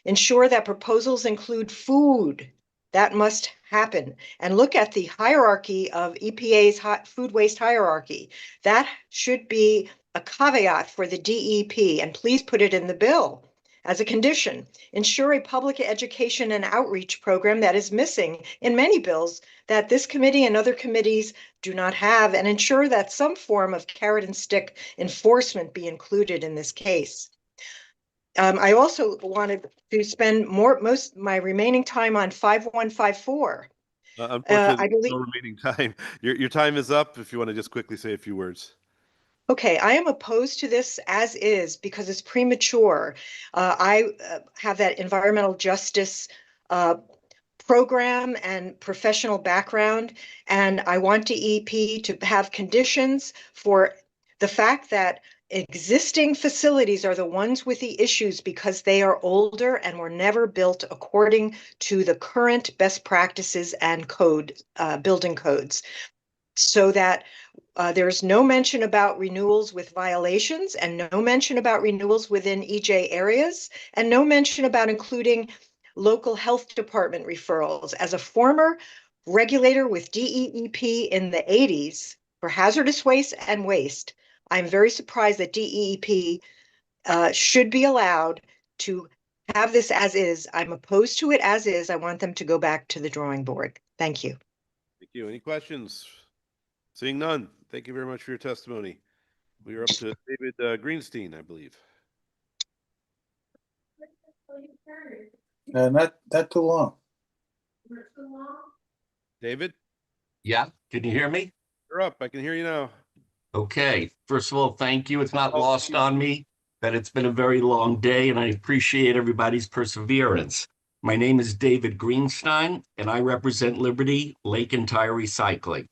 Ensure that proposals include food. That must happen. And look at the hierarchy of EPA's food waste hierarchy. That should be a caveat for the DEP, and please put it in the bill as a condition. Ensure a public education and outreach program that is missing in many bills that this committee and other committees do not have, and ensure that some form of carrot and stick enforcement be included in this case. I also wanted to spend most my remaining time on 5154. Unfortunately, I believe. no remaining time. Your time is up. If you want to just quickly say a few words. Okay, I am opposed to this as is because it's premature. I have that environmental justice program and professional background, and I want DEP to have conditions for the fact that existing facilities are the ones with the issues because they are older and were never built according to the current best practices and building codes. So that there's no mention about renewals with violations, and no mention about renewals within EJ areas, and no mention about including local health department referrals. As a former regulator with DEEP in the 80s for hazardous waste and waste, I'm very surprised that DEEP should be allowed to have this as is. I'm opposed to it as is. I want them to go back to the drawing board. Thank you. Thank you. Any questions? Seeing none, thank you very much for your testimony. We are up to David Greenstein, I believe. Not too long. David? Yeah, can you hear me? You're up. I can hear you now. Okay, first of all, thank you. It's not lost on me that it's been a very long day, and I appreciate everybody's perseverance. My name is David Greenstein, and I represent Liberty Lake and Tire Recycling.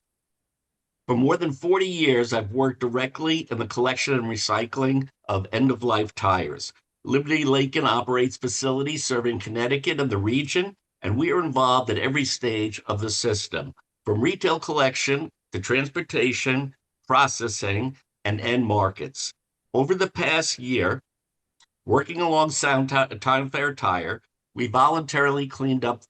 For more than 40 years, I've worked directly in the collection and recycling of end-of-life tires. Liberty Laken operates facilities serving Connecticut and the region, and we are involved at every stage of the system, from retail collection to transportation, processing, and end markets. Over the past year, working alongside Time Fair Tire, we voluntarily cleaned up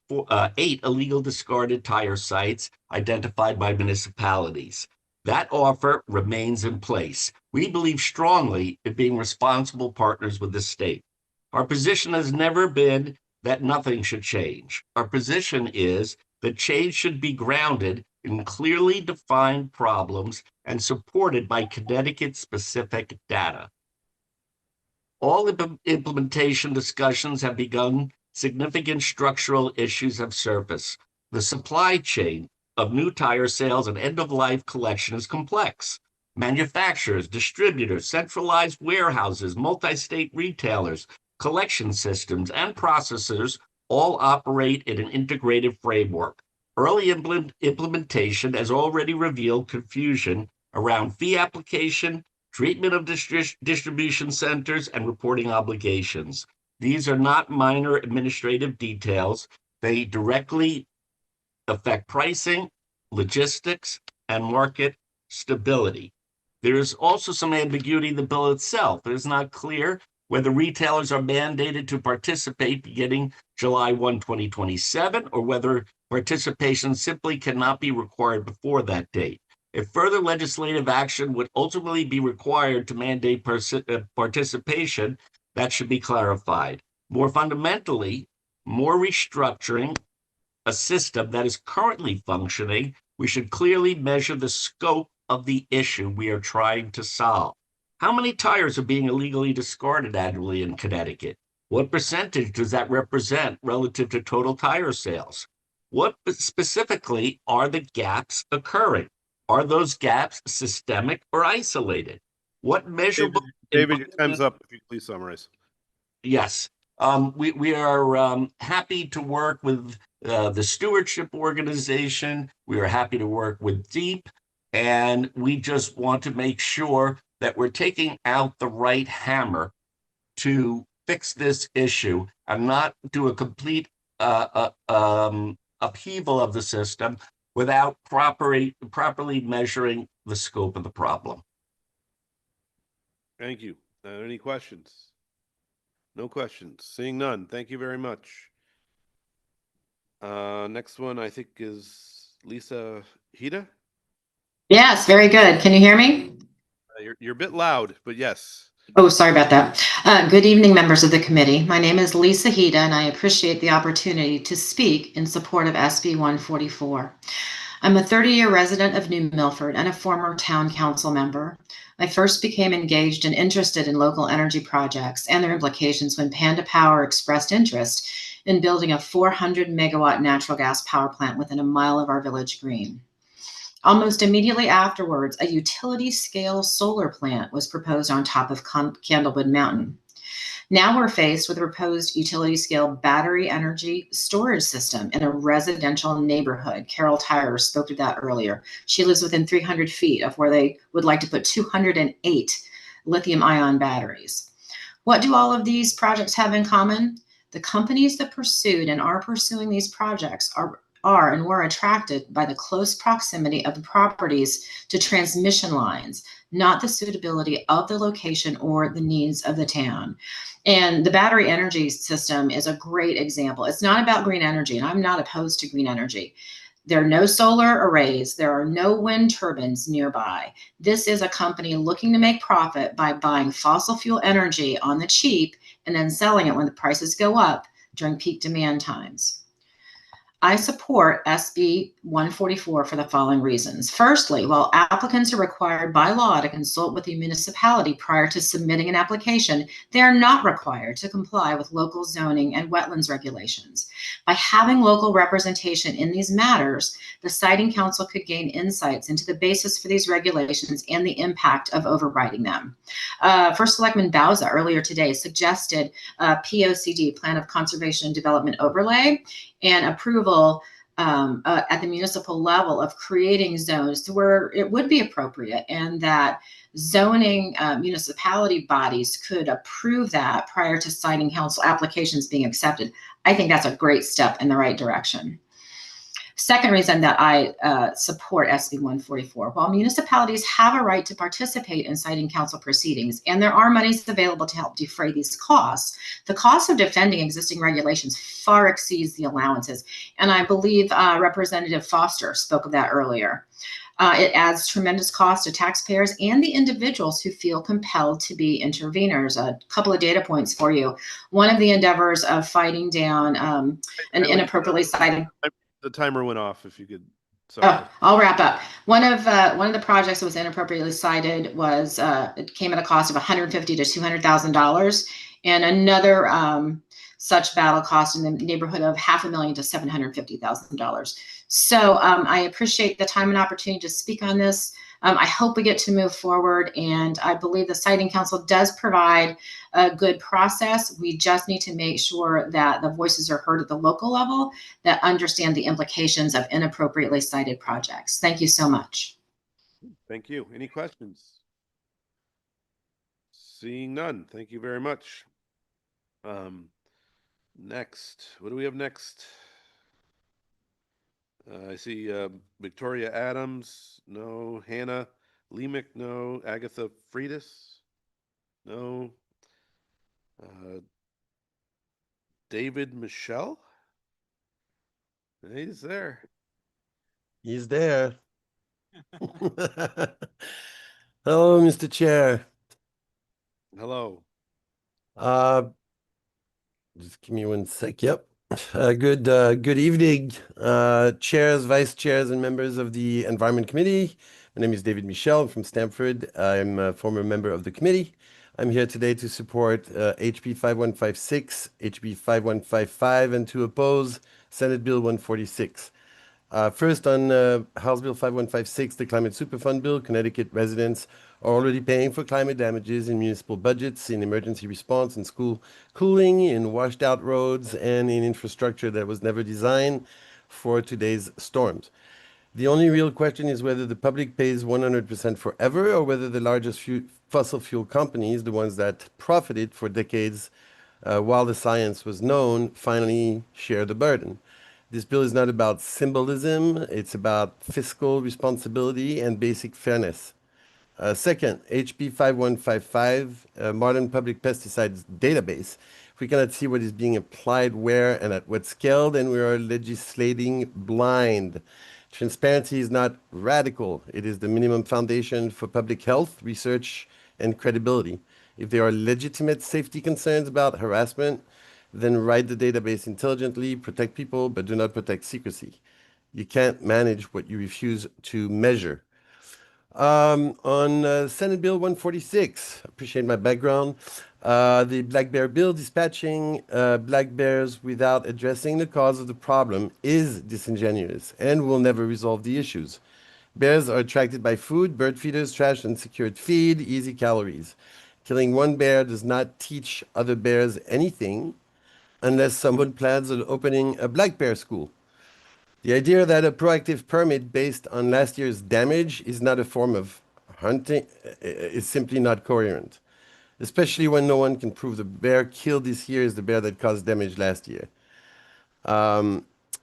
8 illegal discarded tire sites identified by municipalities. That offer remains in place. We believe strongly in being responsible partners with the state. Our position has never been that nothing should change. Our position is that change should be grounded in clearly defined problems and supported by Connecticut-specific data. All implementation discussions have begun. Significant structural issues have surfaced. The supply chain of new tire sales and end-of-life collection is complex. Manufacturers, distributors, centralized warehouses, multi-state retailers, collection systems, and processors all operate in an integrated framework. Early implementation has already revealed confusion around fee application, treatment of distribution centers, and reporting obligations. These are not minor administrative details. They directly affect pricing, logistics, and market stability. There's also some ambiguity in the bill itself. It is not clear whether retailers are mandated to participate beginning July 1, 2027, or whether participation simply cannot be required before that date. If further legislative action would ultimately be required to mandate participation, that should be clarified. More fundamentally, more restructuring a system that is currently functioning, we should clearly measure the scope of the issue we are trying to solve. How many tires are being illegally discarded annually in Connecticut? What percentage does that represent relative to total tire sales? What specifically are the gaps occurring? Are those gaps systemic or isolated? What measurable... David, your time's up. If you could please summarize. Yes. We are happy to work with the stewardship organization. We are happy to work with DEEP, and we just want to make sure that we're taking out the right hammer to fix this issue and not do a complete upheaval of the system without properly measuring the scope of the problem. Thank you. Any questions? No questions. Seeing none. Thank you very much. Next one, I think, is Lisa Hida. Yes, very good. Can you hear me? You're a bit loud, but yes. Oh, sorry about that. Good evening, members of the committee. My name is Lisa Hida, and I appreciate the opportunity to speak in support of SB 144. I'm a 30-year resident of New Milford and a former town council member. I first became engaged and interested in local energy projects and their implications when Panda Power expressed interest in building a 400 megawatt natural gas power plant within a mile of our village green. Almost immediately afterwards, a utility-scale solar plant was proposed on top of Candlewood Mountain. Now we're faced with a proposed utility-scale battery energy storage system in a residential neighborhood. Carol Tyrer spoke to that earlier. She lives within 300 feet of where they would like to put 208 lithium-ion batteries. What do all of these projects have in common? The companies that pursued and are pursuing these projects are and were attracted by the close proximity of the properties to transmission lines, not the suitability of the location or the needs of the town. And the battery energy system is a great example. It's not about green energy, and I'm not opposed to green energy. There are no solar arrays. There are no wind turbines nearby. This is a company looking to make profit by buying fossil fuel energy on the cheap and then selling it when the prices go up during peak demand times. I support SB 144 for the following reasons. Firstly, while applicants are required by law to consult with the municipality prior to submitting an application, they are not required to comply with local zoning and wetlands regulations. By having local representation in these matters, the Siting Council could gain insights into the basis for these regulations and the impact of overriding them. First Selectman Bauza earlier today suggested a POCD, Plan of Conservation and Development Overlay, and approval at the municipal level of creating zones where it would be appropriate, and that zoning municipality bodies could approve that prior to Siting Council applications being accepted. I think that's a great step in the right direction. Second reason that I support SB 144, while municipalities have a right to participate in Siting Council proceedings, and there are monies available to help defray these costs, the cost of defending existing regulations far exceeds the allowances. And I believe Representative Foster spoke of that earlier. It adds tremendous cost to taxpayers and the individuals who feel compelled to be interveners. A couple of data points for you. One of the endeavors of fighting down an inappropriately cited... The timer went off, if you could. Sorry. Oh, I'll wrap up. One of the projects that was inappropriately cited was it came at a cost of $150,000 to $200,000, and another such battle cost in the neighborhood of $500,000 to $750,000. So I appreciate the time and opportunity to speak on this. I hope we get to move forward, and I believe the Siting Council does provide a good process. We just need to make sure that the voices are heard at the local level that understand the implications of inappropriately cited projects. Thank you so much. Thank you. Any questions? Seeing none. Thank you very much. Next, what do we have next? I see Victoria Adams, no. Hannah Lemick, no. Agatha Freitas, no. David Michelle? He's there. He's there. Hello, Mr. Chair. Hello. Just give me one sec. Yep. Good evening, chairs, vice chairs, and members of the Environment Committee. My name is David Michel. I'm from Stamford. I'm a former member of the committee. I'm here today to support HB 5156, HB 5155, and to oppose Senate Bill 146. First on House Bill 5156, the Climate Superfund Bill, Connecticut residents are already paying for climate damages in municipal budgets, in emergency response, in school cooling, in washed out roads, and in infrastructure that was never designed for today's storms. The only real question is whether the public pays 100% forever, or whether the largest fossil fuel companies, the ones that profited for decades while the science was known, finally share the burden. This bill is not about symbolism, it's about fiscal responsibility and basic fairness. Second, HB 5155, Modern Public Pesticides Database. If we cannot see what is being applied where and at what scale, then we are legislating blind. Transparency is not radical. It is the minimum foundation for public health, research, and credibility. If there are legitimate safety concerns about harassment, then write the database intelligently, protect people, but do not protect secrecy. You can't manage what you refuse to measure. On Senate Bill 146, appreciate my background. The Black Bear Bill dispatching black bears without addressing the cause of the problem is disingenuous and will never resolve the issues. Bears are attracted by food, bird feeders, trash, and secured feed, easy calories. Killing one bear does not teach other bears anything unless someone plans on opening a black bear school. The idea that a proactive permit based on last year's damage is not a form of hunting is simply not coherent, especially when no one can prove the bear killed this year is the bear that caused damage last year.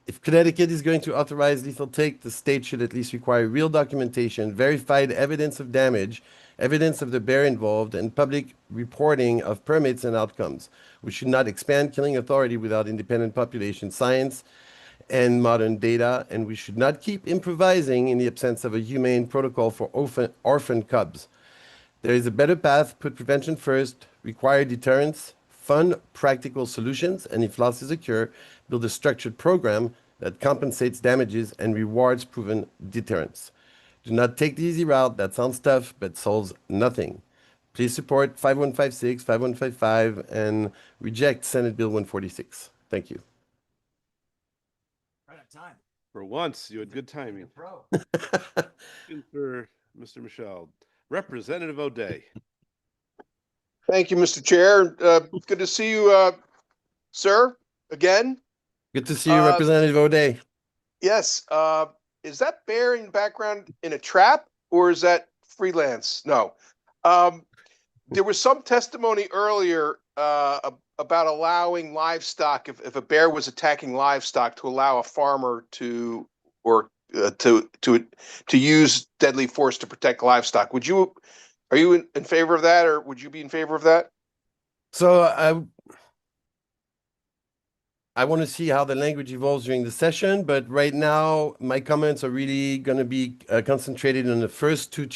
If Connecticut is going to authorize lethal take, the state should at least require real documentation, verified evidence of damage, evidence of the bear involved, and public reporting of permits and outcomes. We should not expand killing authority without independent population science and modern data, and we should not keep improvising in the absence of a humane protocol for orphan cubs. There is a better path. Put prevention first, require deterrence, fund practical solutions, and if losses occur, build a structured program that compensates damages and rewards proven deterrence. Do not take the easy route. That sounds tough, but solves nothing. Please support 5156, 5155, and reject Senate Bill 146. Thank you. Right on time. For once, you had good timing. Pro. For Mr. Michel. Representative O'Day. Thank you, Mr. Chair. Good to see you, sir, again. Good to see you, Representative O'Day. Yes. Is that bear in the background in a trap, or is that freelance? No. There was some testimony earlier about allowing livestock, if a bear was attacking livestock, to allow a farmer to use deadly force to protect livestock. Are you in favor of that, or would you be in favor of that? So I want to see how the language evolves during the session, but right now my comments are really going to be concentrated on the first two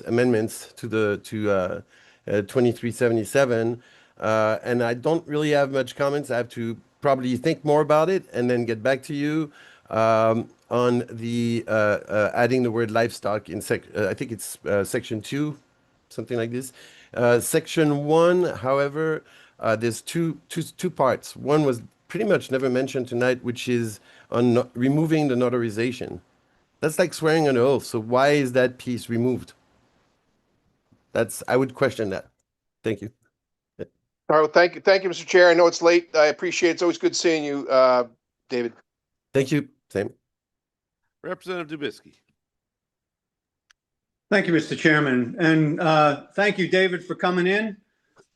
amendments to 2377, and I don't really have much comments. I have to probably think more about it and then get back to you on the adding the word livestock in I think it's section 2, something like this. Section 1, however, there's two parts. One was pretty much never mentioned tonight, which is on removing the notarization That's like swearing an oath. So why is that piece removed? I would question that. Thank you. All right, well, thank you, Mr. Chair. I know it's late. I appreciate it. It's always good seeing you, David. Thank you. Same. Representative Dubisky. Thank you, Mr. Chairman. And thank you, David, for coming in.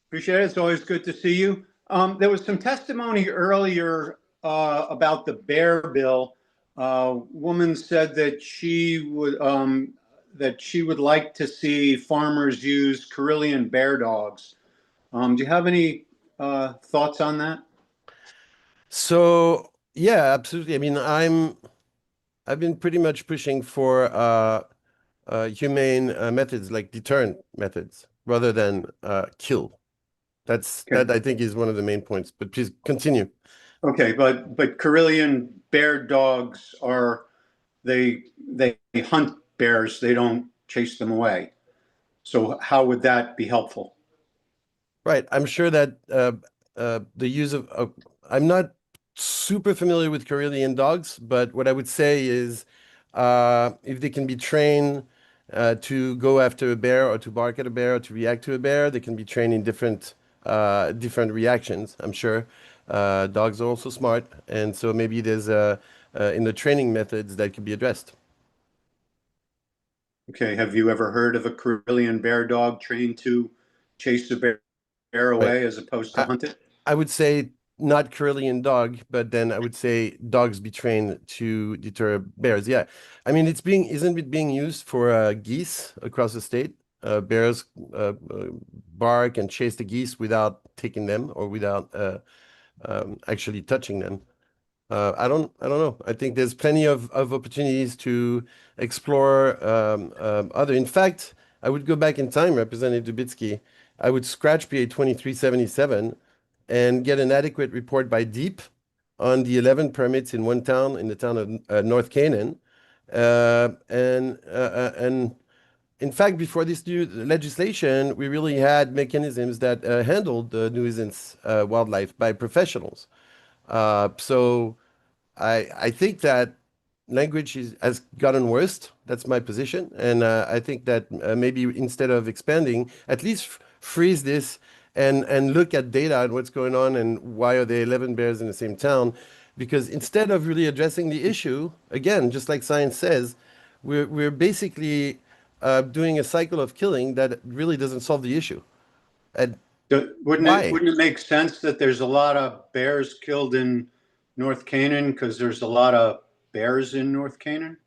Appreciate it. It's always good to see you. There was some testimony earlier about the bear bill. Woman said that she would like to see farmers use Karelian bear dogs. Do you have any thoughts on that? So yeah, absolutely. I mean, I've been pretty much pushing for humane methods, like deterrent methods, rather than kill. That I think is one of the main points. But please continue. Okay, but Karelian bear dogs they hunt bears. They don't chase them away. So how would that be helpful? Right. I'm sure that the use of I'm not super familiar with Karelian dogs, but what I would say is if they can be trained to go after a bear or to bark at a bear or to react to a bear, they can be trained in different reactions. I'm sure dogs are also smart, and so maybe there's in the training methods that could be addressed. Okay. Have you ever heard of a Karelian bear dog trained to chase a bear away as opposed to hunt it? I would say not Karelian dog, but then I would say dogs be trained to deter bears. Yeah. I mean, isn't it being used for geese across the state? Bears bark and chase the geese without taking them or without actually touching them. I don't know. I think there's plenty of opportunities to explore other. In fact, I would go back in time, Representative Dubitsky. I would scratch PA 2377 and get an adequate report by DEEP on the 11 permits in one town, in the town of North Canaan. And in fact, before this new legislation, we really had mechanisms that handled the nuisance wildlife by professionals. So I think that language has gotten worse. That's my position. And I think that maybe instead of expanding, at least freeze this and look at data and what's going on and why are there 11 bears in the same town. Because instead of really addressing the issue, again, just like science says, we're basically doing a cycle of killing that really doesn't solve the issue. And wouldn't it make sense that there's a lot of bears killed in North Canaan because there's a lot of bears in North Canaan?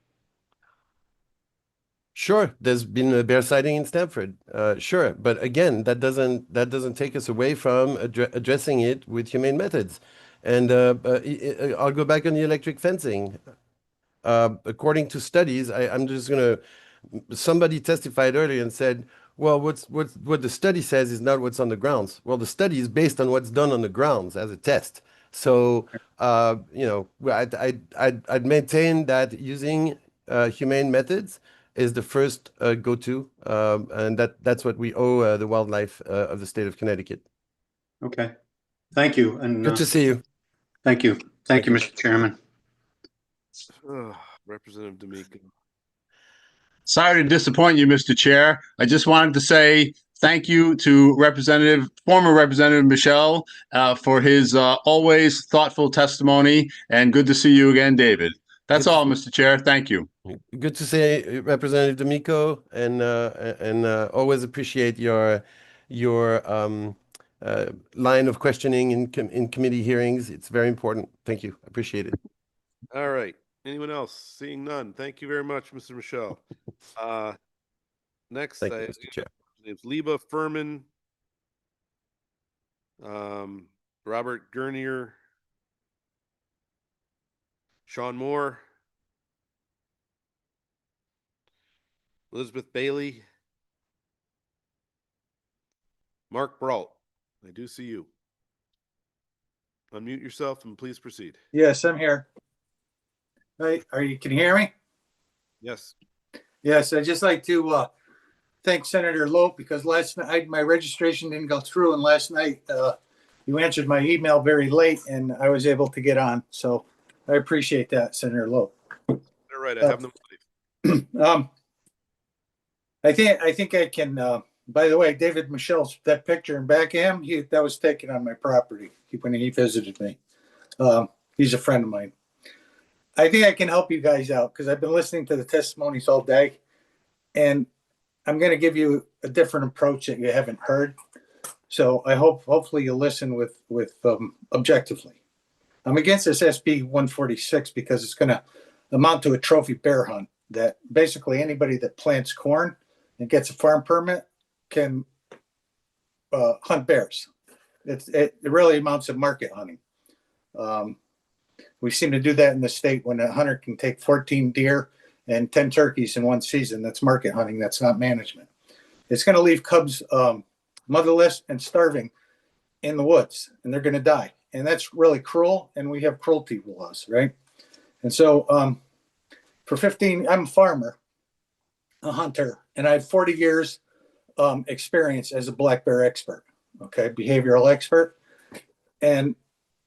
Sure, there's been a bear sighting in Stamford. Sure, but again, that doesn't take us away from addressing it with humane methods. And I'll go back on the electric fencing. According to studies, I'm just gonna. Somebody testified earlier and said, "Well, what the study says is not what's on the grounds." Well, the study is based on what's done on the grounds as a test. So, I'd maintain that using humane methods is the first go-to, and that's what we owe the wildlife of the state of Connecticut. Okay, thank you. And good to see you. Thank you, Mr. Chairman. Representative D'Amico. Sorry to disappoint you, Mr. Chair. I just wanted to say thank you to former Representative Michel for his always thoughtful testimony, and good to see you again, David. That's all, Mr. Chair. Thank you. Good to see Representative D'Amico, and always appreciate your line of questioning in committee hearings. It's very important. Thank you. Appreciate it. All right. Anyone else? Seeing none. Thank you very much, Mr. Michel. Next, Thank you, Mr. Chair. It's Liba Furman, Robert Gurnier, Sean Moore, Elizabeth Bailey, Mark Brault. I do see you. Unmute yourself and please proceed. Yes, I'm here. Right, can you hear me? Yes. Yes, I'd just like to thank Senator Lope because last night my registration didn't go through, and last night you answered my email very late and I was able to get on. So I appreciate that, Senator Lope. All right, I have them. I think I can, by the way, David Michelle's, that picture in back of him, that was taken on my property when he visited me. He's a friend of mine. I think I can help you guys out because I've been listening to the testimonies all day, and I'm going to give you a different approach that you haven't heard. So I hopefully you'll listen with objectively. I'm against this SB 146 because it's going to amount to a trophy bear hunt that basically anybody that plants corn and gets a farm permit can hunt bears. It really amounts to market hunting. We seem to do that in the state when a hunter can take 14 deer and 10 turkeys in one season. That's market hunting. That's not management. It's going to leave cubs motherless and starving in the woods, and they're going to die. And that's really cruel, and we have cruelty laws, right? And so for 15, I'm a farmer, a hunter, and I have 40 years experience as a black bear expert, okay, behavioral expert. And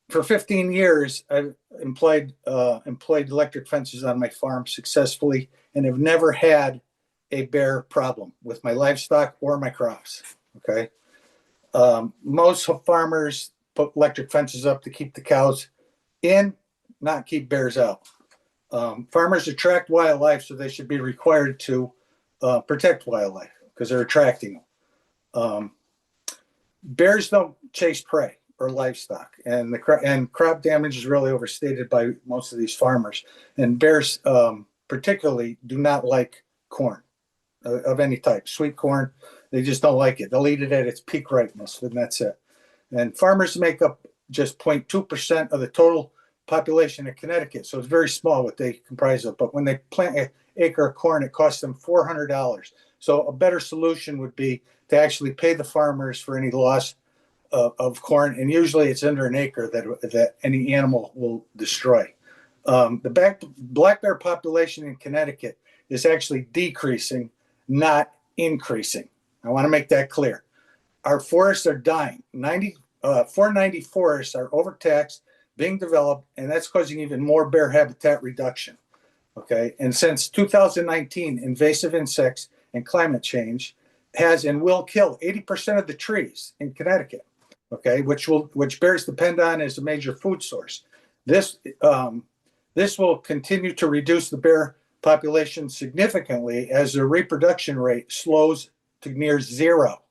for 15 years, I've employed electric fences on my farm successfully and have never had a bear problem with my livestock or my crops, okay? Most farmers put electric fences up to keep the cows in, not keep bears out. Farmers attract wildlife, so they should be required to protect wildlife because they're attracting them. Bears don't chase prey or livestock, and crop damage is really overstated by most of these farmers. And bears particularly do not like corn of any type, sweet corn. They just don't like it. They'll eat it at its peak ripeness, and that's it. And farmers make up just 0.2% of the total population of Connecticut. So it's very small what they comprise of. But when they plant an acre of corn, it costs them $400. So a better solution would be to actually pay the farmers for any loss of corn. And usually it's under an acre that any animal will destroy. The black bear population in Connecticut is actually decreasing, not increasing. I want to make that clear. Our forests are dying. 490 forests are overtaxed, being developed, and that's causing even more bear habitat reduction. Okay, and since 2019, invasive insects and climate change has and will kill 80% of the trees in Connecticut. Okay, which bears depend on as a major food source. This will continue to reduce the bear population significantly as their reproduction rate slows to near zero.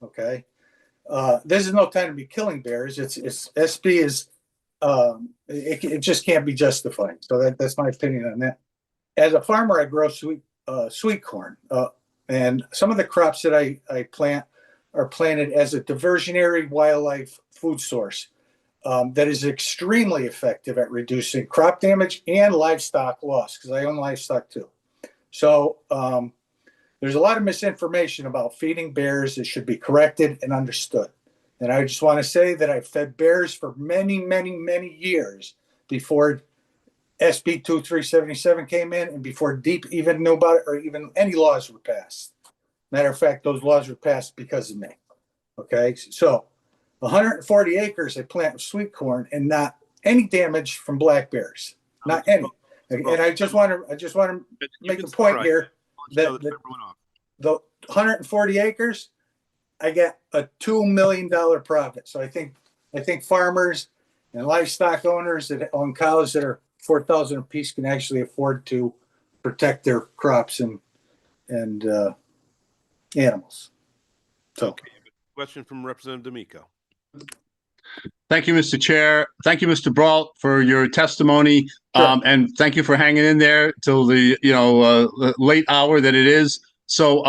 Okay, this is no time to be killing bears. It's SB is it just can't be justified. So that's my opinion on that. As a farmer, I grow sweet corn, and some of the crops that I plant are planted as a diversionary wildlife food source that is extremely effective at reducing crop damage and livestock loss, because I own livestock too. So there's a lot of misinformation about feeding bears that should be corrected and understood. And I just want to say that I've fed bears for many, many, many years before SB 2377 came in and before DEEP even knew about it or even any laws were passed. Matter of fact, those laws were passed because of me. Okay, so 140 acres I plant with sweet corn and not any damage from black bears, not any. And I just want to make the point here that the 140 acres, I get a $2 million profit. So I think farmers and livestock owners that own cows that are 4,000 a piece can actually afford to protect their crops and animals. So, question from Representative D'Amico. Thank you, Mr. Chair. Thank you, Mr. Brault, for your testimony. Sure. And thank you for hanging in there till the late hour that it is. So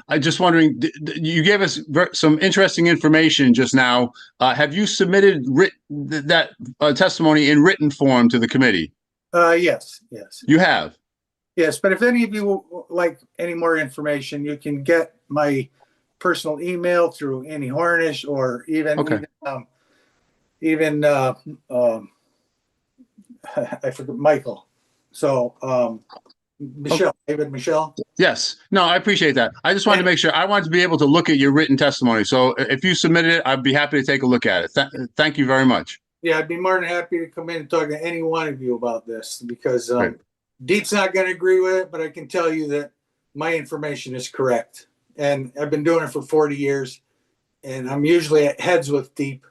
I just wondering, you gave us some interesting information just now. Have you submitted that testimony in written form to the committee? Yes. You have? Yes, but if any of you would like any more information, you can get my personal email through Annie Hornish or even I forget Michael. So Michelle, David Michelle. Yes. No, I appreciate that. I just wanted to make sure. I wanted to be able to look at your written testimony. So if you submitted it, I'd be happy to take a look at it. Thank you very much. Yeah, I'd be more than happy to come in and talk to any one of you about this because Deep's not going to agree with it, but I can tell you that my information is correct. And I've been doing it for 40 years, and I'm usually at heads with Deep.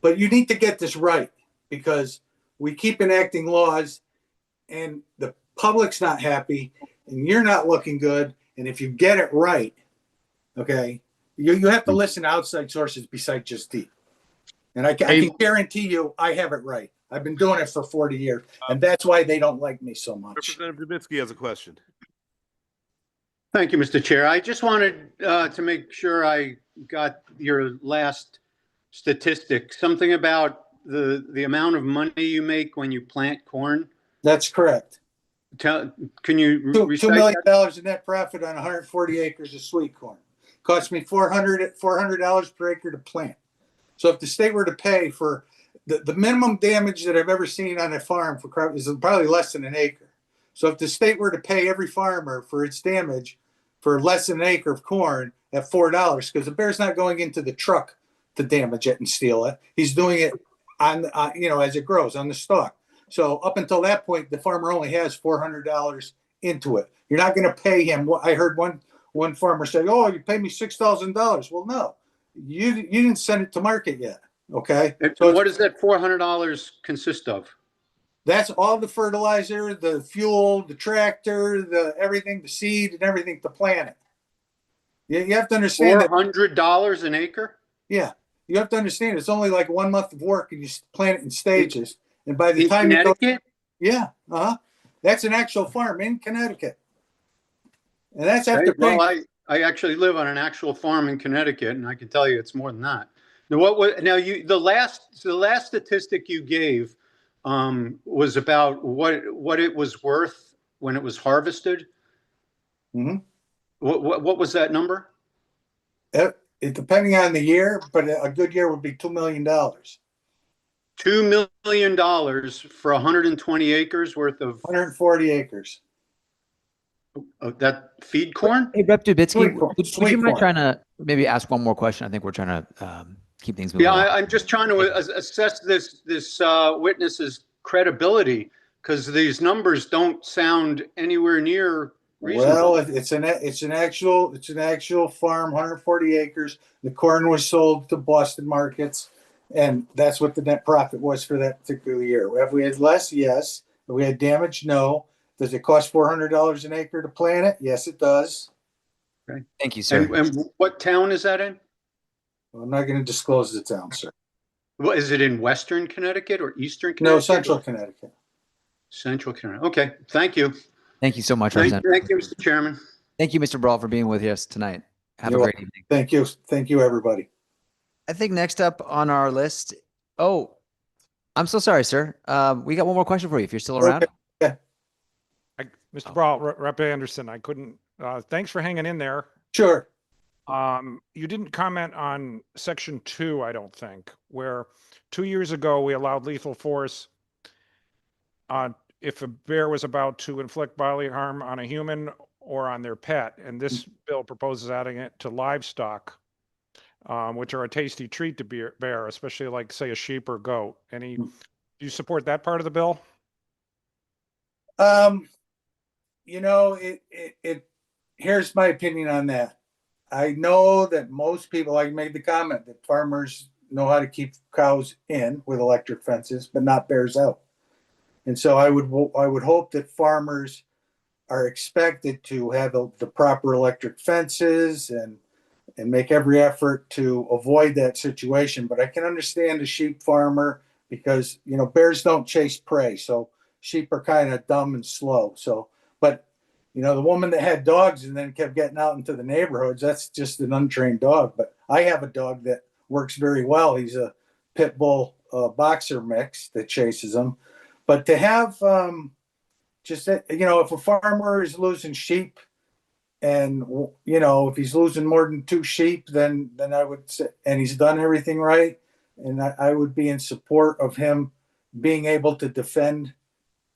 But you need to get this right, because we keep enacting laws and the public's not happy and you're not looking good. And if you get it right, okay, you have to listen to outside sources besides just Deep. And I can guarantee you I have it right. I've been doing it for 40 years, and that's why they don't like me so much. Representative Dubinsky has a question. Thank you, Mr. Chair. I just wanted to make sure I got your last statistic, something about the amount of money you make when you plant corn. That's correct. Can you $2 million in net profit on 140 acres of sweet corn? Cost me $400 per acre to plant. So if the state were to pay for the minimum damage that I've ever seen on a farm for crop is probably less than an acre. So if the state were to pay every farmer for its damage for less than an acre of corn at $4, because the bear's not going into the truck to damage it and steal it. He's doing it on, as it grows on the stalk. So up until that point, the farmer only has $400 into it. You're not going to pay him. I heard one farmer say, "Oh, you pay me $6,000." Well, no, you didn't send it to market yet. Okay. So what does that $400 consist of? That's all the fertilizer, the fuel, the tractor, the everything, the seed, and everything to plant it. You have to understand that $400 an acre. Yeah, you have to understand it's only like 1 month of work, and you plant it in stages. And by the in time Connecticut, that's an actual farm in Connecticut, and that's after paying. Well, I actually live on an actual farm in Connecticut, and I can tell you it's more than that. Now, the last statistic you gave was about what it was worth when it was harvested. Mm-hmm. What was that number? It depending on the year, but a good year would be $2 million. $2 million for 120 acres worth of 140 acres. That feed corn? Hey, Rep. Dubinsky, would you mind corn. trying to maybe ask one more question? I think we're trying to keep things moving. Yeah, along. I'm just trying to assess this witness's credibility, because these numbers don't sound anywhere near reasonable. Well, it's an actual farm, 140 acres. The corn was sold to Boston markets, and that's what the net profit was for that particular year. Have we had less? Yes. Have we had damage? No. Does it cost $400 an acre to plant it? Yes, it does. Okay. Thank you, sir. And what town is that in? Well, I'm not going to disclose the town, sir. Well, is it in Western Connecticut or Eastern No, Connecticut? Central Connecticut. Central Connecticut. Okay, thank you. Thank you so much, Thank Representative. you, Mr. Chairman. Thank you, Mr. Brawl, for being with us tonight. Have You're a great welcome. evening. Thank you. Thank you, everybody. I think next up on our list. Oh, I'm so sorry, sir. We got one more question for you if you're still around. Okay. Yeah. Mr. Brawl, Rep. Anderson, I couldn't, thanks for hanging in there. Sure. You didn't comment on section 2, I don't think, where 2 years ago we allowed lethal force if a bear was about to inflict bodily harm on a human or on their pet. And this bill proposes adding it to livestock, which are a tasty treat to bear, especially like, say, a sheep or goat. Do you support that part of the bill? Here's my opinion on that. I know that most people, I made the comment that farmers know how to keep cows in with electric fences, but not bears out. And so I would hope that farmers are expected to have the proper electric fences and make every effort to avoid that situation. But I can understand a sheep farmer because, bears don't chase prey. So sheep are kind of dumb and slow. So, but the woman that had dogs and then kept getting out into the neighborhoods, that's just an untrained dog. But I have a dog that works very well. He's a pit bull boxer mix that chases them. But to have if a farmer is losing sheep and, if he's losing more than 2 sheep, then I would say, and he's done everything right. And I would be in support of him being able to defend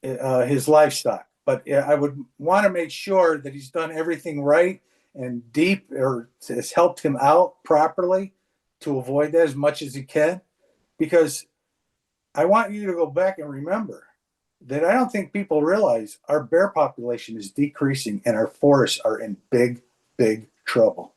his livestock. But I would want to make sure that he's done everything right and Deep or has helped him out properly to avoid that as much as he can. Because I want you to go back and remember that I don't think people realize our bear population is decreasing and our forests are in big, big trouble.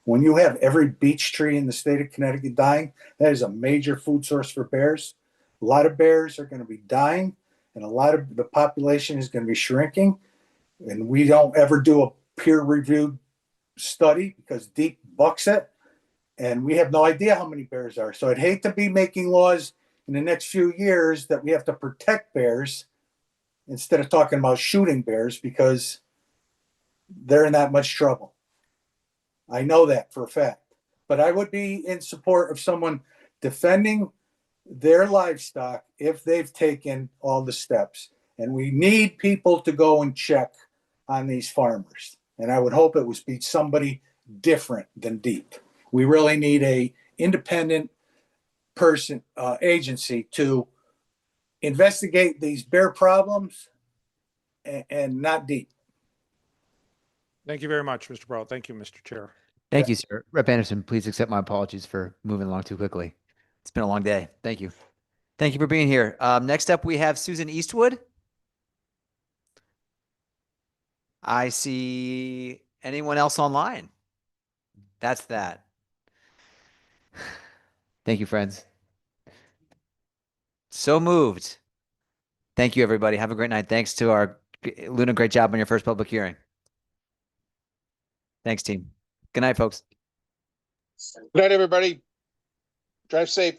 When you have every beech tree in the state of Connecticut dying, that is a major food source for bears. A lot of bears are going to be dying, and a lot of the population is going to be shrinking. And we don't ever do a peer-reviewed study because DEEP bucks it, and we have no idea how many bears are. So I'd hate to be making laws in the next few years that we have to protect bears instead of talking about shooting bears because they're in that much trouble. I know that for a fact, but I would be in support of someone defending their livestock if they've taken all the steps. And we need people to go and check on these farmers. And I would hope it would be somebody different than DEEP. We really need a independent person, agency to investigate these bear problems and not DEEP. Thank you very much, Mr. Brown. Thank you, Mr. Chair. Thank you, sir. Rep. Anderson, please accept my apologies for moving along too quickly. It's been a long day. Thank you. Thank you for being here. Next up, we have Susan Eastwood. I see anyone else online? That's that. Thank you, friends. So moved. Thank you, everybody. Have a great night. Thanks to our Luna. Great job on your first public hearing. Thanks, team. Good night, folks. Good night, everybody. Drive safe.